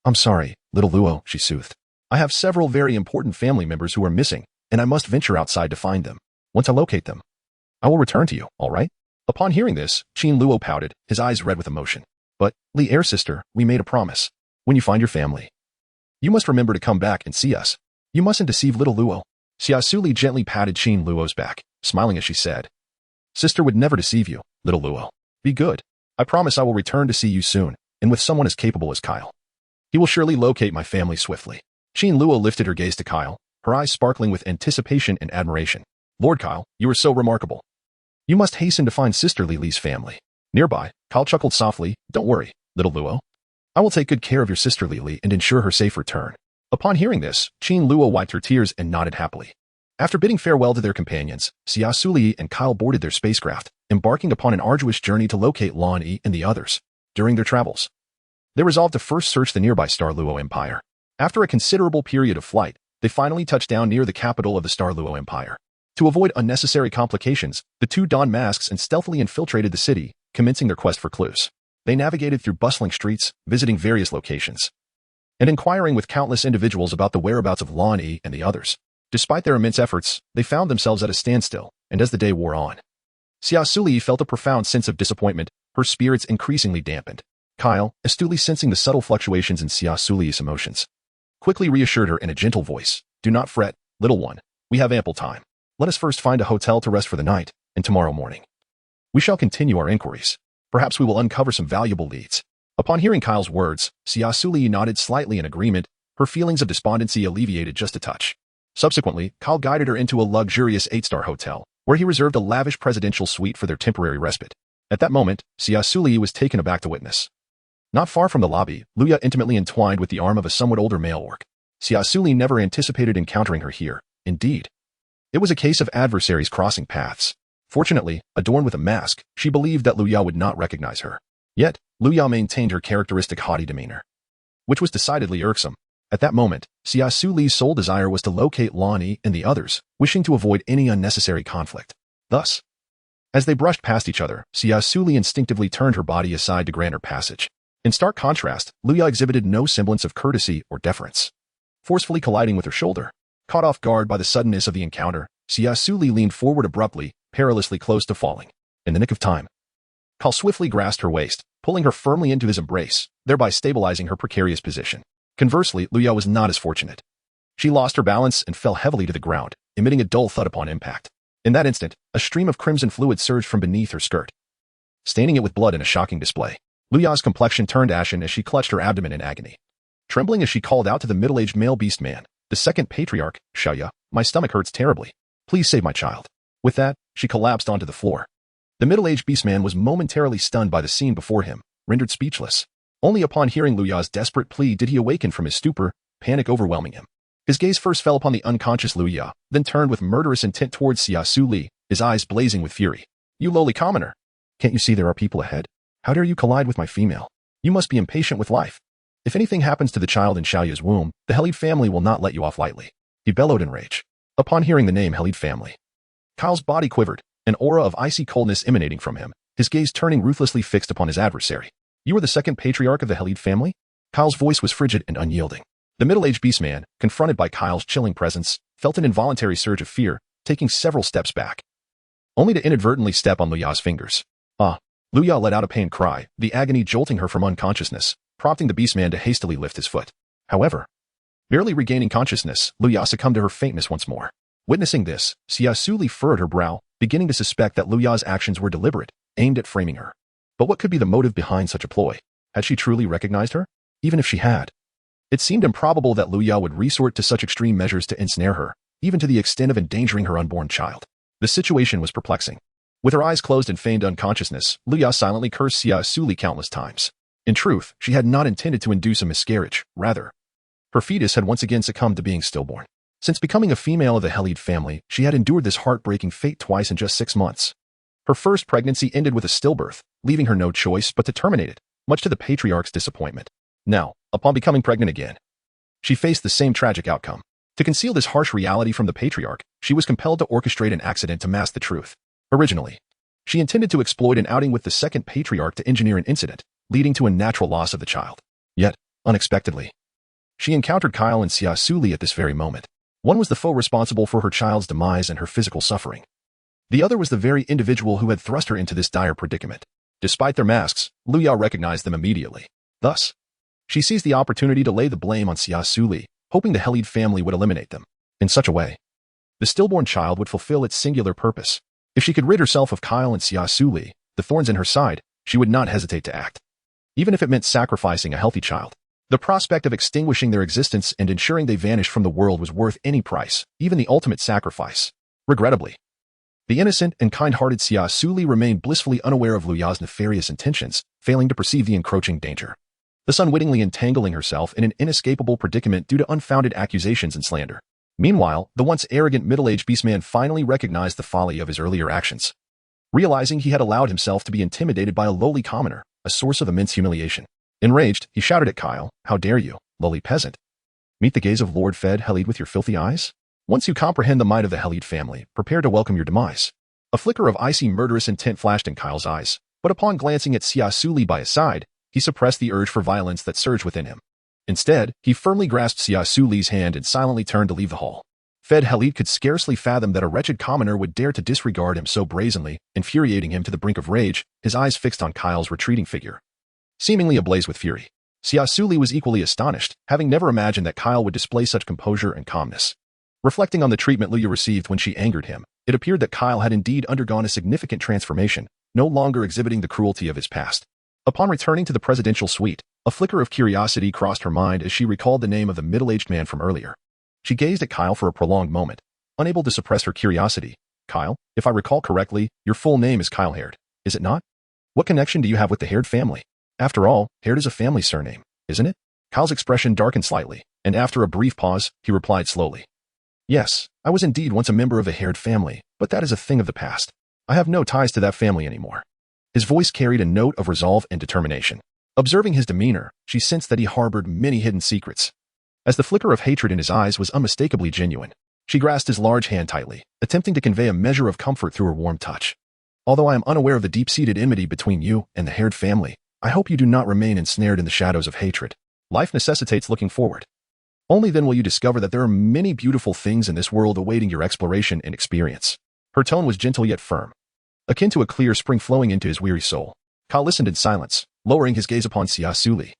A: "I'm sorry, little Luo," she soothed. "I have several very important family members who are missing, and I must venture outside to find them. Once I locate them, I will return to you, all right?" Upon hearing this, Qin Luo pouted, his eyes red with emotion. "But, Li Air sister, we made a promise. When you find your family, you must remember to come back and see us. You mustn't deceive little Luo." Xia Suli gently patted Qin Luo's back, smiling as she said, "Sister would never deceive you, little Luo. Be good. I promise I will return to see you soon, and with someone as capable as Kyle. He will surely locate my family swiftly." Qin Luo lifted her gaze to Kyle, her eyes sparkling with anticipation and admiration. "Lord Kyle, you are so remarkable. You must hasten to find Sister Li's family." Nearby, Kyle chuckled softly, "Don't worry, little Luo. I will take good care of your sister Li and ensure her safe return." Upon hearing this, Qin Luo wiped her tears and nodded happily. After bidding farewell to their companions, Xia Suli and Kyle boarded their spacecraft, embarking upon an arduous journey to locate Lan Yi and the others. During their travels, they resolved to first search the nearby Star Luo Empire. After a considerable period of flight, they finally touched down near the capital of the Star Luo Empire. To avoid unnecessary complications, the two donned masks and stealthily infiltrated the city, commencing their quest for clues. They navigated through bustling streets, visiting various locations, and inquiring with countless individuals about the whereabouts of Lan Yi and the others. Despite their immense efforts, they found themselves at a standstill, and as the day wore on, Xia Suli felt a profound sense of disappointment, her spirits increasingly dampened. Kyle, astutely sensing the subtle fluctuations in Xia Suli's emotions, quickly reassured her in a gentle voice, "Do not fret, little one. We have ample time. Let us first find a hotel to rest for the night, and tomorrow morning We shall continue our inquiries. Perhaps we will uncover some valuable leads. Upon hearing Kyle's words, Xia Suli nodded slightly in agreement, her feelings of despondency alleviated just a touch. Subsequently, Kyle guided her into a luxurious 8-star hotel, where he reserved a lavish presidential suite for their temporary respite. At that moment, Xia Suli was taken aback to witness. Not far from the lobby, Luya intimately entwined with the arm of a somewhat older male orc. Xia Suli never anticipated encountering her here. Indeed, it was a case of adversaries crossing paths. Fortunately, adorned with a mask, she believed that Luya would not recognize her. Yet, Luya maintained her characteristic haughty demeanor, which was decidedly irksome. At that moment, Xia Suli's sole desire was to locate Lonnie and the others, wishing to avoid any unnecessary conflict. Thus, as they brushed past each other, Xia Suli instinctively turned her body aside to grant her passage. In stark contrast, Luya exhibited no semblance of courtesy or deference. Forcefully colliding with her shoulder, caught off guard by the suddenness of the encounter, Xia Suli leaned forward abruptly, perilously close to falling. In the nick of time, Kyle swiftly grasped her waist, pulling her firmly into his embrace, thereby stabilizing her precarious position. Conversely, Luya was not as fortunate. She lost her balance and fell heavily to the ground, emitting a dull thud upon impact. In that instant, a stream of crimson fluid surged from beneath her skirt, staining it with blood in a shocking display. Luya's complexion turned ashen as she clutched her abdomen in agony. Trembling as she called out to the middle-aged male beastman, the second patriarch, Xia, "My stomach hurts terribly. Please save my child." With that, she collapsed onto the floor. The middle-aged beastman was momentarily stunned by the scene before him, rendered speechless. Only upon hearing Luya's desperate plea did he awaken from his stupor, panic overwhelming him. His gaze first fell upon the unconscious Luya, then turned with murderous intent towards Xia Suli, his eyes blazing with fury. "You lowly commoner! Can't you see there are people ahead? How dare you collide with my female? You must be impatient with life. If anything happens to the child in Xiaoya's womb, the Helid family will not let you off lightly." He bellowed in rage. Upon hearing the name Helid family, Kyle's body quivered, an aura of icy coldness emanating from him, his gaze turning ruthlessly fixed upon his adversary. "You are the second patriarch of the Helid family?" Kyle's voice was frigid and unyielding. The middle-aged beastman, confronted by Kyle's chilling presence, felt an involuntary surge of fear, taking several steps back, only to inadvertently step on Luya's fingers. "Ah!" Luya let out a pained cry, the agony jolting her from unconsciousness, prompting the beastman to hastily lift his foot. However, barely regaining consciousness, Luya succumbed to her faintness once more. Witnessing this, Xia Suli furrowed her brow, beginning to suspect that Luya's actions were deliberate, aimed at framing her. But what could be the motive behind such a ploy? Had she truly recognized her? Even if she had, it seemed improbable that Luya would resort to such extreme measures to ensnare her, even to the extent of endangering her unborn child. The situation was perplexing. With her eyes closed in feigned unconsciousness, Luya silently cursed Xia Suli countless times. In truth, she had not intended to induce a miscarriage, rather, her fetus had once again succumbed to being stillborn. Since becoming a female of the Helid family, she had endured this heartbreaking fate twice in just 6 months. Her first pregnancy ended with a stillbirth, leaving her no choice but to terminate it, much to the patriarch's disappointment. Now, upon becoming pregnant again, she faced the same tragic outcome. To conceal this harsh reality from the patriarch, she was compelled to orchestrate an accident to mask the truth. Originally, she intended to exploit an outing with the second patriarch to engineer an incident, leading to a natural loss of the child. Yet, unexpectedly, she encountered Kyle and Xia Suli at this very moment. One was the foe responsible for her child's demise and her physical suffering. The other was the very individual who had thrust her into this dire predicament. Despite their masks, Luya recognized them immediately. Thus, she seized the opportunity to lay the blame on Xia Suli, hoping the Helid family would eliminate them. In such a way, the stillborn child would fulfill its singular purpose. If she could rid herself of Kyle and Xia Suli, the thorns in her side, she would not hesitate to act, even if it meant sacrificing a healthy child. The prospect of extinguishing their existence and ensuring they vanished from the world was worth any price, even the ultimate sacrifice. Regrettably, the innocent and kind-hearted Xia Suli remained blissfully unaware of Luya's nefarious intentions, failing to perceive the encroaching danger, thus unwittingly entangling herself in an inescapable predicament due to unfounded accusations and slander. Meanwhile, the once arrogant middle-aged beastman finally recognized the folly of his earlier actions. Realizing he had allowed himself to be intimidated by a lowly commoner, a source of immense humiliation. Enraged, he shouted at Kyle, "How dare you, lowly peasant, meet the gaze of Lord Fed Helid with your filthy eyes? Once you comprehend the might of the Helid family, prepare to welcome your demise." A flicker of icy murderous intent flashed in Kyle's eyes, but upon glancing at Xia Suli by his side, he suppressed the urge for violence that surged within him. Instead, he firmly grasped Xia Suli's hand and silently turned to leave the hall. Fed Helid could scarcely fathom that a wretched commoner would dare to disregard him so brazenly, infuriating him to the brink of rage, his eyes fixed on Kyle's retreating figure, seemingly ablaze with fury. Xia Suli was equally astonished, having never imagined that Kyle would display such composure and calmness. Reflecting on the treatment Luya received when she angered him, it appeared that Kyle had indeed undergone a significant transformation, no longer exhibiting the cruelty of his past. Upon returning to the presidential suite, a flicker of curiosity crossed her mind as she recalled the name of the middle-aged man from earlier. She gazed at Kyle for a prolonged moment, unable to suppress her curiosity. Kyle, if I recall correctly, your full name is Kyle Haird, is it not? What connection do you have with the Haird family? After all, Haird is a family surname, isn't it? Kyle's expression darkened slightly, and after a brief pause, he replied slowly. Yes, I was indeed once a member of the Haird family, but that is a thing of the past. I have no ties to that family anymore. His voice carried a note of resolve and determination. Observing his demeanor, she sensed that he harbored many hidden secrets. As the flicker of hatred in his eyes was unmistakably genuine, she grasped his large hand tightly, attempting to convey a measure of comfort through her warm touch. Although I am unaware of the deep-seated enmity between you and the Haird family, I hope you do not remain ensnared in the shadows of hatred. Life necessitates looking forward. Only then will you discover that there are many beautiful things in this world awaiting your exploration and experience. Her tone was gentle yet firm, akin to a clear spring flowing into his weary soul. Kyle listened in silence, lowering his gaze upon Xia Suli.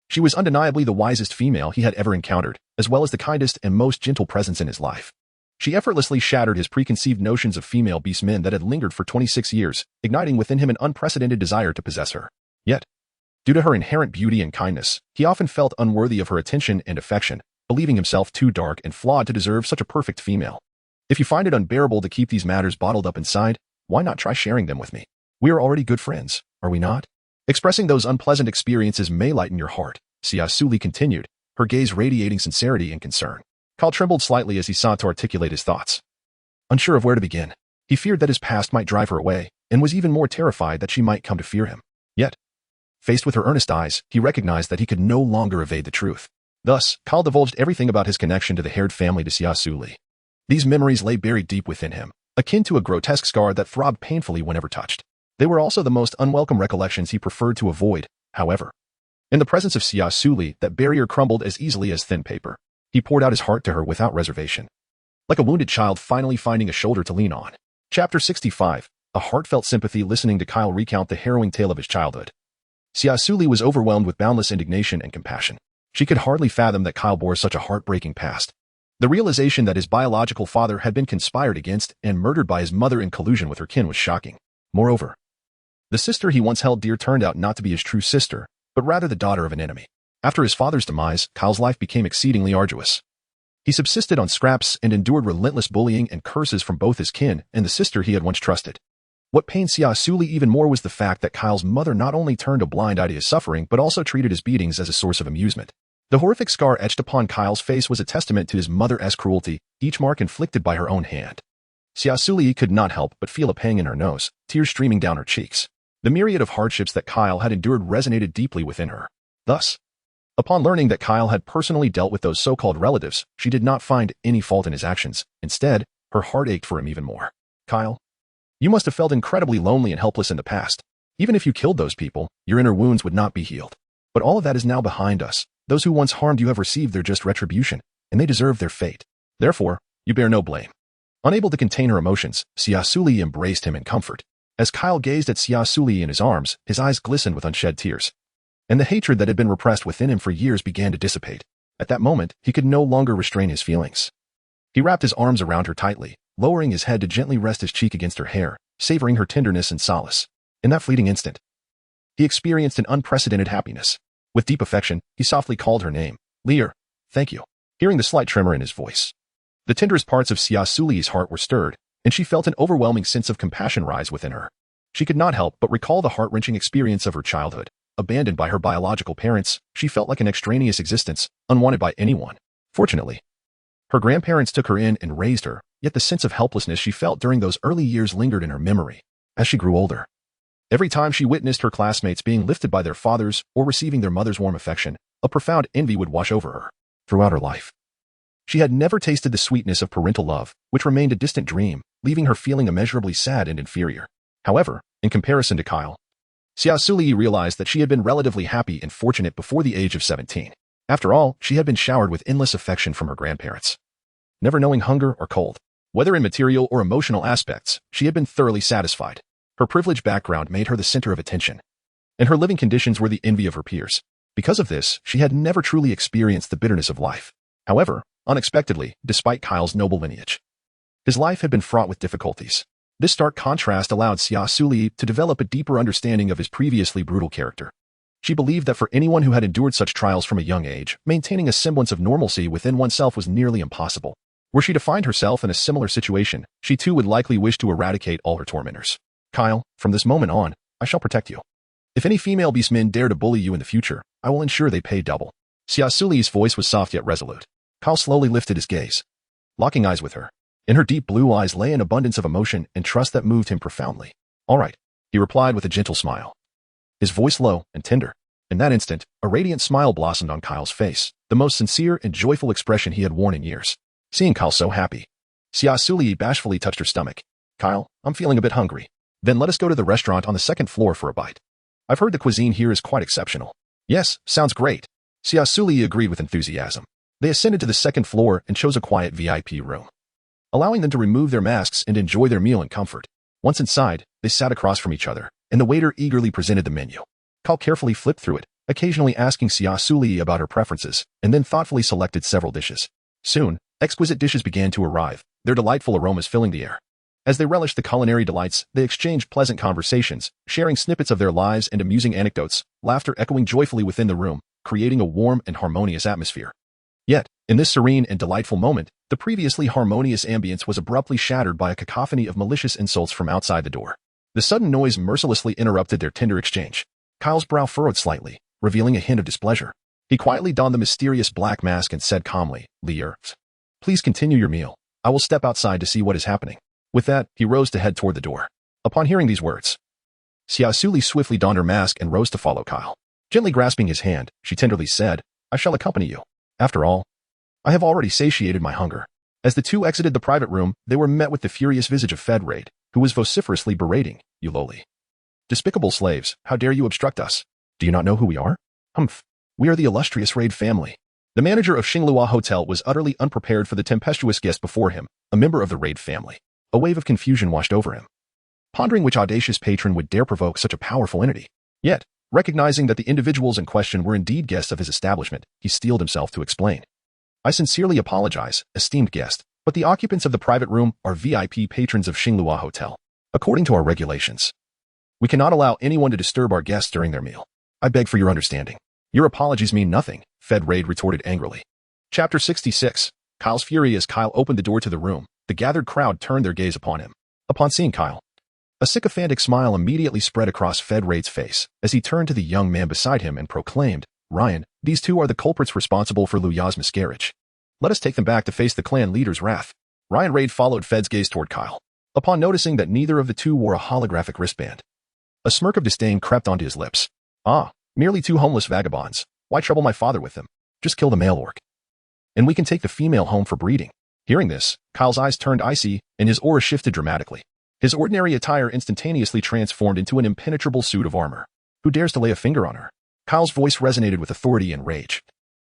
A: She was undeniably the wisest female he had ever encountered, as well as the kindest and most gentle presence in his life. She effortlessly shattered his preconceived notions of female beastmen that had lingered for 26 years, igniting within him an unprecedented desire to possess her. Yet, due to her inherent beauty and kindness, he often felt unworthy of her attention and affection, believing himself too dark and flawed to deserve such a perfect female. If you find it unbearable to keep these matters bottled up inside, why not try sharing them with me? We are already good friends, are we not? Expressing those unpleasant experiences may lighten your heart, Xia Suli continued, her gaze radiating sincerity and concern. Kyle trembled slightly as he sought to articulate his thoughts. Unsure of where to begin, he feared that his past might drive her away, and was even more terrified that she might come to fear him. Yet, faced with her earnest eyes, he recognized that he could no longer evade the truth. Thus, Kyle divulged everything about his connection to the Haird family to Xia Suli. These memories lay buried deep within him, akin to a grotesque scar that throbbed painfully whenever touched. They were also the most unwelcome recollections he preferred to avoid, however. In the presence of Xia Suli, that barrier crumbled as easily as thin paper. He poured out his heart to her without reservation, like a wounded child finally finding a shoulder to lean on. Chapter 65, a heartfelt sympathy listening to Kyle recount the harrowing tale of his childhood. Xia Suli was overwhelmed with boundless indignation and compassion. She could hardly fathom that Kyle bore such a heartbreaking past. The realization that his biological father had been conspired against and murdered by his mother in collusion with her kin was shocking. Moreover, the sister he once held dear turned out not to be his true sister, but rather the daughter of an enemy. After his father's demise, Kyle's life became exceedingly arduous. He subsisted on scraps and endured relentless bullying and curses from both his kin and the sister he had once trusted. What pained Xia Suli even more was the fact that Kyle's mother not only turned a blind eye to his suffering but also treated his beatings as a source of amusement. The horrific scar etched upon Kyle's face was a testament to his mother's cruelty, each mark inflicted by her own hand. Xia Suli could not help but feel a pang in her nose, tears streaming down her cheeks. The myriad of hardships that Kyle had endured resonated deeply within her. Thus, upon learning that Kyle had personally dealt with those so-called relatives, she did not find any fault in his actions. Instead, her heart ached for him even more. Kyle, you must have felt incredibly lonely and helpless in the past. Even if you killed those people, your inner wounds would not be healed. But all of that is now behind us. Those who once harmed you have received their just retribution, and they deserve their fate. Therefore, you bear no blame. Unable to contain her emotions, Xia Suli embraced him in comfort. As Kyle gazed at Xia Suli in his arms, his eyes glistened with unshed tears, and the hatred that had been repressed within him for years began to dissipate. At that moment, he could no longer restrain his feelings. He wrapped his arms around her tightly, lowering his head to gently rest his cheek against her hair, savoring her tenderness and solace. In that fleeting instant, he experienced an unprecedented happiness. With deep affection, he softly called her name. Lear, thank you. Hearing the slight tremor in his voice, the tenderest parts of Xia Suli's heart were stirred, and she felt an overwhelming sense of compassion rise within her. She could not help but recall the heart-wrenching experience of her childhood. Abandoned by her biological parents, she felt like an extraneous existence, unwanted by anyone. Fortunately, her grandparents took her in and raised her, yet the sense of helplessness she felt during those early years lingered in her memory. As she grew older, every time she witnessed her classmates being lifted by their fathers or receiving their mother's warm affection, a profound envy would wash over her. Throughout her life, she had never tasted the sweetness of parental love, which remained a distant dream, leaving her feeling immeasurably sad and inferior. However, in comparison to Kyle, Xia Suli realized that she had been relatively happy and fortunate before the age of 17. After all, she had been showered with endless affection from her grandparents. Never knowing hunger or cold, whether in material or emotional aspects, she had been thoroughly satisfied. Her privileged background made her the center of attention, and her living conditions were the envy of her peers. Because of this, she had never truly experienced the bitterness of life. However, unexpectedly, despite Kyle's noble lineage, his life had been fraught with difficulties. This stark contrast allowed Xia Suli to develop a deeper understanding of his previously brutal character. She believed that for anyone who had endured such trials from a young age, maintaining a semblance of normalcy within oneself was nearly impossible. Were she to find herself in a similar situation, she too would likely wish to eradicate all her tormentors. Kyle, from this moment on, I shall protect you. If any female beastmen dare to bully you in the future, I will ensure they pay double. Xia Suli's voice was soft yet resolute. Kyle slowly lifted his gaze, locking eyes with her. In her deep blue eyes lay an abundance of emotion and trust that moved him profoundly. All right, he replied with a gentle smile, his voice low and tender. In that instant, a radiant smile blossomed on Kyle's face, the most sincere and joyful expression he had worn in years. Seeing Kyle so happy, Xia Suli bashfully touched her stomach. Kyle, I'm feeling a bit hungry. Then let us go to the restaurant on the second floor for a bite. I've heard the cuisine here is quite exceptional. Yes, sounds great. Xia Suli agreed with enthusiasm. They ascended to the second floor and chose a quiet VIP room, allowing them to remove their masks and enjoy their meal in comfort. Once inside, they sat across from each other, and the waiter eagerly presented the menu. Kyle carefully flipped through it, occasionally asking Xia Suli about her preferences, and then thoughtfully selected several dishes. Soon, exquisite dishes began to arrive, their delightful aromas filling the air. As they relished the culinary delights, they exchanged pleasant conversations, sharing snippets of their lives and amusing anecdotes, laughter echoing joyfully within the room, creating a warm and harmonious atmosphere. Yet, in this serene and delightful moment, the previously harmonious ambience was abruptly shattered by a cacophony of malicious insults from outside the door. The sudden noise mercilessly interrupted their tender exchange. Kyle's brow furrowed slightly, revealing a hint of displeasure. He quietly donned the mysterious black mask and said calmly, Lear, please continue your meal. I will step outside to see what is happening. With that, he rose to head toward the door. Upon hearing these words, Xia Suli swiftly donned her mask and rose to follow Kyle. Gently grasping his hand, she tenderly said, I shall accompany you. After all, I have already satiated my hunger. As the two exited the private room, they were met with the furious visage of Fed Raid, who was vociferously berating, You lowly, despicable slaves, how dare you obstruct us? Do you not know who we are? Humph. We are the illustrious Raid family. The manager of Xinglua Hotel was utterly unprepared for the tempestuous guest before him, a member of the Raid family. A wave of confusion washed over him, pondering which audacious patron would dare provoke such a powerful entity. Yet, recognizing that the individuals in question were indeed guests of his establishment, he steeled himself to explain. I sincerely apologize, esteemed guest, but the occupants of the private room are VIP patrons of Xinglua Hotel. According to our regulations, we cannot allow anyone to disturb our guests during their meal. I beg for your understanding. Your apologies mean nothing, Fed Raid retorted angrily. Chapter 66. Kyle's fury. As Kyle opened the door to the room, the gathered crowd turned their gaze upon him. Upon seeing Kyle, a sycophantic smile immediately spread across Fed Raid's face as he turned to the young man beside him and proclaimed, Ryan, these two are the culprits responsible for Luya's miscarriage. Let us take them back to face the clan leader's wrath. Ryan Raid followed Fed's gaze toward Kyle. Upon noticing that neither of the two wore a holographic wristband, a smirk of disdain crept onto his lips. Ah, merely two homeless vagabonds. Why trouble my father with them? Just kill the male orc, and we can take the female home for breeding. Hearing this, Kyle's eyes turned icy, and his aura shifted dramatically. His ordinary attire instantaneously transformed into an impenetrable suit of armor. Who dares to lay a finger on her? Kyle's voice resonated with authority and rage,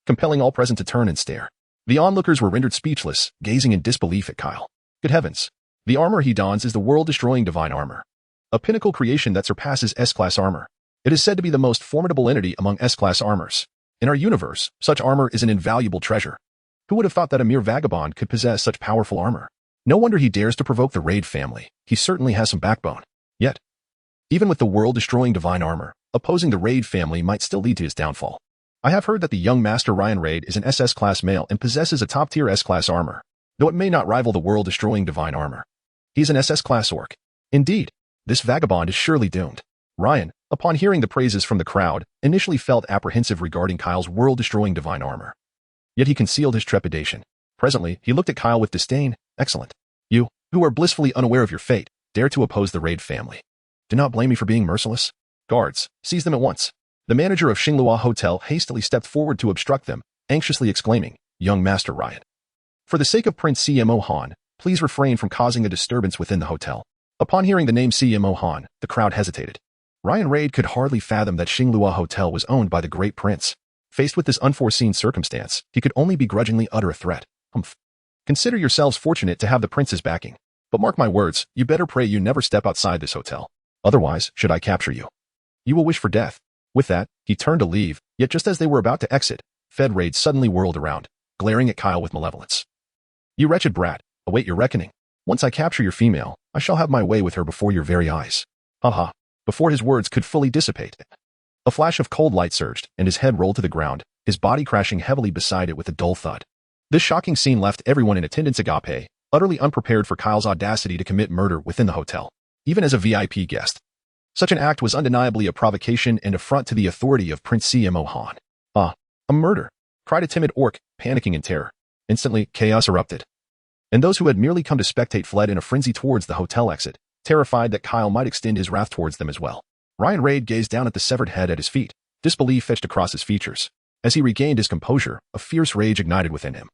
A: compelling all present to turn and stare. The onlookers were rendered speechless, gazing in disbelief at Kyle. Good heavens! The armor he dons is the world-destroying divine armor, a pinnacle creation that surpasses S-class armor. It is said to be the most formidable entity among S-class armors. In our universe, such armor is an invaluable treasure. Who would have thought that a mere vagabond could possess such powerful armor? No wonder he dares to provoke the Raid family. He certainly has some backbone. Yet, even with the world-destroying divine armor, opposing the Raid family might still lead to his downfall. I have heard that the young Master Ryan Raid is an SS-class male and possesses a top-tier S-class armor, though it may not rival the world-destroying divine armor. He's an SS-class orc. Indeed, this vagabond is surely doomed. Ryan, upon hearing the praises from the crowd, initially felt apprehensive regarding Kyle's world-destroying divine armor. Yet he concealed his trepidation. Presently, he looked at Kyle with disdain. Excellent. You, who are blissfully unaware of your fate, dare to oppose the Raid family. Do not blame me for being merciless. Guards, seize them at once. The manager of Xinglua Hotel hastily stepped forward to obstruct them, anxiously exclaiming, Young Master Ryan, for the sake of Prince CMO Han, please refrain from causing a disturbance within the hotel. Upon hearing the name CMO Han, the crowd hesitated. Ryan Raid could hardly fathom that Xinglua Hotel was owned by the great prince. Faced with this unforeseen circumstance, he could only begrudgingly utter a threat. Humph. Consider yourselves fortunate to have the prince's backing. But mark my words, you better pray you never step outside this hotel. Otherwise, should I capture you, you will wish for death. With that, he turned to leave, yet just as they were about to exit, Fed Raid suddenly whirled around, glaring at Kyle with malevolence. You wretched brat, await your reckoning. Once I capture your female, I shall have my way with her before your very eyes. Haha. Before his words could fully dissipate, a flash of cold light surged, and his head rolled to the ground, his body crashing heavily beside it with a dull thud. This shocking scene left everyone in attendance agape, utterly unprepared for Kyle's audacity to commit murder within the hotel, even as a VIP guest. Such an act was undeniably a provocation and affront to the authority of Prince CMO Han. Ah, a murder, cried a timid orc, panicking in terror. Instantly, chaos erupted. And those who had merely come to spectate fled in a frenzy towards the hotel exit, terrified that Kyle might extend his wrath towards them as well. Ryan Raid gazed down at the severed head at his feet, disbelief etched across his features. As he regained his composure, a fierce rage ignited within him.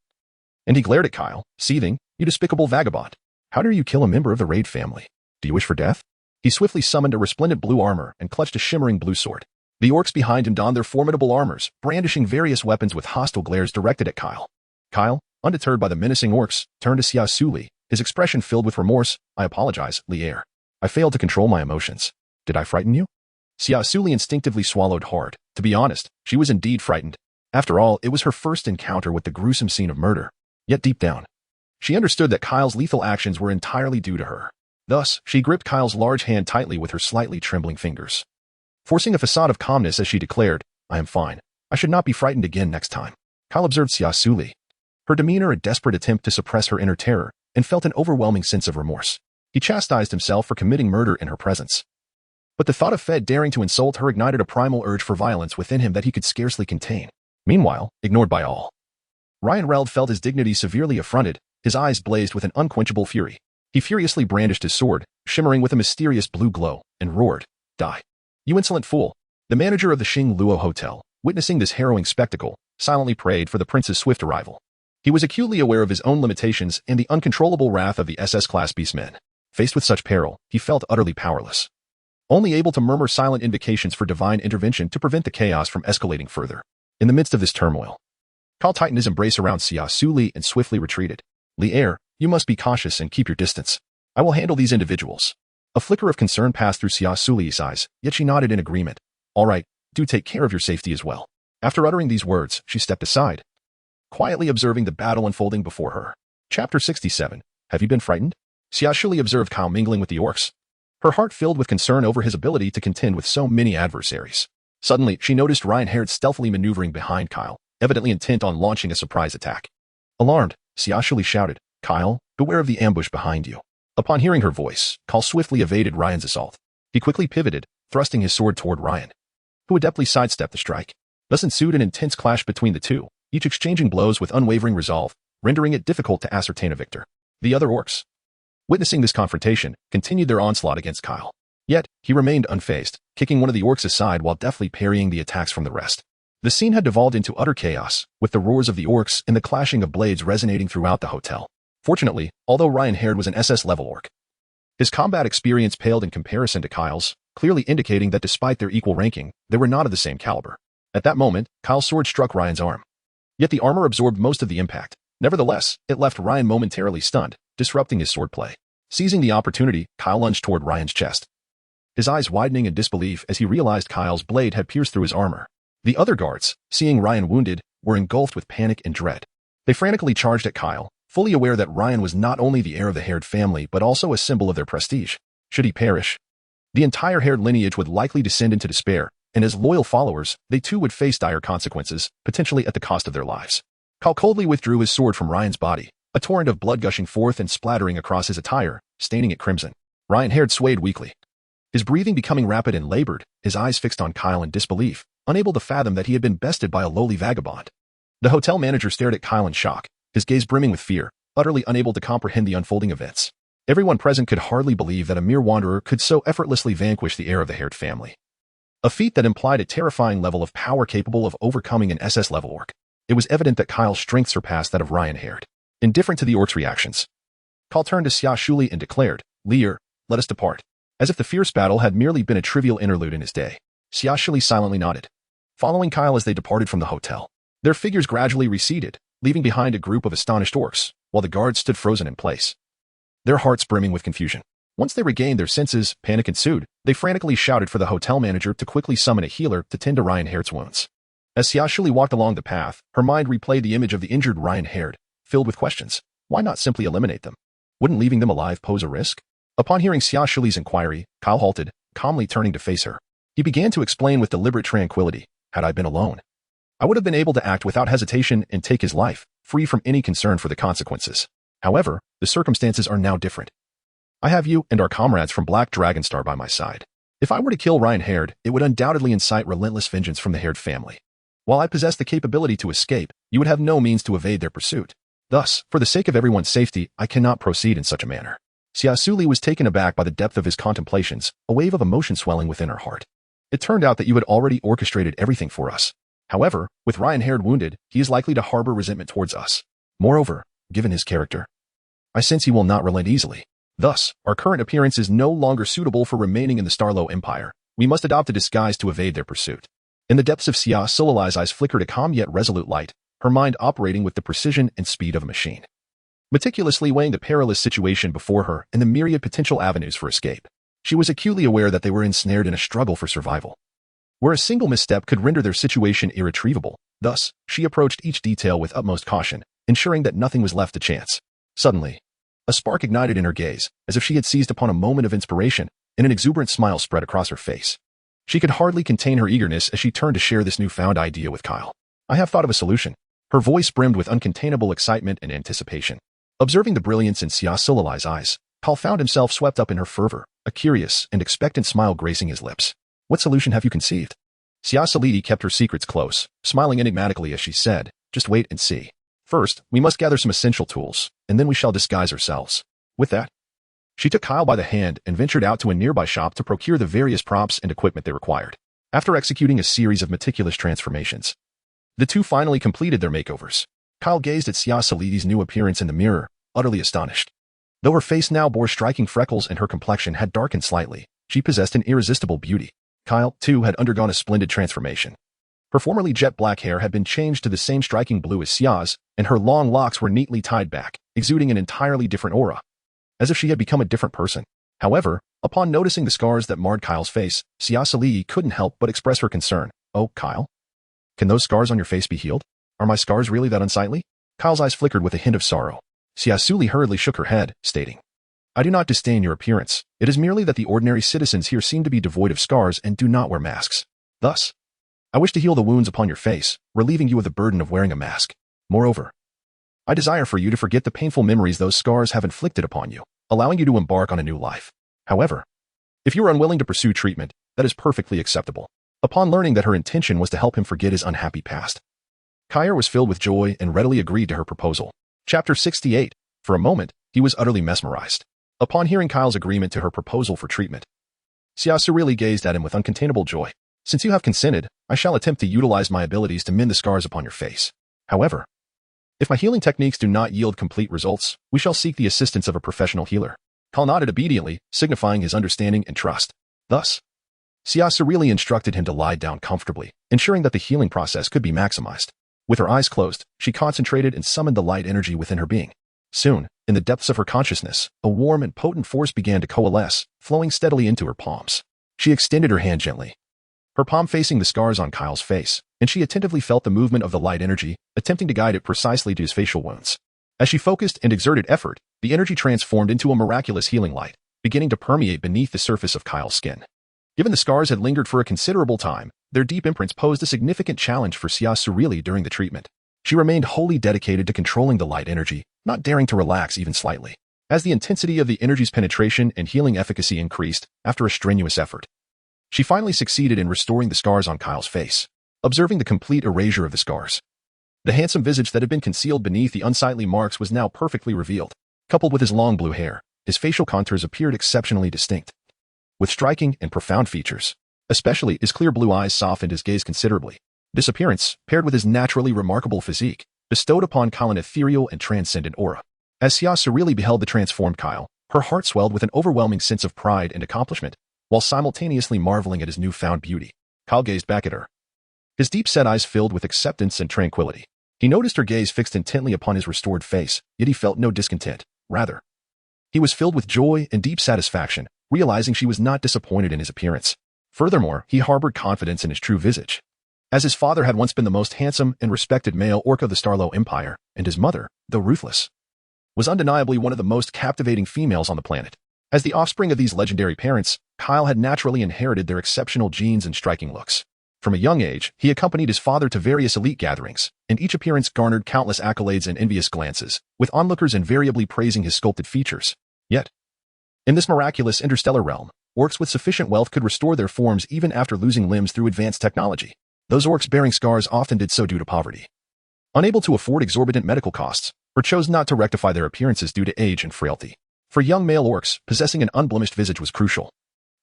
A: And he glared at Kyle, seething, "You despicable vagabond. How dare you kill a member of the Raid family? Do you wish for death?" He swiftly summoned a resplendent blue armor and clutched a shimmering blue sword. The orcs behind him donned their formidable armors, brandishing various weapons with hostile glares directed at Kyle. Kyle, undeterred by the menacing orcs, turned to Xia Suli, his expression filled with remorse. "I apologize, Lier. I failed to control my emotions. Did I frighten you?" Xia Suli instinctively swallowed hard. To be honest, she was indeed frightened. After all, it was her first encounter with the gruesome scene of murder. Yet deep down, she understood that Kyle's lethal actions were entirely due to her. Thus, she gripped Kyle's large hand tightly with her slightly trembling fingers. Forcing a facade of calmness as she declared, "I am fine. I should not be frightened again next time." Kyle observed Xia Suli, her demeanor a desperate attempt to suppress her inner terror, and felt an overwhelming sense of remorse. He chastised himself for committing murder in her presence. But the thought of Fed daring to insult her ignited a primal urge for violence within him that he could scarcely contain. Meanwhile, ignored by all, Ryan Reld felt his dignity severely affronted, his eyes blazed with an unquenchable fury. He furiously brandished his sword, shimmering with a mysterious blue glow, and roared, "Die. You insolent fool." The manager of the Xing Luo Hotel, witnessing this harrowing spectacle, silently prayed for the prince's swift arrival. He was acutely aware of his own limitations and the uncontrollable wrath of the SS-class beastmen. Faced with such peril, he felt utterly powerless, only able to murmur silent invocations for divine intervention to prevent the chaos from escalating further. In the midst of this turmoil, Kyle tightened his embrace around Xia Suli and swiftly retreated. "Lier, you must be cautious and keep your distance. I will handle these individuals." A flicker of concern passed through Xia Suli's eyes, yet she nodded in agreement. "All right, do take care of your safety as well." After uttering these words, she stepped aside, quietly observing the battle unfolding before her. Chapter 67. Have you been frightened? Xia Suli observed Kyle mingling with the orcs, her heart filled with concern over his ability to contend with so many adversaries. Suddenly, she noticed Ryan Herd stealthily maneuvering behind Kyle, evidently intent on launching a surprise attack. Alarmed, Xia Suli shouted, "Kyle, beware of the ambush behind you." Upon hearing her voice, Kyle swiftly evaded Ryan's assault. He quickly pivoted, thrusting his sword toward Ryan, who adeptly sidestepped the strike. Thus ensued an intense clash between the two, each exchanging blows with unwavering resolve, rendering it difficult to ascertain a victor. The other orcs, witnessing this confrontation, continued their onslaught against Kyle. Yet, he remained unfazed, kicking one of the orcs aside while deftly parrying the attacks from the rest. The scene had devolved into utter chaos, with the roars of the orcs and the clashing of blades resonating throughout the hotel. Fortunately, although Ryan Herd was an SS-level orc, his combat experience paled in comparison to Kyle's, clearly indicating that despite their equal ranking, they were not of the same caliber. At that moment, Kyle's sword struck Ryan's arm. Yet the armor absorbed most of the impact. Nevertheless, it left Ryan momentarily stunned, disrupting his swordplay. Seizing the opportunity, Kyle lunged toward Ryan's chest, his eyes widening in disbelief as he realized Kyle's blade had pierced through his armor. The other guards, seeing Ryan wounded, were engulfed with panic and dread. They frantically charged at Kyle, fully aware that Ryan was not only the heir of the Herd family but also a symbol of their prestige. Should he perish, the entire Herd lineage would likely descend into despair, and as loyal followers, they too would face dire consequences, potentially at the cost of their lives. Kyle coldly withdrew his sword from Ryan's body, a torrent of blood gushing forth and splattering across his attire, staining it crimson. Ryan Herd swayed weakly, his breathing becoming rapid and labored, his eyes fixed on Kyle in disbelief, unable to fathom that he had been bested by a lowly vagabond. The hotel manager stared at Kyle in shock, his gaze brimming with fear, utterly unable to comprehend the unfolding events. Everyone present could hardly believe that a mere wanderer could so effortlessly vanquish the heir of the Herd family, a feat that implied a terrifying level of power capable of overcoming an SS-level orc. It was evident that Kyle's strength surpassed that of Ryan Herd. Indifferent to the orc's reactions, Kyle turned to Xia Suli and declared, "Lier, let us depart." As if the fierce battle had merely been a trivial interlude in his day, Xia Suli silently nodded, following Kyle as they departed from the hotel. Their figures gradually receded, leaving behind a group of astonished orcs, while the guards stood frozen in place, their hearts brimming with confusion. Once they regained their senses, panic ensued. They frantically shouted for the hotel manager to quickly summon a healer to tend to Ryan Herd's wounds. As Xia Suli walked along the path, her mind replayed the image of the injured Ryan Herd, filled with questions. Why not simply eliminate them? Wouldn't leaving them alive pose a risk? Upon hearing Xia Suli's inquiry, Kyle halted, calmly turning to face her. He began to explain with deliberate tranquility. Had I been alone, I would have been able to act without hesitation and take his life, free from any concern for the consequences. However, the circumstances are now different. I have you and our comrades from Black Dragon Star by my side. If I were to kill Ryan Haired, it would undoubtedly incite relentless vengeance from the Haired family. While I possess the capability to escape, you would have no means to evade their pursuit. Thus, for the sake of everyone's safety, I cannot proceed in such a manner. Xia Suli was taken aback by the depth of his contemplations, a wave of emotion swelling within her heart. It turned out that you had already orchestrated everything for us. However, with Ryan Haired wounded, he is likely to harbor resentment towards us. Moreover, given his character, I sense he will not relent easily. Thus, our current appearance is no longer suitable for remaining in the Starlow Empire. We must adopt a disguise to evade their pursuit. In the depths of Xia Suli's eyes flickered a calm yet resolute light, her mind operating with the precision and speed of a machine. Meticulously weighing the perilous situation before her and the myriad potential avenues for escape, she was acutely aware that they were ensnared in a struggle for survival, where a single misstep could render their situation irretrievable. Thus, she approached each detail with utmost caution, ensuring that nothing was left to chance. Suddenly, a spark ignited in her gaze, as if she had seized upon a moment of inspiration, and an exuberant smile spread across her face. She could hardly contain her eagerness as she turned to share this newfound idea with Kyle. I have thought of a solution. Her voice brimmed with uncontainable excitement and anticipation. Observing the brilliance in Xia Suli's eyes, Kyle found himself swept up in her fervor, a curious and expectant smile gracing his lips. What solution have you conceived? Xia Suli kept her secrets close, smiling enigmatically as she said, just wait and see. First, we must gather some essential tools, and then we shall disguise ourselves. With that, she took Kyle by the hand and ventured out to a nearby shop to procure the various props and equipment they required. After executing a series of meticulous transformations, the two finally completed their makeovers. Kyle gazed at Xia Suli's new appearance in the mirror, utterly astonished. Though her face now bore striking freckles and her complexion had darkened slightly, she possessed an irresistible beauty. Kyle, too, had undergone a splendid transformation. Her formerly jet black hair had been changed to the same striking blue as Xia's, and her long locks were neatly tied back, exuding an entirely different aura, as if she had become a different person. However, upon noticing the scars that marred Kyle's face, Xia Suli couldn't help but express her concern. Oh, Kyle? Can those scars on your face be healed? Are my scars really that unsightly? Kyle's eyes flickered with a hint of sorrow. Xia Suli hurriedly shook her head, stating, I do not disdain your appearance. It is merely that the ordinary citizens here seem to be devoid of scars and do not wear masks. Thus, I wish to heal the wounds upon your face, relieving you of the burden of wearing a mask. Moreover, I desire for you to forget the painful memories those scars have inflicted upon you, allowing you to embark on a new life. However, if you are unwilling to pursue treatment, that is perfectly acceptable. Upon learning that her intention was to help him forget his unhappy past, Kyer was filled with joy and readily agreed to her proposal. Chapter 68. For a moment, he was utterly mesmerized. Upon hearing Kyle's agreement to her proposal for treatment, Xia Suli gazed at him with uncontainable joy. Since you have consented, I shall attempt to utilize my abilities to mend the scars upon your face. However, if my healing techniques do not yield complete results, we shall seek the assistance of a professional healer. Kyle nodded obediently, signifying his understanding and trust. Thus, Xia Suli instructed him to lie down comfortably, ensuring that the healing process could be maximized. With her eyes closed, she concentrated and summoned the light energy within her being. Soon, in the depths of her consciousness, a warm and potent force began to coalesce, flowing steadily into her palms. She extended her hand gently, her palm facing the scars on Kyle's face, and she attentively felt the movement of the light energy, attempting to guide it precisely to his facial wounds. As she focused and exerted effort, the energy transformed into a miraculous healing light, beginning to permeate beneath the surface of Kyle's skin. Given the scars had lingered for a considerable time, their deep imprints posed a significant challenge for Xia Suli during the treatment. She remained wholly dedicated to controlling the light energy, not daring to relax even slightly. As the intensity of the energy's penetration and healing efficacy increased, after a strenuous effort, she finally succeeded in restoring the scars on Kyle's face. Observing the complete erasure of the scars, the handsome visage that had been concealed beneath the unsightly marks was now perfectly revealed. Coupled with his long blue hair, his facial contours appeared exceptionally distinct, with striking and profound features. Especially, his clear blue eyes softened his gaze considerably. This appearance, paired with his naturally remarkable physique, bestowed upon Kyle an ethereal and transcendent aura. As Xia Suli beheld the transformed Kyle, her heart swelled with an overwhelming sense of pride and accomplishment, while simultaneously marveling at his newfound beauty. Kyle gazed back at her, his deep-set eyes filled with acceptance and tranquility. He noticed her gaze fixed intently upon his restored face, yet he felt no discontent. Rather, he was filled with joy and deep satisfaction, realizing she was not disappointed in his appearance. Furthermore, he harbored confidence in his true visage, as his father had once been the most handsome and respected male orc of the Starlow Empire, and his mother, though ruthless, was undeniably one of the most captivating females on the planet. As the offspring of these legendary parents, Kyle had naturally inherited their exceptional genes and striking looks. From a young age, he accompanied his father to various elite gatherings, and each appearance garnered countless accolades and envious glances, with onlookers invariably praising his sculpted features. Yet, in this miraculous interstellar realm, orcs with sufficient wealth could restore their forms even after losing limbs through advanced technology. Those orcs bearing scars often did so due to poverty, unable to afford exorbitant medical costs, or chose not to rectify their appearances due to age and frailty. For young male orcs, possessing an unblemished visage was crucial,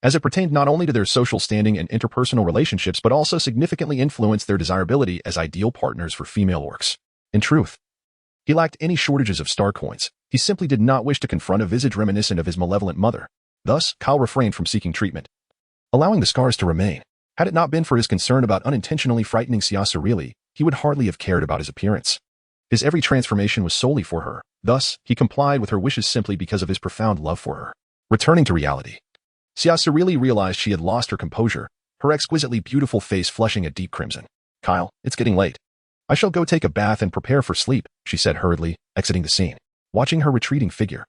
A: as it pertained not only to their social standing and interpersonal relationships but also significantly influenced their desirability as ideal partners for female orcs. In truth, he lacked any shortages of star coins. He simply did not wish to confront a visage reminiscent of his malevolent mother. Thus, Kyle refrained from seeking treatment, allowing the scars to remain. Had it not been for his concern about unintentionally frightening Xia Suli, he would hardly have cared about his appearance. His every transformation was solely for her. Thus, he complied with her wishes simply because of his profound love for her. Returning to reality, Xia Suli realized she had lost her composure, her exquisitely beautiful face flushing a deep crimson. "Kyle, it's getting late. I shall go take a bath and prepare for sleep," she said hurriedly, exiting the scene. Watching her retreating figure,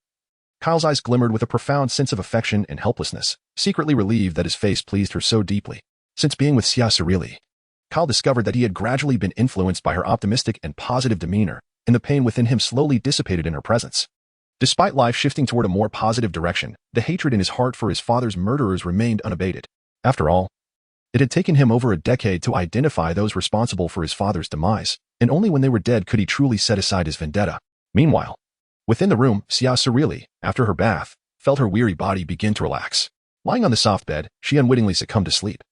A: Kyle's eyes glimmered with a profound sense of affection and helplessness, secretly relieved that his face pleased her so deeply. Since being with Xia Suli, Kyle discovered that he had gradually been influenced by her optimistic and positive demeanor, and the pain within him slowly dissipated in her presence. Despite life shifting toward a more positive direction, the hatred in his heart for his father's murderers remained unabated. After all, it had taken him over a decade to identify those responsible for his father's demise, and only when they were dead could he truly set aside his vendetta. Meanwhile, within the room, Xia Suli, after her bath, felt her weary body begin to relax. Lying on the soft bed, she unwittingly succumbed to sleep,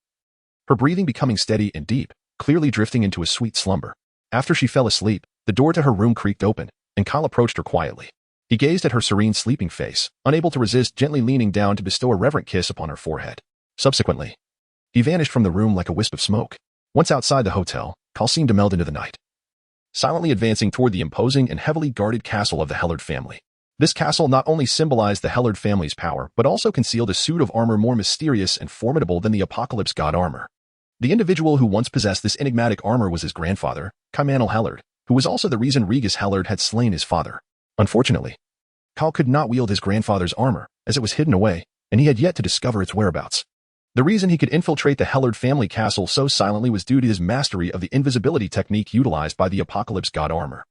A: her breathing becoming steady and deep, clearly drifting into a sweet slumber. After she fell asleep, the door to her room creaked open, and Kyle approached her quietly. He gazed at her serene sleeping face, unable to resist gently leaning down to bestow a reverent kiss upon her forehead. Subsequently, he vanished from the room like a wisp of smoke. Once outside the hotel, Kyle seemed to meld into the night, silently advancing toward the imposing and heavily guarded castle of the Hellard family. This castle not only symbolized the Hellard family's power, but also concealed a suit of armor more mysterious and formidable than the apocalypse god armor. The individual who once possessed this enigmatic armor was his grandfather, Kaimanel Hellard, who was also the reason Regis Hellard had slain his father. Unfortunately, Kyle could not wield his grandfather's armor, as it was hidden away, and he had yet to discover its whereabouts. The reason he could infiltrate the Hellard family castle so silently was due to his mastery of the invisibility technique utilized by the apocalypse god armor,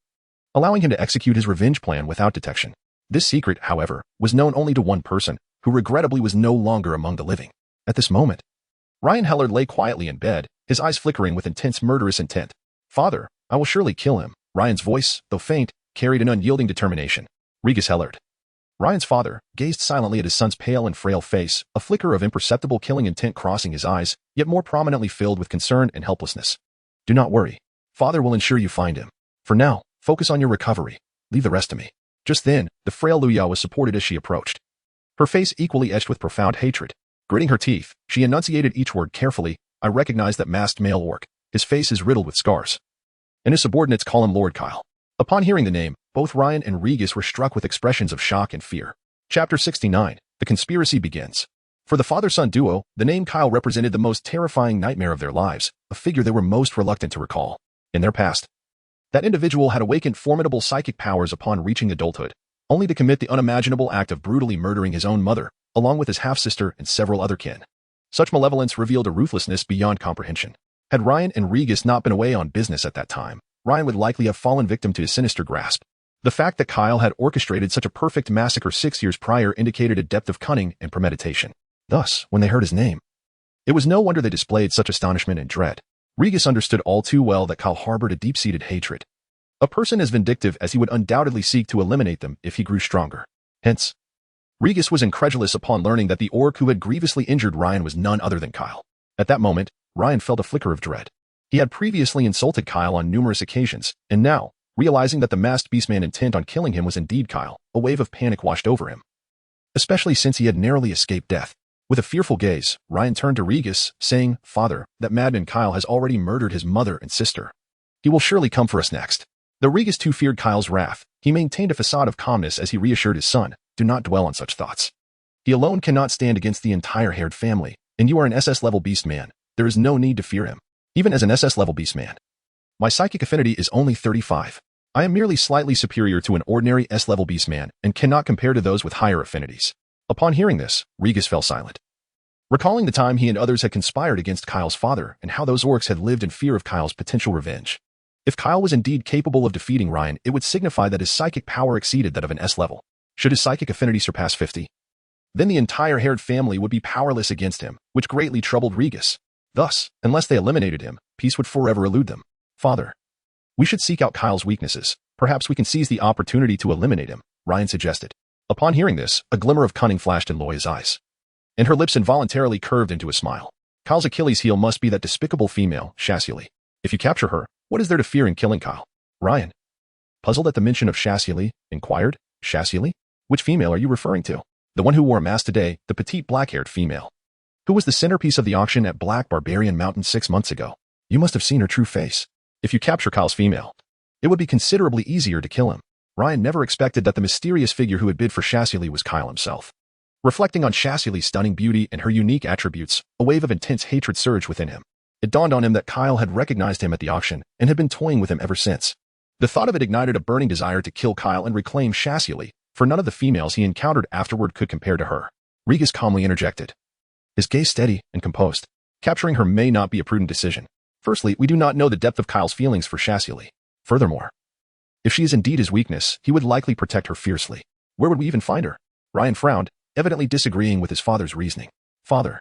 A: allowing him to execute his revenge plan without detection. This secret, however, was known only to one person, who regrettably was no longer among the living. At this moment, Ryan Hellard lay quietly in bed, his eyes flickering with intense murderous intent. "Father, I will surely kill him." Ryan's voice, though faint, carried an unyielding determination. Regis Hellard, Ryan's father, gazed silently at his son's pale and frail face, a flicker of imperceptible killing intent crossing his eyes, yet more prominently filled with concern and helplessness. "Do not worry. Father will ensure you find him. For now, focus on your recovery. Leave the rest to me." Just then, the frail Luya was supported as she approached, her face equally etched with profound hatred. Gritting her teeth, she enunciated each word carefully. "I recognize that masked male orc. His face is riddled with scars, and his subordinates call him Lord Kyle." Upon hearing the name, both Ryan and Regis were struck with expressions of shock and fear. Chapter 69. The conspiracy begins. For the father-son duo, the name Kyle represented the most terrifying nightmare of their lives, a figure they were most reluctant to recall. In their past, that individual had awakened formidable psychic powers upon reaching adulthood, only to commit the unimaginable act of brutally murdering his own mother, along with his half-sister and several other kin. Such malevolence revealed a ruthlessness beyond comprehension. Had Ryan and Regis not been away on business at that time, Ryan would likely have fallen victim to his sinister grasp. The fact that Kyle had orchestrated such a perfect massacre 6 years prior indicated a depth of cunning and premeditation. Thus, when they heard his name, it was no wonder they displayed such astonishment and dread. Regis understood all too well that Kyle harbored a deep-seated hatred, a person as vindictive as he would undoubtedly seek to eliminate them if he grew stronger. Hence, Regis was incredulous upon learning that the orc who had grievously injured Ryan was none other than Kyle. At that moment, Ryan felt a flicker of dread. He had previously insulted Kyle on numerous occasions, and now, realizing that the masked beastman intent on killing him was indeed Kyle, a wave of panic washed over him, especially since he had narrowly escaped death. With a fearful gaze, Ryan turned to Regis, saying, "Father, that madman Kyle has already murdered his mother and sister. He will surely come for us next." Though Regis too feared Kyle's wrath, he maintained a facade of calmness as he reassured his son, "Do not dwell on such thoughts. He alone cannot stand against the entire Hellard family, and you are an SS-level beastman. There is no need to fear him. Even as an SS-level beastman, my psychic affinity is only 35. I am merely slightly superior to an ordinary S-level beastman and cannot compare to those with higher affinities. Upon hearing this, Regis fell silent. Recalling the time he and others had conspired against Kyle's father and how those orcs had lived in fear of Kyle's potential revenge. If Kyle was indeed capable of defeating Ryan, it would signify that his psychic power exceeded that of an S-level. Should his psychic affinity surpass 50? Then the entire haired family would be powerless against him, which greatly troubled Regis. Thus, unless they eliminated him, peace would forever elude them. Father, we should seek out Kyle's weaknesses. Perhaps we can seize the opportunity to eliminate him, Ryan suggested. Upon hearing this, a glimmer of cunning flashed in Loya's eyes, and her lips involuntarily curved into a smile. Kyle's Achilles heel must be that despicable female, Xia Suli. If you capture her, what is there to fear in killing Kyle? Ryan, puzzled at the mention of Xia Suli, inquired, Xia Suli? Which female are you referring to? The one who wore a mask today, the petite black-haired female, who was the centerpiece of the auction at Black Barbarian Mountain 6 months ago. You must have seen her true face. If you capture Kyle's female, it would be considerably easier to kill him. Ryan never expected that the mysterious figure who had bid for Xia Suli was Kyle himself. Reflecting on Xia Suli's stunning beauty and her unique attributes, a wave of intense hatred surged within him. It dawned on him that Kyle had recognized him at the auction and had been toying with him ever since. The thought of it ignited a burning desire to kill Kyle and reclaim Xia Suli, for none of the females he encountered afterward could compare to her. Regis calmly interjected, his gaze steady and composed. Capturing her may not be a prudent decision. Firstly, we do not know the depth of Kyle's feelings for Xia Suli. Furthermore, if she is indeed his weakness, he would likely protect her fiercely. Where would we even find her? Ryan frowned, evidently disagreeing with his father's reasoning. Father,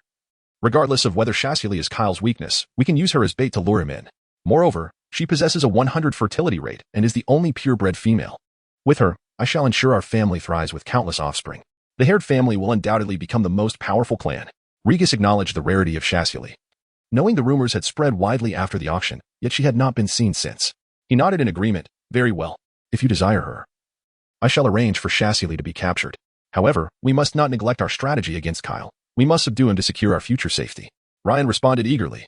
A: regardless of whether Xia Suli is Kyle's weakness, we can use her as bait to lure him in. Moreover, she possesses a 100 fertility rate and is the only purebred female. With her, I shall ensure our family thrives with countless offspring. The haired family will undoubtedly become the most powerful clan. Regis acknowledged the rarity of Xia Suli. Knowing the rumors had spread widely after the auction, yet she had not been seen since. He nodded in agreement. Very well. If you desire her, I shall arrange for Xia Suli to be captured. However, we must not neglect our strategy against Kyle. We must subdue him to secure our future safety. Ryan responded eagerly.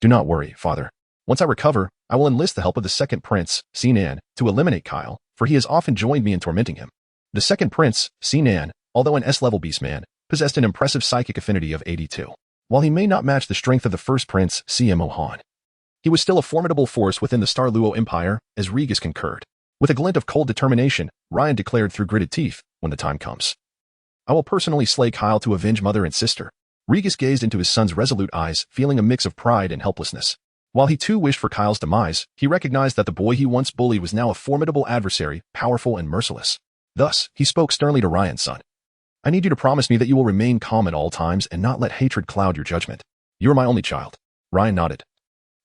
A: Do not worry, father. Once I recover, I will enlist the help of the second prince, Xia, to eliminate Kyle, for he has often joined me in tormenting him. The second prince, Xia, although an S-level beastman, possessed an impressive psychic affinity of 82. While he may not match the strength of the first prince, Xia, he was still a formidable force within the Star Luo Empire, as Regis concurred. With a glint of cold determination, Ryan declared through gritted teeth, when the time comes, I will personally slay Kyle to avenge mother and sister. Regis gazed into his son's resolute eyes, feeling a mix of pride and helplessness. While he too wished for Kyle's demise, he recognized that the boy he once bullied was now a formidable adversary, powerful and merciless. Thus, he spoke sternly to Ryan's son. I need you to promise me that you will remain calm at all times and not let hatred cloud your judgment. You are my only child. Ryan nodded,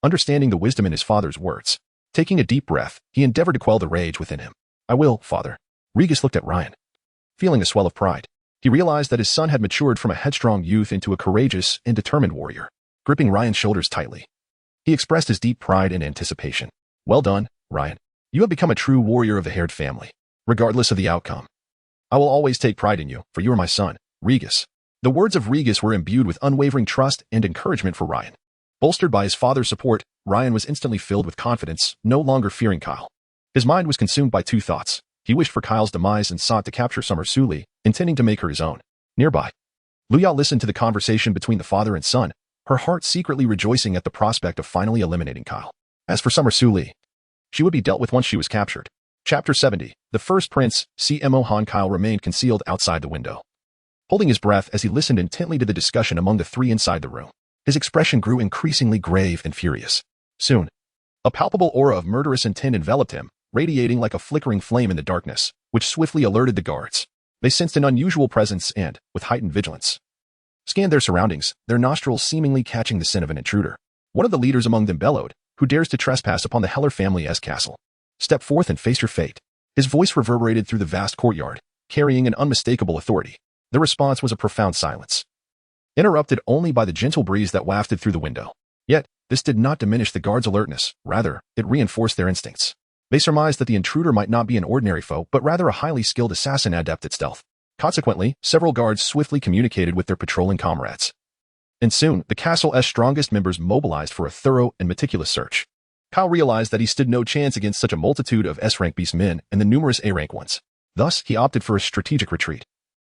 A: understanding the wisdom in his father's words. Taking a deep breath, he endeavored to quell the rage within him. I will, father. Regis looked at Ryan, feeling a swell of pride. He realized that his son had matured from a headstrong youth into a courageous and determined warrior. Gripping Ryan's shoulders tightly, he expressed his deep pride and anticipation. Well done, Ryan. You have become a true warrior of the haired family. Regardless of the outcome, I will always take pride in you, for you are my son, Regis. The words of Regis were imbued with unwavering trust and encouragement for Ryan. Bolstered by his father's support, Ryan was instantly filled with confidence, no longer fearing Kyle. His mind was consumed by two thoughts. He wished for Kyle's demise and sought to capture Xia Suli, intending to make her his own. Nearby, Luya listened to the conversation between the father and son, her heart secretly rejoicing at the prospect of finally eliminating Kyle. As for Xia Suli, she would be dealt with once she was captured. Chapter 70. The first prince, Cmo Kyle remained concealed outside the window, holding his breath as he listened intently to the discussion among the three inside the room. His expression grew increasingly grave and furious. Soon, a palpable aura of murderous intent enveloped him, radiating like a flickering flame in the darkness, which swiftly alerted the guards. They sensed an unusual presence and, with heightened vigilance, scanned their surroundings, their nostrils seemingly catching the scent of an intruder. One of the leaders among them bellowed, Who dares to trespass upon the Heller family's castle? Step forth and face your fate. His voice reverberated through the vast courtyard, carrying an unmistakable authority. The response was a profound silence, interrupted only by the gentle breeze that wafted through the window. Yet, this did not diminish the guards' alertness. Rather, it reinforced their instincts. They surmised that the intruder might not be an ordinary foe, but rather a highly skilled assassin adept at stealth. Consequently, several guards swiftly communicated with their patrolling comrades. And soon, the castle's strongest members mobilized for a thorough and meticulous search. Kyle realized that he stood no chance against such a multitude of S-rank beastmen and the numerous A-rank ones. Thus, he opted for a strategic retreat,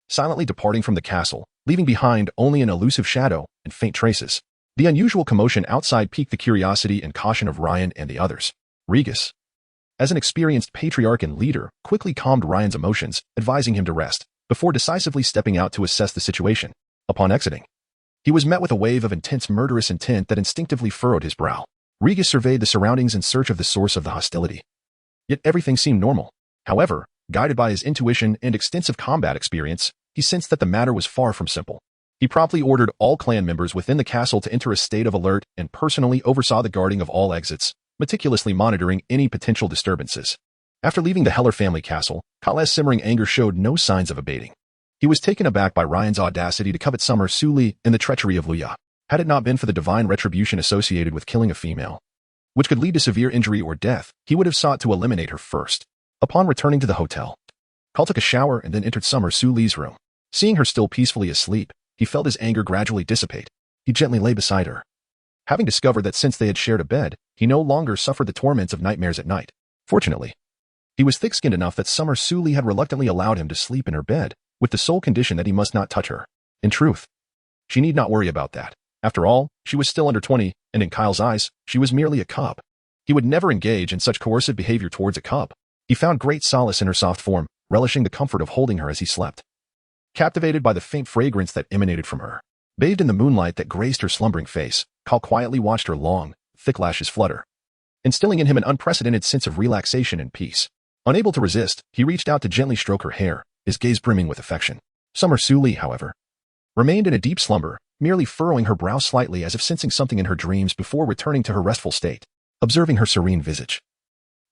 A: silently departing from the castle, leaving behind only an elusive shadow and faint traces. The unusual commotion outside piqued the curiosity and caution of Ryan and the others. Regis, as an experienced patriarch and leader, quickly calmed Ryan's emotions, advising him to rest, before decisively stepping out to assess the situation. Upon exiting, he was met with a wave of intense murderous intent that instinctively furrowed his brow. Regis surveyed the surroundings in search of the source of the hostility. Yet everything seemed normal. However, guided by his intuition and extensive combat experience, he sensed that the matter was far from simple. He promptly ordered all clan members within the castle to enter a state of alert and personally oversaw the guarding of all exits, meticulously monitoring any potential disturbances. After leaving the Heller family castle, Kale's simmering anger showed no signs of abating. He was taken aback by Ryan's audacity to covet Xia Suli and the treachery of Luya. Had it not been for the divine retribution associated with killing a female, which could lead to severe injury or death, he would have sought to eliminate her first. Upon returning to the hotel, Kal took a shower and then entered Xia Suli's room. Seeing her still peacefully asleep, he felt his anger gradually dissipate. He gently lay beside her. Having discovered that since they had shared a bed, he no longer suffered the torments of nightmares at night. Fortunately, he was thick-skinned enough that Xia Suli had reluctantly allowed him to sleep in her bed, with the sole condition that he must not touch her. In truth, she need not worry about that. After all, she was still under 20, and in Kyle's eyes, she was merely a cub. He would never engage in such coercive behavior towards a cub. He found great solace in her soft form, relishing the comfort of holding her as he slept. Captivated by the faint fragrance that emanated from her, bathed in the moonlight that graced her slumbering face, Kal quietly watched her long, thick lashes flutter, instilling in him an unprecedented sense of relaxation and peace. Unable to resist, he reached out to gently stroke her hair, his gaze brimming with affection. Xia Suli, however, remained in a deep slumber, merely furrowing her brow slightly as if sensing something in her dreams before returning to her restful state. Observing her serene visage,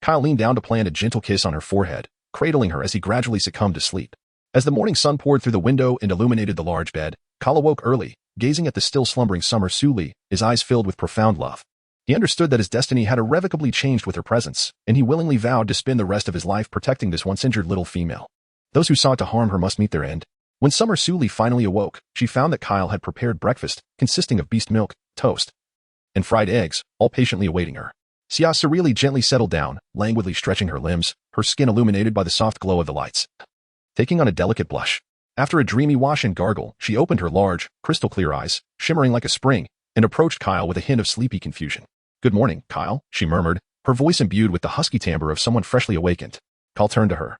A: Kyle leaned down to plant a gentle kiss on her forehead, cradling her as he gradually succumbed to sleep. As the morning sun poured through the window and illuminated the large bed, Kyle awoke early, gazing at the still slumbering Xia Suli, his eyes filled with profound love. He understood that his destiny had irrevocably changed with her presence, and he willingly vowed to spend the rest of his life protecting this once injured little female. Those who sought to harm her must meet their end. When Xia Suli finally awoke, she found that Kyle had prepared breakfast, consisting of beast milk, toast, and fried eggs, all patiently awaiting her. Xia Suli gently settled down, languidly stretching her limbs, her skin illuminated by the soft glow of the lights, taking on a delicate blush. After a dreamy wash and gargle, she opened her large, crystal-clear eyes, shimmering like a spring, and approached Kyle with a hint of sleepy confusion. "Good morning, Kyle," she murmured, her voice imbued with the husky timbre of someone freshly awakened. Kyle turned to her,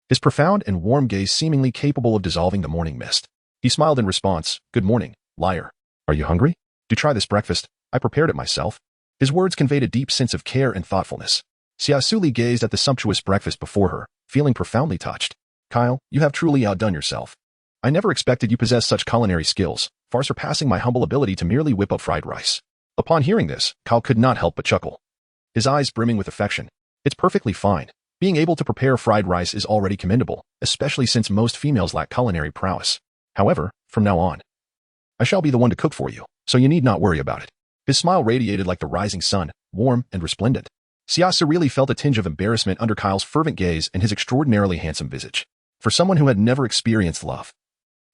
A: his profound and warm gaze seemingly capable of dissolving the morning mist. He smiled in response. "Good morning, liar. Are you hungry? Do try this breakfast. I prepared it myself." His words conveyed a deep sense of care and thoughtfulness. Xia Suli gazed at the sumptuous breakfast before her, feeling profoundly touched. "Kyle, you have truly outdone yourself. I never expected you possessed such culinary skills, far surpassing my humble ability to merely whip up fried rice." Upon hearing this, Kyle could not help but chuckle, his eyes brimming with affection. "It's perfectly fine. Being able to prepare fried rice is already commendable, especially since most females lack culinary prowess. However, from now on, I shall be the one to cook for you, so you need not worry about it." His smile radiated like the rising sun, warm and resplendent. Xia Suli felt a tinge of embarrassment under Kyle's fervent gaze and his extraordinarily handsome visage. For someone who had never experienced love,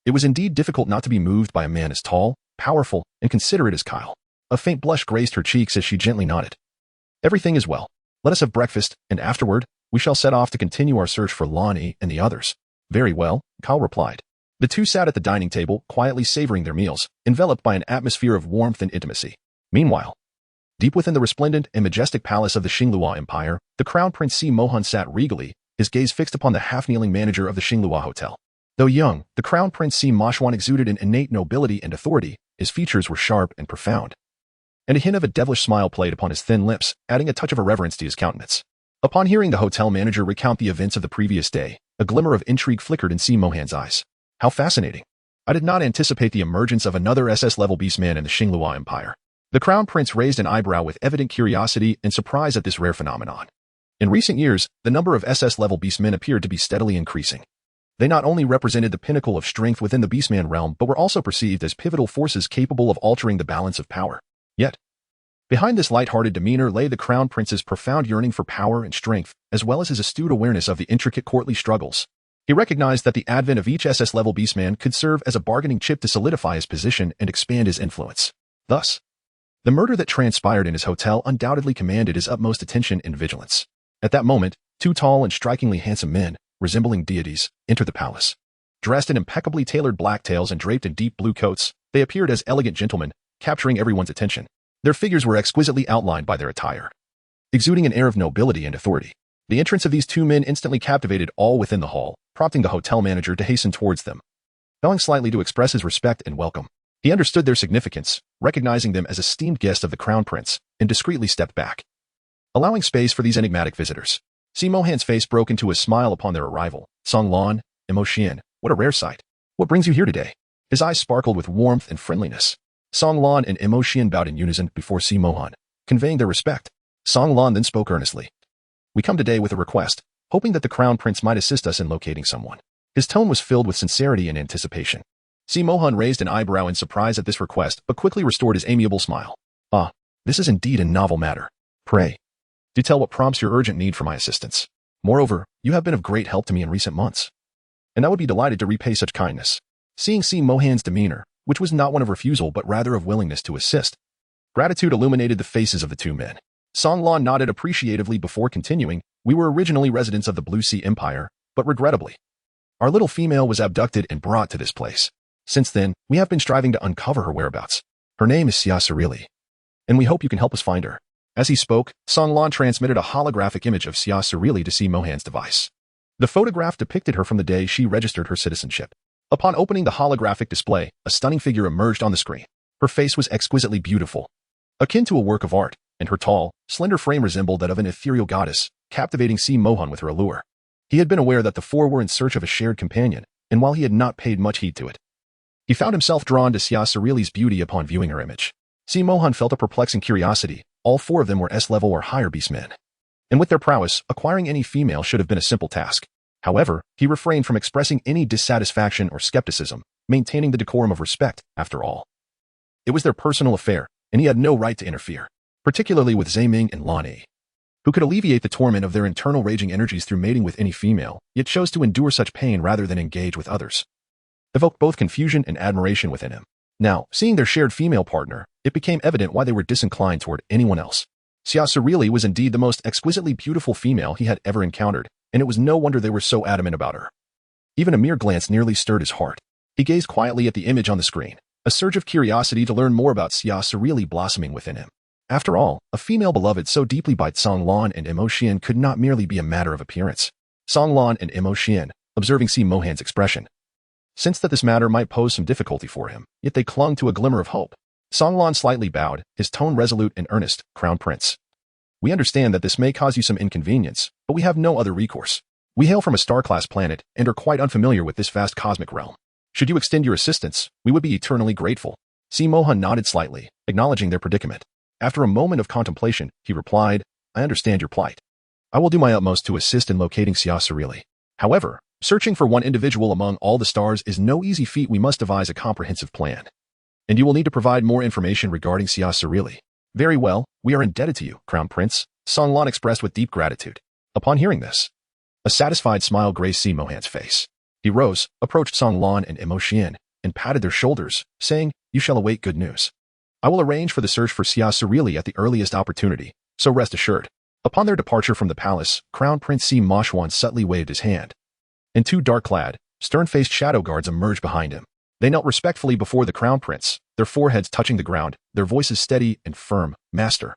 A: it was indeed difficult not to be moved by a man as tall, powerful, and considerate as Kyle. A faint blush graced her cheeks as she gently nodded. "Everything is well. Let us have breakfast, and afterward, we shall set off to continue our search for Lonnie and the others." "Very well," Kyle replied. The two sat at the dining table, quietly savoring their meals, enveloped by an atmosphere of warmth and intimacy. Meanwhile, deep within the resplendent and majestic palace of the Xinglua Empire, the Crown Prince Si Mohan sat regally, his gaze fixed upon the half-kneeling manager of the Xinglua Hotel. Though young, the Crown Prince Si Moshwan exuded an innate nobility and authority. His features were sharp and profound, and a hint of a devilish smile played upon his thin lips, adding a touch of irreverence to his countenance. Upon hearing the hotel manager recount the events of the previous day, a glimmer of intrigue flickered in Si Mohan's eyes. "How fascinating. I did not anticipate the emergence of another SS-level beastman in the Xinglua Empire." The Crown Prince raised an eyebrow with evident curiosity and surprise at this rare phenomenon. In recent years, the number of SS-level beastmen appeared to be steadily increasing. They not only represented the pinnacle of strength within the beastman realm, but were also perceived as pivotal forces capable of altering the balance of power. Yet, behind this light-hearted demeanor lay the Crown Prince's profound yearning for power and strength, as well as his astute awareness of the intricate courtly struggles. He recognized that the advent of each SS-level beastman could serve as a bargaining chip to solidify his position and expand his influence. Thus, the murder that transpired in his hotel undoubtedly commanded his utmost attention and vigilance. At that moment, two tall and strikingly handsome men, resembling deities, entered the palace. Dressed in impeccably tailored black tails and draped in deep blue coats, they appeared as elegant gentlemen, capturing everyone's attention. Their figures were exquisitely outlined by their attire, exuding an air of nobility and authority. The entrance of these two men instantly captivated all within the hall, prompting the hotel manager to hasten towards them. Bowing slightly to express his respect and welcome, he understood their significance, recognizing them as esteemed guests of the Crown Prince, and discreetly stepped back, allowing space for these enigmatic visitors. Si Mohan's face broke into a smile upon their arrival. Song Lan, Emotion, what a rare sight. What brings you here today? His eyes sparkled with warmth and friendliness. Song Lan and Emotion bowed in unison before Si Mohan, conveying their respect. Song Lan then spoke earnestly. We come today with a request, hoping that the Crown Prince might assist us in locating someone. His tone was filled with sincerity and anticipation. Si Mohan raised an eyebrow in surprise at this request, but quickly restored his amiable smile. Ah, this is indeed a novel matter. Pray, do tell what prompts your urgent need for my assistance. Moreover, you have been of great help to me in recent months, and I would be delighted to repay such kindness. Seeing Si Mohan's demeanor, which was not one of refusal but rather of willingness to assist, gratitude illuminated the faces of the two men. Song Lan nodded appreciatively before continuing. We were originally residents of the Blue Sea Empire, but regrettably, our little female was abducted and brought to this place. Since then, we have been striving to uncover her whereabouts. Her name is Xia Suli, and we hope you can help us find her. As he spoke, Song Lan transmitted a holographic image of Xia Suli to Si Mohan's device. The photograph depicted her from the day she registered her citizenship. Upon opening the holographic display, a stunning figure emerged on the screen. Her face was exquisitely beautiful, akin to a work of art, and her tall, slender frame resembled that of an ethereal goddess, captivating Si Mohan with her allure. He had been aware that the four were in search of a shared companion, and while he had not paid much heed to it, he found himself drawn to Xia Suli's beauty upon viewing her image. Si Mohan felt a perplexing curiosity. All four of them were S-level or higher beastmen, and with their prowess, acquiring any female should have been a simple task. However, he refrained from expressing any dissatisfaction or skepticism, maintaining the decorum of respect, after all. It was their personal affair, and he had no right to interfere, particularly with Zaiming and Lan Yi, who could alleviate the torment of their internal raging energies through mating with any female, yet chose to endure such pain rather than engage with others. Evoked both confusion and admiration within him. Now, seeing their shared female partner, it became evident why they were disinclined toward anyone else. Xia Suli was indeed the most exquisitely beautiful female he had ever encountered, and it was no wonder they were so adamant about her. Even a mere glance nearly stirred his heart. He gazed quietly at the image on the screen, a surge of curiosity to learn more about Xia Suli blossoming within him. After all, a female beloved so deeply by Song Lan and Emotion could not merely be a matter of appearance. Song Lan and Emotion, observing Si Mohan's expression, sensed that this matter might pose some difficulty for him, yet they clung to a glimmer of hope. Song Lan slightly bowed, his tone resolute and earnest. Crown Prince, we understand that this may cause you some inconvenience, but we have no other recourse. We hail from a star-class planet and are quite unfamiliar with this vast cosmic realm. Should you extend your assistance, we would be eternally grateful. Si Mohan nodded slightly, acknowledging their predicament. After a moment of contemplation, he replied, I understand your plight. I will do my utmost to assist in locating Xia Suli. However, searching for one individual among all the stars is no easy feat. We must devise a comprehensive plan, and you will need to provide more information regarding Xia Suli. Very well, we are indebted to you, Crown Prince, Song Lan expressed with deep gratitude. Upon hearing this, a satisfied smile graced Si Mohan's face. He rose, approached Song Lan and Emotion, and patted their shoulders, saying, You shall await good news. I will arrange for the search for Xia Suli at the earliest opportunity, so rest assured. Upon their departure from the palace, Crown Prince Si Mohan subtly waved his hand, and two dark-clad, stern-faced shadow guards emerged behind him. They knelt respectfully before the Crown Prince, their foreheads touching the ground, their voices steady and firm. Master,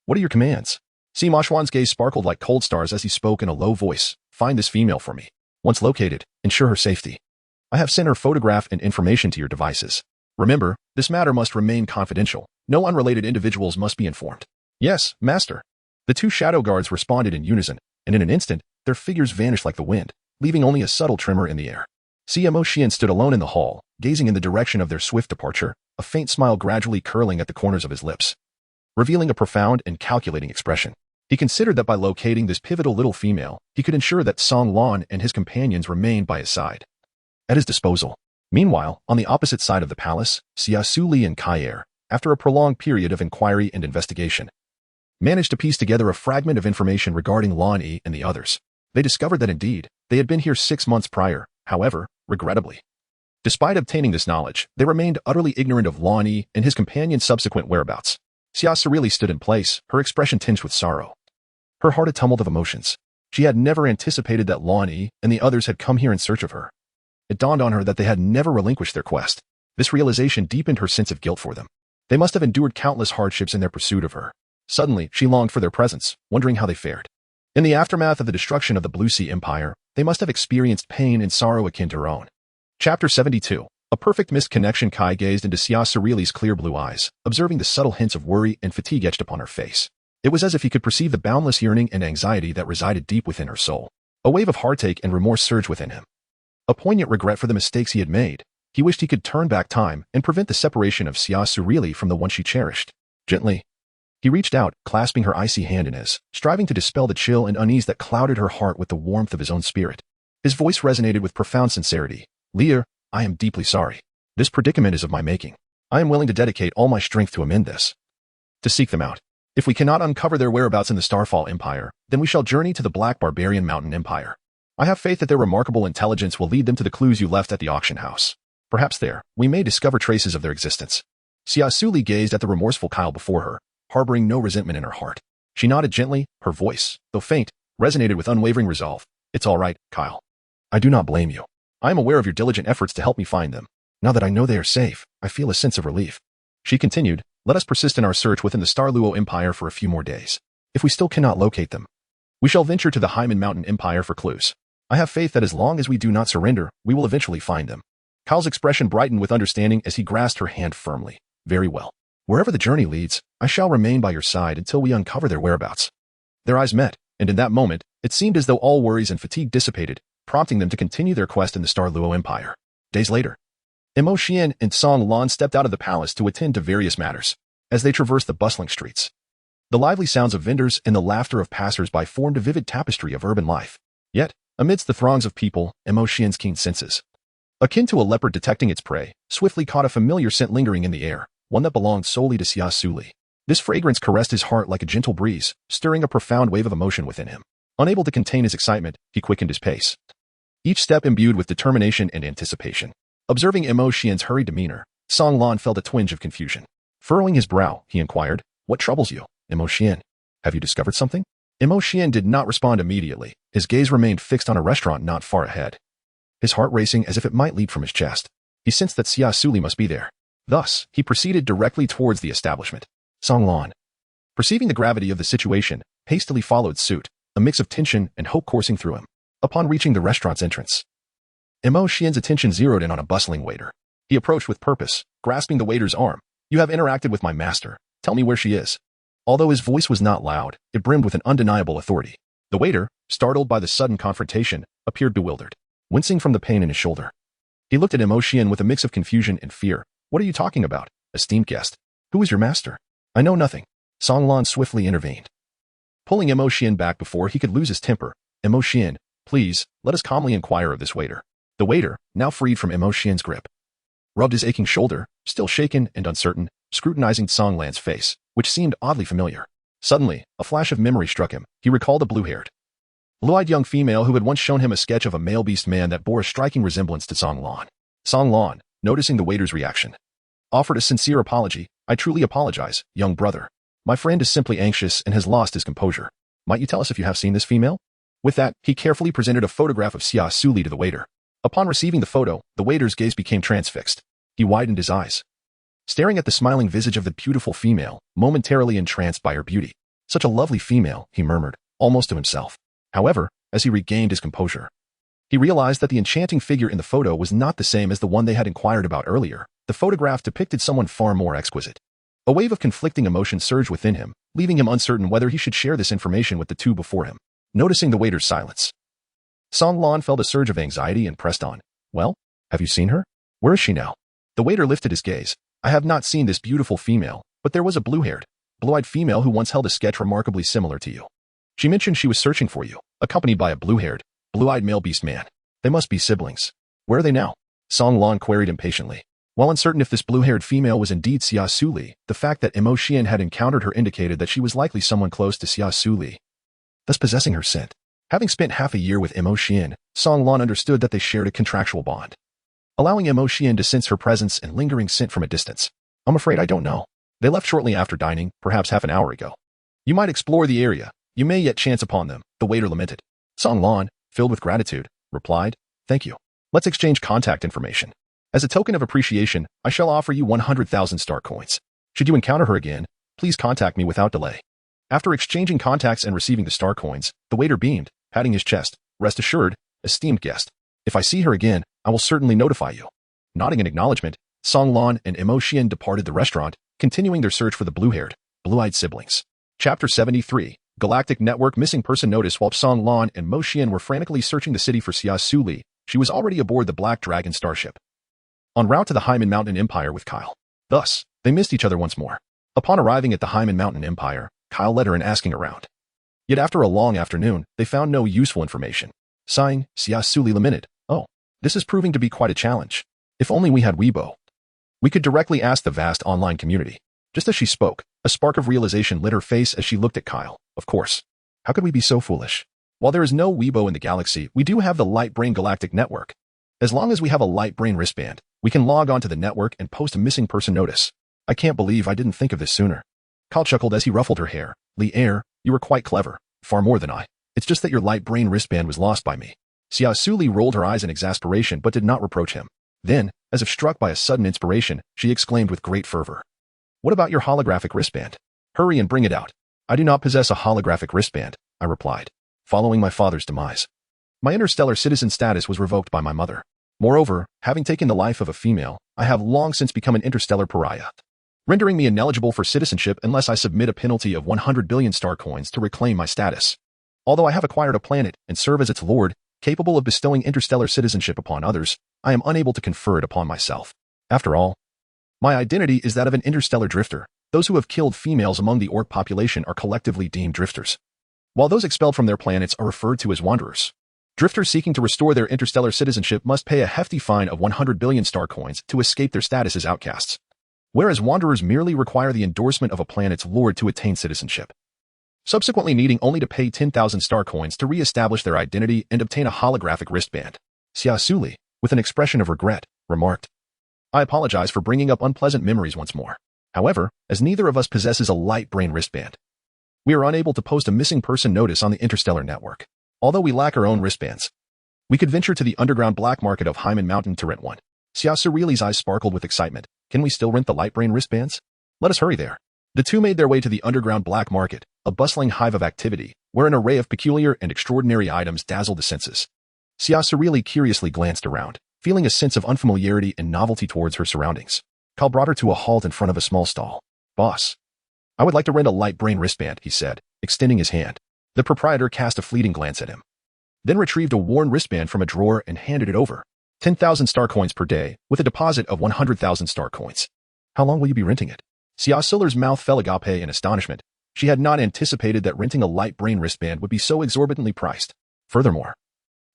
A: what are your commands? Si Mohan's gaze sparkled like cold stars as he spoke in a low voice. Find this female for me. Once located, ensure her safety. I have sent her photograph and information to your devices. Remember, this matter must remain confidential. No unrelated individuals must be informed. Yes, Master. The two shadow guards responded in unison, and in an instant, their figures vanished like the wind, leaving only a subtle tremor in the air. Si Mohan stood alone in the hall, gazing in the direction of their swift departure, a faint smile gradually curling at the corners of his lips, revealing a profound and calculating expression. He considered that by locating this pivotal little female, he could ensure that Song Lan and his companions remained by his side, at his disposal. Meanwhile, on the opposite side of the palace, Xia Suli and Kair, after a prolonged period of inquiry and investigation, managed to piece together a fragment of information regarding Lan Yi and the others. They discovered that indeed, they had been here 6 months prior. However, regrettably, despite obtaining this knowledge, they remained utterly ignorant of Lan Yi and his companion's subsequent whereabouts. Xia Suli stood in place, her expression tinged with sorrow, her heart a tumult of emotions. She had never anticipated that Lan Yi and the others had come here in search of her. It dawned on her that they had never relinquished their quest. This realization deepened her sense of guilt for them. They must have endured countless hardships in their pursuit of her. Suddenly, she longed for their presence, wondering how they fared. In the aftermath of the destruction of the Blue Sea Empire, they must have experienced pain and sorrow akin to her own. Chapter 72. A perfect missed connection. Kai gazed into Xia Suli's clear blue eyes, observing the subtle hints of worry and fatigue etched upon her face. It was as if he could perceive the boundless yearning and anxiety that resided deep within her soul. A wave of heartache and remorse surged within him. A poignant regret for the mistakes he had made. He wished he could turn back time and prevent the separation of Xia Suli from the one she cherished. Gently, he reached out, clasping her icy hand in his, striving to dispel the chill and unease that clouded her heart with the warmth of his own spirit. His voice resonated with profound sincerity. Leah, I am deeply sorry. This predicament is of my making. I am willing to dedicate all my strength to amend this. To seek them out. If we cannot uncover their whereabouts in the Starfall Empire, then we shall journey to the Black Barbarian Mountain Empire. I have faith that their remarkable intelligence will lead them to the clues you left at the auction house. Perhaps there, we may discover traces of their existence. Xia Suli gazed at the remorseful Kyle before her, harboring no resentment in her heart. She nodded gently, her voice, though faint, resonated with unwavering resolve. It's all right, Kyle. I do not blame you. I am aware of your diligent efforts to help me find them. Now that I know they are safe, I feel a sense of relief. She continued, let us persist in our search within the Starluo Empire for a few more days. If we still cannot locate them, we shall venture to the Hyman Mountain Empire for clues. I have faith that as long as we do not surrender, we will eventually find them. Kyle's expression brightened with understanding as he grasped her hand firmly. Very well. Wherever the journey leads, I shall remain by your side until we uncover their whereabouts. Their eyes met, and in that moment, it seemed as though all worries and fatigue dissipated, prompting them to continue their quest in the Starluo Empire. Days later, Xian and Song Lan stepped out of the palace to attend to various matters. As they traversed the bustling streets, the lively sounds of vendors and the laughter of passers-by formed a vivid tapestry of urban life. Yet, amidst the throngs of people, Xian's keen senses, akin to a leopard detecting its prey, swiftly caught a familiar scent lingering in the air, one that belonged solely to Xia Suli. This fragrance caressed his heart like a gentle breeze, stirring a profound wave of emotion within him. Unable to contain his excitement, he quickened his pace, each step imbued with determination and anticipation. Observing Xian's hurried demeanor, Song Lan felt a twinge of confusion. Furrowing his brow, he inquired, what troubles you, Xian? Have you discovered something? Xian did not respond immediately. His gaze remained fixed on a restaurant not far ahead, his heart racing as if it might leap from his chest. He sensed that Xia Suli must be there. Thus, he proceeded directly towards the establishment. Song Lan, perceiving the gravity of the situation, hastily followed suit, a mix of tension and hope coursing through him. Upon reaching the restaurant's entrance, Xian's attention zeroed in on a bustling waiter. He approached with purpose, grasping the waiter's arm. You have interacted with my master. Tell me where she is. Although his voice was not loud, it brimmed with an undeniable authority. The waiter, startled by the sudden confrontation, appeared bewildered, wincing from the pain in his shoulder. He looked at Xian with a mix of confusion and fear. What are you talking about, esteemed guest? Who is your master? I know nothing. Song Lan swiftly intervened, pulling Xian back before he could lose his temper. Xian, please, let us calmly inquire of this waiter. The waiter, now freed from Xian's grip, rubbed his aching shoulder, still shaken and uncertain, scrutinizing Song Lan's face, which seemed oddly familiar. Suddenly, a flash of memory struck him. He recalled a blue-haired, blue-eyed young female who had once shown him a sketch of a male beastman that bore a striking resemblance to Song Lan. Song Lan, noticing the waiter's reaction, offered a sincere apology. I truly apologize, young brother. My friend is simply anxious and has lost his composure. Might you tell us if you have seen this female? With that, he carefully presented a photograph of Xia Suli to the waiter. Upon receiving the photo, the waiter's gaze became transfixed. He widened his eyes, staring at the smiling visage of the beautiful female, momentarily entranced by her beauty. Such a lovely female, he murmured, almost to himself. However, as he regained his composure, he realized that the enchanting figure in the photo was not the same as the one they had inquired about earlier. The photograph depicted someone far more exquisite. A wave of conflicting emotion surged within him, leaving him uncertain whether he should share this information with the two before him. Noticing the waiter's silence, Song Lan felt a surge of anxiety and pressed on. Well, have you seen her? Where is she now? The waiter lifted his gaze. I have not seen this beautiful female, but there was a blue-haired, blue-eyed female who once held a sketch remarkably similar to you. She mentioned she was searching for you, accompanied by a blue-haired, blue-eyed male beast man. They must be siblings. Where are they now? Song Lan queried impatiently. While uncertain if this blue-haired female was indeed Xia Suli, the fact that Xian had encountered her indicated that she was likely someone close to Xia Suli, thus possessing her scent. Having spent half a year with Xian, Song Lan understood that they shared a contractual bond, allowing Xian to sense her presence and lingering scent from a distance. I'm afraid I don't know. They left shortly after dining, perhaps half an hour ago. You might explore the area. You may yet chance upon them, the waiter lamented. Song Lan, filled with gratitude, replied, Thank you. Let's exchange contact information. As a token of appreciation, I shall offer you 100,000 star coins. Should you encounter her again, please contact me without delay. After exchanging contacts and receiving the star coins, the waiter beamed, patting his chest. Rest assured, esteemed guest. If I see her again, I will certainly notify you. Nodding in acknowledgement, Song Lan and Imo Xian departed the restaurant, continuing their search for the blue-haired, blue-eyed siblings. Chapter 73, Galactic Network Missing Person Notice. While Song Lan and Mo Xian were frantically searching the city for Xia Suli, she was already aboard the Black Dragon starship, en route to the Hyman Mountain Empire with Kyle. Thus, they missed each other once more. Upon arriving at the Hyman Mountain Empire, Kyle led her in asking around. Yet after a long afternoon, they found no useful information. Sighing, Xia Suli lamented, "Oh, this is proving to be quite a challenge. If only we had Weibo. We could directly ask the vast online community." Just as she spoke, a spark of realization lit her face as she looked at Kyle. Of course. How could we be so foolish? While there is no Weibo in the galaxy, we do have the Light Brain Galactic Network. As long as we have a Light Brain wristband, we can log on to the network and post a missing person notice. I can't believe I didn't think of this sooner. Kyle chuckled as he ruffled her hair. Li Air, you were quite clever. Far more than I. It's just that your Light Brain wristband was lost by me. Xia Suli rolled her eyes in exasperation but did not reproach him. Then, as if struck by a sudden inspiration, she exclaimed with great fervor. What about your holographic wristband? Hurry and bring it out. I do not possess a holographic wristband, I replied. Following my father's demise, my interstellar citizen status was revoked by my mother. Moreover, having taken the life of a female, I have long since become an interstellar pariah, rendering me ineligible for citizenship unless I submit a penalty of 100 billion star coins to reclaim my status. Although I have acquired a planet and serve as its lord, capable of bestowing interstellar citizenship upon others, I am unable to confer it upon myself. After all, my identity is that of an interstellar drifter. Those who have killed females among the orc population are collectively deemed drifters, while those expelled from their planets are referred to as wanderers. Drifters seeking to restore their interstellar citizenship must pay a hefty fine of 100 billion star coins to escape their status as outcasts, whereas wanderers merely require the endorsement of a planet's lord to attain citizenship, subsequently needing only to pay 10,000 star coins to re-establish their identity and obtain a holographic wristband. Xia Suli, with an expression of regret, remarked, I apologize for bringing up unpleasant memories once more. However, as neither of us possesses a Light Brain wristband, we are unable to post a missing person notice on the interstellar network. Although we lack our own wristbands, we could venture to the underground black market of Hyman Mountain to rent one. Xia Suli's eyes sparkled with excitement. Can we still rent the Light Brain wristbands? Let us hurry there. The two made their way to the underground black market, a bustling hive of activity, where an array of peculiar and extraordinary items dazzled the senses. Xia Suli curiously glanced around, feeling a sense of unfamiliarity and novelty towards her surroundings. Kyle brought her to a halt in front of a small stall. Boss, I would like to rent a Light Brain wristband, he said, extending his hand. The proprietor cast a fleeting glance at him, then retrieved a worn wristband from a drawer and handed it over. 10,000 star coins per day, with a deposit of 100,000 star coins. How long will you be renting it? Xia Suli's mouth fell agape in astonishment. She had not anticipated that renting a Light Brain wristband would be so exorbitantly priced. Furthermore,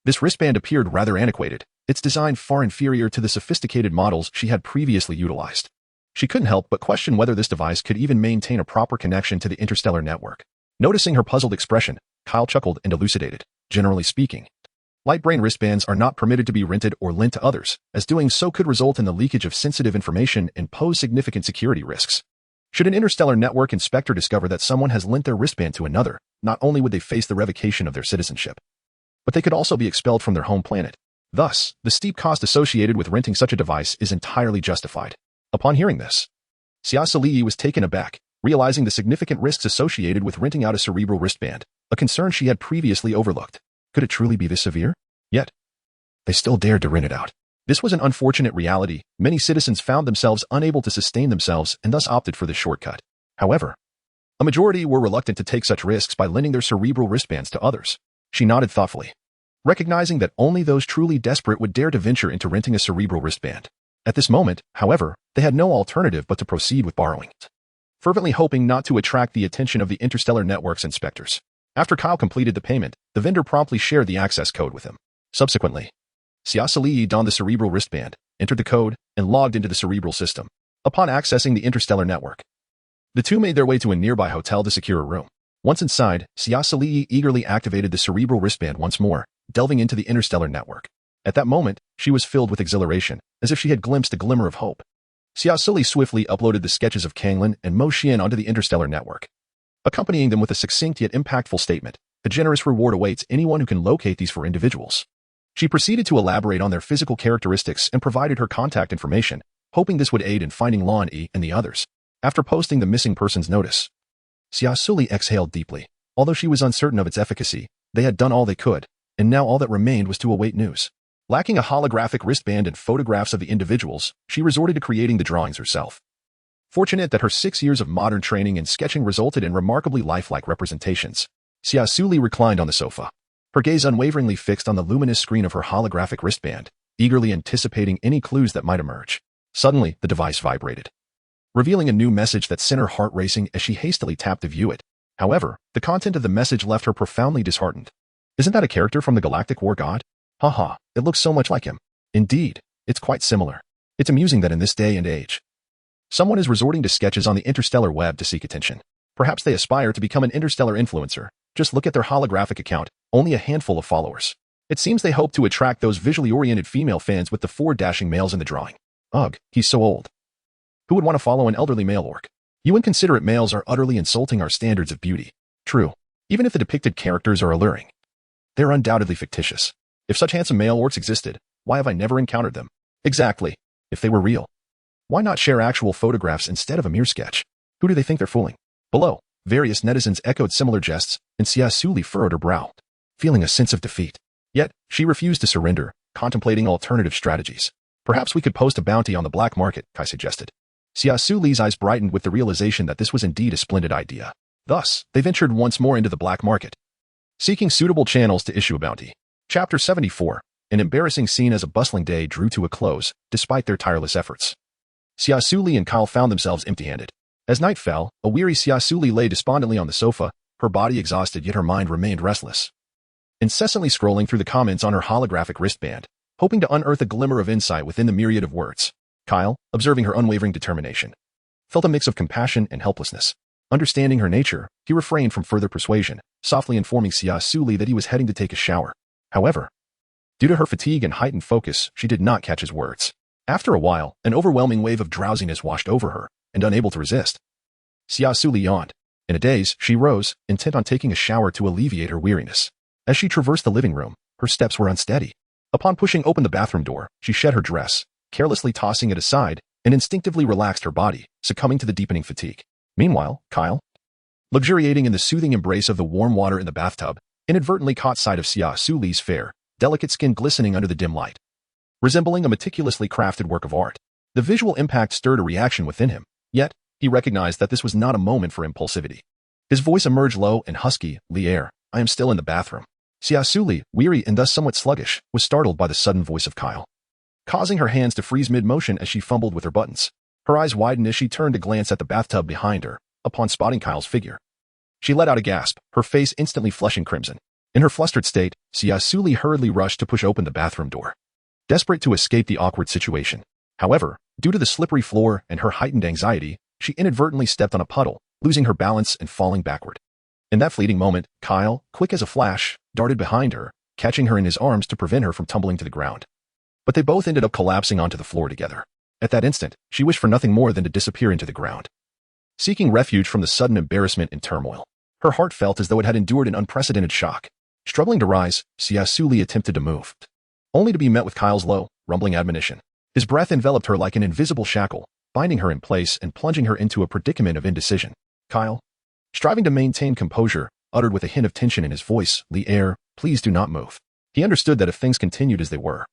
A: this wristband appeared rather antiquated, its design far inferior to the sophisticated models she had previously utilized. She couldn't help but question whether this device could even maintain a proper connection to the interstellar network. Noticing her puzzled expression, Kyle chuckled and elucidated. Generally speaking, Light Brain wristbands are not permitted to be rented or lent to others, as doing so could result in the leakage of sensitive information and pose significant security risks. Should an interstellar network inspector discover that someone has lent their wristband to another, not only would they face the revocation of their citizenship, but they could also be expelled from their home planet. Thus, the steep cost associated with renting such a device is entirely justified. Upon hearing this, Xia Suli was taken aback, realizing the significant risks associated with renting out a cerebral wristband, a concern she had previously overlooked. Could it truly be this severe? Yet, they still dared to rent it out. This was an unfortunate reality. Many citizens found themselves unable to sustain themselves and thus opted for this shortcut. However, a majority were reluctant to take such risks by lending their cerebral wristbands to others. She nodded thoughtfully, recognizing that only those truly desperate would dare to venture into renting a cerebral wristband. At this moment, however, they had no alternative but to proceed with borrowing it, fervently hoping not to attract the attention of the interstellar network's inspectors. After Kyle completed the payment, the vendor promptly shared the access code with him. Subsequently, Xia Suli donned the cerebral wristband, entered the code, and logged into the cerebral system. Upon accessing the interstellar network, the two made their way to a nearby hotel to secure a room. Once inside, Xia Suli eagerly activated the cerebral wristband once more, delving into the interstellar network. At that moment, she was filled with exhilaration, as if she had glimpsed a glimmer of hope. Xia Suli swiftly uploaded the sketches of Kanglan and Mo Xian onto the interstellar network, accompanying them with a succinct yet impactful statement. A generous reward awaits anyone who can locate these 4 individuals. She proceeded to elaborate on their physical characteristics and provided her contact information, hoping this would aid in finding Lan Yi and the others. After posting the missing persons notice, Xia Suli exhaled deeply. Although she was uncertain of its efficacy, they had done all they could, and now all that remained was to await news. Lacking a holographic wristband and photographs of the individuals, she resorted to creating the drawings herself. Fortunate that her 6 years of modern training and sketching resulted in remarkably lifelike representations, Xia Suli reclined on the sofa, her gaze unwaveringly fixed on the luminous screen of her holographic wristband, eagerly anticipating any clues that might emerge. Suddenly, the device vibrated, revealing a new message that sent her heart racing as she hastily tapped to view it. However, the content of the message left her profoundly disheartened. Isn't that a character from the Galactic War God? Haha, it looks so much like him. Indeed, it's quite similar. It's amusing that in this day and age, someone is resorting to sketches on the interstellar web to seek attention. Perhaps they aspire to become an interstellar influencer. Just look at their holographic account, only a handful of followers. It seems they hope to attract those visually oriented female fans with the 4 dashing males in the drawing. Ugh, he's so old. Who would want to follow an elderly male orc? You inconsiderate males are utterly insulting our standards of beauty. True, even if the depicted characters are alluring, they're undoubtedly fictitious. If such handsome male orcs existed, why have I never encountered them? Exactly. If they were real, why not share actual photographs instead of a mere sketch? Who do they think they're fooling? Below, various netizens echoed similar jests, and Xia Suli furrowed her brow, feeling a sense of defeat. Yet, she refused to surrender, contemplating alternative strategies. Perhaps we could post a bounty on the black market, Kai suggested. Xia Suli's eyes brightened with the realization that this was indeed a splendid idea. Thus, they ventured once more into the black market, seeking suitable channels to issue a bounty. Chapter 74. An embarrassing scene as a bustling day drew to a close, despite their tireless efforts. Xia Suli and Kyle found themselves empty-handed. As night fell, a weary Xia Suli lay despondently on the sofa, her body exhausted yet her mind remained restless. Incessantly scrolling through the comments on her holographic wristband, hoping to unearth a glimmer of insight within the myriad of words, Kyle, observing her unwavering determination, felt a mix of compassion and helplessness. Understanding her nature, he refrained from further persuasion, softly informing Xia Suli that he was heading to take a shower. However, due to her fatigue and heightened focus, she did not catch his words. After a while, an overwhelming wave of drowsiness washed over her, and unable to resist, Xia Suli yawned. In a daze, she rose, intent on taking a shower to alleviate her weariness. As she traversed the living room, her steps were unsteady. Upon pushing open the bathroom door, she shed her dress, carelessly tossing it aside, and instinctively relaxed her body, succumbing to the deepening fatigue. Meanwhile, Kyle, luxuriating in the soothing embrace of the warm water in the bathtub, inadvertently caught sight of Xia Suli's fair, delicate skin glistening under the dim light, resembling a meticulously crafted work of art. The visual impact stirred a reaction within him, yet, he recognized that this was not a moment for impulsivity. His voice emerged low and husky, "Lier, I am still in the bathroom." Xia Suli, weary and thus somewhat sluggish, was startled by the sudden voice of Kyle, causing her hands to freeze mid-motion as she fumbled with her buttons. Her eyes widened as she turned to glance at the bathtub behind her, upon spotting Kyle's figure. She let out a gasp, her face instantly flushing crimson. In her flustered state, Xia Suli hurriedly rushed to push open the bathroom door, desperate to escape the awkward situation. However, due to the slippery floor and her heightened anxiety, she inadvertently stepped on a puddle, losing her balance and falling backward. In that fleeting moment, Kyle, quick as a flash, darted behind her, catching her in his arms to prevent her from tumbling to the ground. But they both ended up collapsing onto the floor together. At that instant, she wished for nothing more than to disappear into the ground, seeking refuge from the sudden embarrassment and turmoil. Her heart felt as though it had endured an unprecedented shock. Struggling to rise, Xia Suli attempted to move, only to be met with Kyle's low, rumbling admonition. His breath enveloped her like an invisible shackle, binding her in place and plunging her into a predicament of indecision. Kyle, striving to maintain composure, uttered with a hint of tension in his voice, "Lier, please do not move." He understood that if things continued as they were,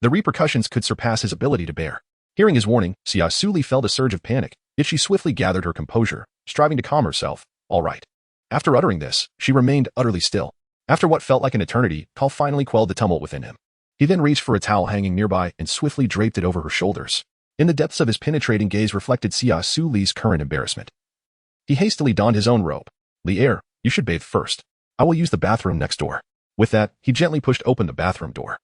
A: the repercussions could surpass his ability to bear. Hearing his warning, Xia Suli felt a surge of panic, yet she swiftly gathered her composure, striving to calm herself. "All right." After uttering this, she remained utterly still. After what felt like an eternity, Kyle finally quelled the tumult within him. He then reached for a towel hanging nearby and swiftly draped it over her shoulders. In the depths of his penetrating gaze reflected Xia Suli's current embarrassment. He hastily donned his own robe. "Lier, you should bathe first. I will use the bathroom next door." With that, he gently pushed open the bathroom door,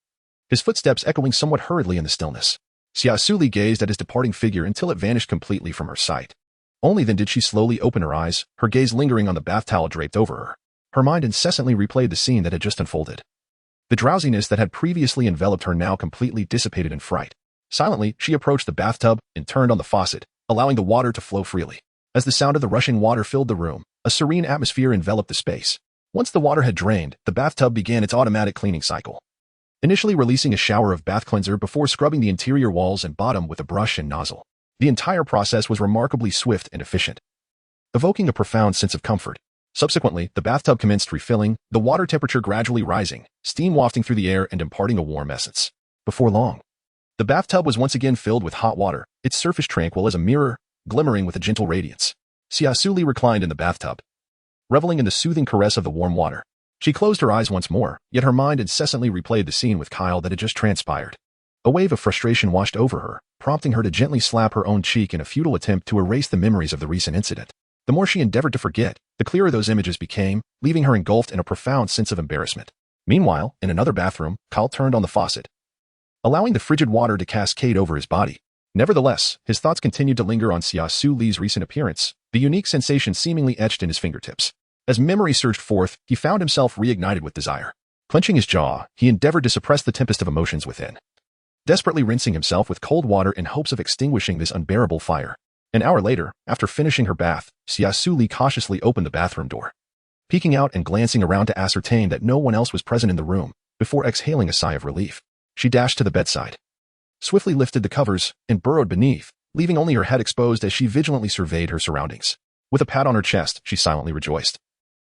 A: his footsteps echoing somewhat hurriedly in the stillness. Xia Suli gazed at his departing figure until it vanished completely from her sight. Only then did she slowly open her eyes, her gaze lingering on the bath towel draped over her. Her mind incessantly replayed the scene that had just unfolded. The drowsiness that had previously enveloped her now completely dissipated in fright. Silently, she approached the bathtub and turned on the faucet, allowing the water to flow freely. As the sound of the rushing water filled the room, a serene atmosphere enveloped the space. Once the water had drained, the bathtub began its automatic cleaning cycle, initially releasing a shower of bath cleanser before scrubbing the interior walls and bottom with a brush and nozzle. The entire process was remarkably swift and efficient. evoking a profound sense of comfort. Subsequently, the bathtub commenced refilling, the water temperature gradually rising, steam wafting through the air and imparting a warm essence. Before long, the bathtub was once again filled with hot water, its surface tranquil as a mirror, glimmering with a gentle radiance. Xia Suli reclined in the bathtub, reveling in the soothing caress of the warm water. She closed her eyes once more, yet her mind incessantly replayed the scene with Kyle that had just transpired. A wave of frustration washed over her, prompting her to gently slap her own cheek in a futile attempt to erase the memories of the recent incident. The more she endeavored to forget, the clearer those images became, leaving her engulfed in a profound sense of embarrassment. Meanwhile, in another bathroom, Kyle turned on the faucet, allowing the frigid water to cascade over his body. Nevertheless, his thoughts continued to linger on Xia Suli's recent appearance, the unique sensation seemingly etched in his fingertips. As memory surged forth, he found himself reignited with desire. Clenching his jaw, he endeavored to suppress the tempest of emotions within, desperately rinsing himself with cold water in hopes of extinguishing this unbearable fire. An hour later, after finishing her bath, Xia Suli cautiously opened the bathroom door, peeking out and glancing around to ascertain that no one else was present in the room, before exhaling a sigh of relief. She dashed to the bedside, swiftly lifted the covers, and burrowed beneath, leaving only her head exposed as she vigilantly surveyed her surroundings. With a pat on her chest, she silently rejoiced.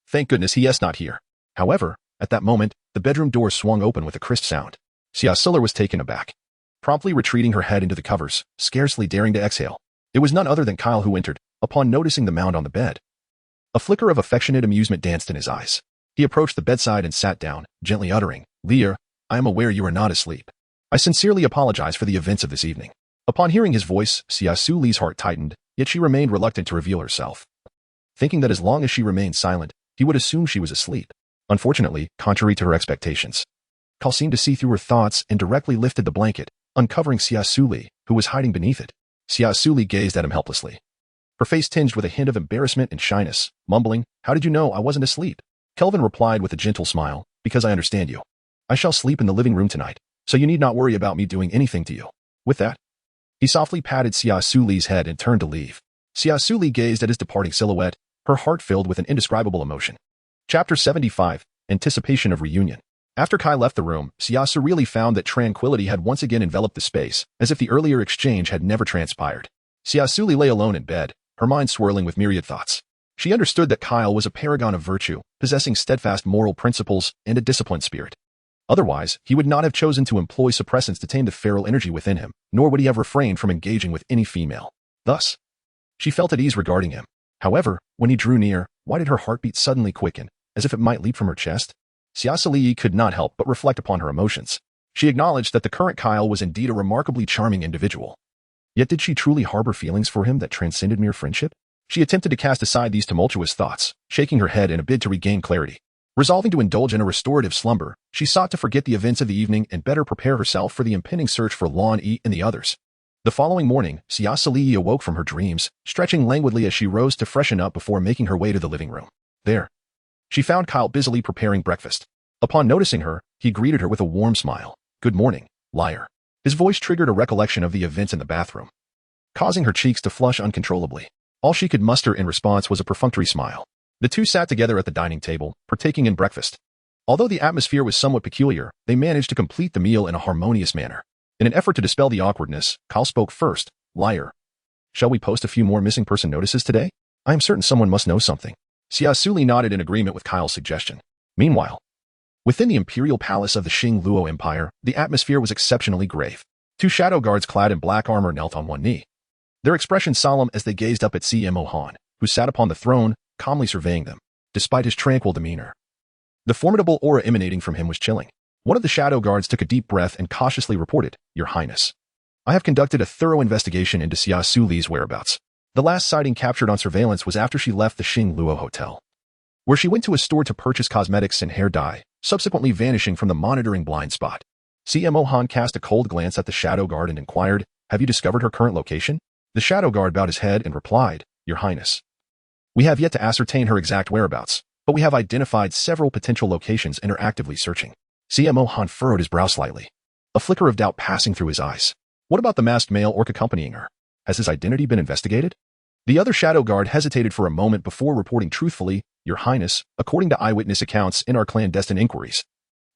A: Thank goodness he is not here. However, at that moment, the bedroom door swung open with a crisp sound. Xia Suli was taken aback, promptly retreating her head into the covers, scarcely daring to exhale. It was none other than Kyle who entered, upon noticing the mound on the bed. A flicker of affectionate amusement danced in his eyes. He approached the bedside and sat down, gently uttering, Leah, I am aware you are not asleep. I sincerely apologize for the events of this evening. Upon hearing his voice, Xia Suli's heart tightened, yet she remained reluctant to reveal herself, thinking that as long as she remained silent, he would assume she was asleep. Unfortunately, contrary to her expectations, Kyle seemed to see through her thoughts and directly lifted the blanket, uncovering Xia Suli, who was hiding beneath it. Xia Suli gazed at him helplessly, her face tinged with a hint of embarrassment and shyness, mumbling, How did you know I wasn't asleep? Kelvin replied with a gentle smile, Because I understand you. I shall sleep in the living room tonight, so you need not worry about me doing anything to you. With that, he softly patted Xia Suli's head and turned to leave. Xia Suli gazed at his departing silhouette, her heart filled with an indescribable emotion. Chapter 75, Anticipation of Reunion. After Kai left the room, Xia Suli found that tranquility had once again enveloped the space, as if the earlier exchange had never transpired. Xia Suli lay alone in bed, her mind swirling with myriad thoughts. She understood that Kyle was a paragon of virtue, possessing steadfast moral principles and a disciplined spirit. Otherwise, he would not have chosen to employ suppressants to tame the feral energy within him, nor would he have refrained from engaging with any female. Thus, she felt at ease regarding him. However, when he drew near, why did her heartbeat suddenly quicken, as if it might leap from her chest? Xia Suli could not help but reflect upon her emotions. She acknowledged that the current Kyle was indeed a remarkably charming individual. Yet did she truly harbor feelings for him that transcended mere friendship? She attempted to cast aside these tumultuous thoughts, shaking her head in a bid to regain clarity. Resolving to indulge in a restorative slumber, she sought to forget the events of the evening and better prepare herself for the impending search for Lon E and the others. The following morning, Xia Suli awoke from her dreams, stretching languidly as she rose to freshen up before making her way to the living room. There, she found Kyle busily preparing breakfast. Upon noticing her, he greeted her with a warm smile. Good morning, liar. His voice triggered a recollection of the events in the bathroom, causing her cheeks to flush uncontrollably. All she could muster in response was a perfunctory smile. The two sat together at the dining table, partaking in breakfast. Although the atmosphere was somewhat peculiar, they managed to complete the meal in a harmonious manner. In an effort to dispel the awkwardness, Kyle spoke first. Liar. Shall we post a few more missing person notices today? I am certain someone must know something. Xia Suli nodded in agreement with Kyle's suggestion. Meanwhile, within the imperial palace of the Xing Luo Empire, the atmosphere was exceptionally grave. Two shadow guards clad in black armor knelt on one knee, their expressions solemn as they gazed up at CMO Han, who sat upon the throne, calmly surveying them, despite his tranquil demeanor. The formidable aura emanating from him was chilling. One of the shadow guards took a deep breath and cautiously reported, Your Highness, I have conducted a thorough investigation into Xia Suli's whereabouts. The last sighting captured on surveillance was after she left the Xing Luo Hotel, where she went to a store to purchase cosmetics and hair dye, subsequently vanishing from the monitoring blind spot. CMO Han cast a cold glance at the shadow guard and inquired, Have you discovered her current location? The shadow guard bowed his head and replied, Your Highness, we have yet to ascertain her exact whereabouts, but we have identified several potential locations and are actively searching. CMO Han furrowed his brow slightly, a flicker of doubt passing through his eyes. What about the masked male orc accompanying her? Has his identity been investigated? The other shadow guard hesitated for a moment before reporting truthfully, Your Highness, according to eyewitness accounts in our clandestine inquiries,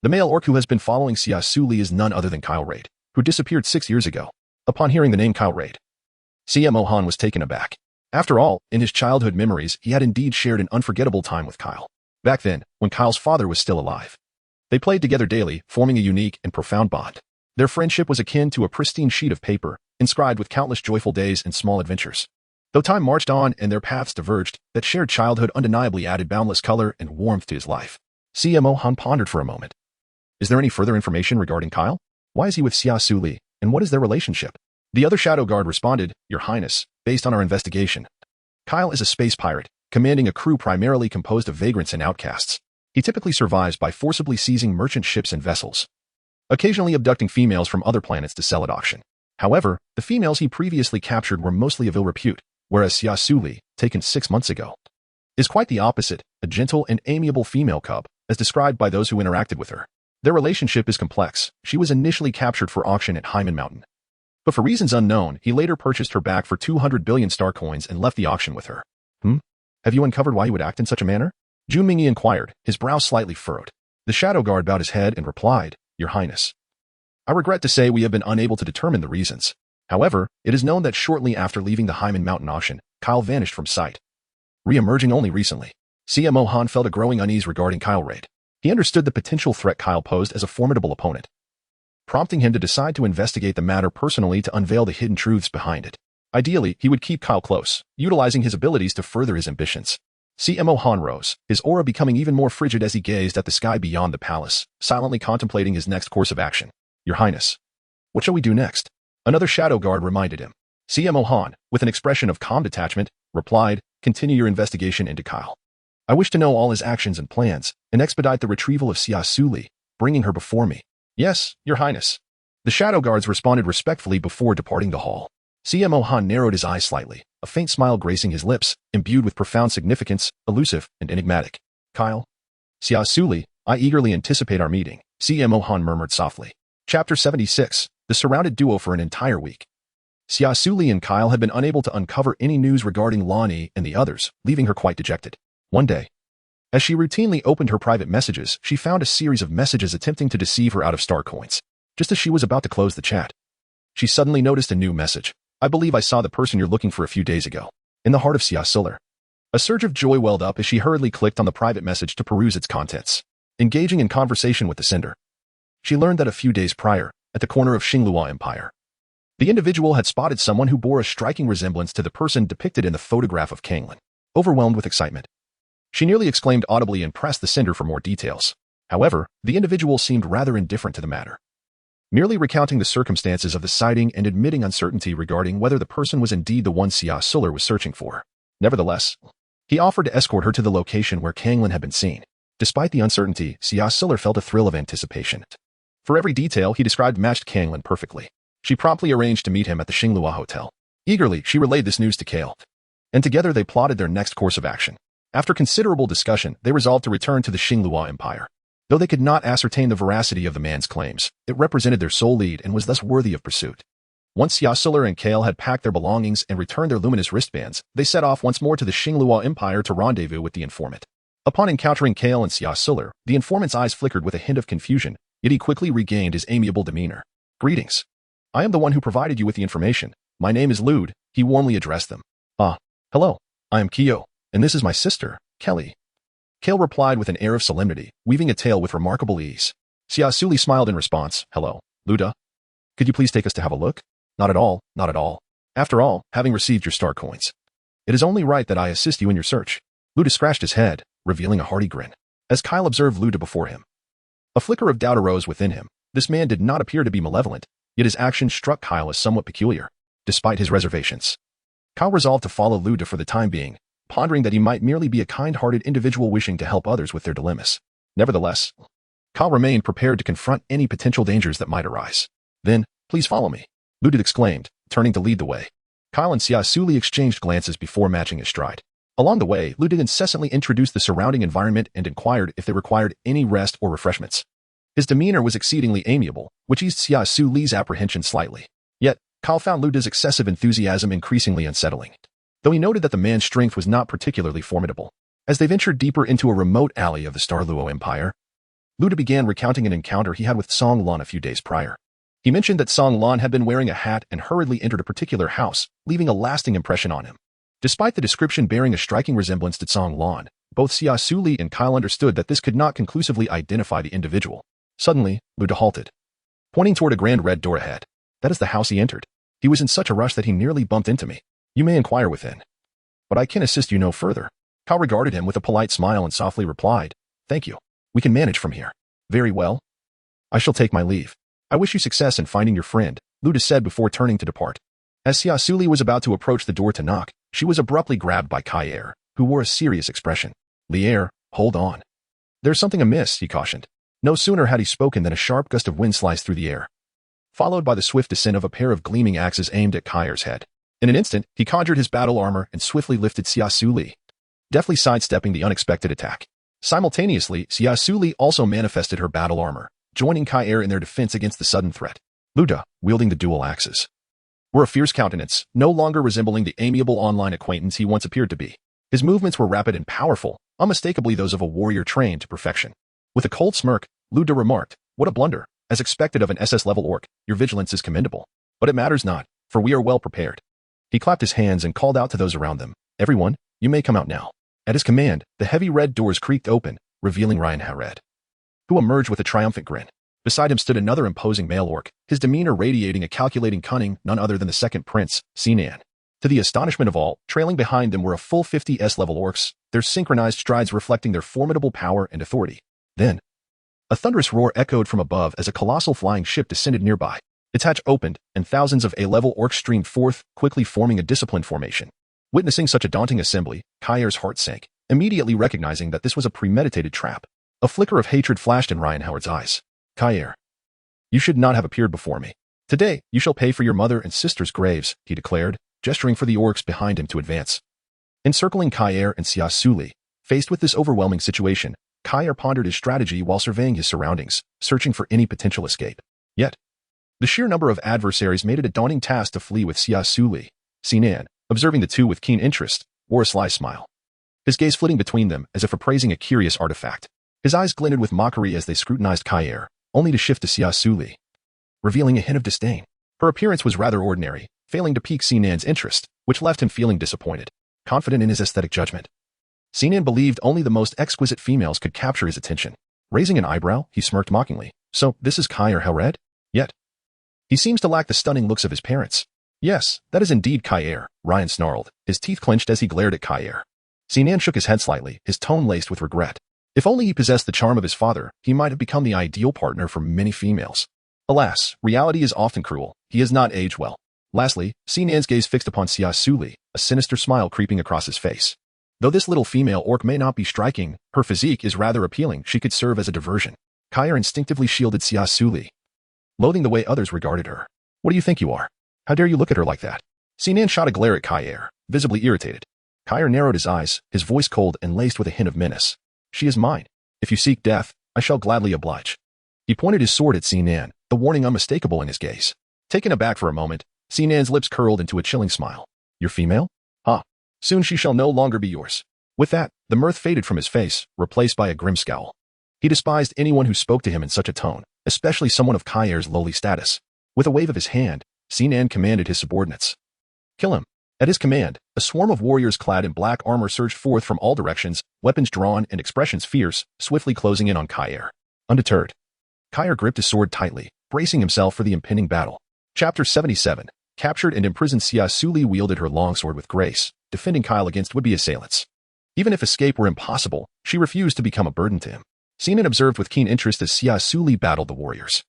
A: the male orc who has been following Xia Suli is none other than Kyle Raid, who disappeared 6 years ago. Upon hearing the name Kyle Raid, CMO Han was taken aback. After all, in his childhood memories, he had indeed shared an unforgettable time with Kyle. Back then, when Kyle's father was still alive. They played together daily, forming a unique and profound bond. Their friendship was akin to a pristine sheet of paper, inscribed with countless joyful days and small adventures. Though time marched on and their paths diverged, that shared childhood undeniably added boundless color and warmth to his life. CMO Han pondered for a moment. Is there any further information regarding Kyle? Why is he with Xia Suli, and what is their relationship? The other shadow guard responded, Your Highness, based on our investigation, Kyle is a space pirate, commanding a crew primarily composed of vagrants and outcasts. He typically survives by forcibly seizing merchant ships and vessels, occasionally abducting females from other planets to sell at auction. However, the females he previously captured were mostly of ill repute, whereas Xia Suli, taken 6 months ago, is quite the opposite, a gentle and amiable female cub, as described by those who interacted with her. Their relationship is complex. She was initially captured for auction at Hyman Mountain, but for reasons unknown, he later purchased her back for 200 billion star coins and left the auction with her. Have you uncovered why he would act in such a manner? Jun Mingyi inquired, his brow slightly furrowed. The shadow guard bowed his head and replied, Your Highness, I regret to say we have been unable to determine the reasons. However, it is known that shortly after leaving the Hyman Mountain auction, Kyle vanished from sight, re-emerging only recently. CMO Han felt a growing unease regarding Kyle Raid. He understood the potential threat Kyle posed as a formidable opponent, prompting him to decide to investigate the matter personally to unveil the hidden truths behind it. Ideally, he would keep Kyle close, utilizing his abilities to further his ambitions. CMO Han rose, his aura becoming even more frigid as he gazed at the sky beyond the palace, silently contemplating his next course of action. Your Highness, what shall we do next? Another shadow guard reminded him. CMO Han, with an expression of calm detachment, replied, Continue your investigation into Kyle. I wish to know all his actions and plans, and expedite the retrieval of Xia Suli, bringing her before me. Yes, Your Highness. The shadow guards responded respectfully before departing the hall. CMO Han narrowed his eyes slightly, a faint smile gracing his lips, imbued with profound significance, elusive and enigmatic. Kyle? Xia Suli, I eagerly anticipate our meeting, CMO Han murmured softly. Chapter 76, The Surrounded Duo for an entire week. Xia Suli and Kyle had been unable to uncover any news regarding Lonnie and the others, leaving her quite dejected. One day, as she routinely opened her private messages, she found a series of messages attempting to deceive her out of star coins. Just as she was about to close the chat, she suddenly noticed a new message. I believe I saw the person you're looking for a few days ago. In the heart of Xia Suli. A surge of joy welled up as she hurriedly clicked on the private message to peruse its contents. Engaging in conversation with the sender, she learned that a few days prior, at the corner of Xinglua Empire, the individual had spotted someone who bore a striking resemblance to the person depicted in the photograph of Kanglin. Overwhelmed with excitement, she nearly exclaimed audibly and pressed the sender for more details. However, the individual seemed rather indifferent to the matter, merely recounting the circumstances of the sighting and admitting uncertainty regarding whether the person was indeed the one Xia Suli was searching for. Nevertheless, he offered to escort her to the location where Kanglin had been seen. Despite the uncertainty, Xia Suli felt a thrill of anticipation. For every detail he described matched Kanglin perfectly. She promptly arranged to meet him at the Xinglua Hotel. Eagerly, she relayed this news to Kale, and together they plotted their next course of action. After considerable discussion, they resolved to return to the Xinglua Empire. Though they could not ascertain the veracity of the man's claims, it represented their sole lead and was thus worthy of pursuit. Once Xia Suli and Kale had packed their belongings and returned their luminous wristbands, they set off once more to the Xinglua Empire to rendezvous with the informant. Upon encountering Kale and Xia Suli, the informant's eyes flickered with a hint of confusion, yet he quickly regained his amiable demeanor. Greetings. I am the one who provided you with the information. My name is Lude, he warmly addressed them. Hello. I am Kyo, and this is my sister, Kelly. Kale replied with an air of solemnity, weaving a tale with remarkable ease. Xia Suli smiled in response. Hello, Luda. Could you please take us to have a look? Not at all, not at all. After all, having received your star coins, it is only right that I assist you in your search. Luda scratched his head, revealing a hearty grin, as Kyle observed Luda before him. A flicker of doubt arose within him. This man did not appear to be malevolent, yet his actions struck Kyle as somewhat peculiar. Despite his reservations, Kyle resolved to follow Luda for the time being, pondering that he might merely be a kind-hearted individual wishing to help others with their dilemmas. Nevertheless, Kyle remained prepared to confront any potential dangers that might arise. Then, please follow me, Luda exclaimed, turning to lead the way. Kyle and Xia Suli exchanged glances before matching his stride. Along the way, Luda incessantly introduced the surrounding environment and inquired if they required any rest or refreshments. His demeanor was exceedingly amiable, which eased Xia Suli's apprehension slightly. Yet, Kyle found Luda's excessive enthusiasm increasingly unsettling, though he noted that the man's strength was not particularly formidable. As they ventured deeper into a remote alley of the Starluo Empire, Luda began recounting an encounter he had with Song Lan a few days prior. He mentioned that Song Lan had been wearing a hat and hurriedly entered a particular house, leaving a lasting impression on him. Despite the description bearing a striking resemblance to Tsang Lan, both Xia Suli and Kyle understood that this could not conclusively identify the individual. Suddenly, Luda halted, pointing toward a grand red door ahead. That is the house he entered. He was in such a rush that he nearly bumped into me. You may inquire within, but I can assist you no further. Kyle regarded him with a polite smile and softly replied, Thank you. We can manage from here. Very well. I shall take my leave. I wish you success in finding your friend, Luda said before turning to depart. As Xia Suli was about to approach the door to knock, she was abruptly grabbed by Kair, who wore a serious expression. Lier, hold on. There's something amiss, he cautioned. No sooner had he spoken than a sharp gust of wind sliced through the air, followed by the swift descent of a pair of gleaming axes aimed at Kair's head. In an instant, he conjured his battle armor and swiftly lifted Xia Suli, deftly sidestepping the unexpected attack. Simultaneously, Xia Suli also manifested her battle armor, joining Kair in their defense against the sudden threat. Luda, wielding the dual axes, wore a fierce countenance, no longer resembling the amiable online acquaintance he once appeared to be. His movements were rapid and powerful, unmistakably those of a warrior trained to perfection. With a cold smirk, Luda remarked, What a blunder. As expected of an SS-level orc, your vigilance is commendable. But it matters not, for we are well prepared. He clapped his hands and called out to those around them, Everyone, you may come out now. At his command, the heavy red doors creaked open, revealing Ryan Hared, who emerged with a triumphant grin. Beside him stood another imposing male orc, his demeanor radiating a calculating cunning, none other than the second prince, Sinan. To the astonishment of all, trailing behind them were a full 50 S-level orcs, their synchronized strides reflecting their formidable power and authority. Then, a thunderous roar echoed from above as a colossal flying ship descended nearby. Its hatch opened, and thousands of A-level orcs streamed forth, quickly forming a disciplined formation. Witnessing such a daunting assembly, Kair's heart sank, immediately recognizing that this was a premeditated trap. A flicker of hatred flashed in Ryan Howard's eyes. Kair, you should not have appeared before me. Today, you shall pay for your mother and sister's graves, he declared, gesturing for the orcs behind him to advance. Encircling Kair and Xia Suli, faced with this overwhelming situation, Kair pondered his strategy while surveying his surroundings, searching for any potential escape. Yet, the sheer number of adversaries made it a daunting task to flee with Xia Suli. Sinan, observing the two with keen interest, wore a sly smile, his gaze flitting between them as if appraising a curious artifact. His eyes glinted with mockery as they scrutinized Kair, only to shift to Xia Suli, revealing a hint of disdain. Her appearance was rather ordinary, failing to pique Sinan's interest, which left him feeling disappointed. Confident in his aesthetic judgment, Sinan believed only the most exquisite females could capture his attention. Raising an eyebrow, he smirked mockingly. So, this is Kair Hared? Yet, he seems to lack the stunning looks of his parents. Yes, that is indeed Kair, Ryan snarled, his teeth clenched as he glared at Kair. Sinan shook his head slightly, his tone laced with regret. If only he possessed the charm of his father, he might have become the ideal partner for many females. Alas, reality is often cruel. He has not aged well. Lastly, Sinan's gaze fixed upon Xia Suli, a sinister smile creeping across his face. Though this little female orc may not be striking, her physique is rather appealing. She could serve as a diversion. Kair instinctively shielded Xia Suli, loathing the way others regarded her. What do you think you are? How dare you look at her like that? Sinan shot a glare at Kair, visibly irritated. Kair narrowed his eyes, his voice cold and laced with a hint of menace. She is mine. If you seek death, I shall gladly oblige. He pointed his sword at Sinan, the warning unmistakable in his gaze. Taken aback for a moment, Sinan's lips curled into a chilling smile. Your female? Ha. Soon she shall no longer be yours. With that, the mirth faded from his face, replaced by a grim scowl. He despised anyone who spoke to him in such a tone, especially someone of Kair's lowly status. With a wave of his hand, Sinan commanded his subordinates. Kill him. At his command, a swarm of warriors clad in black armor surged forth from all directions, weapons drawn and expressions fierce, swiftly closing in on Kair. Undeterred, Kair gripped his sword tightly, bracing himself for the impending battle. Chapter 77. Captured and imprisoned, Xia Suli wielded her longsword with grace, defending Kyle against would-be assailants. Even if escape were impossible, she refused to become a burden to him. Sinan observed with keen interest as Xia Suli battled the warriors.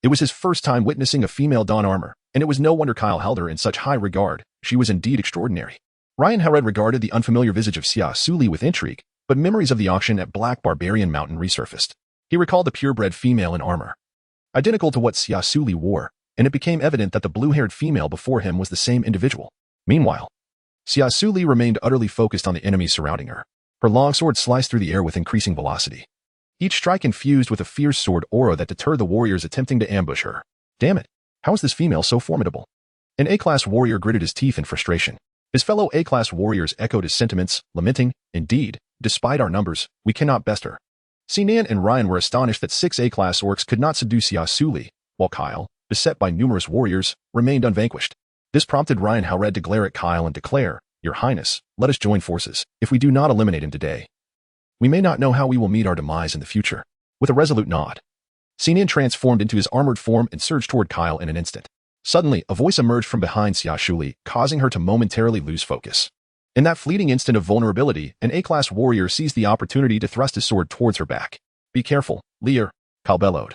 A: It was his first time witnessing a female don armor, and it was no wonder Kyle held her in such high regard. She was indeed extraordinary. Ryan Hared regarded the unfamiliar visage of Xia Suli with intrigue, but memories of the auction at Black Barbarian Mountain resurfaced. He recalled the purebred female in armor, identical to what Xia Suli wore, and it became evident that the blue-haired female before him was the same individual. Meanwhile, Xia Suli remained utterly focused on the enemies surrounding her. Her longsword sliced through the air with increasing velocity, each strike infused with a fierce sword aura that deterred the warriors attempting to ambush her. Damn it, how is this female so formidable? An A-class warrior gritted his teeth in frustration. His fellow A-class warriors echoed his sentiments, lamenting, Indeed, despite our numbers, we cannot best her. Sinan and Ryan were astonished that 6 A-class orcs could not subdue Xia Suli, while Kyle, beset by numerous warriors, remained unvanquished. This prompted Ryan Hared to glare at Kyle and declare, "Your Highness, let us join forces. If we do not eliminate him today, we may not know how we will meet our demise in the future." With a resolute nod, Sinan transformed into his armored form and surged toward Kyle in an instant. Suddenly, a voice emerged from behind Xia Suli, causing her to momentarily lose focus. In that fleeting instant of vulnerability, an A-class warrior seized the opportunity to thrust his sword towards her back. "Be careful, Lear," Kyle bellowed,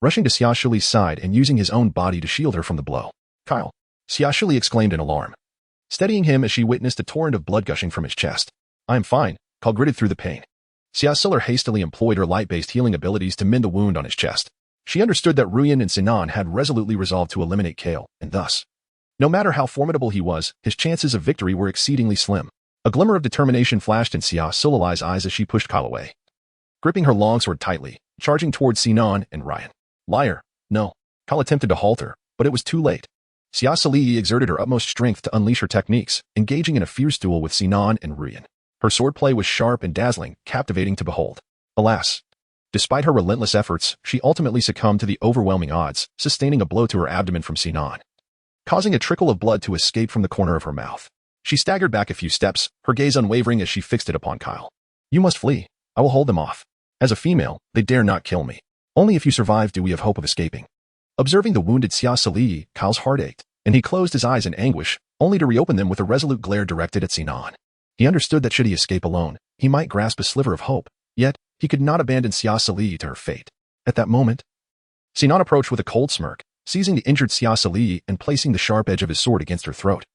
A: rushing to Xia Shuli's side and using his own body to shield her from the blow. "Kyle!" Xia Suli exclaimed in alarm, steadying him as she witnessed a torrent of blood gushing from his chest. "I am fine," Kyle gritted through the pain. Xia Suli hastily employed her light-based healing abilities to mend the wound on his chest. She understood that Ruyan and Sinan had resolutely resolved to eliminate Kale, and thus, no matter how formidable he was, his chances of victory were exceedingly slim. A glimmer of determination flashed in Xia Suli's eyes as she pushed Kyle away, gripping her longsword tightly, charging towards Sinan and Ryan. "Liar, no." Kyle attempted to halt her, but it was too late. Xia Suli exerted her utmost strength to unleash her techniques, engaging in a fierce duel with Sinan and Ruyan. Her swordplay was sharp and dazzling, captivating to behold. Alas, despite her relentless efforts, she ultimately succumbed to the overwhelming odds, sustaining a blow to her abdomen from Sinan, causing a trickle of blood to escape from the corner of her mouth. She staggered back a few steps, her gaze unwavering as she fixed it upon Kyle. "You must flee. I will hold them off. As a female, they dare not kill me. Only if you survive do we have hope of escaping." Observing the wounded Xia Suli, Kyle's heart ached, and he closed his eyes in anguish, only to reopen them with a resolute glare directed at Sinan. He understood that should he escape alone, he might grasp a sliver of hope, yet he could not abandon Xia Suli to her fate. At that moment, Sinan approached with a cold smirk, seizing the injured Xia Suli and placing the sharp edge of his sword against her throat,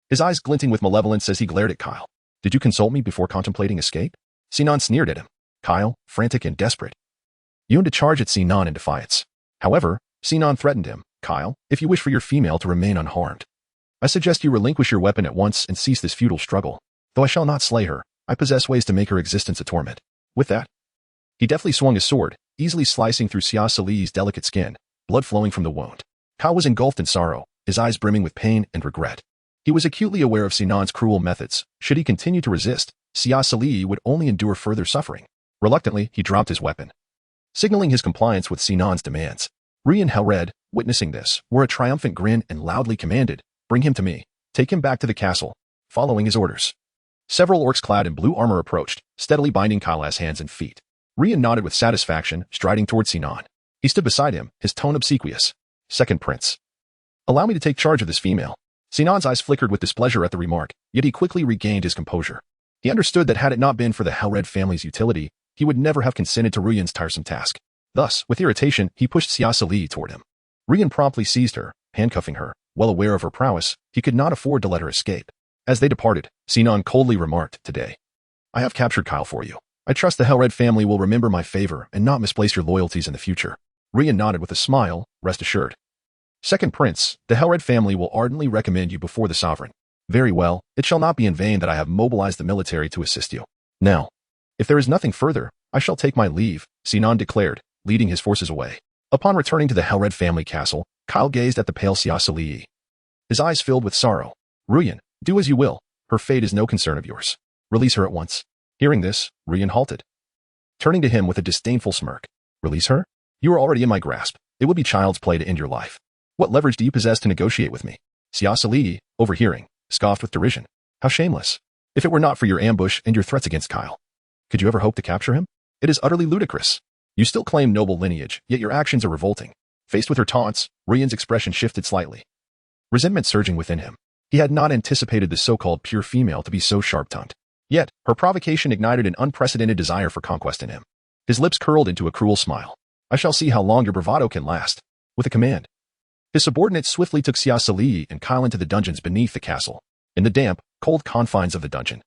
A: his eyes glinting with malevolence as he glared at Kyle. "Did you consult me before contemplating escape?" Sinan sneered at him. Kyle, frantic and desperate, yearned to charge at Sinan in defiance. However, Sinan threatened him. "Kyle, if you wish for your female to remain unharmed, I suggest you relinquish your weapon at once and cease this futile struggle. Though I shall not slay her, I possess ways to make her existence a torment." With that, he deftly swung his sword, easily slicing through Xia Suli's delicate skin, blood flowing from the wound. Kyle was engulfed in sorrow, his eyes brimming with pain and regret. He was acutely aware of Sinan's cruel methods. Should he continue to resist, Xia Suli would only endure further suffering. Reluctantly, he dropped his weapon, signaling his compliance with Sinan's demands. Ri and Helred, witnessing this, wore a triumphant grin and loudly commanded, "Bring him to me. Take him back to the castle." Following his orders, several orcs clad in blue armor approached, steadily binding Kyle's hands and feet. Rian nodded with satisfaction, striding toward Sinan. He stood beside him, his tone obsequious. "Second Prince, allow me to take charge of this female." Sinan's eyes flickered with displeasure at the remark, yet he quickly regained his composure. He understood that had it not been for the Helred family's utility, he would never have consented to Ruyan's tiresome task. Thus, with irritation, he pushed Xia Suli toward him. Ruyan promptly seized her, handcuffing her. Well aware of her prowess, he could not afford to let her escape. As they departed, Sinan coldly remarked, "Today, I have captured Kyle for you. I trust the Helred family will remember my favor and not misplace your loyalties in the future." Ruyan nodded with a smile, "Rest assured. Second Prince, the Helred family will ardently recommend you before the sovereign." "Very well, it shall not be in vain that I have mobilized the military to assist you. Now, if there is nothing further, I shall take my leave," Sinan declared, leading his forces away. Upon returning to the Helred family castle, Kyle gazed at the pale Xia Suli, his eyes filled with sorrow. "Ruyan, do as you will. Her fate is no concern of yours. Release her at once." Hearing this, Ruyan halted, turning to him with a disdainful smirk. "Release her? You are already in my grasp. It would be child's play to end your life. What leverage do you possess to negotiate with me?" Xia Suli, overhearing, scoffed with derision. "How shameless. If it were not for your ambush and your threats against Kyle, could you ever hope to capture him? It is utterly ludicrous. You still claim noble lineage, yet your actions are revolting." Faced with her taunts, Ruyan's expression shifted slightly, resentment surging within him. He had not anticipated the so-called pure female to be so sharp-tongued. Yet, her provocation ignited an unprecedented desire for conquest in him. His lips curled into a cruel smile. "I shall see how long your bravado can last." With a command, his subordinates swiftly took Xia Suli and Kyle into the dungeons beneath the castle. In the damp, cold confines of the dungeon,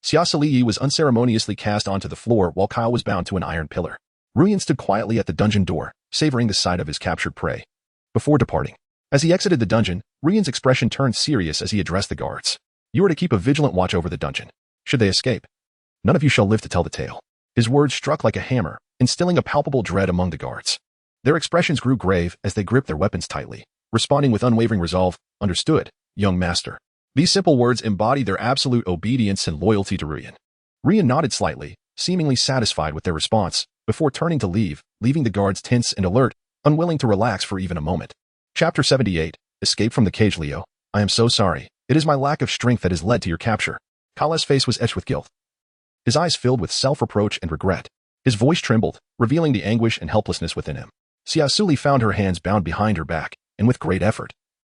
A: Xia Suli was unceremoniously cast onto the floor while Kyle was bound to an iron pillar. Ruyan stood quietly at the dungeon door, savoring the sight of his captured prey. Before departing, as he exited the dungeon, Ruyan's expression turned serious as he addressed the guards. "You are to keep a vigilant watch over the dungeon. Should they escape, none of you shall live to tell the tale." His words struck like a hammer, instilling a palpable dread among the guards. Their expressions grew grave as they gripped their weapons tightly, responding with unwavering resolve. "Understood, young master." These simple words embodied their absolute obedience and loyalty to Ruyan. Ruyan nodded slightly, seemingly satisfied with their response, before turning to leave, leaving the guards tense and alert, unwilling to relax for even a moment. Chapter 78, Escape from the Cage. "Leo, I am so sorry. It is my lack of strength that has led to your capture. Kyle's face was etched with guilt. His eyes filled with self-reproach and regret. His voice trembled, revealing the anguish and helplessness within him. Xia Suli found her hands bound behind her back, and with great effort,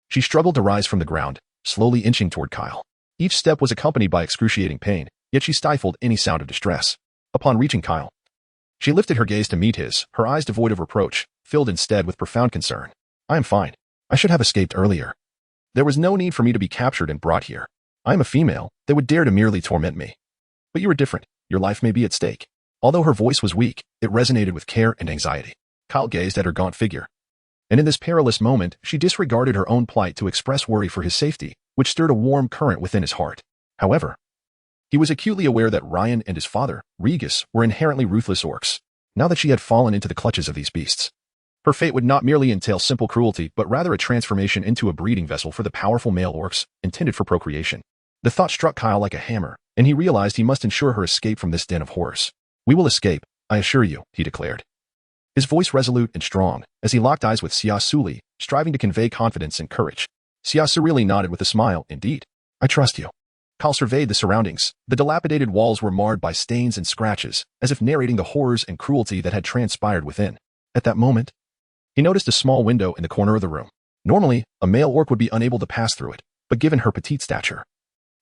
A: she struggled to rise from the ground, slowly inching toward Kyle. Each step was accompanied by excruciating pain, yet she stifled any sound of distress. Upon reaching Kyle, she lifted her gaze to meet his, her eyes devoid of reproach, filled instead with profound concern. I am fine. I should have escaped earlier. There was no need for me to be captured and brought here. I am a female. They would dare to merely torment me. But you are different. Your life may be at stake. Although her voice was weak, it resonated with care and anxiety. Kyle gazed at her gaunt figure. And in this perilous moment, she disregarded her own plight to express worry for his safety, which stirred a warm current within his heart. However, he was acutely aware that Ryan and his father, Regis, were inherently ruthless orcs. Now that she had fallen into the clutches of these beasts, her fate would not merely entail simple cruelty, but rather a transformation into a breeding vessel for the powerful male orcs, intended for procreation. The thought struck Kyle like a hammer, and he realized he must ensure her escape from this den of horrors. We will escape, I assure you, he declared. His voice resolute and strong, as he locked eyes with Xia Suli, striving to convey confidence and courage. Xia Suli nodded with a smile. Indeed, I trust you. Kyle surveyed the surroundings. The dilapidated walls were marred by stains and scratches, as if narrating the horrors and cruelty that had transpired within. At that moment, he noticed a small window in the corner of the room. Normally, a male orc would be unable to pass through it, but given her petite stature,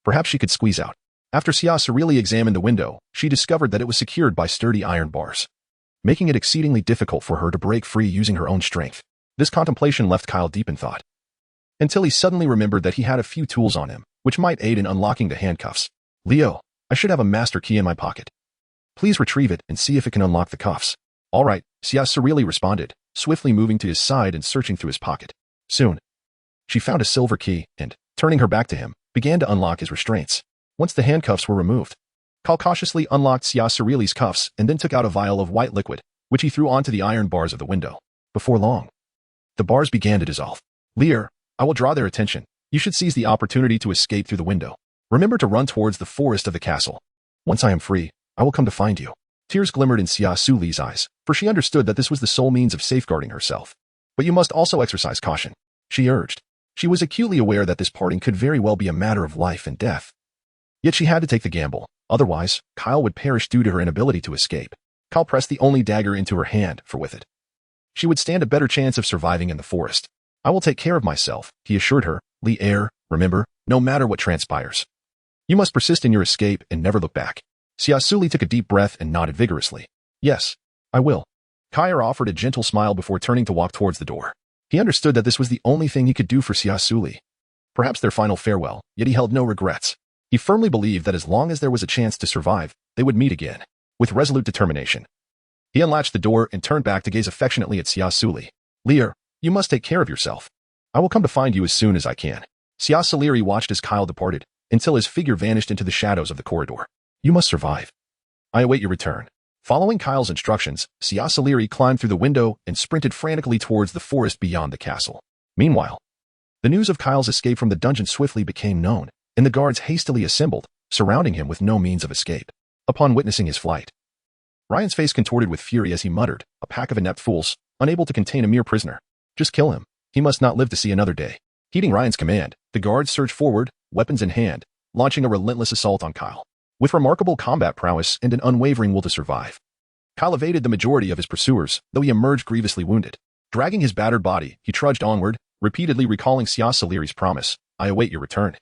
A: perhaps she could squeeze out. After Xia Suli examined the window, she discovered that it was secured by sturdy iron bars, making it exceedingly difficult for her to break free using her own strength. This contemplation left Kyle deep in thought, until he suddenly remembered that he had a few tools on him, which might aid in unlocking the handcuffs. Leo, I should have a master key in my pocket. Please retrieve it and see if it can unlock the cuffs. All right, Xia Suli responded, swiftly moving to his side and searching through his pocket. Soon, she found a silver key and, turning her back to him, began to unlock his restraints. Once the handcuffs were removed, Kyle cautiously unlocked Xia Suli's cuffs and then took out a vial of white liquid, which he threw onto the iron bars of the window. Before long, the bars began to dissolve. Lear, I will draw their attention. You should seize the opportunity to escape through the window. Remember to run towards the forest of the castle. Once I am free, I will come to find you. Tears glimmered in Xia Suli's eyes, for she understood that this was the sole means of safeguarding herself. But you must also exercise caution, she urged. She was acutely aware that this parting could very well be a matter of life and death. Yet she had to take the gamble. Otherwise, Kyle would perish due to her inability to escape. Kyle pressed the only dagger into her hand, for with it, she would stand a better chance of surviving in the forest. I will take care of myself, he assured her. Lear, remember, no matter what transpires, you must persist in your escape and never look back. Xia Suli took a deep breath and nodded vigorously. Yes, I will. Kyle offered a gentle smile before turning to walk towards the door. He understood that this was the only thing he could do for Xia Suli. Perhaps their final farewell, yet he held no regrets. He firmly believed that as long as there was a chance to survive, they would meet again. With resolute determination, he unlatched the door and turned back to gaze affectionately at Xia Suli. Lear, you must take care of yourself. I will come to find you as soon as I can. Xia Suli watched as Kyle departed, until his figure vanished into the shadows of the corridor. You must survive. I await your return. Following Kyle's instructions, Xia Suli climbed through the window and sprinted frantically towards the forest beyond the castle. Meanwhile, the news of Kyle's escape from the dungeon swiftly became known, and the guards hastily assembled, surrounding him with no means of escape. Upon witnessing his flight, Ryan's face contorted with fury as he muttered, a pack of inept fools, unable to contain a mere prisoner. Just kill him. He must not live to see another day. Heeding Ryan's command, the guards surged forward, weapons in hand, launching a relentless assault on Kyle. With remarkable combat prowess and an unwavering will to survive, Kyle evaded the majority of his pursuers, though he emerged grievously wounded. Dragging his battered body, he trudged onward, repeatedly recalling Xia Suli's promise, I await your return,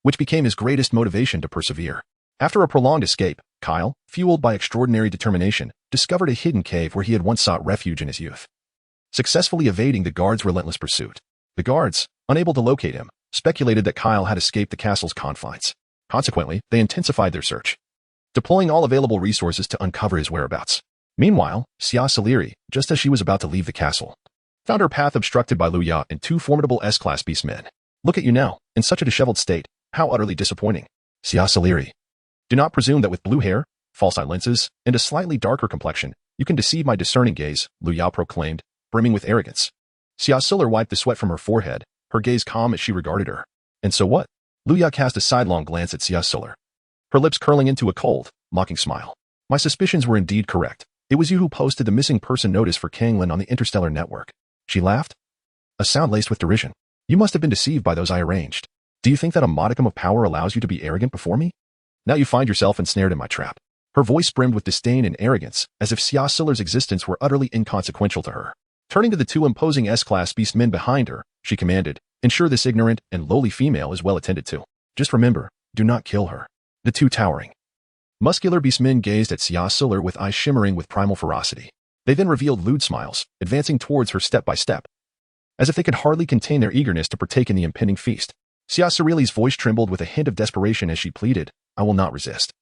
A: which became his greatest motivation to persevere. After a prolonged escape, Kyle, fueled by extraordinary determination, discovered a hidden cave where he had once sought refuge in his youth, successfully evading the guards' relentless pursuit. The guards, unable to locate him, speculated that Kyle had escaped the castle's confines. Consequently, they intensified their search, deploying all available resources to uncover his whereabouts. Meanwhile, Xia Suli, just as she was about to leave the castle, found her path obstructed by Luya and two formidable S-class beastmen. Look at you now, in such a disheveled state. How utterly disappointing. Xia Suli, do not presume that with blue hair, false eye lenses, and a slightly darker complexion, you can deceive my discerning gaze, Luya proclaimed, brimming with arrogance. Xia Suli wiped the sweat from her forehead, her gaze calm as she regarded her. And so what? Luya cast a sidelong glance at Xia Suli, her lips curling into a cold, mocking smile. My suspicions were indeed correct. It was you who posted the missing person notice for Kanglin on the Interstellar Network. She laughed, a sound laced with derision. You must have been deceived by those I arranged. Do you think that a modicum of power allows you to be arrogant before me? Now you find yourself ensnared in my trap. Her voice brimmed with disdain and arrogance, as if Xia Suli's existence were utterly inconsequential to her. Turning to the two imposing S-class beastmen behind her, she commanded, ensure this ignorant and lowly female is well attended to. Just remember, do not kill her. The two towering, muscular beastmen gazed at Xia Suli with eyes shimmering with primal ferocity. They then revealed lewd smiles, advancing towards her step by step, as if they could hardly contain their eagerness to partake in the impending feast. Xia Suli's voice trembled with a hint of desperation as she pleaded, I will not resist.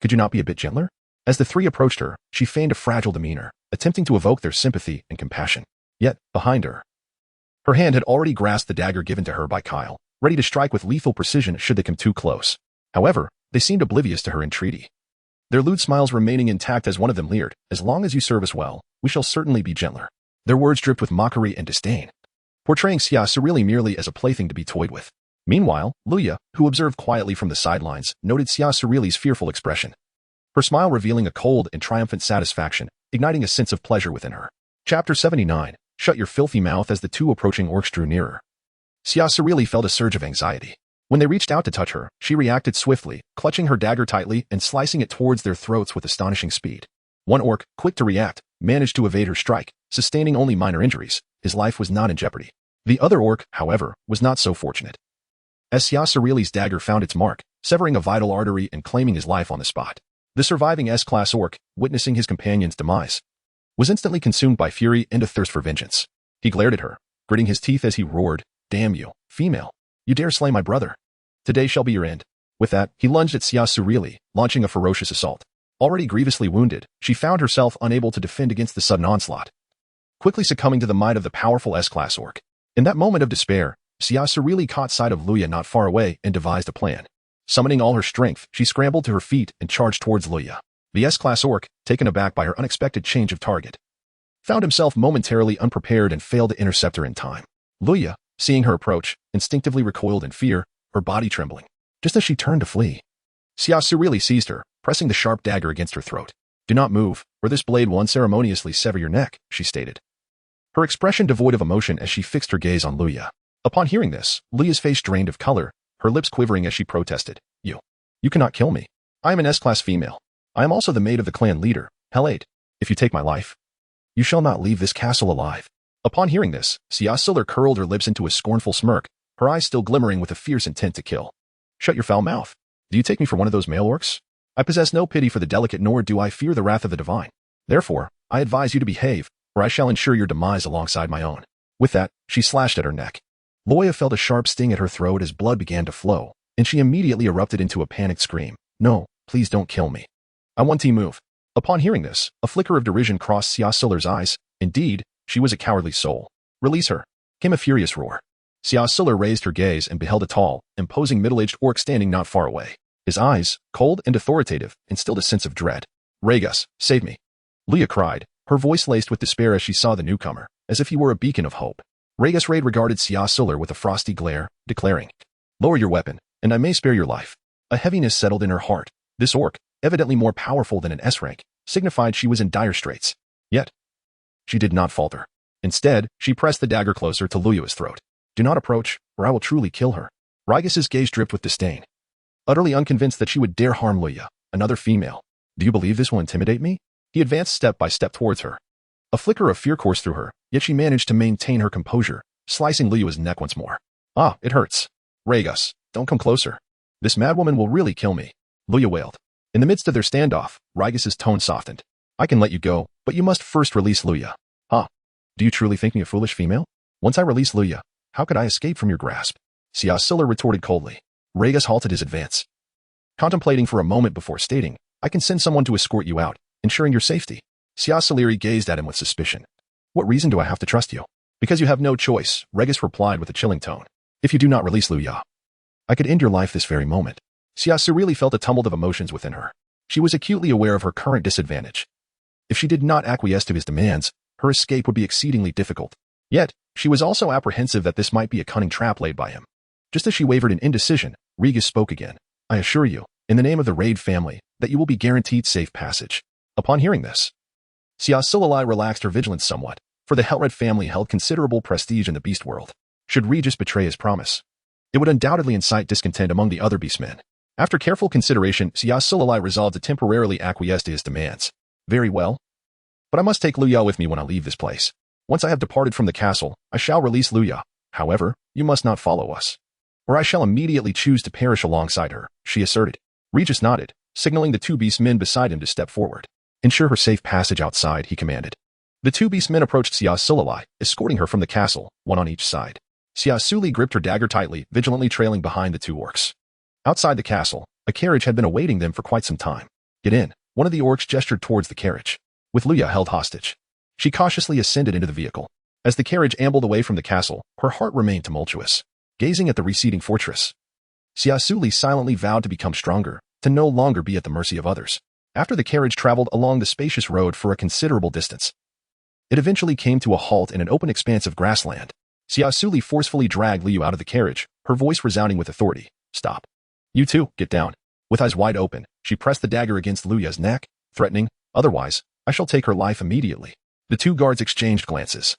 A: Could you not be a bit gentler? As the three approached her, she feigned a fragile demeanor, attempting to evoke their sympathy and compassion. Yet, behind her, her hand had already grasped the dagger given to her by Kyle, ready to strike with lethal precision should they come too close. However, they seemed oblivious to her entreaty, their lewd smiles remaining intact as one of them leered, as long as you serve us well, we shall certainly be gentler. Their words dripped with mockery and disdain, portraying Xia Suli merely as a plaything to be toyed with. Meanwhile, Luya, who observed quietly from the sidelines, noted Xia Suli's fearful expression, her smile revealing a cold and triumphant satisfaction, igniting a sense of pleasure within her. Chapter 79. Shut your filthy mouth. As the two approaching orcs drew nearer, Xia Suli felt a surge of anxiety. When they reached out to touch her, she reacted swiftly, clutching her dagger tightly and slicing it towards their throats with astonishing speed. One orc, quick to react, managed to evade her strike, sustaining only minor injuries. His life was not in jeopardy. The other orc, however, was not so fortunate, as Xia Suli's dagger found its mark, severing a vital artery and claiming his life on the spot. The surviving S-class orc, witnessing his companion's demise, was instantly consumed by fury and a thirst for vengeance. He glared at her, gritting his teeth as he roared, Damn you, female! You dare slay my brother! Today shall be your end. With that, he lunged at Xia Suli, launching a ferocious assault. Already grievously wounded, she found herself unable to defend against the sudden onslaught, quickly succumbing to the might of the powerful S-class orc. In that moment of despair, Xia Suli caught sight of Luya not far away and devised a plan. Summoning all her strength, she scrambled to her feet and charged towards Luya. The S-class orc, taken aback by her unexpected change of target, found himself momentarily unprepared and failed to intercept her in time. Luya, seeing her approach, instinctively recoiled in fear, her body trembling. Just as she turned to flee, Xia Suli seized her, pressing the sharp dagger against her throat. Do not move, or this blade will unceremoniously sever your neck, she stated, her expression devoid of emotion as she fixed her gaze on Luya. Upon hearing this, Luya's face drained of color, her lips quivering as she protested. You cannot kill me. I am an S-class female. I am also the maid of the clan leader, Hellade. If you take my life, you shall not leave this castle alive. Upon hearing this, Xia Suli curled her lips into a scornful smirk, her eyes still glimmering with a fierce intent to kill. Shut your foul mouth. Do you take me for one of those male orcs? I possess no pity for the delicate, nor do I fear the wrath of the divine. Therefore, I advise you to behave, or I shall ensure your demise alongside my own. With that, she slashed at her neck. Luya felt a sharp sting at her throat as blood began to flow, and she immediately erupted into a panicked scream. No, please don't kill me. I want to move. Upon hearing this, a flicker of derision crossed Xia Suli's eyes. Indeed, she was a cowardly soul. Release her, came a furious roar. Xia Suli raised her gaze and beheld a tall, imposing middle-aged orc standing not far away. His eyes, cold and authoritative, instilled a sense of dread. Ragus, save me! Luya cried, her voice laced with despair as she saw the newcomer, as if he were a beacon of hope. Ragus Raid regarded Xia Suli with a frosty glare, declaring, Lower your weapon, and I may spare your life. A heaviness settled in her heart. This orc, evidently more powerful than an S-rank, signified she was in dire straits. Yet, she did not falter. Instead, she pressed the dagger closer to Luya's throat. Do not approach, or I will truly kill her. Ragus's gaze dripped with disdain, utterly unconvinced that she would dare harm Luya, another female. Do you believe this will intimidate me? He advanced step by step towards her. A flicker of fear coursed through her, yet she managed to maintain her composure, slicing Luya's neck once more. Ah, it hurts. Ragus, don't come closer. This madwoman will really kill me, Luya wailed. In the midst of their standoff, Ragus's tone softened. I can let you go, but you must first release Luya. Huh? Do you truly think me a foolish female? Once I release Luya, how could I escape from your grasp? Xia Suli retorted coldly. Ragus halted his advance, contemplating for a moment before stating, I can send someone to escort you out, ensuring your safety. Xia Suli gazed at him with suspicion. What reason do I have to trust you? Because you have no choice, Ragus replied with a chilling tone. If you do not release Luya, I could end your life this very moment. Xia Suli felt a tumult of emotions within her. She was acutely aware of her current disadvantage. If she did not acquiesce to his demands, her escape would be exceedingly difficult. Yet, she was also apprehensive that this might be a cunning trap laid by him. Just as she wavered in indecision, Ragus spoke again. I assure you, in the name of the Raid family, that you will be guaranteed safe passage. Upon hearing this, Xia Suli relaxed her vigilance somewhat, for the Hellred family held considerable prestige in the beast world. Should Ragus betray his promise, It would undoubtedly incite discontent among the other beastmen. After careful consideration, Xia Suli resolved to temporarily acquiesce to his demands. Very well. But I must take Luya with me when I leave this place. Once I have departed from the castle, I shall release Luya. However, you must not follow us, or I shall immediately choose to perish alongside her, she asserted. Regis nodded, signaling the two beastmen beside him to step forward. Ensure her safe passage outside, he commanded. The two beastmen approached Xia Suli, escorting her from the castle, one on each side. Xia Suli gripped her dagger tightly, vigilantly trailing behind the two orcs. Outside the castle, a carriage had been awaiting them for quite some time. Get in, one of the orcs gestured towards the carriage. With Luya held hostage, she cautiously ascended into the vehicle. As the carriage ambled away from the castle, her heart remained tumultuous. Gazing at the receding fortress, Xia Suli silently vowed to become stronger, to no longer be at the mercy of others. After the carriage traveled along the spacious road for a considerable distance, it eventually came to a halt in an open expanse of grassland. Xia Suli forcefully dragged Liu out of the carriage, her voice resounding with authority. Stop. You two, get down. With eyes wide open, she pressed the dagger against Luya's neck, threatening, otherwise, I shall take her life immediately. The two guards exchanged glances,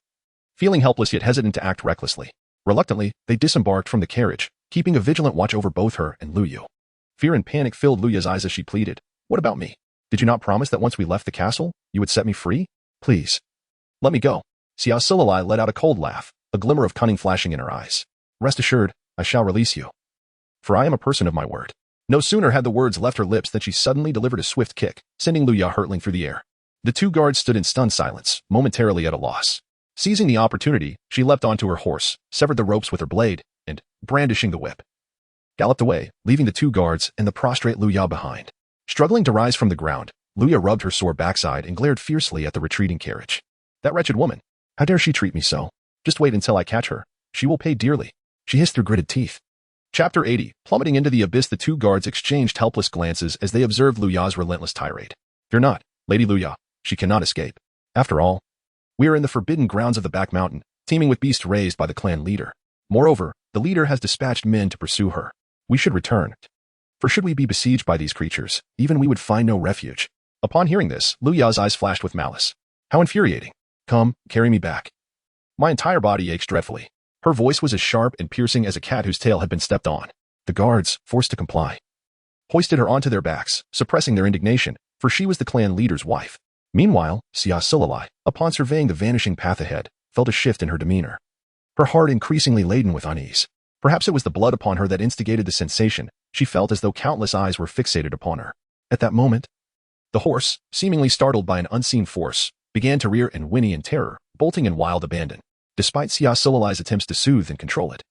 A: feeling helpless yet hesitant to act recklessly. Reluctantly, they disembarked from the carriage, keeping a vigilant watch over both her and Luyu. Fear and panic filled Luya's eyes as she pleaded. What about me? Did you not promise that once we left the castle, you would set me free? Please. Let me go. Xia Suli let out a cold laugh, a glimmer of cunning flashing in her eyes. Rest assured, I shall release you. For I am a person of my word. No sooner had the words left her lips than she suddenly delivered a swift kick, sending Luya hurtling through the air. The two guards stood in stunned silence, momentarily at a loss. Seizing the opportunity, she leapt onto her horse, severed the ropes with her blade, and, brandishing the whip, galloped away, leaving the two guards and the prostrate Luya behind. Struggling to rise from the ground, Luya rubbed her sore backside and glared fiercely at the retreating carriage. That wretched woman! How dare she treat me so? Just wait until I catch her. She will pay dearly, she hissed through gritted teeth. Chapter 80. Plummeting into the abyss, the two guards exchanged helpless glances as they observed Luya's relentless tirade. Fear not, Lady Luya. She cannot escape. After all, we are in the forbidden grounds of the back mountain, teeming with beasts raised by the clan leader. Moreover, the leader has dispatched men to pursue her. We should return. For should we be besieged by these creatures, even we would find no refuge. Upon hearing this, Luya's eyes flashed with malice. How infuriating. Come, carry me back. My entire body aches dreadfully. Her voice was as sharp and piercing as a cat whose tail had been stepped on. The guards, forced to comply, hoisted her onto their backs, suppressing their indignation, for she was the clan leader's wife. Meanwhile, Xia Suli, upon surveying the vanishing path ahead, felt a shift in her demeanor. Her heart increasingly laden with unease. Perhaps it was the blood upon her that instigated the sensation. She felt as though countless eyes were fixated upon her. At that moment, the horse, seemingly startled by an unseen force, began to rear and whinny in terror, bolting in wild abandon. Despite Xia Suli's attempts to soothe and control it,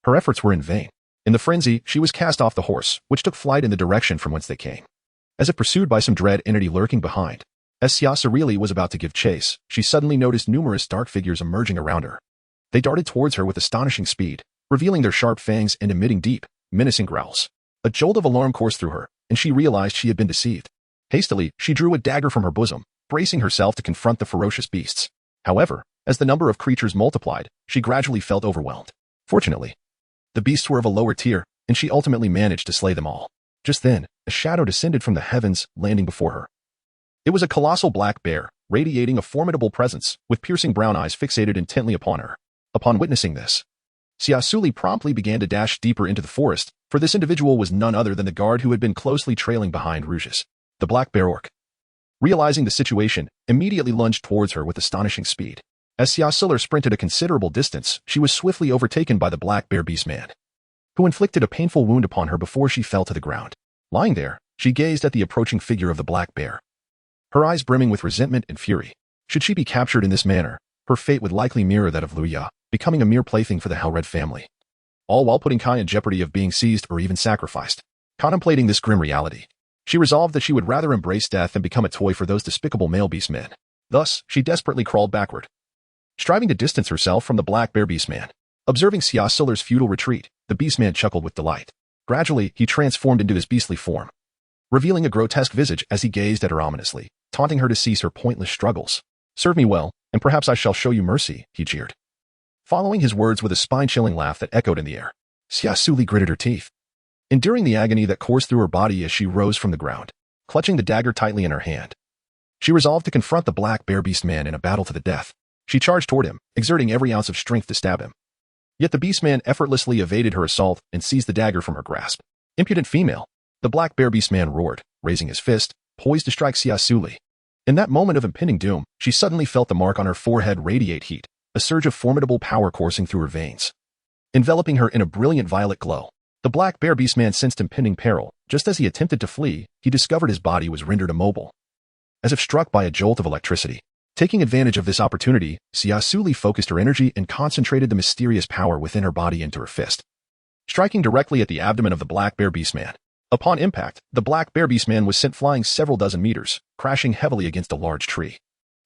A: her efforts were in vain. In the frenzy, she was cast off the horse, which took flight in the direction from whence they came, as if pursued by some dread entity lurking behind. As Xia Suli was about to give chase, she suddenly noticed numerous dark figures emerging around her. They darted towards her with astonishing speed, revealing their sharp fangs and emitting deep, menacing growls. A jolt of alarm coursed through her, and she realized she had been deceived. Hastily, she drew a dagger from her bosom, bracing herself to confront the ferocious beasts. However, as the number of creatures multiplied, she gradually felt overwhelmed. Fortunately, the beasts were of a lower tier, and she ultimately managed to slay them all. Just then, a shadow descended from the heavens, landing before her. It was a colossal black bear, radiating a formidable presence, with piercing brown eyes fixated intently upon her. Upon witnessing this, Xia Suli promptly began to dash deeper into the forest, for this individual was none other than the guard who had been closely trailing behind Regis. The black bear orc, realizing the situation, immediately lunged towards her with astonishing speed. As Xia Suli sprinted a considerable distance, she was swiftly overtaken by the black bear beastman, who inflicted a painful wound upon her before she fell to the ground. Lying there, she gazed at the approaching figure of the black bear, her eyes brimming with resentment and fury. Should she be captured in this manner, her fate would likely mirror that of Luya, becoming a mere plaything for the Hellred family, all while putting Kai in jeopardy of being seized or even sacrificed. Contemplating this grim reality, she resolved that she would rather embrace death than become a toy for those despicable male beastmen. Thus, she desperately crawled backward, striving to distance herself from the black bear beastman. Observing Xia Suli's futile retreat, the beastman chuckled with delight. Gradually, he transformed into his beastly form, revealing a grotesque visage as he gazed at her ominously, taunting her to cease her pointless struggles. Serve me well, and perhaps I shall show you mercy, he jeered, following his words with a spine-chilling laugh that echoed in the air. Xia Suli gritted her teeth, enduring the agony that coursed through her body as she rose from the ground. Clutching the dagger tightly in her hand, she resolved to confront the black bear beastman in a battle to the death. She charged toward him, exerting every ounce of strength to stab him. Yet the beastman effortlessly evaded her assault and seized the dagger from her grasp. Impudent female! The black bear beastman roared, raising his fist, poised to strike Xia Suli. In that moment of impending doom, she suddenly felt the mark on her forehead radiate heat, a surge of formidable power coursing through her veins, enveloping her in a brilliant violet glow. The black bear beastman sensed impending peril. Just as he attempted to flee, he discovered his body was rendered immobile, as if struck by a jolt of electricity. Taking advantage of this opportunity, Xia Suli focused her energy and concentrated the mysterious power within her body into her fist, striking directly at the abdomen of the black bear beastman. Upon impact, the black bear beastman was sent flying several dozen meters, crashing heavily against a large tree.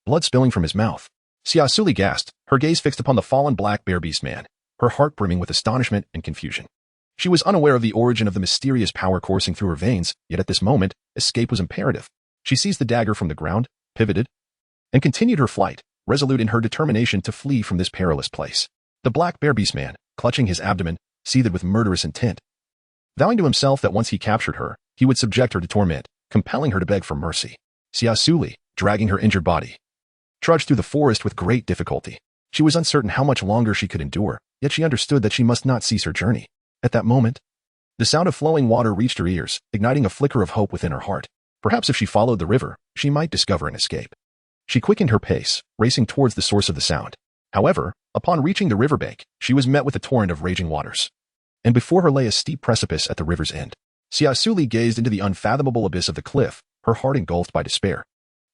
A: Blood spilling from his mouth. Xia Suli gasped, her gaze fixed upon the fallen black bear beastman, her heart brimming with astonishment and confusion. She was unaware of the origin of the mysterious power coursing through her veins, yet at this moment, escape was imperative. She seized the dagger from the ground, pivoted, and continued her flight, resolute in her determination to flee from this perilous place. The black bear beastman, clutching his abdomen, seethed with murderous intent, vowing to himself that once he captured her, he would subject her to torment, compelling her to beg for mercy. Xia Suli, dragging her injured body, trudged through the forest with great difficulty. She was uncertain how much longer she could endure, yet she understood that she must not cease her journey. At that moment, the sound of flowing water reached her ears, igniting a flicker of hope within her heart. Perhaps if she followed the river, she might discover an escape. She quickened her pace, racing towards the source of the sound. However, upon reaching the riverbank, she was met with a torrent of raging waters, and before her lay a steep precipice at the river's end. Xia Suli gazed into the unfathomable abyss of the cliff, her heart engulfed by despair.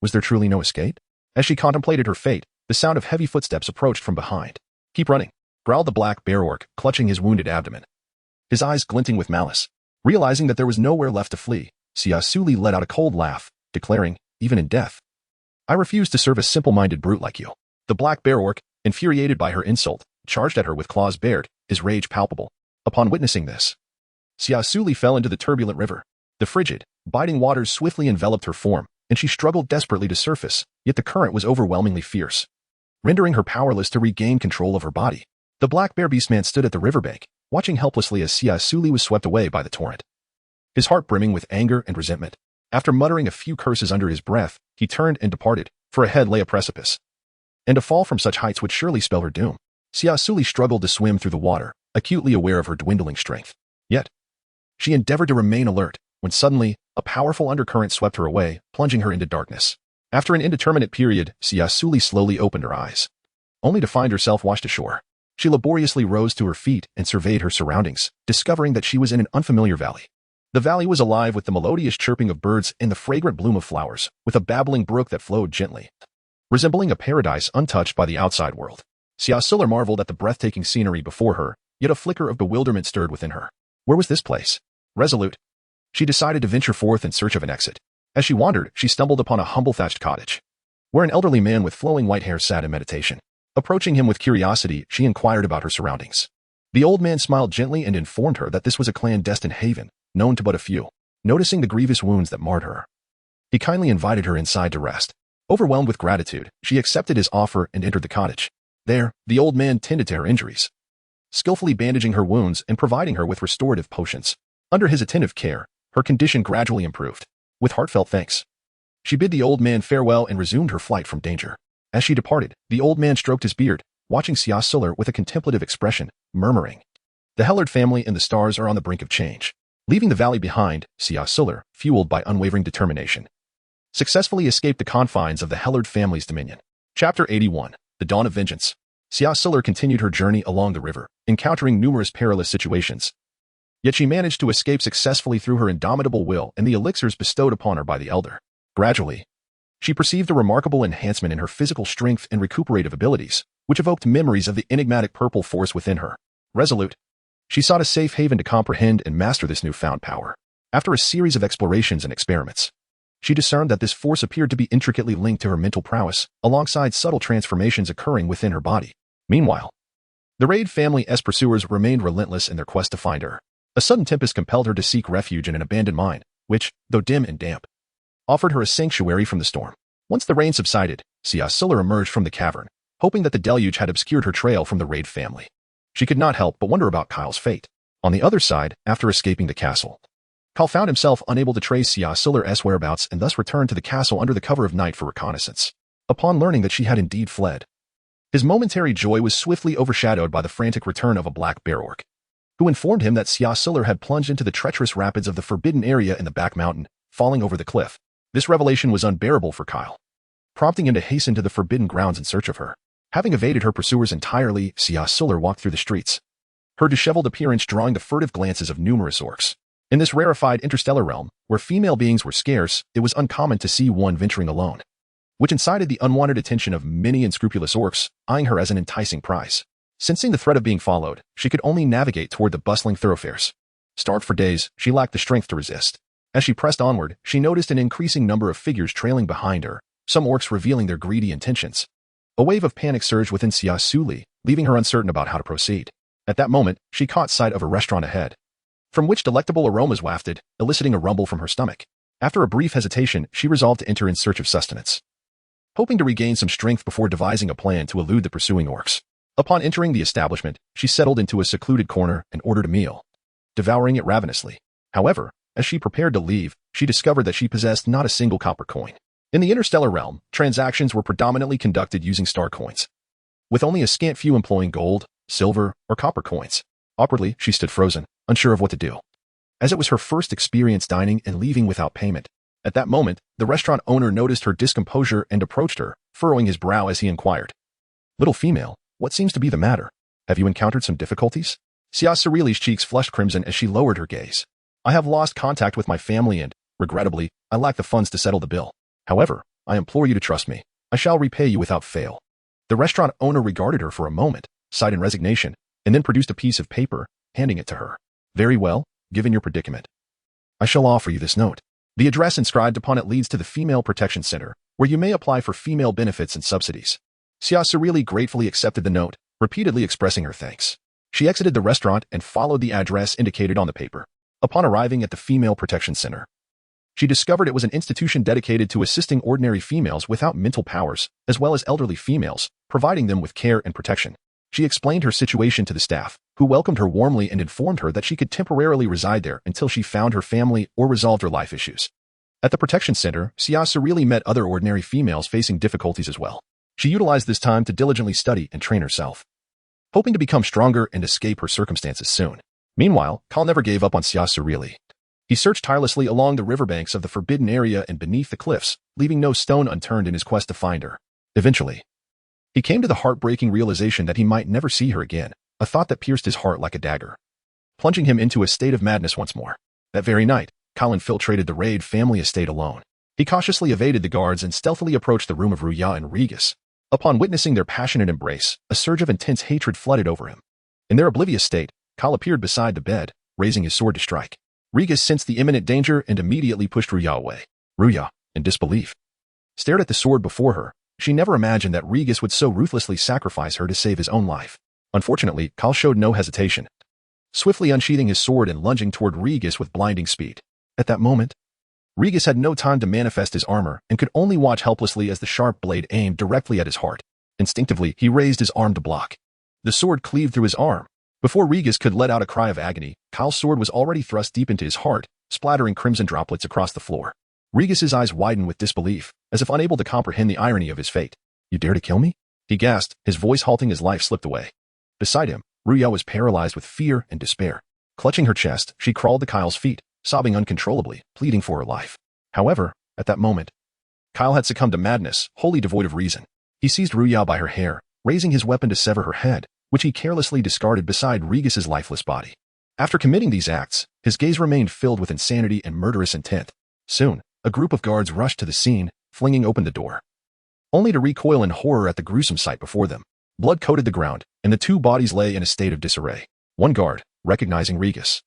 A: Was there truly no escape? As she contemplated her fate, the sound of heavy footsteps approached from behind. "Keep running," growled the black bear orc, clutching his wounded abdomen, his eyes glinting with malice. Realizing that there was nowhere left to flee, Xia Suli let out a cold laugh, declaring, "Even in death, I refuse to serve a simple-minded brute like you." The black bear orc, infuriated by her insult, charged at her with claws bared, his rage palpable. Upon witnessing this, Xia Suli fell into the turbulent river. The frigid, biting waters swiftly enveloped her form, and she struggled desperately to surface, yet the current was overwhelmingly fierce, rendering her powerless to regain control of her body. The black bear beastman stood at the riverbank, watching helplessly as Xia Suli was swept away by the torrent, his heart brimming with anger and resentment. After muttering a few curses under his breath, he turned and departed, for ahead lay a precipice, and a fall from such heights would surely spell her doom. Xia Suli struggled to swim through the water, acutely aware of her dwindling strength. Yet, she endeavored to remain alert, when suddenly, a powerful undercurrent swept her away, plunging her into darkness. After an indeterminate period, Xia Suli slowly opened her eyes, only to find herself washed ashore. She laboriously rose to her feet and surveyed her surroundings, discovering that she was in an unfamiliar valley. The valley was alive with the melodious chirping of birds and the fragrant bloom of flowers, with a babbling brook that flowed gently, resembling a paradise untouched by the outside world. Xia Suli marveled at the breathtaking scenery before her, yet a flicker of bewilderment stirred within her. Where was this place? Resolute, she decided to venture forth in search of an exit. As she wandered, she stumbled upon a humble thatched cottage, where an elderly man with flowing white hair sat in meditation. Approaching him with curiosity, she inquired about her surroundings. The old man smiled gently and informed her that this was a clandestine haven, known to but a few. Noticing the grievous wounds that marred her, he kindly invited her inside to rest. Overwhelmed with gratitude, she accepted his offer and entered the cottage. There, the old man tended to her injuries, skillfully bandaging her wounds and providing her with restorative potions. Under his attentive care, her condition gradually improved. With heartfelt thanks, she bid the old man farewell and resumed her flight from danger. As she departed, the old man stroked his beard, watching Xia Suli with a contemplative expression, murmuring, "The Hellard family and the stars are on the brink of change." Leaving the valley behind, Xia Suli, fueled by unwavering determination, successfully escaped the confines of the Hellard family's dominion. Chapter 81. The Dawn of Vengeance. Xia Suli continued her journey along the river, encountering numerous perilous situations. Yet she managed to escape successfully through her indomitable will and the elixirs bestowed upon her by the elder. Gradually, she perceived a remarkable enhancement in her physical strength and recuperative abilities, which evoked memories of the enigmatic purple force within her. Resolute, she sought a safe haven to comprehend and master this newfound power. After a series of explorations and experiments, she discerned that this force appeared to be intricately linked to her mental prowess, alongside subtle transformations occurring within her body. Meanwhile, the Raid family's pursuers remained relentless in their quest to find her. A sudden tempest compelled her to seek refuge in an abandoned mine, which, though dim and damp, offered her a sanctuary from the storm. Once the rain subsided, Xia Suli emerged from the cavern, hoping that the deluge had obscured her trail from the Raid family. She could not help but wonder about Kyle's fate. On the other side, after escaping the castle, Kyle found himself unable to trace Xia Suli's whereabouts and thus returned to the castle under the cover of night for reconnaissance. Upon learning that she had indeed fled, His momentary joy was swiftly overshadowed by the frantic return of a black bear orc, who informed him that Xia Suli had plunged into the treacherous rapids of the forbidden area in the back mountain, falling over the cliff. This revelation was unbearable for Kyle, prompting him to hasten to the forbidden grounds in search of her. Having evaded her pursuers entirely, Xia Suli walked through the streets, her disheveled appearance drawing the furtive glances of numerous orcs. In this rarefied interstellar realm, where female beings were scarce, it was uncommon to see one venturing alone, which incited the unwanted attention of many unscrupulous orcs, eyeing her as an enticing prize. Sensing the threat of being followed, she could only navigate toward the bustling thoroughfares. Starved for days, she lacked the strength to resist. As she pressed onward, she noticed an increasing number of figures trailing behind her, some orcs revealing their greedy intentions. A wave of panic surged within Xia Suli, leaving her uncertain about how to proceed. At that moment, she caught sight of a restaurant ahead, from which delectable aromas wafted, eliciting a rumble from her stomach. After a brief hesitation, she resolved to enter in search of sustenance, hoping to regain some strength before devising a plan to elude the pursuing orcs. Upon entering the establishment, she settled into a secluded corner and ordered a meal, devouring it ravenously. However, as she prepared to leave, she discovered that she possessed not a single copper coin. In the interstellar realm, transactions were predominantly conducted using star coins, with only a scant few employing gold, silver, or copper coins. Awkwardly, she stood frozen, unsure of what to do, as it was her first experience dining and leaving without payment. At that moment, the restaurant owner noticed her discomposure and approached her, furrowing his brow as he inquired, "Little female, what seems to be the matter? Have you encountered some difficulties?" Xia Suli's cheeks flushed crimson as she lowered her gaze. "I have lost contact with my family and, regrettably, I lack the funds to settle the bill. However, I implore you to trust me. I shall repay you without fail." The restaurant owner regarded her for a moment, sighed in resignation, and then produced a piece of paper, handing it to her. "Very well, given your predicament, I shall offer you this note. The address inscribed upon it leads to the Female Protection Center, where you may apply for female benefits and subsidies." Xia Suli gratefully accepted the note, repeatedly expressing her thanks. She exited the restaurant and followed the address indicated on the paper. Upon arriving at the Female Protection Center, she discovered it was an institution dedicated to assisting ordinary females without mental powers, as well as elderly females, providing them with care and protection. She explained her situation to the staff, who welcomed her warmly and informed her that she could temporarily reside there until she found her family or resolved her life issues. At the Protection Center, Xia Suli met other ordinary females facing difficulties as well. She utilized this time to diligently study and train herself, hoping to become stronger and escape her circumstances soon. Meanwhile, Kyle never gave up on Xia Suli. He searched tirelessly along the riverbanks of the forbidden area and beneath the cliffs, leaving no stone unturned in his quest to find her. Eventually, he came to the heartbreaking realization that he might never see her again, a thought that pierced his heart like a dagger, plunging him into a state of madness once more. That very night, Kyle infiltrated the Raid family estate alone. He cautiously evaded the guards and stealthily approached the room of Ruya and Regis. Upon witnessing their passionate embrace, a surge of intense hatred flooded over him. In their oblivious state, Kyle appeared beside the bed, raising his sword to strike. Regis sensed the imminent danger and immediately pushed Ruya away. Ruya, in disbelief, stared at the sword before her. She never imagined that Regis would so ruthlessly sacrifice her to save his own life. Unfortunately, Kyle showed no hesitation, swiftly unsheathing his sword and lunging toward Regis with blinding speed. At that moment, Regis had no time to manifest his armor and could only watch helplessly as the sharp blade aimed directly at his heart. Instinctively, he raised his arm to block. The sword cleaved through his arm. Before Regis could let out a cry of agony, Kyle's sword was already thrust deep into his heart, splattering crimson droplets across the floor. Regis's eyes widened with disbelief, as if unable to comprehend the irony of his fate. "You dare to kill me?" he gasped, his voice halting as life slipped away. Beside him, Ruya was paralyzed with fear and despair. Clutching her chest, she crawled to Kyle's feet, sobbing uncontrollably, pleading for her life. However, at that moment, Kyle had succumbed to madness, wholly devoid of reason. He seized Ruya by her hair, raising his weapon to sever her head, which he carelessly discarded beside Regis's lifeless body. After committing these acts, his gaze remained filled with insanity and murderous intent. Soon, a group of guards rushed to the scene, flinging open the door, only to recoil in horror at the gruesome sight before them. Blood coated the ground, and the two bodies lay in a state of disarray. One guard, recognizing Regis,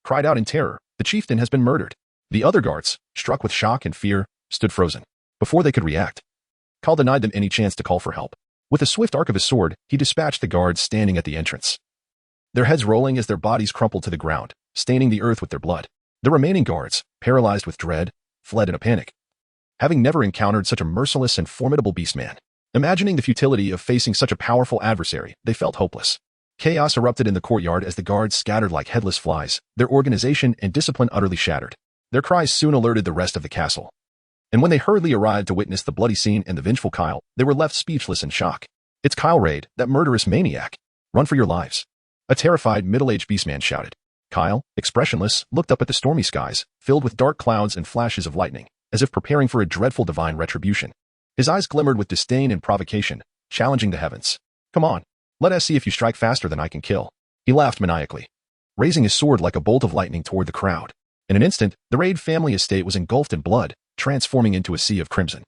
A: cried out in terror, "The chieftain has been murdered." The other guards, struck with shock and fear, stood frozen. Before they could react, Kyle denied them any chance to call for help. With a swift arc of his sword, he dispatched the guards standing at the entrance, their heads rolling as their bodies crumpled to the ground, staining the earth with their blood. The remaining guards, paralyzed with dread, fled in a panic, having never encountered such a merciless and formidable beastman. Imagining the futility of facing such a powerful adversary, they felt hopeless. Chaos erupted in the courtyard as the guards scattered like headless flies, their organization and discipline utterly shattered. Their cries soon alerted the rest of the castle, and when they hurriedly arrived to witness the bloody scene and the vengeful Kyle, they were left speechless in shock. It's Kyle Raid, that murderous maniac. Run for your lives. A terrified, middle-aged beastman shouted. Kyle, expressionless, looked up at the stormy skies, filled with dark clouds and flashes of lightning, as if preparing for a dreadful divine retribution. His eyes glimmered with disdain and provocation, challenging the heavens. Come on, let us see if you strike faster than I can kill. He laughed maniacally, raising his sword like a bolt of lightning toward the crowd. In an instant, the Raid family estate was engulfed in blood, transforming into a sea of crimson.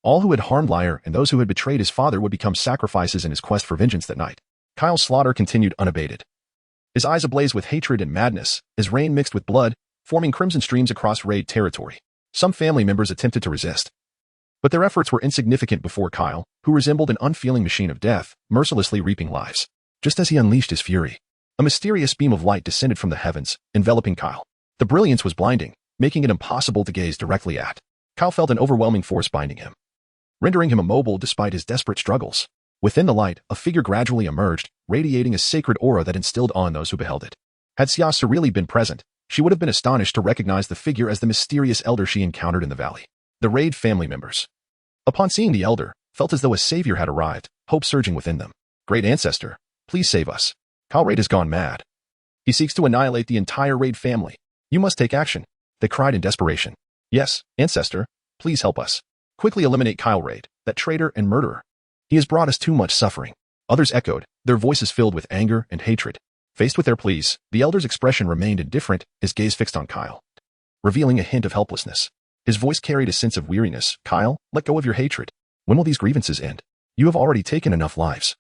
A: All who had harmed Liar and those who had betrayed his father would become sacrifices in his quest for vengeance that night. Kyle's slaughter continued unabated. His eyes ablaze with hatred and madness, as rain mixed with blood, forming crimson streams across Raid territory. Some family members attempted to resist, but their efforts were insignificant before Kyle, who resembled an unfeeling machine of death, mercilessly reaping lives. Just as he unleashed his fury, a mysterious beam of light descended from the heavens, enveloping Kyle. The brilliance was blinding, making it impossible to gaze directly at. Kyle felt an overwhelming force binding him, rendering him immobile despite his desperate struggles. Within the light, a figure gradually emerged, radiating a sacred aura that instilled on those who beheld it. Had Xia Suli been present, she would have been astonished to recognize the figure as the mysterious elder she encountered in the valley. The Raid family members, upon seeing the elder, felt as though a savior had arrived, hope surging within them. Great ancestor, please save us. Kyle Raid has gone mad. He seeks to annihilate the entire Raid family. You must take action, they cried in desperation. Yes, ancestor, please help us. Quickly eliminate Kyle Raid, that traitor and murderer. He has brought us too much suffering. Others echoed, their voices filled with anger and hatred. Faced with their pleas, the elder's expression remained indifferent, his gaze fixed on Kyle, revealing a hint of helplessness. His voice carried a sense of weariness. Kyle, let go of your hatred. When will these grievances end? You have already taken enough lives.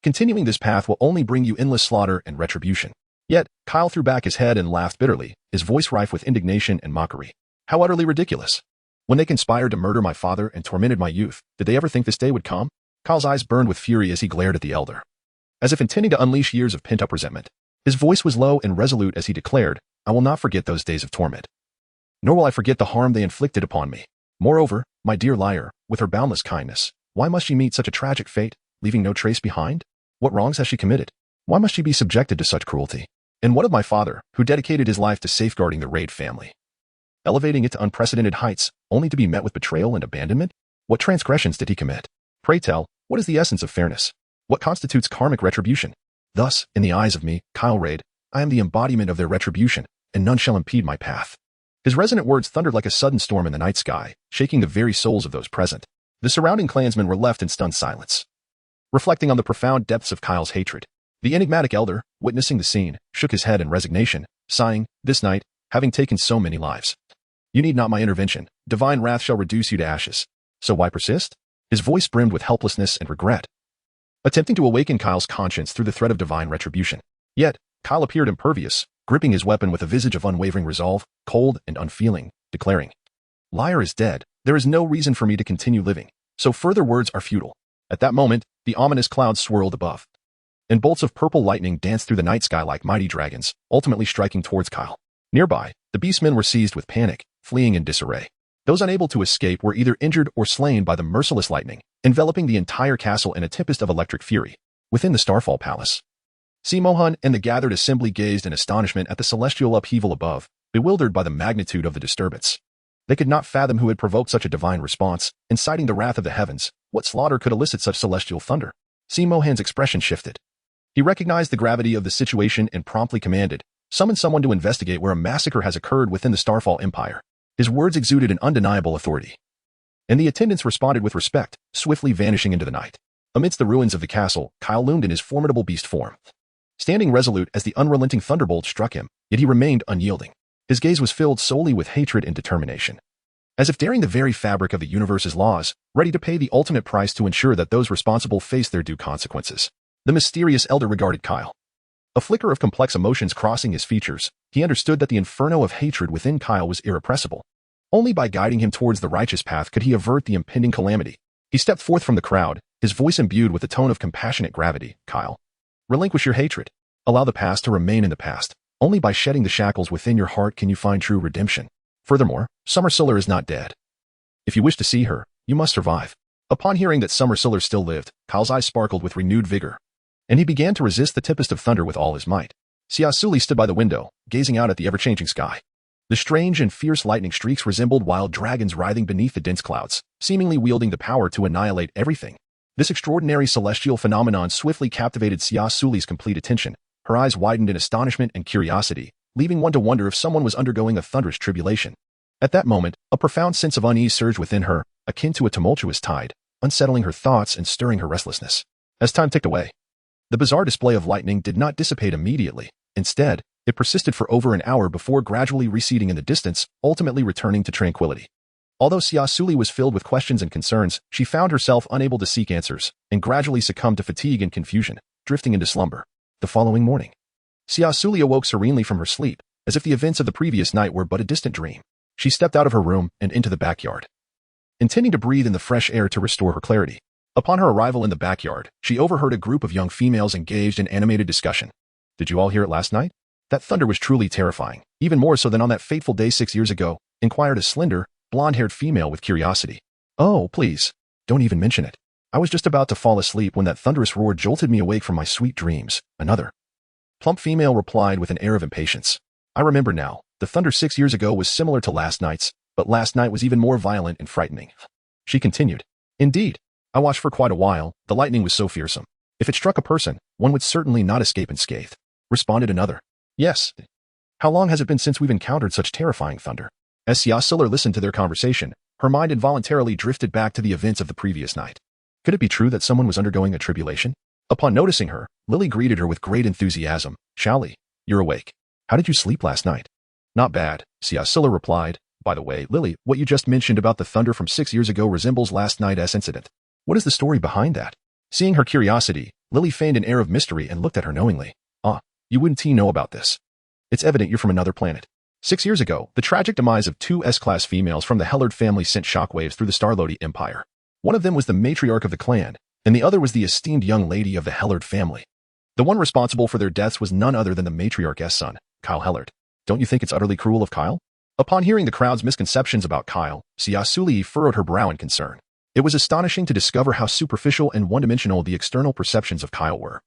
A: Continuing this path will only bring you endless slaughter and retribution. Yet, Kyle threw back his head and laughed bitterly, his voice rife with indignation and mockery. How utterly ridiculous. When they conspired to murder my father and tormented my youth, did they ever think this day would come? Kyle's eyes burned with fury as he glared at the elder, as if intending to unleash years of pent-up resentment. His voice was low and resolute as he declared, I will not forget those days of torment, nor will I forget the harm they inflicted upon me. Moreover, my dear Liar, with her boundless kindness, why must she meet such a tragic fate, leaving no trace behind? What wrongs has she committed? Why must she be subjected to such cruelty? And what of my father, who dedicated his life to safeguarding the Raid family, elevating it to unprecedented heights, only to be met with betrayal and abandonment? What transgressions did he commit? Pray tell, what is the essence of fairness? What constitutes karmic retribution? Thus, in the eyes of me, Kyle Raid, I am the embodiment of their retribution, and none shall impede my path. His resonant words thundered like a sudden storm in the night sky, shaking the very souls of those present. The surrounding clansmen were left in stunned silence, reflecting on the profound depths of Kyle's hatred. The enigmatic elder, witnessing the scene, shook his head in resignation, sighing, this night, having taken so many lives, you need not my intervention. Divine wrath shall reduce you to ashes. So why persist? His voice brimmed with helplessness and regret, attempting to awaken Kyle's conscience through the threat of divine retribution. Yet, Kyle appeared impervious, gripping his weapon with a visage of unwavering resolve, cold and unfeeling, declaring, Liar is dead. There is no reason for me to continue living, so further words are futile. At that moment, the ominous clouds swirled above, and bolts of purple lightning danced through the night sky like mighty dragons, ultimately striking towards Kyle. Nearby, the beastmen were seized with panic, fleeing in disarray. Those unable to escape were either injured or slain by the merciless lightning, enveloping the entire castle in a tempest of electric fury. Within the Starfall Palace, Simohan and the gathered assembly gazed in astonishment at the celestial upheaval above, bewildered by the magnitude of the disturbance. They could not fathom who had provoked such a divine response, inciting the wrath of the heavens. What slaughter could elicit such celestial thunder? Simohan's expression shifted. He recognized the gravity of the situation and promptly commanded, summon someone to investigate where a massacre has occurred within the Starfall Empire. His words exuded an undeniable authority, and the attendants responded with respect, swiftly vanishing into the night. Amidst the ruins of the castle, Kyle loomed in his formidable beast form, standing resolute as the unrelenting thunderbolt struck him, yet he remained unyielding. His gaze was filled solely with hatred and determination, as if daring the very fabric of the universe's laws, ready to pay the ultimate price to ensure that those responsible face their due consequences. The mysterious elder regarded Kyle, a flicker of complex emotions crossing his features. He understood that the inferno of hatred within Kyle was irrepressible. Only by guiding him towards the righteous path could he avert the impending calamity. He stepped forth from the crowd, his voice imbued with a tone of compassionate gravity. Kyle, relinquish your hatred. Allow the past to remain in the past. Only by shedding the shackles within your heart can you find true redemption. Furthermore, Summer Siller is not dead. If you wish to see her, you must survive. Upon hearing that Summer Siller still lived, Kyle's eyes sparkled with renewed vigor, and he began to resist the tempest of thunder with all his might. Xia Suli stood by the window, gazing out at the ever-changing sky. The strange and fierce lightning streaks resembled wild dragons writhing beneath the dense clouds, seemingly wielding the power to annihilate everything. This extraordinary celestial phenomenon swiftly captivated Xia Suli's complete attention. Her eyes widened in astonishment and curiosity, leaving one to wonder if someone was undergoing a thunderous tribulation. At that moment, a profound sense of unease surged within her, akin to a tumultuous tide, unsettling her thoughts and stirring her restlessness. As time ticked away, the bizarre display of lightning did not dissipate immediately. Instead, it persisted for over an hour before gradually receding in the distance, ultimately returning to tranquility. Although Xia Suli was filled with questions and concerns, she found herself unable to seek answers, and gradually succumbed to fatigue and confusion, drifting into slumber. The following morning, Xia Suli awoke serenely from her sleep, as if the events of the previous night were but a distant dream. She stepped out of her room and into the backyard, intending to breathe in the fresh air to restore her clarity. Upon her arrival in the backyard, she overheard a group of young females engaged in animated discussion. Did you all hear it last night? That thunder was truly terrifying, even more so than on that fateful day 6 years ago, inquired a slender, blonde-haired female with curiosity. Oh, please, don't even mention it. I was just about to fall asleep when that thunderous roar jolted me awake from my sweet dreams. Another plump female replied with an air of impatience. I remember now. The thunder 6 years ago was similar to last night's, but last night was even more violent and frightening. She continued. Indeed, I watched for quite a while. The lightning was so fearsome. If it struck a person, one would certainly not escape unscathed. Responded another. Yes. How long has it been since we've encountered such terrifying thunder? As Xia Suli listened to their conversation, her mind involuntarily drifted back to the events of the previous night. Could it be true that someone was undergoing a tribulation? Upon noticing her, Lily greeted her with great enthusiasm. Suli, you're awake. How did you sleep last night? Not bad, Xia Suli replied. By the way, Lily, what you just mentioned about the thunder from 6 years ago resembles last night's incident. What is the story behind that? Seeing her curiosity, Lily feigned an air of mystery and looked at her knowingly. You wouldn't know about this. It's evident you're from another planet. 6 years ago, the tragic demise of two S-class females from the Hellard family sent shockwaves through the Starlodi Empire. One of them was the matriarch of the clan, and the other was the esteemed young lady of the Hellard family. The one responsible for their deaths was none other than the matriarch's son, Kyle Hellard. Don't you think it's utterly cruel of Kyle? Upon hearing the crowd's misconceptions about Kyle, Xia Suli furrowed her brow in concern. It was astonishing to discover how superficial and one-dimensional the external perceptions of Kyle were.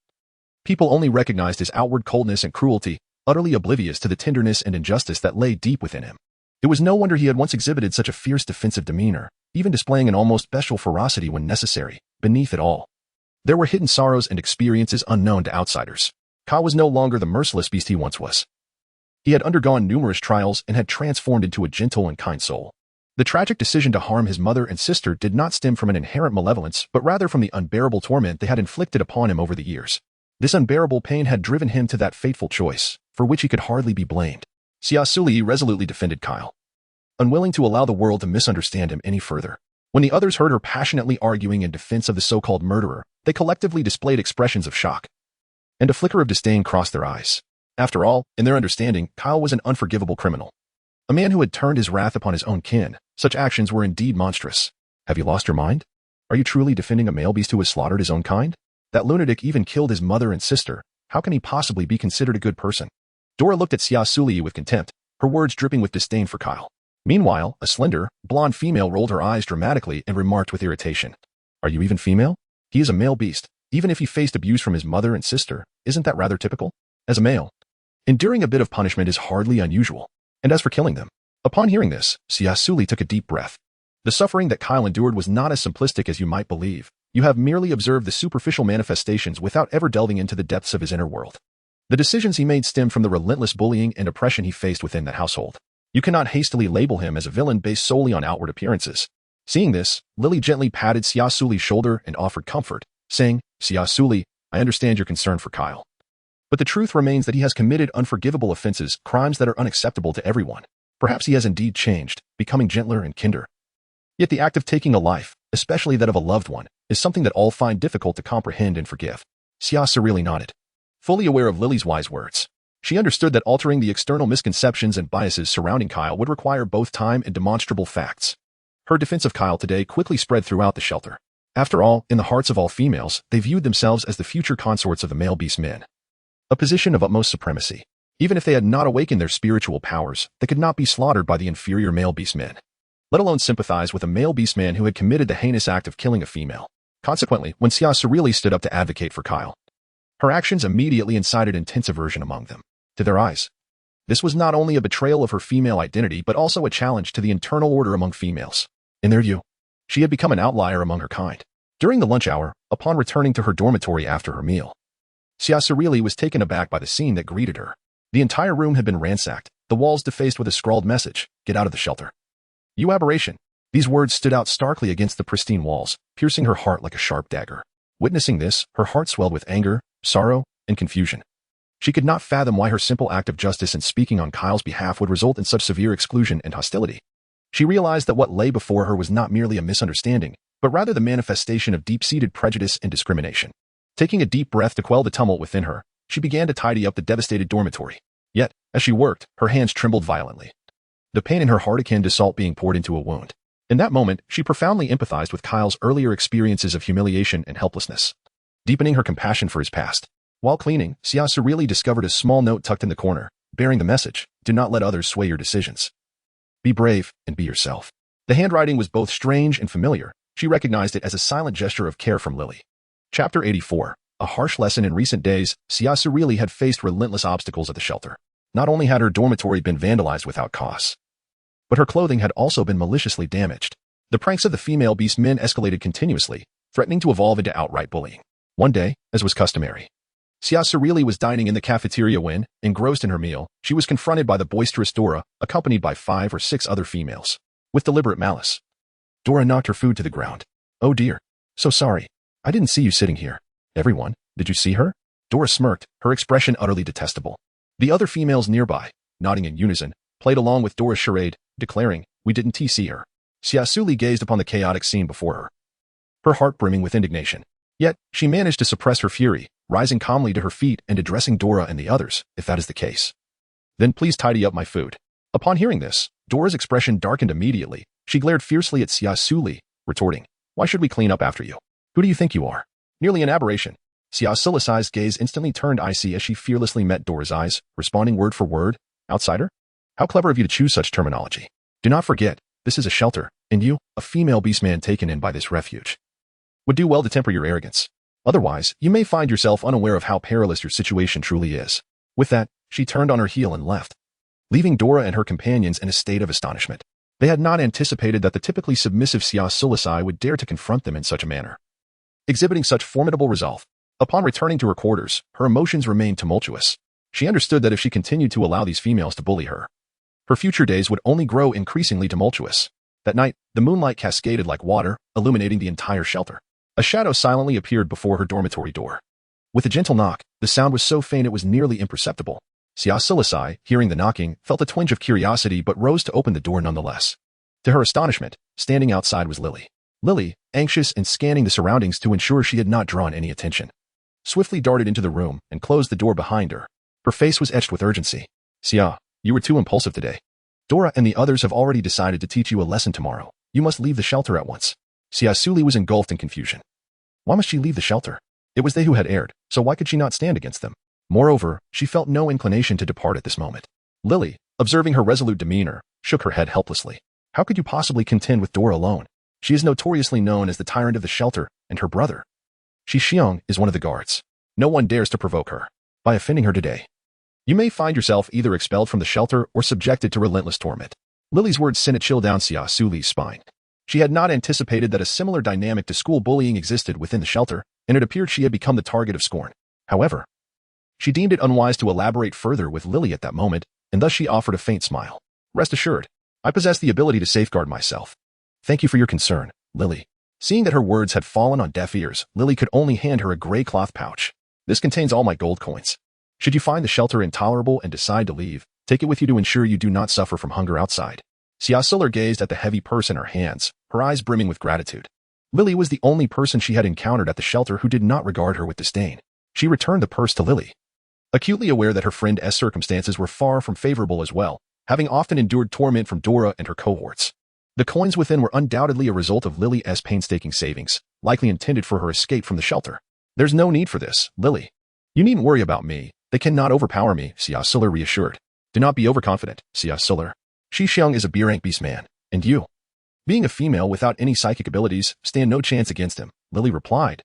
A: People only recognized his outward coldness and cruelty, utterly oblivious to the tenderness and injustice that lay deep within him. It was no wonder he had once exhibited such a fierce defensive demeanor, even displaying an almost bestial ferocity when necessary. Beneath it all, there were hidden sorrows and experiences unknown to outsiders. Kyle was no longer the merciless beast he once was. He had undergone numerous trials and had transformed into a gentle and kind soul. The tragic decision to harm his mother and sister did not stem from an inherent malevolence, but rather from the unbearable torment they had inflicted upon him over the years. This unbearable pain had driven him to that fateful choice, for which he could hardly be blamed. Xia Suli resolutely defended Kyle, unwilling to allow the world to misunderstand him any further. When the others heard her passionately arguing in defense of the so-called murderer, they collectively displayed expressions of shock, and a flicker of disdain crossed their eyes. After all, in their understanding, Kyle was an unforgivable criminal, a man who had turned his wrath upon his own kin. Such actions were indeed monstrous. Have you lost your mind? Are you truly defending a male beast who has slaughtered his own kind? That lunatic even killed his mother and sister. How can he possibly be considered a good person? Dora looked at Xia Suli with contempt, her words dripping with disdain for Kyle. Meanwhile, a slender, blonde female rolled her eyes dramatically and remarked with irritation. Are you even female? He is a male beast. Even if he faced abuse from his mother and sister, isn't that rather typical? As a male, enduring a bit of punishment is hardly unusual. And as for killing them, upon hearing this, Xia Suli took a deep breath. The suffering that Kyle endured was not as simplistic as you might believe. You have merely observed the superficial manifestations without ever delving into the depths of his inner world. The decisions he made stemmed from the relentless bullying and oppression he faced within that household. You cannot hastily label him as a villain based solely on outward appearances. Seeing this, Lily gently patted Xia Suli's shoulder and offered comfort, saying, Xia Suli, I understand your concern for Kyle. But the truth remains that he has committed unforgivable offenses, crimes that are unacceptable to everyone. Perhaps he has indeed changed, becoming gentler and kinder. Yet the act of taking a life, especially that of a loved one, is something that all find difficult to comprehend and forgive. Xia Suli nodded, fully aware of Lily's wise words. She understood that altering the external misconceptions and biases surrounding Kyle would require both time and demonstrable facts. Her defense of Kyle today quickly spread throughout the shelter. After all, in the hearts of all females, they viewed themselves as the future consorts of the male beast men, a position of utmost supremacy. Even if they had not awakened their spiritual powers, they could not be slaughtered by the inferior male beast men, let alone sympathize with a male beast man who had committed the heinous act of killing a female. Consequently, when Xia Suli stood up to advocate for Kyle, her actions immediately incited intense aversion among them. To their eyes, this was not only a betrayal of her female identity but also a challenge to the internal order among females. In their view, she had become an outlier among her kind. During the lunch hour, upon returning to her dormitory after her meal, Xia Suli was taken aback by the scene that greeted her. The entire room had been ransacked, the walls defaced with a scrawled message, "Get out of the shelter." "You aberration." These words stood out starkly against the pristine walls, piercing her heart like a sharp dagger. Witnessing this, her heart swelled with anger, sorrow, and confusion. She could not fathom why her simple act of justice and speaking on Kyle's behalf would result in such severe exclusion and hostility. She realized that what lay before her was not merely a misunderstanding, but rather the manifestation of deep-seated prejudice and discrimination. Taking a deep breath to quell the tumult within her, she began to tidy up the devastated dormitory. Yet, as she worked, her hands trembled violently. The pain in her heart akin to salt being poured into a wound. In that moment, she profoundly empathized with Kyle's earlier experiences of humiliation and helplessness, deepening her compassion for his past. While cleaning, Xia Suli discovered a small note tucked in the corner, bearing the message, "Do not let others sway your decisions. Be brave and be yourself." The handwriting was both strange and familiar. She recognized it as a silent gesture of care from Lily. Chapter 84. A harsh lesson. In recent days, Xia Suli had faced relentless obstacles at the shelter. Not only had her dormitory been vandalized without cause, but her clothing had also been maliciously damaged. The pranks of the female beastmen escalated continuously, threatening to evolve into outright bullying. One day, as was customary, Xia Suli was dining in the cafeteria when, engrossed in her meal, she was confronted by the boisterous Dora, accompanied by 5 or 6 other females. With deliberate malice, Dora knocked her food to the ground. "Oh dear. So sorry. I didn't see you sitting here." "Everyone, did you see her?" Dora smirked, her expression utterly detestable. The other females nearby, nodding in unison, played along with Dora's charade, declaring, "We didn't see her." Xia Suli gazed upon the chaotic scene before her, her heart brimming with indignation. Yet, she managed to suppress her fury, rising calmly to her feet and addressing Dora and the others. "If that is the case, then please tidy up my food." Upon hearing this, Dora's expression darkened immediately. She glared fiercely at Xia Suli, retorting, "Why should we clean up after you? Who do you think you are? Nearly an aberration." Xia Suli's gaze instantly turned icy as she fearlessly met Dora's eyes, responding word for word, "Outsider? How clever of you to choose such terminology. Do not forget, this is a shelter, and you, a female beastman taken in by this refuge, would do well to temper your arrogance. Otherwise, you may find yourself unaware of how perilous your situation truly is." With that, she turned on her heel and left, leaving Dora and her companions in a state of astonishment. They had not anticipated that the typically submissive Xia Suli would dare to confront them in such a manner. Exhibiting such formidable resolve, upon returning to her quarters, her emotions remained tumultuous. She understood that if she continued to allow these females to bully her, her future days would only grow increasingly tumultuous. That night, the moonlight cascaded like water, illuminating the entire shelter. A shadow silently appeared before her dormitory door. With a gentle knock, the sound was so faint it was nearly imperceptible. Xia Suli, hearing the knocking, felt a twinge of curiosity but rose to open the door nonetheless. To her astonishment, standing outside was Lily. Lily, anxious and scanning the surroundings to ensure she had not drawn any attention, swiftly darted into the room and closed the door behind her. Her face was etched with urgency. "Xia, you were too impulsive today. Dora and the others have already decided to teach you a lesson tomorrow. You must leave the shelter at once." Xia Suli was engulfed in confusion. Why must she leave the shelter? It was they who had erred, so why could she not stand against them? Moreover, she felt no inclination to depart at this moment. Lily, observing her resolute demeanor, shook her head helplessly. How could you possibly contend with Dora alone? She is notoriously known as the tyrant of the shelter, and her brother, Xixiong, is one of the guards. No one dares to provoke her. By offending her today, you may find yourself either expelled from the shelter or subjected to relentless torment. Lily's words sent a chill down Xia Suli's spine. She had not anticipated that a similar dynamic to school bullying existed within the shelter, and it appeared she had become the target of scorn. However, she deemed it unwise to elaborate further with Lily at that moment, and thus she offered a faint smile. "Rest assured, I possess the ability to safeguard myself. Thank you for your concern, Lily." Seeing that her words had fallen on deaf ears, Lily could only hand her a gray cloth pouch. "This contains all my gold coins. Should you find the shelter intolerable and decide to leave, take it with you to ensure you do not suffer from hunger outside." Xia Suli gazed at the heavy purse in her hands, her eyes brimming with gratitude. Lily was the only person she had encountered at the shelter who did not regard her with disdain. She returned the purse to Lily, acutely aware that her friend's circumstances were far from favorable as well, having often endured torment from Dora and her cohorts. The coins within were undoubtedly a result of Lily's painstaking savings, likely intended for her escape from the shelter. "There's no need for this, Lily. You needn't worry about me. They cannot overpower me," Xia Suli reassured. "Do not be overconfident, Xia Suli. Xixiong is a B-rank beastman, and you, being a female without any psychic abilities, stand no chance against him," Lily replied,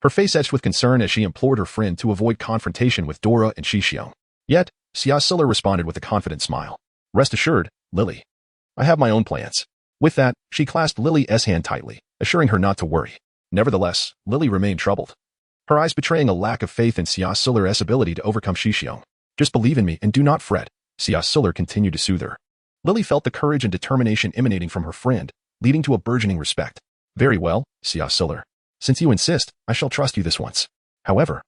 A: her face etched with concern as she implored her friend to avoid confrontation with Dora and Xixiong. Yet, Xia Suli responded with a confident smile. "Rest assured, Lily. I have my own plans." With that, she clasped Lily's hand tightly, assuring her not to worry. Nevertheless, Lily remained troubled, her eyes betraying a lack of faith in Xia Suli's ability to overcome Xi. Just believe in me and do not fret, Xia Suli continued to soothe her. Lily felt the courage and determination emanating from her friend, leading to a burgeoning respect. Very well, Xia Suli. Since you insist, I shall trust you this once. However,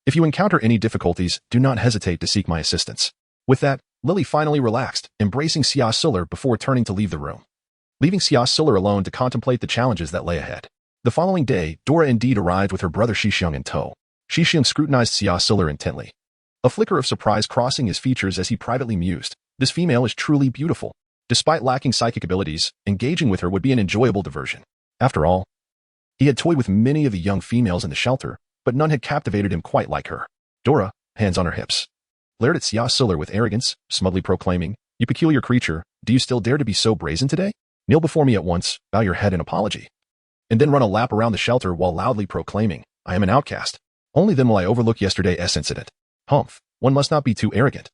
A: if you encounter any difficulties, do not hesitate to seek my assistance. With that, Lily finally relaxed, embracing Xia Suli before turning to leave the room, leaving Xia Suli alone to contemplate the challenges that lay ahead. The following day, Dora indeed arrived with her brother Xi in tow. Xi scrutinized Xia Suli intently, a flicker of surprise crossing his features as he privately mused. This female is truly beautiful. Despite lacking psychic abilities, engaging with her would be an enjoyable diversion. After all, he had toyed with many of the young females in the shelter, but none had captivated him quite like her. Dora, hands on her hips, glared at Xia Suli with arrogance, smugly proclaiming, "You peculiar creature, do you still dare to be so brazen today? Kneel before me at once, bow your head in apology, and then run a lap around the shelter while loudly proclaiming, I am an outcast. Only then will I overlook yesterday's incident. Humph, one must not be too arrogant,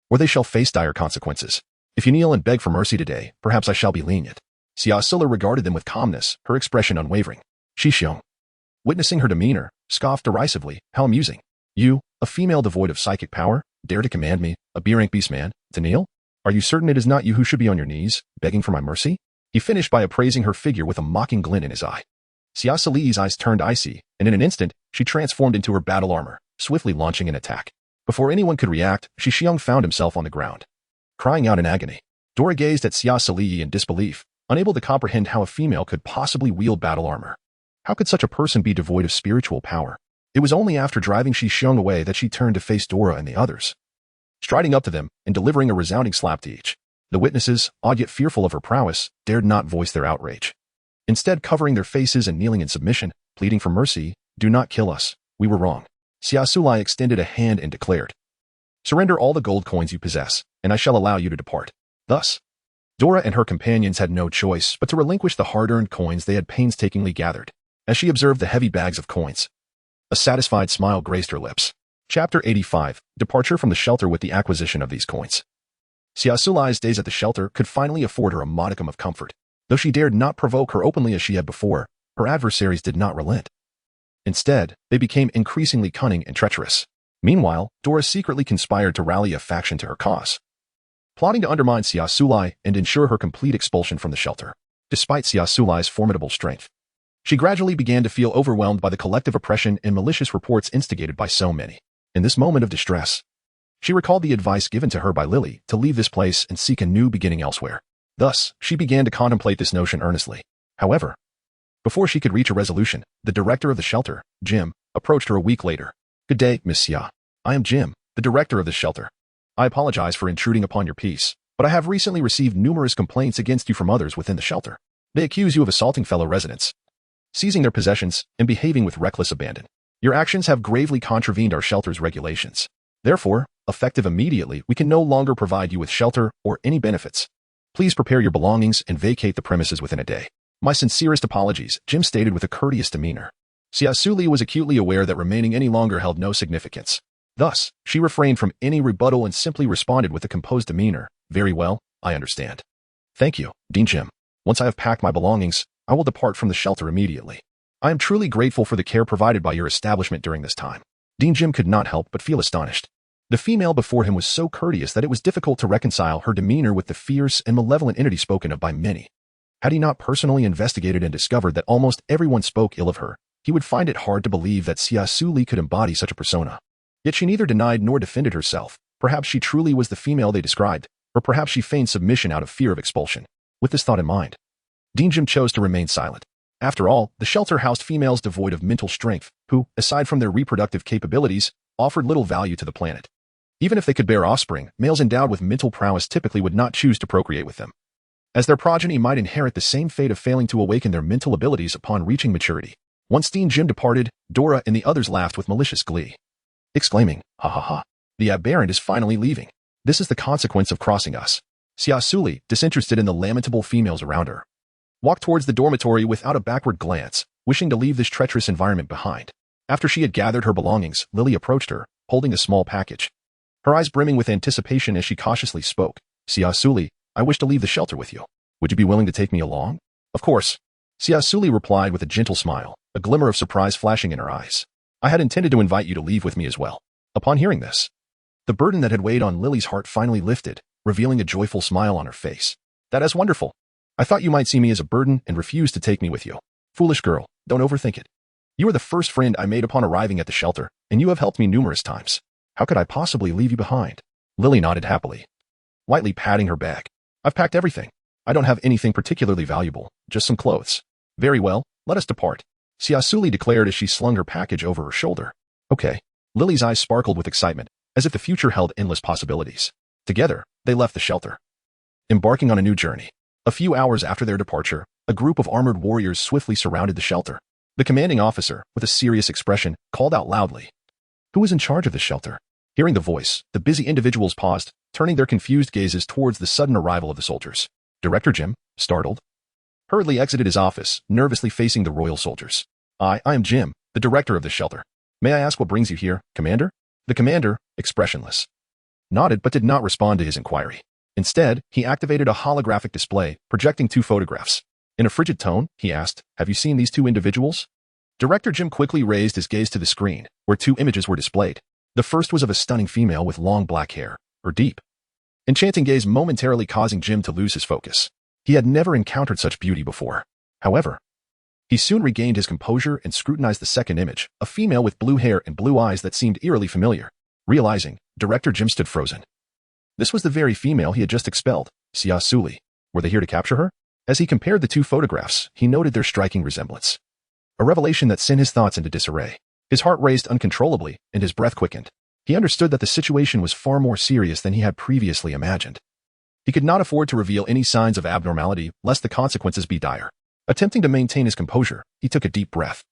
A: or they shall face dire consequences. If you kneel and beg for mercy today, perhaps I shall be lenient." Xia Suli regarded them with calmness, her expression unwavering. Xi, witnessing her demeanor, scoffed derisively, "How amusing. You, a female devoid of psychic power, dare to command me, a B-rank beastman, to kneel? Are you certain it is not you who should be on your knees, begging for my mercy?" He finished by appraising her figure with a mocking glint in his eye. Xia Suli's eyes turned icy, and in an instant, she transformed into her battle armor, swiftly launching an attack. Before anyone could react, Xi found himself on the ground, crying out in agony. Dora gazed at Xia Suli in disbelief, unable to comprehend how a female could possibly wield battle armor. How could such a person be devoid of spiritual power? It was only after driving Xi away that she turned to face Dora and the others, striding up to them and delivering a resounding slap to each. The witnesses, awed yet fearful of her prowess, dared not voice their outrage, instead covering their faces and kneeling in submission, pleading for mercy. "Do not kill us. We were wrong." Xia Suli extended a hand and declared, "Surrender all the gold coins you possess, and I shall allow you to depart." Thus, Dora and her companions had no choice but to relinquish the hard-earned coins they had painstakingly gathered. As she observed the heavy bags of coins, a satisfied smile graced her lips. Chapter 85, Departure from the Shelter with the Acquisition of These Coins. Xia Suli's days at the shelter could finally afford her a modicum of comfort. Though she dared not provoke her openly as she had before, her adversaries did not relent. Instead, they became increasingly cunning and treacherous. Meanwhile, Dora secretly conspired to rally a faction to her cause, plotting to undermine Xia Suli and ensure her complete expulsion from the shelter. Despite Xia Suli's formidable strength, she gradually began to feel overwhelmed by the collective oppression and malicious reports instigated by so many. In this moment of distress, she recalled the advice given to her by Lily to leave this place and seek a new beginning elsewhere. Thus, she began to contemplate this notion earnestly. However, before she could reach a resolution, the director of the shelter, Jim, approached her a week later. "Good day, Miss Xia. I am Jim, the director of this shelter. I apologize for intruding upon your peace, but I have recently received numerous complaints against you from others within the shelter. They accuse you of assaulting fellow residents, seizing their possessions, and behaving with reckless abandon. Your actions have gravely contravened our shelter's regulations. Therefore, effective immediately, we can no longer provide you with shelter or any benefits. Please prepare your belongings and vacate the premises within a day. My sincerest apologies," Jim stated with a courteous demeanor. Xia Suli was acutely aware that remaining any longer held no significance. Thus, she refrained from any rebuttal and simply responded with a composed demeanor, "Very well, I understand. Thank you, Dean Jim. Once I have packed my belongings, I will depart from the shelter immediately. I am truly grateful for the care provided by your establishment during this time." Dean Jim could not help but feel astonished. The female before him was so courteous that it was difficult to reconcile her demeanor with the fierce and malevolent entity spoken of by many. Had he not personally investigated and discovered that almost everyone spoke ill of her, he would find it hard to believe that Xia Suli could embody such a persona. Yet she neither denied nor defended herself. Perhaps she truly was the female they described, or perhaps she feigned submission out of fear of expulsion. With this thought in mind, Dean Jim chose to remain silent. After all, the shelter housed females devoid of mental strength, who, aside from their reproductive capabilities, offered little value to the planet. Even if they could bear offspring, males endowed with mental prowess typically would not choose to procreate with them, as their progeny might inherit the same fate of failing to awaken their mental abilities upon reaching maturity. Once Dean Jim departed, Dora and the others laughed with malicious glee, exclaiming, "Ha ha ha, the aberrant is finally leaving. This is the consequence of crossing us." Xia Suli, disinterested in the lamentable females around her, walked towards the dormitory without a backward glance, wishing to leave this treacherous environment behind. After she had gathered her belongings, Lily approached her, holding a small package, her eyes brimming with anticipation as she cautiously spoke. "Xia Suli, I wish to leave the shelter with you. Would you be willing to take me along?" "Of course," Xia Suli replied with a gentle smile, a glimmer of surprise flashing in her eyes. I had intended to invite you to leave with me as well. Upon hearing this, the burden that had weighed on Lily's heart finally lifted, revealing a joyful smile on her face. That is wonderful. I thought you might see me as a burden and refuse to take me with you. Foolish girl, don't overthink it. You are the first friend I made upon arriving at the shelter, and you have helped me numerous times. How could I possibly leave you behind? Lily nodded happily, lightly patting her bag. I've packed everything. I don't have anything particularly valuable, just some clothes. Very well, let us depart, Xia Suli declared as she slung her package over her shoulder. Okay. Lily's eyes sparkled with excitement, as if the future held endless possibilities. Together, they left the shelter, embarking on a new journey. A few hours after their departure, a group of armored warriors swiftly surrounded the shelter. The commanding officer, with a serious expression, called out loudly. Who is in charge of the shelter? Hearing the voice, the busy individuals paused, turning their confused gazes towards the sudden arrival of the soldiers. Director Jim, startled, hurriedly exited his office, nervously facing the royal soldiers. I am Jim, the director of the shelter. May I ask what brings you here, Commander? The commander, expressionless, nodded but did not respond to his inquiry. Instead, he activated a holographic display, projecting 2 photographs. In a frigid tone, he asked, Have you seen these 2 individuals? Director Jim quickly raised his gaze to the screen, where 2 images were displayed. The first was of a stunning female with long black hair, her deep, enchanting gaze momentarily causing Jim to lose his focus. He had never encountered such beauty before. However, he soon regained his composure and scrutinized the second image, a female with blue hair and blue eyes that seemed eerily familiar. Realizing, Director Jim stood frozen. This was the very female he had just expelled, Xia Suli. Were they here to capture her? As he compared the 2 photographs, he noted their striking resemblance. A revelation that sent his thoughts into disarray. His heart raced uncontrollably, and his breath quickened. He understood that the situation was far more serious than he had previously imagined. He could not afford to reveal any signs of abnormality, lest the consequences be dire. Attempting to maintain his composure, he took a deep breath,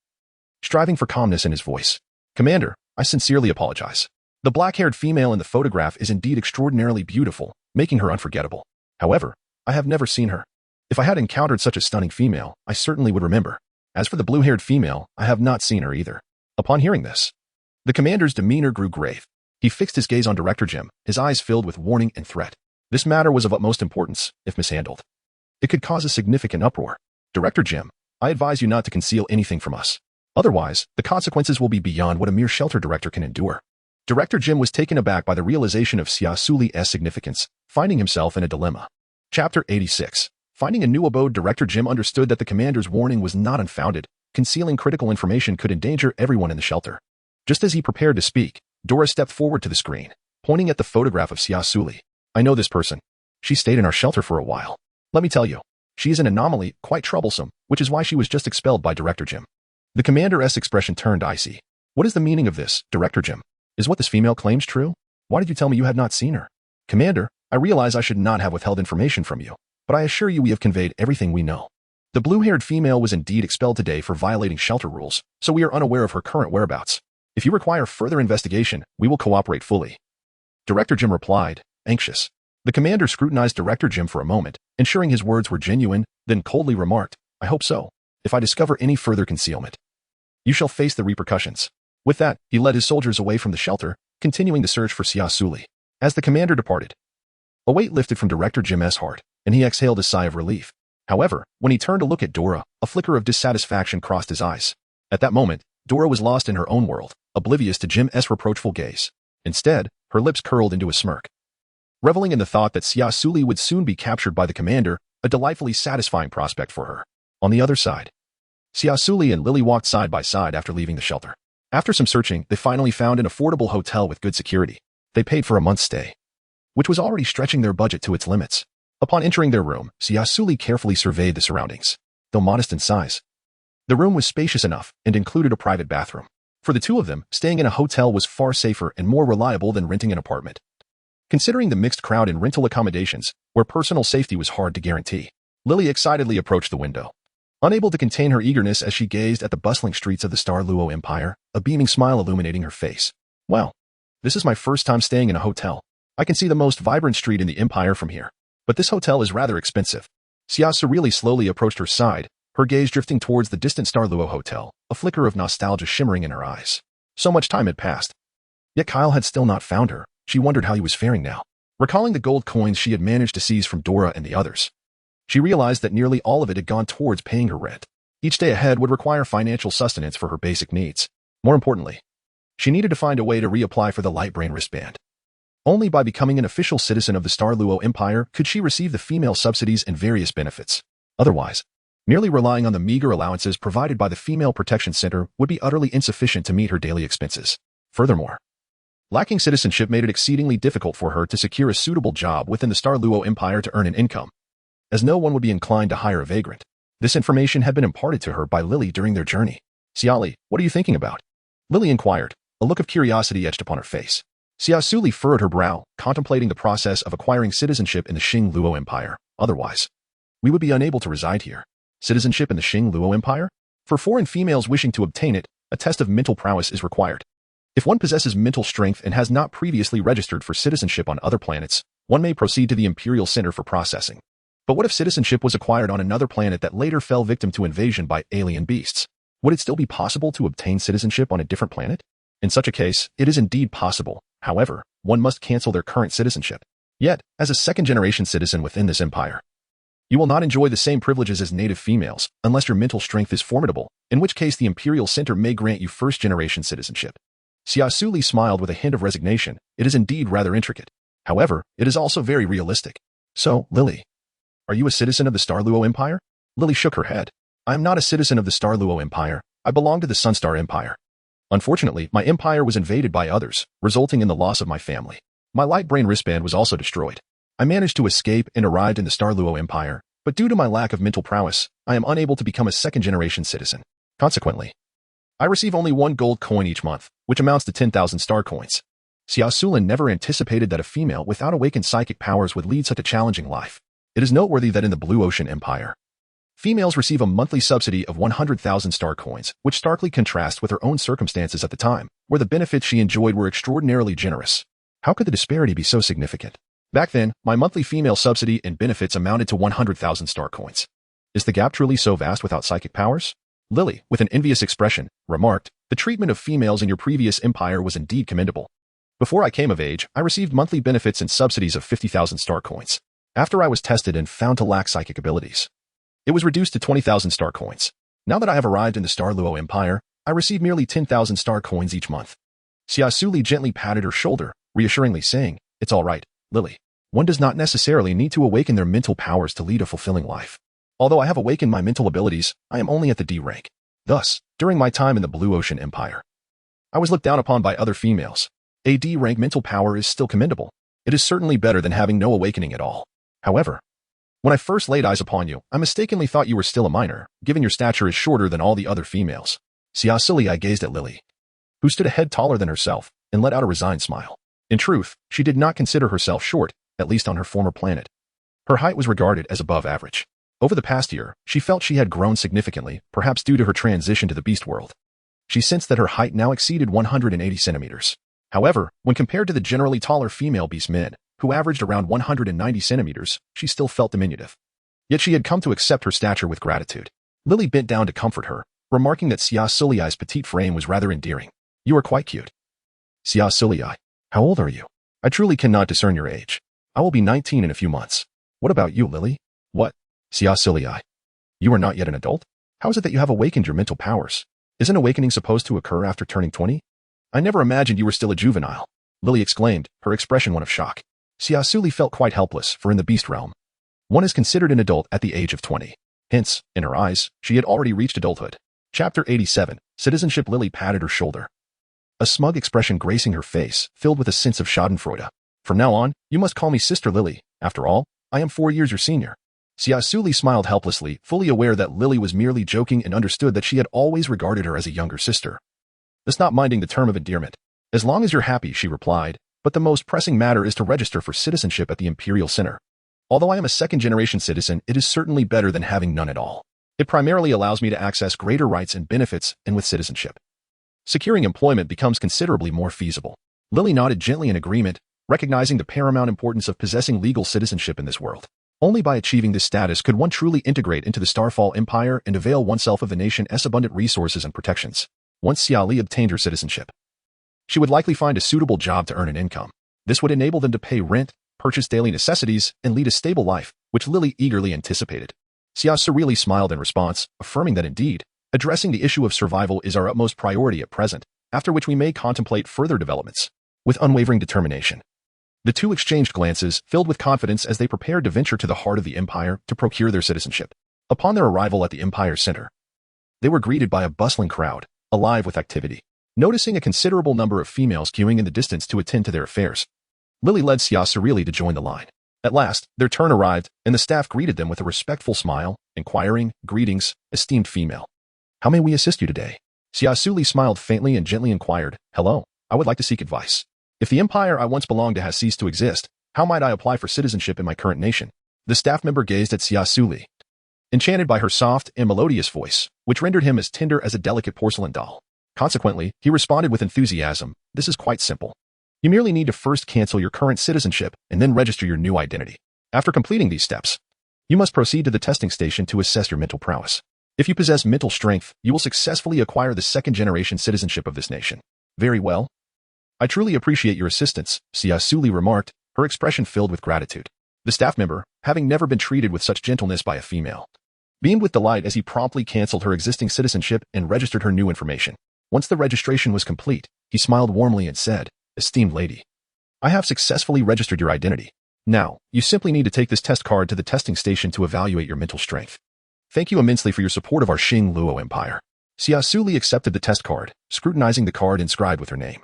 A: striving for calmness in his voice. Commander, I sincerely apologize. The black-haired female in the photograph is indeed extraordinarily beautiful, making her unforgettable. However, I have never seen her. If I had encountered such a stunning female, I certainly would remember. As for the blue-haired female, I have not seen her either. Upon hearing this, the commander's demeanor grew grave. He fixed his gaze on Director Jim, his eyes filled with warning and threat. This matter was of utmost importance, if mishandled. It could cause a significant uproar. Director Jim, I advise you not to conceal anything from us. Otherwise, the consequences will be beyond what a mere shelter director can endure. Director Jim was taken aback by the realization of Xia Suli's significance, finding himself in a dilemma. Chapter 86. Finding a new abode, Director Jim understood that the commander's warning was not unfounded. Concealing critical information could endanger everyone in the shelter. Just as he prepared to speak, Dora stepped forward to the screen, pointing at the photograph of Xia Suli. I know this person. She stayed in our shelter for a while. Let me tell you, she is an anomaly, quite troublesome, which is why she was just expelled by Director Jim. The commander's expression turned icy. What is the meaning of this, Director Jim? Is what this female claims true? Why did you tell me you had not seen her? Commander, I realize I should not have withheld information from you, but I assure you we have conveyed everything we know. The blue-haired female was indeed expelled today for violating shelter rules, so we are unaware of her current whereabouts. If you require further investigation, we will cooperate fully. Director Jim replied, anxious. The commander scrutinized Director Jim for a moment, ensuring his words were genuine, then coldly remarked, I hope so. If I discover any further concealment, you shall face the repercussions. With that, he led his soldiers away from the shelter, continuing the search for Xia Suli. As the commander departed, a weight lifted from Director Jim's heart, and he exhaled a sigh of relief. However, when he turned to look at Dora, a flicker of dissatisfaction crossed his eyes. At that moment, Dora was lost in her own world, oblivious to Jim's reproachful gaze. Instead, her lips curled into a smirk. Reveling in the thought that Xia Suli would soon be captured by the commander, a delightfully satisfying prospect for her. On the other side, Xia Suli and Lily walked side by side after leaving the shelter. After some searching, they finally found an affordable hotel with good security. They paid for a month's stay, which was already stretching their budget to its limits. Upon entering their room, Xia Suli carefully surveyed the surroundings. Though modest in size, the room was spacious enough and included a private bathroom. For the 2 of them, staying in a hotel was far safer and more reliable than renting an apartment. Considering the mixed crowd in rental accommodations, where personal safety was hard to guarantee, Lily excitedly approached the window. Unable to contain her eagerness as she gazed at the bustling streets of the Star Luo Empire, a beaming smile illuminating her face. Well, this is my first time staying in a hotel. I can see the most vibrant street in the Empire from here. But this hotel is rather expensive. Xia Suli slowly approached her side, her gaze drifting towards the distant Star Luo Hotel, a flicker of nostalgia shimmering in her eyes. So much time had passed. Yet Kyle had still not found her. She wondered how he was faring now. Recalling the gold coins she had managed to seize from Dora and the others, she realized that nearly all of it had gone towards paying her rent. Each day ahead would require financial sustenance for her basic needs. More importantly, she needed to find a way to reapply for the light brain wristband. Only by becoming an official citizen of the Star Luo Empire could she receive the female subsidies and various benefits. Otherwise, merely relying on the meager allowances provided by the Female Protection Center would be utterly insufficient to meet her daily expenses. Furthermore, lacking citizenship made it exceedingly difficult for her to secure a suitable job within the Star Luo Empire to earn an income, as no one would be inclined to hire a vagrant. This information had been imparted to her by Lily during their journey. Xia Suli, what are you thinking about? Lily inquired, a look of curiosity etched upon her face. Xia Suli furrowed her brow, contemplating the process of acquiring citizenship in the Xing Luo Empire. Otherwise, we would be unable to reside here. Citizenship in the Xing Luo Empire? For foreign females wishing to obtain it, a test of mental prowess is required. If one possesses mental strength and has not previously registered for citizenship on other planets, one may proceed to the Imperial Center for processing. But what if citizenship was acquired on another planet that later fell victim to invasion by alien beasts? Would it still be possible to obtain citizenship on a different planet? In such a case, it is indeed possible. However, one must cancel their current citizenship. Yet, as a second-generation citizen within this empire, you will not enjoy the same privileges as native females unless your mental strength is formidable, in which case the Imperial Center may grant you first-generation citizenship. Xia Suli smiled with a hint of resignation. It is indeed rather intricate. However, it is also very realistic. So, Lily, are you a citizen of the Star Luo Empire? Lily shook her head. I am not a citizen of the Star Luo Empire. I belong to the Sunstar Empire. Unfortunately, my empire was invaded by others, resulting in the loss of my family. My light brain wristband was also destroyed. I managed to escape and arrived in the Star Luo Empire, but due to my lack of mental prowess, I am unable to become a second-generation citizen. Consequently, I receive only 1 gold coin each month, which amounts to 10,000 star coins. Xia Suli never anticipated that a female without awakened psychic powers would lead such a challenging life. It is noteworthy that in the Blue Ocean Empire, females receive a monthly subsidy of 100,000 star coins, which starkly contrasts with her own circumstances at the time, where the benefits she enjoyed were extraordinarily generous. How could the disparity be so significant? Back then, my monthly female subsidy and benefits amounted to 100,000 star coins. Is the gap truly so vast without psychic powers? Lily, with an envious expression, remarked, the treatment of females in your previous empire was indeed commendable. Before I came of age, I received monthly benefits and subsidies of 50,000 star coins. After I was tested and found to lack psychic abilities, it was reduced to 20,000 star coins. Now that I have arrived in the Star Luo Empire, I receive merely 10,000 star coins each month. Xia Suli gently patted her shoulder, reassuringly saying, it's all right, Lily. One does not necessarily need to awaken their mental powers to lead a fulfilling life. Although I have awakened my mental abilities, I am only at the D rank. Thus, during my time in the Blue Ocean Empire, I was looked down upon by other females. A D rank mental power is still commendable. It is certainly better than having no awakening at all. However, when I first laid eyes upon you, I mistakenly thought you were still a minor, given your stature is shorter than all the other females. Xia Suli gazed at Lily, who stood a head taller than herself, and let out a resigned smile. In truth, she did not consider herself short, at least on her former planet. Her height was regarded as above average. Over the past year, she felt she had grown significantly, perhaps due to her transition to the beast world. She sensed that her height now exceeded 180 centimeters. However, when compared to the generally taller female beastmen, who averaged around 190 centimeters, she still felt diminutive. Yet she had come to accept her stature with gratitude. Lily bent down to comfort her, remarking that Xia Suli's petite frame was rather endearing. You are quite cute. Xia Suli, how old are you? I truly cannot discern your age. I will be 19 in a few months. What about you, Lily? What? Xia Suli, you are not yet an adult? How is it that you have awakened your mental powers? Isn't awakening supposed to occur after turning 20? I never imagined you were still a juvenile. Lily exclaimed, her expression one of shock. Xia Suli felt quite helpless, for in the beast realm, one is considered an adult at the age of 20. Hence, in her eyes, she had already reached adulthood. Chapter 87, Citizenship. Lily patted her shoulder, a smug expression gracing her face, filled with a sense of schadenfreude. From now on, you must call me Sister Lily. After all, I am 4 years your senior. Xia Suli smiled helplessly, fully aware that Lily was merely joking and understood that she had always regarded her as a younger sister. Thus not minding the term of endearment. As long as you're happy, she replied, but the most pressing matter is to register for citizenship at the Imperial Center. Although I am a second-generation citizen, it is certainly better than having none at all. It primarily allows me to access greater rights and benefits, and with citizenship, securing employment becomes considerably more feasible. Lily nodded gently in agreement, recognizing the paramount importance of possessing legal citizenship in this world. Only by achieving this status could one truly integrate into the Starfall Empire and avail oneself of the nation's abundant resources and protections. Once Xia Li obtained her citizenship, she would likely find a suitable job to earn an income. This would enable them to pay rent, purchase daily necessities, and lead a stable life, which Lily eagerly anticipated. Xia Suli smiled in response, affirming that indeed, addressing the issue of survival is our utmost priority at present, after which we may contemplate further developments. With unwavering determination, the two exchanged glances, filled with confidence as they prepared to venture to the heart of the empire to procure their citizenship. Upon their arrival at the empire's center, they were greeted by a bustling crowd, alive with activity. Noticing a considerable number of females queuing in the distance to attend to their affairs, Lily led Xia Suli to join the line. At last, their turn arrived, and the staff greeted them with a respectful smile, inquiring, "Greetings, esteemed female. How may we assist you today?" Xia Suli smiled faintly and gently inquired, "Hello, I would like to seek advice. If the empire I once belonged to has ceased to exist, how might I apply for citizenship in my current nation?" The staff member gazed at Xia Suli, enchanted by her soft and melodious voice, which rendered him as tender as a delicate porcelain doll. Consequently, he responded with enthusiasm, "This is quite simple. You merely need to first cancel your current citizenship and then register your new identity. After completing these steps, you must proceed to the testing station to assess your mental prowess. If you possess mental strength, you will successfully acquire the second-generation citizenship of this nation." "Very well. I truly appreciate your assistance," Xia Suli remarked, her expression filled with gratitude. The staff member, having never been treated with such gentleness by a female, beamed with delight as he promptly canceled her existing citizenship and registered her new information. Once the registration was complete, he smiled warmly and said, "Esteemed lady, I have successfully registered your identity. Now, you simply need to take this test card to the testing station to evaluate your mental strength. Thank you immensely for your support of our Xing Luo Empire." Xia Suli accepted the test card, scrutinizing the card inscribed with her name.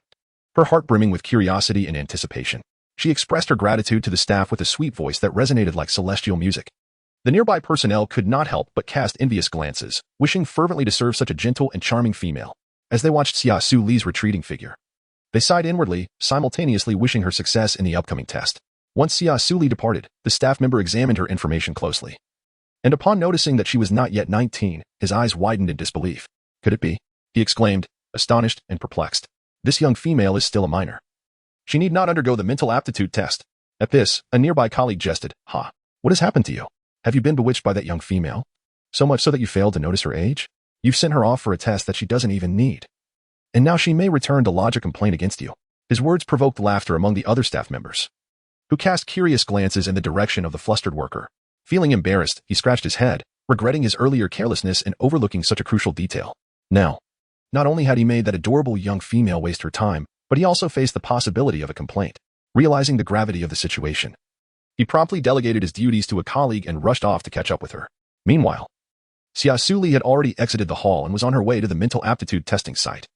A: Her heart brimming with curiosity and anticipation, she expressed her gratitude to the staff with a sweet voice that resonated like celestial music. The nearby personnel could not help but cast envious glances, wishing fervently to serve such a gentle and charming female. As they watched Xia Suli's retreating figure, they sighed inwardly, simultaneously wishing her success in the upcoming test. Once Xia Suli departed, the staff member examined her information closely. And upon noticing that she was not yet 19, his eyes widened in disbelief. "Could it be?" he exclaimed, astonished and perplexed. "This young female is still a minor. She need not undergo the mental aptitude test." At this, a nearby colleague jested, "Ha! What has happened to you? Have you been bewitched by that young female? So much so that you failed to notice her age? You've sent her off for a test that she doesn't even need. And now she may return to lodge a complaint against you." His words provoked laughter among the other staff members, who cast curious glances in the direction of the flustered worker. Feeling embarrassed, he scratched his head, regretting his earlier carelessness in overlooking such a crucial detail. Now, not only had he made that adorable young female waste her time, but he also faced the possibility of a complaint. Realizing the gravity of the situation, he promptly delegated his duties to a colleague and rushed off to catch up with her. Meanwhile, Xia Suli had already exited the hall and was on her way to the mental aptitude testing site.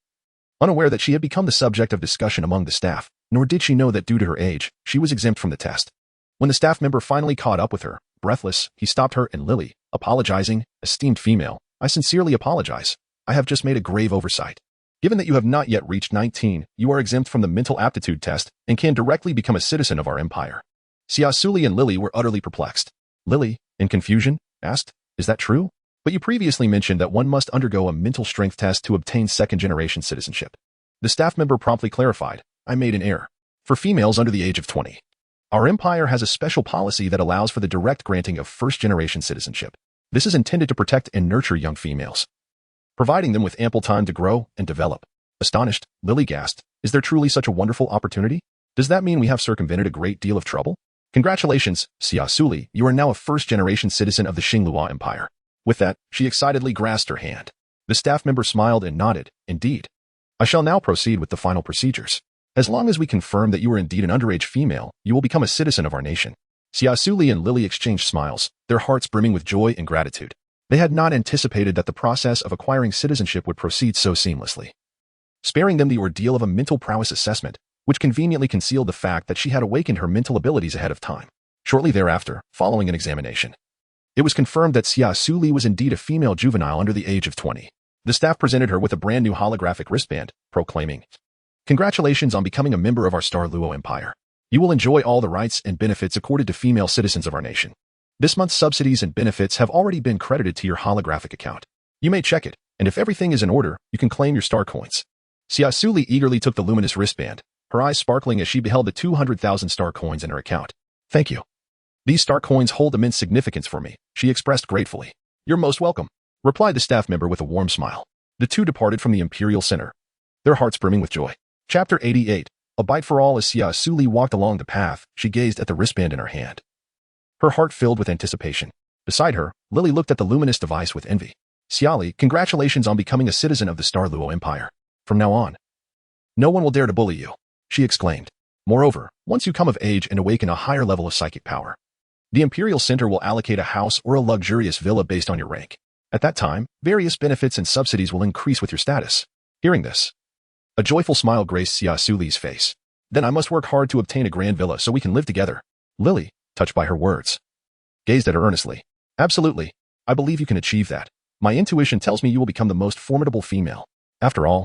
A: Unaware that she had become the subject of discussion among the staff, nor did she know that due to her age, she was exempt from the test. When the staff member finally caught up with her, breathless, he stopped her and Lily, apologizing, "Esteemed female, I sincerely apologize. I have just made a grave oversight. Given that you have not yet reached 19, you are exempt from the mental aptitude test and can directly become a citizen of our empire." Xia Suli and Lily were utterly perplexed. Lily, in confusion, asked, "Is that true? But you previously mentioned that one must undergo a mental strength test to obtain second-generation citizenship." The staff member promptly clarified, "I made an error. For females under the age of 20, our empire has a special policy that allows for the direct granting of first-generation citizenship. This is intended to protect and nurture young females, providing them with ample time to grow and develop." Astonished, Lily gasped, "Is there truly such a wonderful opportunity? Does that mean we have circumvented a great deal of trouble?" "Congratulations, Xia Suli, you are now a first-generation citizen of the Xinglua Empire." With that, she excitedly grasped her hand. The staff member smiled and nodded, "Indeed. I shall now proceed with the final procedures. As long as we confirm that you are indeed an underage female, you will become a citizen of our nation." Xia Suli and Lily exchanged smiles, their hearts brimming with joy and gratitude. They had not anticipated that the process of acquiring citizenship would proceed so seamlessly, sparing them the ordeal of a mental prowess assessment, which conveniently concealed the fact that she had awakened her mental abilities ahead of time. Shortly thereafter, following an examination, it was confirmed that Xia Suli was indeed a female juvenile under the age of 20. The staff presented her with a brand new holographic wristband, proclaiming, "Congratulations on becoming a member of our Star Luo Empire. You will enjoy all the rights and benefits accorded to female citizens of our nation. This month's subsidies and benefits have already been credited to your holographic account. You may check it, and if everything is in order, you can claim your star coins." Xia Suli eagerly took the luminous wristband, her eyes sparkling as she beheld the 200,000 star coins in her account. "Thank you. These star coins hold immense significance for me," she expressed gratefully. "You're most welcome," replied the staff member with a warm smile. The two departed from the Imperial Center, their hearts brimming with joy. Chapter 88. A bite for all. As Xia Suli walked along the path, she gazed at the wristband in her hand, her heart filled with anticipation. Beside her, Lily looked at the luminous device with envy. Xia Suli, congratulations on becoming a citizen of the Star Luo Empire. From now on, no one will dare to bully you, she exclaimed. Moreover, once you come of age and awaken a higher level of psychic power, the Imperial Center will allocate a house or a luxurious villa based on your rank. At that time, various benefits and subsidies will increase with your status. Hearing this, a joyful smile graced Xia Suli's face. Then I must work hard to obtain a grand villa so we can live together. Lily, touched by her words, gazed at her earnestly. Absolutely. I believe you can achieve that. My intuition tells me you will become the most formidable female. After all,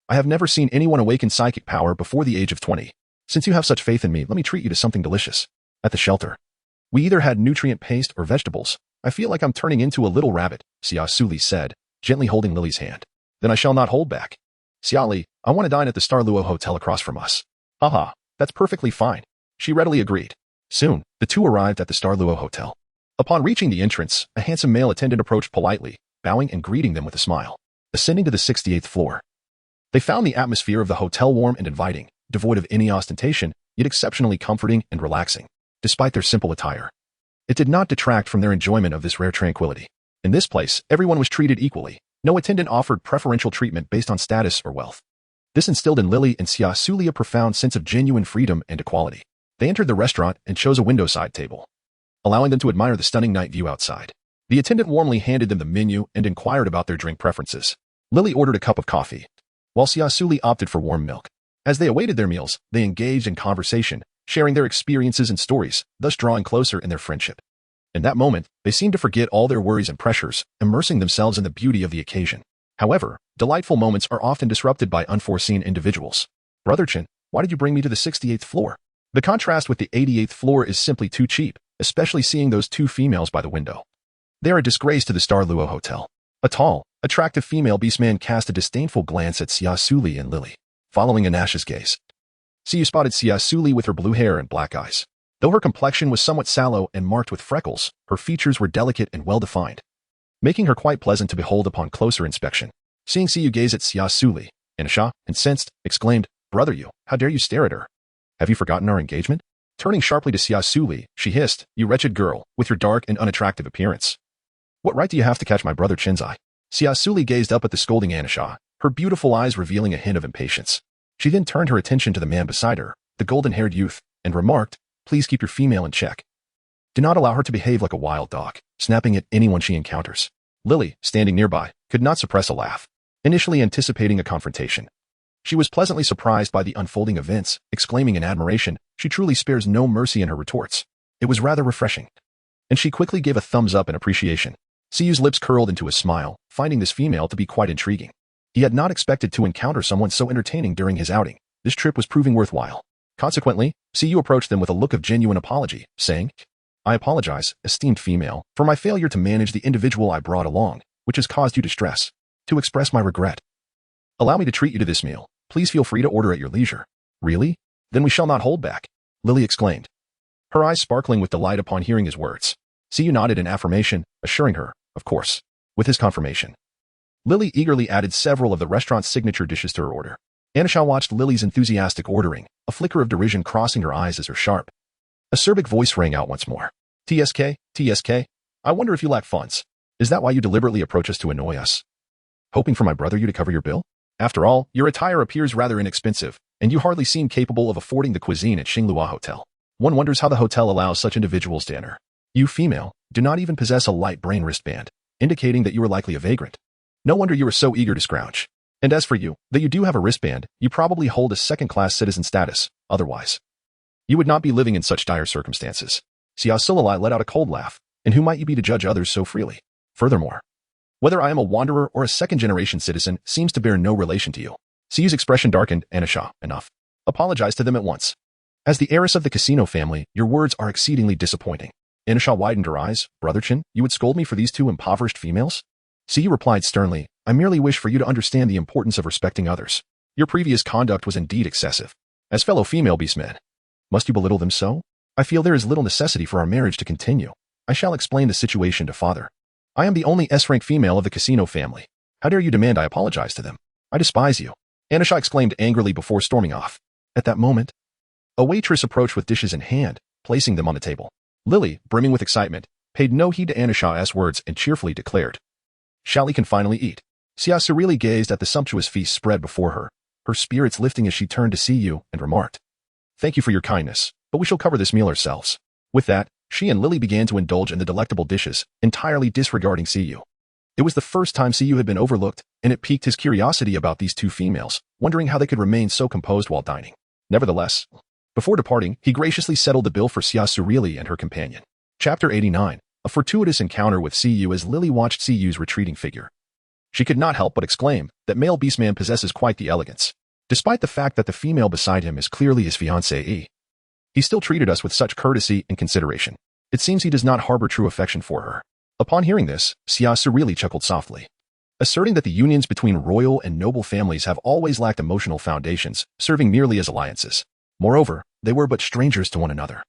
A: I have never seen anyone awaken psychic power before the age of 20. Since you have such faith in me, let me treat you to something delicious. At the shelter, we either had nutrient paste or vegetables. I feel like I'm turning into a little rabbit, Xia Suli said, gently holding Lily's hand. Then I shall not hold back. Xia Suli, I want to dine at the Star Luo Hotel across from us. Haha, that's perfectly fine. She readily agreed. Soon, the two arrived at the Star Luo Hotel. Upon reaching the entrance, a handsome male attendant approached politely, bowing and greeting them with a smile. Ascending to the 68th floor, they found the atmosphere of the hotel warm and inviting, devoid of any ostentation, yet exceptionally comforting and relaxing. Despite their simple attire, it did not detract from their enjoyment of this rare tranquility. In this place, everyone was treated equally. No attendant offered preferential treatment based on status or wealth. This instilled in Lily and Xia Suli a profound sense of genuine freedom and equality. They entered the restaurant and chose a window-side table, allowing them to admire the stunning night view outside. The attendant warmly handed them the menu and inquired about their drink preferences. Lily ordered a cup of coffee, while Xia Suli opted for warm milk. As they awaited their meals, they engaged in conversation, sharing their experiences and stories, thus drawing closer in their friendship. In that moment, they seemed to forget all their worries and pressures, immersing themselves in the beauty of the occasion. However, delightful moments are often disrupted by unforeseen individuals. Brother Chen, why did you bring me to the 68th floor? The contrast with the 88th floor is simply too cheap, especially seeing those two females by the window. They are a disgrace to the Star Luo Hotel. A tall, attractive female beastman cast a disdainful glance at Xia Suli and Lily, following Anash's gaze. See, you spotted Xia Suli with her blue hair and black eyes. Though her complexion was somewhat sallow and marked with freckles, her features were delicate and well-defined, making her quite pleasant to behold upon closer inspection. Seeing Siyu gaze at Xia Suli, Anasha, incensed, exclaimed, Brother you, how dare you stare at her? Have you forgotten our engagement? Turning sharply to Xia Suli, she hissed, You wretched girl, with your dark and unattractive appearance. What right do you have to catch my brother Chen's eye? Xia Suli gazed up at the scolding Anasha, her beautiful eyes revealing a hint of impatience. She then turned her attention to the man beside her, the golden-haired youth, and remarked, Please keep your female in check. Do not allow her to behave like a wild dog, snapping at anyone she encounters. Lily, standing nearby, could not suppress a laugh, initially anticipating a confrontation. She was pleasantly surprised by the unfolding events, exclaiming in admiration, She truly spares no mercy in her retorts. It was rather refreshing. And she quickly gave a thumbs up in appreciation. Siyu's lips curled into a smile, finding this female to be quite intriguing. He had not expected to encounter someone so entertaining during his outing. This trip was proving worthwhile. Consequently, Siyu approached them with a look of genuine apology, saying, I apologize, esteemed female, for my failure to manage the individual I brought along, which has caused you distress. To express my regret, allow me to treat you to this meal. Please feel free to order at your leisure. Really? Then we shall not hold back, Lily exclaimed, her eyes sparkling with delight upon hearing his words. Siyu nodded in affirmation, assuring her, of course. With his confirmation, Lily eagerly added several of the restaurant's signature dishes to her order. Anasha watched Lily's enthusiastic ordering, a flicker of derision crossing her eyes as her sharp, acerbic voice rang out once more. TSK, I wonder if you lack funds. Is that why you deliberately approach us to annoy us? Hoping for my brother you to cover your bill? After all, your attire appears rather inexpensive, and you hardly seem capable of affording the cuisine at Xinglua Hotel. One wonders how the hotel allows such individuals to enter. You female, do not even possess a light brain wristband, indicating that you are likely a vagrant. No wonder you are so eager to scrounge. And as for you, that you do have a wristband, you probably hold a second-class citizen status, otherwise you would not be living in such dire circumstances. Xia Suli let out a cold laugh, and who might you be to judge others so freely? Furthermore, whether I am a wanderer or a second-generation citizen seems to bear no relation to you. Siyu's expression darkened. Anasha, enough. Apologize to them at once. As the heiress of the casino family, your words are exceedingly disappointing. Anasha widened her eyes. Brother Chen, you would scold me for these two impoverished females? Siyu replied sternly, I merely wish for you to understand the importance of respecting others. Your previous conduct was indeed excessive. As fellow female beastmen, must you belittle them so? I feel there is little necessity for our marriage to continue. I shall explain the situation to father. I am the only S-rank female of the casino family. How dare you demand I apologize to them? I despise you. Anasha exclaimed angrily before storming off. At that moment, a waitress approached with dishes in hand, placing them on the table. Lily, brimming with excitement, paid no heed to Anusha's words and cheerfully declared, "Shall we can finally eat?" Xia Suli gazed at the sumptuous feast spread before her, her spirits lifting as she turned to Siyu and remarked, "Thank you for your kindness, but we shall cover this meal ourselves." With that, she and Lily began to indulge in the delectable dishes, entirely disregarding Siyu. It was the first time Siyu had been overlooked, and it piqued his curiosity about these two females, wondering how they could remain so composed while dining. Nevertheless, before departing, he graciously settled the bill for Xia Suli and her companion. Chapter 89, a fortuitous encounter with Siyu. As Lily watched Siyu's retreating figure, she could not help but exclaim that male beastman possesses quite the elegance. Despite the fact that the female beside him is clearly his fiancée, he still treated us with such courtesy and consideration. It seems he does not harbor true affection for her. Upon hearing this, Xia Suli chuckled softly, asserting that the unions between royal and noble families have always lacked emotional foundations, serving merely as alliances. Moreover, they were but strangers to one another,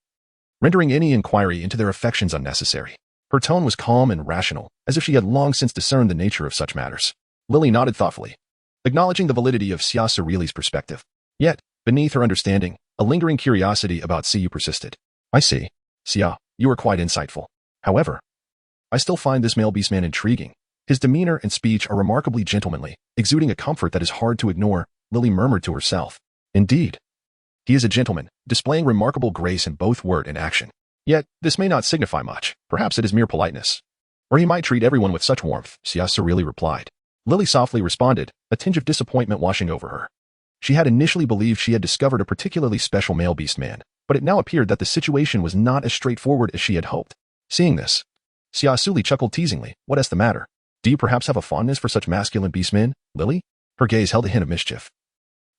A: rendering any inquiry into their affections unnecessary. Her tone was calm and rational, as if she had long since discerned the nature of such matters. Lily nodded thoughtfully, acknowledging the validity of Xia Suli's perspective. Yet, beneath her understanding, a lingering curiosity about Siyu persisted. "I see. Xia, you are quite insightful. However, I still find this male beastman intriguing. His demeanor and speech are remarkably gentlemanly, exuding a comfort that is hard to ignore," Lily murmured to herself. "Indeed, he is a gentleman, displaying remarkable grace in both word and action. Yet, this may not signify much. Perhaps it is mere politeness. Or he might treat everyone with such warmth," Xia Suli replied. Lily softly responded, a tinge of disappointment washing over her. She had initially believed she had discovered a particularly special male beastman, but it now appeared that the situation was not as straightforward as she had hoped. Seeing this, Xia Suli chuckled teasingly. "What is the matter? Do you perhaps have a fondness for such masculine beastmen, Lily?" Her gaze held a hint of mischief,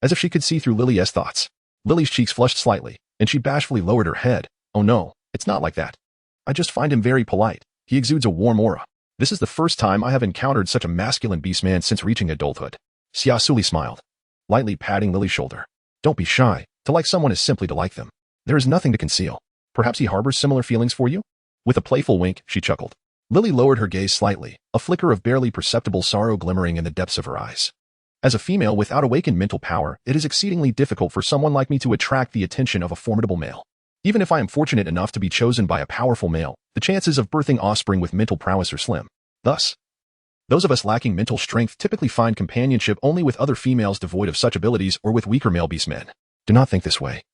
A: as if she could see through Lily's thoughts. Lily's cheeks flushed slightly, and she bashfully lowered her head. "Oh no, it's not like that. I just find him very polite. He exudes a warm aura. This is the first time I have encountered such a masculine beastman since reaching adulthood." Xia Suli smiled, lightly patting Lily's shoulder. "Don't be shy. To like someone is simply to like them. There is nothing to conceal. Perhaps he harbors similar feelings for you?" With a playful wink, she chuckled. Lily lowered her gaze slightly, a flicker of barely perceptible sorrow glimmering in the depths of her eyes. "As a female without awakened mental power, it is exceedingly difficult for someone like me to attract the attention of a formidable male. Even if I am fortunate enough to be chosen by a powerful male, the chances of birthing offspring with mental prowess are slim. Thus, those of us lacking mental strength typically find companionship only with other females devoid of such abilities or with weaker male beastmen." "Do not think this way,"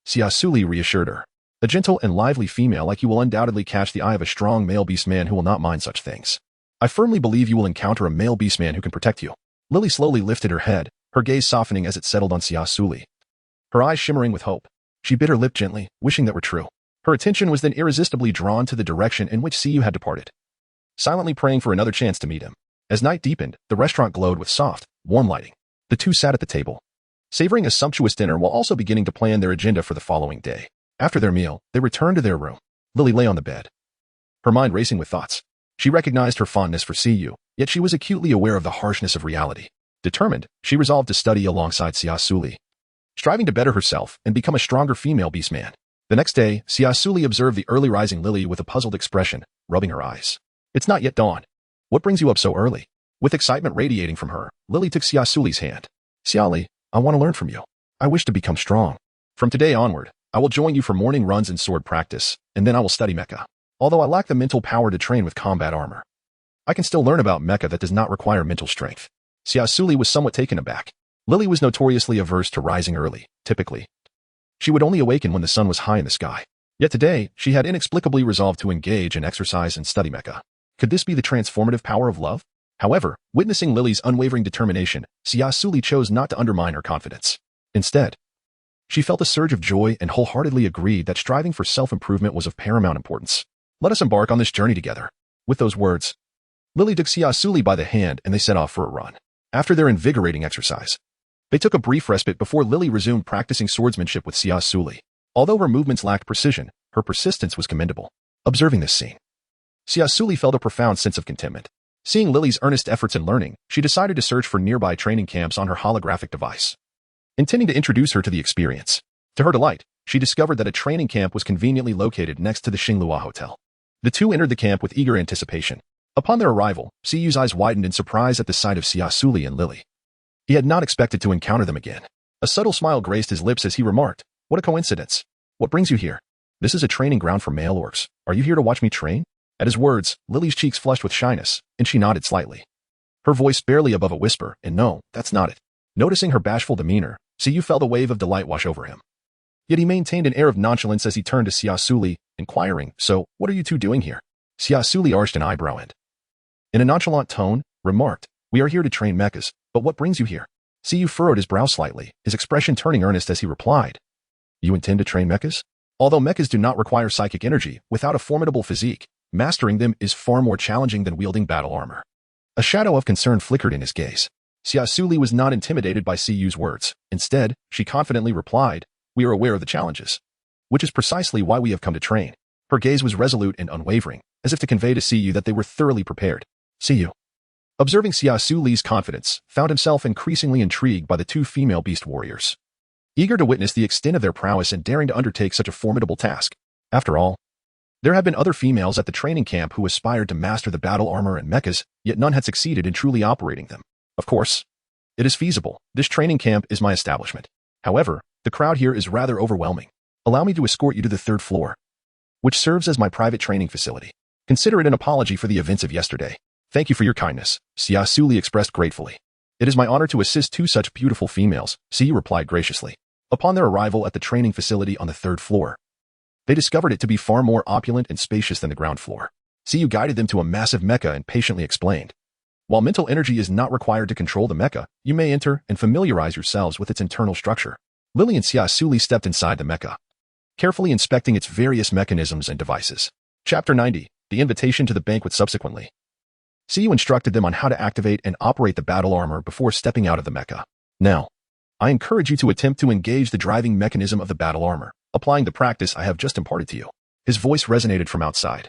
A: Xia Suli reassured her. "A gentle and lively female like you will undoubtedly catch the eye of a strong male beastman who will not mind such things. I firmly believe you will encounter a male beastman who can protect you." Lily slowly lifted her head, her gaze softening as it settled on Xia Suli, her eyes shimmering with hope. She bit her lip gently, wishing that were true. Her attention was then irresistibly drawn to the direction in which Siyu had departed, silently praying for another chance to meet him. As night deepened, the restaurant glowed with soft, warm lighting. The two sat at the table, savoring a sumptuous dinner while also beginning to plan their agenda for the following day. After their meal, they returned to their room. Lily lay on the bed, her mind racing with thoughts. She recognized her fondness for Siyu, yet she was acutely aware of the harshness of reality. Determined, she resolved to study alongside Xia Suli, striving to better herself and become a stronger female beastman. The next day, Xia Suli observed the early rising Lily with a puzzled expression, rubbing her eyes. "It's not yet dawn. What brings you up so early?" With excitement radiating from her, Lily took Xia Suli's hand. "Xiali, I want to learn from you. I wish to become strong. From today onward, I will join you for morning runs and sword practice, and then I will study mecha. Although I lack the mental power to train with combat armor, I can still learn about mecha that does not require mental strength." Xia Suli was somewhat taken aback. Lily was notoriously averse to rising early. Typically, she would only awaken when the sun was high in the sky. Yet today, she had inexplicably resolved to engage in exercise and study mecha. Could this be the transformative power of love? However, witnessing Lily's unwavering determination, Xia Suli chose not to undermine her confidence. Instead, she felt a surge of joy and wholeheartedly agreed that striving for self-improvement was of paramount importance. "Let us embark on this journey together." With those words, Lily took Xia Suli by the hand and they set off for a run. After their invigorating exercise, they took a brief respite before Lily resumed practicing swordsmanship with Xia Suli. Although her movements lacked precision, her persistence was commendable. Observing this scene, Xia Suli felt a profound sense of contentment. Seeing Lily's earnest efforts in learning, she decided to search for nearby training camps on her holographic device, intending to introduce her to the experience. To her delight, she discovered that a training camp was conveniently located next to the Xinglua Hotel. The two entered the camp with eager anticipation. Upon their arrival, Siyu's eyes widened in surprise at the sight of Xia Suli and Lily. He had not expected to encounter them again. A subtle smile graced his lips as he remarked, "What a coincidence. What brings you here? This is a training ground for male orcs. Are you here to watch me train?" At his words, Lily's cheeks flushed with shyness, and she nodded slightly. Her voice barely above a whisper, and no, that's not it. Noticing her bashful demeanor, Siyu felt a wave of delight wash over him. Yet he maintained an air of nonchalance as he turned to Xia Suli, inquiring, "So, what are you two doing here?" Xia Suli arched an eyebrow and, in a nonchalant tone, remarked, "We are here to train mechas, but what brings you here?" Siyu furrowed his brow slightly, his expression turning earnest as he replied, "You intend to train mechas? Although mechas do not require psychic energy, without a formidable physique, mastering them is far more challenging than wielding battle armor." A shadow of concern flickered in his gaze. Xia Suli was not intimidated by Siyu's words. Instead, she confidently replied, "We are aware of the challenges, which is precisely why we have come to train." Her gaze was resolute and unwavering, as if to convey to Siyu that they were thoroughly prepared. Siyu, observing Xia Suli's confidence, found himself increasingly intrigued by the two female beast warriors, eager to witness the extent of their prowess and daring to undertake such a formidable task. After all, there had been other females at the training camp who aspired to master the battle armor and mechas, yet none had succeeded in truly operating them. Of course, it is feasible. This training camp is my establishment. However, the crowd here is rather overwhelming. Allow me to escort you to the third floor, which serves as my private training facility. Consider it an apology for the events of yesterday. Thank you for your kindness, Xia Suli expressed gratefully. It is my honor to assist two such beautiful females, Siyu replied graciously. Upon their arrival at the training facility on the third floor, they discovered it to be far more opulent and spacious than the ground floor. Siyu guided them to a massive mecha and patiently explained, "While mental energy is not required to control the mecha, you may enter and familiarize yourselves with its internal structure." Lily and Xia Suli stepped inside the mecha, carefully inspecting its various mechanisms and devices. Chapter 90, The Invitation to the Banquet. Subsequently, Siyu instructed them on how to activate and operate the battle armor before stepping out of the mecha. "Now, I encourage you to attempt to engage the driving mechanism of the battle armor, applying the practice I have just imparted to you." His voice resonated from outside,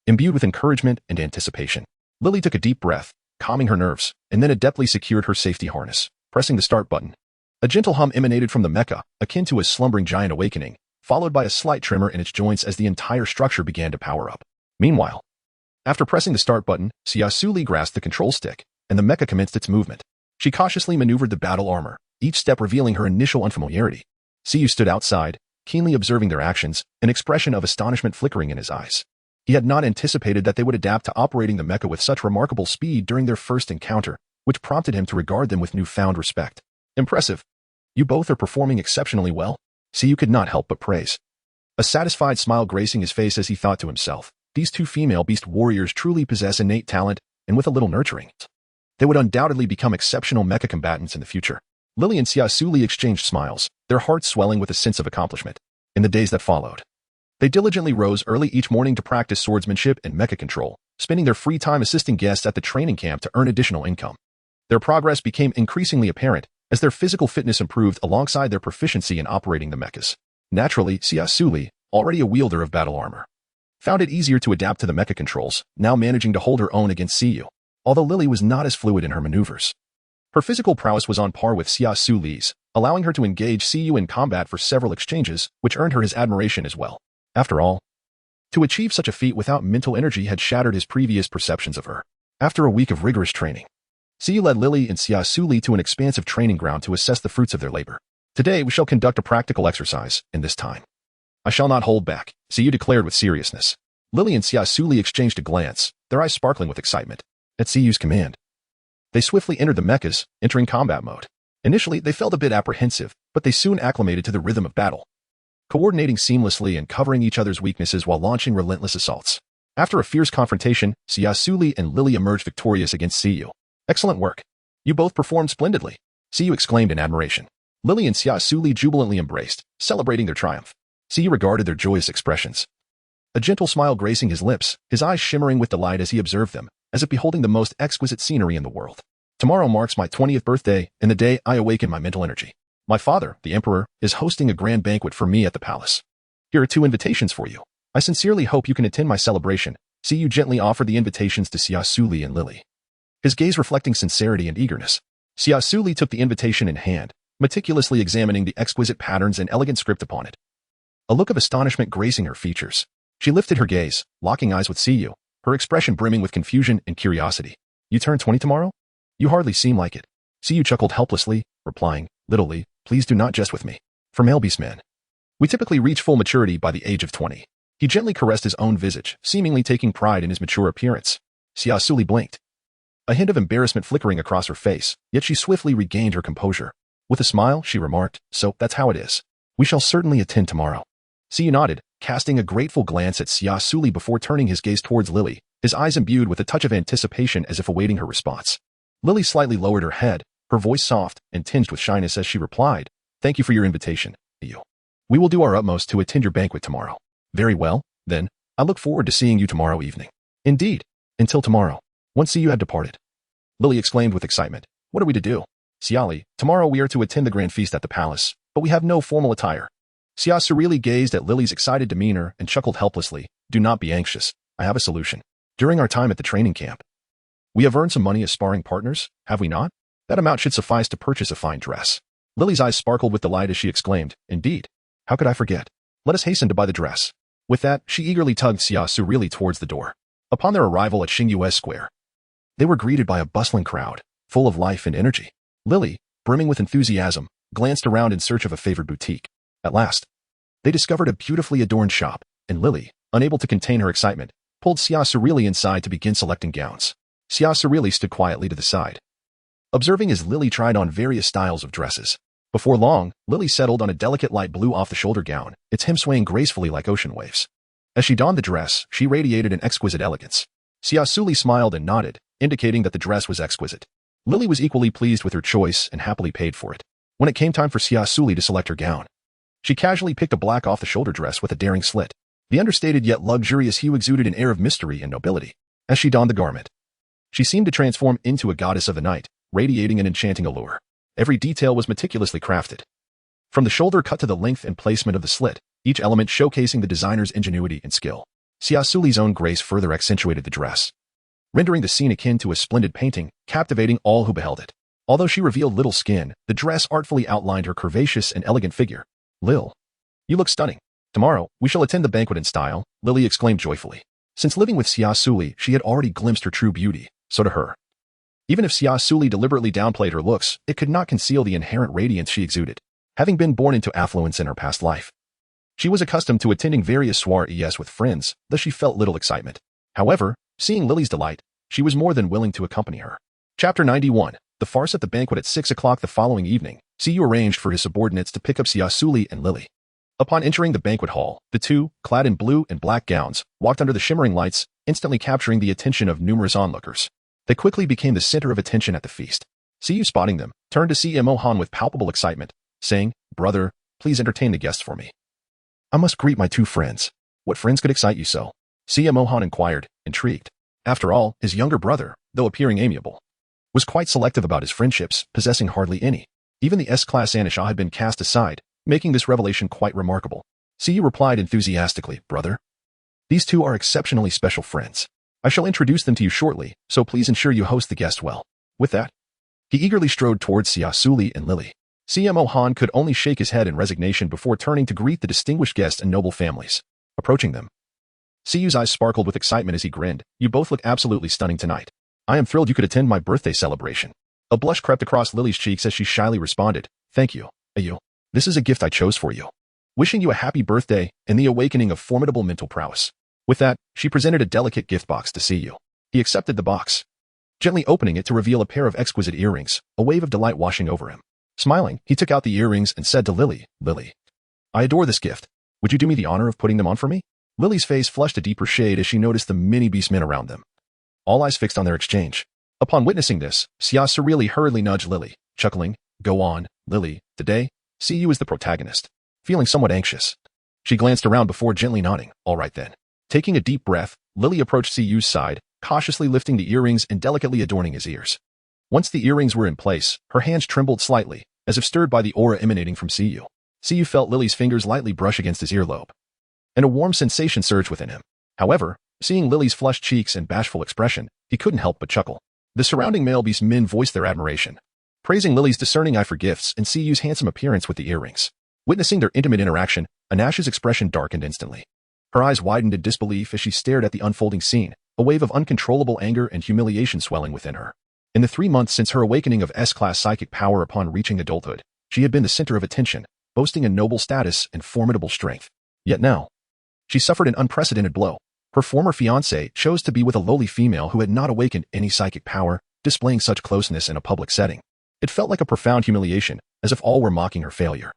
A: imbued with encouragement and anticipation. Lily took a deep breath, calming her nerves, and then adeptly secured her safety harness, pressing the start button. A gentle hum emanated from the mecha, akin to a slumbering giant awakening, followed by a slight tremor in its joints as the entire structure began to power up. Meanwhile, after pressing the start button, Xia Suli grasped the control stick, and the mecha commenced its movement. She cautiously maneuvered the battle armor, each step revealing her initial unfamiliarity. Siyu stood outside, keenly observing their actions, an expression of astonishment flickering in his eyes. He had not anticipated that they would adapt to operating the mecha with such remarkable speed during their first encounter, which prompted him to regard them with newfound respect. "Impressive. You both are performing exceptionally well," Siyu could not help but praise. A satisfied smile gracing his face as he thought to himself, "These two female beast warriors truly possess innate talent, and with a little nurturing, they would undoubtedly become exceptional mecha combatants in the future." Lily and Xia Suli exchanged smiles, their hearts swelling with a sense of accomplishment. In the days that followed, they diligently rose early each morning to practice swordsmanship and mecha control, spending their free time assisting guests at the training camp to earn additional income. Their progress became increasingly apparent as their physical fitness improved alongside their proficiency in operating the mechas. Naturally, Xia Suli, already a wielder of battle armor, found it easier to adapt to the mecha controls, now managing to hold her own against Siyu, although Lily was not as fluid in her maneuvers. Her physical prowess was on par with Xia Suli's, allowing her to engage Siyu in combat for several exchanges, which earned her his admiration as well. After all, to achieve such a feat without mental energy had shattered his previous perceptions of her. After a week of rigorous training, Siyu led Lily and Xia Suli to an expansive training ground to assess the fruits of their labor. "Today we shall conduct a practical exercise, and this time I shall not hold back," Siyu declared with seriousness. Lily and Xia Suli exchanged a glance, their eyes sparkling with excitement. At Siyu's command, they swiftly entered the mechas, entering combat mode. Initially, they felt a bit apprehensive, but they soon acclimated to the rhythm of battle, coordinating seamlessly and covering each other's weaknesses while launching relentless assaults. After a fierce confrontation, Xia Suli and Lily emerged victorious against Siyu. "Excellent work. You both performed splendidly," Siyu exclaimed in admiration. Lily and Xia Suli jubilantly embraced, celebrating their triumph. Siyu regarded their joyous expressions, a gentle smile gracing his lips, his eyes shimmering with delight as he observed them, as if beholding the most exquisite scenery in the world. "Tomorrow marks my 20th birthday, and the day I awaken my mental energy. My father, the emperor, is hosting a grand banquet for me at the palace. Here are 2 invitations for you. I sincerely hope you can attend my celebration." Siyu gently offered the invitations to Xia Suli and Lily, his gaze reflecting sincerity and eagerness. Xia Suli took the invitation in hand, meticulously examining the exquisite patterns and elegant script upon it, a look of astonishment gracing her features. She lifted her gaze, locking eyes with Siyu, her expression brimming with confusion and curiosity. "You turn 20 tomorrow? You hardly seem like it." Siyu chuckled helplessly, replying, "Literally, please do not jest with me. For male beastmen, we typically reach full maturity by the age of 20. He gently caressed his own visage, seemingly taking pride in his mature appearance. Xia Suli blinked, a hint of embarrassment flickering across her face, yet she swiftly regained her composure. With a smile, she remarked, "So, that's how it is. We shall certainly attend tomorrow." Xia nodded, casting a grateful glance at Xia Suli before turning his gaze towards Lily, his eyes imbued with a touch of anticipation as if awaiting her response. Lily slightly lowered her head, her voice soft and tinged with shyness as she replied, "Thank you for your invitation, you. We will do our utmost to attend your banquet tomorrow." "Very well, then. I look forward to seeing you tomorrow evening." "Indeed. Until tomorrow. Once you have departed." Lily exclaimed with excitement, "What are we to do?" "Xiali, tomorrow we are to attend the grand feast at the palace, but we have no formal attire." Xia Suli gazed at Lily's excited demeanor and chuckled helplessly. "Do not be anxious. I have a solution. During our time at the training camp, we have earned some money as sparring partners, have we not? That amount should suffice to purchase a fine dress." Lily's eyes sparkled with delight as she exclaimed, "Indeed. How could I forget? Let us hasten to buy the dress." With that, she eagerly tugged Xia Suli towards the door. Upon their arrival at Xingyue Square, they were greeted by a bustling crowd, full of life and energy. Lily, brimming with enthusiasm, glanced around in search of a favored boutique. At last, they discovered a beautifully adorned shop, and Lily, unable to contain her excitement, pulled Xia Suli inside to begin selecting gowns. Xia Suli stood quietly to the side, observing as Lily tried on various styles of dresses. Before long, Lily settled on a delicate light blue off-the-shoulder gown, its hem swaying gracefully like ocean waves. As she donned the dress, she radiated an exquisite elegance. Xia Suli smiled and nodded, indicating that the dress was exquisite. Lily was equally pleased with her choice and happily paid for it. When it came time for Xia Suli to select her gown, she casually picked a black off-the-shoulder dress with a daring slit. The understated yet luxurious hue exuded an air of mystery and nobility. As she donned the garment, she seemed to transform into a goddess of the night, radiating an enchanting allure. Every detail was meticulously crafted. From the shoulder cut to the length and placement of the slit, each element showcasing the designer's ingenuity and skill. Xia Suli's own grace further accentuated the dress, rendering the scene akin to a splendid painting, captivating all who beheld it. Although she revealed little skin, the dress artfully outlined her curvaceous and elegant figure. "Lil, you look stunning. Tomorrow, we shall attend the banquet in style," Lily exclaimed joyfully. Since living with Xia Suli, she had already glimpsed her true beauty, so to her, even if Xia Suli deliberately downplayed her looks, it could not conceal the inherent radiance she exuded. Having been born into affluence in her past life, she was accustomed to attending various soirees with friends, thus she felt little excitement. However, seeing Lily's delight, she was more than willing to accompany her. Chapter 91. The farce at the banquet. At 6 o'clock the following evening, Siyu arranged for his subordinates to pick up Xia Suli and Lily. Upon entering the banquet hall, the two, clad in blue and black gowns, walked under the shimmering lights, instantly capturing the attention of numerous onlookers. They quickly became the center of attention at the feast. Siyu, spotting them, turned to CMO Han with palpable excitement, saying, "Brother, please entertain the guests for me. I must greet my two friends." "What friends could excite you so?" CMO Han inquired, intrigued. After all, his younger brother, though appearing amiable, was quite selective about his friendships, possessing hardly any. Even the S-class Anisha had been cast aside, making this revelation quite remarkable. Siyu replied enthusiastically, "Brother, these two are exceptionally special friends. I shall introduce them to you shortly, so please ensure you host the guest well." With that, he eagerly strode towards Xia Suli and Lily. CMO Han could only shake his head in resignation before turning to greet the distinguished guests and noble families. Approaching them, Siyu's eyes sparkled with excitement as he grinned. "You both look absolutely stunning tonight. I am thrilled you could attend my birthday celebration." A blush crept across Lily's cheeks as she shyly responded, "Thank you, Ayu. This is a gift I chose for you. Wishing you a happy birthday and the awakening of formidable mental prowess." With that, she presented a delicate gift box to Siyu. He accepted the box, gently opening it to reveal a pair of exquisite earrings, a wave of delight washing over him. Smiling, he took out the earrings and said to Lily, "Lily, I adore this gift. Would you do me the honor of putting them on for me?" Lily's face flushed a deeper shade as she noticed the many beastmen around them, all eyes fixed on their exchange. Upon witnessing this, Xia Suli hurriedly nudged Lily, chuckling, "Go on, Lily, today, Siyu is the protagonist." Feeling somewhat anxious, she glanced around before gently nodding, "All right then." Taking a deep breath, Lily approached Siyu's side, cautiously lifting the earrings and delicately adorning his ears. Once the earrings were in place, her hands trembled slightly, as if stirred by the aura emanating from Siyu. Siyu felt Lily's fingers lightly brush against his earlobe, and a warm sensation surged within him. However, seeing Lily's flushed cheeks and bashful expression, he couldn't help but chuckle. The surrounding male beast men voiced their admiration, praising Lily's discerning eye for gifts and Siyu's handsome appearance with the earrings. Witnessing their intimate interaction, Anash's expression darkened instantly. Her eyes widened in disbelief as she stared at the unfolding scene, a wave of uncontrollable anger and humiliation swelling within her. In the 3 months since her awakening of S-class psychic power upon reaching adulthood, she had been the center of attention, boasting a noble status and formidable strength. Yet now, She suffered an unprecedented blow. Her former fiancé chose to be with a lowly female who had not awakened any psychic power, displaying such closeness in a public setting. It felt like a profound humiliation, as if all were mocking her failure.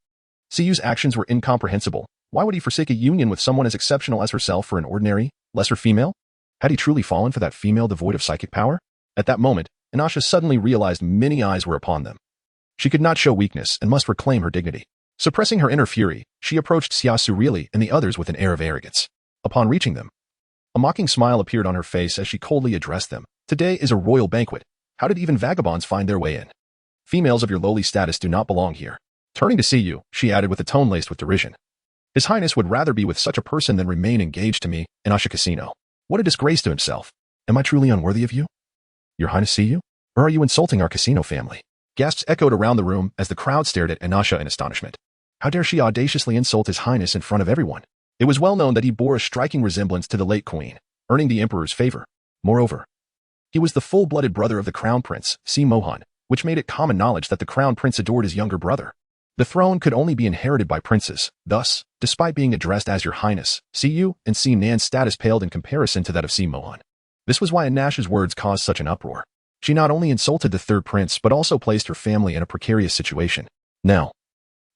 A: Xiyu's actions were incomprehensible. Why would he forsake a union with someone as exceptional as herself for an ordinary, lesser female? Had he truly fallen for that female devoid of psychic power? At that moment, Inasha suddenly realized many eyes were upon them. She could not show weakness and must reclaim her dignity. Suppressing her inner fury, she approached Xia Suli and the others with an air of arrogance. Upon reaching them, a mocking smile appeared on her face as she coldly addressed them. Today is a royal banquet. How did even vagabonds find their way in? Females of your lowly status do not belong here. Turning to Xiyu, she added with a tone laced with derision. His Highness would rather be with such a person than remain engaged to me in Asha Casino. What a disgrace to himself. Am I truly unworthy of you? Your Highness Xiyu? Or are you insulting our casino family? Gasps echoed around the room as the crowd stared at Inasha in astonishment. How dare she audaciously insult his Highness in front of everyone? It was well known that he bore a striking resemblance to the late queen, earning the emperor's favor. Moreover, he was the full-blooded brother of the crown prince, Si Mohan, which made it common knowledge that the crown prince adored his younger brother. The throne could only be inherited by princes. Thus, despite being addressed as your Highness, Xiyu and Si Nan's status paled in comparison to that of Si Mohan. This was why Inasha's words caused such an uproar. She not only insulted the third prince but also placed her family in a precarious situation. Now,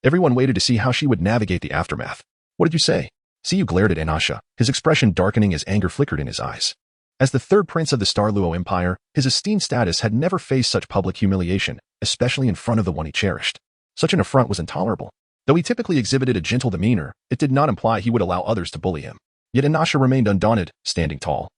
A: everyone waited to see how she would navigate the aftermath. What did you say? Xiyu glared at Inasha, his expression darkening as anger flickered in his eyes. As the third prince of the Star Luo Empire, his esteemed status had never faced such public humiliation, especially in front of the one he cherished. Such an affront was intolerable. Though he typically exhibited a gentle demeanor, it did not imply he would allow others to bully him. Yet Inasha remained undaunted, standing tall.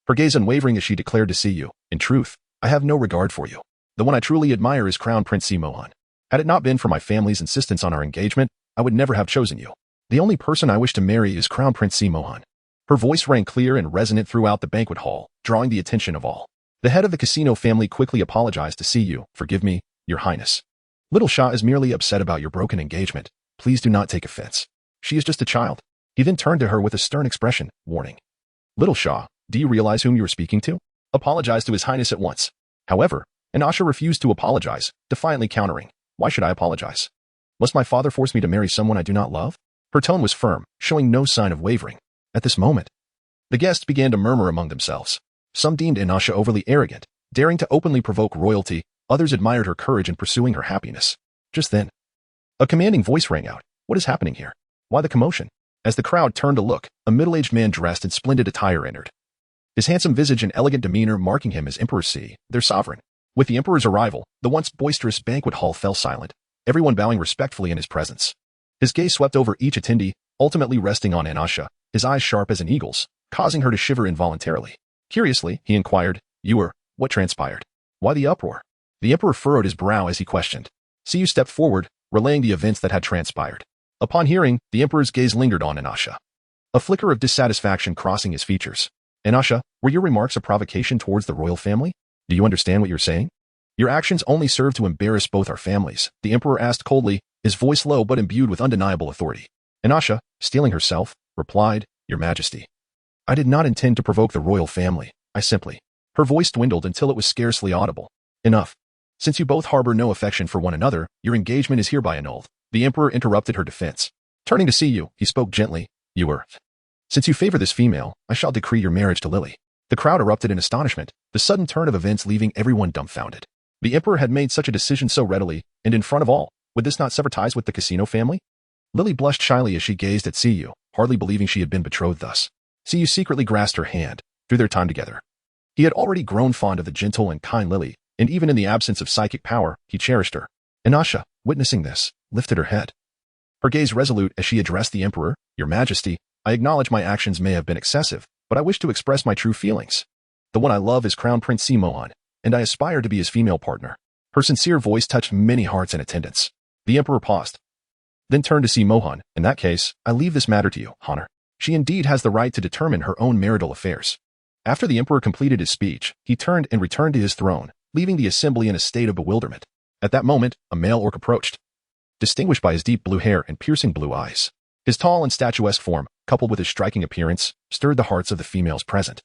A: Her gaze unwavering as she declared to Xiyu, in truth, I have no regard for you. The one I truly admire is Crown Prince Si Mohan. Had it not been for my family's insistence on our engagement, I would never have chosen you. The only person I wish to marry is Crown Prince Si Mohan. Her voice rang clear and resonant throughout the banquet hall, drawing the attention of all. The head of the casino family quickly apologized to Xiyu. Forgive me, Your Highness. Little Xia is merely upset about your broken engagement. Please do not take offense. She is just a child. He then turned to her with a stern expression, warning. Little Xia, do you realize whom you are speaking to? Apologize to His Highness at once. However, Inasha refused to apologize, defiantly countering. Why should I apologize? Must my father force me to marry someone I do not love? Her tone was firm, showing no sign of wavering. At this moment, the guests began to murmur among themselves. Some deemed Inasha overly arrogant, daring to openly provoke royalty. Others admired her courage in pursuing her happiness. Just then, a commanding voice rang out. What is happening here? Why the commotion? As the crowd turned to look, a middle-aged man dressed in splendid attire entered. His handsome visage and elegant demeanor marking him as Emperor Si, their sovereign. With the emperor's arrival, the once boisterous banquet hall fell silent, everyone bowing respectfully in his presence. His gaze swept over each attendee, ultimately resting on Inasha, his eyes sharp as an eagle's, causing her to shiver involuntarily. Curiously, he inquired, what transpired? Why the uproar? The emperor furrowed his brow as he questioned. Xiyu stepped forward, relaying the events that had transpired. Upon hearing, the emperor's gaze lingered on Inasha, a flicker of dissatisfaction crossing his features. Inasha, were your remarks a provocation towards the royal family? Do you understand what you're saying? Your actions only serve to embarrass both our families, the emperor asked coldly, his voice low but imbued with undeniable authority. Inasha, steeling herself, replied, Your Majesty. I did not intend to provoke the royal family. I simply. Her voice dwindled until it was scarcely audible. Enough. Since you both harbor no affection for one another, your engagement is hereby annulled. The emperor interrupted her defense. Turning to Xiyu, he spoke gently. Since you favor this female, I shall decree your marriage to Lily. The crowd erupted in astonishment, the sudden turn of events leaving everyone dumbfounded. The emperor had made such a decision so readily, and in front of all. Would this not sever ties with the casino family? Lily blushed shyly as she gazed at Xiyu, hardly believing she had been betrothed thus. Xiyu secretly grasped her hand, through their time together. He had already grown fond of the gentle and kind Lily, and even in the absence of psychic power, he cherished her. Inasha, witnessing this, lifted her head. Her gaze resolute as she addressed the emperor, Your Majesty, I acknowledge my actions may have been excessive, but I wish to express my true feelings. The one I love is Crown Prince Si Mohan, and I aspire to be his female partner. Her sincere voice touched many hearts in attendance. The emperor paused, then turned to Si Mohan. In that case, I leave this matter to you, Honor. She indeed has the right to determine her own marital affairs. After the emperor completed his speech, he turned and returned to his throne, leaving the assembly in a state of bewilderment. At that moment, a male orc approached, distinguished by his deep blue hair and piercing blue eyes. His tall and statuesque form, coupled with his striking appearance, stirred the hearts of the females present.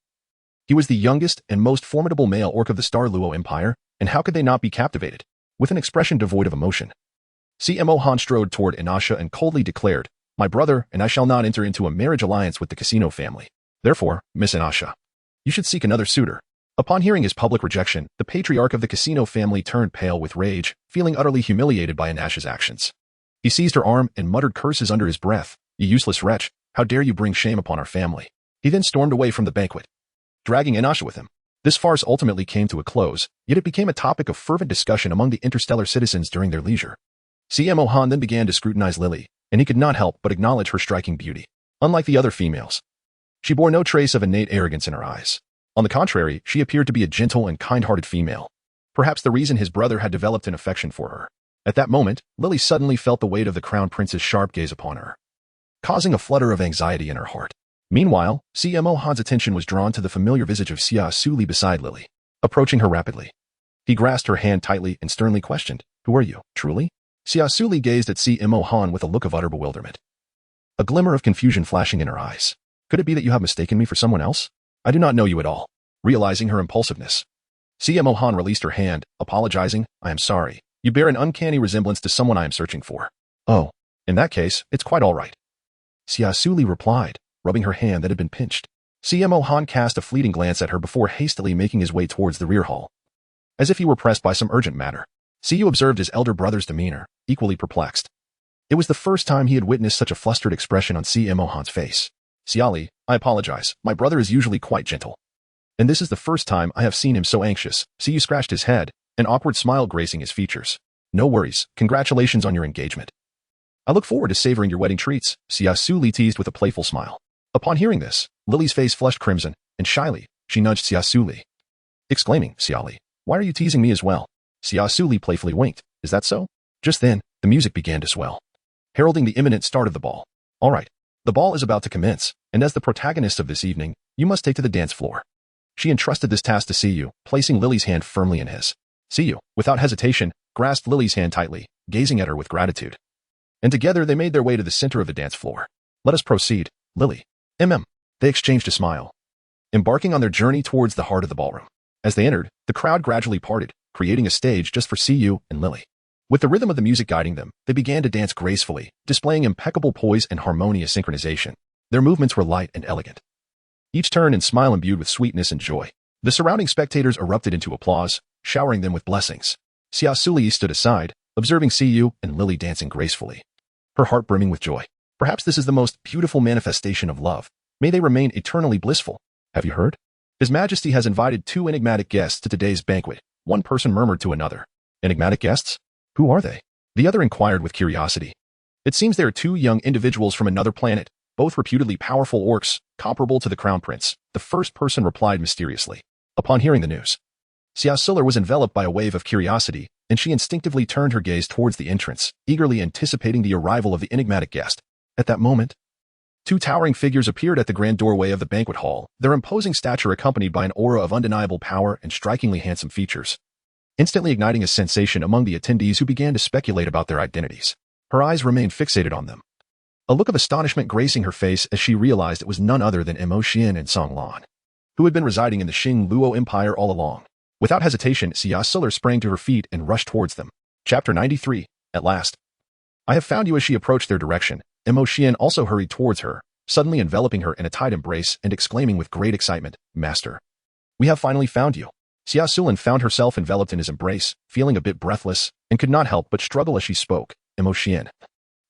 A: He was the youngest and most formidable male orc of the Star Luo Empire, and how could they not be captivated? With an expression devoid of emotion, Si Mohan strode toward Inasha and coldly declared, My brother and I shall not enter into a marriage alliance with the casino family. Therefore, Miss Anasha, you should seek another suitor. Upon hearing his public rejection, the patriarch of the casino family turned pale with rage, feeling utterly humiliated by Anasha's actions. He seized her arm and muttered curses under his breath. You useless wretch, how dare you bring shame upon our family? He then stormed away from the banquet, dragging Anasha with him. This farce ultimately came to a close, yet it became a topic of fervent discussion among the interstellar citizens during their leisure. CMO Han then began to scrutinize Lily, and he could not help but acknowledge her striking beauty. Unlike the other females, she bore no trace of innate arrogance in her eyes. On the contrary, she appeared to be a gentle and kind-hearted female. Perhaps the reason his brother had developed an affection for her. At that moment, Lily suddenly felt the weight of the crown prince's sharp gaze upon her, causing a flutter of anxiety in her heart. Meanwhile, CMO Han's attention was drawn to the familiar visage of Xia Suli beside Lily, approaching her rapidly. He grasped her hand tightly and sternly questioned, Who are you, truly? Xia Suli gazed at CMO Han with a look of utter bewilderment, a glimmer of confusion flashing in her eyes. Could it be that you have mistaken me for someone else? I do not know you at all. Realizing her impulsiveness, CMO Han released her hand, apologizing, I am sorry. You bear an uncanny resemblance to someone I am searching for. Oh, in that case, it's quite all right. Xia Suli replied, rubbing her hand that had been pinched. CMO Han cast a fleeting glance at her before hastily making his way towards the rear hall. As if he were pressed by some urgent matter, Siyu observed his elder brother's demeanor, equally perplexed. It was the first time he had witnessed such a flustered expression on CMO Han's face. Xiali, I apologize. My brother is usually quite gentle, and this is the first time I have seen him so anxious. Siyu scratched his head, an awkward smile gracing his features. No worries. Congratulations on your engagement. I look forward to savoring your wedding treats, Xia Suli teased with a playful smile. Upon hearing this, Lily's face flushed crimson, and shyly, she nudged Xia Suli, exclaiming, Xiali, why are you teasing me as well? Xia Suli playfully winked. Is that so? Just then, the music began to swell, heralding the imminent start of the ball. All right. The ball is about to commence, and as the protagonist of this evening, you must take to the dance floor. She entrusted this task to Siyu, placing Lily's hand firmly in his. Siyu, without hesitation, grasped Lily's hand tightly, gazing at her with gratitude. And together they made their way to the center of the dance floor. Let us proceed, Lily. They exchanged a smile, embarking on their journey towards the heart of the ballroom. As they entered, the crowd gradually parted, creating a stage just for Siyu and Lily. With the rhythm of the music guiding them, they began to dance gracefully, displaying impeccable poise and harmonious synchronization. Their movements were light and elegant, each turn and smile imbued with sweetness and joy. The surrounding spectators erupted into applause, showering them with blessings. Xia Suli stood aside, observing Siyu and Lily dancing gracefully, her heart brimming with joy. Perhaps this is the most beautiful manifestation of love. May they remain eternally blissful. Have you heard? His Majesty has invited 2 enigmatic guests to today's banquet. One person murmured to another. Enigmatic guests? Who are they? The other inquired with curiosity. It seems they are 2 young individuals from another planet, both reputedly powerful orcs, comparable to the Crown Prince. The first person replied mysteriously. Upon hearing the news, Xia Suli was enveloped by a wave of curiosity, and she instinctively turned her gaze towards the entrance, eagerly anticipating the arrival of the enigmatic guest. At that moment, 2 towering figures appeared at the grand doorway of the banquet hall, their imposing stature accompanied by an aura of undeniable power and strikingly handsome features, instantly igniting a sensation among the attendees who began to speculate about their identities. Her eyes remained fixated on them, a look of astonishment gracing her face as she realized it was none other than Mo Xian and Song Lan, who had been residing in the Xing Luo Empire all along. Without hesitation, Xia Suli sprang to her feet and rushed towards them. Chapter 93. At last. I have found you. As she approached their direction, Mo Xian also hurried towards her, suddenly enveloping her in a tight embrace and exclaiming with great excitement, Master, we have finally found you. Xia Suli found herself enveloped in his embrace, feeling a bit breathless, and could not help but struggle as she spoke. Mo Xian,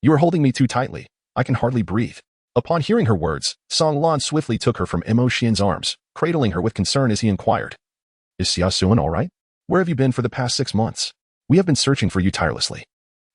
A: you are holding me too tightly. I can hardly breathe. Upon hearing her words, Song Lan swiftly took her from Mo Xian's arms, cradling her with concern as he inquired, Is Xia Suli all right? Where have you been for the past 6 months? We have been searching for you tirelessly.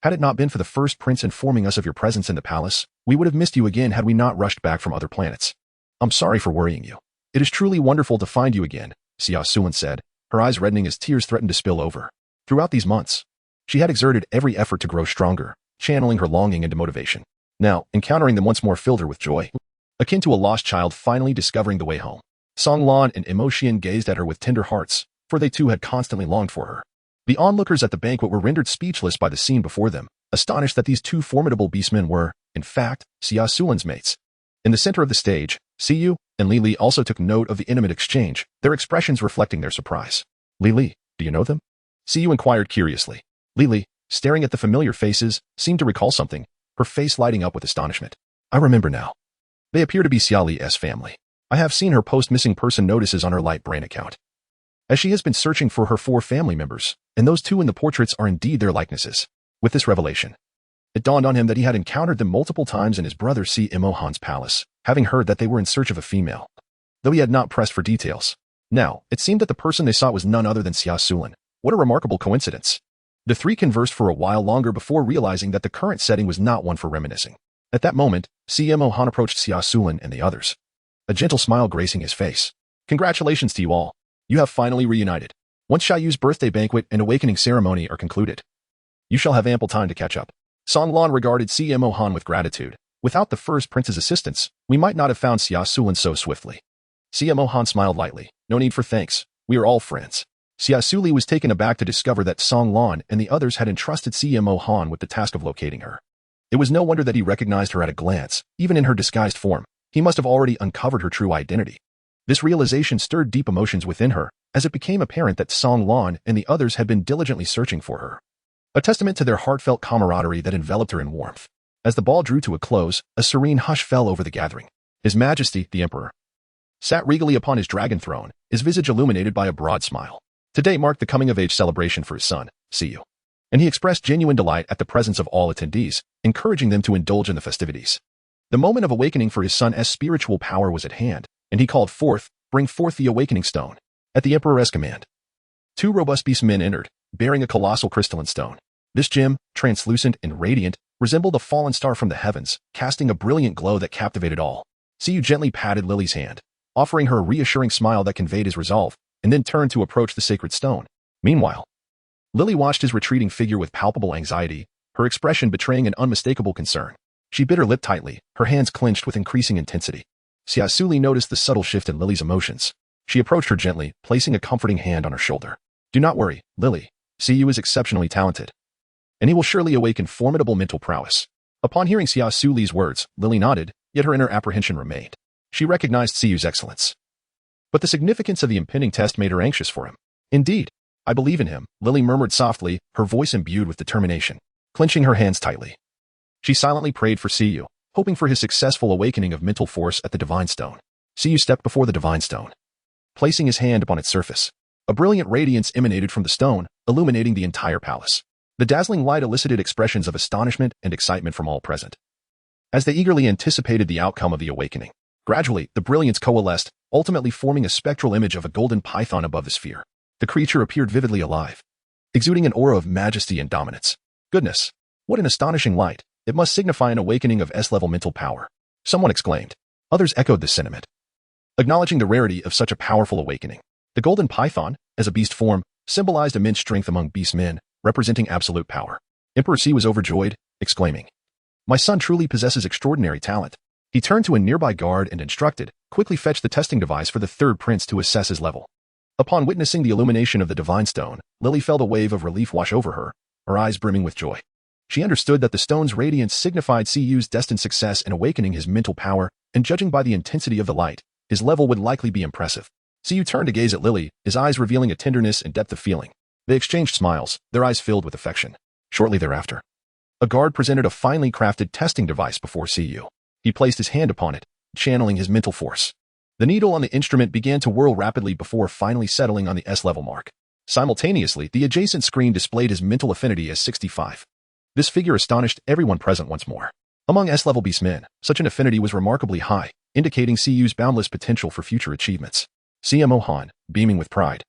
A: Had it not been for the first prince informing us of your presence in the palace, we would have missed you again had we not rushed back from other planets. I'm sorry for worrying you. It is truly wonderful to find you again, Xia Suli said, her eyes reddening as tears threatened to spill over. Throughout these months, she had exerted every effort to grow stronger, channeling her longing into motivation. Now, encountering them once more filled her with joy, akin to a lost child finally discovering the way home. Song Lan and Mo Xian gazed at her with tender hearts, for they too had constantly longed for her. The onlookers at the banquet were rendered speechless by the scene before them, astonished that these 2 formidable beastmen were, in fact, Xia Suli's mates. In the center of the stage, Siyu and Li Li also took note of the intimate exchange, their expressions reflecting their surprise. Li Li, do you know them? Siyu inquired curiously. Li Li, staring at the familiar faces, seemed to recall something, her face lighting up with astonishment. I remember now. They appear to be Xia Li's family. I have seen her post missing person notices on her Light Brain account. As she has been searching for her 4 family members, and those 2 in the portraits are indeed their likenesses. With this revelation, it dawned on him that he had encountered them multiple times in his brother Xia Han's palace, having heard that they were in search of a female. Though he had not pressed for details. Now, it seemed that the person they sought was none other than Xia Suli. What a remarkable coincidence. The 3 conversed for a while longer before realizing that the current setting was not one for reminiscing. At that moment, Xia Han approached Xia Suli and the others, a gentle smile gracing his face. Congratulations to you all. You have finally reunited. Once Xia Yu's birthday banquet and awakening ceremony are concluded, you shall have ample time to catch up. Song Lan regarded Xia Han with gratitude. Without the first prince's assistance, we might not have found Xia Suli so swiftly. Xia Han smiled lightly. No need for thanks. We are all friends. Xia Suli was taken aback to discover that Song Lan and the others had entrusted Xia Han with the task of locating her. It was no wonder that he recognized her at a glance, even in her disguised form. He must have already uncovered her true identity. This realization stirred deep emotions within her, as it became apparent that Song Lan and the others had been diligently searching for her. A testament to their heartfelt camaraderie that enveloped her in warmth. As the ball drew to a close, a serene hush fell over the gathering. His Majesty, the Emperor, sat regally upon his dragon throne, his visage illuminated by a broad smile. Today marked the coming-of-age celebration for his son, Siyu, and he expressed genuine delight at the presence of all attendees, encouraging them to indulge in the festivities. The moment of awakening for his son's spiritual power was at hand, and he called forth, "Bring forth the awakening stone." At the Emperor's command, 2 robust beastmen entered, bearing a colossal crystalline stone. This gem, translucent and radiant, resembled a fallen star from the heavens, casting a brilliant glow that captivated all. Siyu gently patted Lily's hand, offering her a reassuring smile that conveyed his resolve, and then turned to approach the sacred stone. Meanwhile, Lily watched his retreating figure with palpable anxiety, her expression betraying an unmistakable concern. She bit her lip tightly, her hands clenched with increasing intensity. Xia Suli noticed the subtle shift in Lily's emotions. She approached her gently, placing a comforting hand on her shoulder. Do not worry, Lily. Siyu is exceptionally talented, and he will surely awaken formidable mental prowess. Upon hearing Xia Suli's words, Lily nodded, yet her inner apprehension remained. She recognized Siyu's excellence, but the significance of the impending test made her anxious for him. Indeed, I believe in him, Lily murmured softly, her voice imbued with determination. Clenching her hands tightly, she silently prayed for Siyu, hoping for his successful awakening of mental force at the Divine Stone. Siyu stepped before the Divine Stone, placing his hand upon its surface. A brilliant radiance emanated from the stone, illuminating the entire palace. The dazzling light elicited expressions of astonishment and excitement from all present, as they eagerly anticipated the outcome of the awakening. Gradually, the brilliance coalesced, ultimately forming a spectral image of a golden python above the sphere. The creature appeared vividly alive, exuding an aura of majesty and dominance. Goodness, what an astonishing light! It must signify an awakening of S-level mental power. Someone exclaimed. Others echoed this sentiment, acknowledging the rarity of such a powerful awakening. The golden python, as a beast form, symbolized immense strength among beastmen, representing absolute power. Emperor Si was overjoyed, exclaiming, "My son truly possesses extraordinary talent." He turned to a nearby guard and instructed, "Quickly fetch the testing device for the 3rd prince to assess his level." Upon witnessing the illumination of the Divine Stone, Lily felt a wave of relief wash over her, her eyes brimming with joy. She understood that the stone's radiance signified Siyu's destined success in awakening his mental power, and judging by the intensity of the light, his level would likely be impressive. Siyu turned to gaze at Lily, his eyes revealing a tenderness and depth of feeling. They exchanged smiles, their eyes filled with affection. Shortly thereafter, a guard presented a finely crafted testing device before Siyu. He placed his hand upon it, channeling his mental force. The needle on the instrument began to whirl rapidly before finally settling on the S-level mark. Simultaneously, the adjacent screen displayed his mental affinity as 65. This figure astonished everyone present once more. Among S-level beastmen, such an affinity was remarkably high, indicating Siyu's boundless potential for future achievements. Xia Han, beaming with pride,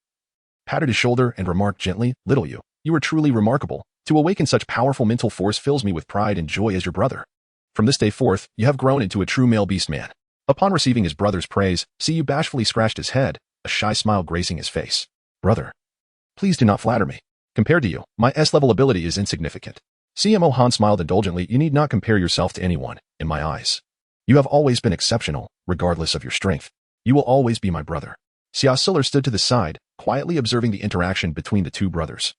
A: patted his shoulder and remarked gently, "Little you, you are truly remarkable. To awaken such powerful mental force fills me with pride and joy as your brother. From this day forth, you have grown into a true male beastman." Upon receiving his brother's praise, Siyu bashfully scratched his head, a shy smile gracing his face. "Brother, please do not flatter me. Compared to you, my S-level ability is insignificant." Xia Han smiled indulgently. "You need not compare yourself to anyone, in my eyes. You have always been exceptional, regardless of your strength. You will always be my brother." Xia Suli stood to the side, quietly observing the interaction between the 2 brothers,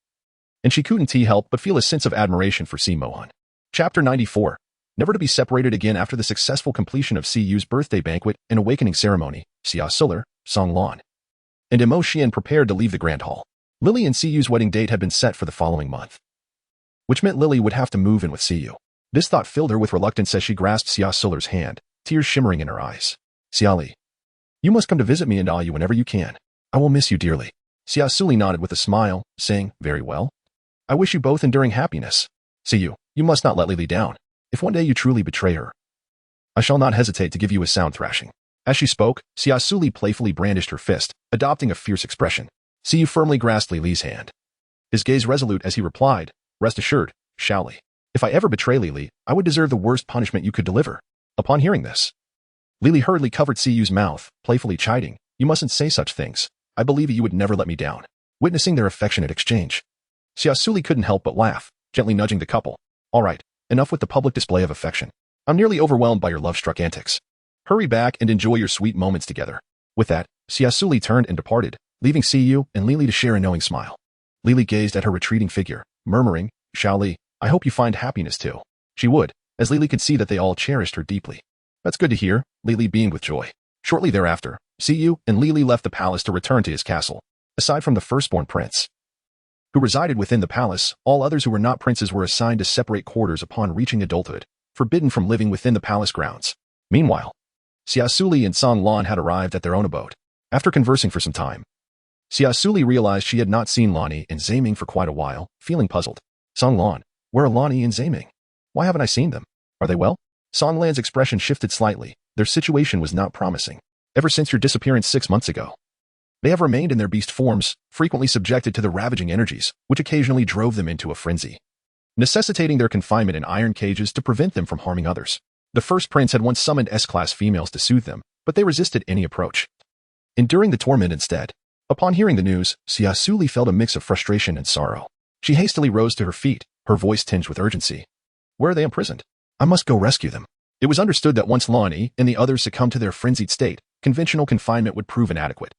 A: and she couldn't help but feel a sense of admiration for Xia. Chapter 94. Never to be separated again. After the successful completion of Siyu's birthday banquet and awakening ceremony, Xia Suli, Song Lan, and Mo Xian prepared to leave the Grand Hall. Lily and Siyu's wedding date had been set for the following month, which meant Lily would have to move in with Siyu. This thought filled her with reluctance as she grasped Xia Suli's hand, tears shimmering in her eyes. Xia Li, you must come to visit me in Ayu whenever you can. I will miss you dearly. Xia Suli nodded with a smile, saying, very well. I wish you both enduring happiness. See you must not let Lily down. If one day you truly betray her, I shall not hesitate to give you a sound thrashing. As she spoke, Xia Suli playfully brandished her fist, adopting a fierce expression. Xiu firmly grasped Li's hand. His gaze resolute as he replied, rest assured, Xiaoli. If I ever betray Lili, I would deserve the worst punishment you could deliver. Upon hearing this, Lili hurriedly covered Xiu's mouth, playfully chiding, you mustn't say such things. I believe you would never let me down. Witnessing their affectionate exchange, Xia Suli couldn't help but laugh, gently nudging the couple. All right, enough with the public display of affection. I'm nearly overwhelmed by your love-struck antics. Hurry back and enjoy your sweet moments together. With that, Xia Suli turned and departed, leaving Xiu and Lili to share a knowing smile. Lili gazed at her retreating figure, murmuring, Xiaoli, I hope you find happiness too. She would, as Lili could see that they all cherished her deeply. That's good to hear, Lili beamed with joy. Shortly thereafter, Xiu and Lili left the palace to return to his castle. Aside from the firstborn prince, who resided within the palace, all others who were not princes were assigned to separate quarters upon reaching adulthood, forbidden from living within the palace grounds. Meanwhile, Xia Suli and Song Lan had arrived at their own abode. After conversing for some time, Xia Suli realized she had not seen Lani and Zaiming for quite a while, feeling puzzled. Song Lan, where are Lani and Zaiming? Why haven't I seen them? Are they well? Song Lan's expression shifted slightly. Their situation was not promising. Ever since your disappearance 6 months ago, they have remained in their beast forms, frequently subjected to the ravaging energies, which occasionally drove them into a frenzy, necessitating their confinement in iron cages to prevent them from harming others. The first prince had once summoned S-class females to soothe them, but they resisted any approach, enduring the torment instead. Upon hearing the news, Xia Suli felt a mix of frustration and sorrow. She hastily rose to her feet, her voice tinged with urgency. Where are they imprisoned? I must go rescue them. It was understood that once Lani and the others succumbed to their frenzied state, conventional confinement would prove inadequate.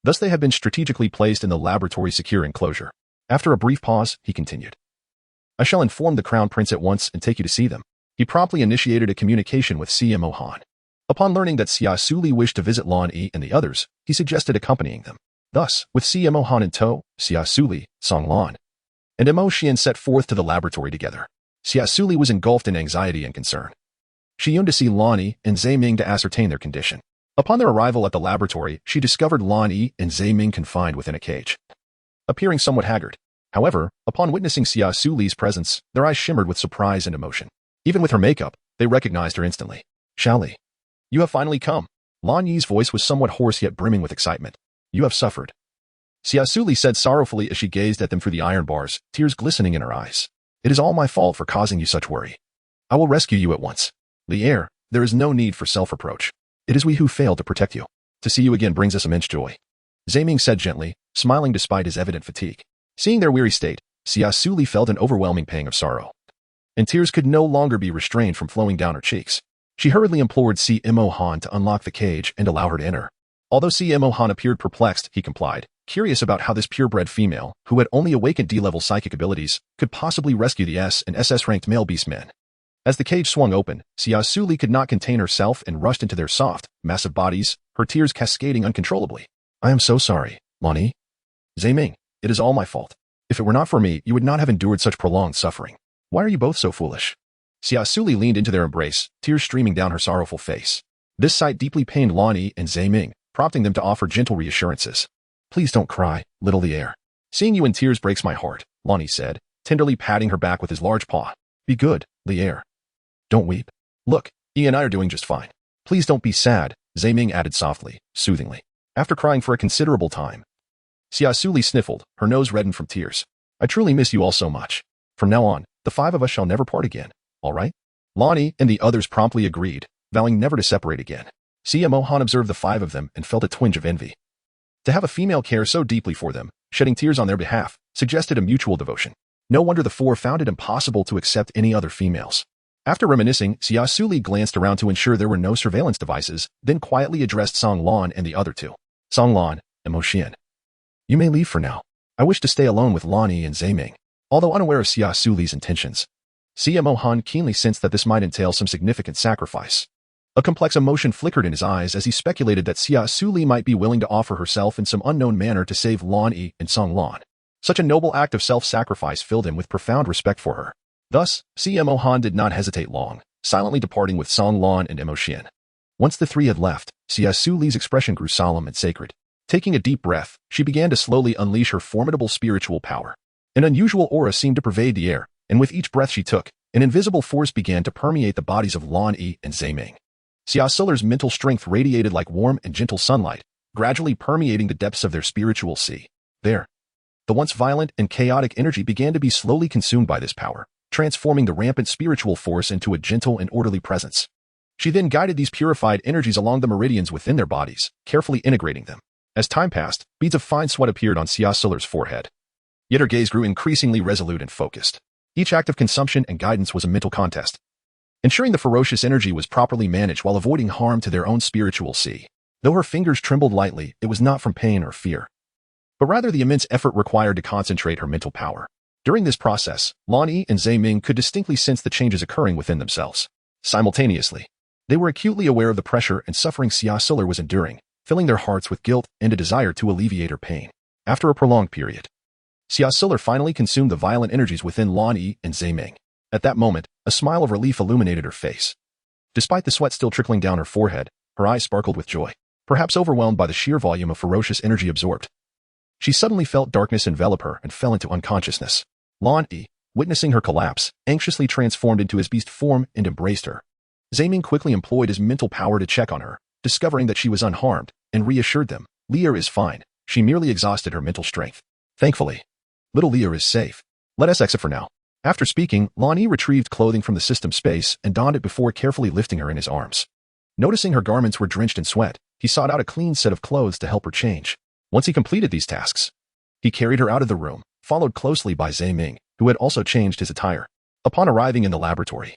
A: Thus they had been strategically placed in the laboratory secure enclosure. After a brief pause, he continued. I shall inform the crown prince at once and take you to see them. He promptly initiated a communication with CMO Han. Upon learning that Xia Suli wished to visit Lani and the others, he suggested accompanying them. Thus, with CMO Han in tow, Xia Suli, Song Lan, and Mo Xian set forth to the laboratory together. Xia Suli was engulfed in anxiety and concern. She yearned to see Lani and Zaiming to ascertain their condition. Upon their arrival at the laboratory, she discovered Lani and Zaiming confined within a cage, appearing somewhat haggard. However, upon witnessing Xia Suli's presence, their eyes shimmered with surprise and emotion. Even with her makeup, they recognized her instantly. Xiaoli, you have finally come. Lan Yi's voice was somewhat hoarse yet brimming with excitement. You have suffered, Xia Suli said sorrowfully as she gazed at them through the iron bars, tears glistening in her eyes. It is all my fault for causing you such worry. I will rescue you at once. Li'er, there is no need for self-reproach. It is we who failed to protect you. To see you again brings us immense joy. Zaiming said gently, smiling despite his evident fatigue. Seeing their weary state, Xia Suli felt an overwhelming pang of sorrow, and tears could no longer be restrained from flowing down her cheeks. She hurriedly implored CMO Han to unlock the cage and allow her to enter. Although CMO Han appeared perplexed, he complied, curious about how this purebred female, who had only awakened D-level psychic abilities, could possibly rescue the S and SS-ranked male beastmen. As the cage swung open, Xia Suli could not contain herself and rushed into their soft, massive bodies, her tears cascading uncontrollably. I am so sorry, Lani. Zaiming, it is all my fault. If it were not for me, you would not have endured such prolonged suffering. Why are you both so foolish? Xia Suli leaned into their embrace, tears streaming down her sorrowful face. This sight deeply pained Lani and Zaiming, prompting them to offer gentle reassurances. Please don't cry, little Li'er. Seeing you in tears breaks my heart, Lani said, tenderly patting her back with his large paw. Be good, Li'er. Don't weep. Look, Yi and I are doing just fine. Please don't be sad, Zaiming added softly, soothingly. After crying for a considerable time, Xia Suli sniffled, her nose reddened from tears. I truly miss you all so much. From now on, the 5 of us shall never part again, all right? Lani and the others promptly agreed, vowing never to separate again. CMO Han observed the 5 of them and felt a twinge of envy. To have a female care so deeply for them, shedding tears on their behalf, suggested a mutual devotion. No wonder the 4 found it impossible to accept any other females. After reminiscing, Xia Suli glanced around to ensure there were no surveillance devices, then quietly addressed Song Lan and the other 2. Song Lan and Mo Xian. You may leave for now. I wish to stay alone with Lani and Zaiming. Although unaware of Xia Suli's intentions, CMO Han keenly sensed that this might entail some significant sacrifice. A complex emotion flickered in his eyes as he speculated that Xia Suli might be willing to offer herself in some unknown manner to save Lani and Song Lan. Such a noble act of self-sacrifice filled him with profound respect for her. Thus, CMO Han did not hesitate long, silently departing with Song Lan and Mo Xian. Once the three had left, Xia Suli's expression grew solemn and sacred. Taking a deep breath, she began to slowly unleash her formidable spiritual power. An unusual aura seemed to pervade the air, and with each breath she took, an invisible force began to permeate the bodies of Lan Yi and Zhe Ming. Xia Suli's mental strength radiated like warm and gentle sunlight, gradually permeating the depths of their spiritual sea. There, the once violent and chaotic energy began to be slowly consumed by this power, transforming the rampant spiritual force into a gentle and orderly presence. She then guided these purified energies along the meridians within their bodies, carefully integrating them. As time passed, beads of fine sweat appeared on Xia Suli's forehead. Yet her gaze grew increasingly resolute and focused. Each act of consumption and guidance was a mental contest, ensuring the ferocious energy was properly managed while avoiding harm to their own spiritual sea. Though her fingers trembled lightly, it was not from pain or fear, but rather the immense effort required to concentrate her mental power. During this process, Lan Yi and Zhe Ming could distinctly sense the changes occurring within themselves. Simultaneously, they were acutely aware of the pressure and suffering Xia Suli was enduring, filling their hearts with guilt and a desire to alleviate her pain. After a prolonged period, Xia Suli finally consumed the violent energies within Lan Yi and Zhe Ming. At that moment, a smile of relief illuminated her face. Despite the sweat still trickling down her forehead, her eyes sparkled with joy, perhaps overwhelmed by the sheer volume of ferocious energy absorbed. She suddenly felt darkness envelop her and fell into unconsciousness. Lan Yi, witnessing her collapse, anxiously transformed into his beast form and embraced her. Zhe Ming quickly employed his mental power to check on her, discovering that she was unharmed, and reassured them, "Leah is fine. She merely exhausted her mental strength. Thankfully, little Leah is safe. Let us exit for now." After speaking, Lan Yi retrieved clothing from the system space and donned it before carefully lifting her in his arms. Noticing her garments were drenched in sweat, he sought out a clean set of clothes to help her change. Once he completed these tasks, he carried her out of the room, followed closely by Zhe Ming, who had also changed his attire. Upon arriving in the laboratory,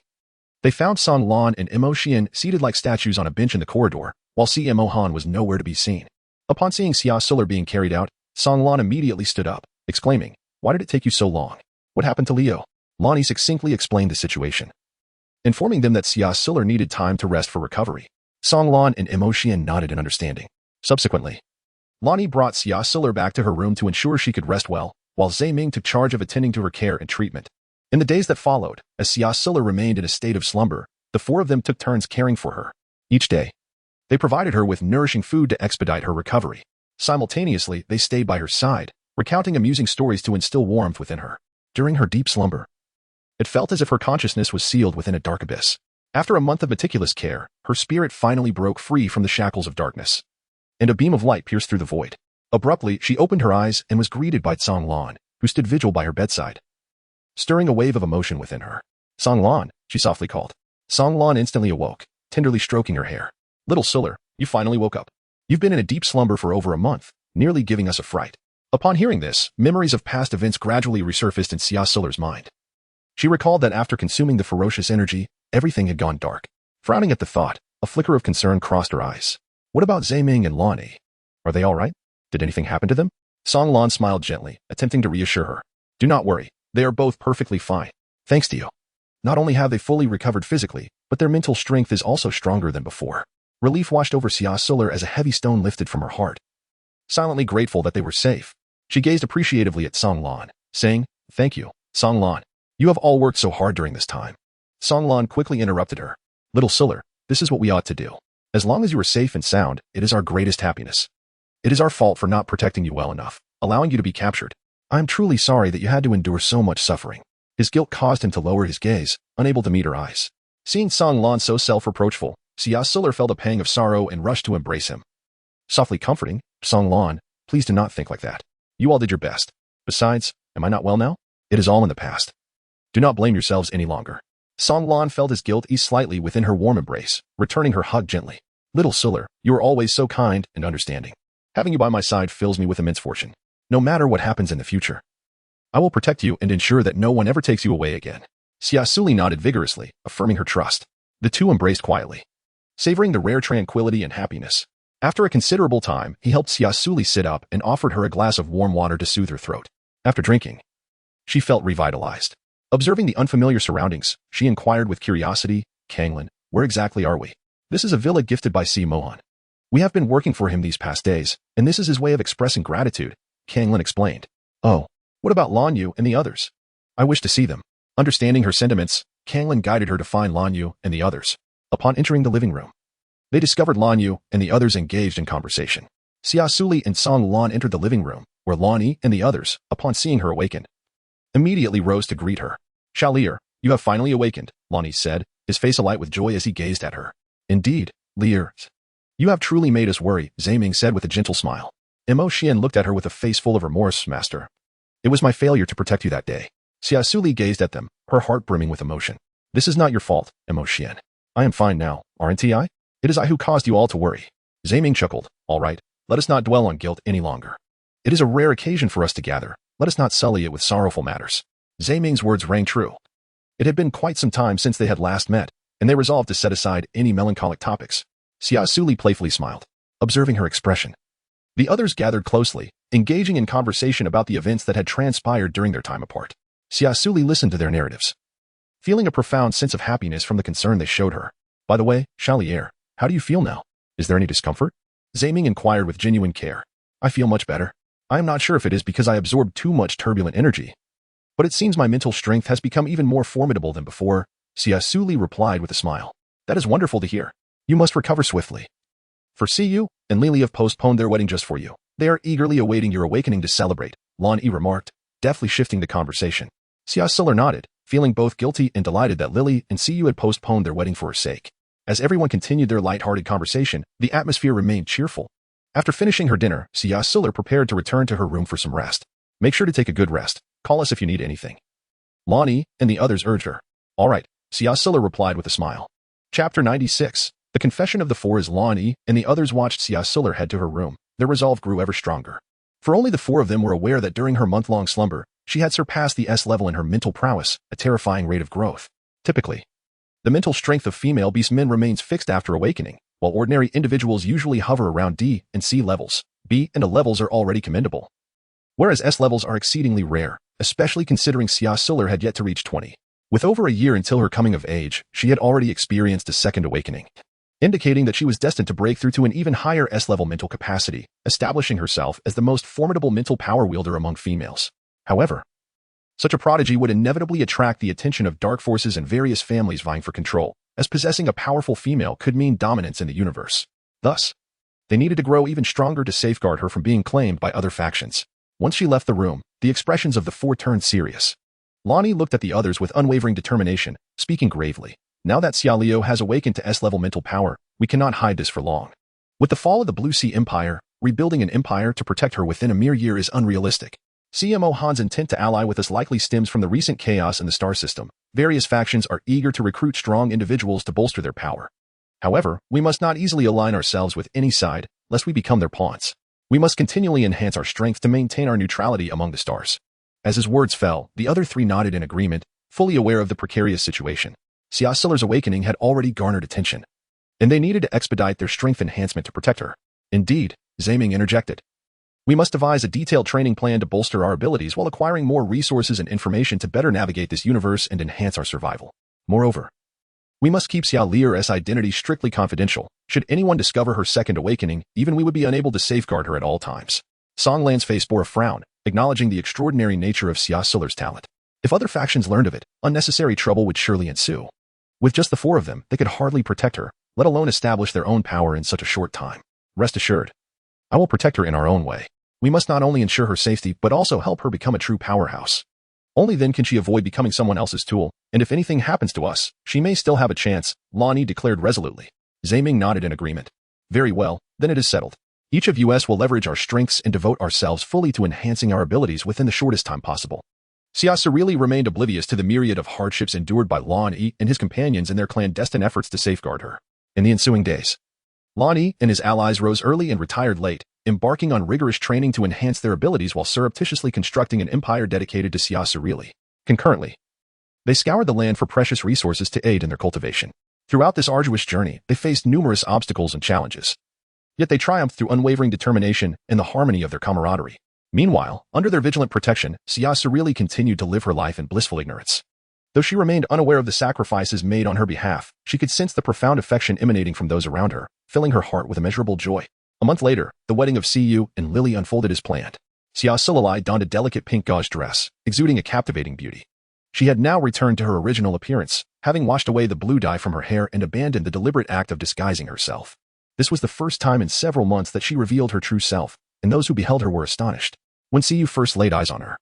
A: they found Song Lan and Mo Xian seated like statues on a bench in the corridor, while CMO Han was nowhere to be seen. Upon seeing Xia Suli being carried out, Song Lan immediately stood up, exclaiming, "Why did it take you so long? What happened to Leo?" Lan Yi succinctly explained the situation, informing them that Xia Suli needed time to rest for recovery. Song Lan and Mo Xian nodded in understanding. Subsequently, Lan Yi brought Xia Suli back to her room to ensure she could rest well, while Zhe Ming took charge of attending to her care and treatment. In the days that followed, as Xia Suli remained in a state of slumber, the four of them took turns caring for her. Each day, they provided her with nourishing food to expedite her recovery. Simultaneously, they stayed by her side, recounting amusing stories to instill warmth within her. During her deep slumber, it felt as if her consciousness was sealed within a dark abyss. After a month of meticulous care, her spirit finally broke free from the shackles of darkness, and a beam of light pierced through the void. Abruptly, she opened her eyes and was greeted by Song Lan, who stood vigil by her bedside, stirring a wave of emotion within her. "Song Lan," she softly called. Song Lan instantly awoke, tenderly stroking her hair. "Little Suli, you finally woke up. You've been in a deep slumber for over a month, nearly giving us a fright." Upon hearing this, memories of past events gradually resurfaced in Xia Suli's mind. She recalled that after consuming the ferocious energy, everything had gone dark. Frowning at the thought, a flicker of concern crossed her eyes. What about Zhe Ming and Lan Yi? Are they all right? Did anything happen to them? Song Lan smiled gently, attempting to reassure her. "Do not worry, they are both perfectly fine. Thanks to you. Not only have they fully recovered physically, but their mental strength is also stronger than before." Relief washed over Xia Suli as a heavy stone lifted from her heart. Silently grateful that they were safe, she gazed appreciatively at Song Lan, saying, "Thank you, Song Lan. You have all worked so hard during this time." Song Lan quickly interrupted her. "Little Suli, this is what we ought to do. As long as you are safe and sound, it is our greatest happiness. It is our fault for not protecting you well enough, allowing you to be captured. I am truly sorry that you had to endure so much suffering." His guilt caused him to lower his gaze, unable to meet her eyes. Seeing Song Lan so self-reproachful, Xia Suli felt a pang of sorrow and rushed to embrace him. Softly comforting, "Song Lan, please do not think like that. You all did your best. Besides, am I not well now? It is all in the past. Do not blame yourselves any longer." Song Lan felt his guilt ease slightly within her warm embrace, returning her hug gently. "Little Suli, you are always so kind and understanding. Having you by my side fills me with immense fortune. No matter what happens in the future, I will protect you and ensure that no one ever takes you away again." Xia Suli nodded vigorously, affirming her trust. The two embraced quietly, savoring the rare tranquility and happiness. After a considerable time, he helped Xia Suli sit up and offered her a glass of warm water to soothe her throat. After drinking, she felt revitalized. Observing the unfamiliar surroundings, she inquired with curiosity, "Kanglin, where exactly are we?" "This is a villa gifted by C. Mohan. We have been working for him these past days, and this is his way of expressing gratitude," Kanglin explained. "Oh, what about Lan Yu and the others? I wish to see them." Understanding her sentiments, Kanglin guided her to find Lan Yu and the others. Upon entering the living room, they discovered Lan Yu and the others engaged in conversation. Xia Suli and Song Lan entered the living room, where Lan Yi and the others, upon seeing her awakened, immediately rose to greet her. Xiao, you have finally awakened, Lan Yi said, his face alight with joy as he gazed at her. Indeed, Lier. You have truly made us worry, Zaiming said with a gentle smile. Mo Xian looked at her with a face full of remorse, Master. It was my failure to protect you that day. Xia Suli gazed at them, her heart brimming with emotion. This is not your fault, Mo Xian. I am fine now, aren't I? It is I who caused you all to worry. Zaiming chuckled. All right, let us not dwell on guilt any longer. It is a rare occasion for us to gather. Let us not sully it with sorrowful matters. Zaiming's words rang true. It had been quite some time since they had last met, and they resolved to set aside any melancholic topics. Xia Suli playfully smiled, observing her expression. The others gathered closely, engaging in conversation about the events that had transpired during their time apart. Xia Suli listened to their narratives, feeling a profound sense of happiness from the concern they showed her. By the way, Xiao, how do you feel now? Is there any discomfort? Zaiming inquired with genuine care. I feel much better. I am not sure if it is because I absorbed too much turbulent energy, but it seems my mental strength has become even more formidable than before, Xia Suli replied with a smile. That is wonderful to hear. You must recover swiftly. For Siyu and Lili have postponed their wedding just for you. They are eagerly awaiting your awakening to celebrate, Lan Yi remarked, deftly shifting the conversation. Xia Suli nodded, feeling both guilty and delighted that Lili and Siyu had postponed their wedding for her sake. As everyone continued their light-hearted conversation, the atmosphere remained cheerful. After finishing her dinner, Xia Suli prepared to return to her room for some rest. Make sure to take a good rest. Call us if you need anything. Lan Yi and the others urged her. All right, Xia Suli replied with a smile. Chapter 96. The Confession of the Four. As Lan Yi and the others watched Xia Suli head to her room, their resolve grew ever stronger. For only the four of them were aware that during her month-long slumber, she had surpassed the S level in her mental prowess, a terrifying rate of growth. Typically, the mental strength of female beastmen remains fixed after awakening, while ordinary individuals usually hover around D and C levels. B and A levels are already commendable, whereas S levels are exceedingly rare, especially considering Xia Suli had yet to reach 20. With over a year until her coming of age, she had already experienced a second awakening, indicating that she was destined to break through to an even higher S-level mental capacity, establishing herself as the most formidable mental power wielder among females. However, such a prodigy would inevitably attract the attention of dark forces and various families vying for control, as possessing a powerful female could mean dominance in the universe. Thus, they needed to grow even stronger to safeguard her from being claimed by other factions. Once she left the room, the expressions of the four turned serious. Lan Yi looked at the others with unwavering determination, speaking gravely. Now that Xia Liu has awakened to S-level mental power, we cannot hide this for long. With the fall of the Blue Sea Empire, rebuilding an empire to protect her within a mere year is unrealistic. CMO Han's intent to ally with us likely stems from the recent chaos in the star system. Various factions are eager to recruit strong individuals to bolster their power. However, we must not easily align ourselves with any side, lest we become their pawns. We must continually enhance our strength to maintain our neutrality among the stars. As his words fell, the other three nodded in agreement, fully aware of the precarious situation. Xia Suli's awakening had already garnered attention, and they needed to expedite their strength enhancement to protect her. Indeed, Zaiming interjected. We must devise a detailed training plan to bolster our abilities while acquiring more resources and information to better navigate this universe and enhance our survival. Moreover, we must keep Xia Li's identity strictly confidential. Should anyone discover her second awakening, even we would be unable to safeguard her at all times. Song Lan's face bore a frown, acknowledging the extraordinary nature of Xia Suli's talent. If other factions learned of it, unnecessary trouble would surely ensue. With just the four of them, they could hardly protect her, let alone establish their own power in such a short time. Rest assured, I will protect her in our own way. We must not only ensure her safety, but also help her become a true powerhouse. Only then can she avoid becoming someone else's tool, and if anything happens to us, she may still have a chance, Lan Yi declared resolutely. Zaiming nodded in agreement. Very well, then it is settled. Each of us will leverage our strengths and devote ourselves fully to enhancing our abilities within the shortest time possible. Xia Suli remained oblivious to the myriad of hardships endured by Lan Yi and his companions in their clandestine efforts to safeguard her. In the ensuing days, Lan Yi and his allies rose early and retired late, embarking on rigorous training to enhance their abilities while surreptitiously constructing an empire dedicated to Xia Suli. Concurrently, they scoured the land for precious resources to aid in their cultivation. Throughout this arduous journey, they faced numerous obstacles and challenges. Yet they triumphed through unwavering determination and the harmony of their camaraderie. Meanwhile, under their vigilant protection, Xia Suli continued to live her life in blissful ignorance. Though she remained unaware of the sacrifices made on her behalf, she could sense the profound affection emanating from those around her, filling her heart with immeasurable joy. A month later, the wedding of Siyu and Lily unfolded as planned. Xia Suli donned a delicate pink gauze dress, exuding a captivating beauty. She had now returned to her original appearance, having washed away the blue dye from her hair and abandoned the deliberate act of disguising herself. This was the first time in several months that she revealed her true self, and those who beheld her were astonished. When Xia first laid eyes on her,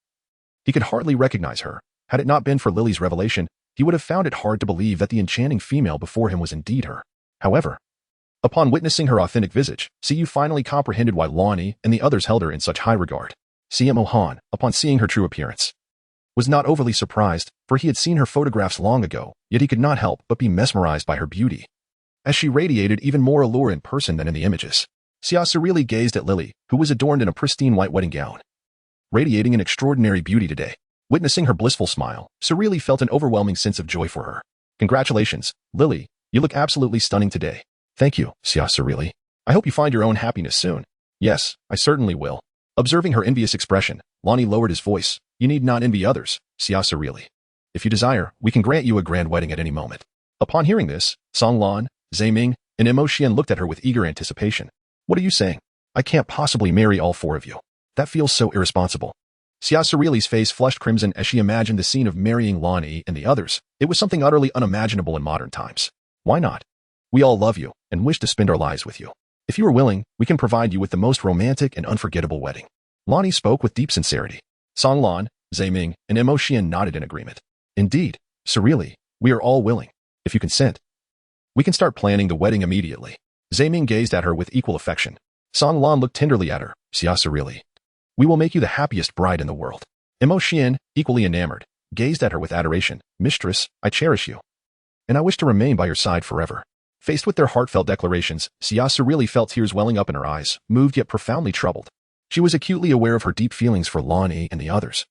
A: he could hardly recognize her. Had it not been for Lily's revelation, he would have found it hard to believe that the enchanting female before him was indeed her. However, upon witnessing her authentic visage, Xia finally comprehended why Lani and the others held her in such high regard. Xia Han, upon seeing her true appearance, was not overly surprised, for he had seen her photographs long ago, yet he could not help but be mesmerized by her beauty, as she radiated even more allure in person than in the images. Xia Suli gazed at Lily, who was adorned in a pristine white wedding gown, radiating an extraordinary beauty today. Witnessing her blissful smile, Suli felt an overwhelming sense of joy for her. Congratulations, Lily, you look absolutely stunning today. Thank you, Xia Suli. I hope you find your own happiness soon. Yes, I certainly will. Observing her envious expression, Lani lowered his voice. You need not envy others, Xia Suli. If you desire, we can grant you a grand wedding at any moment. Upon hearing this, Songlan, Zaiming, and Emotian looked at her with eager anticipation. What are you saying? I can't possibly marry all four of you. That feels so irresponsible. Xia Suli's face flushed crimson as she imagined the scene of marrying Lani and the others. It was something utterly unimaginable in modern times. Why not? We all love you and wish to spend our lives with you. If you are willing, we can provide you with the most romantic and unforgettable wedding. Lani spoke with deep sincerity. Songlan, Zaiming, and Emotian nodded in agreement. Indeed, Suli, we are all willing. If you consent, we can start planning the wedding immediately. Zaiming gazed at her with equal affection. Songlan looked tenderly at her. Xia Suli, we will make you the happiest bride in the world. Emotian, equally enamored, gazed at her with adoration. Mistress, I cherish you, and I wish to remain by your side forever. Faced with their heartfelt declarations, Xia Suli felt tears welling up in her eyes, moved yet profoundly troubled. She was acutely aware of her deep feelings for Lani and the others.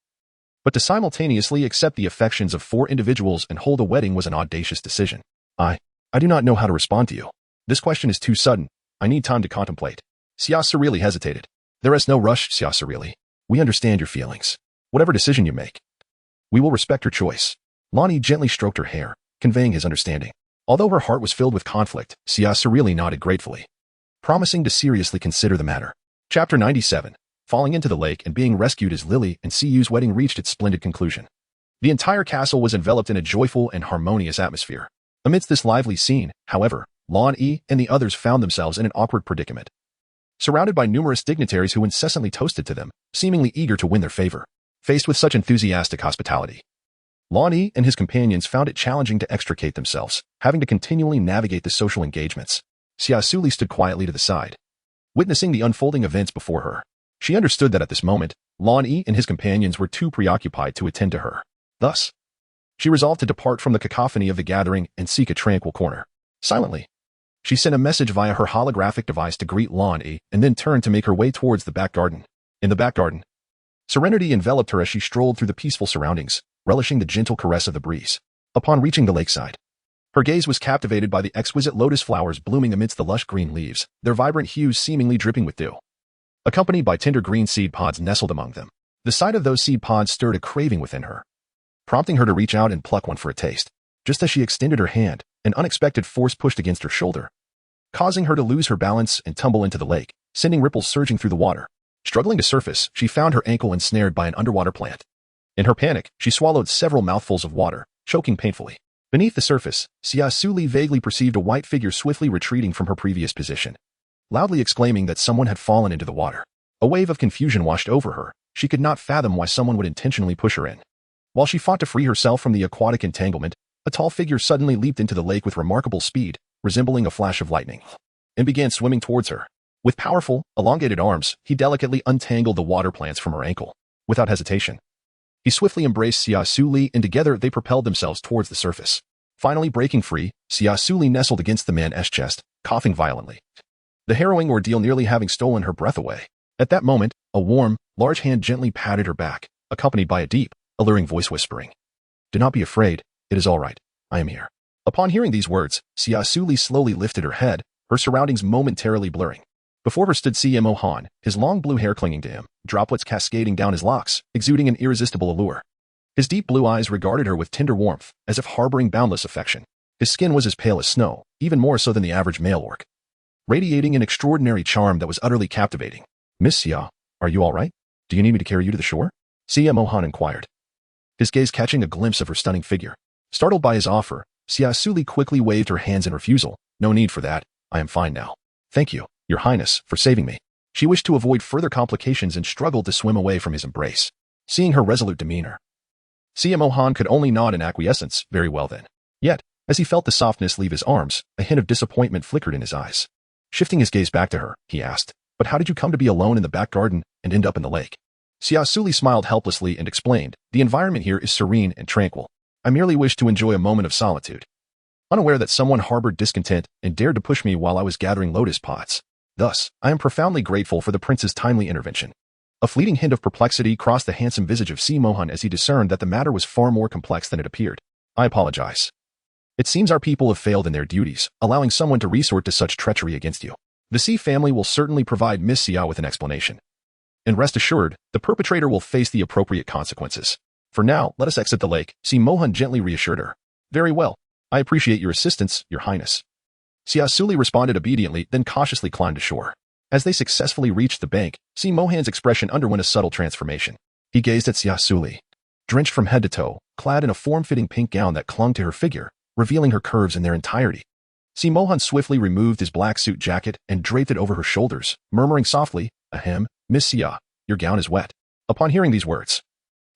A: But to simultaneously accept the affections of four individuals and hold a wedding was an audacious decision. I do not know how to respond to you. This question is too sudden. I need time to contemplate. Xia Suli hesitated. There is no rush, Xia Suli. We understand your feelings. Whatever decision you make, we will respect your choice. Lani gently stroked her hair, conveying his understanding. Although her heart was filled with conflict, Xia Suli nodded gratefully, promising to seriously consider the matter. Chapter 97. Falling into the lake and being rescued as Lily and Siyu's wedding reached its splendid conclusion. The entire castle was enveloped in a joyful and harmonious atmosphere. Amidst this lively scene, however, Lani and the others found themselves in an awkward predicament. Surrounded by numerous dignitaries who incessantly toasted to them, seemingly eager to win their favor. Faced with such enthusiastic hospitality, Lani and his companions found it challenging to extricate themselves, having to continually navigate the social engagements. Xia Suli stood quietly to the side, witnessing the unfolding events before her. She understood that at this moment, Lani and his companions were too preoccupied to attend to her. Thus, she resolved to depart from the cacophony of the gathering and seek a tranquil corner. Silently, she sent a message via her holographic device to greet Lani and then turned to make her way towards the back garden. In the back garden, serenity enveloped her as she strolled through the peaceful surroundings, relishing the gentle caress of the breeze. Upon reaching the lakeside, her gaze was captivated by the exquisite lotus flowers blooming amidst the lush green leaves, their vibrant hues seemingly dripping with dew, accompanied by tender green seed pods nestled among them. The sight of those seed pods stirred a craving within her, prompting her to reach out and pluck one for a taste. Just as she extended her hand, an unexpected force pushed against her shoulder, causing her to lose her balance and tumble into the lake, sending ripples surging through the water. Struggling to surface, she found her ankle ensnared by an underwater plant. In her panic, she swallowed several mouthfuls of water, choking painfully. Beneath the surface, Xia Suli vaguely perceived a white figure swiftly retreating from her previous position, loudly exclaiming that someone had fallen into the water. A wave of confusion washed over her. She could not fathom why someone would intentionally push her in. While she fought to free herself from the aquatic entanglement, a tall figure suddenly leaped into the lake with remarkable speed, resembling a flash of lightning, and began swimming towards her. With powerful, elongated arms, he delicately untangled the water plants from her ankle. Without hesitation, he swiftly embraced Xia Suli and together they propelled themselves towards the surface. Finally breaking free, Xia Suli nestled against the man's chest, coughing violently, the harrowing ordeal nearly having stolen her breath away. At that moment, a warm, large hand gently patted her back, accompanied by a deep, alluring voice whispering, "Do not be afraid, it is all right, I am here." Upon hearing these words, Xia Suli slowly lifted her head, her surroundings momentarily blurring. Before her stood CMO Han, his long blue hair clinging to him, droplets cascading down his locks, exuding an irresistible allure. His deep blue eyes regarded her with tender warmth, as if harboring boundless affection. His skin was as pale as snow, even more so than the average male orc, radiating an extraordinary charm that was utterly captivating. "Miss Xia, are you all right? Do you need me to carry you to the shore?" CMO Han inquired. his gaze catching a glimpse of her stunning figure. Startled by his offer, Xia Suli quickly waved her hands in refusal. No need for that. I am fine now. Thank you, Your Highness, for saving me. She wished to avoid further complications and struggled to swim away from his embrace. Seeing her resolute demeanor, Xia Mohan could only nod in acquiescence. Very well then. Yet, as he felt the softness leave his arms, a hint of disappointment flickered in his eyes. Shifting his gaze back to her, he asked, "But how did you come to be alone in the back garden and end up in the lake?" Xia Suli smiled helplessly and explained, "The environment here is serene and tranquil. I merely wished to enjoy a moment of solitude. Unaware that someone harbored discontent and dared to push me while I was gathering lotus pods. Thus, I am profoundly grateful for the prince's timely intervention." A fleeting hint of perplexity crossed the handsome visage of Xia Mohan as he discerned that the matter was far more complex than it appeared. "I apologize. It seems our people have failed in their duties, allowing someone to resort to such treachery against you. The Xi family will certainly provide Miss Xia with an explanation. And rest assured, the perpetrator will face the appropriate consequences. For now, let us exit the lake," Xia Mohan gently reassured her. "Very well. I appreciate your assistance, Your Highness." Xia Suli responded obediently, then cautiously climbed ashore. As they successfully reached the bank, Xia Mohan's expression underwent a subtle transformation. He gazed at Xia Suli. Drenched from head to toe, clad in a form-fitting pink gown that clung to her figure, revealing her curves in their entirety. Xia Mohan swiftly removed his black suit jacket and draped it over her shoulders, murmuring softly, "Ahem, Miss Xia, your gown is wet." Upon hearing these words,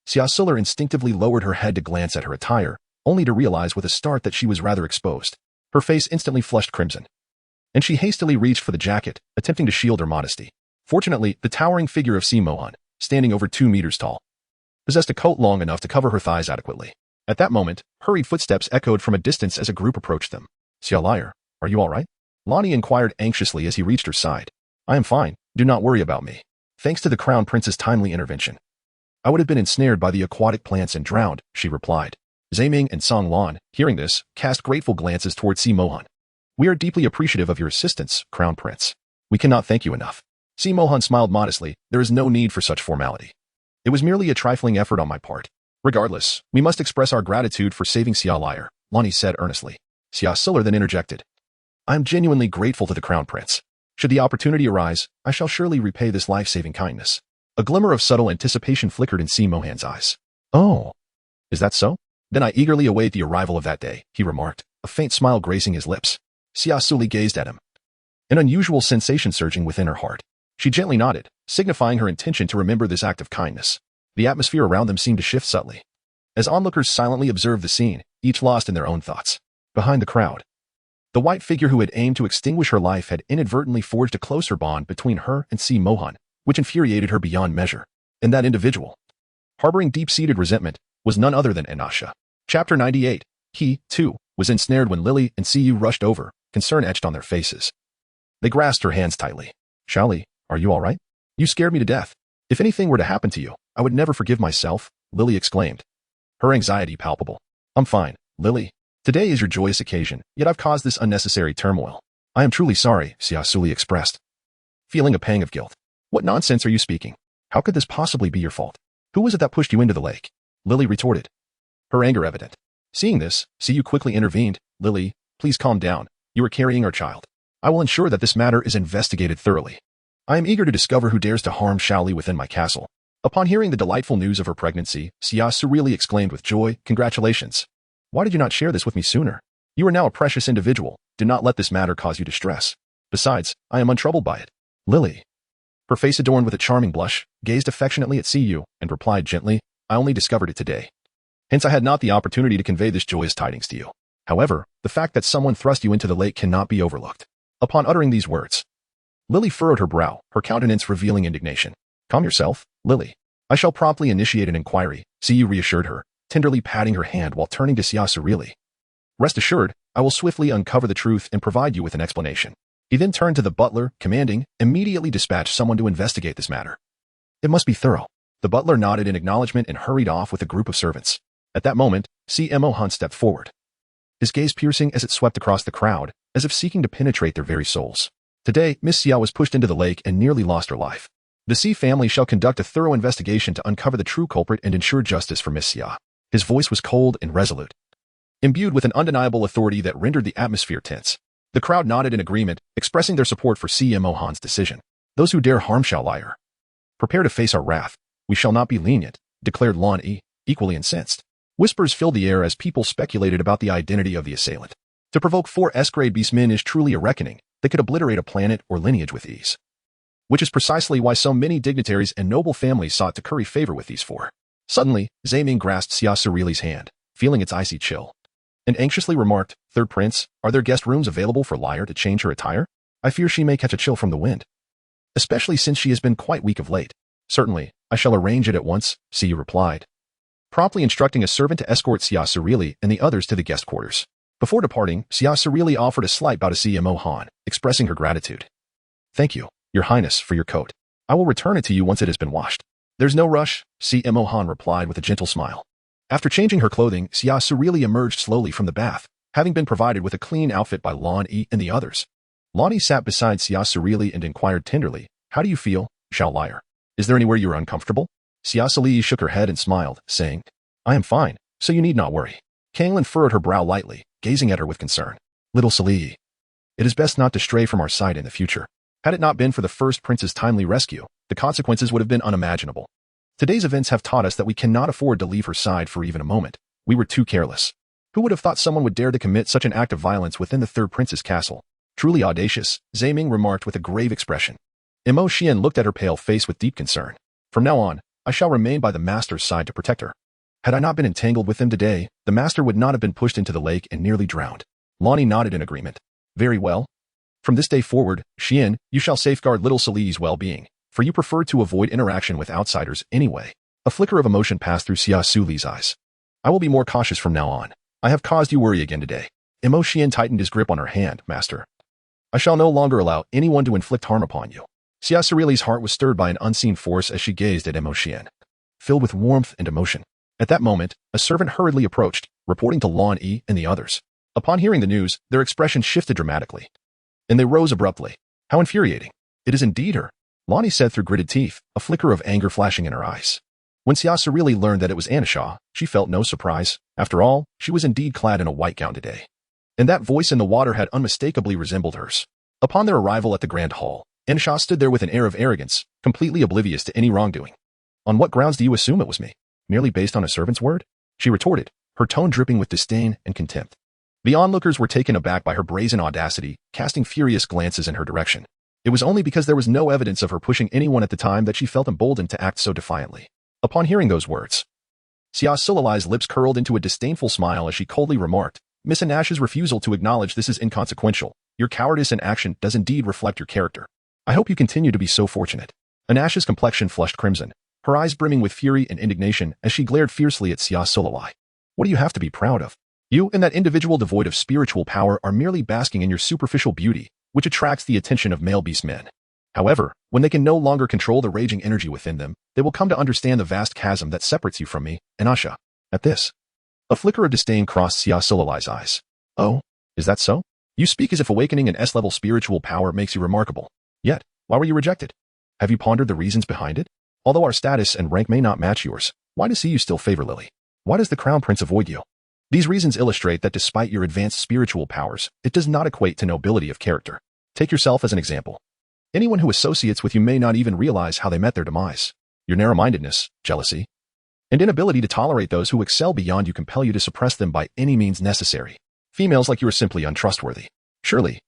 A: Xia Suli instinctively lowered her head to glance at her attire, only to realize with a start that she was rather exposed. Her face instantly flushed crimson, and she hastily reached for the jacket, attempting to shield her modesty. Fortunately, the towering figure of Xia Mohan, standing over 2 meters tall, possessed a coat long enough to cover her thighs adequately. At that moment, hurried footsteps echoed from a distance as a group approached them. "Xia Liar, are you all right?" Lonnie inquired anxiously as he reached her side. "I am fine, do not worry about me. Thanks to the Crown Prince's timely intervention, I would have been ensnared by the aquatic plants and drowned," she replied. Zaiming and Song Lan, hearing this, cast grateful glances towards Xia Mohan. "We are deeply appreciative of your assistance, Crown Prince. We cannot thank you enough." Xia Mohan smiled modestly. "There is no need for such formality. It was merely a trifling effort on my part. Regardless, we must express our gratitude for saving Xia Liar," Lonnie said earnestly. Xia Suli then interjected, "I am genuinely grateful to the Crown Prince. Should the opportunity arise, I shall surely repay this life-saving kindness." A glimmer of subtle anticipation flickered in Xia Mohan's eyes. "Oh, is that so? Then I eagerly await the arrival of that day," he remarked, a faint smile gracing his lips. Xia Suli gazed at him, an unusual sensation surging within her heart. She gently nodded, signifying her intention to remember this act of kindness. The atmosphere around them seemed to shift subtly, as onlookers silently observed the scene, each lost in their own thoughts. Behind the crowd, the white figure who had aimed to extinguish her life had inadvertently forged a closer bond between her and Xia Mohan, which infuriated her beyond measure. And that individual, harboring deep-seated resentment, was none other than Anasha. Chapter 98. He, too, was ensnared when Lily and Siyu rushed over, concern etched on their faces. They grasped her hands tightly. "Shaoli, are you all right? You scared me to death. If anything were to happen to you, I would never forgive myself," Lily exclaimed, her anxiety palpable. "I'm fine, Lily. Today is your joyous occasion, yet I've caused this unnecessary turmoil. I am truly sorry," Xia Suli expressed, feeling a pang of guilt. "What nonsense are you speaking? How could this possibly be your fault? Who was it that pushed you into the lake?" Lily retorted, her anger evident. Seeing this, Siyu quickly intervened. "Lily, please calm down. You are carrying our child. I will ensure that this matter is investigated thoroughly. I am eager to discover who dares to harm Shaoli within my castle." Upon hearing the delightful news of her pregnancy, Xia Suli exclaimed with joy, "Congratulations. Why did you not share this with me sooner? You are now a precious individual. Do not let this matter cause you distress. Besides, I am untroubled by it." Lily, her face adorned with a charming blush, gazed affectionately at Siyu and replied gently, "I only discovered it today. Hence I had not the opportunity to convey this joyous tidings to you. However, the fact that someone thrust you into the lake cannot be overlooked." Upon uttering these words, Lily furrowed her brow, her countenance revealing indignation. "Calm yourself, Lily. I shall promptly initiate an inquiry," Siyu reassured her, tenderly patting her hand while turning to Xia Suli. "Rest assured, I will swiftly uncover the truth and provide you with an explanation." He then turned to the butler, commanding, "Immediately dispatch someone to investigate this matter. It must be thorough." The butler nodded in acknowledgement and hurried off with a group of servants. At that moment, Xia Mohan stepped forward, his gaze piercing as it swept across the crowd, as if seeking to penetrate their very souls. "Today, Miss Xia was pushed into the lake and nearly lost her life. The Xi family shall conduct a thorough investigation to uncover the true culprit and ensure justice for Miss Xia." His voice was cold and resolute, imbued with an undeniable authority that rendered the atmosphere tense. The crowd nodded in agreement, expressing their support for Xia Mohan's decision. "Those who dare harm Shaoli, prepare to face our wrath. We shall not be lenient," declared Lan Yi, equally incensed. Whispers filled the air as people speculated about the identity of the assailant. To provoke 4 S-grade beastmen is truly a reckoning that could obliterate a planet or lineage with ease. Which is precisely why so many dignitaries and noble families sought to curry favor with these 4. Suddenly, Xia grasped Xia Suli's hand, feeling its icy chill, and anxiously remarked, "Third Prince, are there guest rooms available for Lyre to change her attire? I fear she may catch a chill from the wind, especially since she has been quite weak of late." "Certainly, I shall arrange it at once," Xia replied, promptly instructing a servant to escort Xia Suli and the others to the guest quarters. Before departing, Xia Suli offered a slight bow to CMO Han, expressing her gratitude. "Thank you, Your Highness, for your coat. I will return it to you once it has been washed." "There's no rush," CMO Han replied with a gentle smile. After changing her clothing, Xia Suli emerged slowly from the bath, having been provided with a clean outfit by Lan Yi and the others. Lan Yi sat beside Xia Suli and inquired tenderly, "How do you feel, Xiao Lyre? Is there anywhere you are uncomfortable?" Xia Suli shook her head and smiled, saying, "I am fine, so you need not worry." Kanglin furrowed her brow lightly, gazing at her with concern. "Little Suli, it is best not to stray from our sight in the future. Had it not been for the first prince's timely rescue, the consequences would have been unimaginable. Today's events have taught us that we cannot afford to leave her side for even a moment. We were too careless. Who would have thought someone would dare to commit such an act of violence within the third prince's castle? Truly audacious," Zaiming remarked with a grave expression. Imo Xian looked at her pale face with deep concern. "From now on, I shall remain by the master's side to protect her. Had I not been entangled with him today, the master would not have been pushed into the lake and nearly drowned." Lonnie nodded in agreement. "Very well. From this day forward, Xian, you shall safeguard little Suli's well-being, for you prefer to avoid interaction with outsiders anyway." A flicker of emotion passed through Xia Suli's eyes. "I will be more cautious from now on. I have caused you worry again today." Imo Xian tightened his grip on her hand. "Master, I shall no longer allow anyone to inflict harm upon you." Xia Suli's heart was stirred by an unseen force as she gazed at Imo Xian, filled with warmth and emotion. At that moment, a servant hurriedly approached, reporting to Lan Yi and the others. Upon hearing the news, their expressions shifted dramatically, and they rose abruptly. "How infuriating. It is indeed her," Lonnie said through gritted teeth, a flicker of anger flashing in her eyes. When Xia Suli learned that it was Anisha, she felt no surprise. After all, she was indeed clad in a white gown today, and that voice in the water had unmistakably resembled hers. Upon their arrival at the Grand Hall, Anisha stood there with an air of arrogance, completely oblivious to any wrongdoing. "On what grounds do you assume it was me? Merely based on a servant's word?" she retorted, her tone dripping with disdain and contempt. The onlookers were taken aback by her brazen audacity, casting furious glances in her direction. It was only because there was no evidence of her pushing anyone at the time that she felt emboldened to act so defiantly. Upon hearing those words, Xia Suli's lips curled into a disdainful smile as she coldly remarked, "Miss Anash's refusal to acknowledge this is inconsequential. Your cowardice in action does indeed reflect your character. I hope you continue to be so fortunate." Anash's complexion flushed crimson, her eyes brimming with fury and indignation as she glared fiercely at Xia Suli. "What do you have to be proud of? You and that individual devoid of spiritual power are merely basking in your superficial beauty, which attracts the attention of male beastmen. However, when they can no longer control the raging energy within them, they will come to understand the vast chasm that separates you from me, Anasha." At this, a flicker of disdain crossed Xia Suli's eyes. "Oh, is that so? You speak as if awakening an S-level spiritual power makes you remarkable. Yet, why were you rejected? Have you pondered the reasons behind it? Although our status and rank may not match yours, why does you still favor Lily? Why does the Crown Prince avoid you? These reasons illustrate that despite your advanced spiritual powers, it does not equate to nobility of character. Take yourself as an example. Anyone who associates with you may not even realize how they met their demise. Your narrow-mindedness, jealousy, and inability to tolerate those who excel beyond you compel you to suppress them by any means necessary. Females like you are simply untrustworthy. Surely,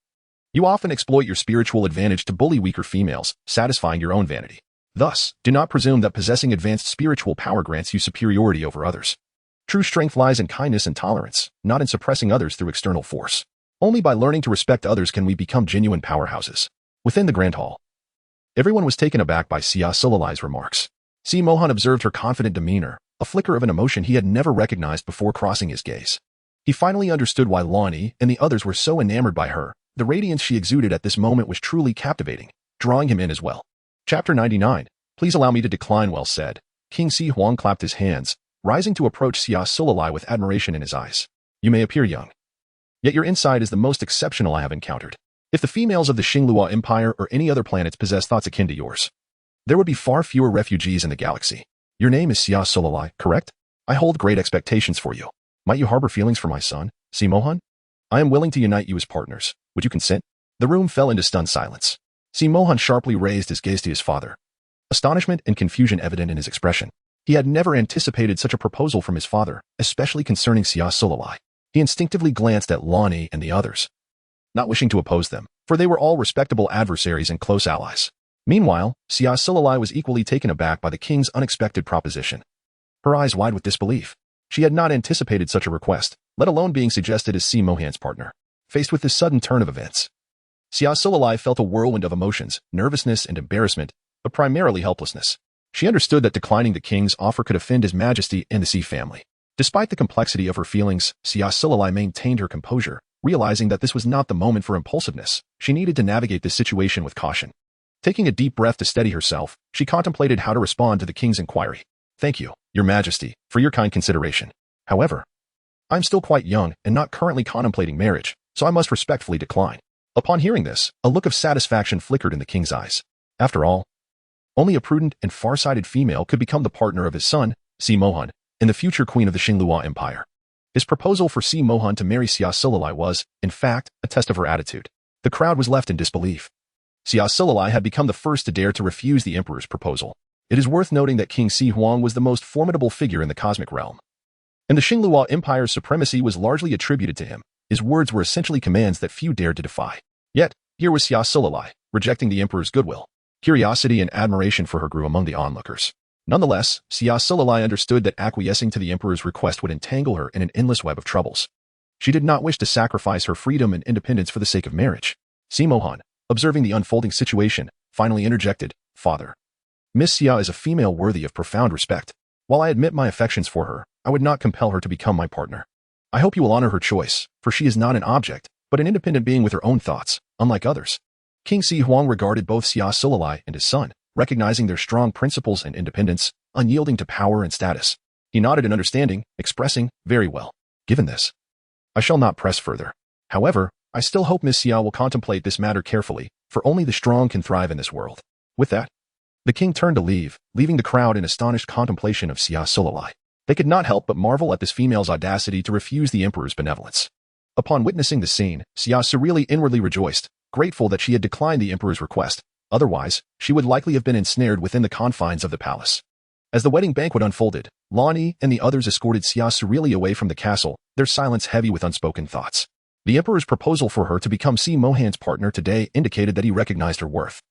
A: you often exploit your spiritual advantage to bully weaker females, satisfying your own vanity. Thus, do not presume that possessing advanced spiritual power grants you superiority over others. True strength lies in kindness and tolerance, not in suppressing others through external force. Only by learning to respect others can we become genuine powerhouses." Within the Grand Hall, everyone was taken aback by Xia Suli's remarks. Si Mohan observed her confident demeanor, a flicker of an emotion he had never recognized before crossing his gaze. He finally understood why Lonnie and the others were so enamored by her. The radiance she exuded at this moment was truly captivating, drawing him in as well. Chapter 99. "Please allow me to decline," well said. King Si Huang clapped his hands, rising to approach Xia Suli with admiration in his eyes. "You may appear young, yet your insight is the most exceptional I have encountered. If the females of the Xinglua Empire or any other planets possess thoughts akin to yours, there would be far fewer refugees in the galaxy. Your name is Xia Suli, correct? I hold great expectations for you. Might you harbor feelings for my son, Si Mohan? I am willing to unite you as partners. Would you consent?" The room fell into stunned silence. Si Mohan sharply raised his gaze to his father, astonishment and confusion evident in his expression. He had never anticipated such a proposal from his father, especially concerning Xia Suli. He instinctively glanced at Lani and the others, not wishing to oppose them, for they were all respectable adversaries and close allies. Meanwhile, Xia Suli was equally taken aback by the king's unexpected proposition. Her eyes wide with disbelief. She had not anticipated such a request, let alone being suggested as Si Mohan's partner. Faced with this sudden turn of events, Xia Suli felt a whirlwind of emotions, nervousness and embarrassment, but primarily helplessness. She understood that declining the king's offer could offend His Majesty and the Si family. Despite the complexity of her feelings, Xia Suli maintained her composure, realizing that this was not the moment for impulsiveness. She needed to navigate this situation with caution. Taking a deep breath to steady herself, she contemplated how to respond to the king's inquiry. Thank you, Your Majesty, for your kind consideration. However, I'm still quite young and not currently contemplating marriage, so I must respectfully decline. Upon hearing this, a look of satisfaction flickered in the king's eyes. After all, only a prudent and far-sighted female could become the partner of his son, Si Mohan, and the future queen of the Xinglua Empire. His proposal for Si Mohan to marry Xia Suli was, in fact, a test of her attitude. The crowd was left in disbelief. Xia Suli had become the first to dare to refuse the emperor's proposal. It is worth noting that King Si Huang was the most formidable figure in the cosmic realm, and the Xinglua Empire's supremacy was largely attributed to him. His words were essentially commands that few dared to defy. Yet, here was Xia Suli, rejecting the emperor's goodwill. Curiosity and admiration for her grew among the onlookers. Nonetheless, Xia Suli understood that acquiescing to the emperor's request would entangle her in an endless web of troubles. She did not wish to sacrifice her freedom and independence for the sake of marriage. Si Mohan, observing the unfolding situation, finally interjected, Father, Miss Xia is a female worthy of profound respect. While I admit my affections for her, I would not compel her to become my partner. I hope you will honor her choice, for she is not an object, but an independent being with her own thoughts, unlike others. King Si Huang regarded both Xia Suli and his son, recognizing their strong principles and independence, unyielding to power and status. He nodded in understanding, expressing, very well. Given this, I shall not press further. However, I still hope Miss Xia will contemplate this matter carefully, for only the strong can thrive in this world. With that, the king turned to leave, leaving the crowd in astonished contemplation of Xia Suli. They could not help but marvel at this female's audacity to refuse the emperor's benevolence. Upon witnessing the scene, Xia Suli inwardly rejoiced, grateful that she had declined the emperor's request. Otherwise, she would likely have been ensnared within the confines of the palace. As the wedding banquet unfolded, Lani and the others escorted Xia Suli away from the castle, their silence heavy with unspoken thoughts. The emperor's proposal for her to become Si Mohan's partner today indicated that he recognized her worth,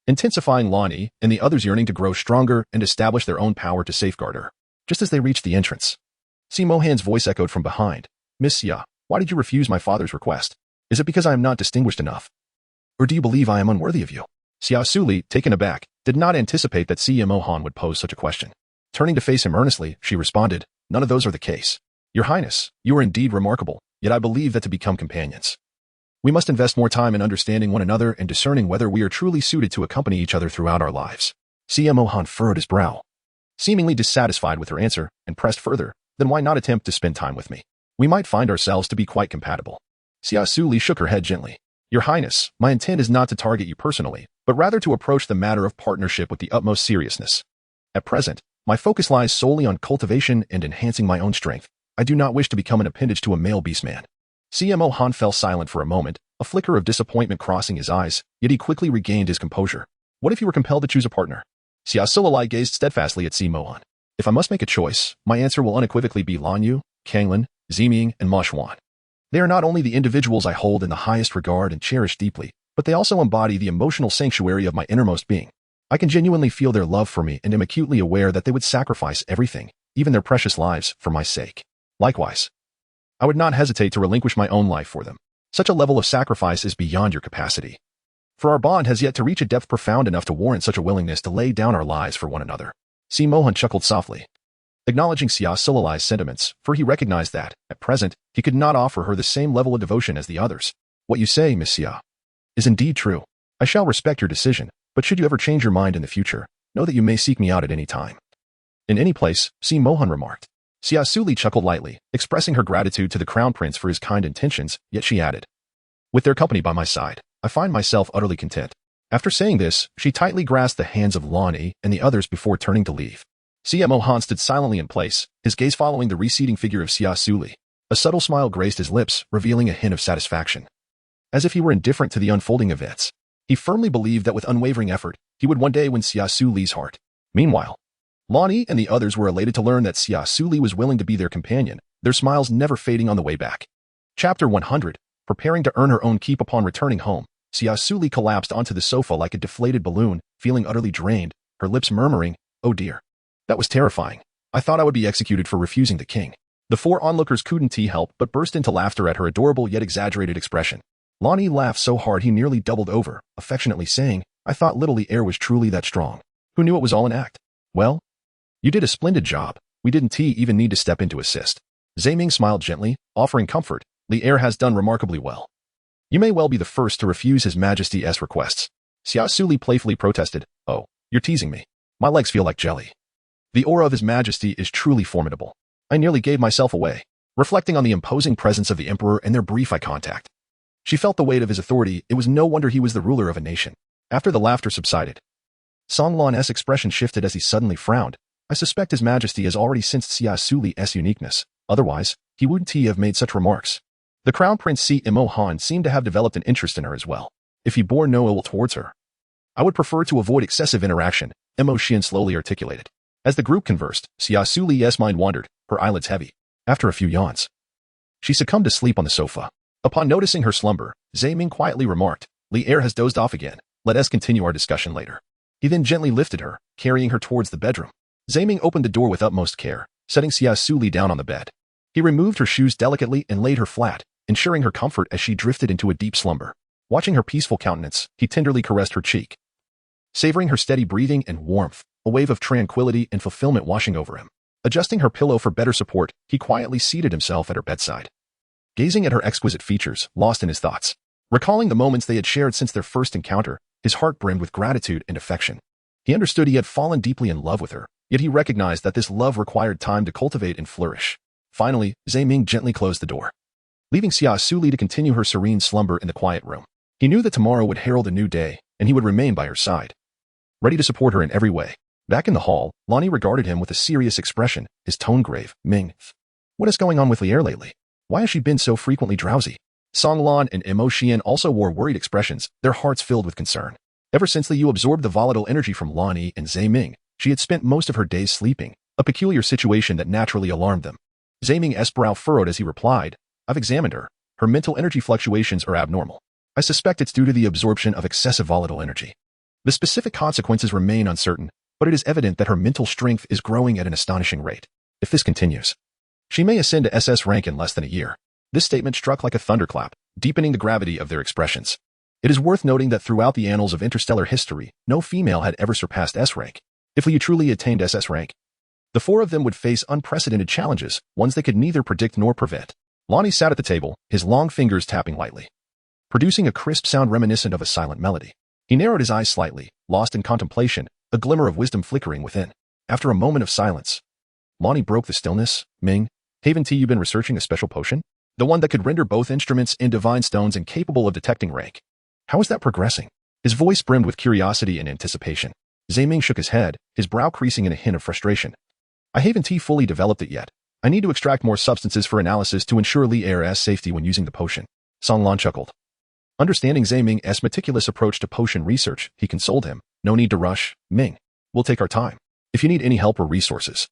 A: intensifying Lani and the others' yearning to grow stronger and establish their own power to safeguard her. Just as they reached the entrance, Si Mohan's voice echoed from behind. Miss Xia, why did you refuse my father's request? Is it because I am not distinguished enough? Or do you believe I am unworthy of you? Xia Suli, taken aback, did not anticipate that Si Mohan would pose such a question. Turning to face him earnestly, she responded, None of those are the case. Your Highness, you are indeed remarkable, yet I believe that to become companions, we must invest more time in understanding one another and discerning whether we are truly suited to accompany each other throughout our lives. Si Mohan furrowed his brow, seemingly dissatisfied with her answer, and pressed further, Then why not attempt to spend time with me? We might find ourselves to be quite compatible. Xia Suli shook her head gently. Your Highness, my intent is not to target you personally, but rather to approach the matter of partnership with the utmost seriousness. At present, my focus lies solely on cultivation and enhancing my own strength. I do not wish to become an appendage to a male beastman. Si Mohan fell silent for a moment, a flicker of disappointment crossing his eyes, yet he quickly regained his composure. What if you were compelled to choose a partner? Xia Suli gazed steadfastly at Si Mohan. If I must make a choice, my answer will unequivocally be Lan Yu, Kanglin, Ziming, and Ma Xuan. They are not only the individuals I hold in the highest regard and cherish deeply, but they also embody the emotional sanctuary of my innermost being. I can genuinely feel their love for me and am acutely aware that they would sacrifice everything, even their precious lives, for my sake. Likewise, I would not hesitate to relinquish my own life for them. Such a level of sacrifice is beyond your capacity. For our bond has yet to reach a depth profound enough to warrant such a willingness to lay down our lives for one another. Si Mohan chuckled softly, acknowledging Xia Suli's sentiments, for he recognized that, at present, he could not offer her the same level of devotion as the others. What you say, Miss Xia, is indeed true. I shall respect your decision, but should you ever change your mind in the future, know that you may seek me out at any time. In any place, Si Mohan remarked. Xia Suli chuckled lightly, expressing her gratitude to the crown prince for his kind intentions, yet she added, With their company by my side, I find myself utterly content. After saying this, she tightly grasped the hands of Lani and the others before turning to leave. Si Mohan stood silently in place, his gaze following the receding figure of Xia Suli. A subtle smile graced his lips, revealing a hint of satisfaction. As if he were indifferent to the unfolding events, he firmly believed that with unwavering effort, he would one day win Xia Suli's heart. Meanwhile, Lonnie and the others were elated to learn that Xia Suli was willing to be their companion, their smiles never fading on the way back. Chapter 100. Preparing to earn her own keep upon returning home, Xia Suli collapsed onto the sofa like a deflated balloon, feeling utterly drained, her lips murmuring, "Oh dear. That was terrifying. I thought I would be executed for refusing the king." The four onlookers couldn't help but burst into laughter at her adorable yet exaggerated expression. Lonnie laughed so hard he nearly doubled over, affectionately saying, "I thought little air was truly that strong. Who knew it was all an act?" "Well, you did a splendid job. We didn't even need to step in to assist." Zaiming smiled gently, offering comfort. "The heir has done remarkably well. You may well be the first to refuse His Majesty's requests." Xia Suli playfully protested, "Oh, you're teasing me. My legs feel like jelly. The aura of His Majesty is truly formidable. I nearly gave myself away." Reflecting on the imposing presence of the emperor and their brief eye contact, she felt the weight of his authority. It was no wonder he was the ruler of a nation. After the laughter subsided, Songlan's expression shifted as he suddenly frowned. "I suspect His Majesty has already sensed Xia Suli's uniqueness. Otherwise, he wouldn't have made such remarks." The Crown Prince Mo Han seemed to have developed an interest in her as well, if he bore no ill towards her. "I would prefer to avoid excessive interaction," Mo Xian slowly articulated. As the group conversed, Xia Suli's mind wandered, her eyelids heavy. After a few yawns, she succumbed to sleep on the sofa. Upon noticing her slumber, Zaiming quietly remarked, "The heir has dozed off again. Let us continue our discussion later." He then gently lifted her, carrying her towards the bedroom. Zaiming opened the door with utmost care, setting Xia Suli down on the bed. He removed her shoes delicately and laid her flat, ensuring her comfort as she drifted into a deep slumber. Watching her peaceful countenance, he tenderly caressed her cheek. Savoring her steady breathing and warmth, a wave of tranquility and fulfillment washing over him. Adjusting her pillow for better support, he quietly seated himself at her bedside. Gazing at her exquisite features, lost in his thoughts. Recalling the moments they had shared since their first encounter, his heart brimmed with gratitude and affection. He understood he had fallen deeply in love with her, yet he recognized that this love required time to cultivate and flourish. Finally, Zaiming gently closed the door, leaving Xia Suli to continue her serene slumber in the quiet room. He knew that tomorrow would herald a new day, and he would remain by her side, ready to support her in every way. Back in the hall, Lonnie regarded him with a serious expression, his tone grave. "Ming, what is going on with Lier lately? Why has she been so frequently drowsy?" Songlan and Mo Xian also wore worried expressions, their hearts filled with concern. Ever since Liu absorbed the volatile energy from Lonnie and Zaiming, she had spent most of her days sleeping, a peculiar situation that naturally alarmed them. Zaiming's brow furrowed as he replied, "I've examined her. Her mental energy fluctuations are abnormal. I suspect it's due to the absorption of excessive volatile energy. The specific consequences remain uncertain, but it is evident that her mental strength is growing at an astonishing rate. If this continues, she may ascend to SS rank in less than a year." This statement struck like a thunderclap, deepening the gravity of their expressions. It is worth noting that throughout the annals of interstellar history, no female had ever surpassed S rank. If Liu truly attained SS rank, the four of them would face unprecedented challenges, ones they could neither predict nor prevent. Lonnie sat at the table, his long fingers tapping lightly, producing a crisp sound reminiscent of a silent melody. He narrowed his eyes slightly, lost in contemplation, a glimmer of wisdom flickering within. After a moment of silence, Lonnie broke the stillness. "Ming, haven't you been researching a special potion? The one that could render both instruments and divine stones incapable of detecting rank. How is that progressing?" His voice brimmed with curiosity and anticipation. Zaiming shook his head, his brow creasing in a hint of frustration. "I haven't fully developed it yet. I need to extract more substances for analysis to ensure Li's safety when using the potion." Songlan chuckled. Understanding Zaiming's meticulous approach to potion research, he consoled him. "No need to rush, Ming. We'll take our time. If you need any help or resources,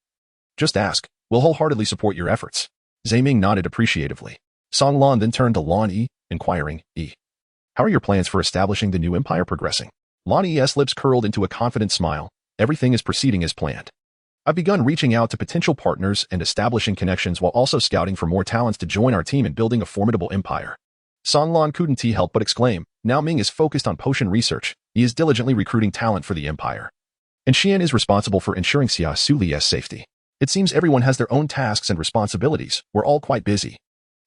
A: just ask. We'll wholeheartedly support your efforts." Zaiming nodded appreciatively. Songlan then turned to Lonnie, inquiring, "How are your plans for establishing the new empire progressing?" Lonnie's lips curled into a confident smile. "Everything is proceeding as planned. I've begun reaching out to potential partners and establishing connections while also scouting for more talents to join our team in building a formidable empire." Songlan couldn't help but exclaim, "Now Ming is focused on potion research. He is diligently recruiting talent for the empire. And Xian is responsible for ensuring Xia Suli's safety. It seems everyone has their own tasks and responsibilities. We're all quite busy.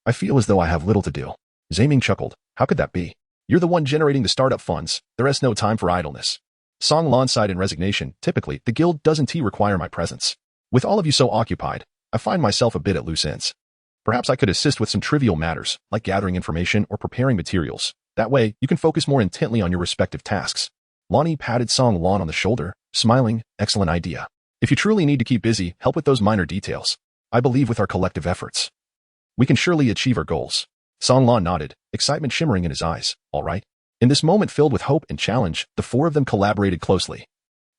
A: I feel as though I have little to do." Zaiming chuckled. "How could that be? You're the one generating the startup funds. There is no time for idleness." Songlan sighed in resignation. "Typically, the guild doesn't require my presence. With all of you so occupied, I find myself a bit at loose ends. Perhaps I could assist with some trivial matters, like gathering information or preparing materials. That way, you can focus more intently on your respective tasks." Lonnie patted Songlan on the shoulder, smiling. "Excellent idea. If you truly need to keep busy, help with those minor details. I believe with our collective efforts, we can surely achieve our goals." Songlan nodded, excitement shimmering in his eyes. "All right." In this moment filled with hope and challenge, the four of them collaborated closely.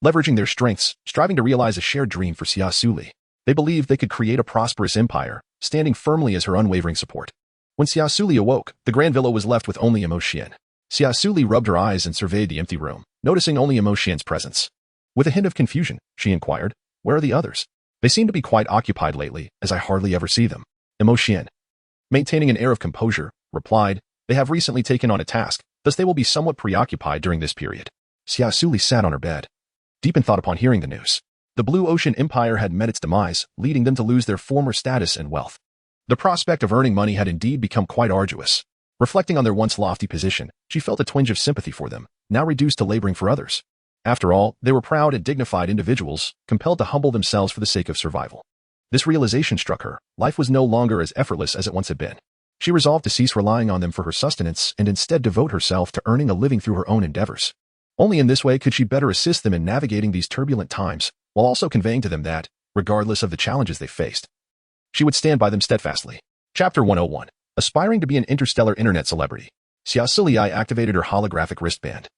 A: leveraging their strengths, striving to realize a shared dream for Xia Suli. They believed they could create a prosperous empire, standing firmly as her unwavering support. When Xia Suli awoke, the grand villa was left with only Xian. Xia Suli rubbed her eyes and surveyed the empty room, noticing only Xian's presence. With a hint of confusion, she inquired, "Where are the others? They seem to be quite occupied lately, as I hardly ever see them." Xian, maintaining an air of composure, replied, "They have recently taken on a task, thus they will be somewhat preoccupied during this period." Xia Suli sat on her bed, deep in thought upon hearing the news. The Blue Ocean Empire had met its demise, leading them to lose their former status and wealth. The prospect of earning money had indeed become quite arduous. Reflecting on their once lofty position, she felt a twinge of sympathy for them, now reduced to laboring for others. After all, they were proud and dignified individuals, compelled to humble themselves for the sake of survival. This realization struck her. Life was no longer as effortless as it once had been. She resolved to cease relying on them for her sustenance and instead devote herself to earning a living through her own endeavors. Only in this way could she better assist them in navigating these turbulent times, while also conveying to them that, regardless of the challenges they faced, she would stand by them steadfastly. Chapter 101. Aspiring to be an interstellar internet celebrity, Xia Suli activated her holographic wristband,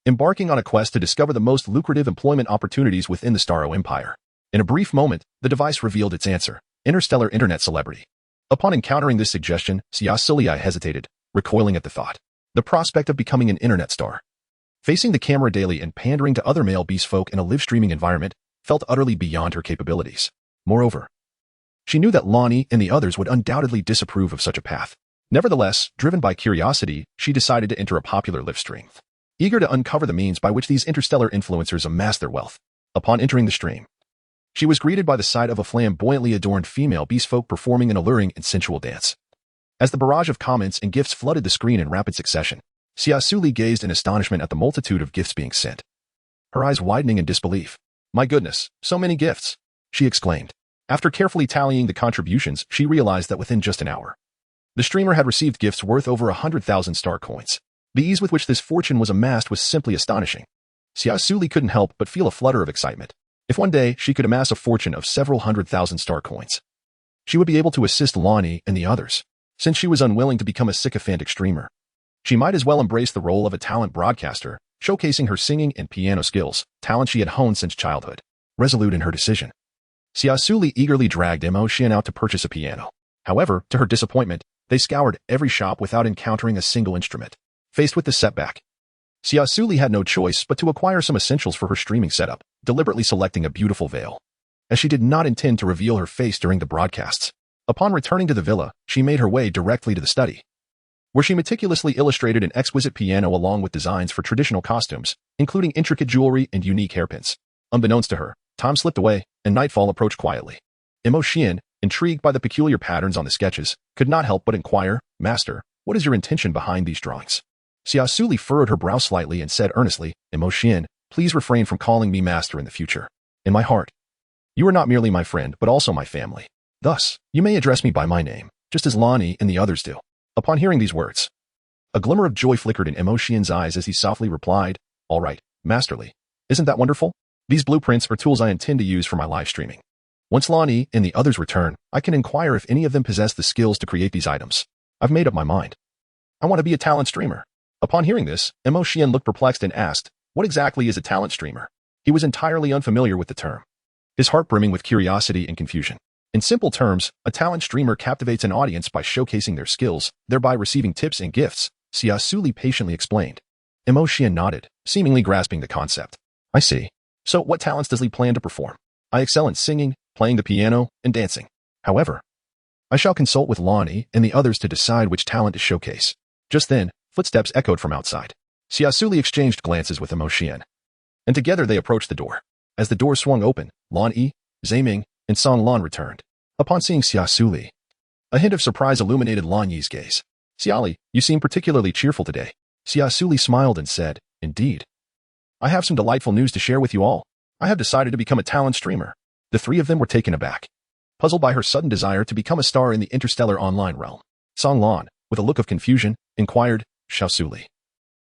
A: embarking on a quest to discover the most lucrative employment opportunities within the Starro Empire. In a brief moment, the device revealed its answer: interstellar internet celebrity. Upon encountering this suggestion, Xia Suli hesitated, recoiling at the thought. The prospect of becoming an internet star, facing the camera daily and pandering to other male beast folk in a live-streaming environment, felt utterly beyond her capabilities. Moreover, she knew that Lonnie and the others would undoubtedly disapprove of such a path. Nevertheless, driven by curiosity, she decided to enter a popular live stream, eager to uncover the means by which these interstellar influencers amass their wealth. Upon entering the stream, she was greeted by the sight of a flamboyantly adorned female beast folk performing an alluring and sensual dance. As the barrage of comments and gifts flooded the screen in rapid succession, Xia Suli gazed in astonishment at the multitude of gifts being sent, her eyes widening in disbelief. "My goodness, so many gifts!" she exclaimed. After carefully tallying the contributions, she realized that within just an hour, the streamer had received gifts worth over 100,000 star coins. The ease with which this fortune was amassed was simply astonishing. Xia Suli couldn't help but feel a flutter of excitement. If one day she could amass a fortune of several 100,000 star coins, she would be able to assist Lonnie and the others. Since she was unwilling to become a sycophantic streamer, she might as well embrace the role of a talent broadcaster, showcasing her singing and piano skills, talent she had honed since childhood. Resolute in her decision, Xia Suli eagerly dragged Xian out to purchase a piano. However, to her disappointment, they scoured every shop without encountering a single instrument. Faced with this setback, Xia Suli had no choice but to acquire some essentials for her streaming setup, deliberately selecting a beautiful veil, as she did not intend to reveal her face during the broadcasts. Upon returning to the villa, she made her way directly to the study, where she meticulously illustrated an exquisite piano along with designs for traditional costumes, including intricate jewelry and unique hairpins. Unbeknownst to her, time slipped away, and nightfall approached quietly. Xian, intrigued by the peculiar patterns on the sketches, could not help but inquire, "Master, what is your intention behind these drawings?" Xia Suli furrowed her brow slightly and said earnestly, "Xian, please refrain from calling me master in the future. In my heart, you are not merely my friend, but also my family. Thus, you may address me by my name, just as Lonnie and the others do." Upon hearing these words, a glimmer of joy flickered in Xian's eyes as he softly replied, "All right, masterly. Isn't that wonderful? These blueprints are tools I intend to use for my live streaming. Once Lonnie and the others return, I can inquire if any of them possess the skills to create these items. I've made up my mind. I want to be a talent streamer." Upon hearing this, Xian looked perplexed and asked, "What exactly is a talent streamer?" He was entirely unfamiliar with the term, his heart brimming with curiosity and confusion. In simple terms, a talent streamer captivates an audience by showcasing their skills, thereby receiving tips and gifts, Xia Suli patiently explained. Xian nodded, seemingly grasping the concept. "I see. So what talents does he plan to perform?" "I excel in singing, playing the piano, and dancing. However, I shall consult with Lonnie and the others to decide which talent to showcase." Just then, footsteps echoed from outside. Xia Suli exchanged glances with Xian, and together they approached the door. As the door swung open, Lan Yi, Zaiming, and Song Lan returned. Upon seeing Xia Suli, a hint of surprise illuminated Lan Yi's gaze. "Xiali, you seem particularly cheerful today." Xia Suli smiled and said, "Indeed. I have some delightful news to share with you all. I have decided to become a talent streamer." The three of them were taken aback, puzzled by her sudden desire to become a star in the interstellar online realm. Song Lan, with a look of confusion, inquired, "Xia Suli,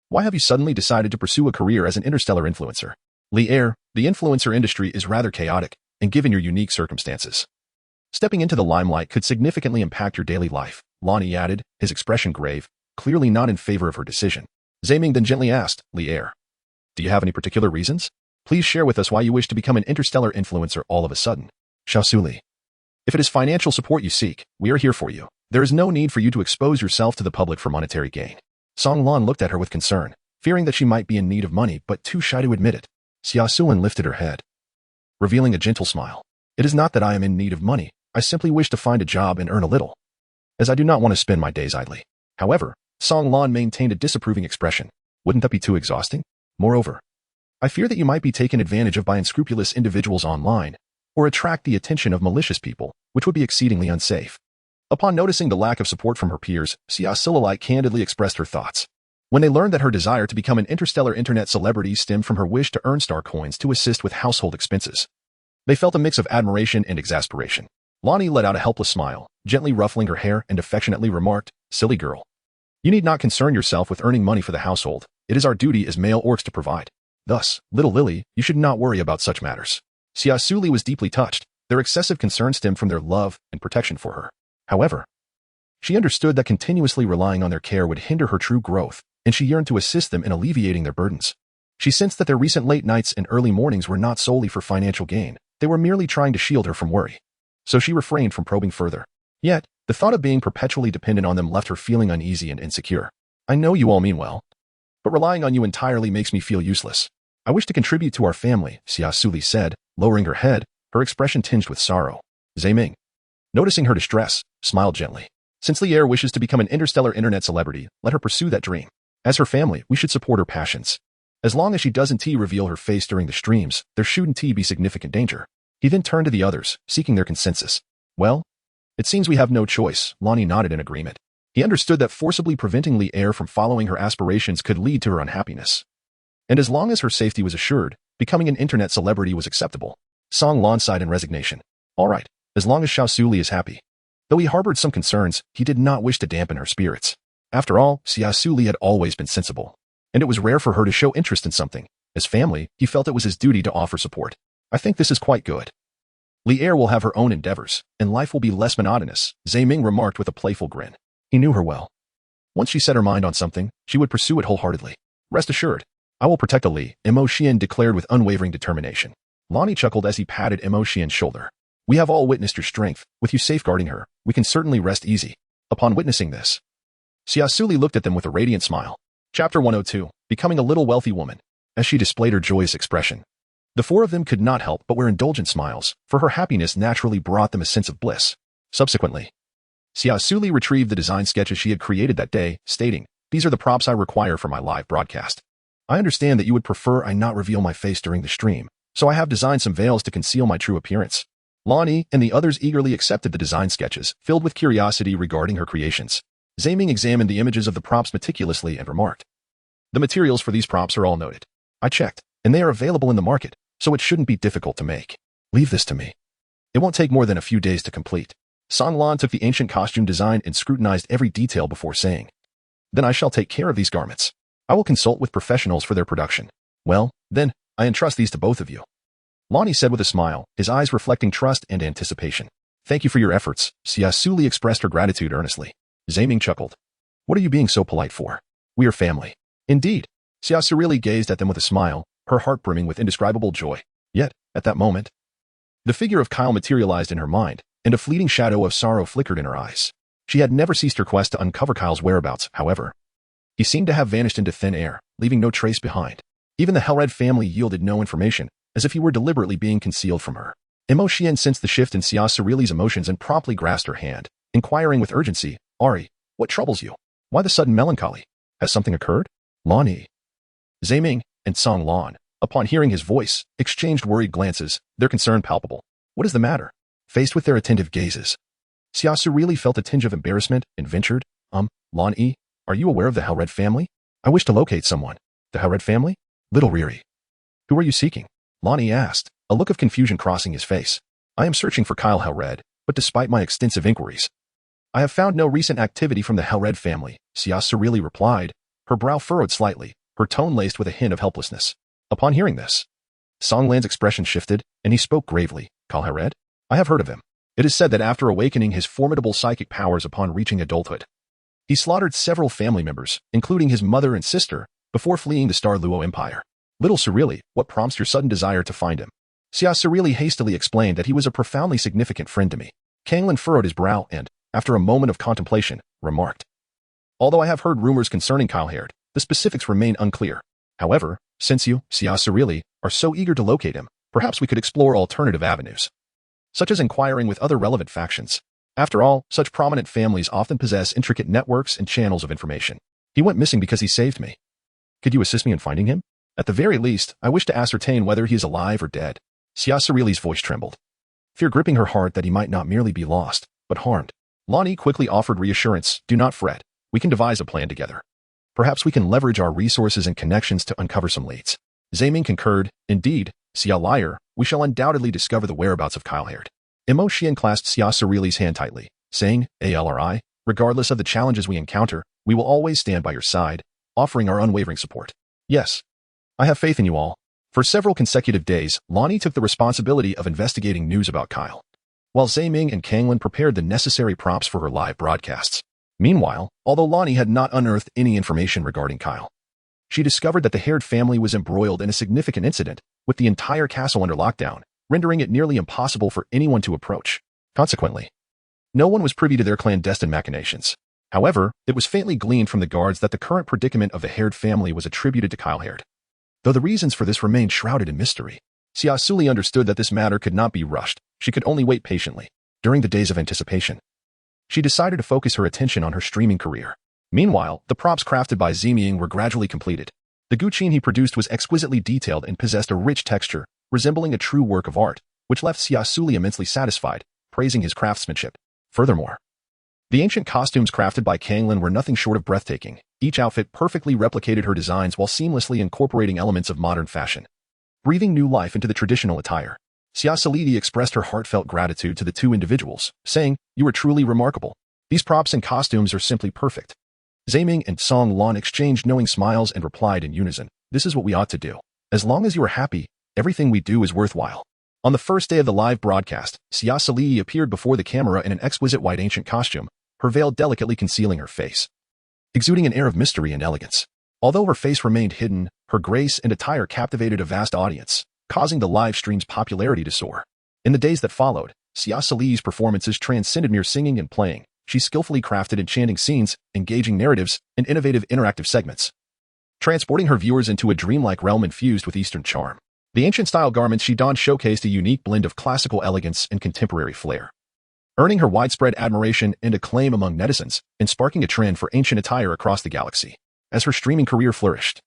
A: why have you suddenly decided to pursue a career as an interstellar influencer?" "Li Er, the influencer industry is rather chaotic, and given your unique circumstances, stepping into the limelight could significantly impact your daily life," Lonnie added, his expression grave, clearly not in favor of her decision. Zaiming then gently asked, "Li Er, do you have any particular reasons?" Please share with us why you wish to become an interstellar influencer all of a sudden. Xia Suli. If it is financial support you seek, we are here for you. There is no need for you to expose yourself to the public for monetary gain. Song Lan looked at her with concern, fearing that she might be in need of money but too shy to admit it. Xia Suli lifted her head, revealing a gentle smile. It is not that I am in need of money. I simply wish to find a job and earn a little, as I do not want to spend my days idly. However, Song Lan maintained a disapproving expression. Wouldn't that be too exhausting? Moreover, I fear that you might be taken advantage of by unscrupulous individuals online, or attract the attention of malicious people, which would be exceedingly unsafe. Upon noticing the lack of support from her peers, Xia Suli candidly expressed her thoughts. When they learned that her desire to become an interstellar internet celebrity stemmed from her wish to earn star coins to assist with household expenses, they felt a mix of admiration and exasperation. Lonnie let out a helpless smile, gently ruffling her hair and affectionately remarked, "Silly girl. You need not concern yourself with earning money for the household. It is our duty as male orcs to provide. Thus, little Lily, you should not worry about such matters." Xia Suli was deeply touched. Their excessive concern stemmed from their love and protection for her. However, she understood that continuously relying on their care would hinder her true growth, and she yearned to assist them in alleviating their burdens. She sensed that their recent late nights and early mornings were not solely for financial gain. They were merely trying to shield her from worry. So she refrained from probing further. Yet, the thought of being perpetually dependent on them left her feeling uneasy and insecure. I know you all mean well, but relying on you entirely makes me feel useless. I wish to contribute to our family, Xia Suli said, lowering her head, her expression tinged with sorrow. Zaiming, noticing her distress, smiled gently. Since Lier wishes to become an interstellar internet celebrity, let her pursue that dream. As her family, we should support her passions. As long as she doesn't reveal her face during the streams, there shouldn't be significant danger. He then turned to the others, seeking their consensus. Well, it seems we have no choice, Lonnie nodded in agreement. He understood that forcibly preventing Lier from following her aspirations could lead to her unhappiness. And as long as her safety was assured, becoming an internet celebrity was acceptable. Song Lan sighed in resignation. All right, as long as Xia Suli is happy. Though he harbored some concerns, he did not wish to dampen her spirits. After all, Xia Suli had always been sensible, and it was rare for her to show interest in something. As family, he felt it was his duty to offer support. I think this is quite good. Lier will have her own endeavors, and life will be less monotonous, Zaiming remarked with a playful grin. He knew her well. Once she set her mind on something, she would pursue it wholeheartedly. Rest assured, I will protect Ali, Mo Xian declared with unwavering determination. Lonnie chuckled as he patted Mo Xian's shoulder. We have all witnessed your strength. With you safeguarding her, we can certainly rest easy. Upon witnessing this, Xia Suli looked at them with a radiant smile. Chapter 102, Becoming a Little Wealthy Woman. As she displayed her joyous expression, the four of them could not help but wear indulgent smiles, for her happiness naturally brought them a sense of bliss. Subsequently, Xia Suli retrieved the design sketches she had created that day, stating, "These are the props I require for my live broadcast. I understand that you would prefer I not reveal my face during the stream, so I have designed some veils to conceal my true appearance." Lonnie and the others eagerly accepted the design sketches, filled with curiosity regarding her creations. Zaiming examined the images of the props meticulously and remarked, "The materials for these props are all noted. I checked, and they are available in the market, so it shouldn't be difficult to make. Leave this to me. It won't take more than a few days to complete." Song Lan took the ancient costume design and scrutinized every detail before saying, "Then I shall take care of these garments. I will consult with professionals for their production. Well, then, I entrust these to both of you." Lonnie said with a smile, his eyes reflecting trust and anticipation. "Thank you for your efforts." Xia Suli expressed her gratitude earnestly. Zaiming chuckled. "What are you being so polite for? We are family." "Indeed." Xia Suli gazed at them with a smile, her heart brimming with indescribable joy. Yet, at that moment, the figure of Kyle materialized in her mind, and a fleeting shadow of sorrow flickered in her eyes. She had never ceased her quest to uncover Kyle's whereabouts, however. He seemed to have vanished into thin air, leaving no trace behind. Even the Hellred family yielded no information, as if he were deliberately being concealed from her. Mo Xian sensed the shift in Xia Suli's emotions and promptly grasped her hand, inquiring with urgency, "Ari, what troubles you? Why the sudden melancholy? Has something occurred?" Lonnie, Zaiming, and Song Lan, upon hearing his voice, exchanged worried glances, their concern palpable. "What is the matter?" Faced with their attentive gazes, Xia Suli felt a tinge of embarrassment and ventured, Lonnie, are you aware of the Hellred family? I wish to locate someone." "The Hellred family? Little Riri. Who are you seeking?" Lonnie asked, a look of confusion crossing his face. "I am searching for Kyle Hellred, but despite my extensive inquiries, I have found no recent activity from the Hellred family," Xia Suli replied, her brow furrowed slightly, her tone laced with a hint of helplessness. Upon hearing this, Song Lan's expression shifted, and he spoke gravely. "Kyle Hellred? I have heard of him. It is said that after awakening his formidable psychic powers upon reaching adulthood, he slaughtered several family members, including his mother and sister, before fleeing the Star Luo Empire. Little Suli, what prompts your sudden desire to find him? Xia Suli hastily explained that he was a profoundly significant friend to me. Kanglin furrowed his brow and, after a moment of contemplation, remarked, "Although I have heard rumors concerning Kylehaird, the specifics remain unclear. However, since you, Xia Suli, are so eager to locate him, perhaps we could explore alternative avenues, such as inquiring with other relevant factions. After all, such prominent families often possess intricate networks and channels of information. He went missing because he saved me. Could you assist me in finding him? At the very least, I wish to ascertain whether he is alive or dead." Xia Suli's voice trembled, fear gripping her heart that he might not merely be lost, but harmed. Lonnie quickly offered reassurance. "Do not fret. We can devise a plan together. Perhaps we can leverage our resources and connections to uncover some leads." Zaiming concurred. "Indeed, Xia Liar, we shall undoubtedly discover the whereabouts of Kylehaird." Xian clasped Xia Suli's hand tightly, saying, "ALRI, regardless of the challenges we encounter, we will always stand by your side, offering our unwavering support." "Yes. I have faith in you all." For several consecutive days, Lonnie took the responsibility of investigating news about Kyle, while Zaiming and Kanglin prepared the necessary props for her live broadcasts. Meanwhile, although Lonnie had not unearthed any information regarding Kyle, she discovered that the Haird family was embroiled in a significant incident, with the entire castle under lockdown, rendering it nearly impossible for anyone to approach. Consequently, no one was privy to their clandestine machinations. However, it was faintly gleaned from the guards that the current predicament of the Haird family was attributed to Kylehaird. Though the reasons for this remained shrouded in mystery, Xia Suli understood that this matter could not be rushed. She could only wait patiently. During the days of anticipation, she decided to focus her attention on her streaming career. Meanwhile, the props crafted by Zimiang were gradually completed. The guqin he produced was exquisitely detailed and possessed a rich texture, resembling a true work of art, which left Xia Suli immensely satisfied, praising his craftsmanship. Furthermore, the ancient costumes crafted by Kanglin were nothing short of breathtaking. Each outfit perfectly replicated her designs while seamlessly incorporating elements of modern fashion, breathing new life into the traditional attire. Xia Suli expressed her heartfelt gratitude to the two individuals, saying, "You are truly remarkable. These props and costumes are simply perfect." Zaiming and Song Lan exchanged knowing smiles and replied in unison, "This is what we ought to do. As long as you are happy, everything we do is worthwhile." On the first day of the live broadcast, Xia Suli appeared before the camera in an exquisite white ancient costume, her veil delicately concealing her face, exuding an air of mystery and elegance. Although her face remained hidden, her grace and attire captivated a vast audience, causing the live stream's popularity to soar. In the days that followed, Xia Suli's performances transcended mere singing and playing. She skillfully crafted enchanting scenes, engaging narratives, and innovative interactive segments, transporting her viewers into a dreamlike realm infused with Eastern charm. The ancient-style garments she donned showcased a unique blend of classical elegance and contemporary flair, earning her widespread admiration and acclaim among netizens, and sparking a trend for ancient attire across the galaxy. As her streaming career flourished,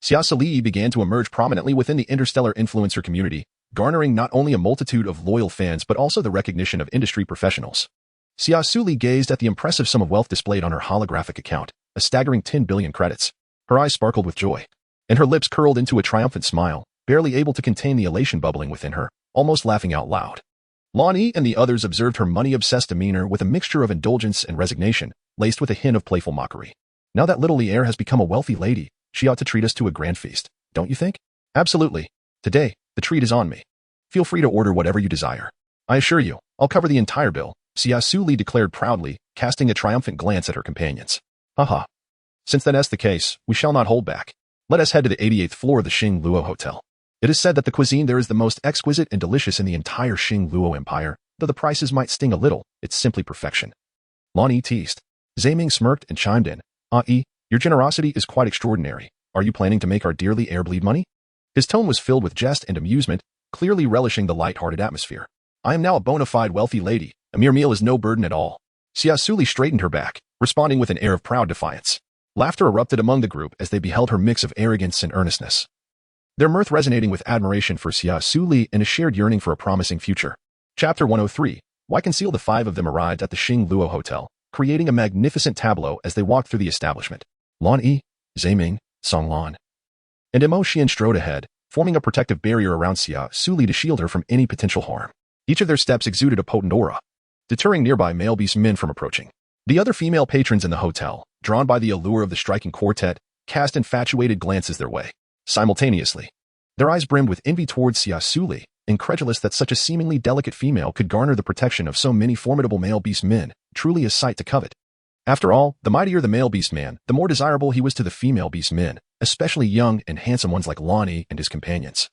A: Xia Suli began to emerge prominently within the interstellar influencer community, garnering not only a multitude of loyal fans but also the recognition of industry professionals. Xia Suli gazed at the impressive sum of wealth displayed on her holographic account, a staggering 10 billion credits. Her eyes sparkled with joy, and her lips curled into a triumphant smile, barely able to contain the elation bubbling within her, almost laughing out loud. Lonnie and the others observed her money-obsessed demeanor with a mixture of indulgence and resignation, laced with a hint of playful mockery. "Now that little Lier has become a wealthy lady, she ought to treat us to a grand feast, don't you think?" "Absolutely. Today, the treat is on me. Feel free to order whatever you desire. I assure you, I'll cover the entire bill," Xia Suli declared proudly, casting a triumphant glance at her companions. "Haha. Since that is the case, we shall not hold back. Let us head to the 88th floor of the Xing Luo Hotel. It is said that the cuisine there is the most exquisite and delicious in the entire Xing Luo Empire, though the prices might sting a little, it's simply perfection." Lonnie teased. Zaiming smirked and chimed in, Your generosity is quite extraordinary. Are you planning to make our dearly heir bleed money?" His tone was filled with jest and amusement, clearly relishing the light-hearted atmosphere. "I am now a bona fide wealthy lady. A mere meal is no burden at all." Xia Suli straightened her back, responding with an air of proud defiance. Laughter erupted among the group as they beheld her mix of arrogance and earnestness, their mirth resonating with admiration for Xia Suli and a shared yearning for a promising future. Chapter 103. Why conceal? The five of them arrived at the Xing Luo Hotel, creating a magnificent tableau as they walked through the establishment. Lan Yi, Zaiming, Song Lan, and Xian strode ahead, forming a protective barrier around Xia Suli to shield her from any potential harm. Each of their steps exuded a potent aura, deterring nearby male beastmen from approaching. The other female patrons in the hotel, drawn by the allure of the striking quartet, cast infatuated glances their way. Simultaneously, their eyes brimmed with envy towards Xia Suli, incredulous that such a seemingly delicate female could garner the protection of so many formidable male beast men, truly a sight to covet. After all, the mightier the male beastman, the more desirable he was to the female beastmen, especially young and handsome ones like Lonnie and his companions,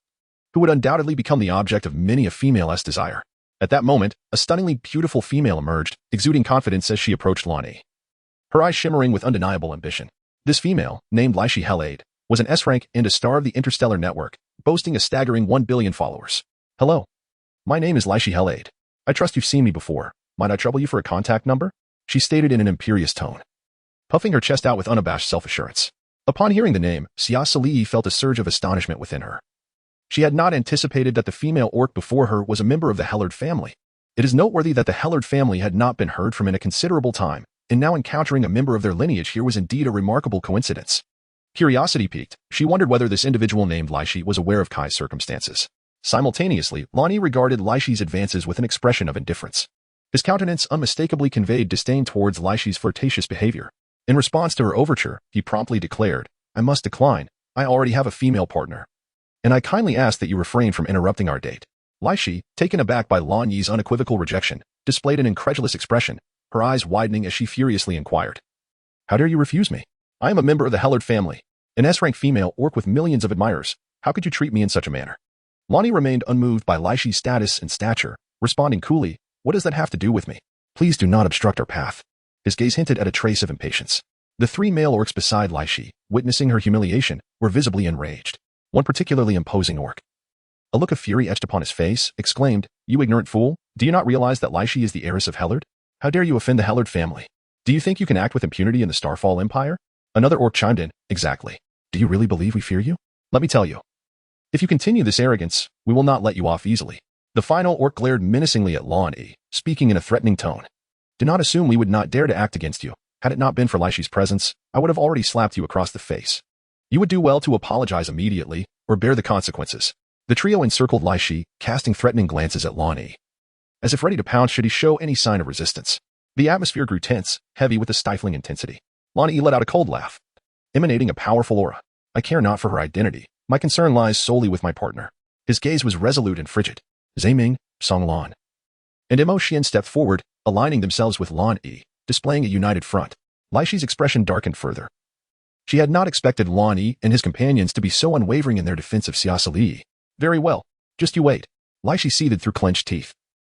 A: who would undoubtedly become the object of many a female's desire. At that moment, a stunningly beautiful female emerged, exuding confidence as she approached Lonnie, her eyes shimmering with undeniable ambition. This female, named Xia Suli, was an S-rank and a star of the interstellar network, boasting a staggering 1 billion followers. Hello. My name is Xia Suli. I trust you've seen me before. Might I trouble you for a contact number? She stated in an imperious tone, puffing her chest out with unabashed self-assurance. Upon hearing the name, Xia Suli felt a surge of astonishment within her. She had not anticipated that the female orc before her was a member of the Hellard family. It is noteworthy that the Hellard family had not been heard from in a considerable time, and now encountering a member of their lineage here was indeed a remarkable coincidence. Curiosity piqued, she wondered whether this individual named Xia was aware of Kai's circumstances. Simultaneously, Lonnie regarded Xia's advances with an expression of indifference. His countenance unmistakably conveyed disdain towards Xia's flirtatious behavior. In response to her overture, he promptly declared, I must decline. I already have a female partner, and I kindly ask that you refrain from interrupting our date. Xia, taken aback by Lonnie's unequivocal rejection, displayed an incredulous expression, her eyes widening as she furiously inquired, How dare you refuse me? I am a member of the Hellard family, an S-rank female orc with millions of admirers. How could you treat me in such a manner? Lonnie remained unmoved by Xia's status and stature, responding coolly, What does that have to do with me? Please do not obstruct our path. His gaze hinted at a trace of impatience. The three male orcs beside Xia, witnessing her humiliation, were visibly enraged. One particularly imposing orc, a look of fury etched upon his face, exclaimed, You ignorant fool, do you not realize that Xia is the heiress of Hellard? How dare you offend the Hellard family? Do you think you can act with impunity in the Starfall Empire? Another orc chimed in, Exactly. Do you really believe we fear you? Let me tell you. If you continue this arrogance, we will not let you off easily. The final orc glared menacingly at Lonnie, speaking in a threatening tone. Do not assume we would not dare to act against you. Had it not been for Xia's presence, I would have already slapped you across the face. You would do well to apologize immediately, or bear the consequences. The trio encircled Xia, casting threatening glances at Lonnie, as if ready to pounce should he show any sign of resistance. The atmosphere grew tense, heavy with a stifling intensity. Lonnie let out a cold laugh, emanating a powerful aura. I care not for her identity. My concern lies solely with my partner. His gaze was resolute and frigid. Zaiming, Songlan, and Mo Xian stepped forward, aligning themselves with Lonnie, displaying a united front. Xia's expression darkened further. She had not expected Lonnie and his companions to be so unwavering in their defense of Xia Suli. Very well. Just you wait. Xia seethed through clenched teeth,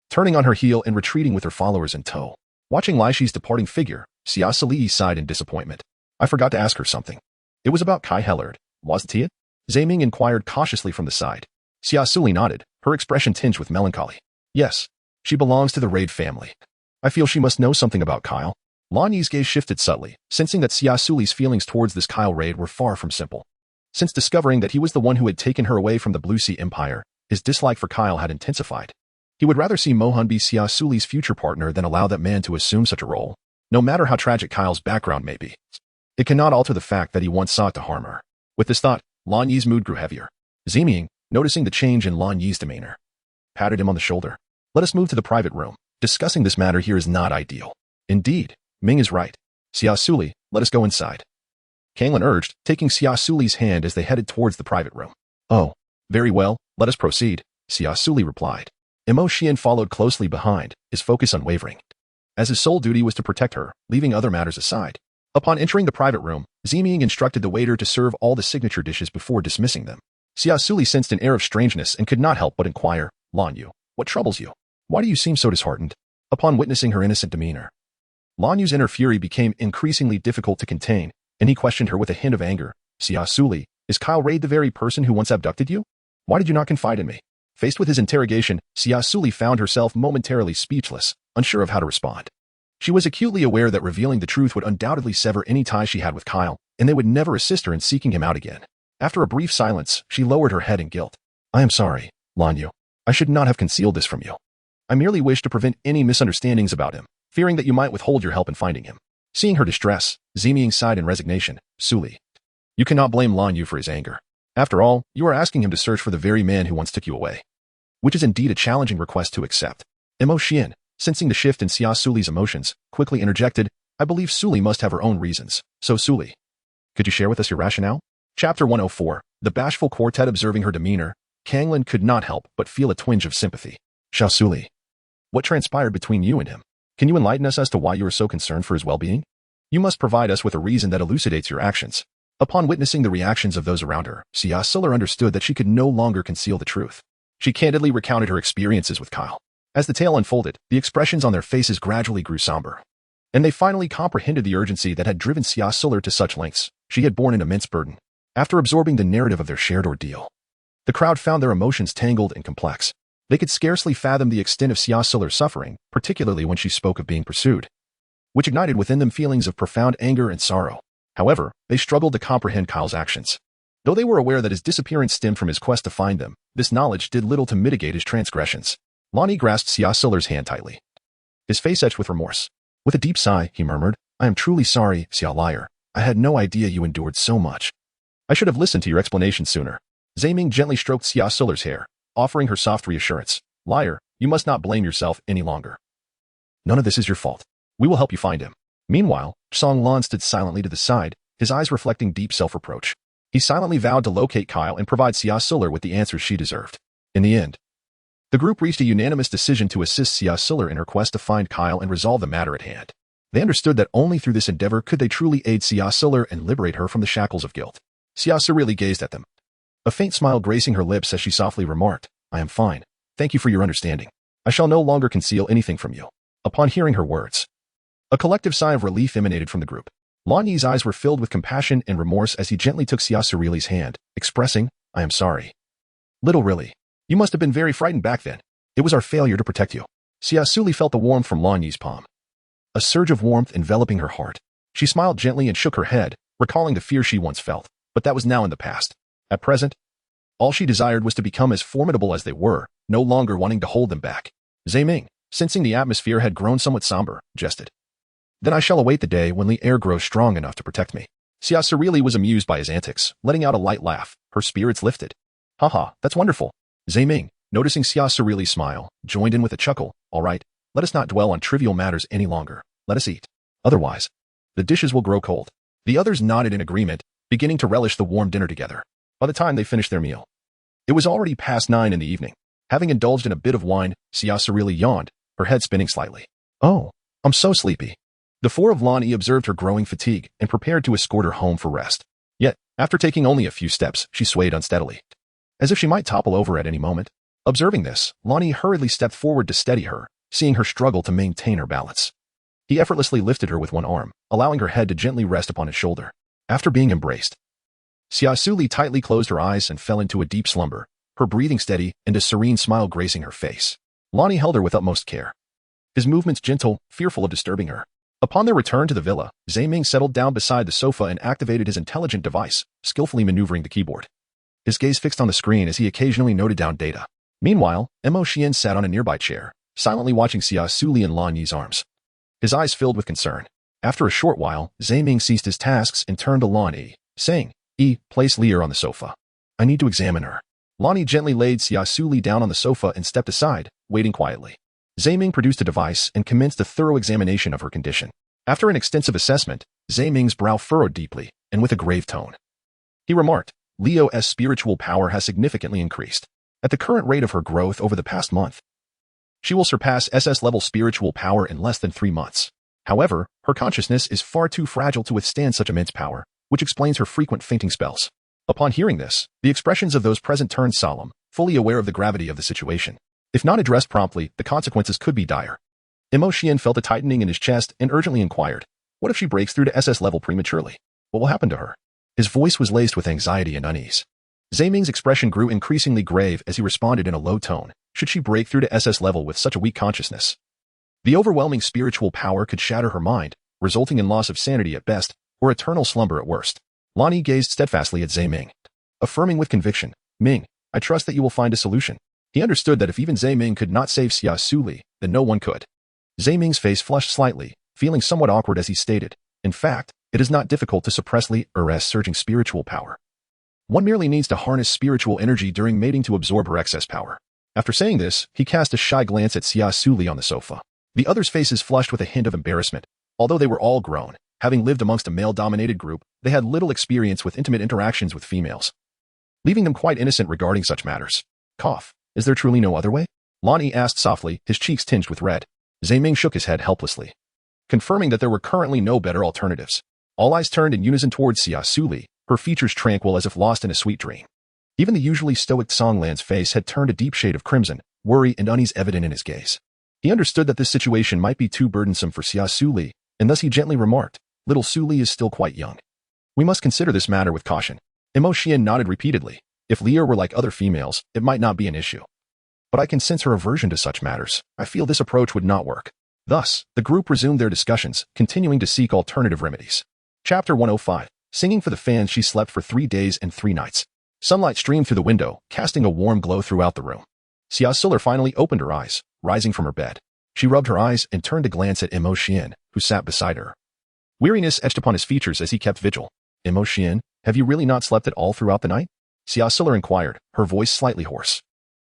A: turning on her heel and retreating with her followers in tow. Watching Xia's departing figure, Xia Suli sighed in disappointment. I forgot to ask her something. It was about Kai Hellard, wasn't it? Zaiming inquired cautiously from the side. Xia Suli nodded, her expression tinged with melancholy. Yes, she belongs to the Raid family. I feel she must know something about Kyle. Lonnie's gaze shifted subtly, sensing that Xia Suli's feelings towards this Kyle Raid were far from simple. Since discovering that he was the one who had taken her away from the Blue Sea Empire, his dislike for Kyle had intensified. He would rather see Mohan be Xia Suli's future partner than allow that man to assume such a role, no matter how tragic Kyle's background may be. It cannot alter the fact that he once sought to harm her. With this thought, Lan Yi's mood grew heavier. Ziming, noticing the change in Lan Yi's demeanor, patted him on the shoulder. Let us move to the private room. Discussing this matter here is not ideal. Indeed, Ming is right. Xia Suli, let us go inside. Kanglin urged, taking Xia Suli's hand as they headed towards the private room. Oh, very well, let us proceed, Xia Suli replied. Mo Xian followed closely behind, his focus unwavering, as his sole duty was to protect her, leaving other matters aside. Upon entering the private room, Ziming instructed the waiter to serve all the signature dishes before dismissing them. Xia Suli sensed an air of strangeness and could not help but inquire, Lan Yu, what troubles you? Why do you seem so disheartened? Upon witnessing her innocent demeanor, Lan Yu's inner fury became increasingly difficult to contain, and he questioned her with a hint of anger. Xia Suli, is Kyle Raid the very person who once abducted you? Why did you not confide in me? Faced with his interrogation, Xia Suli found herself momentarily speechless, unsure of how to respond. She was acutely aware that revealing the truth would undoubtedly sever any ties she had with Kyle, and they would never assist her in seeking him out again. After a brief silence, she lowered her head in guilt. I am sorry, Lan Yu. I should not have concealed this from you. I merely wish to prevent any misunderstandings about him, fearing that you might withhold your help in finding him. Seeing her distress, Ziming sighed in resignation. Suli, you cannot blame Lan Yu for his anger. After all, you are asking him to search for the very man who once took you away, which is indeed a challenging request to accept. Mo Xian, sensing the shift in Xia Suli's emotions, quickly interjected, I believe Suli must have her own reasons. So Suli, could you share with us your rationale? Chapter 104, The Bashful Quartet. Observing her demeanor, Kanglin could not help but feel a twinge of sympathy. Xia Suli, what transpired between you and him? Can you enlighten us as to why you are so concerned for his well-being? You must provide us with a reason that elucidates your actions. Upon witnessing the reactions of those around her, Xia Suli understood that she could no longer conceal the truth. She candidly recounted her experiences with Kyle. As the tale unfolded, the expressions on their faces gradually grew somber. And they finally comprehended the urgency that had driven Xia Suli to such lengths. She had borne an immense burden. After absorbing the narrative of their shared ordeal, the crowd found their emotions tangled and complex. They could scarcely fathom the extent of Xia Suli's suffering, particularly when she spoke of being pursued, which ignited within them feelings of profound anger and sorrow. However, they struggled to comprehend Kyle's actions. Though they were aware that his disappearance stemmed from his quest to find them, this knowledge did little to mitigate his transgressions. Lonnie grasped Xia Suli's hand tightly, his face etched with remorse. With a deep sigh, he murmured, "I am truly sorry, Xia Liar. I had no idea you endured so much. I should have listened to your explanation sooner." Zaiming gently stroked Xia Suli's hair, offering her soft reassurance. "Liar, you must not blame yourself any longer. None of this is your fault. We will help you find him." Meanwhile, Song Lan stood silently to the side, his eyes reflecting deep self-reproach. He silently vowed to locate Kyle and provide Xia Suli with the answers she deserved. In the end, the group reached a unanimous decision to assist Xia Suli in her quest to find Kyle and resolve the matter at hand. They understood that only through this endeavor could they truly aid Xia Suli and liberate her from the shackles of guilt. Xia Suli gazed at them, a faint smile gracing her lips as she softly remarked, "I am fine. Thank you for your understanding. I shall no longer conceal anything from you." Upon hearing her words, a collective sigh of relief emanated from the group. Lan Yi's eyes were filled with compassion and remorse as he gently took Xia Suli's hand, expressing, "I am sorry. Little really. You must have been very frightened back then. It was our failure to protect you." Xia Suli felt the warmth from Lan Yi's palm, a surge of warmth enveloping her heart. She smiled gently and shook her head, recalling the fear she once felt, but that was now in the past. At present, all she desired was to become as formidable as they were, no longer wanting to hold them back. Zaiming, sensing the atmosphere had grown somewhat somber, jested, "Then I shall await the day when the air grows strong enough to protect me." Xia Suli was amused by his antics, letting out a light laugh, her spirits lifted. "Haha, that's wonderful." Zaiming, noticing Xia Suli's smile, joined in with a chuckle. "All right, let us not dwell on trivial matters any longer. Let us eat. Otherwise, the dishes will grow cold." The others nodded in agreement, beginning to relish the warm dinner together. By the time they finished their meal, it was already past 9 in the evening. Having indulged in a bit of wine, Xia Suli yawned, her head spinning slightly. "Oh, I'm so sleepy." The four of Lan Yi observed her growing fatigue and prepared to escort her home for rest. Yet, after taking only a few steps, she swayed unsteadily, as if she might topple over at any moment. Observing this, Lan Yi hurriedly stepped forward to steady her, seeing her struggle to maintain her balance. He effortlessly lifted her with one arm, allowing her head to gently rest upon his shoulder. After being embraced, Xia Suli tightly closed her eyes and fell into a deep slumber, her breathing steady and a serene smile gracing her face. Lan Yi held her with utmost care, his movements gentle, fearful of disturbing her. Upon their return to the villa, Zaiming settled down beside the sofa and activated his intelligent device, skillfully maneuvering the keyboard. His gaze fixed on the screen as he occasionally noted down data. Meanwhile, Mo Xian sat on a nearby chair, silently watching Xia Suli in Lan Yi's arms, his eyes filled with concern. After a short while, Zaiming ceased his tasks and turned to Lan Yi, saying, "Place Lear on the sofa. I need to examine her." Lan Yi gently laid Xia Suli down on the sofa and stepped aside, waiting quietly. Zaiming produced a device and commenced a thorough examination of her condition. After an extensive assessment, Zaiming's brow furrowed deeply, and with a grave tone, he remarked, "Leo's spiritual power has significantly increased. At the current rate of her growth over the past month, she will surpass SS-level spiritual power in less than 3 months. However, her consciousness is far too fragile to withstand such immense power, which explains her frequent fainting spells." Upon hearing this, the expressions of those present turned solemn, fully aware of the gravity of the situation. If not addressed promptly, the consequences could be dire. Mo Xian felt a tightening in his chest and urgently inquired, "What if she breaks through to SS level prematurely? What will happen to her?" His voice was laced with anxiety and unease. Zaiming's expression grew increasingly grave as he responded in a low tone, "Should she break through to SS level with such a weak consciousness, the overwhelming spiritual power could shatter her mind, resulting in loss of sanity at best, or eternal slumber at worst." Lan Yi gazed steadfastly at Zaiming, affirming with conviction, "Ming, I trust that you will find a solution." He understood that if even Zaiming could not save Xia Suli, then no one could. Zaiming's face flushed slightly, feeling somewhat awkward as he stated, "In fact, it is not difficult to suppress Le's surging spiritual power. One merely needs to harness spiritual energy during mating to absorb her excess power." After saying this, he cast a shy glance at Xia Suli on the sofa. The others' faces flushed with a hint of embarrassment. Although they were all grown, having lived amongst a male-dominated group, they had little experience with intimate interactions with females, leaving them quite innocent regarding such matters. "Cough. Is there truly no other way?" Lan Yi asked softly, his cheeks tinged with red. Zaiming shook his head helplessly. confirming that there were currently no better alternatives. All eyes turned in unison towards Xia Suli, her features tranquil as if lost in a sweet dream. Even the usually stoic Songlan's face had turned a deep shade of crimson, worry and unease evident in his gaze. He understood that this situation might be too burdensome for Xia Suli, and thus he gently remarked, "Little Suli is still quite young. We must consider this matter with caution." Xian nodded repeatedly. If Leah were like other females, it might not be an issue. But I can sense her aversion to such matters. I feel this approach would not work. Thus, the group resumed their discussions, continuing to seek alternative remedies. Chapter 105. Singing for the fans, she slept for 3 days and 3 nights. Sunlight streamed through the window, casting a warm glow throughout the room. Xia Suli finally opened her eyes, rising from her bed. She rubbed her eyes and turned to glance at Xian, who sat beside her. Weariness etched upon his features as he kept vigil. "Xian, have you really not slept at all throughout the night?" Xia Suli inquired, her voice slightly hoarse.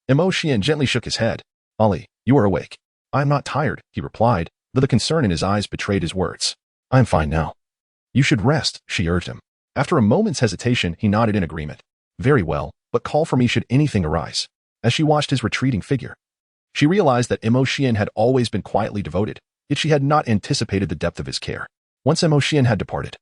A: Xian gently shook his head. "Ali, you are awake." "I am not tired," he replied, though the concern in his eyes betrayed his words. "I am fine now." "You should rest," she urged him. After a moment's hesitation, he nodded in agreement. "Very well, but call for me should anything arise." As she watched his retreating figure, she realized that Xian had always been quietly devoted, yet she had not anticipated the depth of his care. Once Xian had departed,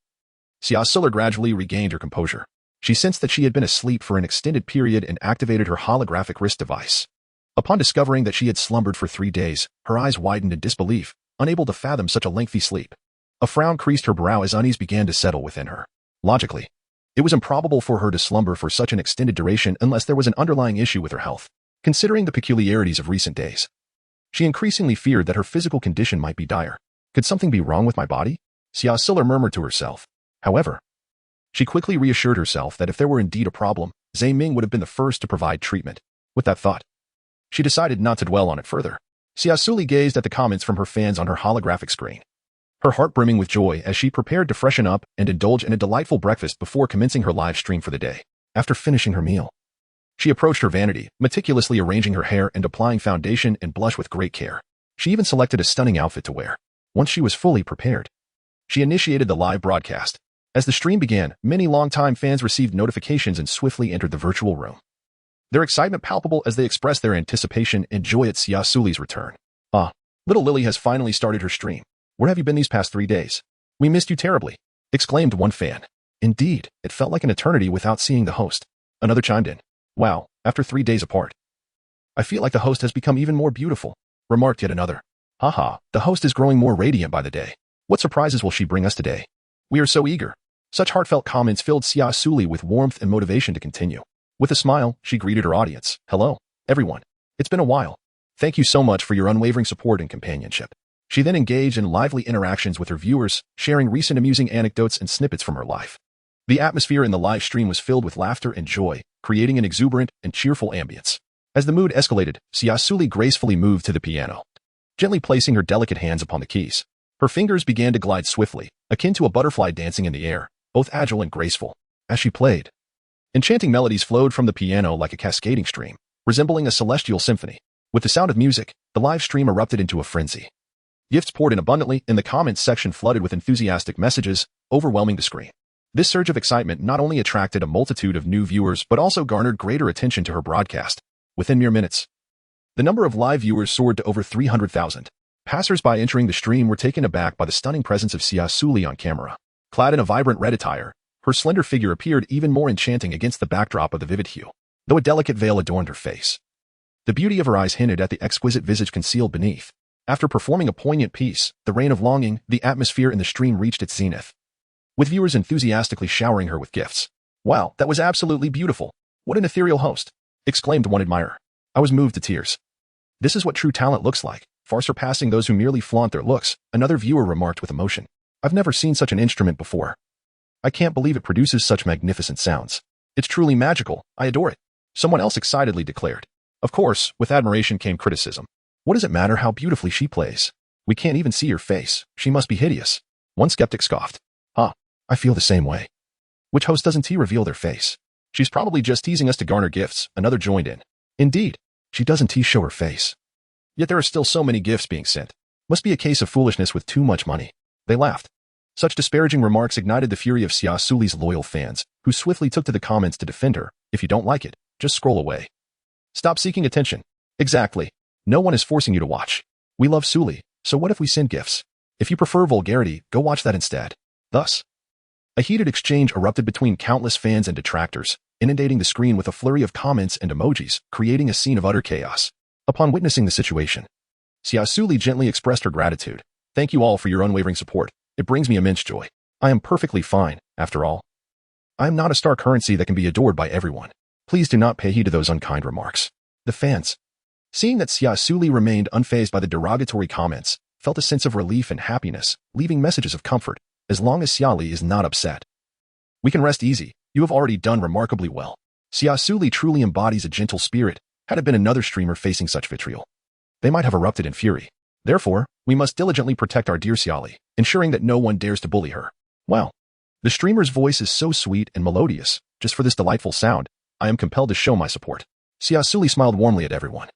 A: Xia Suli gradually regained her composure. She sensed that she had been asleep for an extended period and activated her holographic wrist device. Upon discovering that she had slumbered for 3 days, her eyes widened in disbelief, unable to fathom such a lengthy sleep. A frown creased her brow as unease began to settle within her. Logically, it was improbable for her to slumber for such an extended duration unless there was an underlying issue with her health. Considering the peculiarities of recent days, she increasingly feared that her physical condition might be dire. Could something be wrong with my body? Xia Suli murmured to herself. However, she quickly reassured herself that if there were indeed a problem, Zhe Ming would have been the first to provide treatment. With that thought, she decided not to dwell on it further. Xia Suli gazed at the comments from her fans on her holographic screen, her heart brimming with joy as she prepared to freshen up and indulge in a delightful breakfast before commencing her live stream for the day. After finishing her meal, she approached her vanity, meticulously arranging her hair and applying foundation and blush with great care. She even selected a stunning outfit to wear. Once she was fully prepared, she initiated the live broadcast. As the stream began, many longtime fans received notifications and swiftly entered the virtual room, their excitement palpable as they expressed their anticipation and joy at Xia Suli's return. "Ah, little Lily has finally started her stream. Where have you been these past 3 days? We missed you terribly," exclaimed one fan. "Indeed, it felt like an eternity without seeing the host," another chimed in. "Wow, after 3 days apart, I feel like the host has become even more beautiful," remarked yet another. "Haha, the host is growing more radiant by the day. What surprises will she bring us today? We are so eager." Such heartfelt comments filled Xia Suli with warmth and motivation to continue. With a smile, she greeted her audience. "Hello, everyone. It's been a while. Thank you so much for your unwavering support and companionship." She then engaged in lively interactions with her viewers, sharing recent amusing anecdotes and snippets from her life. The atmosphere in the live stream was filled with laughter and joy, creating an exuberant and cheerful ambience. As the mood escalated, Xia Suli gracefully moved to the piano, gently placing her delicate hands upon the keys. Her fingers began to glide swiftly, akin to a butterfly dancing in the air, both agile and graceful. As she played, enchanting melodies flowed from the piano like a cascading stream, resembling a celestial symphony. With the sound of music, the live stream erupted into a frenzy. Gifts poured in abundantly, and the comments section flooded with enthusiastic messages, overwhelming the screen. This surge of excitement not only attracted a multitude of new viewers but also garnered greater attention to her broadcast. Within mere minutes, the number of live viewers soared to over 300,000. Passers-by entering the stream were taken aback by the stunning presence of Xia Suli on camera. Clad in a vibrant red attire, her slender figure appeared even more enchanting against the backdrop of the vivid hue, though a delicate veil adorned her face. The beauty of her eyes hinted at the exquisite visage concealed beneath. After performing a poignant piece, The Reign of Longing, the atmosphere in the stream reached its zenith, with viewers enthusiastically showering her with gifts. "Wow, that was absolutely beautiful. What an ethereal host," exclaimed one admirer. "I was moved to tears. This is what true talent looks like, far surpassing those who merely flaunt their looks," another viewer remarked with emotion. "I've never seen such an instrument before. I can't believe it produces such magnificent sounds. It's truly magical. I adore it," someone else excitedly declared. Of course, with admiration came criticism. "What does it matter how beautifully she plays? We can't even see her face. She must be hideous," one skeptic scoffed. "Huh, I feel the same way. Which host doesn't reveal their face? She's probably just teasing us to garner gifts," another joined in. "Indeed, she doesn't show her face. Yet there are still so many gifts being sent. Must be a case of foolishness with too much money." They laughed. Such disparaging remarks ignited the fury of Xia Suli's loyal fans, who swiftly took to the comments to defend her. "If you don't like it, just scroll away. Stop seeking attention." "Exactly. No one is forcing you to watch. We love Suli, so what if we send gifts? If you prefer vulgarity, go watch that instead. Thus, a heated exchange erupted between countless fans and detractors, inundating the screen with a flurry of comments and emojis, creating a scene of utter chaos. Upon witnessing the situation, Xia Suli gently expressed her gratitude. Thank you all for your unwavering support. It brings me immense joy. I am perfectly fine, after all. I am not a star currency that can be adored by everyone. Please do not pay heed to those unkind remarks. The fans, seeing that Xia Suli remained unfazed by the derogatory comments, felt a sense of relief and happiness, leaving messages of comfort. As long as Xia Li is not upset, we can rest easy. You have already done remarkably well. Xia Suli truly embodies a gentle spirit. Had it been another streamer facing such vitriol, they might have erupted in fury. Therefore, we must diligently protect our dear Xia Li, ensuring that no one dares to bully her. Wow. The streamer's voice is so sweet and melodious. Just for this delightful sound, I am compelled to show my support. Xia Suli smiled warmly at everyone,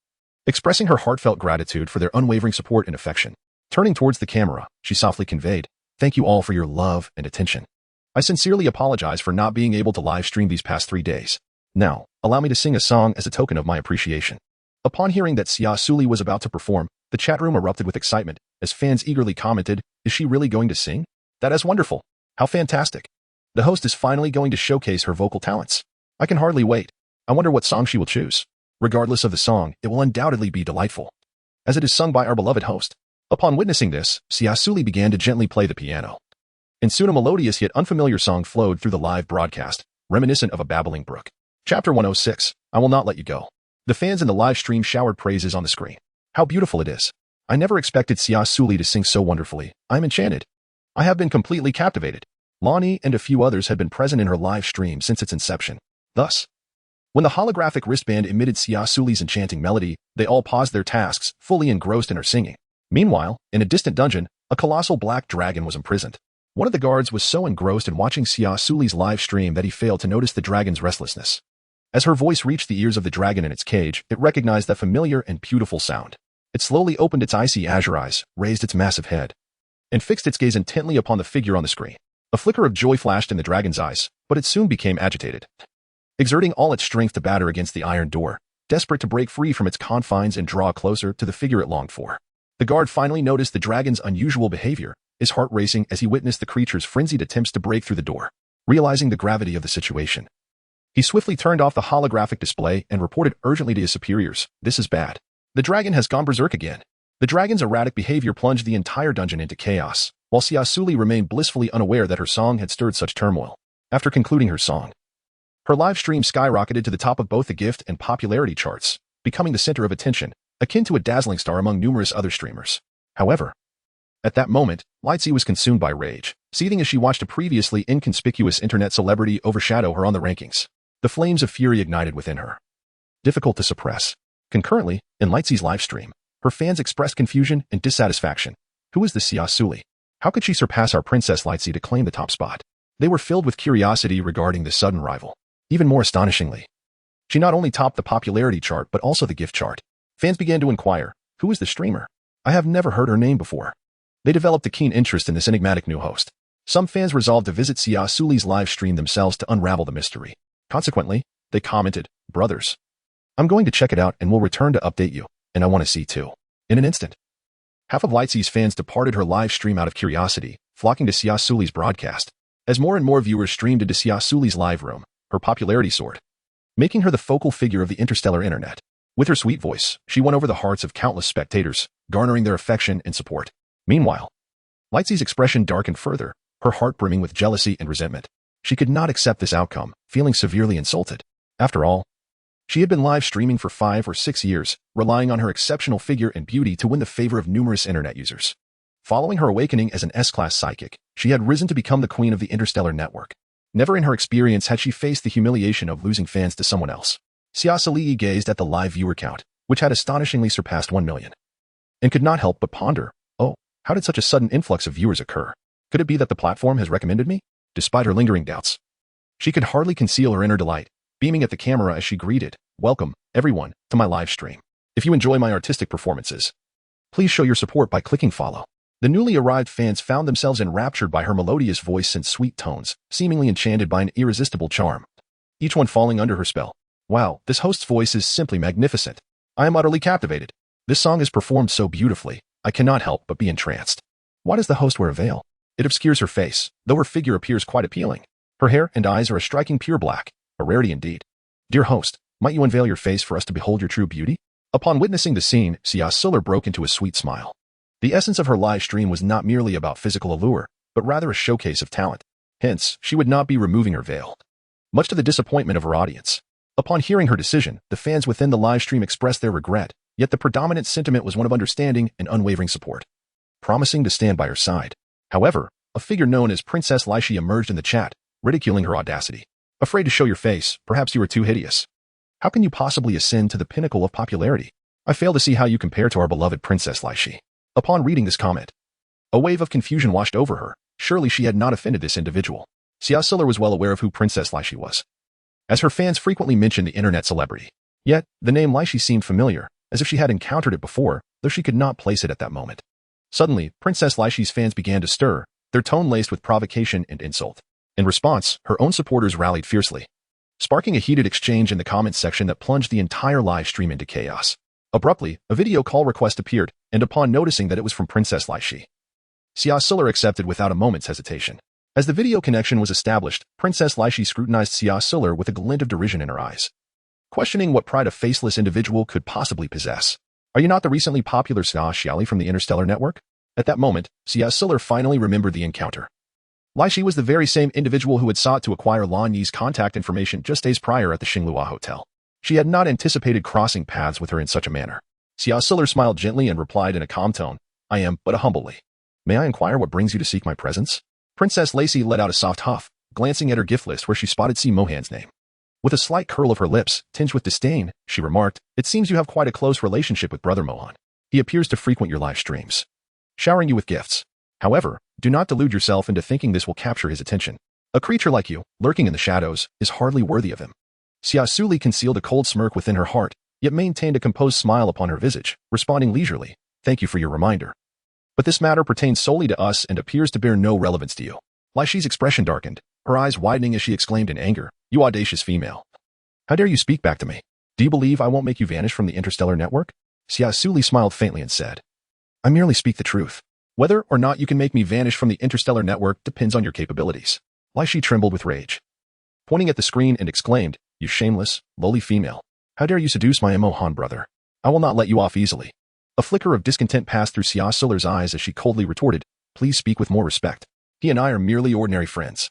A: expressing her heartfelt gratitude for their unwavering support and affection. Turning towards the camera, she softly conveyed, "Thank you all for your love and attention. I sincerely apologize for not being able to live stream these past 3 days. Now, allow me to sing a song as a token of my appreciation." Upon hearing that Xia Suli was about to perform, the chat room erupted with excitement, as fans eagerly commented, "Is she really going to sing? That is wonderful. How fantastic. The host is finally going to showcase her vocal talents. I can hardly wait. I wonder what song she will choose. Regardless of the song, it will undoubtedly be delightful, as it is sung by our beloved host." Upon witnessing this, Xia Suli began to gently play the piano, and soon a melodious yet unfamiliar song flowed through the live broadcast, reminiscent of a babbling brook. Chapter 106, I Will Not Let You Go. The fans in the live stream showered praises on the screen. How beautiful it is. I never expected Xia Suli to sing so wonderfully. I'm enchanted. I have been completely captivated. Lonnie and a few others had been present in her live stream since its inception. Thus, when the holographic wristband emitted Xia Suli's enchanting melody, they all paused their tasks, fully engrossed in her singing. Meanwhile, in a distant dungeon, a colossal black dragon was imprisoned. One of the guards was so engrossed in watching Xia Suli's live stream that he failed to notice the dragon's restlessness. As her voice reached the ears of the dragon in its cage, it recognized that familiar and beautiful sound. It slowly opened its icy azure eyes, raised its massive head, and fixed its gaze intently upon the figure on the screen. A flicker of joy flashed in the dragon's eyes, but it soon became agitated, exerting all its strength to batter against the iron door, desperate to break free from its confines and draw closer to the figure it longed for. The guard finally noticed the dragon's unusual behavior, his heart racing as he witnessed the creature's frenzied attempts to break through the door. Realizing the gravity of the situation, he swiftly turned off the holographic display and reported urgently to his superiors, "This is bad. The dragon has gone berserk again." The dragon's erratic behavior plunged the entire dungeon into chaos, while Xia Suli remained blissfully unaware that her song had stirred such turmoil. After concluding her song, her live stream skyrocketed to the top of both the gift and popularity charts, becoming the center of attention, akin to a dazzling star among numerous other streamers. However, at that moment, Lightsy was consumed by rage, seething as she watched a previously inconspicuous internet celebrity overshadow her on the rankings. The flames of fury ignited within her, difficult to suppress. Concurrently, in Lightsy's live stream, her fans expressed confusion and dissatisfaction. Who is this Xia Suli? How could she surpass our Princess Lightsy to claim the top spot? They were filled with curiosity regarding this sudden rival. Even more astonishingly, she not only topped the popularity chart but also the gift chart. Fans began to inquire, who is the streamer? I have never heard her name before. They developed a keen interest in this enigmatic new host. Some fans resolved to visit Xia Suli's live stream themselves to unravel the mystery. Consequently, they commented, "Brothers, I'm going to check it out and will return to update you, and I want to see too." In an instant, half of Lightsy's fans departed her live stream out of curiosity, flocking to Xia Suli's broadcast. As more and more viewers streamed into Xia Suli's live room, her popularity soared, making her the focal figure of the interstellar internet. With her sweet voice, she won over the hearts of countless spectators, garnering their affection and support. Meanwhile, Lightsy's expression darkened further, her heart brimming with jealousy and resentment. She could not accept this outcome, feeling severely insulted. After all, she had been live streaming for 5 or 6 years, relying on her exceptional figure and beauty to win the favor of numerous internet users. Following her awakening as an S-class psychic, she had risen to become the queen of the interstellar network. Never in her experience had she faced the humiliation of losing fans to someone else. Xia Suli gazed at the live viewer count, which had astonishingly surpassed 1 million, and could not help but ponder, oh, how did such a sudden influx of viewers occur? Could it be that the platform has recommended me? Despite her lingering doubts, she could hardly conceal her inner delight, beaming at the camera as she greeted, "Welcome, everyone, to my live stream. If you enjoy my artistic performances, please show your support by clicking follow." The newly arrived fans found themselves enraptured by her melodious voice and sweet tones, seemingly enchanted by an irresistible charm, each one falling under her spell. Wow, this host's voice is simply magnificent. I am utterly captivated. This song is performed so beautifully, I cannot help but be entranced. Why does the host wear a veil? It obscures her face, though her figure appears quite appealing. Her hair and eyes are a striking pure black, a rarity indeed. Dear host, might you unveil your face for us to behold your true beauty? Upon witnessing the scene, Xia Suli broke into a sweet smile. The essence of her live stream was not merely about physical allure, but rather a showcase of talent. Hence, she would not be removing her veil. Much to the disappointment of her audience. Upon hearing her decision, the fans within the live stream expressed their regret, yet the predominant sentiment was one of understanding and unwavering support, promising to stand by her side. However, a figure known as Princess Laishi emerged in the chat, ridiculing her audacity. Afraid to show your face, perhaps you are too hideous. How can you possibly ascend to the pinnacle of popularity? I fail to see how you compare to our beloved Princess Laishi. Upon reading this comment, a wave of confusion washed over her. Surely she had not offended this individual. Xia Suli was well aware of who Princess Laishi was, as her fans frequently mentioned the internet celebrity. Yet, the name Laishi seemed familiar, as if she had encountered it before, though she could not place it at that moment. Suddenly, Princess Laishi's fans began to stir, their tone laced with provocation and insult. In response, her own supporters rallied fiercely, sparking a heated exchange in the comments section that plunged the entire live stream into chaos. Abruptly, a video call request appeared, and upon noticing that it was from Princess Laishi, Xia Suli accepted without a moment's hesitation. As the video connection was established, Princess Laishi scrutinized Xia Suli with a glint of derision in her eyes, questioning what pride a faceless individual could possibly possess. Are you not the recently popular Xia Suli from the Interstellar Network? At that moment, Xia Suli finally remembered the encounter. Laishi was the very same individual who had sought to acquire Lan Yi's contact information just days prior at the Xinglua Hotel. She had not anticipated crossing paths with her in such a manner. Xia Suli smiled gently and replied in a calm tone, I am, but humbly. May I inquire what brings you to seek my presence? Princess Laishi let out a soft huff, glancing at her gift list where she spotted Si Mohan's name. With a slight curl of her lips, tinged with disdain, she remarked, it seems you have quite a close relationship with Brother Mohan. He appears to frequent your live streams, showering you with gifts. However, do not delude yourself into thinking this will capture his attention. A creature like you, lurking in the shadows, is hardly worthy of him. Xia Suli concealed a cold smirk within her heart, yet maintained a composed smile upon her visage, responding leisurely, thank you for your reminder. But this matter pertains solely to us and appears to bear no relevance to you. Laishi's expression darkened, her eyes widening as she exclaimed in anger, you audacious female. How dare you speak back to me? Do you believe I won't make you vanish from the Interstellar Network? Xia Suli smiled faintly and said, I merely speak the truth. Whether or not you can make me vanish from the Interstellar Network depends on your capabilities. Laishi trembled with rage, pointing at the screen and exclaimed, you shameless, lowly female. How dare you seduce my Mohan brother? I will not let you off easily. A flicker of discontent passed through Xia Suli's eyes as she coldly retorted, please speak with more respect. He and I are merely ordinary friends,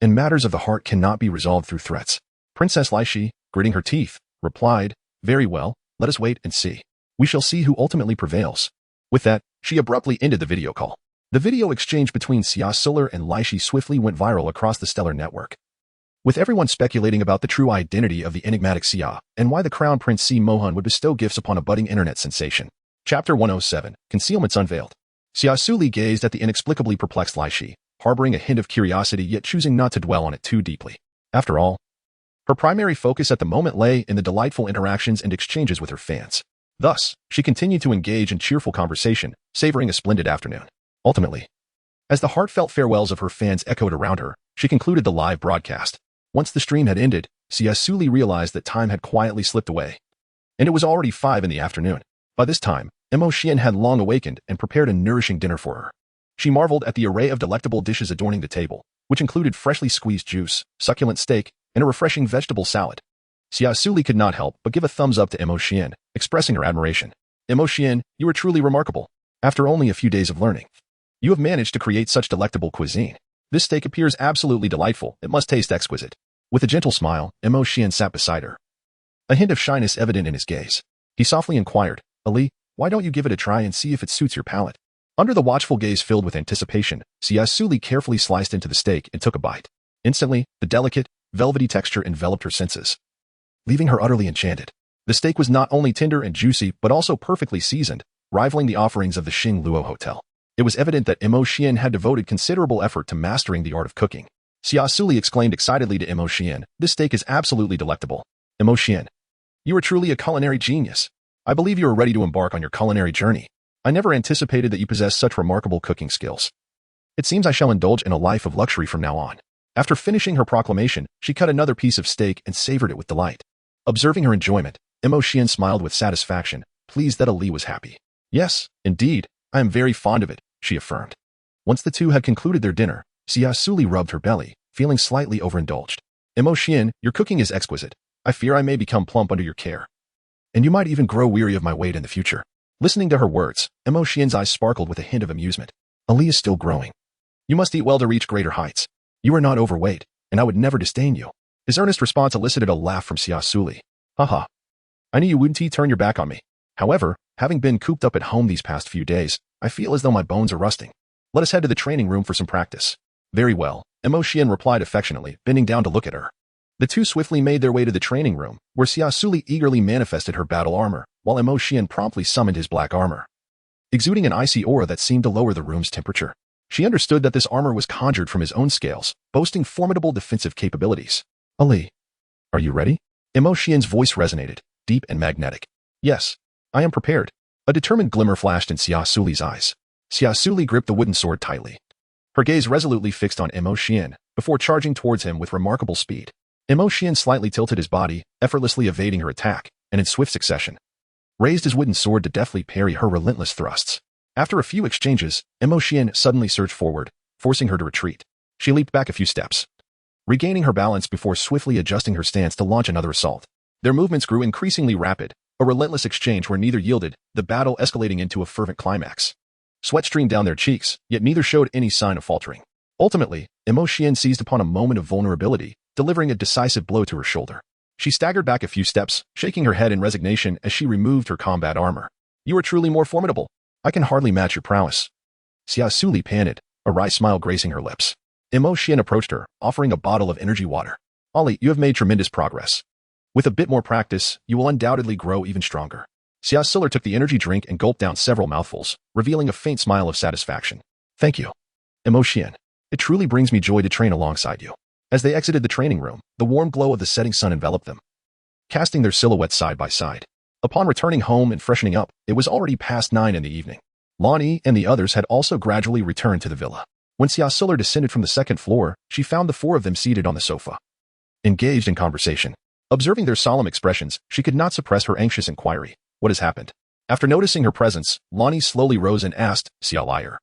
A: and matters of the heart cannot be resolved through threats. Princess Laishi, gritting her teeth, replied, very well, let us wait and see. We shall see who ultimately prevails. With that, she abruptly ended the video call. The video exchange between Xia Suli and Laishi swiftly went viral across the stellar network, with everyone speculating about the true identity of the enigmatic Xia and why the Crown Prince Si Mohan would bestow gifts upon a budding internet sensation. Chapter 107, Concealments Unveiled. Xia Suli gazed at the inexplicably perplexed Laishi, harboring a hint of curiosity yet choosing not to dwell on it too deeply. After all, her primary focus at the moment lay in the delightful interactions and exchanges with her fans. Thus, she continued to engage in cheerful conversation, savoring a splendid afternoon. Ultimately, as the heartfelt farewells of her fans echoed around her, she concluded the live broadcast. Once the stream had ended, Xia Suli realized that time had quietly slipped away, and it was already 5 in the afternoon. By this time, Xian had long awakened and prepared a nourishing dinner for her. She marveled at the array of delectable dishes adorning the table, which included freshly squeezed juice, succulent steak, and a refreshing vegetable salad. Xia Suli could not help but give a thumbs up to Xian, expressing her admiration. Xian, you are truly remarkable. After only a few days of learning, you have managed to create such delectable cuisine. This steak appears absolutely delightful. It must taste exquisite. With a gentle smile, Xian sat beside her, a hint of shyness evident in his gaze. He softly inquired, Ali, why don't you give it a try and see if it suits your palate? Under the watchful gaze filled with anticipation, Xia Suli carefully sliced into the steak and took a bite. Instantly, the delicate, velvety texture enveloped her senses, leaving her utterly enchanted. The steak was not only tender and juicy, but also perfectly seasoned, rivaling the offerings of the Xinglua Hotel. It was evident that Xian had devoted considerable effort to mastering the art of cooking. Xia Suli exclaimed excitedly to Xian, this steak is absolutely delectable. Xian, you are truly a culinary genius. I believe you are ready to embark on your culinary journey. I never anticipated that you possess such remarkable cooking skills. It seems I shall indulge in a life of luxury from now on. After finishing her proclamation, she cut another piece of steak and savored it with delight. Observing her enjoyment, Xian smiled with satisfaction, pleased that Ali was happy. Yes, indeed, I am very fond of it, she affirmed. Once the two had concluded their dinner, Xia Suli rubbed her belly, feeling slightly overindulged. Xian, your cooking is exquisite. I fear I may become plump under your care. And you might even grow weary of my weight in the future. Listening to her words, Xian's eyes sparkled with a hint of amusement. Ali is still growing. You must eat well to reach greater heights. You are not overweight, and I would never disdain you. His earnest response elicited a laugh from Xia Suli. Haha. I knew you wouldn't turn your back on me. However, having been cooped up at home these past few days, I feel as though my bones are rusting. Let us head to the training room for some practice. Very well, Xian replied affectionately, bending down to look at her. The two swiftly made their way to the training room, where Xia Suli eagerly manifested her battle armor, while Xian promptly summoned his black armor. Exuding an icy aura that seemed to lower the room's temperature, she understood that this armor was conjured from his own scales, boasting formidable defensive capabilities. Ali, are you ready? Xian's voice resonated, deep and magnetic. Yes, I am prepared. A determined glimmer flashed in Xia Suli's eyes. Xia Suli gripped the wooden sword tightly. Her gaze resolutely fixed on Xian, before charging towards him with remarkable speed. Xian slightly tilted his body, effortlessly evading her attack, and in swift succession, raised his wooden sword to deftly parry her relentless thrusts. After a few exchanges, Xian suddenly surged forward, forcing her to retreat. She leaped back a few steps, regaining her balance before swiftly adjusting her stance to launch another assault. Their movements grew increasingly rapid, a relentless exchange where neither yielded, the battle escalating into a fervent climax. Sweat streamed down their cheeks, yet neither showed any sign of faltering. Ultimately, Xian seized upon a moment of vulnerability, delivering a decisive blow to her shoulder. She staggered back a few steps, shaking her head in resignation as she removed her combat armor. You are truly more formidable. I can hardly match your prowess. Xia Suli panted, a wry smile gracing her lips. Xian approached her, offering a bottle of energy water. Ali, you have made tremendous progress. With a bit more practice, you will undoubtedly grow even stronger. Xia Suli took the energy drink and gulped down several mouthfuls, revealing a faint smile of satisfaction. Thank you. Xian, it truly brings me joy to train alongside you. As they exited the training room, the warm glow of the setting sun enveloped them, casting their silhouettes side by side. Upon returning home and freshening up, it was already past 9 in the evening. Lonnie and the others had also gradually returned to the villa. When Xia Suli descended from the second floor, she found the four of them seated on the sofa, engaged in conversation. Observing their solemn expressions, she could not suppress her anxious inquiry. What has happened? After noticing her presence, Lonnie slowly rose and asked, Xia Liar,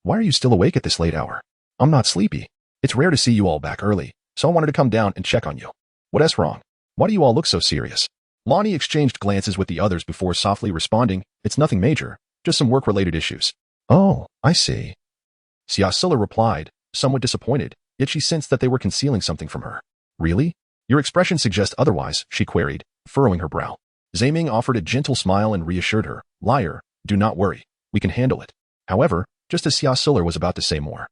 A: why are you still awake at this late hour? I'm not sleepy. It's rare to see you all back early, so I wanted to come down and check on you. What's wrong? Why do you all look so serious? Lonnie exchanged glances with the others before softly responding, it's nothing major, just some work-related issues. Oh, I see. Xia Suli replied, somewhat disappointed, yet she sensed that they were concealing something from her. Really? Your expression suggests otherwise, she queried, furrowing her brow. Zaiming offered a gentle smile and reassured her, Liar, do not worry, we can handle it. However, just as Xia Suli was about to say more,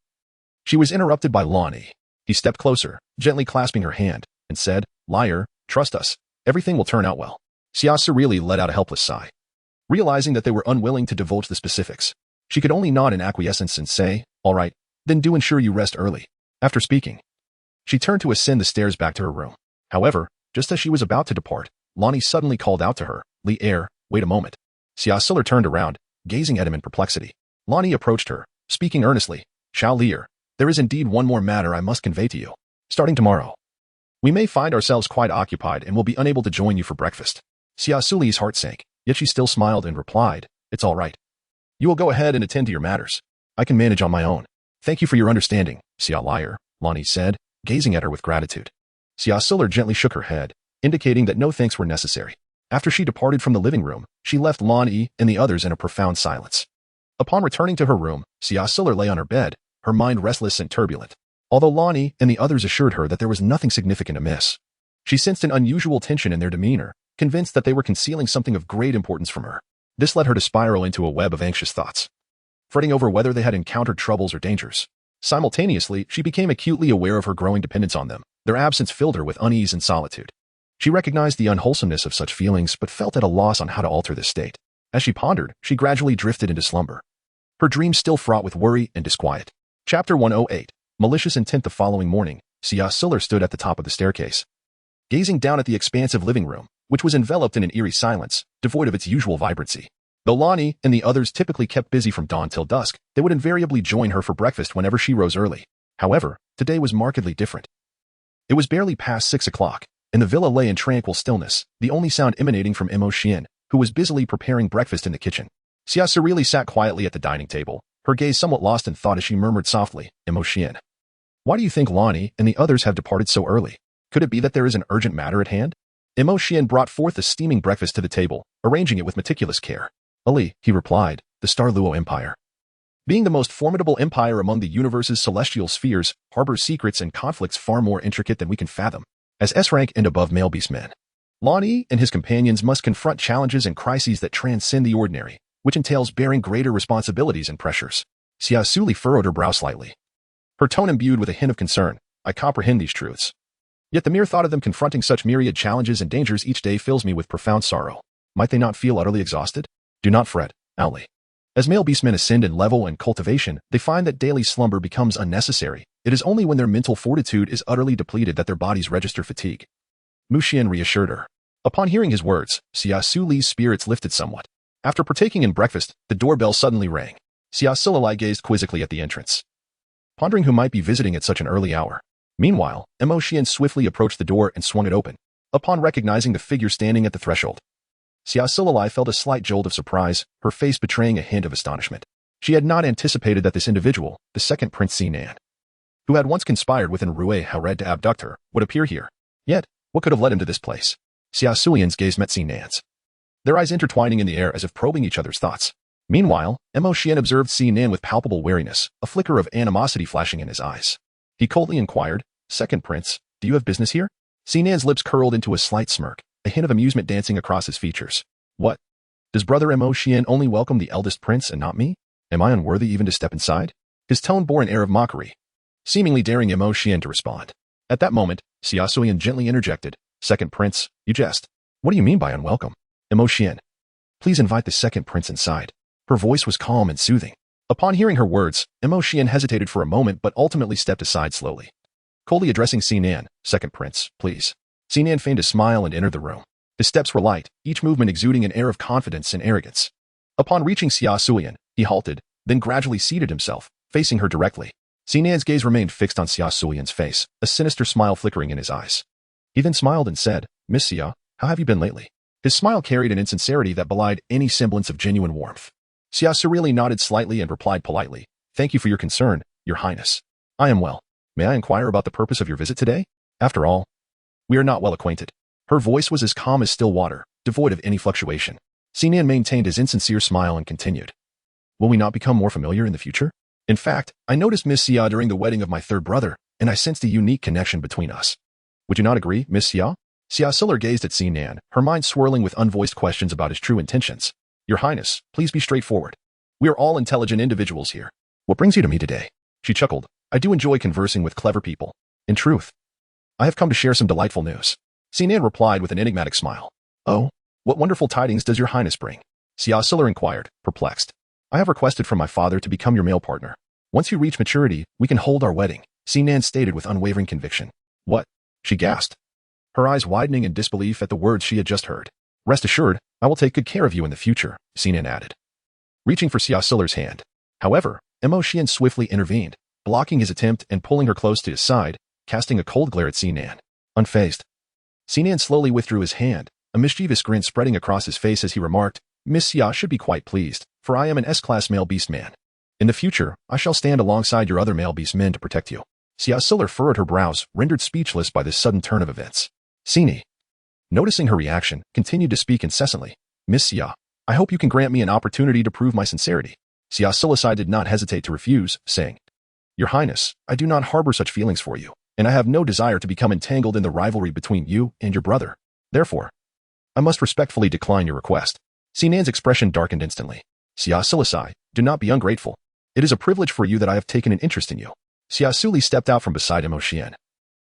A: she was interrupted by Lonnie. He stepped closer, gently clasping her hand, and said, Liar, trust us, everything will turn out well. Xia Suli let out a helpless sigh. Realizing that they were unwilling to divulge the specifics, she could only nod in acquiescence and say, all right, then do ensure you rest early. After speaking, she turned to ascend the stairs back to her room. However, just as she was about to depart, Lonnie suddenly called out to her, Li Er, wait a moment. Xia Suli turned around, gazing at him in perplexity. Lonnie approached her, speaking earnestly, Xiao Lier, there is indeed one more matter I must convey to you. Starting tomorrow, we may find ourselves quite occupied and will be unable to join you for breakfast. Xia Suli's heart sank, yet she still smiled and replied, it's all right. You will go ahead and attend to your matters. I can manage on my own. Thank you for your understanding, Xia Lier, Lonnie said, gazing at her with gratitude. Xia Suli gently shook her head, indicating that no thanks were necessary. After she departed from the living room, she left Lonnie and the others in a profound silence. Upon returning to her room, Xia Suli lay on her bed, her mind restless and turbulent. Although Lonnie and the others assured her that there was nothing significant amiss, she sensed an unusual tension in their demeanor, convinced that they were concealing something of great importance from her. This led her to spiral into a web of anxious thoughts, fretting over whether they had encountered troubles or dangers. Simultaneously, she became acutely aware of her growing dependence on them. Their absence filled her with unease and solitude. She recognized the unwholesomeness of such feelings but felt at a loss on how to alter this state. As she pondered, she gradually drifted into slumber, her dreams still fraught with worry and disquiet. Chapter 108. Malicious intent. The following morning, Xia Suli stood at the top of the staircase, gazing down at the expansive living room, which was enveloped in an eerie silence, devoid of its usual vibrancy. Though Lonnie and the others typically kept busy from dawn till dusk, they would invariably join her for breakfast whenever she rose early. However, today was markedly different. It was barely past 6 o'clock, and the villa lay in tranquil stillness, the only sound emanating from Xian, who was busily preparing breakfast in the kitchen. Xia Suli sat quietly at the dining table, her gaze somewhat lost in thought as she murmured softly, "Emotion. Why do you think Lonnie and the others have departed so early? Could it be that there is an urgent matter at hand?" Emotion brought forth a steaming breakfast to the table, arranging it with meticulous care. "Ali," he replied, "the Star Luo Empire. Being the most formidable empire among the universe's celestial spheres, harbors secrets and conflicts far more intricate than we can fathom. As S-rank and above male beastmen, Lonnie and his companions must confront challenges and crises that transcend the ordinary, which entails bearing greater responsibilities and pressures." Xia Suli furrowed her brow slightly, her tone imbued with a hint of concern. "I comprehend these truths. Yet the mere thought of them confronting such myriad challenges and dangers each day fills me with profound sorrow. Might they not feel utterly exhausted? Do not fret, Ali. As male beastmen ascend in level and cultivation, they find that daily slumber becomes unnecessary. It is only when their mental fortitude is utterly depleted that their bodies register fatigue." Muxian reassured her. Upon hearing his words, Xia Suli's spirits lifted somewhat. After partaking in breakfast, the doorbell suddenly rang. Xia Suli gazed quizzically at the entrance, pondering who might be visiting at such an early hour. Meanwhile, Emotion swiftly approached the door and swung it open. Upon recognizing the figure standing at the threshold, Xia Suli felt a slight jolt of surprise, her face betraying a hint of astonishment. She had not anticipated that this individual, the second Prince Sinan, who had once conspired with Rue Hared to abduct her, would appear here. Yet, what could have led him to this place? Xia Sulian's gaze met Sinan's, their eyes intertwining in the air as if probing each other's thoughts. Meanwhile, Emotion observed Sinan with palpable wariness, a flicker of animosity flashing in his eyes. He coldly inquired, "Second Prince, do you have business here?" Sinan's lips curled into a slight smirk, a hint of amusement dancing across his features. "What? Does brother Emotion only welcome the eldest prince and not me? Am I unworthy even to step inside?" His tone bore an air of mockery, seemingly daring Emotion to respond. At that moment, Xia Sulian gently interjected, "Second Prince, you jest. What do you mean by unwelcome? Emotion, please invite the second prince inside." Her voice was calm and soothing. Upon hearing her words, Emotion hesitated for a moment but ultimately stepped aside slowly, coldly addressing Sinan, "Second Prince, please." Sinan feigned a smile and entered the room. His steps were light, each movement exuding an air of confidence and arrogance. Upon reaching Xia Sulian, he halted, then gradually seated himself, facing her directly. Sinan's gaze remained fixed on Xia Sulian's face, a sinister smile flickering in his eyes. He then smiled and said, "Miss Xia, how have you been lately?" His smile carried an insincerity that belied any semblance of genuine warmth. Xia Suli nodded slightly and replied politely, "Thank you for your concern, Your Highness. I am well. May I inquire about the purpose of your visit today? After all, we are not well acquainted." Her voice was as calm as still water, devoid of any fluctuation. Sinan maintained his insincere smile and continued, "Will we not become more familiar in the future? In fact, I noticed Miss Xia during the wedding of my third brother, and I sensed a unique connection between us. Would you not agree, Miss Xia?" Xia Suli gazed at Sinan, her mind swirling with unvoiced questions about his true intentions. "Your Highness, please be straightforward. We are all intelligent individuals here. What brings you to me today?" She chuckled. "I do enjoy conversing with clever people. In truth, I have come to share some delightful news." Sinan replied with an enigmatic smile. "Oh, what wonderful tidings does Your Highness bring?" Xia Suli inquired, perplexed. "I have requested from my father to become your male partner. Once you reach maturity, we can hold our wedding," Sinan stated with unwavering conviction. "What?" she gasped, her eyes widening in disbelief at the words she had just heard. "Rest assured, I will take good care of you in the future," Sinan added, reaching for Xia Suli's hand. However, Emotion swiftly intervened, blocking his attempt and pulling her close to his side, casting a cold glare at Sinan. Unfazed, Sinan slowly withdrew his hand, a mischievous grin spreading across his face as he remarked, "Miss Xia should be quite pleased, for I am an S-class male beastman. In the future, I shall stand alongside your other male beastmen to protect you." Xia Suli furrowed her brows, rendered speechless by this sudden turn of events. Sini, noticing her reaction, continued to speak incessantly, "Miss Xia, I hope you can grant me an opportunity to prove my sincerity." Xia Suli did not hesitate to refuse, saying, "Your Highness, I do not harbor such feelings for you, and I have no desire to become entangled in the rivalry between you and your brother. Therefore, I must respectfully decline your request." Sinan's expression darkened instantly. "Xia Suli, do not be ungrateful. It is a privilege for you that I have taken an interest in you." Xia Suli stepped out from beside Emotion,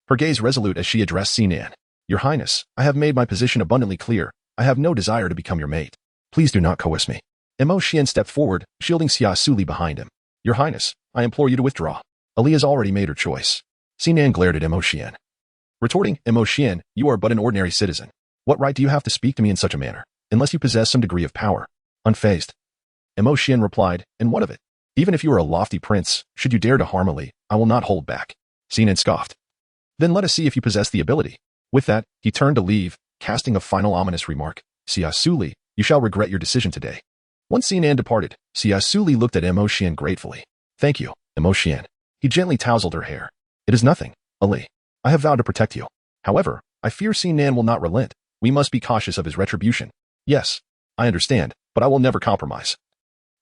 A: her gaze resolute as she addressed Sinan. "Your Highness, I have made my position abundantly clear. I have no desire to become your mate. Please do not coerce me." Emotion stepped forward, shielding Xia Suli behind him. "Your Highness, I implore you to withdraw. Ali has already made her choice." Sinan glared at Emotion, retorting, "Emotion, you are but an ordinary citizen. What right do you have to speak to me in such a manner, unless you possess some degree of power?" Unfazed, Emotion replied, "And what of it? Even if you are a lofty prince, should you dare to harm Ali, I will not hold back." Sinan scoffed. "Then let us see if you possess the ability." With that, he turned to leave, casting a final ominous remark, "Xia Suli, you shall regret your decision today." Once Sinan departed, Xia Suli looked at Xian gratefully. Thank you, Xian. He gently tousled her hair. It is nothing, Ali. I have vowed to protect you. However, I fear Sinan will not relent. We must be cautious of his retribution. Yes, I understand, but I will never compromise.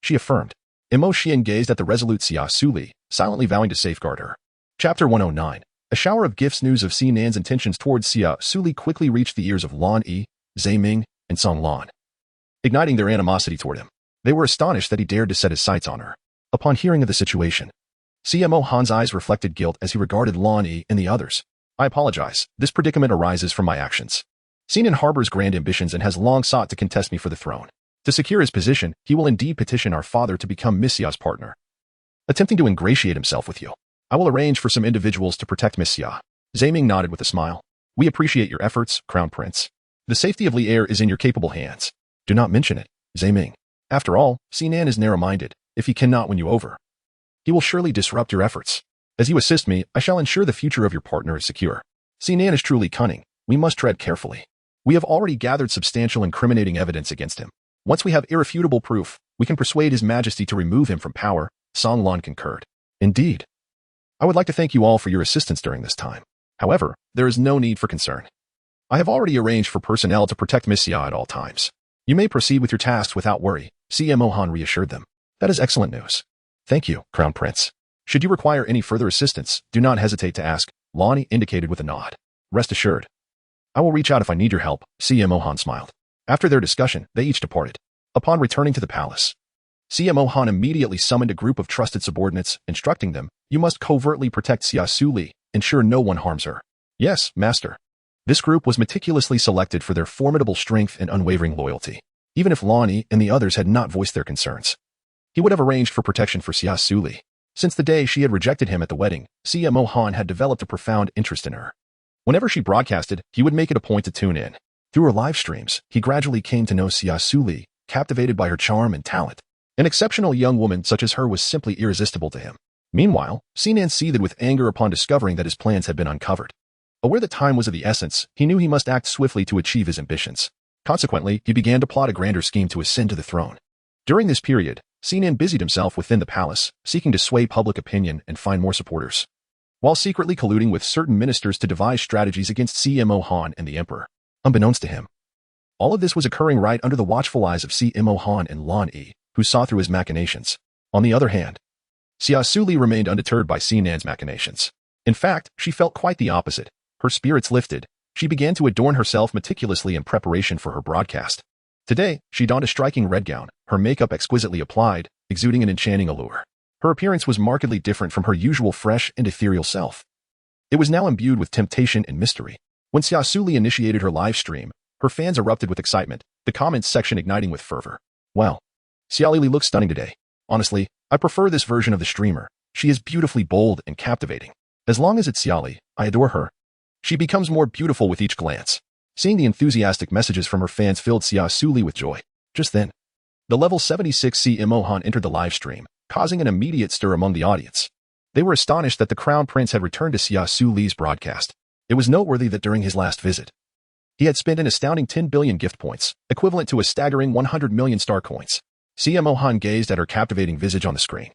A: She affirmed. Xian gazed at the resolute Xia Suli, silently vowing to safeguard her. Chapter 109. A shower of gifts. News of Sinan's intentions towards Xia Suli quickly reached the ears of Lan Yi, Zhe Ming, and Song Lan, igniting their animosity toward him. They were astonished that he dared to set his sights on her. Upon hearing of the situation, CMO Han's eyes reflected guilt as he regarded Lan Yi and the others. I apologize. This predicament arises from my actions. Sinan harbors grand ambitions and has long sought to contest me for the throne. To secure his position, he will indeed petition our father to become Miss Xia's partner. Attempting to ingratiate himself with you, I will arrange for some individuals to protect Miss Xia. Zhe Ming nodded with a smile. We appreciate your efforts, Crown Prince. The safety of Li Air is in your capable hands. Do not mention it, Zhe Ming. After all, Sinan is narrow-minded. If he cannot win you over, he will surely disrupt your efforts. As you assist me, I shall ensure the future of your partner is secure. Sinan is truly cunning. We must tread carefully. We have already gathered substantial incriminating evidence against him. Once we have irrefutable proof, we can persuade His Majesty to remove him from power. Song Lan concurred. Indeed. I would like to thank you all for your assistance during this time. However, there is no need for concern. I have already arranged for personnel to protect Miss Xia at all times. You may proceed with your tasks without worry, CMO Han reassured them. That is excellent news. Thank you, Crown Prince. Should you require any further assistance, do not hesitate to ask, Lonnie indicated with a nod. Rest assured. I will reach out if I need your help, CMO Han smiled. After their discussion, they each departed. Upon returning to the palace, CMO Han immediately summoned a group of trusted subordinates, instructing them, you must covertly protect Xia Suli, ensure no one harms her. Yes, master. This group was meticulously selected for their formidable strength and unwavering loyalty. Even if Lonnie and the others had not voiced their concerns, he would have arranged for protection for Xia Suli. Since the day she had rejected him at the wedding, CMO Han had developed a profound interest in her. Whenever she broadcasted, he would make it a point to tune in. Through her live streams, he gradually came to know Xia Suli, captivated by her charm and talent. An exceptional young woman such as her was simply irresistible to him. Meanwhile, Sinan seethed with anger upon discovering that his plans had been uncovered. Aware that time was of the essence, he knew he must act swiftly to achieve his ambitions. Consequently, he began to plot a grander scheme to ascend to the throne. During this period, Sinan busied himself within the palace, seeking to sway public opinion and find more supporters, while secretly colluding with certain ministers to devise strategies against CMO Han and the emperor. Unbeknownst to him, all of this was occurring right under the watchful eyes of CMO Han and Lan Yi, who saw through his machinations. On the other hand, Xia Suli remained undeterred by Sinan's machinations. In fact, she felt quite the opposite. Her spirits lifted. She began to adorn herself meticulously in preparation for her broadcast. Today, she donned a striking red gown, her makeup exquisitely applied, exuding an enchanting allure. Her appearance was markedly different from her usual fresh and ethereal self. It was now imbued with temptation and mystery. When Xia Suli initiated her live stream, her fans erupted with excitement, the comments section igniting with fervor. Wow, Xia Lili looks stunning today. Honestly, I prefer this version of the streamer. She is beautifully bold and captivating. As long as it's Xia Li, I adore her. She becomes more beautiful with each glance. Seeing the enthusiastic messages from her fans filled Xia Suli with joy. Just then, the level 76 CMO Han entered the live stream, causing an immediate stir among the audience. They were astonished that the Crown Prince had returned to Xia Suli's broadcast. It was noteworthy that during his last visit, he had spent an astounding 10 billion gift points, equivalent to a staggering 100 million star coins. CMO Han gazed at her captivating visage on the screen,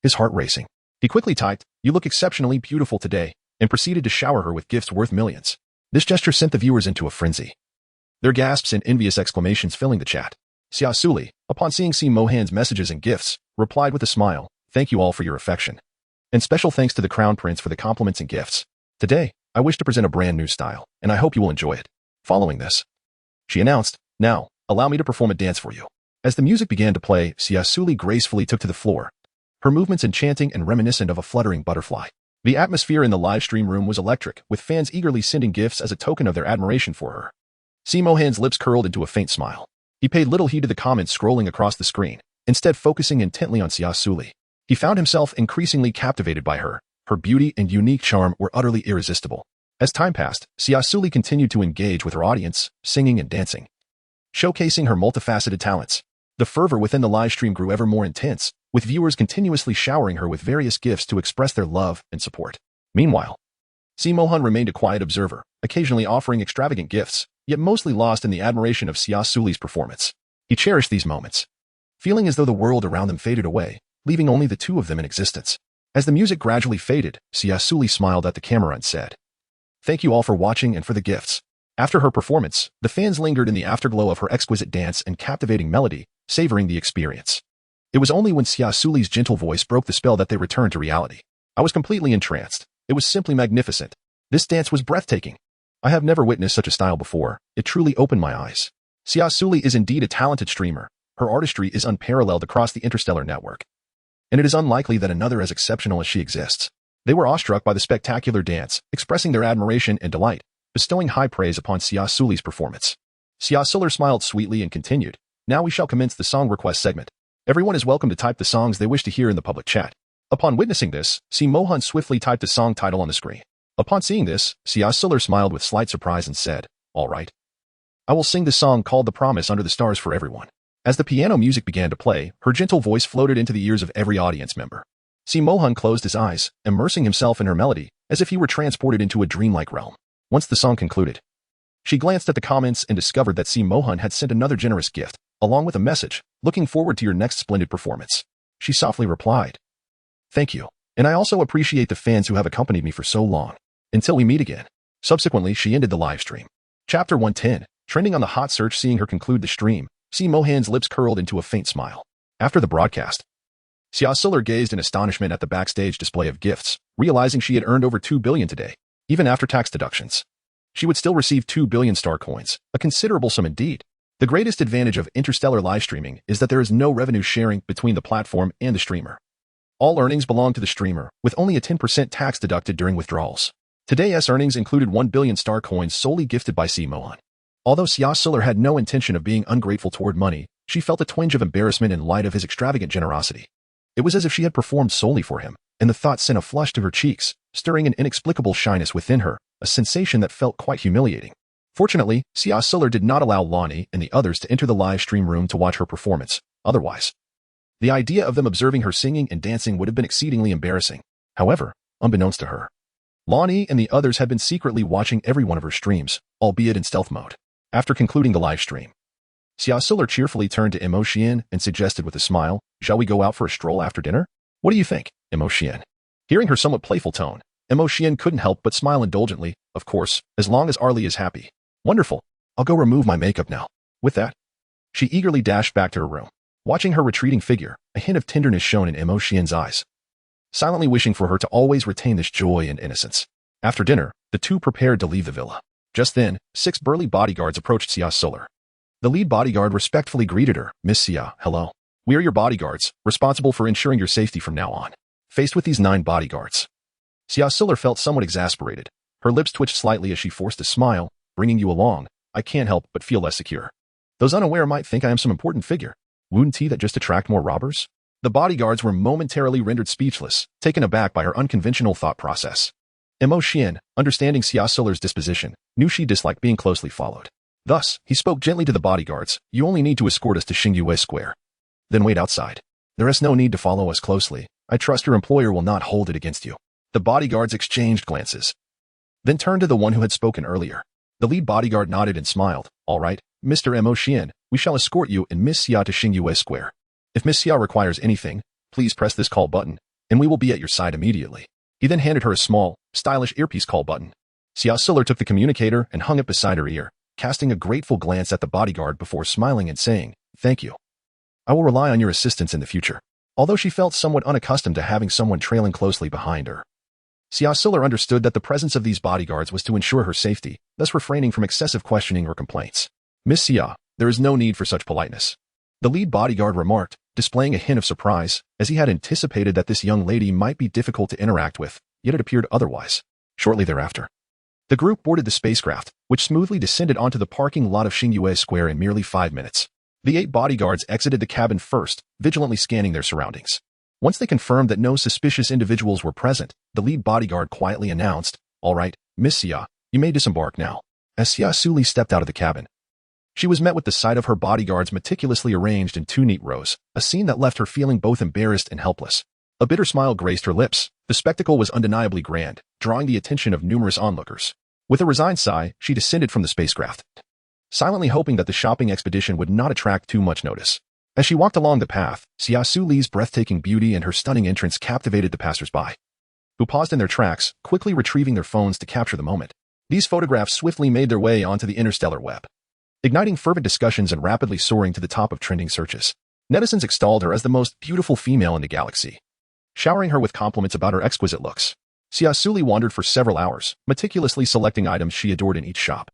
A: his heart racing. He quickly typed, "You look exceptionally beautiful today," and proceeded to shower her with gifts worth millions. This gesture sent the viewers into a frenzy, their gasps and envious exclamations filling the chat. Xia Suli, upon seeing CMO Han's messages and gifts, replied with a smile, "Thank you all for your affection. And special thanks to the Crown Prince for the compliments and gifts. Today, I wish to present a brand new style, and I hope you will enjoy it." Following this, she announced, "Now, allow me to perform a dance for you." As the music began to play, Xia Suli gracefully took to the floor, her movements enchanting and reminiscent of a fluttering butterfly. The atmosphere in the live stream room was electric, with fans eagerly sending gifts as a token of their admiration for her. CMO Han's lips curled into a faint smile. He paid little heed to the comments scrolling across the screen, instead focusing intently on Xia Suli. He found himself increasingly captivated by her. Her beauty and unique charm were utterly irresistible. As time passed, Xia Suli continued to engage with her audience, singing and dancing, showcasing her multifaceted talents. The fervor within the live stream grew ever more intense, with viewers continuously showering her with various gifts to express their love and support. Meanwhile, CMO Han remained a quiet observer, occasionally offering extravagant gifts, yet mostly lost in the admiration of Xia Suli's performance. He cherished these moments, feeling as though the world around them faded away, leaving only the two of them in existence. As the music gradually faded, Xia Suli smiled at the camera and said, "Thank you all for watching and for the gifts." After her performance, the fans lingered in the afterglow of her exquisite dance and captivating melody, savoring the experience. It was only when Xia Suli's gentle voice broke the spell that they returned to reality. I was completely entranced. It was simply magnificent. This dance was breathtaking. I have never witnessed such a style before. It truly opened my eyes. Xia Suli is indeed a talented streamer. Her artistry is unparalleled across the interstellar network. And it is unlikely that another as exceptional as she exists. They were awestruck by the spectacular dance, expressing their admiration and delight, bestowing high praise upon Xia Suli's performance. Xia Suli smiled sweetly and continued, "Now we shall commence the song request segment. Everyone is welcome to type the songs they wish to hear in the public chat." Upon witnessing this, Si Mohan swiftly typed the song title on the screen. Upon seeing this, Xia Suli smiled with slight surprise and said, "All right. I will sing the song called The Promise Under the Stars for everyone." As the piano music began to play, her gentle voice floated into the ears of every audience member. Si Mohan closed his eyes, immersing himself in her melody, as if he were transported into a dreamlike realm. Once the song concluded, she glanced at the comments and discovered that Si Mohan had sent another generous gift, along with a message, "Looking forward to your next splendid performance." She softly replied, "Thank you, and I also appreciate the fans who have accompanied me for so long. Until we meet again." Subsequently, she ended the live stream. Chapter 110, trending on the hot search. Seeing her conclude the stream, Si Mohan's lips curled into a faint smile. After the broadcast, Xia Suli gazed in astonishment at the backstage display of gifts, realizing she had earned over 2 billion today. Even after tax deductions, she would still receive 2 billion star coins, a considerable sum indeed. The greatest advantage of interstellar live streaming is that there is no revenue sharing between the platform and the streamer. All earnings belong to the streamer, with only a 10% tax deducted during withdrawals. Today's earnings included 1 billion star coins solely gifted by Si Mohan. Although Xia Suli had no intention of being ungrateful toward money, she felt a twinge of embarrassment in light of his extravagant generosity. It was as if she had performed solely for him, and the thought sent a flush to her cheeks, stirring an inexplicable shyness within her, a sensation that felt quite humiliating. Fortunately, Xia Suli did not allow Lonnie and the others to enter the live stream room to watch her performance. Otherwise, the idea of them observing her singing and dancing would have been exceedingly embarrassing. However, unbeknownst to her, Lonnie and the others had been secretly watching every one of her streams, albeit in stealth mode. After concluding the live stream, Xia Suli cheerfully turned to Emotion and suggested with a smile, "Shall we go out for a stroll after dinner? What do you think, Emotion?" Hearing her somewhat playful tone, Emotion couldn't help but smile indulgently. "Of course, as long as Arlie is happy." "Wonderful. I'll go remove my makeup now." With that, she eagerly dashed back to her room. Watching her retreating figure, a hint of tenderness shone in Emotion's eyes, silently wishing for her to always retain this joy and innocence. After dinner, the two prepared to leave the villa. Just then, 6 burly bodyguards approached Xia Suli. The lead bodyguard respectfully greeted her. "Miss Xia, hello. We are your bodyguards, responsible for ensuring your safety from now on." Faced with these 9 bodyguards, Xia Suli felt somewhat exasperated. Her lips twitched slightly as she forced a smile. "Bringing you along, I can't help but feel less secure. Those unaware might think I am some important figure. Wouldn't he that just attract more robbers?" The bodyguards were momentarily rendered speechless, taken aback by her unconventional thought process. Emotion, understanding Xia Suli's disposition, knew she disliked being closely followed. Thus, he spoke gently to the bodyguards. "You only need to escort us to Xingyue Square. Then wait outside. There is no need to follow us closely. I trust your employer will not hold it against you." The bodyguards exchanged glances, then turned to the one who had spoken earlier. The lead bodyguard nodded and smiled. "All right, Mr. Emotion, we shall escort you and Miss Xia to Xingyue Square. If Miss Xia requires anything, please press this call button, and we will be at your side immediately." He then handed her a small, stylish earpiece call button. Xia Suli took the communicator and hung it beside her ear, casting a grateful glance at the bodyguard before smiling and saying, "Thank you. I will rely on your assistance in the future." Although she felt somewhat unaccustomed to having someone trailing closely behind her, Xia Suli understood that the presence of these bodyguards was to ensure her safety, thus refraining from excessive questioning or complaints. "Miss Xia, there is no need for such politeness," the lead bodyguard remarked, displaying a hint of surprise, as he had anticipated that this young lady might be difficult to interact with, yet it appeared otherwise. Shortly thereafter, the group boarded the spacecraft, which smoothly descended onto the parking lot of Xingyue Square in merely 5 minutes. The 8 bodyguards exited the cabin first, vigilantly scanning their surroundings. Once they confirmed that no suspicious individuals were present, the lead bodyguard quietly announced, "All right, Miss Xia, you may disembark now." As Xia Suli stepped out of the cabin, she was met with the sight of her bodyguards meticulously arranged in 2 neat rows, a scene that left her feeling both embarrassed and helpless. A bitter smile graced her lips. The spectacle was undeniably grand, drawing the attention of numerous onlookers. With a resigned sigh, she descended from the spacecraft, silently hoping that the shopping expedition would not attract too much notice. As she walked along the path, Xia Suli's breathtaking beauty and her stunning entrance captivated the passers-by, who paused in their tracks, quickly retrieving their phones to capture the moment. These photographs swiftly made their way onto the interstellar web, igniting fervent discussions and rapidly soaring to the top of trending searches. Netizens extolled her as the most beautiful female in the galaxy, showering her with compliments about her exquisite looks. Xia Suli wandered for several hours, meticulously selecting items she adored in each shop,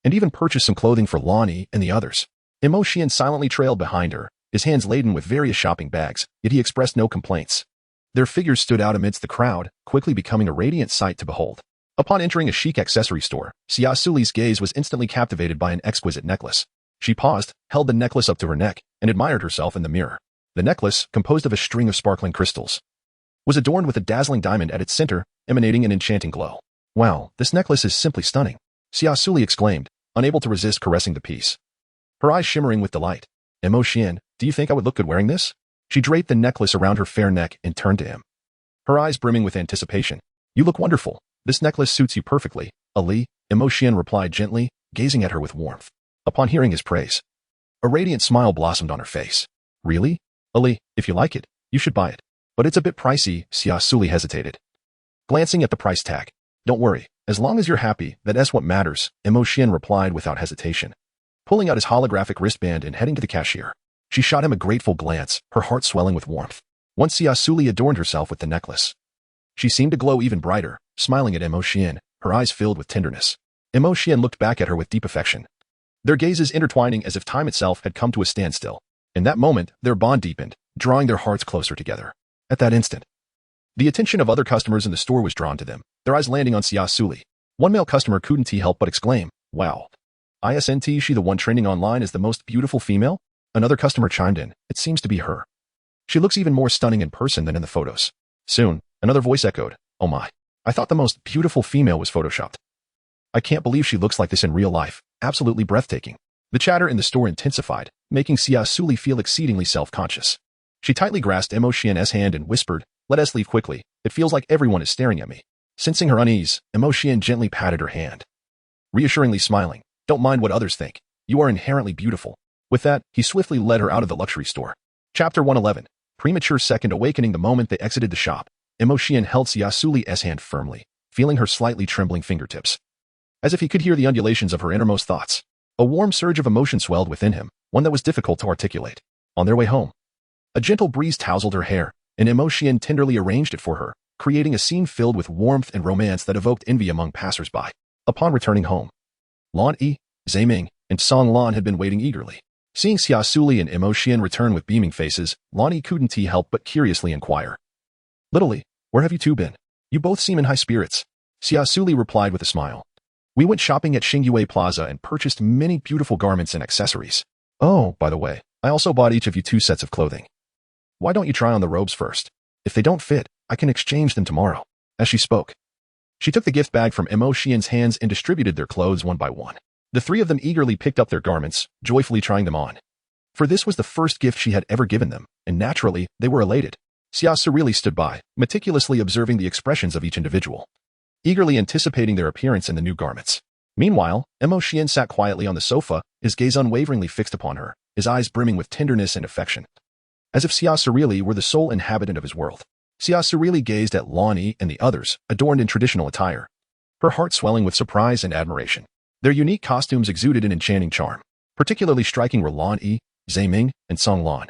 A: and even purchased some clothing for Lonnie and the others. Xian silently trailed behind her, his hands laden with various shopping bags, yet he expressed no complaints. Their figures stood out amidst the crowd, quickly becoming a radiant sight to behold. Upon entering a chic accessory store, Xia Suli's gaze was instantly captivated by an exquisite necklace. She paused, held the necklace up to her neck, and admired herself in the mirror. The necklace, composed of a string of sparkling crystals, was adorned with a dazzling diamond at its center, emanating an enchanting glow. "Wow, this necklace is simply stunning," Xia Suli exclaimed, unable to resist caressing the piece, her eyes shimmering with delight. "Xian, do you think I would look good wearing this?" She draped the necklace around her fair neck and turned to him, her eyes brimming with anticipation. "You look wonderful. This necklace suits you perfectly, Ali," Xian replied gently, gazing at her with warmth. Upon hearing his praise, a radiant smile blossomed on her face. "Really? Ali, if you like it, you should buy it. But it's a bit pricey," Xia Suli hesitated, glancing at the price tag. "Don't worry, as long as you're happy, that's what matters," Xian replied without hesitation, pulling out his holographic wristband and heading to the cashier. She shot him a grateful glance, her heart swelling with warmth. Once Xia Suli adorned herself with the necklace, she seemed to glow even brighter, smiling at Xian, her eyes filled with tenderness. Xian looked back at her with deep affection, their gazes intertwining as if time itself had come to a standstill. In that moment, their bond deepened, drawing their hearts closer together. At that instant, the attention of other customers in the store was drawn to them, their eyes landing on Xia Suli. One male customer couldn't help but exclaim, "Wow. Isn't she the one trending online as the most beautiful female?" Another customer chimed in, "It seems to be her. She looks even more stunning in person than in the photos." Soon, another voice echoed, "Oh my. I thought the most beautiful female was photoshopped. I can't believe she looks like this in real life. Absolutely breathtaking." The chatter in the store intensified, making Xia Suli feel exceedingly self-conscious. She tightly grasped Xian's hand and whispered, "Let us leave quickly. It feels like everyone is staring at me." Sensing her unease, Xian gently patted her hand, reassuringly smiling. "Don't mind what others think. You are inherently beautiful." With that, he swiftly led her out of the luxury store. Chapter 111. Premature second awakening. The moment they exited the shop, Xian held Xia Suli's hand firmly, feeling her slightly trembling fingertips, as if he could hear the undulations of her innermost thoughts. A warm surge of emotion swelled within him, one that was difficult to articulate. On their way home, a gentle breeze tousled her hair, and Xian tenderly arranged it for her, creating a scene filled with warmth and romance that evoked envy among passers-by. Upon returning home, Lan Yi, Ming, and Song Lan had been waiting eagerly. Seeing Xia Suli and Xian return with beaming faces, Lan Yi couldn't help but curiously inquire, "Little Yi, where have you two been? You both seem in high spirits." Xia Suli replied with a smile, "We went shopping at Xingyue Plaza and purchased many beautiful garments and accessories. Oh, by the way, I also bought each of you 2 sets of clothing. Why don't you try on the robes first? If they don't fit, I can exchange them tomorrow." As she spoke, she took the gift bag from Xian's hands and distributed their clothes one by one. The 3 of them eagerly picked up their garments, joyfully trying them on. For this was the first gift she had ever given them, and naturally, they were elated. Xia Suli stood by, meticulously observing the expressions of each individual, eagerly anticipating their appearance in the new garments. Meanwhile, Xian sat quietly on the sofa, his gaze unwaveringly fixed upon her, his eyes brimming with tenderness and affection, as if Xia Suli were the sole inhabitant of his world. Xia Suli gazed at Lan Yi and the others, adorned in traditional attire, her heart swelling with surprise and admiration. Their unique costumes exuded an enchanting charm. Particularly striking were Lan Yi, Ming, and Song Lan,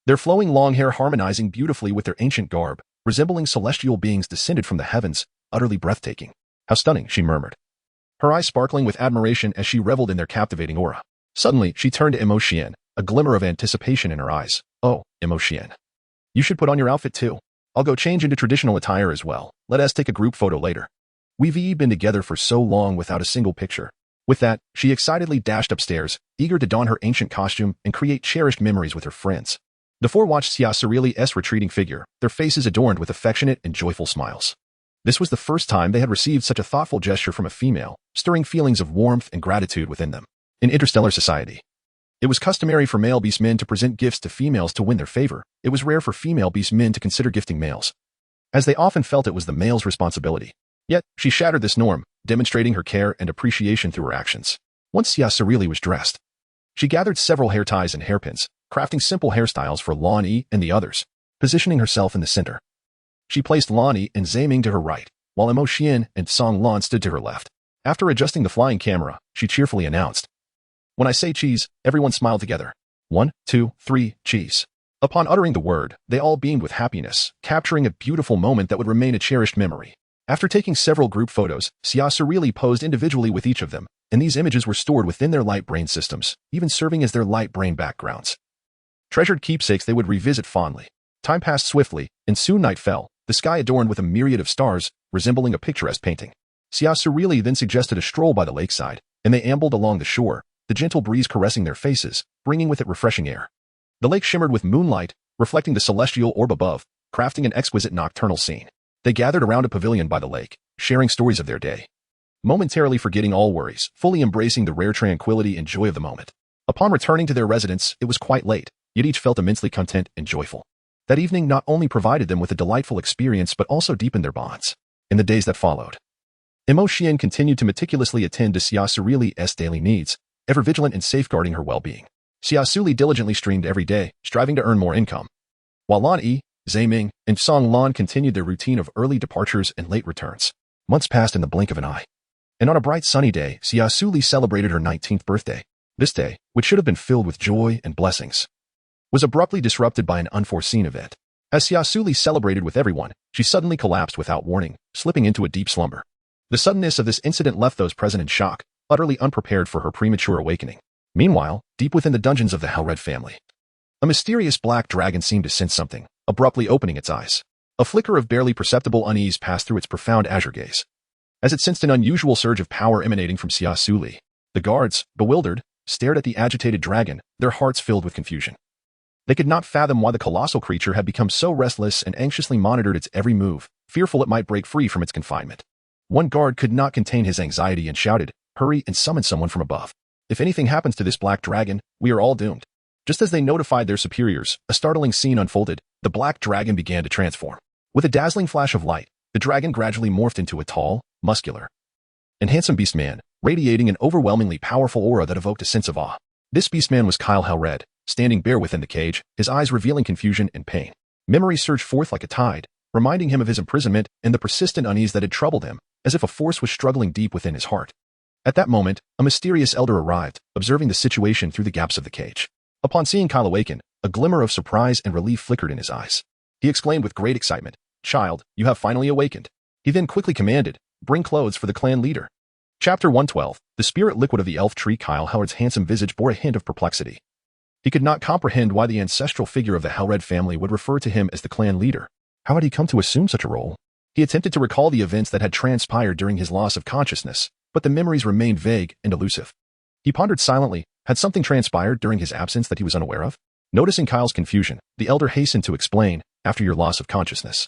A: their flowing long hair harmonizing beautifully with their ancient garb, resembling celestial beings descended from the heavens, utterly breathtaking. "How stunning," she murmured, her eyes sparkling with admiration as she reveled in their captivating aura. Suddenly, she turned to Xian, a glimmer of anticipation in her eyes. "Oh, Xian, you should put on your outfit too. I'll go change into traditional attire as well. Let us take a group photo later. We've been together for so long without a single picture." With that, she excitedly dashed upstairs, eager to don her ancient costume and create cherished memories with her friends. The 4 watched Xia Suli's retreating figure, their faces adorned with affectionate and joyful smiles. This was the first time they had received such a thoughtful gesture from a female, stirring feelings of warmth and gratitude within them. In interstellar society, it was customary for male beastmen to present gifts to females to win their favor. It was rare for female beastmen to consider gifting males, as they often felt it was the male's responsibility. Yet, she shattered this norm, demonstrating her care and appreciation through her actions. Once Xia Suli was dressed, she gathered several hair ties and hairpins, crafting simple hairstyles for Lan Yi and the others, positioning herself in the center. She placed Lan Yi and Zhe Ming to her right, while Mo Xian and Song Lan stood to her left. After adjusting the flying camera, she cheerfully announced, "When I say cheese, everyone smiled together. 1, 2, 3, cheese." Upon uttering the word, they all beamed with happiness, capturing a beautiful moment that would remain a cherished memory. After taking several group photos, Xia Suli posed individually with each of them, and these images were stored within their light brain systems, even serving as their light brain backgrounds. Treasured keepsakes they would revisit fondly. Time passed swiftly, and soon night fell, the sky adorned with a myriad of stars, resembling a picturesque painting. Xia Suli then suggested a stroll by the lakeside, and they ambled along the shore, the gentle breeze caressing their faces, bringing with it refreshing air. The lake shimmered with moonlight, reflecting the celestial orb above, crafting an exquisite nocturnal scene. They gathered around a pavilion by the lake, sharing stories of their day. Momentarily forgetting all worries, fully embracing the rare tranquility and joy of the moment. Upon returning to their residence, it was quite late, yet each felt immensely content and joyful. That evening not only provided them with a delightful experience but also deepened their bonds. In the days that followed, Mo Xian continued to meticulously attend to Xia Suli's daily needs, ever vigilant in safeguarding her well-being. Xia Suli diligently streamed every day, striving to earn more income. While Lan Yi, Zhe Ming, and Song Lan continued their routine of early departures and late returns. Months passed in the blink of an eye. And on a bright sunny day, Xia Suli celebrated her 19th birthday. This day, which should have been filled with joy and blessings, was abruptly disrupted by an unforeseen event. As Xia Suli celebrated with everyone, she suddenly collapsed without warning, slipping into a deep slumber. The suddenness of this incident left those present in shock, utterly unprepared for her premature awakening. Meanwhile, deep within the dungeons of the Hellred family, a mysterious black dragon seemed to sense something, abruptly opening its eyes. A flicker of barely perceptible unease passed through its profound azure gaze. As it sensed an unusual surge of power emanating from Xia Suli, the guards, bewildered, stared at the agitated dragon, their hearts filled with confusion. They could not fathom why the colossal creature had become so restless and anxiously monitored its every move, fearful it might break free from its confinement. One guard could not contain his anxiety and shouted, "Hurry and summon someone from above. If anything happens to this black dragon, we are all doomed." Just as they notified their superiors, a startling scene unfolded. The black dragon began to transform. With a dazzling flash of light, the dragon gradually morphed into a tall, muscular, and handsome beastman, radiating an overwhelmingly powerful aura that evoked a sense of awe. This beastman was Kyle Hellred, standing bare within the cage, his eyes revealing confusion and pain. Memories surged forth like a tide, reminding him of his imprisonment and the persistent unease that had troubled him, as if a force was struggling deep within his heart. At that moment, a mysterious elder arrived, observing the situation through the gaps of the cage. Upon seeing Kyle awaken, a glimmer of surprise and relief flickered in his eyes. He exclaimed with great excitement, "Child, you have finally awakened." He then quickly commanded, "Bring clothes for the clan leader." Chapter 112, the spirit liquid of the elf tree. Kyle Hellred's handsome visage bore a hint of perplexity. He could not comprehend why the ancestral figure of the Hellred family would refer to him as the clan leader. How had he come to assume such a role? He attempted to recall the events that had transpired during his loss of consciousness, but the memories remained vague and elusive. He pondered silently. Had something transpired during his absence that he was unaware of? Noticing Kyle's confusion, the elder hastened to explain, "After your loss of consciousness,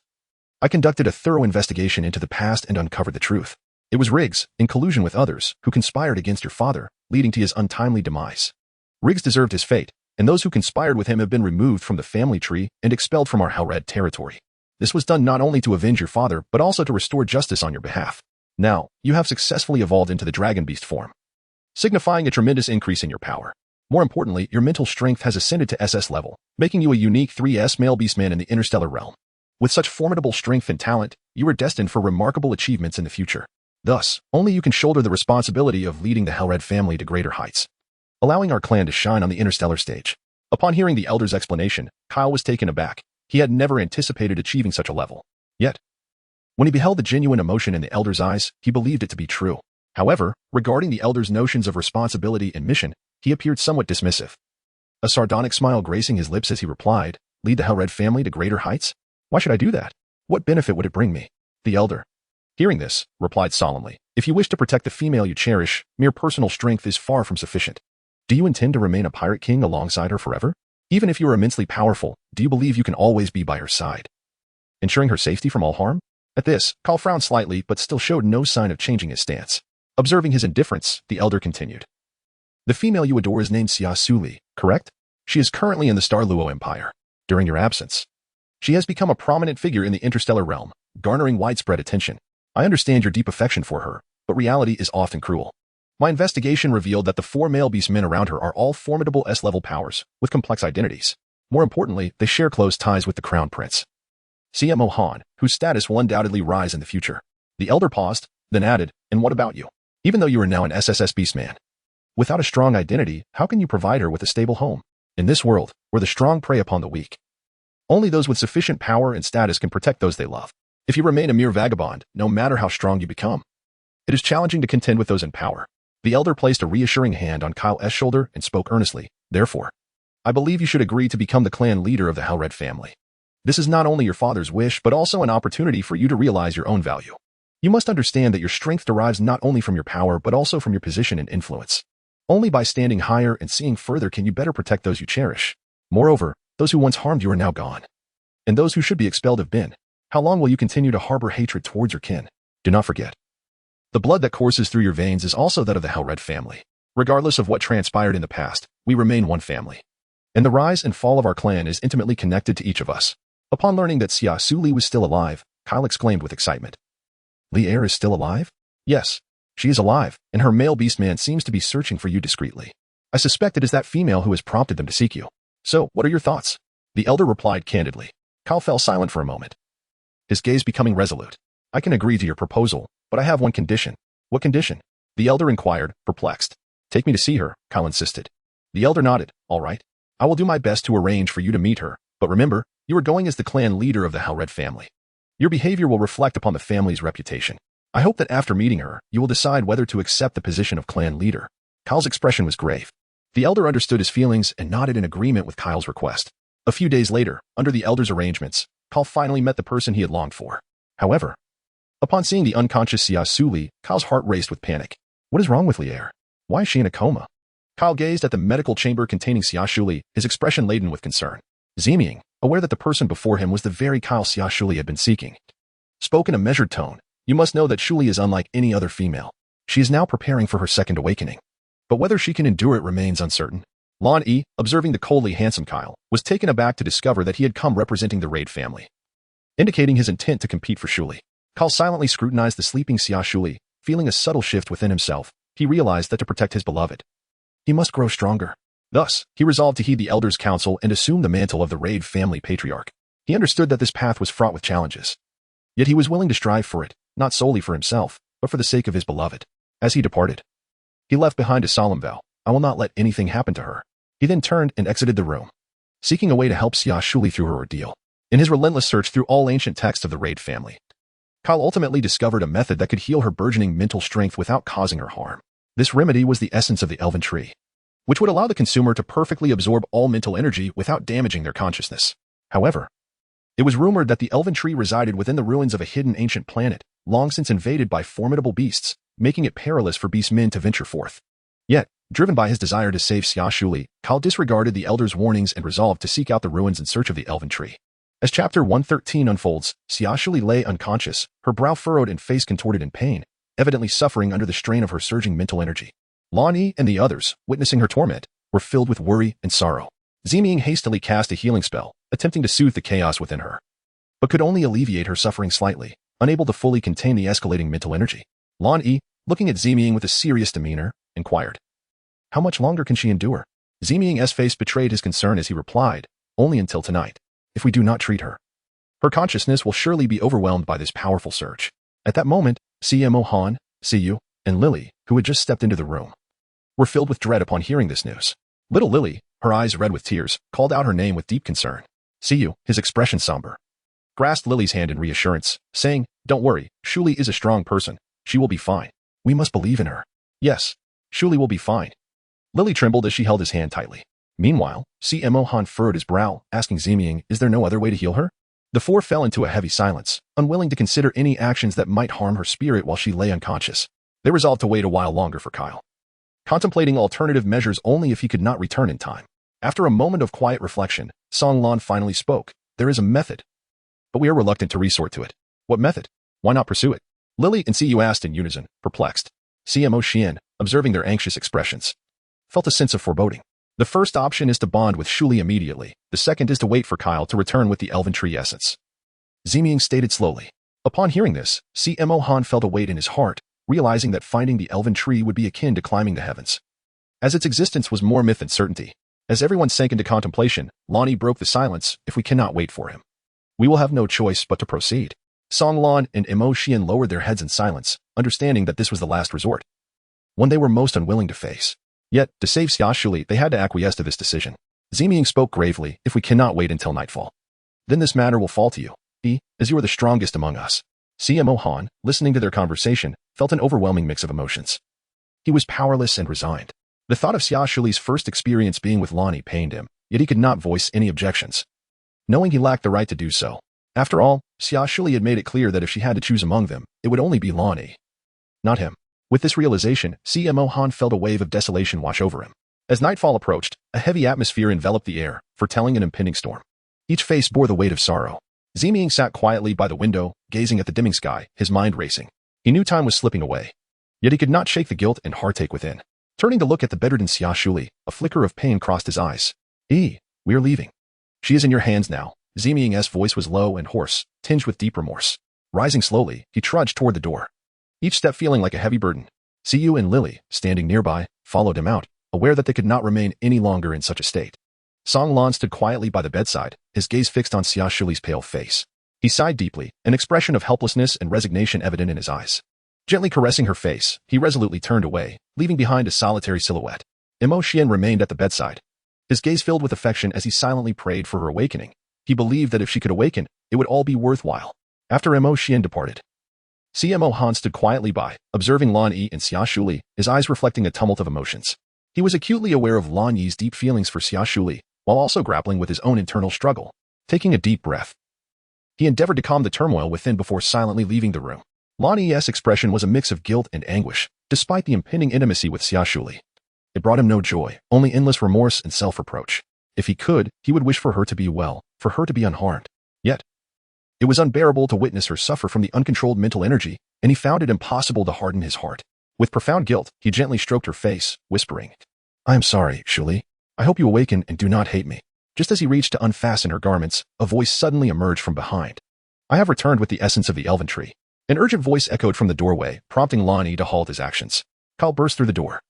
A: I conducted a thorough investigation into the past and uncovered the truth. It was Riggs, in collusion with others, who conspired against your father, leading to his untimely demise. Riggs deserved his fate, and those who conspired with him have been removed from the family tree and expelled from our Hellred territory. This was done not only to avenge your father, but also to restore justice on your behalf. Now, you have successfully evolved into the dragon beast form, signifying a tremendous increase in your power. More importantly, your mental strength has ascended to SS level, making you a unique 3S male beastman in the interstellar realm. With such formidable strength and talent, you are destined for remarkable achievements in the future. Thus, only you can shoulder the responsibility of leading the Hellred family to greater heights, allowing our clan to shine on the interstellar stage." Upon hearing the elder's explanation, Kyle was taken aback. He had never anticipated achieving such a level. Yet, when he beheld the genuine emotion in the elder's eyes, he believed it to be true. However, regarding the elder's notions of responsibility and mission, he appeared somewhat dismissive. A sardonic smile gracing his lips as he replied, "Lead the Hellred family to greater heights? Why should I do that? What benefit would it bring me?" The elder, hearing this, replied solemnly, "If you wish to protect the female you cherish, mere personal strength is far from sufficient. Do you intend to remain a pirate king alongside her forever? Even if you are immensely powerful, do you believe you can always be by her side, ensuring her safety from all harm?" At this, Kyle frowned slightly but still showed no sign of changing his stance. Observing his indifference, the elder continued, "The female you adore is named Xia Suli, correct? She is currently in the Star Luo Empire. During your absence, she has become a prominent figure in the interstellar realm, garnering widespread attention. I understand your deep affection for her, but reality is often cruel. My investigation revealed that the 4 male beastmen around her are all formidable S-level powers, with complex identities. More importantly, they share close ties with the Crown Prince, CMO Han, whose status will undoubtedly rise in the future. The elder paused, then added, and what about you? Even though you are now an SSS beastman, without a strong identity, how can you provide her with a stable home? In this world, where the strong prey upon the weak, only those with sufficient power and status can protect those they love. If you remain a mere vagabond, no matter how strong you become, it is challenging to contend with those in power. The elder placed a reassuring hand on Kyle's shoulder and spoke earnestly. Therefore, I believe you should agree to become the clan leader of the Hellred family. This is not only your father's wish, but also an opportunity for you to realize your own value. You must understand that your strength derives not only from your power, but also from your position and influence. Only by standing higher and seeing further can you better protect those you cherish. Moreover, those who once harmed you are now gone. And those who should be expelled have been. How long will you continue to harbor hatred towards your kin? Do not forget, the blood that courses through your veins is also that of the Hellred family. Regardless of what transpired in the past, we remain one family. And the rise and fall of our clan is intimately connected to each of us. Upon learning that Xia Suli was still alive, Kyle exclaimed with excitement. Li'er is still alive? Yes, she is alive, and her male beastman seems to be searching for you discreetly. I suspect it is that female who has prompted them to seek you. So, what are your thoughts? The elder replied candidly. Kyle fell silent for a moment, his gaze becoming resolute. I can agree to your proposal, but I have one condition. What condition? The elder inquired, perplexed. Take me to see her, Kyle insisted. The elder nodded. All right. I will do my best to arrange for you to meet her, but remember, you are going as the clan leader of the Hellred family. Your behavior will reflect upon the family's reputation. I hope that after meeting her, you will decide whether to accept the position of clan leader. Kyle's expression was grave. The elder understood his feelings and nodded in agreement with Kyle's request. A few days later, under the elder's arrangements, Kyle finally met the person he had longed for. However, upon seeing the unconscious Xia Suli, Kyle's heart raced with panic. What is wrong with Li'er? Why is she in a coma? Kyle gazed at the medical chamber containing Xia Suli, his expression laden with concern. Ximying, aware that the person before him was the very Kyle Xia Suli had been seeking, spoke in a measured tone. You must know that Suli is unlike any other female. She is now preparing for her second awakening. But whether she can endure it remains uncertain. Lan Yi, observing the coldly handsome Kyle, was taken aback to discover that he had come representing the Raid family, indicating his intent to compete for Suli. Kyle silently scrutinized the sleeping Xia Suli, feeling a subtle shift within himself. He realized that to protect his beloved, he must grow stronger. Thus, he resolved to heed the elder's counsel and assume the mantle of the Raid family patriarch. He understood that this path was fraught with challenges. Yet he was willing to strive for it, not solely for himself, but for the sake of his beloved. As he departed, he left behind a solemn vow. I will not let anything happen to her. He then turned and exited the room, seeking a way to help Xia Suli through her ordeal. In his relentless search through all ancient texts of the Raid family, Kyle ultimately discovered a method that could heal her burgeoning mental strength without causing her harm. This remedy was the essence of the elven tree, which would allow the consumer to perfectly absorb all mental energy without damaging their consciousness. However, it was rumored that the elven tree resided within the ruins of a hidden ancient planet, long since invaded by formidable beasts, making it perilous for beastmen to venture forth. Yet, driven by his desire to save Xia Suli, Kyle disregarded the elder's warnings and resolved to seek out the ruins in search of the elven tree. As chapter 113 unfolds, Xia Suli lay unconscious, her brow furrowed and face contorted in pain, evidently suffering under the strain of her surging mental energy. Lan Yi and the others, witnessing her torment, were filled with worry and sorrow. Ximying hastily cast a healing spell, attempting to soothe the chaos within her, but could only alleviate her suffering slightly, unable to fully contain the escalating mental energy. Lan Yi, looking at Ximying with a serious demeanor, inquired, how much longer can she endure? Ximying's face betrayed his concern as he replied, only until tonight. If we do not treat her, her consciousness will surely be overwhelmed by this powerful surge. At that moment, CMO Han, Siyu, and Lily, who had just stepped into the room, were filled with dread upon hearing this news. Little Lily, her eyes red with tears, called out her name with deep concern. Siyu, his expression somber, grasped Lily's hand in reassurance, saying, don't worry, Suli is a strong person. She will be fine. We must believe in her. Yes, Suli will be fine. Lily trembled as she held his hand tightly. Meanwhile, CMO Han furrowed his brow, asking Ximying, is there no other way to heal her? The four fell into a heavy silence, unwilling to consider any actions that might harm her spirit while she lay unconscious. They resolved to wait a while longer for Kyle, contemplating alternative measures only if he could not return in time. After a moment of quiet reflection, Song Lan finally spoke. There is a method, but we are reluctant to resort to it. What method? Why not pursue it? Lily and Siyu asked in unison, perplexed. CMO Xian, observing their anxious expressions, felt a sense of foreboding. The first option is to bond with Suli immediately. The second is to wait for Kyle to return with the elven tree essence. Ximying stated slowly. Upon hearing this, CMO Han felt a weight in his heart, realizing that finding the elven tree would be akin to climbing the heavens, as its existence was more myth than certainty. As everyone sank into contemplation, Lonnie broke the silence. If we cannot wait for him, we will have no choice but to proceed. Song Lan and Imo Xian lowered their heads in silence, understanding that this was the last resort, one they were most unwilling to face. Yet, to save Xia Suli, they had to acquiesce to this decision. Ximing spoke gravely, if we cannot wait until nightfall, then this matter will fall to you, as you are the strongest among us. CMO Han, listening to their conversation, felt an overwhelming mix of emotions. He was powerless and resigned. The thought of Xia Shuli's first experience being with Lonnie pained him, yet he could not voice any objections, knowing he lacked the right to do so. After all, Xia Suli had made it clear that if she had to choose among them, it would only be Lonnie, not him. With this realization, CMO Han felt a wave of desolation wash over him. As nightfall approached, a heavy atmosphere enveloped the air, foretelling an impending storm. Each face bore the weight of sorrow. Ximing sat quietly by the window, gazing at the dimming sky, his mind racing. He knew time was slipping away, yet he could not shake the guilt and heartache within. Turning to look at the bedridden Xia Suli, a flicker of pain crossed his eyes. We're leaving. She is in your hands now. Ximing's voice was low and hoarse, tinged with deep remorse. Rising slowly, he trudged toward the door, each step feeling like a heavy burden. Siyu and Lily, standing nearby, followed him out, aware that they could not remain any longer in such a state. Song Lan stood quietly by the bedside, his gaze fixed on Xia Shuli's pale face. He sighed deeply, an expression of helplessness and resignation evident in his eyes. Gently caressing her face, he resolutely turned away, leaving behind a solitary silhouette. Imo Xian remained at the bedside, his gaze filled with affection as he silently prayed for her awakening. He believed that if she could awaken, it would all be worthwhile. After Imo Xian departed, CMO Han stood quietly by, observing Lan Yi and Xia Suli, his eyes reflecting a tumult of emotions. He was acutely aware of Lan Yi's deep feelings for Xia Suli, while also grappling with his own internal struggle. Taking a deep breath, he endeavored to calm the turmoil within before silently leaving the room. Lan Yi's expression was a mix of guilt and anguish, despite the impending intimacy with Xia Suli. It brought him no joy, only endless remorse and self-reproach. If he could, he would wish for her to be well, for her to be unharmed. Yet, it was unbearable to witness her suffer from the uncontrolled mental energy, and he found it impossible to harden his heart. With profound guilt, he gently stroked her face, whispering, I am sorry, Suli. I hope you awaken and do not hate me. Just as he reached to unfasten her garments, a voice suddenly emerged from behind. I have returned with the essence of the elven tree. An urgent voice echoed from the doorway, prompting Lonnie to halt his actions. Kyle burst through the door,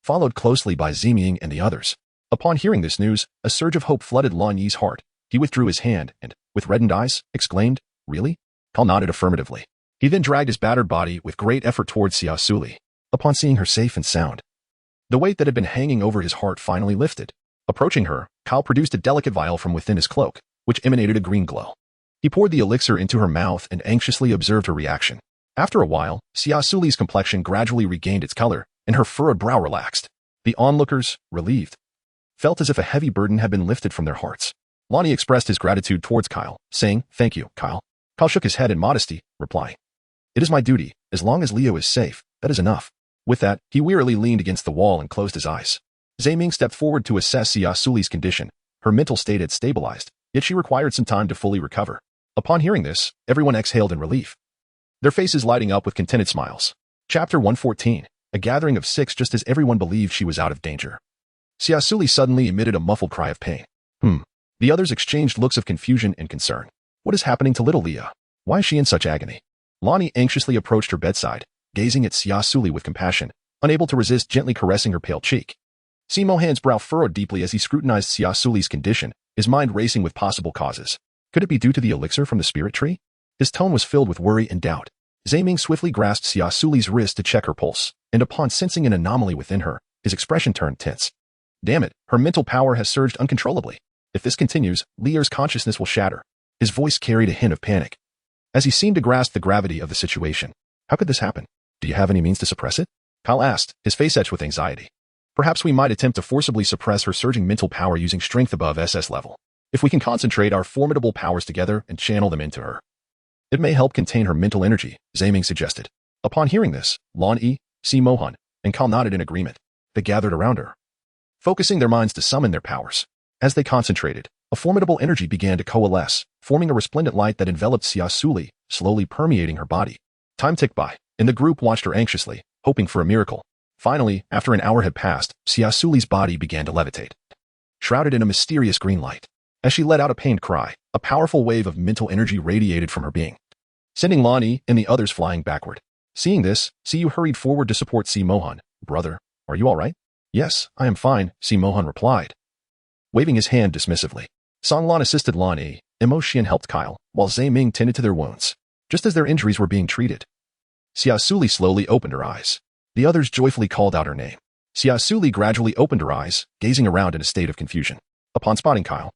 A: followed closely by Ximing and the others. Upon hearing this news, a surge of hope flooded Lan Yi's heart. He withdrew his hand and, with reddened eyes, exclaimed, Really? Kyle nodded affirmatively. He then dragged his battered body with great effort towards Xia Suli. Upon seeing her safe and sound, the weight that had been hanging over his heart finally lifted. Approaching her, Kyle produced a delicate vial from within his cloak, which emanated a green glow. He poured the elixir into her mouth and anxiously observed her reaction. After a while, Xia Suli's complexion gradually regained its color, and her furrowed brow relaxed. The onlookers, relieved, felt as if a heavy burden had been lifted from their hearts. Lonnie expressed his gratitude towards Kyle, saying, Thank you, Kyle. Kyle shook his head in modesty, replying, It is my duty. As long as Leo is safe, that is enough. With that, he wearily leaned against the wall and closed his eyes. Ximing stepped forward to assess Xia Suli's condition. Her mental state had stabilized, yet she required some time to fully recover. Upon hearing this, everyone exhaled in relief, their faces lighting up with contented smiles. Chapter 114. A gathering of 6. Just as everyone believed she was out of danger, Xia Suli suddenly emitted a muffled cry of pain. The others exchanged looks of confusion and concern. What is happening to little Leah? Why is she in such agony? Lonnie anxiously approached her bedside, gazing at Xia Suli with compassion, unable to resist gently caressing her pale cheek. Simo Han's brow furrowed deeply as he scrutinized Xia Suli's condition, his mind racing with possible causes. Could it be due to the elixir from the spirit tree? His tone was filled with worry and doubt. Ximing swiftly grasped Xia Suli's wrist to check her pulse, and upon sensing an anomaly within her, his expression turned tense. Damn it, her mental power has surged uncontrollably. If this continues, Lear's consciousness will shatter. His voice carried a hint of panic, as he seemed to grasp the gravity of the situation. How could this happen? Do you have any means to suppress it? Kyle asked, his face etched with anxiety. Perhaps we might attempt to forcibly suppress her surging mental power using strength above SS level. If we can concentrate our formidable powers together and channel them into her, it may help contain her mental energy, Ximing suggested. Upon hearing this, Lan Yi, Si Mohan, and Kyle nodded in agreement. They gathered around her, focusing their minds to summon their powers. As they concentrated, a formidable energy began to coalesce, forming a resplendent light that enveloped Xia Suli, slowly permeating her body. Time ticked by, and the group watched her anxiously, hoping for a miracle. Finally, after an hour had passed, Xia Suli's body began to levitate, shrouded in a mysterious green light. As she let out a pained cry, a powerful wave of mental energy radiated from her being, sending Lonnie and the others flying backward. Seeing this, Siyu hurried forward to support Si Mohan. Brother, are you all right? Yes, I am fine, Si Mohan replied, waving his hand dismissively. Song Lan assisted Lan Yi, Emotion helped Kyle, while Zhe Ming tended to their wounds. Just as their injuries were being treated, Xia Suli slowly opened her eyes. The others joyfully called out her name. Xia Suli gradually opened her eyes, gazing around in a state of confusion. Upon spotting Kyle,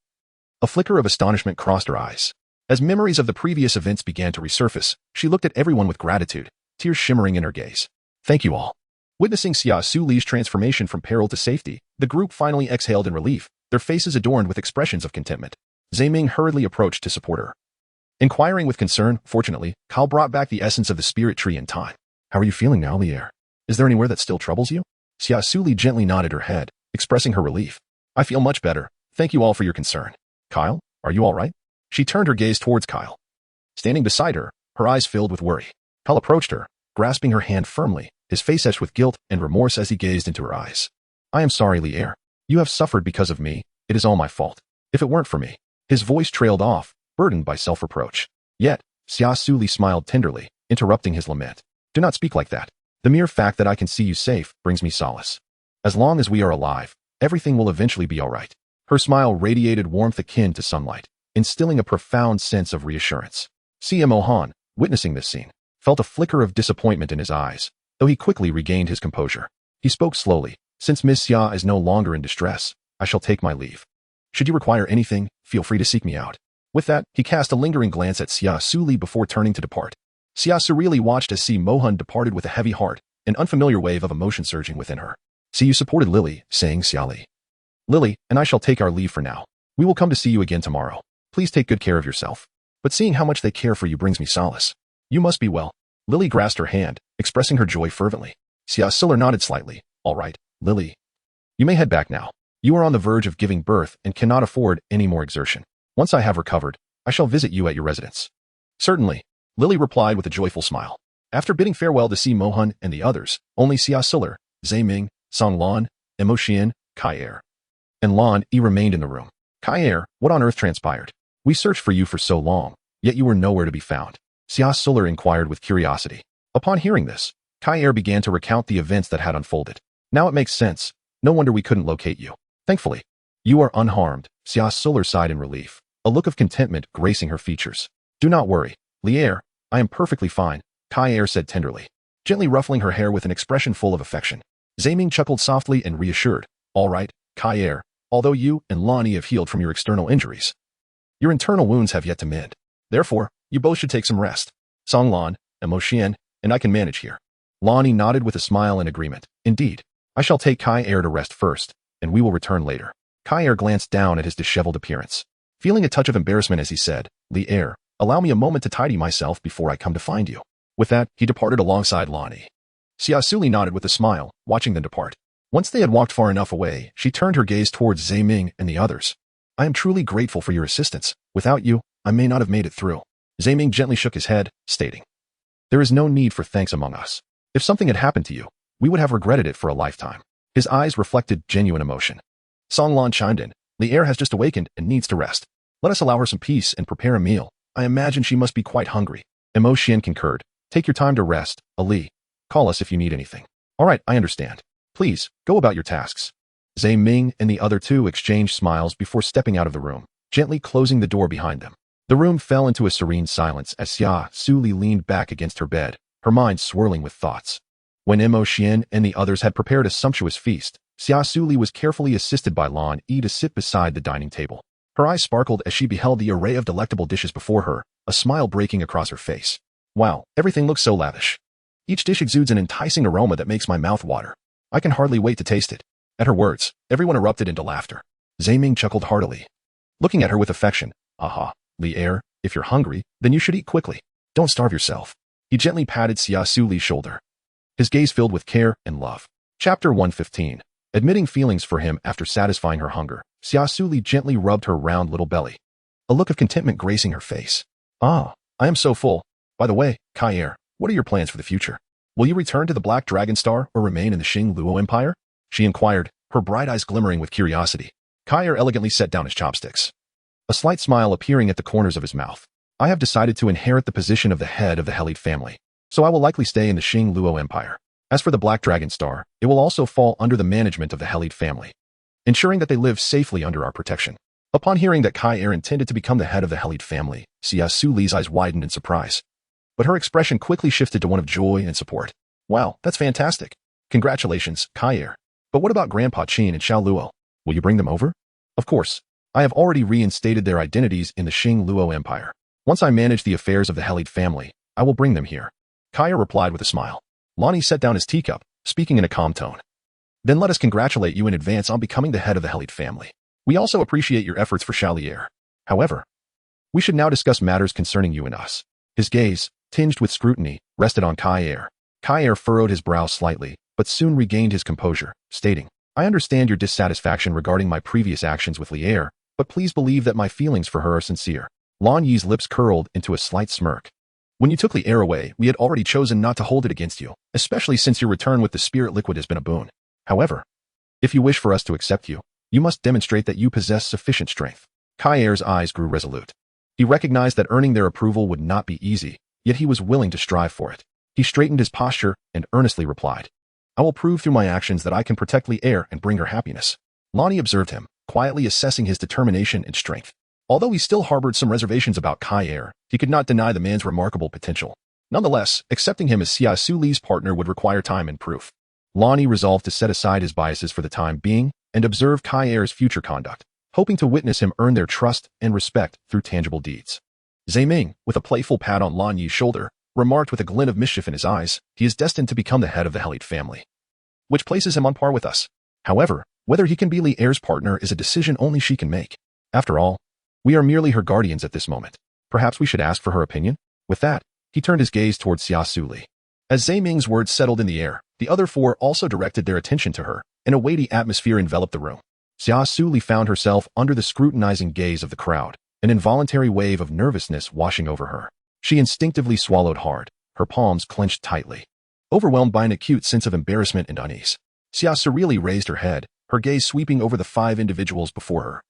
A: a flicker of astonishment crossed her eyes. As memories of the previous events began to resurface, she looked at everyone with gratitude, tears shimmering in her gaze. Thank you all. Witnessing Xia Suli's transformation from peril to safety, the group finally exhaled in relief, their faces adorned with expressions of contentment. Zhe Ming hurriedly approached to support her. Inquiring with concern, fortunately, Kyle brought back the essence of the spirit tree in time. How are you feeling now, Lier? Is there anywhere that still troubles you? Xia Suli gently nodded her head, expressing her relief. I feel much better. Thank you all for your concern. Kyle, are you all right? She turned her gaze towards Kyle. Standing beside her, her eyes filled with worry. Kyle approached her, grasping her hand firmly, his face etched with guilt and remorse as he gazed into her eyes. I am sorry, Lier. You have suffered because of me. It is all my fault. If it weren't for me. His voice trailed off, burdened by self-reproach. Yet, Xia Suli smiled tenderly, interrupting his lament. Do not speak like that. The mere fact that I can see you safe brings me solace. As long as we are alive, everything will eventually be all right. Her smile radiated warmth akin to sunlight, instilling a profound sense of reassurance. Xia Mohan, witnessing this scene, felt a flicker of disappointment in his eyes, though he quickly regained his composure. He spoke slowly. Since Miss Xia is no longer in distress, I shall take my leave. Should you require anything, feel free to seek me out. With that, he cast a lingering glance at Xia Suli before turning to depart. Xia Suli watched as Si Mohan departed with a heavy heart, an unfamiliar wave of emotion surging within her. Siyu supported Lily, saying Xiali. Lily, and I shall take our leave for now. We will come to see you again tomorrow. Please take good care of yourself. But seeing how much they care for you brings me solace. You must be well. Lily grasped her hand, expressing her joy fervently. Xia Suli nodded slightly. All right, Lily. You may head back now. You are on the verge of giving birth and cannot afford any more exertion. Once I have recovered, I shall visit you at your residence. Certainly, Lily replied with a joyful smile. After bidding farewell to Si Mohan and the others, only Xia Suli, Zhe Ming, Song Lan, Emotion, Kai and Lan Yi remained in the room. Kai, what on earth transpired? We searched for you for so long, yet you were nowhere to be found. Xia Suli inquired with curiosity. Upon hearing this, Kai began to recount the events that had unfolded. Now it makes sense. No wonder we couldn't locate you. Thankfully, you are unharmed. Xia Suli sighed in relief, a look of contentment gracing her features. Do not worry, Lier, I am perfectly fine, Kai said tenderly, gently ruffling her hair with an expression full of affection. Zhe Ming chuckled softly and reassured. All right, Kai, although you and Lan Yi have healed from your external injuries, your internal wounds have yet to mend. Therefore, you both should take some rest. Song Lan, Emotion, and I can manage here. Lan Yi nodded with a smile in agreement. Indeed, I shall take Kai to rest first, and we will return later. Kai glanced down at his disheveled appearance, feeling a touch of embarrassment as he said, Lier, allow me a moment to tidy myself before I come to find you. With that, he departed alongside Lan Yi. Xia Suli nodded with a smile, watching them depart. Once they had walked far enough away, she turned her gaze towards Zhe Ming and the others. I am truly grateful for your assistance. Without you, I may not have made it through. Zhe Ming gently shook his head, stating, there is no need for thanks among us. If something had happened to you, we would have regretted it for a lifetime. His eyes reflected genuine emotion. Song Lan chimed in. Lier has just awakened and needs to rest. Let us allow her some peace and prepare a meal. I imagine she must be quite hungry. Emotion concurred. Take your time to rest, Ali. Call us if you need anything. All right, I understand. Please, go about your tasks. Zhe Ming and the other two exchanged smiles before stepping out of the room, gently closing the door behind them. The room fell into a serene silence as Xia Suli leaned back against her bed, her mind swirling with thoughts. When Emotion and the others had prepared a sumptuous feast, Xia Suli was carefully assisted by Lan Yi to sit beside the dining table. Her eyes sparkled as she beheld the array of delectable dishes before her, a smile breaking across her face. Wow, everything looks so lavish. Each dish exudes an enticing aroma that makes my mouth water. I can hardly wait to taste it. At her words, everyone erupted into laughter. Zhe Ming chuckled heartily, looking at her with affection. Aha, Lier, if you're hungry, then you should eat quickly. Don't starve yourself. He gently patted Xia Suli's shoulder, his gaze filled with care and love. Chapter 115. Admitting feelings for him after satisfying her hunger, Xia Suli gently rubbed her round little belly, a look of contentment gracing her face. Ah, I am so full. By the way, Kai, what are your plans for the future? Will you return to the Black Dragon Star or remain in the Xing Luo Empire? She inquired, her bright eyes glimmering with curiosity. Kai elegantly set down his chopsticks, a slight smile appearing at the corners of his mouth. I have decided to inherit the position of the head of the Helid family. so I will likely stay in the Xing Luo Empire. As for the Black Dragon Star, it will also fall under the management of the Helid family, ensuring that they live safely under our protection. Upon hearing that Kai Er intended to become the head of the Helid family, Xia Suli's eyes widened in surprise. But her expression quickly shifted to one of joy and support. Wow, that's fantastic. Congratulations, Kai Er. But what about Grandpa Qin and Xiao Luo? Will you bring them over? Of course. I have already reinstated their identities in the Xing Luo Empire. Once I manage the affairs of the Helid family, I will bring them here. Kai Er replied with a smile. Lonnie set down his teacup, speaking in a calm tone. Then let us congratulate you in advance on becoming the head of the Helid family. We also appreciate your efforts for Chalier. However, we should now discuss matters concerning you and us. His gaze, tinged with scrutiny, rested on Kai Er. Kai Er furrowed his brow slightly, but soon regained his composure, stating, I understand your dissatisfaction regarding my previous actions with Lier, but please believe that my feelings for her are sincere. Lan Yi's lips curled into a slight smirk. When you took Lier away, we had already chosen not to hold it against you, especially since your return with the spirit liquid has been a boon. However, if you wish for us to accept you, you must demonstrate that you possess sufficient strength. Kai Er's eyes grew resolute. He recognized that earning their approval would not be easy, yet he was willing to strive for it. He straightened his posture and earnestly replied, I will prove through my actions that I can protect Lier and bring her happiness. Lonnie observed him, quietly assessing his determination and strength. Although he still harbored some reservations about Kai Er, he could not deny the man's remarkable potential. Nonetheless, accepting him as Xia Suli's partner would require time and proof. Lonnie resolved to set aside his biases for the time being and observe Kai Er's future conduct, hoping to witness him earn their trust and respect through tangible deeds. Zhe Ming, with a playful pat on Lan Yi's shoulder, remarked with a glint of mischief in his eyes, he is destined to become the head of the Helid family, which places him on par with us. However, whether he can be Lier's partner is a decision only she can make. After all, we are merely her guardians at this moment. Perhaps we should ask for her opinion? With that, he turned his gaze towards Xia Suli. As Zhe Ming's words settled in the air, the other four also directed their attention to her, and a weighty atmosphere enveloped the room. Xia Suli found herself under the scrutinizing gaze of the crowd, an involuntary wave of nervousness washing over her. She instinctively swallowed hard, her palms clenched tightly. Overwhelmed by an acute sense of embarrassment and unease, Xia Suli raised her head, her gaze sweeping over the 5 individuals before her,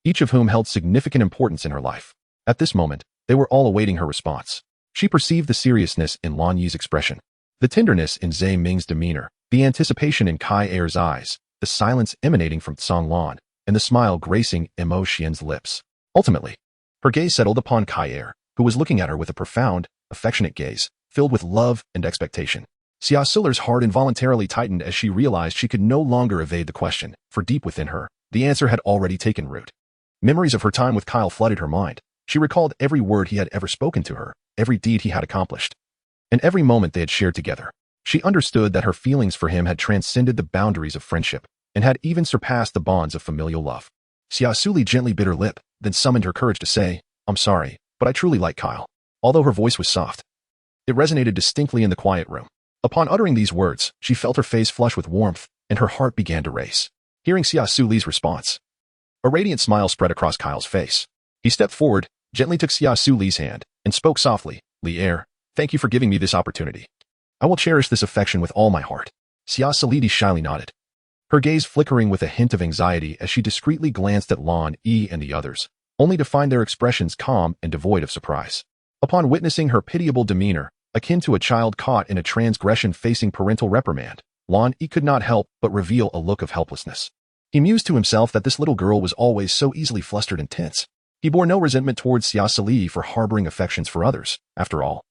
A: each of whom held significant importance in her life. At this moment, they were all awaiting her response. She perceived the seriousness in Lan Yi's expression, the tenderness in Zhe Ming's demeanor, the anticipation in Kai Er's eyes, the silence emanating from Tsang Lan, and the smile gracing Mo Xian's lips. Ultimately, her gaze settled upon Kai Er, who was looking at her with a profound, affectionate gaze, filled with love and expectation. Xia Suli's heart involuntarily tightened as she realized she could no longer evade the question, for deep within her, the answer had already taken root. Memories of her time with Kyle flooded her mind. She recalled every word he had ever spoken to her, every deed he had accomplished, and every moment they had shared together. She understood that her feelings for him had transcended the boundaries of friendship, and had even surpassed the bonds of familial love. Xia Suli gently bit her lip, then summoned her courage to say, I'm sorry, but I truly like Kyle. Although her voice was soft, it resonated distinctly in the quiet room. Upon uttering these words, she felt her face flush with warmth, and her heart began to race. Hearing Xia Suli's response, a radiant smile spread across Kyle's face. He stepped forward, gently took Xia Suli's hand, and spoke softly, Lier, thank you for giving me this opportunity. I will cherish this affection with all my heart. Xia Suli shyly nodded, her gaze flickering with a hint of anxiety as she discreetly glanced at Lan Yi and the others, only to find their expressions calm and devoid of surprise. Upon witnessing her pitiable demeanor, akin to a child caught in a transgression facing parental reprimand, Lan Yi could not help but reveal a look of helplessness. He mused to himself that this little girl was always so easily flustered and tense. He bore no resentment towards Xia Suli for harboring affections for others, after all.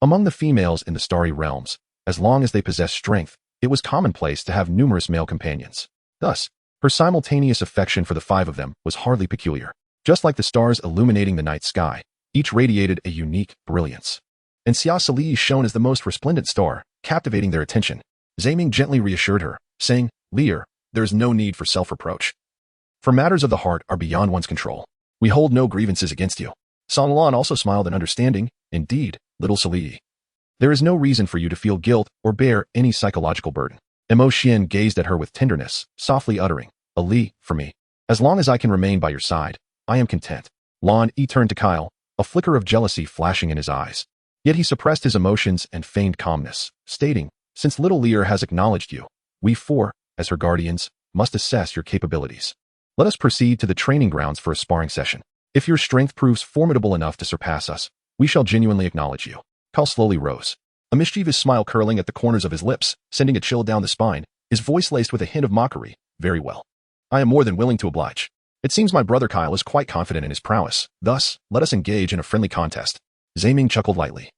A: Among the females in the starry realms, as long as they possessed strength, it was commonplace to have numerous male companions. Thus, her simultaneous affection for the 5 of them was hardly peculiar. Just like the stars illuminating the night sky, each radiated a unique brilliance. And Xia Suli shone as the most resplendent star, captivating their attention. Zhe Ming gently reassured her, saying, Lier, there is no need for self-reproach. For matters of the heart are beyond one's control. We hold no grievances against you. San Lan also smiled in understanding. Indeed, little Suli, there is no reason for you to feel guilt or bear any psychological burden. Mo Xian gazed at her with tenderness, softly uttering, Ali, for me. As long as I can remain by your side, I am content. Lan Yi turned to Kyle, a flicker of jealousy flashing in his eyes. Yet he suppressed his emotions and feigned calmness, stating, since little Lier has acknowledged you, we 4, as her guardians, must assess your capabilities. Let us proceed to the training grounds for a sparring session. If your strength proves formidable enough to surpass us, we shall genuinely acknowledge you. Kyle slowly rose, a mischievous smile curling at the corners of his lips, sending a chill down the spine, his voice laced with a hint of mockery. Very well. I am more than willing to oblige. It seems my brother Kyle is quite confident in his prowess. Thus, let us engage in a friendly contest. Zaiming chuckled lightly,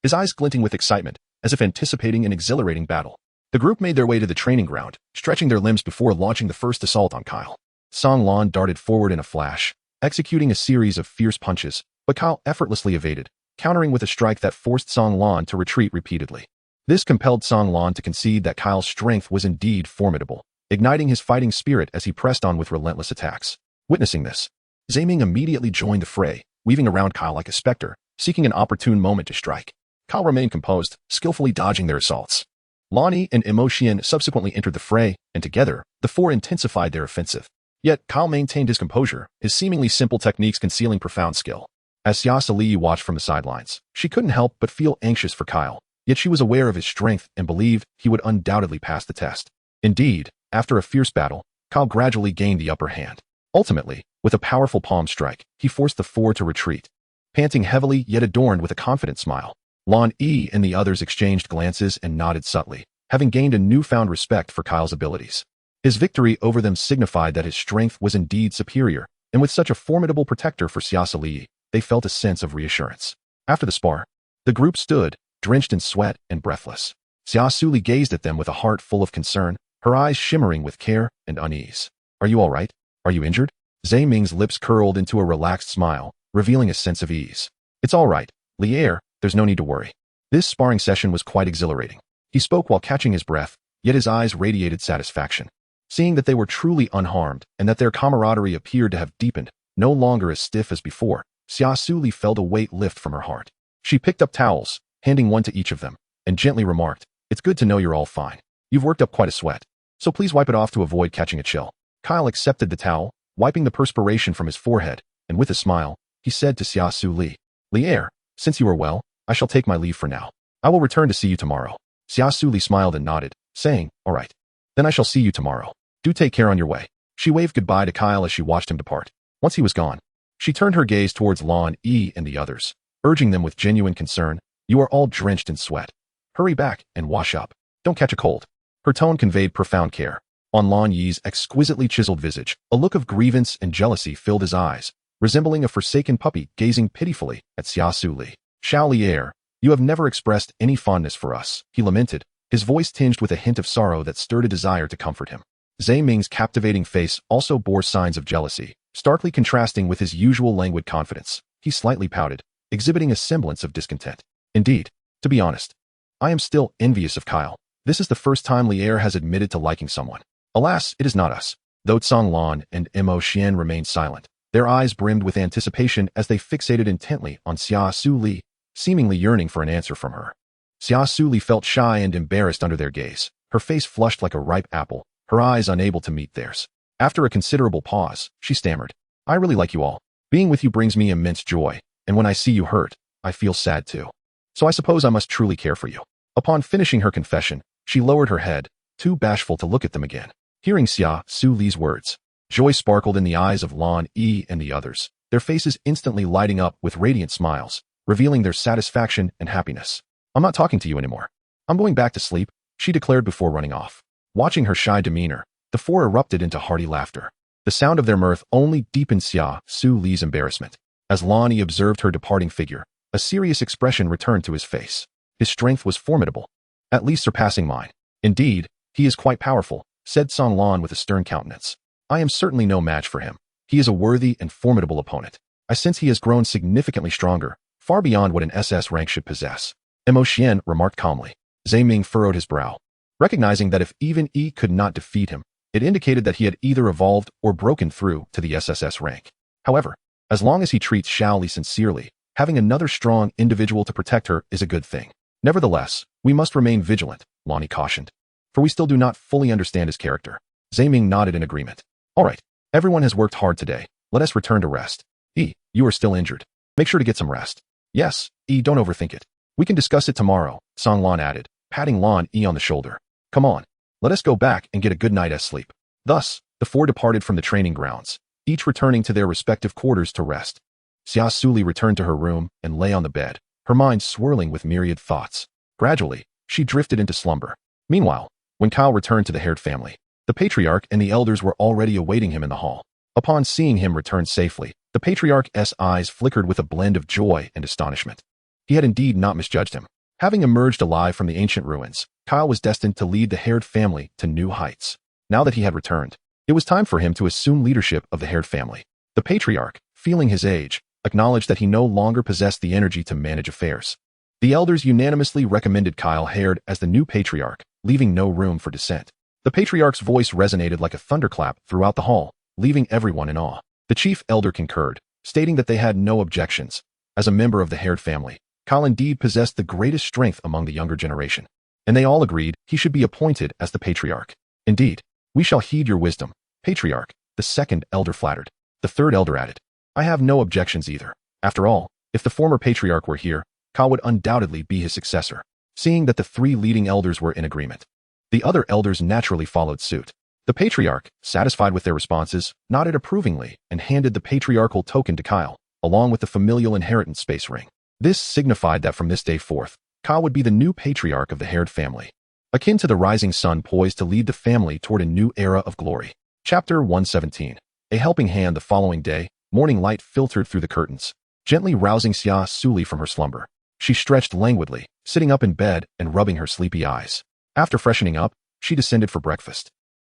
A: his eyes glinting with excitement, as if anticipating an exhilarating battle. The group made their way to the training ground, stretching their limbs before launching the first assault on Kyle. Song Lan darted forward in a flash, executing a series of fierce punches, but Kyle effortlessly evaded, countering with a strike that forced Song Lan to retreat repeatedly. This compelled Song Lan to concede that Kyle's strength was indeed formidable, igniting his fighting spirit as he pressed on with relentless attacks. Witnessing this, Zaiming immediately joined the fray, weaving around Kyle like a specter, seeking an opportune moment to strike. Kyle remained composed, skillfully dodging their assaults. Lonnie and Emotion subsequently entered the fray, and together, the four intensified their offensive. Yet, Kyle maintained his composure, his seemingly simple techniques concealing profound skill. As Xia Suli watched from the sidelines, she couldn't help but feel anxious for Kyle, yet she was aware of his strength and believed he would undoubtedly pass the test. Indeed, after a fierce battle, Kyle gradually gained the upper hand. Ultimately, with a powerful palm strike, he forced the four to retreat. Panting heavily yet adorned with a confident smile, Lan Yi and the others exchanged glances and nodded subtly, having gained a newfound respect for Kyle's abilities. His victory over them signified that his strength was indeed superior, and with such a formidable protector for Xia Suli, they felt a sense of reassurance. After the spar, the group stood, drenched in sweat and breathless. Xia Suli gazed at them with a heart full of concern, her eyes shimmering with care and unease. Are you all right? Are you injured? Zaiming's lips curled into a relaxed smile, revealing a sense of ease. It's all right, Lier, there's no need to worry. This sparring session was quite exhilarating. He spoke while catching his breath, yet his eyes radiated satisfaction. Seeing that they were truly unharmed and that their camaraderie appeared to have deepened, no longer as stiff as before, Xia Suli felt a weight lift from her heart. She picked up towels, handing one to each of them, and gently remarked, "It's good to know you're all fine. You've worked up quite a sweat, so please wipe it off to avoid catching a chill." Kyle accepted the towel, wiping the perspiration from his forehead, and with a smile, he said to Xia Suli, "Lier, since you are well, I shall take my leave for now. I will return to see you tomorrow." Xia Suli smiled and nodded, saying, "All right. Then I shall see you tomorrow. Do take care on your way." She waved goodbye to Kyle as she watched him depart. Once he was gone, she turned her gaze towards Lan Yi and the others, urging them with genuine concern, "You are all drenched in sweat. Hurry back and wash up. Don't catch a cold." Her tone conveyed profound care. On Lan Yi's exquisitely chiseled visage, a look of grievance and jealousy filled his eyes, resembling a forsaken puppy gazing pitifully at Xia Suli. "Xiao Lier, you have never expressed any fondness for us," he lamented, his voice tinged with a hint of sorrow that stirred a desire to comfort him. Zaiming's captivating face also bore signs of jealousy, starkly contrasting with his usual languid confidence. He slightly pouted, exhibiting a semblance of discontent. "Indeed, to be honest, I am still envious of Kyle. This is the first time Lier has admitted to liking someone. Alas, it is not us." Though Song Lan and Emotion remained silent, their eyes brimmed with anticipation as they fixated intently on Xia Suli, seemingly yearning for an answer from her. Xia Suli felt shy and embarrassed under their gaze, her face flushed like a ripe apple, her eyes unable to meet theirs. After a considerable pause, she stammered, "I really like you all. Being with you brings me immense joy, and when I see you hurt, I feel sad too. So I suppose I must truly care for you." Upon finishing her confession, she lowered her head, too bashful to look at them again. Hearing Xia Suli's words, joy sparkled in the eyes of Lan Yi and the others, their faces instantly lighting up with radiant smiles, revealing their satisfaction and happiness. "I'm not talking to you anymore. I'm going back to sleep," she declared before running off. Watching her shy demeanor, the four erupted into hearty laughter. The sound of their mirth only deepened Xia Suli's embarrassment. As Lan Yi observed her departing figure, a serious expression returned to his face. His strength was formidable, at least surpassing mine. "Indeed, he is quite powerful," said Song Lan with a stern countenance. "I am certainly no match for him. He is a worthy and formidable opponent. I sense he has grown significantly stronger, far beyond what an SS rank should possess." Emotion remarked calmly. Zaiming furrowed his brow, recognizing that if even E could not defeat him, it indicated that he had either evolved or broken through to the SSS rank. However, as long as he treats Xiaoli sincerely, having another strong individual to protect her is a good thing. "Nevertheless, we must remain vigilant," Lonnie cautioned, "for we still do not fully understand his character." Zaiming nodded in agreement. "All right, everyone has worked hard today. Let us return to rest. E, you are still injured. Make sure to get some rest." "Yes, E, don't overthink it. We can discuss it tomorrow," Song Lan added, patting Lan E on the shoulder. "Come on, let us go back and get a good night's sleep." Thus, the four departed from the training grounds, each returning to their respective quarters to rest. Xia Suli returned to her room and lay on the bed, her mind swirling with myriad thoughts. Gradually, she drifted into slumber. Meanwhile, when Kyle returned to the Haired family, the patriarch and the elders were already awaiting him in the hall. Upon seeing him return safely, the patriarch's eyes flickered with a blend of joy and astonishment. He had indeed not misjudged him. Having emerged alive from the ancient ruins, Kyle was destined to lead the Haired family to new heights. Now that he had returned, it was time for him to assume leadership of the Haired family. The patriarch, feeling his age, acknowledged that he no longer possessed the energy to manage affairs. The elders unanimously recommended Kyle Haired as the new patriarch, leaving no room for dissent. The patriarch's voice resonated like a thunderclap throughout the hall, leaving everyone in awe. The chief elder concurred, stating that they had no objections. As a member of the Haired family, Kyle indeed possessed the greatest strength among the younger generation, and they all agreed he should be appointed as the patriarch. Indeed, we shall heed your wisdom, patriarch, the second elder flattered. The third elder added, I have no objections either. After all, if the former patriarch were here, Kyle would undoubtedly be his successor. Seeing that the three leading elders were in agreement, the other elders naturally followed suit. The patriarch, satisfied with their responses, nodded approvingly and handed the patriarchal token to Kyle, along with the familial inheritance space ring. This signified that from this day forth, Kyle would be the new patriarch of the Haired family, akin to the rising sun poised to lead the family toward a new era of glory. Chapter 117. A helping hand. The following day, morning light filtered through the curtains, gently rousing Xia Suli from her slumber. She stretched languidly, sitting up in bed and rubbing her sleepy eyes. After freshening up, she descended for breakfast,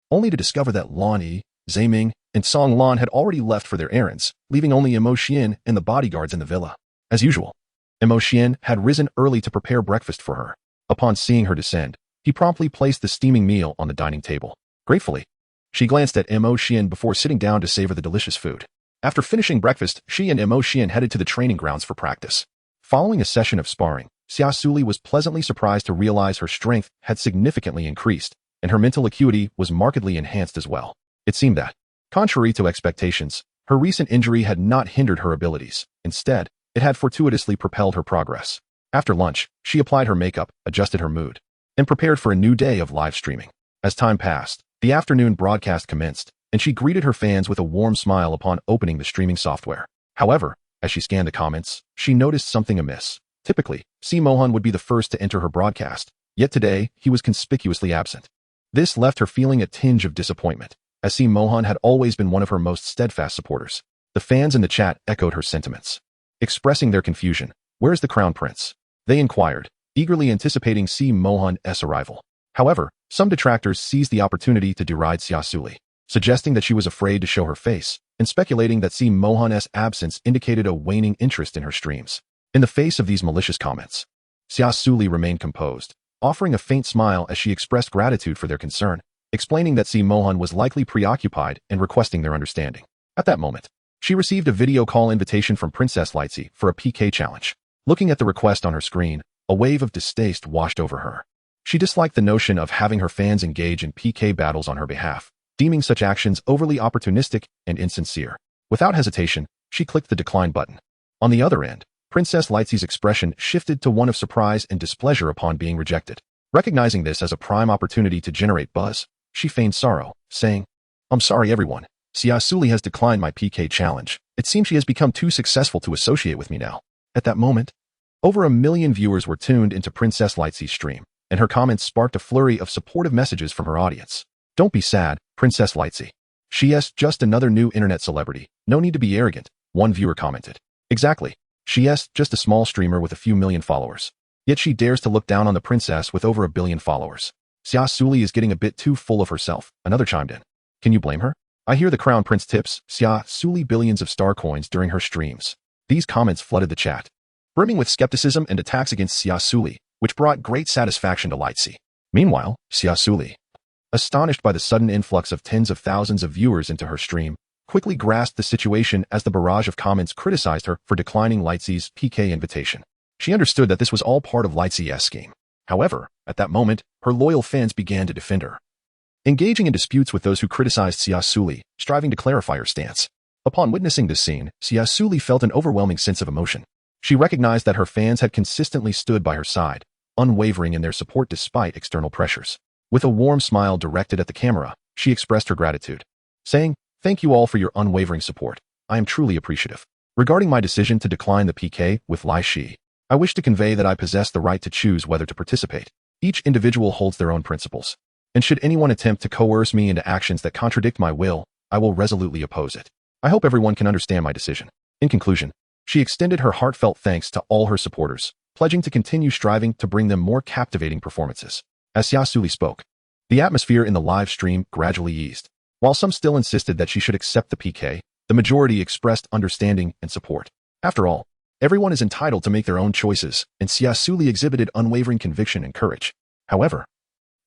A: only to discover that Lan Yi, Zaiming, and Song Lan had already left for their errands, leaving only Imo Xian and the bodyguards in the villa. As usual, Imo Xian had risen early to prepare breakfast for her. Upon seeing her descend, he promptly placed the steaming meal on the dining table. Gratefully, she glanced at Imo Xian before sitting down to savor the delicious food. After finishing breakfast, she and Imo Xian headed to the training grounds for practice. Following a session of sparring, Xia Suli was pleasantly surprised to realize her strength had significantly increased, and her mental acuity was markedly enhanced as well. It seemed that, contrary to expectations, her recent injury had not hindered her abilities. Instead, it had fortuitously propelled her progress. After lunch, she applied her makeup, adjusted her mood, and prepared for a new day of live streaming. As time passed, the afternoon broadcast commenced, and she greeted her fans with a warm smile upon opening the streaming software. However, as she scanned the comments, she noticed something amiss. Typically, C. Mohan would be the first to enter her broadcast, yet today, he was conspicuously absent. This left her feeling a tinge of disappointment, as C. Mohan had always been one of her most steadfast supporters. The fans in the chat echoed her sentiments, expressing their confusion. Where's the crown prince? They inquired, eagerly anticipating C. Mohan's arrival. However, some detractors seized the opportunity to deride Xia Suli, suggesting that she was afraid to show her face, and speculating that C. Mohan's absence indicated a waning interest in her streams. In the face of these malicious comments, Xia Suli remained composed, offering a faint smile as she expressed gratitude for their concern, explaining that C. Mohan was likely preoccupied and requesting their understanding. At that moment, she received a video call invitation from Princess Lightsy for a PK challenge. Looking at the request on her screen, a wave of distaste washed over her. She disliked the notion of having her fans engage in PK battles on her behalf, deeming such actions overly opportunistic and insincere. Without hesitation, she clicked the decline button. On the other end, Princess Lightsy's expression shifted to one of surprise and displeasure upon being rejected. Recognizing this as a prime opportunity to generate buzz, she feigned sorrow, saying, I'm sorry everyone. Xia Suli has declined my PK challenge. It seems she has become too successful to associate with me now. At that moment, over 1 million viewers were tuned into Princess Lightsy's stream, and her comments sparked a flurry of supportive messages from her audience. Don't be sad, Princess Lightsy. She's just another new internet celebrity. No need to be arrogant, one viewer commented. Exactly. She's just a small streamer with a few million followers. Yet she dares to look down on the princess with over 1 billion followers. Xia Suli is getting a bit too full of herself, another chimed in. Can you blame her? I hear the crown prince tips Xia Suli billions of star coins during her streams. These comments flooded the chat, brimming with skepticism and attacks against Xia Suli, which brought great satisfaction to Lightsy. Meanwhile, Xia Suli, astonished by the sudden influx of tens of thousands of viewers into her stream, quickly grasped the situation as the barrage of comments criticized her for declining Lightsy's PK invitation. She understood that this was all part of Lightsy's scheme. However, at that moment, her loyal fans began to defend her, engaging in disputes with those who criticized Xia Suli, striving to clarify her stance. Upon witnessing this scene, Xia Suli felt an overwhelming sense of emotion. She recognized that her fans had consistently stood by her side, unwavering in their support despite external pressures. With a warm smile directed at the camera, she expressed her gratitude, saying, Thank you all for your unwavering support. I am truly appreciative. Regarding my decision to decline the PK with Lai Shi, I wish to convey that I possess the right to choose whether to participate. Each individual holds their own principles, and should anyone attempt to coerce me into actions that contradict my will, I will resolutely oppose it. I hope everyone can understand my decision. In conclusion, she extended her heartfelt thanks to all her supporters, pledging to continue striving to bring them more captivating performances. As Xia Suli spoke, the atmosphere in the live stream gradually eased. While some still insisted that she should accept the PK, the majority expressed understanding and support. After all, everyone is entitled to make their own choices, and Xia Suli exhibited unwavering conviction and courage. However,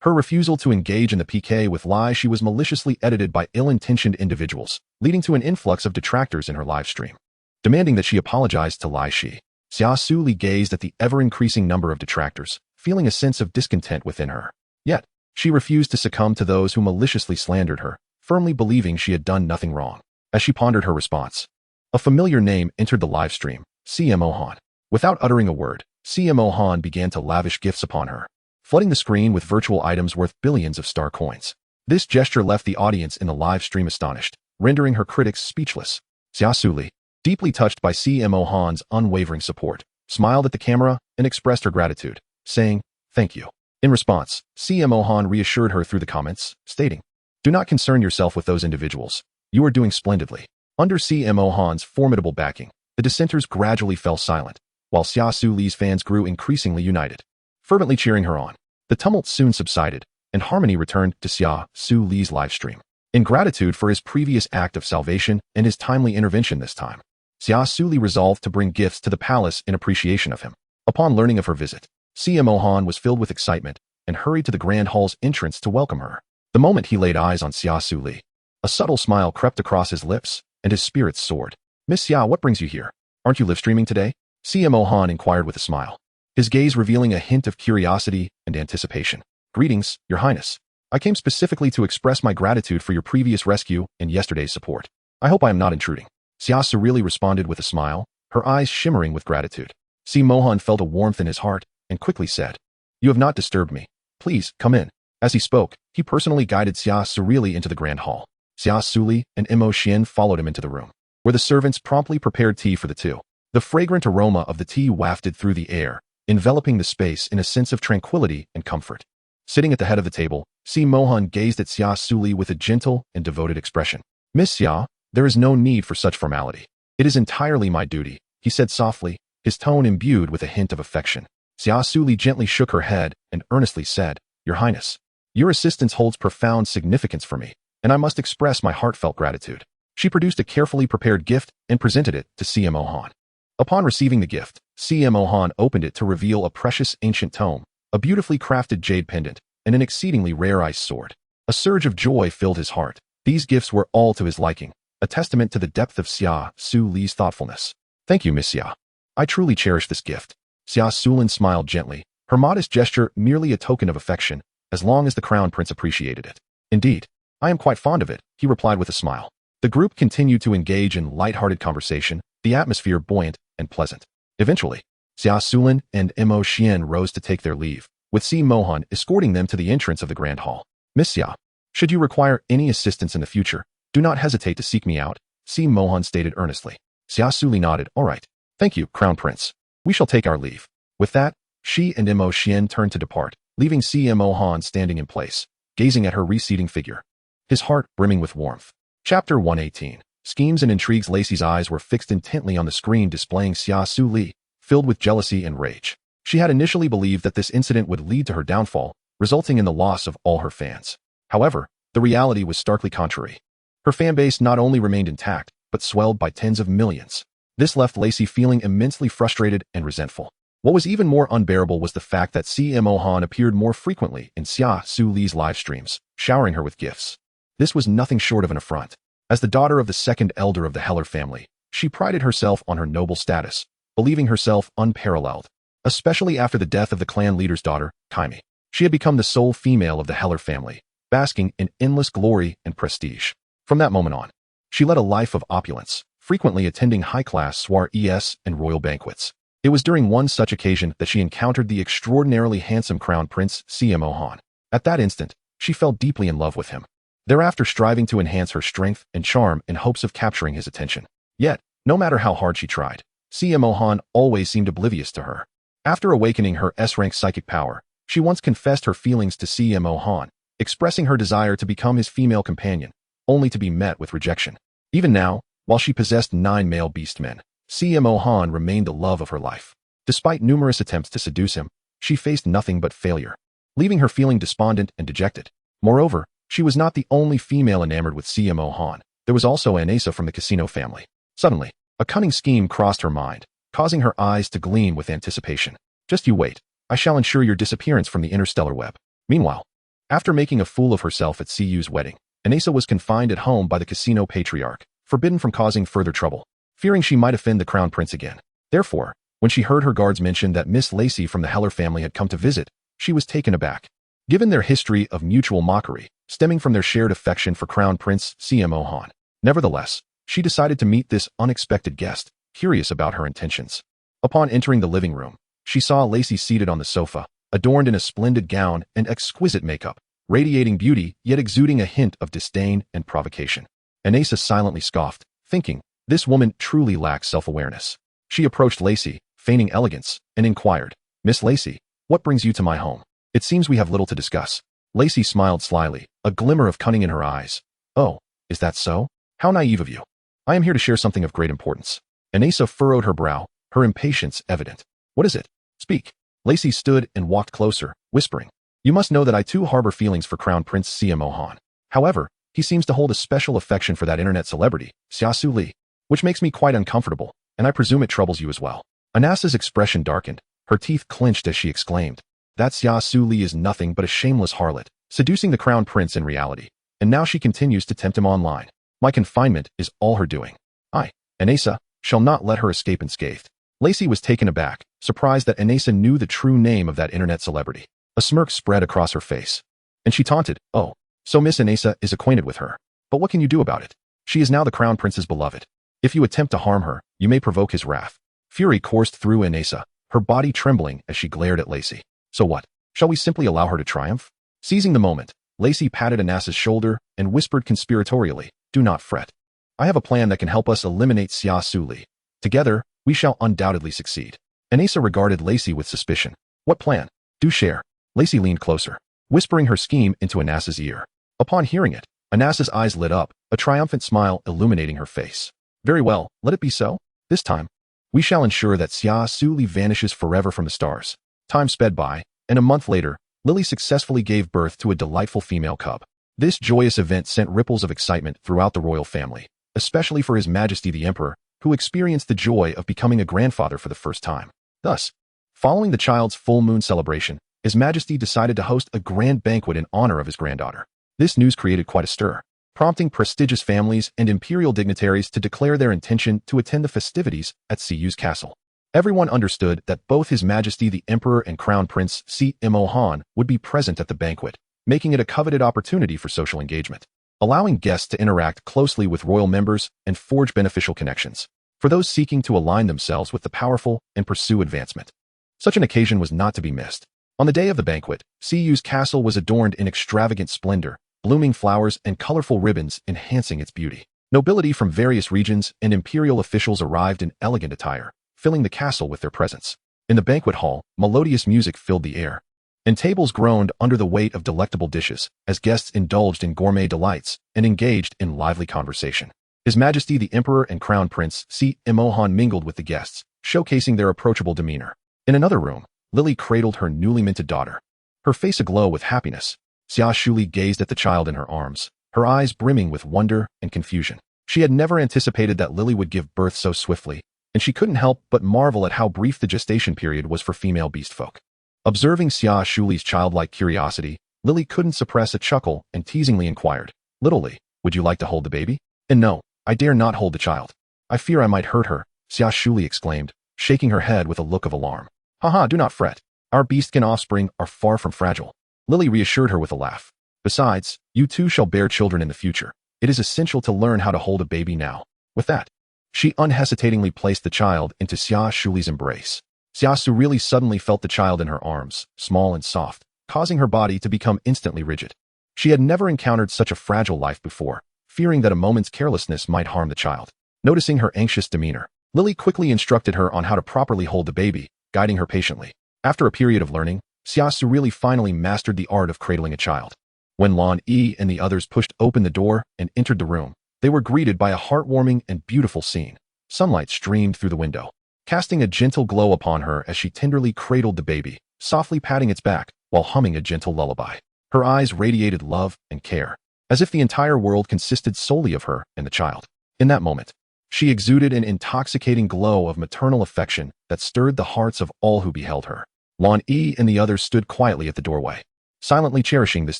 A: her refusal to engage in the PK with Lai Shi was maliciously edited by ill-intentioned individuals, leading to an influx of detractors in her live stream. Demanding that she apologize to Lai Shi, Xia Suli gazed at the ever-increasing number of detractors, feeling a sense of discontent within her. Yet, she refused to succumb to those who maliciously slandered her, firmly believing she had done nothing wrong. As she pondered her response, a familiar name entered the live stream, CMO Han. Without uttering a word, CMO Han began to lavish gifts upon her, flooding the screen with virtual items worth billions of star coins. This gesture left the audience in the live stream astonished, rendering her critics speechless. Xia Suli, deeply touched by CMO Han's unwavering support, smiled at the camera and expressed her gratitude, saying, "Thank you." In response, CMO Han reassured her through the comments, stating, "Do not concern yourself with those individuals. You are doing splendidly." Under CMO Han's formidable backing, the dissenters gradually fell silent, while Xia Suli's fans grew increasingly united, fervently cheering her on. The tumult soon subsided, and harmony returned to Xia Suli's live stream. In gratitude for his previous act of salvation and his timely intervention this time, Xia Suli resolved to bring gifts to the palace in appreciation of him. Upon learning of her visit, CMO Han was filled with excitement and hurried to the grand hall's entrance to welcome her. The moment he laid eyes on Xia Suli, a subtle smile crept across his lips, and his spirits soared. "Miss Xia, what brings you here? Aren't you live streaming today?" CMO Han inquired with a smile, his gaze revealing a hint of curiosity and anticipation. "Greetings, Your Highness. I came specifically to express my gratitude for your previous rescue and yesterday's support. I hope I am not intruding." Xia Suli responded with a smile, her eyes shimmering with gratitude. CMO Han felt a warmth in his heart and quickly said, "You have not disturbed me. Please, come in." As he spoke, he personally guided Xia Suli into the grand hall. Xia Suli and Mo Xian followed him into the room, where the servants promptly prepared tea for the two. The fragrant aroma of the tea wafted through the air, enveloping the space in a sense of tranquility and comfort. Sitting at the head of the table, CMO Han gazed at Xia Suli with a gentle and devoted expression. "Miss Xia, there is no need for such formality. It is entirely my duty," he said softly, his tone imbued with a hint of affection. Xia Suli gently shook her head and earnestly said, "Your Highness, your assistance holds profound significance for me, and I must express my heartfelt gratitude." She produced a carefully prepared gift and presented it to CMO Han. Upon receiving the gift, CMO Han opened it to reveal a precious ancient tome, a beautifully crafted jade pendant, and an exceedingly rare ice sword. A surge of joy filled his heart. These gifts were all to his liking, a testament to the depth of Xia Suli's thoughtfulness. "Thank you, Miss Xia. I truly cherish this gift." Xia Suli smiled gently, her modest gesture merely a token of affection, as long as the crown prince appreciated it. "Indeed, I am quite fond of it," he replied with a smile. The group continued to engage in light-hearted conversation, the atmosphere buoyant and pleasant. Eventually, Xia Suli and Mo Xian rose to take their leave, with CMO Han escorting them to the entrance of the grand hall. "Miss Xia, should you require any assistance in the future, do not hesitate to seek me out," CMO Han stated earnestly. Xia Suli nodded. "All right. Thank you, Crown Prince. We shall take our leave." With that, she and Mo Xian turned to depart, leaving CMO Han standing in place, gazing at her receding figure, his heart brimming with warmth. Chapter 118. Schemes and intrigues. Lacey's eyes were fixed intently on the screen displaying Xia Suli, filled with jealousy and rage. She had initially believed that this incident would lead to her downfall, resulting in the loss of all her fans. However, the reality was starkly contrary. Her fanbase not only remained intact, but swelled by tens of millions. This left Lacey feeling immensely frustrated and resentful. What was even more unbearable was the fact that CMO Han appeared more frequently in Xia Suli's live streams, showering her with gifts. This was nothing short of an affront. As the daughter of the second elder of the Heller family, she prided herself on her noble status, believing herself unparalleled, especially after the death of the clan leader's daughter, Kaimi. She had become the sole female of the Heller family, basking in endless glory and prestige. From that moment on, she led a life of opulence, frequently attending high-class soirees and royal banquets. It was during one such occasion that she encountered the extraordinarily handsome crown prince, CMO Han. At that instant, she fell deeply in love with him, thereafter striving to enhance her strength and charm in hopes of capturing his attention. Yet, no matter how hard she tried, CMO Han always seemed oblivious to her. After awakening her S-rank psychic power, she once confessed her feelings to CMO Han, expressing her desire to become his female companion, only to be met with rejection. Even now, while she possessed 9 male beastmen, CMO Han remained the love of her life. Despite numerous attempts to seduce him, she faced nothing but failure, leaving her feeling despondent and dejected. Moreover, she was not the only female enamored with CMO Han. There was also Anessa from the casino family. Suddenly, a cunning scheme crossed her mind, causing her eyes to gleam with anticipation. Just you wait. I shall ensure your disappearance from the interstellar web. Meanwhile, after making a fool of herself at Cuyu's wedding, Anessa was confined at home by the casino patriarch, forbidden from causing further trouble, fearing she might offend the crown prince again. Therefore, when she heard her guards mention that Miss Lacey from the Heller family had come to visit, she was taken aback. Given their history of mutual mockery, stemming from their shared affection for Crown Prince CMO Han. Nevertheless, she decided to meet this unexpected guest, curious about her intentions. Upon entering the living room, she saw Lacey seated on the sofa, adorned in a splendid gown and exquisite makeup, radiating beauty yet exuding a hint of disdain and provocation. Anessa silently scoffed, thinking, this woman truly lacks self-awareness. She approached Lacey, feigning elegance, and inquired, Miss Lacey, what brings you to my home? It seems we have little to discuss. Lacey smiled slyly, a glimmer of cunning in her eyes. Oh, is that so? How naive of you. I am here to share something of great importance. Anessa furrowed her brow, her impatience evident. What is it? Speak. Lacey stood and walked closer, whispering. You must know that I too harbor feelings for Crown Prince CMO Han. However, he seems to hold a special affection for that internet celebrity, Xia Suli, which makes me quite uncomfortable, and I presume it troubles you as well. Anessa's expression darkened, her teeth clenched as she exclaimed. That Xia Suli is nothing but a shameless harlot, seducing the crown prince in reality, and now she continues to tempt him online. My confinement is all her doing. I, Anessa, shall not let her escape unscathed. Lacey was taken aback, surprised that Anessa knew the true name of that internet celebrity. A smirk spread across her face, and she taunted, oh, so Miss Anessa is acquainted with her. But what can you do about it? She is now the crown prince's beloved. If you attempt to harm her, you may provoke his wrath. Fury coursed through Anessa, her body trembling as she glared at Lacey. So what? Shall we simply allow her to triumph? Seizing the moment, Lacey patted Anessa's shoulder and whispered conspiratorially, do not fret. I have a plan that can help us eliminate Xia Suli. Together, we shall undoubtedly succeed. Anessa regarded Lacey with suspicion. What plan? Do share. Lacey leaned closer, whispering her scheme into Anessa's ear. Upon hearing it, Anessa's eyes lit up, a triumphant smile illuminating her face. Very well, let it be so. This time, we shall ensure that Xia Suli vanishes forever from the stars. Time sped by, and a month later, Lily successfully gave birth to a delightful female cub. This joyous event sent ripples of excitement throughout the royal family, especially for His Majesty the Emperor, who experienced the joy of becoming a grandfather for the first time. Thus, following the child's full moon celebration, His Majesty decided to host a grand banquet in honor of his granddaughter. This news created quite a stir, prompting prestigious families and imperial dignitaries to declare their intention to attend the festivities at Cuyu's castle. Everyone understood that both His Majesty the Emperor and Crown Prince CMO Han would be present at the banquet, making it a coveted opportunity for social engagement, allowing guests to interact closely with royal members and forge beneficial connections for those seeking to align themselves with the powerful and pursue advancement. Such an occasion was not to be missed. On the day of the banquet, Cuyu's castle was adorned in extravagant splendor, blooming flowers and colorful ribbons enhancing its beauty. Nobility from various regions and imperial officials arrived in elegant attire, filling the castle with their presence. In the banquet hall, melodious music filled the air, and tables groaned under the weight of delectable dishes as guests indulged in gourmet delights and engaged in lively conversation. His Majesty the Emperor and Crown Prince CMO Han mingled with the guests, showcasing their approachable demeanor. In another room, Lily cradled her newly minted daughter, her face aglow with happiness. Xia Suli gazed at the child in her arms, her eyes brimming with wonder and confusion. She had never anticipated that Lily would give birth so swiftly, and she couldn't help but marvel at how brief the gestation period was for female beastfolk. Observing Xia Suli's childlike curiosity, Lily couldn't suppress a chuckle and teasingly inquired, Little Lee, would you like to hold the baby? And no, I dare not hold the child. I fear I might hurt her, Xia Suli exclaimed, shaking her head with a look of alarm. Haha, do not fret. Our beastkin offspring are far from fragile. Lily reassured her with a laugh. Besides, you too shall bear children in the future. It is essential to learn how to hold a baby now. With that, she unhesitatingly placed the child into Xia Suli's embrace. Xia Suli suddenly felt the child in her arms, small and soft, causing her body to become instantly rigid. She had never encountered such a fragile life before, fearing that a moment's carelessness might harm the child. Noticing her anxious demeanor, Lily quickly instructed her on how to properly hold the baby, guiding her patiently. After a period of learning, Xia Suli finally mastered the art of cradling a child. When Lan Yi and the others pushed open the door and entered the room, they were greeted by a heartwarming and beautiful scene. Sunlight streamed through the window, casting a gentle glow upon her as she tenderly cradled the baby, softly patting its back while humming a gentle lullaby. Her eyes radiated love and care, as if the entire world consisted solely of her and the child. In that moment, she exuded an intoxicating glow of maternal affection that stirred the hearts of all who beheld her. Lan Yi and the others stood quietly at the doorway, silently cherishing this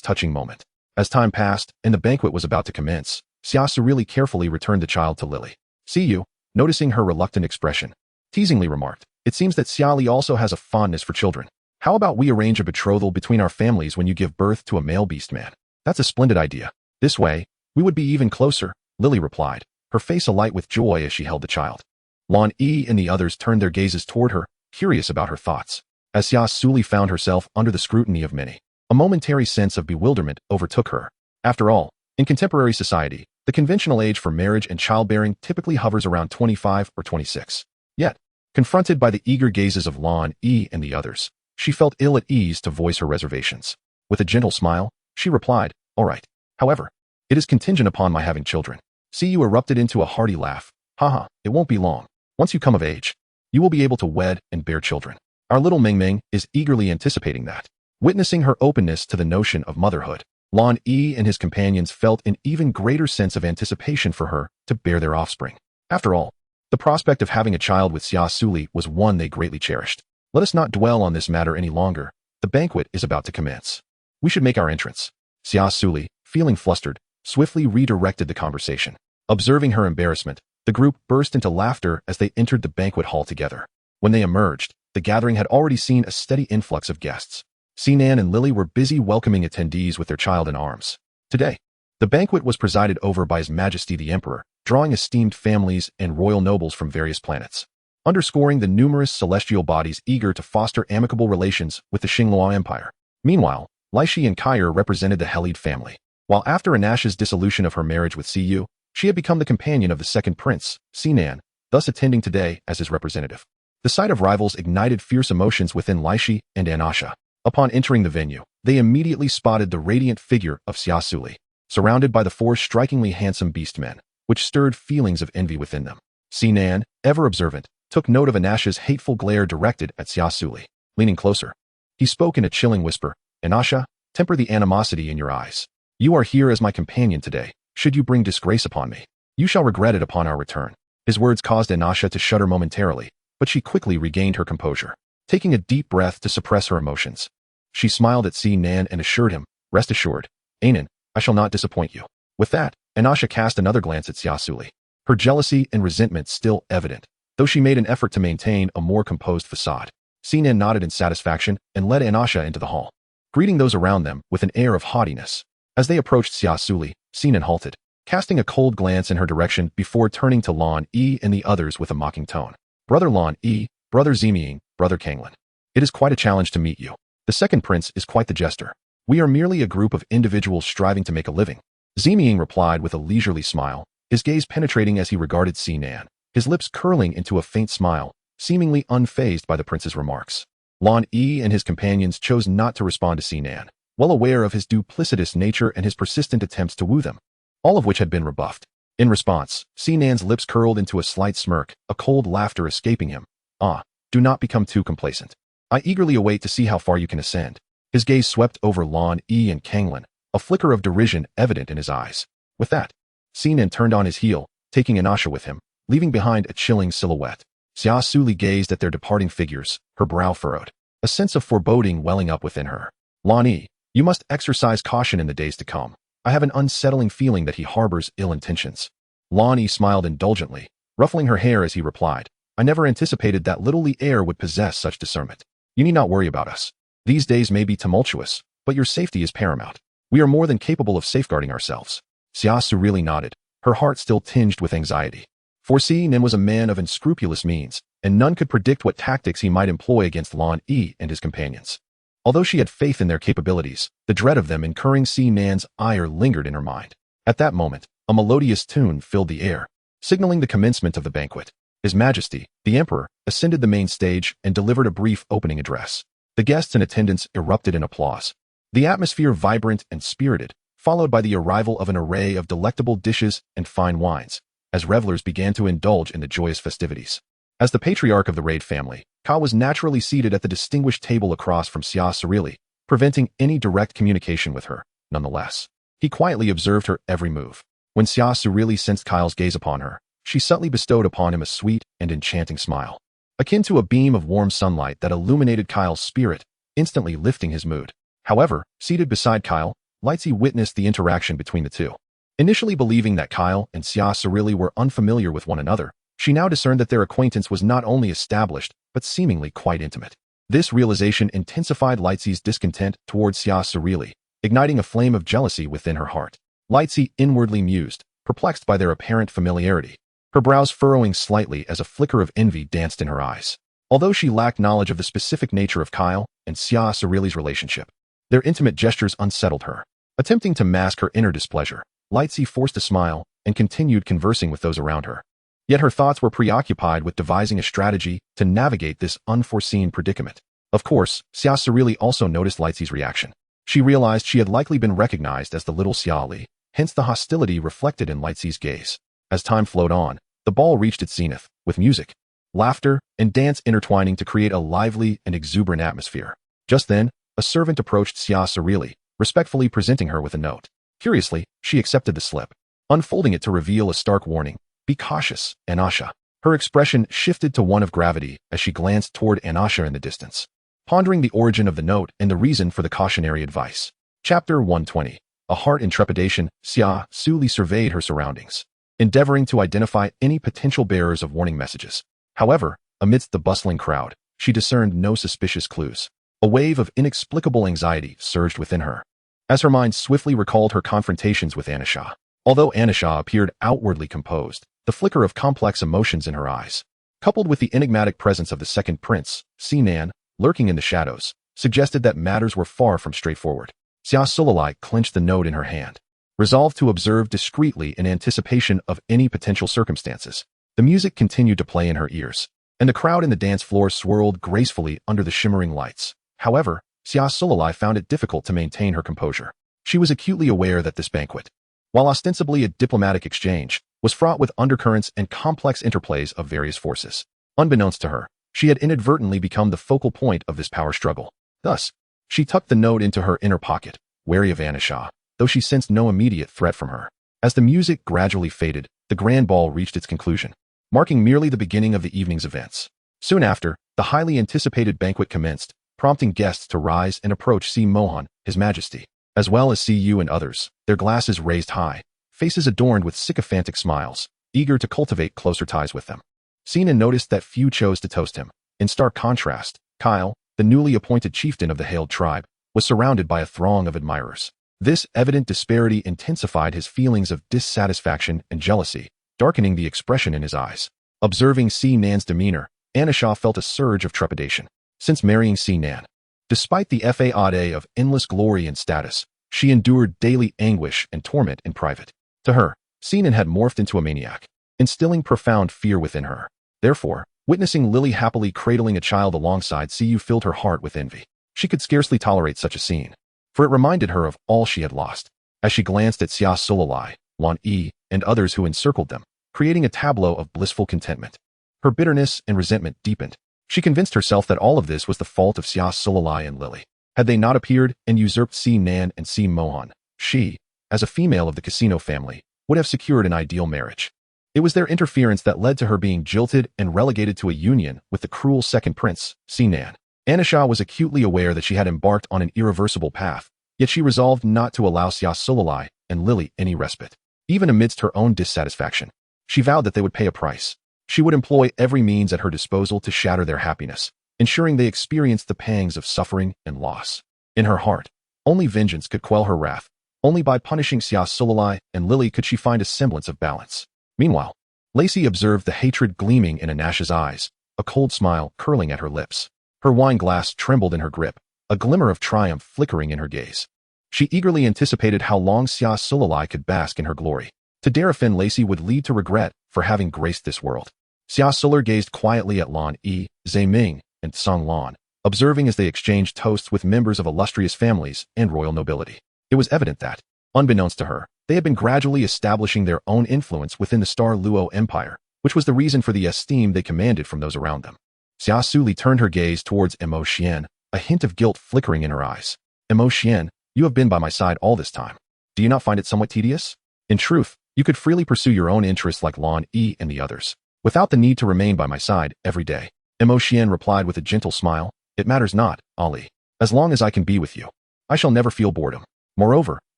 A: touching moment. As time passed and the banquet was about to commence, Xia Suli carefully returned the child to Lily. See you, noticing her reluctant expression, teasingly remarked, "It seems that Xia Li also has a fondness for children. How about we arrange a betrothal between our families when you give birth to a male beastman? That's a splendid idea. This way, we would be even closer," Lily replied, her face alight with joy as she held the child. Lan Yi and the others turned their gazes toward her, curious about her thoughts. As Xia Suli found herself under the scrutiny of many, a momentary sense of bewilderment overtook her. After all, in contemporary society, the conventional age for marriage and childbearing typically hovers around 25 or 26. Yet, confronted by the eager gazes of Lan Yi and the others, she felt ill at ease to voice her reservations. With a gentle smile, she replied, "All right. However, it is contingent upon my having children." Siyu erupted into a hearty laugh. "Haha, it won't be long. Once you come of age, you will be able to wed and bear children. Our little Ming Ming is eagerly anticipating that." Witnessing her openness to the notion of motherhood, Lan Yi and his companions felt an even greater sense of anticipation for her to bear their offspring. After all, the prospect of having a child with Xia Suli was one they greatly cherished. Let us not dwell on this matter any longer. The banquet is about to commence. We should make our entrance. Xia Suli, feeling flustered, swiftly redirected the conversation. Observing her embarrassment, the group burst into laughter as they entered the banquet hall together. When they emerged, the gathering had already seen a steady influx of guests. Sinan and Lily were busy welcoming attendees with their child in arms. Today, the banquet was presided over by His Majesty the Emperor, drawing esteemed families and royal nobles from various planets, underscoring the numerous celestial bodies eager to foster amicable relations with the Xinglua Empire. Meanwhile, Laishi and Kair represented the Helid family, while after Anasha's dissolution of her marriage with Siyu, she had become the companion of the second prince, Sinan, thus attending today as his representative. The sight of rivals ignited fierce emotions within Laishi and Anasha. Upon entering the venue, they immediately spotted the radiant figure of Xia Suli, surrounded by the four strikingly handsome beastmen, which stirred feelings of envy within them. Sinan, ever observant, took note of Anasha's hateful glare directed at Xia Suli. Leaning closer, he spoke in a chilling whisper, "Anasha, temper the animosity in your eyes. You are here as my companion today. Should you bring disgrace upon me, you shall regret it upon our return." His words caused Anasha to shudder momentarily, but she quickly regained her composure. Taking a deep breath to suppress her emotions, she smiled at Sinan and assured him, "Rest assured, Anan, I shall not disappoint you." With that, Anasha cast another glance at Xia Suli, her jealousy and resentment still evident, though she made an effort to maintain a more composed facade. Sinan nodded in satisfaction and led Anasha into the hall, greeting those around them with an air of haughtiness. As they approached Xia Suli, Sinan halted, casting a cold glance in her direction before turning to Lan Yi and the others with a mocking tone. "Brother Lan Yi, Brother Ziming, Brother Kanglin, it is quite a challenge to meet you. The second prince is quite the jester. We are merely a group of individuals striving to make a living." Ziming replied with a leisurely smile, his gaze penetrating as he regarded Sinan, his lips curling into a faint smile, seemingly unfazed by the prince's remarks. Lan Yi and his companions chose not to respond to Sinan, well aware of his duplicitous nature and his persistent attempts to woo them, all of which had been rebuffed. In response, Sinan's lips curled into a slight smirk, a cold laughter escaping him. "Ah, do not become too complacent. I eagerly await to see how far you can ascend." His gaze swept over Lan Yi and Kanglin, a flicker of derision evident in his eyes. With that, Sinan turned on his heel, taking Anasha with him, leaving behind a chilling silhouette. Xia Suli gazed at their departing figures, her brow furrowed, a sense of foreboding welling up within her. "Lan Yi, you must exercise caution in the days to come. I have an unsettling feeling that he harbors ill intentions." Lan Yi smiled indulgently, ruffling her hair as he replied, "I never anticipated that little Li heir would possess such discernment. You need not worry about us. These days may be tumultuous, but your safety is paramount. We are more than capable of safeguarding ourselves." Xia Suli nodded, her heart still tinged with anxiety. For Sinan was a man of unscrupulous means, and none could predict what tactics he might employ against Lan Yi and his companions. Although she had faith in their capabilities, the dread of them incurring Sinan's ire lingered in her mind. At that moment, a melodious tune filled the air, signaling the commencement of the banquet. His Majesty, the Emperor, ascended the main stage and delivered a brief opening address. The guests in attendance erupted in applause. The atmosphere vibrant and spirited, followed by the arrival of an array of delectable dishes and fine wines, as revelers began to indulge in the joyous festivities. As the patriarch of the Raid family, Ka was naturally seated at the distinguished table across from Xia Suli, preventing any direct communication with her. Nonetheless, he quietly observed her every move. When Xia Suli sensed Kyle's gaze upon her, she subtly bestowed upon him a sweet and enchanting smile, akin to a beam of warm sunlight that illuminated Kyle's spirit, instantly lifting his mood. However, seated beside Kyle, Lightsey witnessed the interaction between the two. Initially believing that Kyle and Xia Suli were unfamiliar with one another, she now discerned that their acquaintance was not only established, but seemingly quite intimate. This realization intensified Lightsey's discontent towards Xia Suli, igniting a flame of jealousy within her heart. Lightsey inwardly mused, perplexed by their apparent familiarity, her brows furrowing slightly as a flicker of envy danced in her eyes. Although she lacked knowledge of the specific nature of Kyle and Xia Suli's relationship, their intimate gestures unsettled her. Attempting to mask her inner displeasure, Lightsey forced a smile and continued conversing with those around her. Yet her thoughts were preoccupied with devising a strategy to navigate this unforeseen predicament. Of course, Xia Suli also noticed Lightsey's reaction. She realized she had likely been recognized as the little Xia Li, hence the hostility reflected in Lightsey's gaze. As time flowed on, the ball reached its zenith, with music, laughter, and dance intertwining to create a lively and exuberant atmosphere. Just then, a servant approached Xia Suli, respectfully presenting her with a note. Curiously, she accepted the slip, unfolding it to reveal a stark warning: "Be cautious, Anasha." Her expression shifted to one of gravity as she glanced toward Anasha in the distance, pondering the origin of the note and the reason for the cautionary advice. Chapter 120. A heart in trepidation, Xia Suli surveyed her surroundings, endeavoring to identify any potential bearers of warning messages. However, amidst the bustling crowd, she discerned no suspicious clues. A wave of inexplicable anxiety surged within her, as her mind swiftly recalled her confrontations with Anasha. Although Anasha appeared outwardly composed, the flicker of complex emotions in her eyes, coupled with the enigmatic presence of the second prince, Sinan, lurking in the shadows, suggested that matters were far from straightforward. Xia Suli clenched the note in her hand, resolved to observe discreetly in anticipation of any potential circumstances. The music continued to play in her ears, and the crowd in the dance floor swirled gracefully under the shimmering lights. However, Xia Suli found it difficult to maintain her composure. She was acutely aware that this banquet, while ostensibly a diplomatic exchange, was fraught with undercurrents and complex interplays of various forces. Unbeknownst to her, she had inadvertently become the focal point of this power struggle. Thus, she tucked the note into her inner pocket, wary of Anasha, though she sensed no immediate threat from her. As the music gradually faded, the grand ball reached its conclusion, marking merely the beginning of the evening's events. Soon after, the highly anticipated banquet commenced, prompting guests to rise and approach Si Mohan, His Majesty, as well as Cu and others, their glasses raised high, faces adorned with sycophantic smiles, eager to cultivate closer ties with them. Sinan noticed that few chose to toast him. In stark contrast, Kyle, the newly appointed chieftain of the hailed tribe, was surrounded by a throng of admirers. This evident disparity intensified his feelings of dissatisfaction and jealousy, darkening the expression in his eyes. Observing Sinan's demeanor, Anasha felt a surge of trepidation. Since marrying Sinan, despite the facade of endless glory and status, she endured daily anguish and torment in private. To her, Sinan had morphed into a maniac, instilling profound fear within her. Therefore, witnessing Lily happily cradling a child alongside Cu filled her heart with envy. She could scarcely tolerate such a scene, for it reminded her of all she had lost. As she glanced at Xia Suli, Lan Yi, and others who encircled them, creating a tableau of blissful contentment, her bitterness and resentment deepened. She convinced herself that all of this was the fault of Xia Suli and Lily. Had they not appeared and usurped Sinan and Si Mohan, she, as a female of the casino family, would have secured an ideal marriage. It was their interference that led to her being jilted and relegated to a union with the cruel second prince, Sinan. Anasha was acutely aware that she had embarked on an irreversible path, yet she resolved not to allow Xia Suli and Lily any respite. Even amidst her own dissatisfaction, she vowed that they would pay a price. She would employ every means at her disposal to shatter their happiness, ensuring they experienced the pangs of suffering and loss. In her heart, only vengeance could quell her wrath. Only by punishing Xia Suli and Lily could she find a semblance of balance. Meanwhile, Lacey observed the hatred gleaming in Anasha's eyes, a cold smile curling at her lips. Her wine glass trembled in her grip, a glimmer of triumph flickering in her gaze. She eagerly anticipated how long Xia Suli could bask in her glory. To dare offend Lacey would lead to regret for having graced this world. Xia Suli gazed quietly at Lan Yi, Zhe Ming, and Song Lan, observing as they exchanged toasts with members of illustrious families and royal nobility. It was evident that, unbeknownst to her, they had been gradually establishing their own influence within the Star Luo Empire, which was the reason for the esteem they commanded from those around them. Xia Suli turned her gaze towards Mo Xian, a hint of guilt flickering in her eyes. Mo Xian, you have been by my side all this time. Do you not find it somewhat tedious? In truth, you could freely pursue your own interests like Lan Yi and the others, without the need to remain by my side every day. Mo Xian replied with a gentle smile, it matters not, Ali. As long as I can be with you, I shall never feel boredom. Moreover,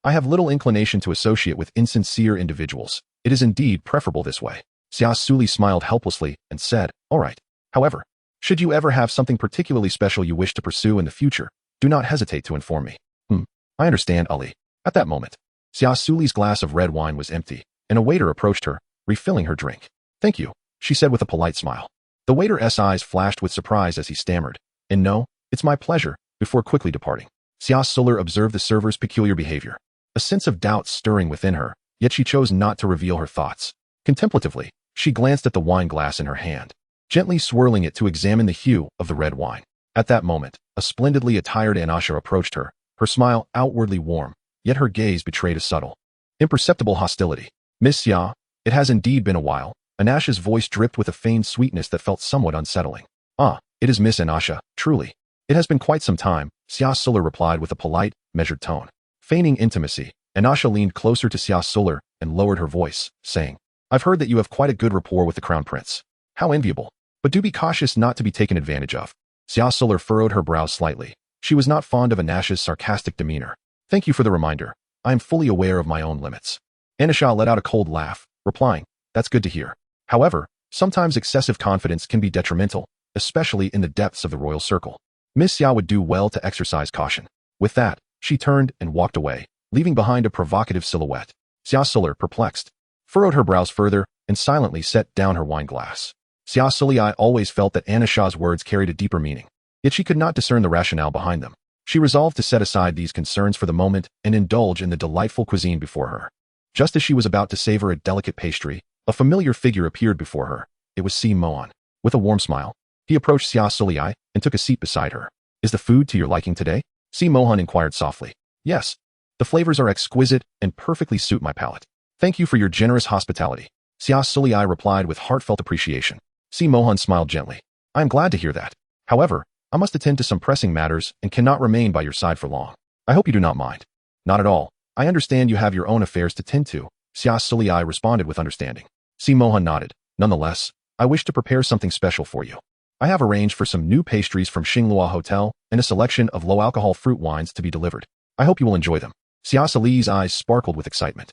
A: I have little inclination to associate with insincere individuals. It is indeed preferable this way. Xia Suli smiled helplessly and said, all right. However, should you ever have something particularly special you wish to pursue in the future, do not hesitate to inform me. I understand, Ali. At that moment, Xia Suli's glass of red wine was empty, and a waiter approached her, refilling her drink. Thank you, she said with a polite smile. The waiter's eyes flashed with surprise as he stammered, and no, it's my pleasure, before quickly departing. Xia Suli observed the server's peculiar behavior, a sense of doubt stirring within her, yet she chose not to reveal her thoughts. Contemplatively, she glanced at the wine glass in her hand, gently swirling it to examine the hue of the red wine. At that moment, a splendidly attired Anasha approached her, her smile outwardly warm, yet her gaze betrayed a subtle, imperceptible hostility. Miss Xia, it has indeed been a while. Anasha's voice dripped with a feigned sweetness that felt somewhat unsettling. Ah, it is Miss Anasha, truly. It has been quite some time, Xia Suli replied with a polite, measured tone. Feigning intimacy, Anasha leaned closer to Xia Suli and lowered her voice, saying, I've heard that you have quite a good rapport with the crown prince. How enviable. But do be cautious not to be taken advantage of. Xia Suli furrowed her brows slightly. She was not fond of Anasha's sarcastic demeanor. Thank you for the reminder. I am fully aware of my own limits. Anasha let out a cold laugh, replying, that's good to hear. However, sometimes excessive confidence can be detrimental, especially in the depths of the royal circle. Miss Xia would do well to exercise caution. With that, she turned and walked away, leaving behind a provocative silhouette. Xia Suli, perplexed, furrowed her brows further and silently set down her wine glass. Xia Suli always felt that Anasha's words carried a deeper meaning, yet she could not discern the rationale behind them. She resolved to set aside these concerns for the moment and indulge in the delightful cuisine before her. Just as she was about to savor a delicate pastry, a familiar figure appeared before her. It was Si Mohan. With a warm smile, he approached Xia Suli and took a seat beside her. Is the food to your liking today? Si Mohan inquired softly. Yes. The flavors are exquisite and perfectly suit my palate. Thank you for your generous hospitality. Xia Suli replied with heartfelt appreciation. Si Mohan smiled gently. I am glad to hear that. However, I must attend to some pressing matters and cannot remain by your side for long. I hope you do not mind. Not at all. I understand you have your own affairs to tend to. Xia Suli responded with understanding. Si Mohan nodded. Nonetheless, I wish to prepare something special for you. I have arranged for some new pastries from Xinglua Hotel and a selection of low-alcohol fruit wines to be delivered. I hope you will enjoy them. Xia Suli's eyes sparkled with excitement.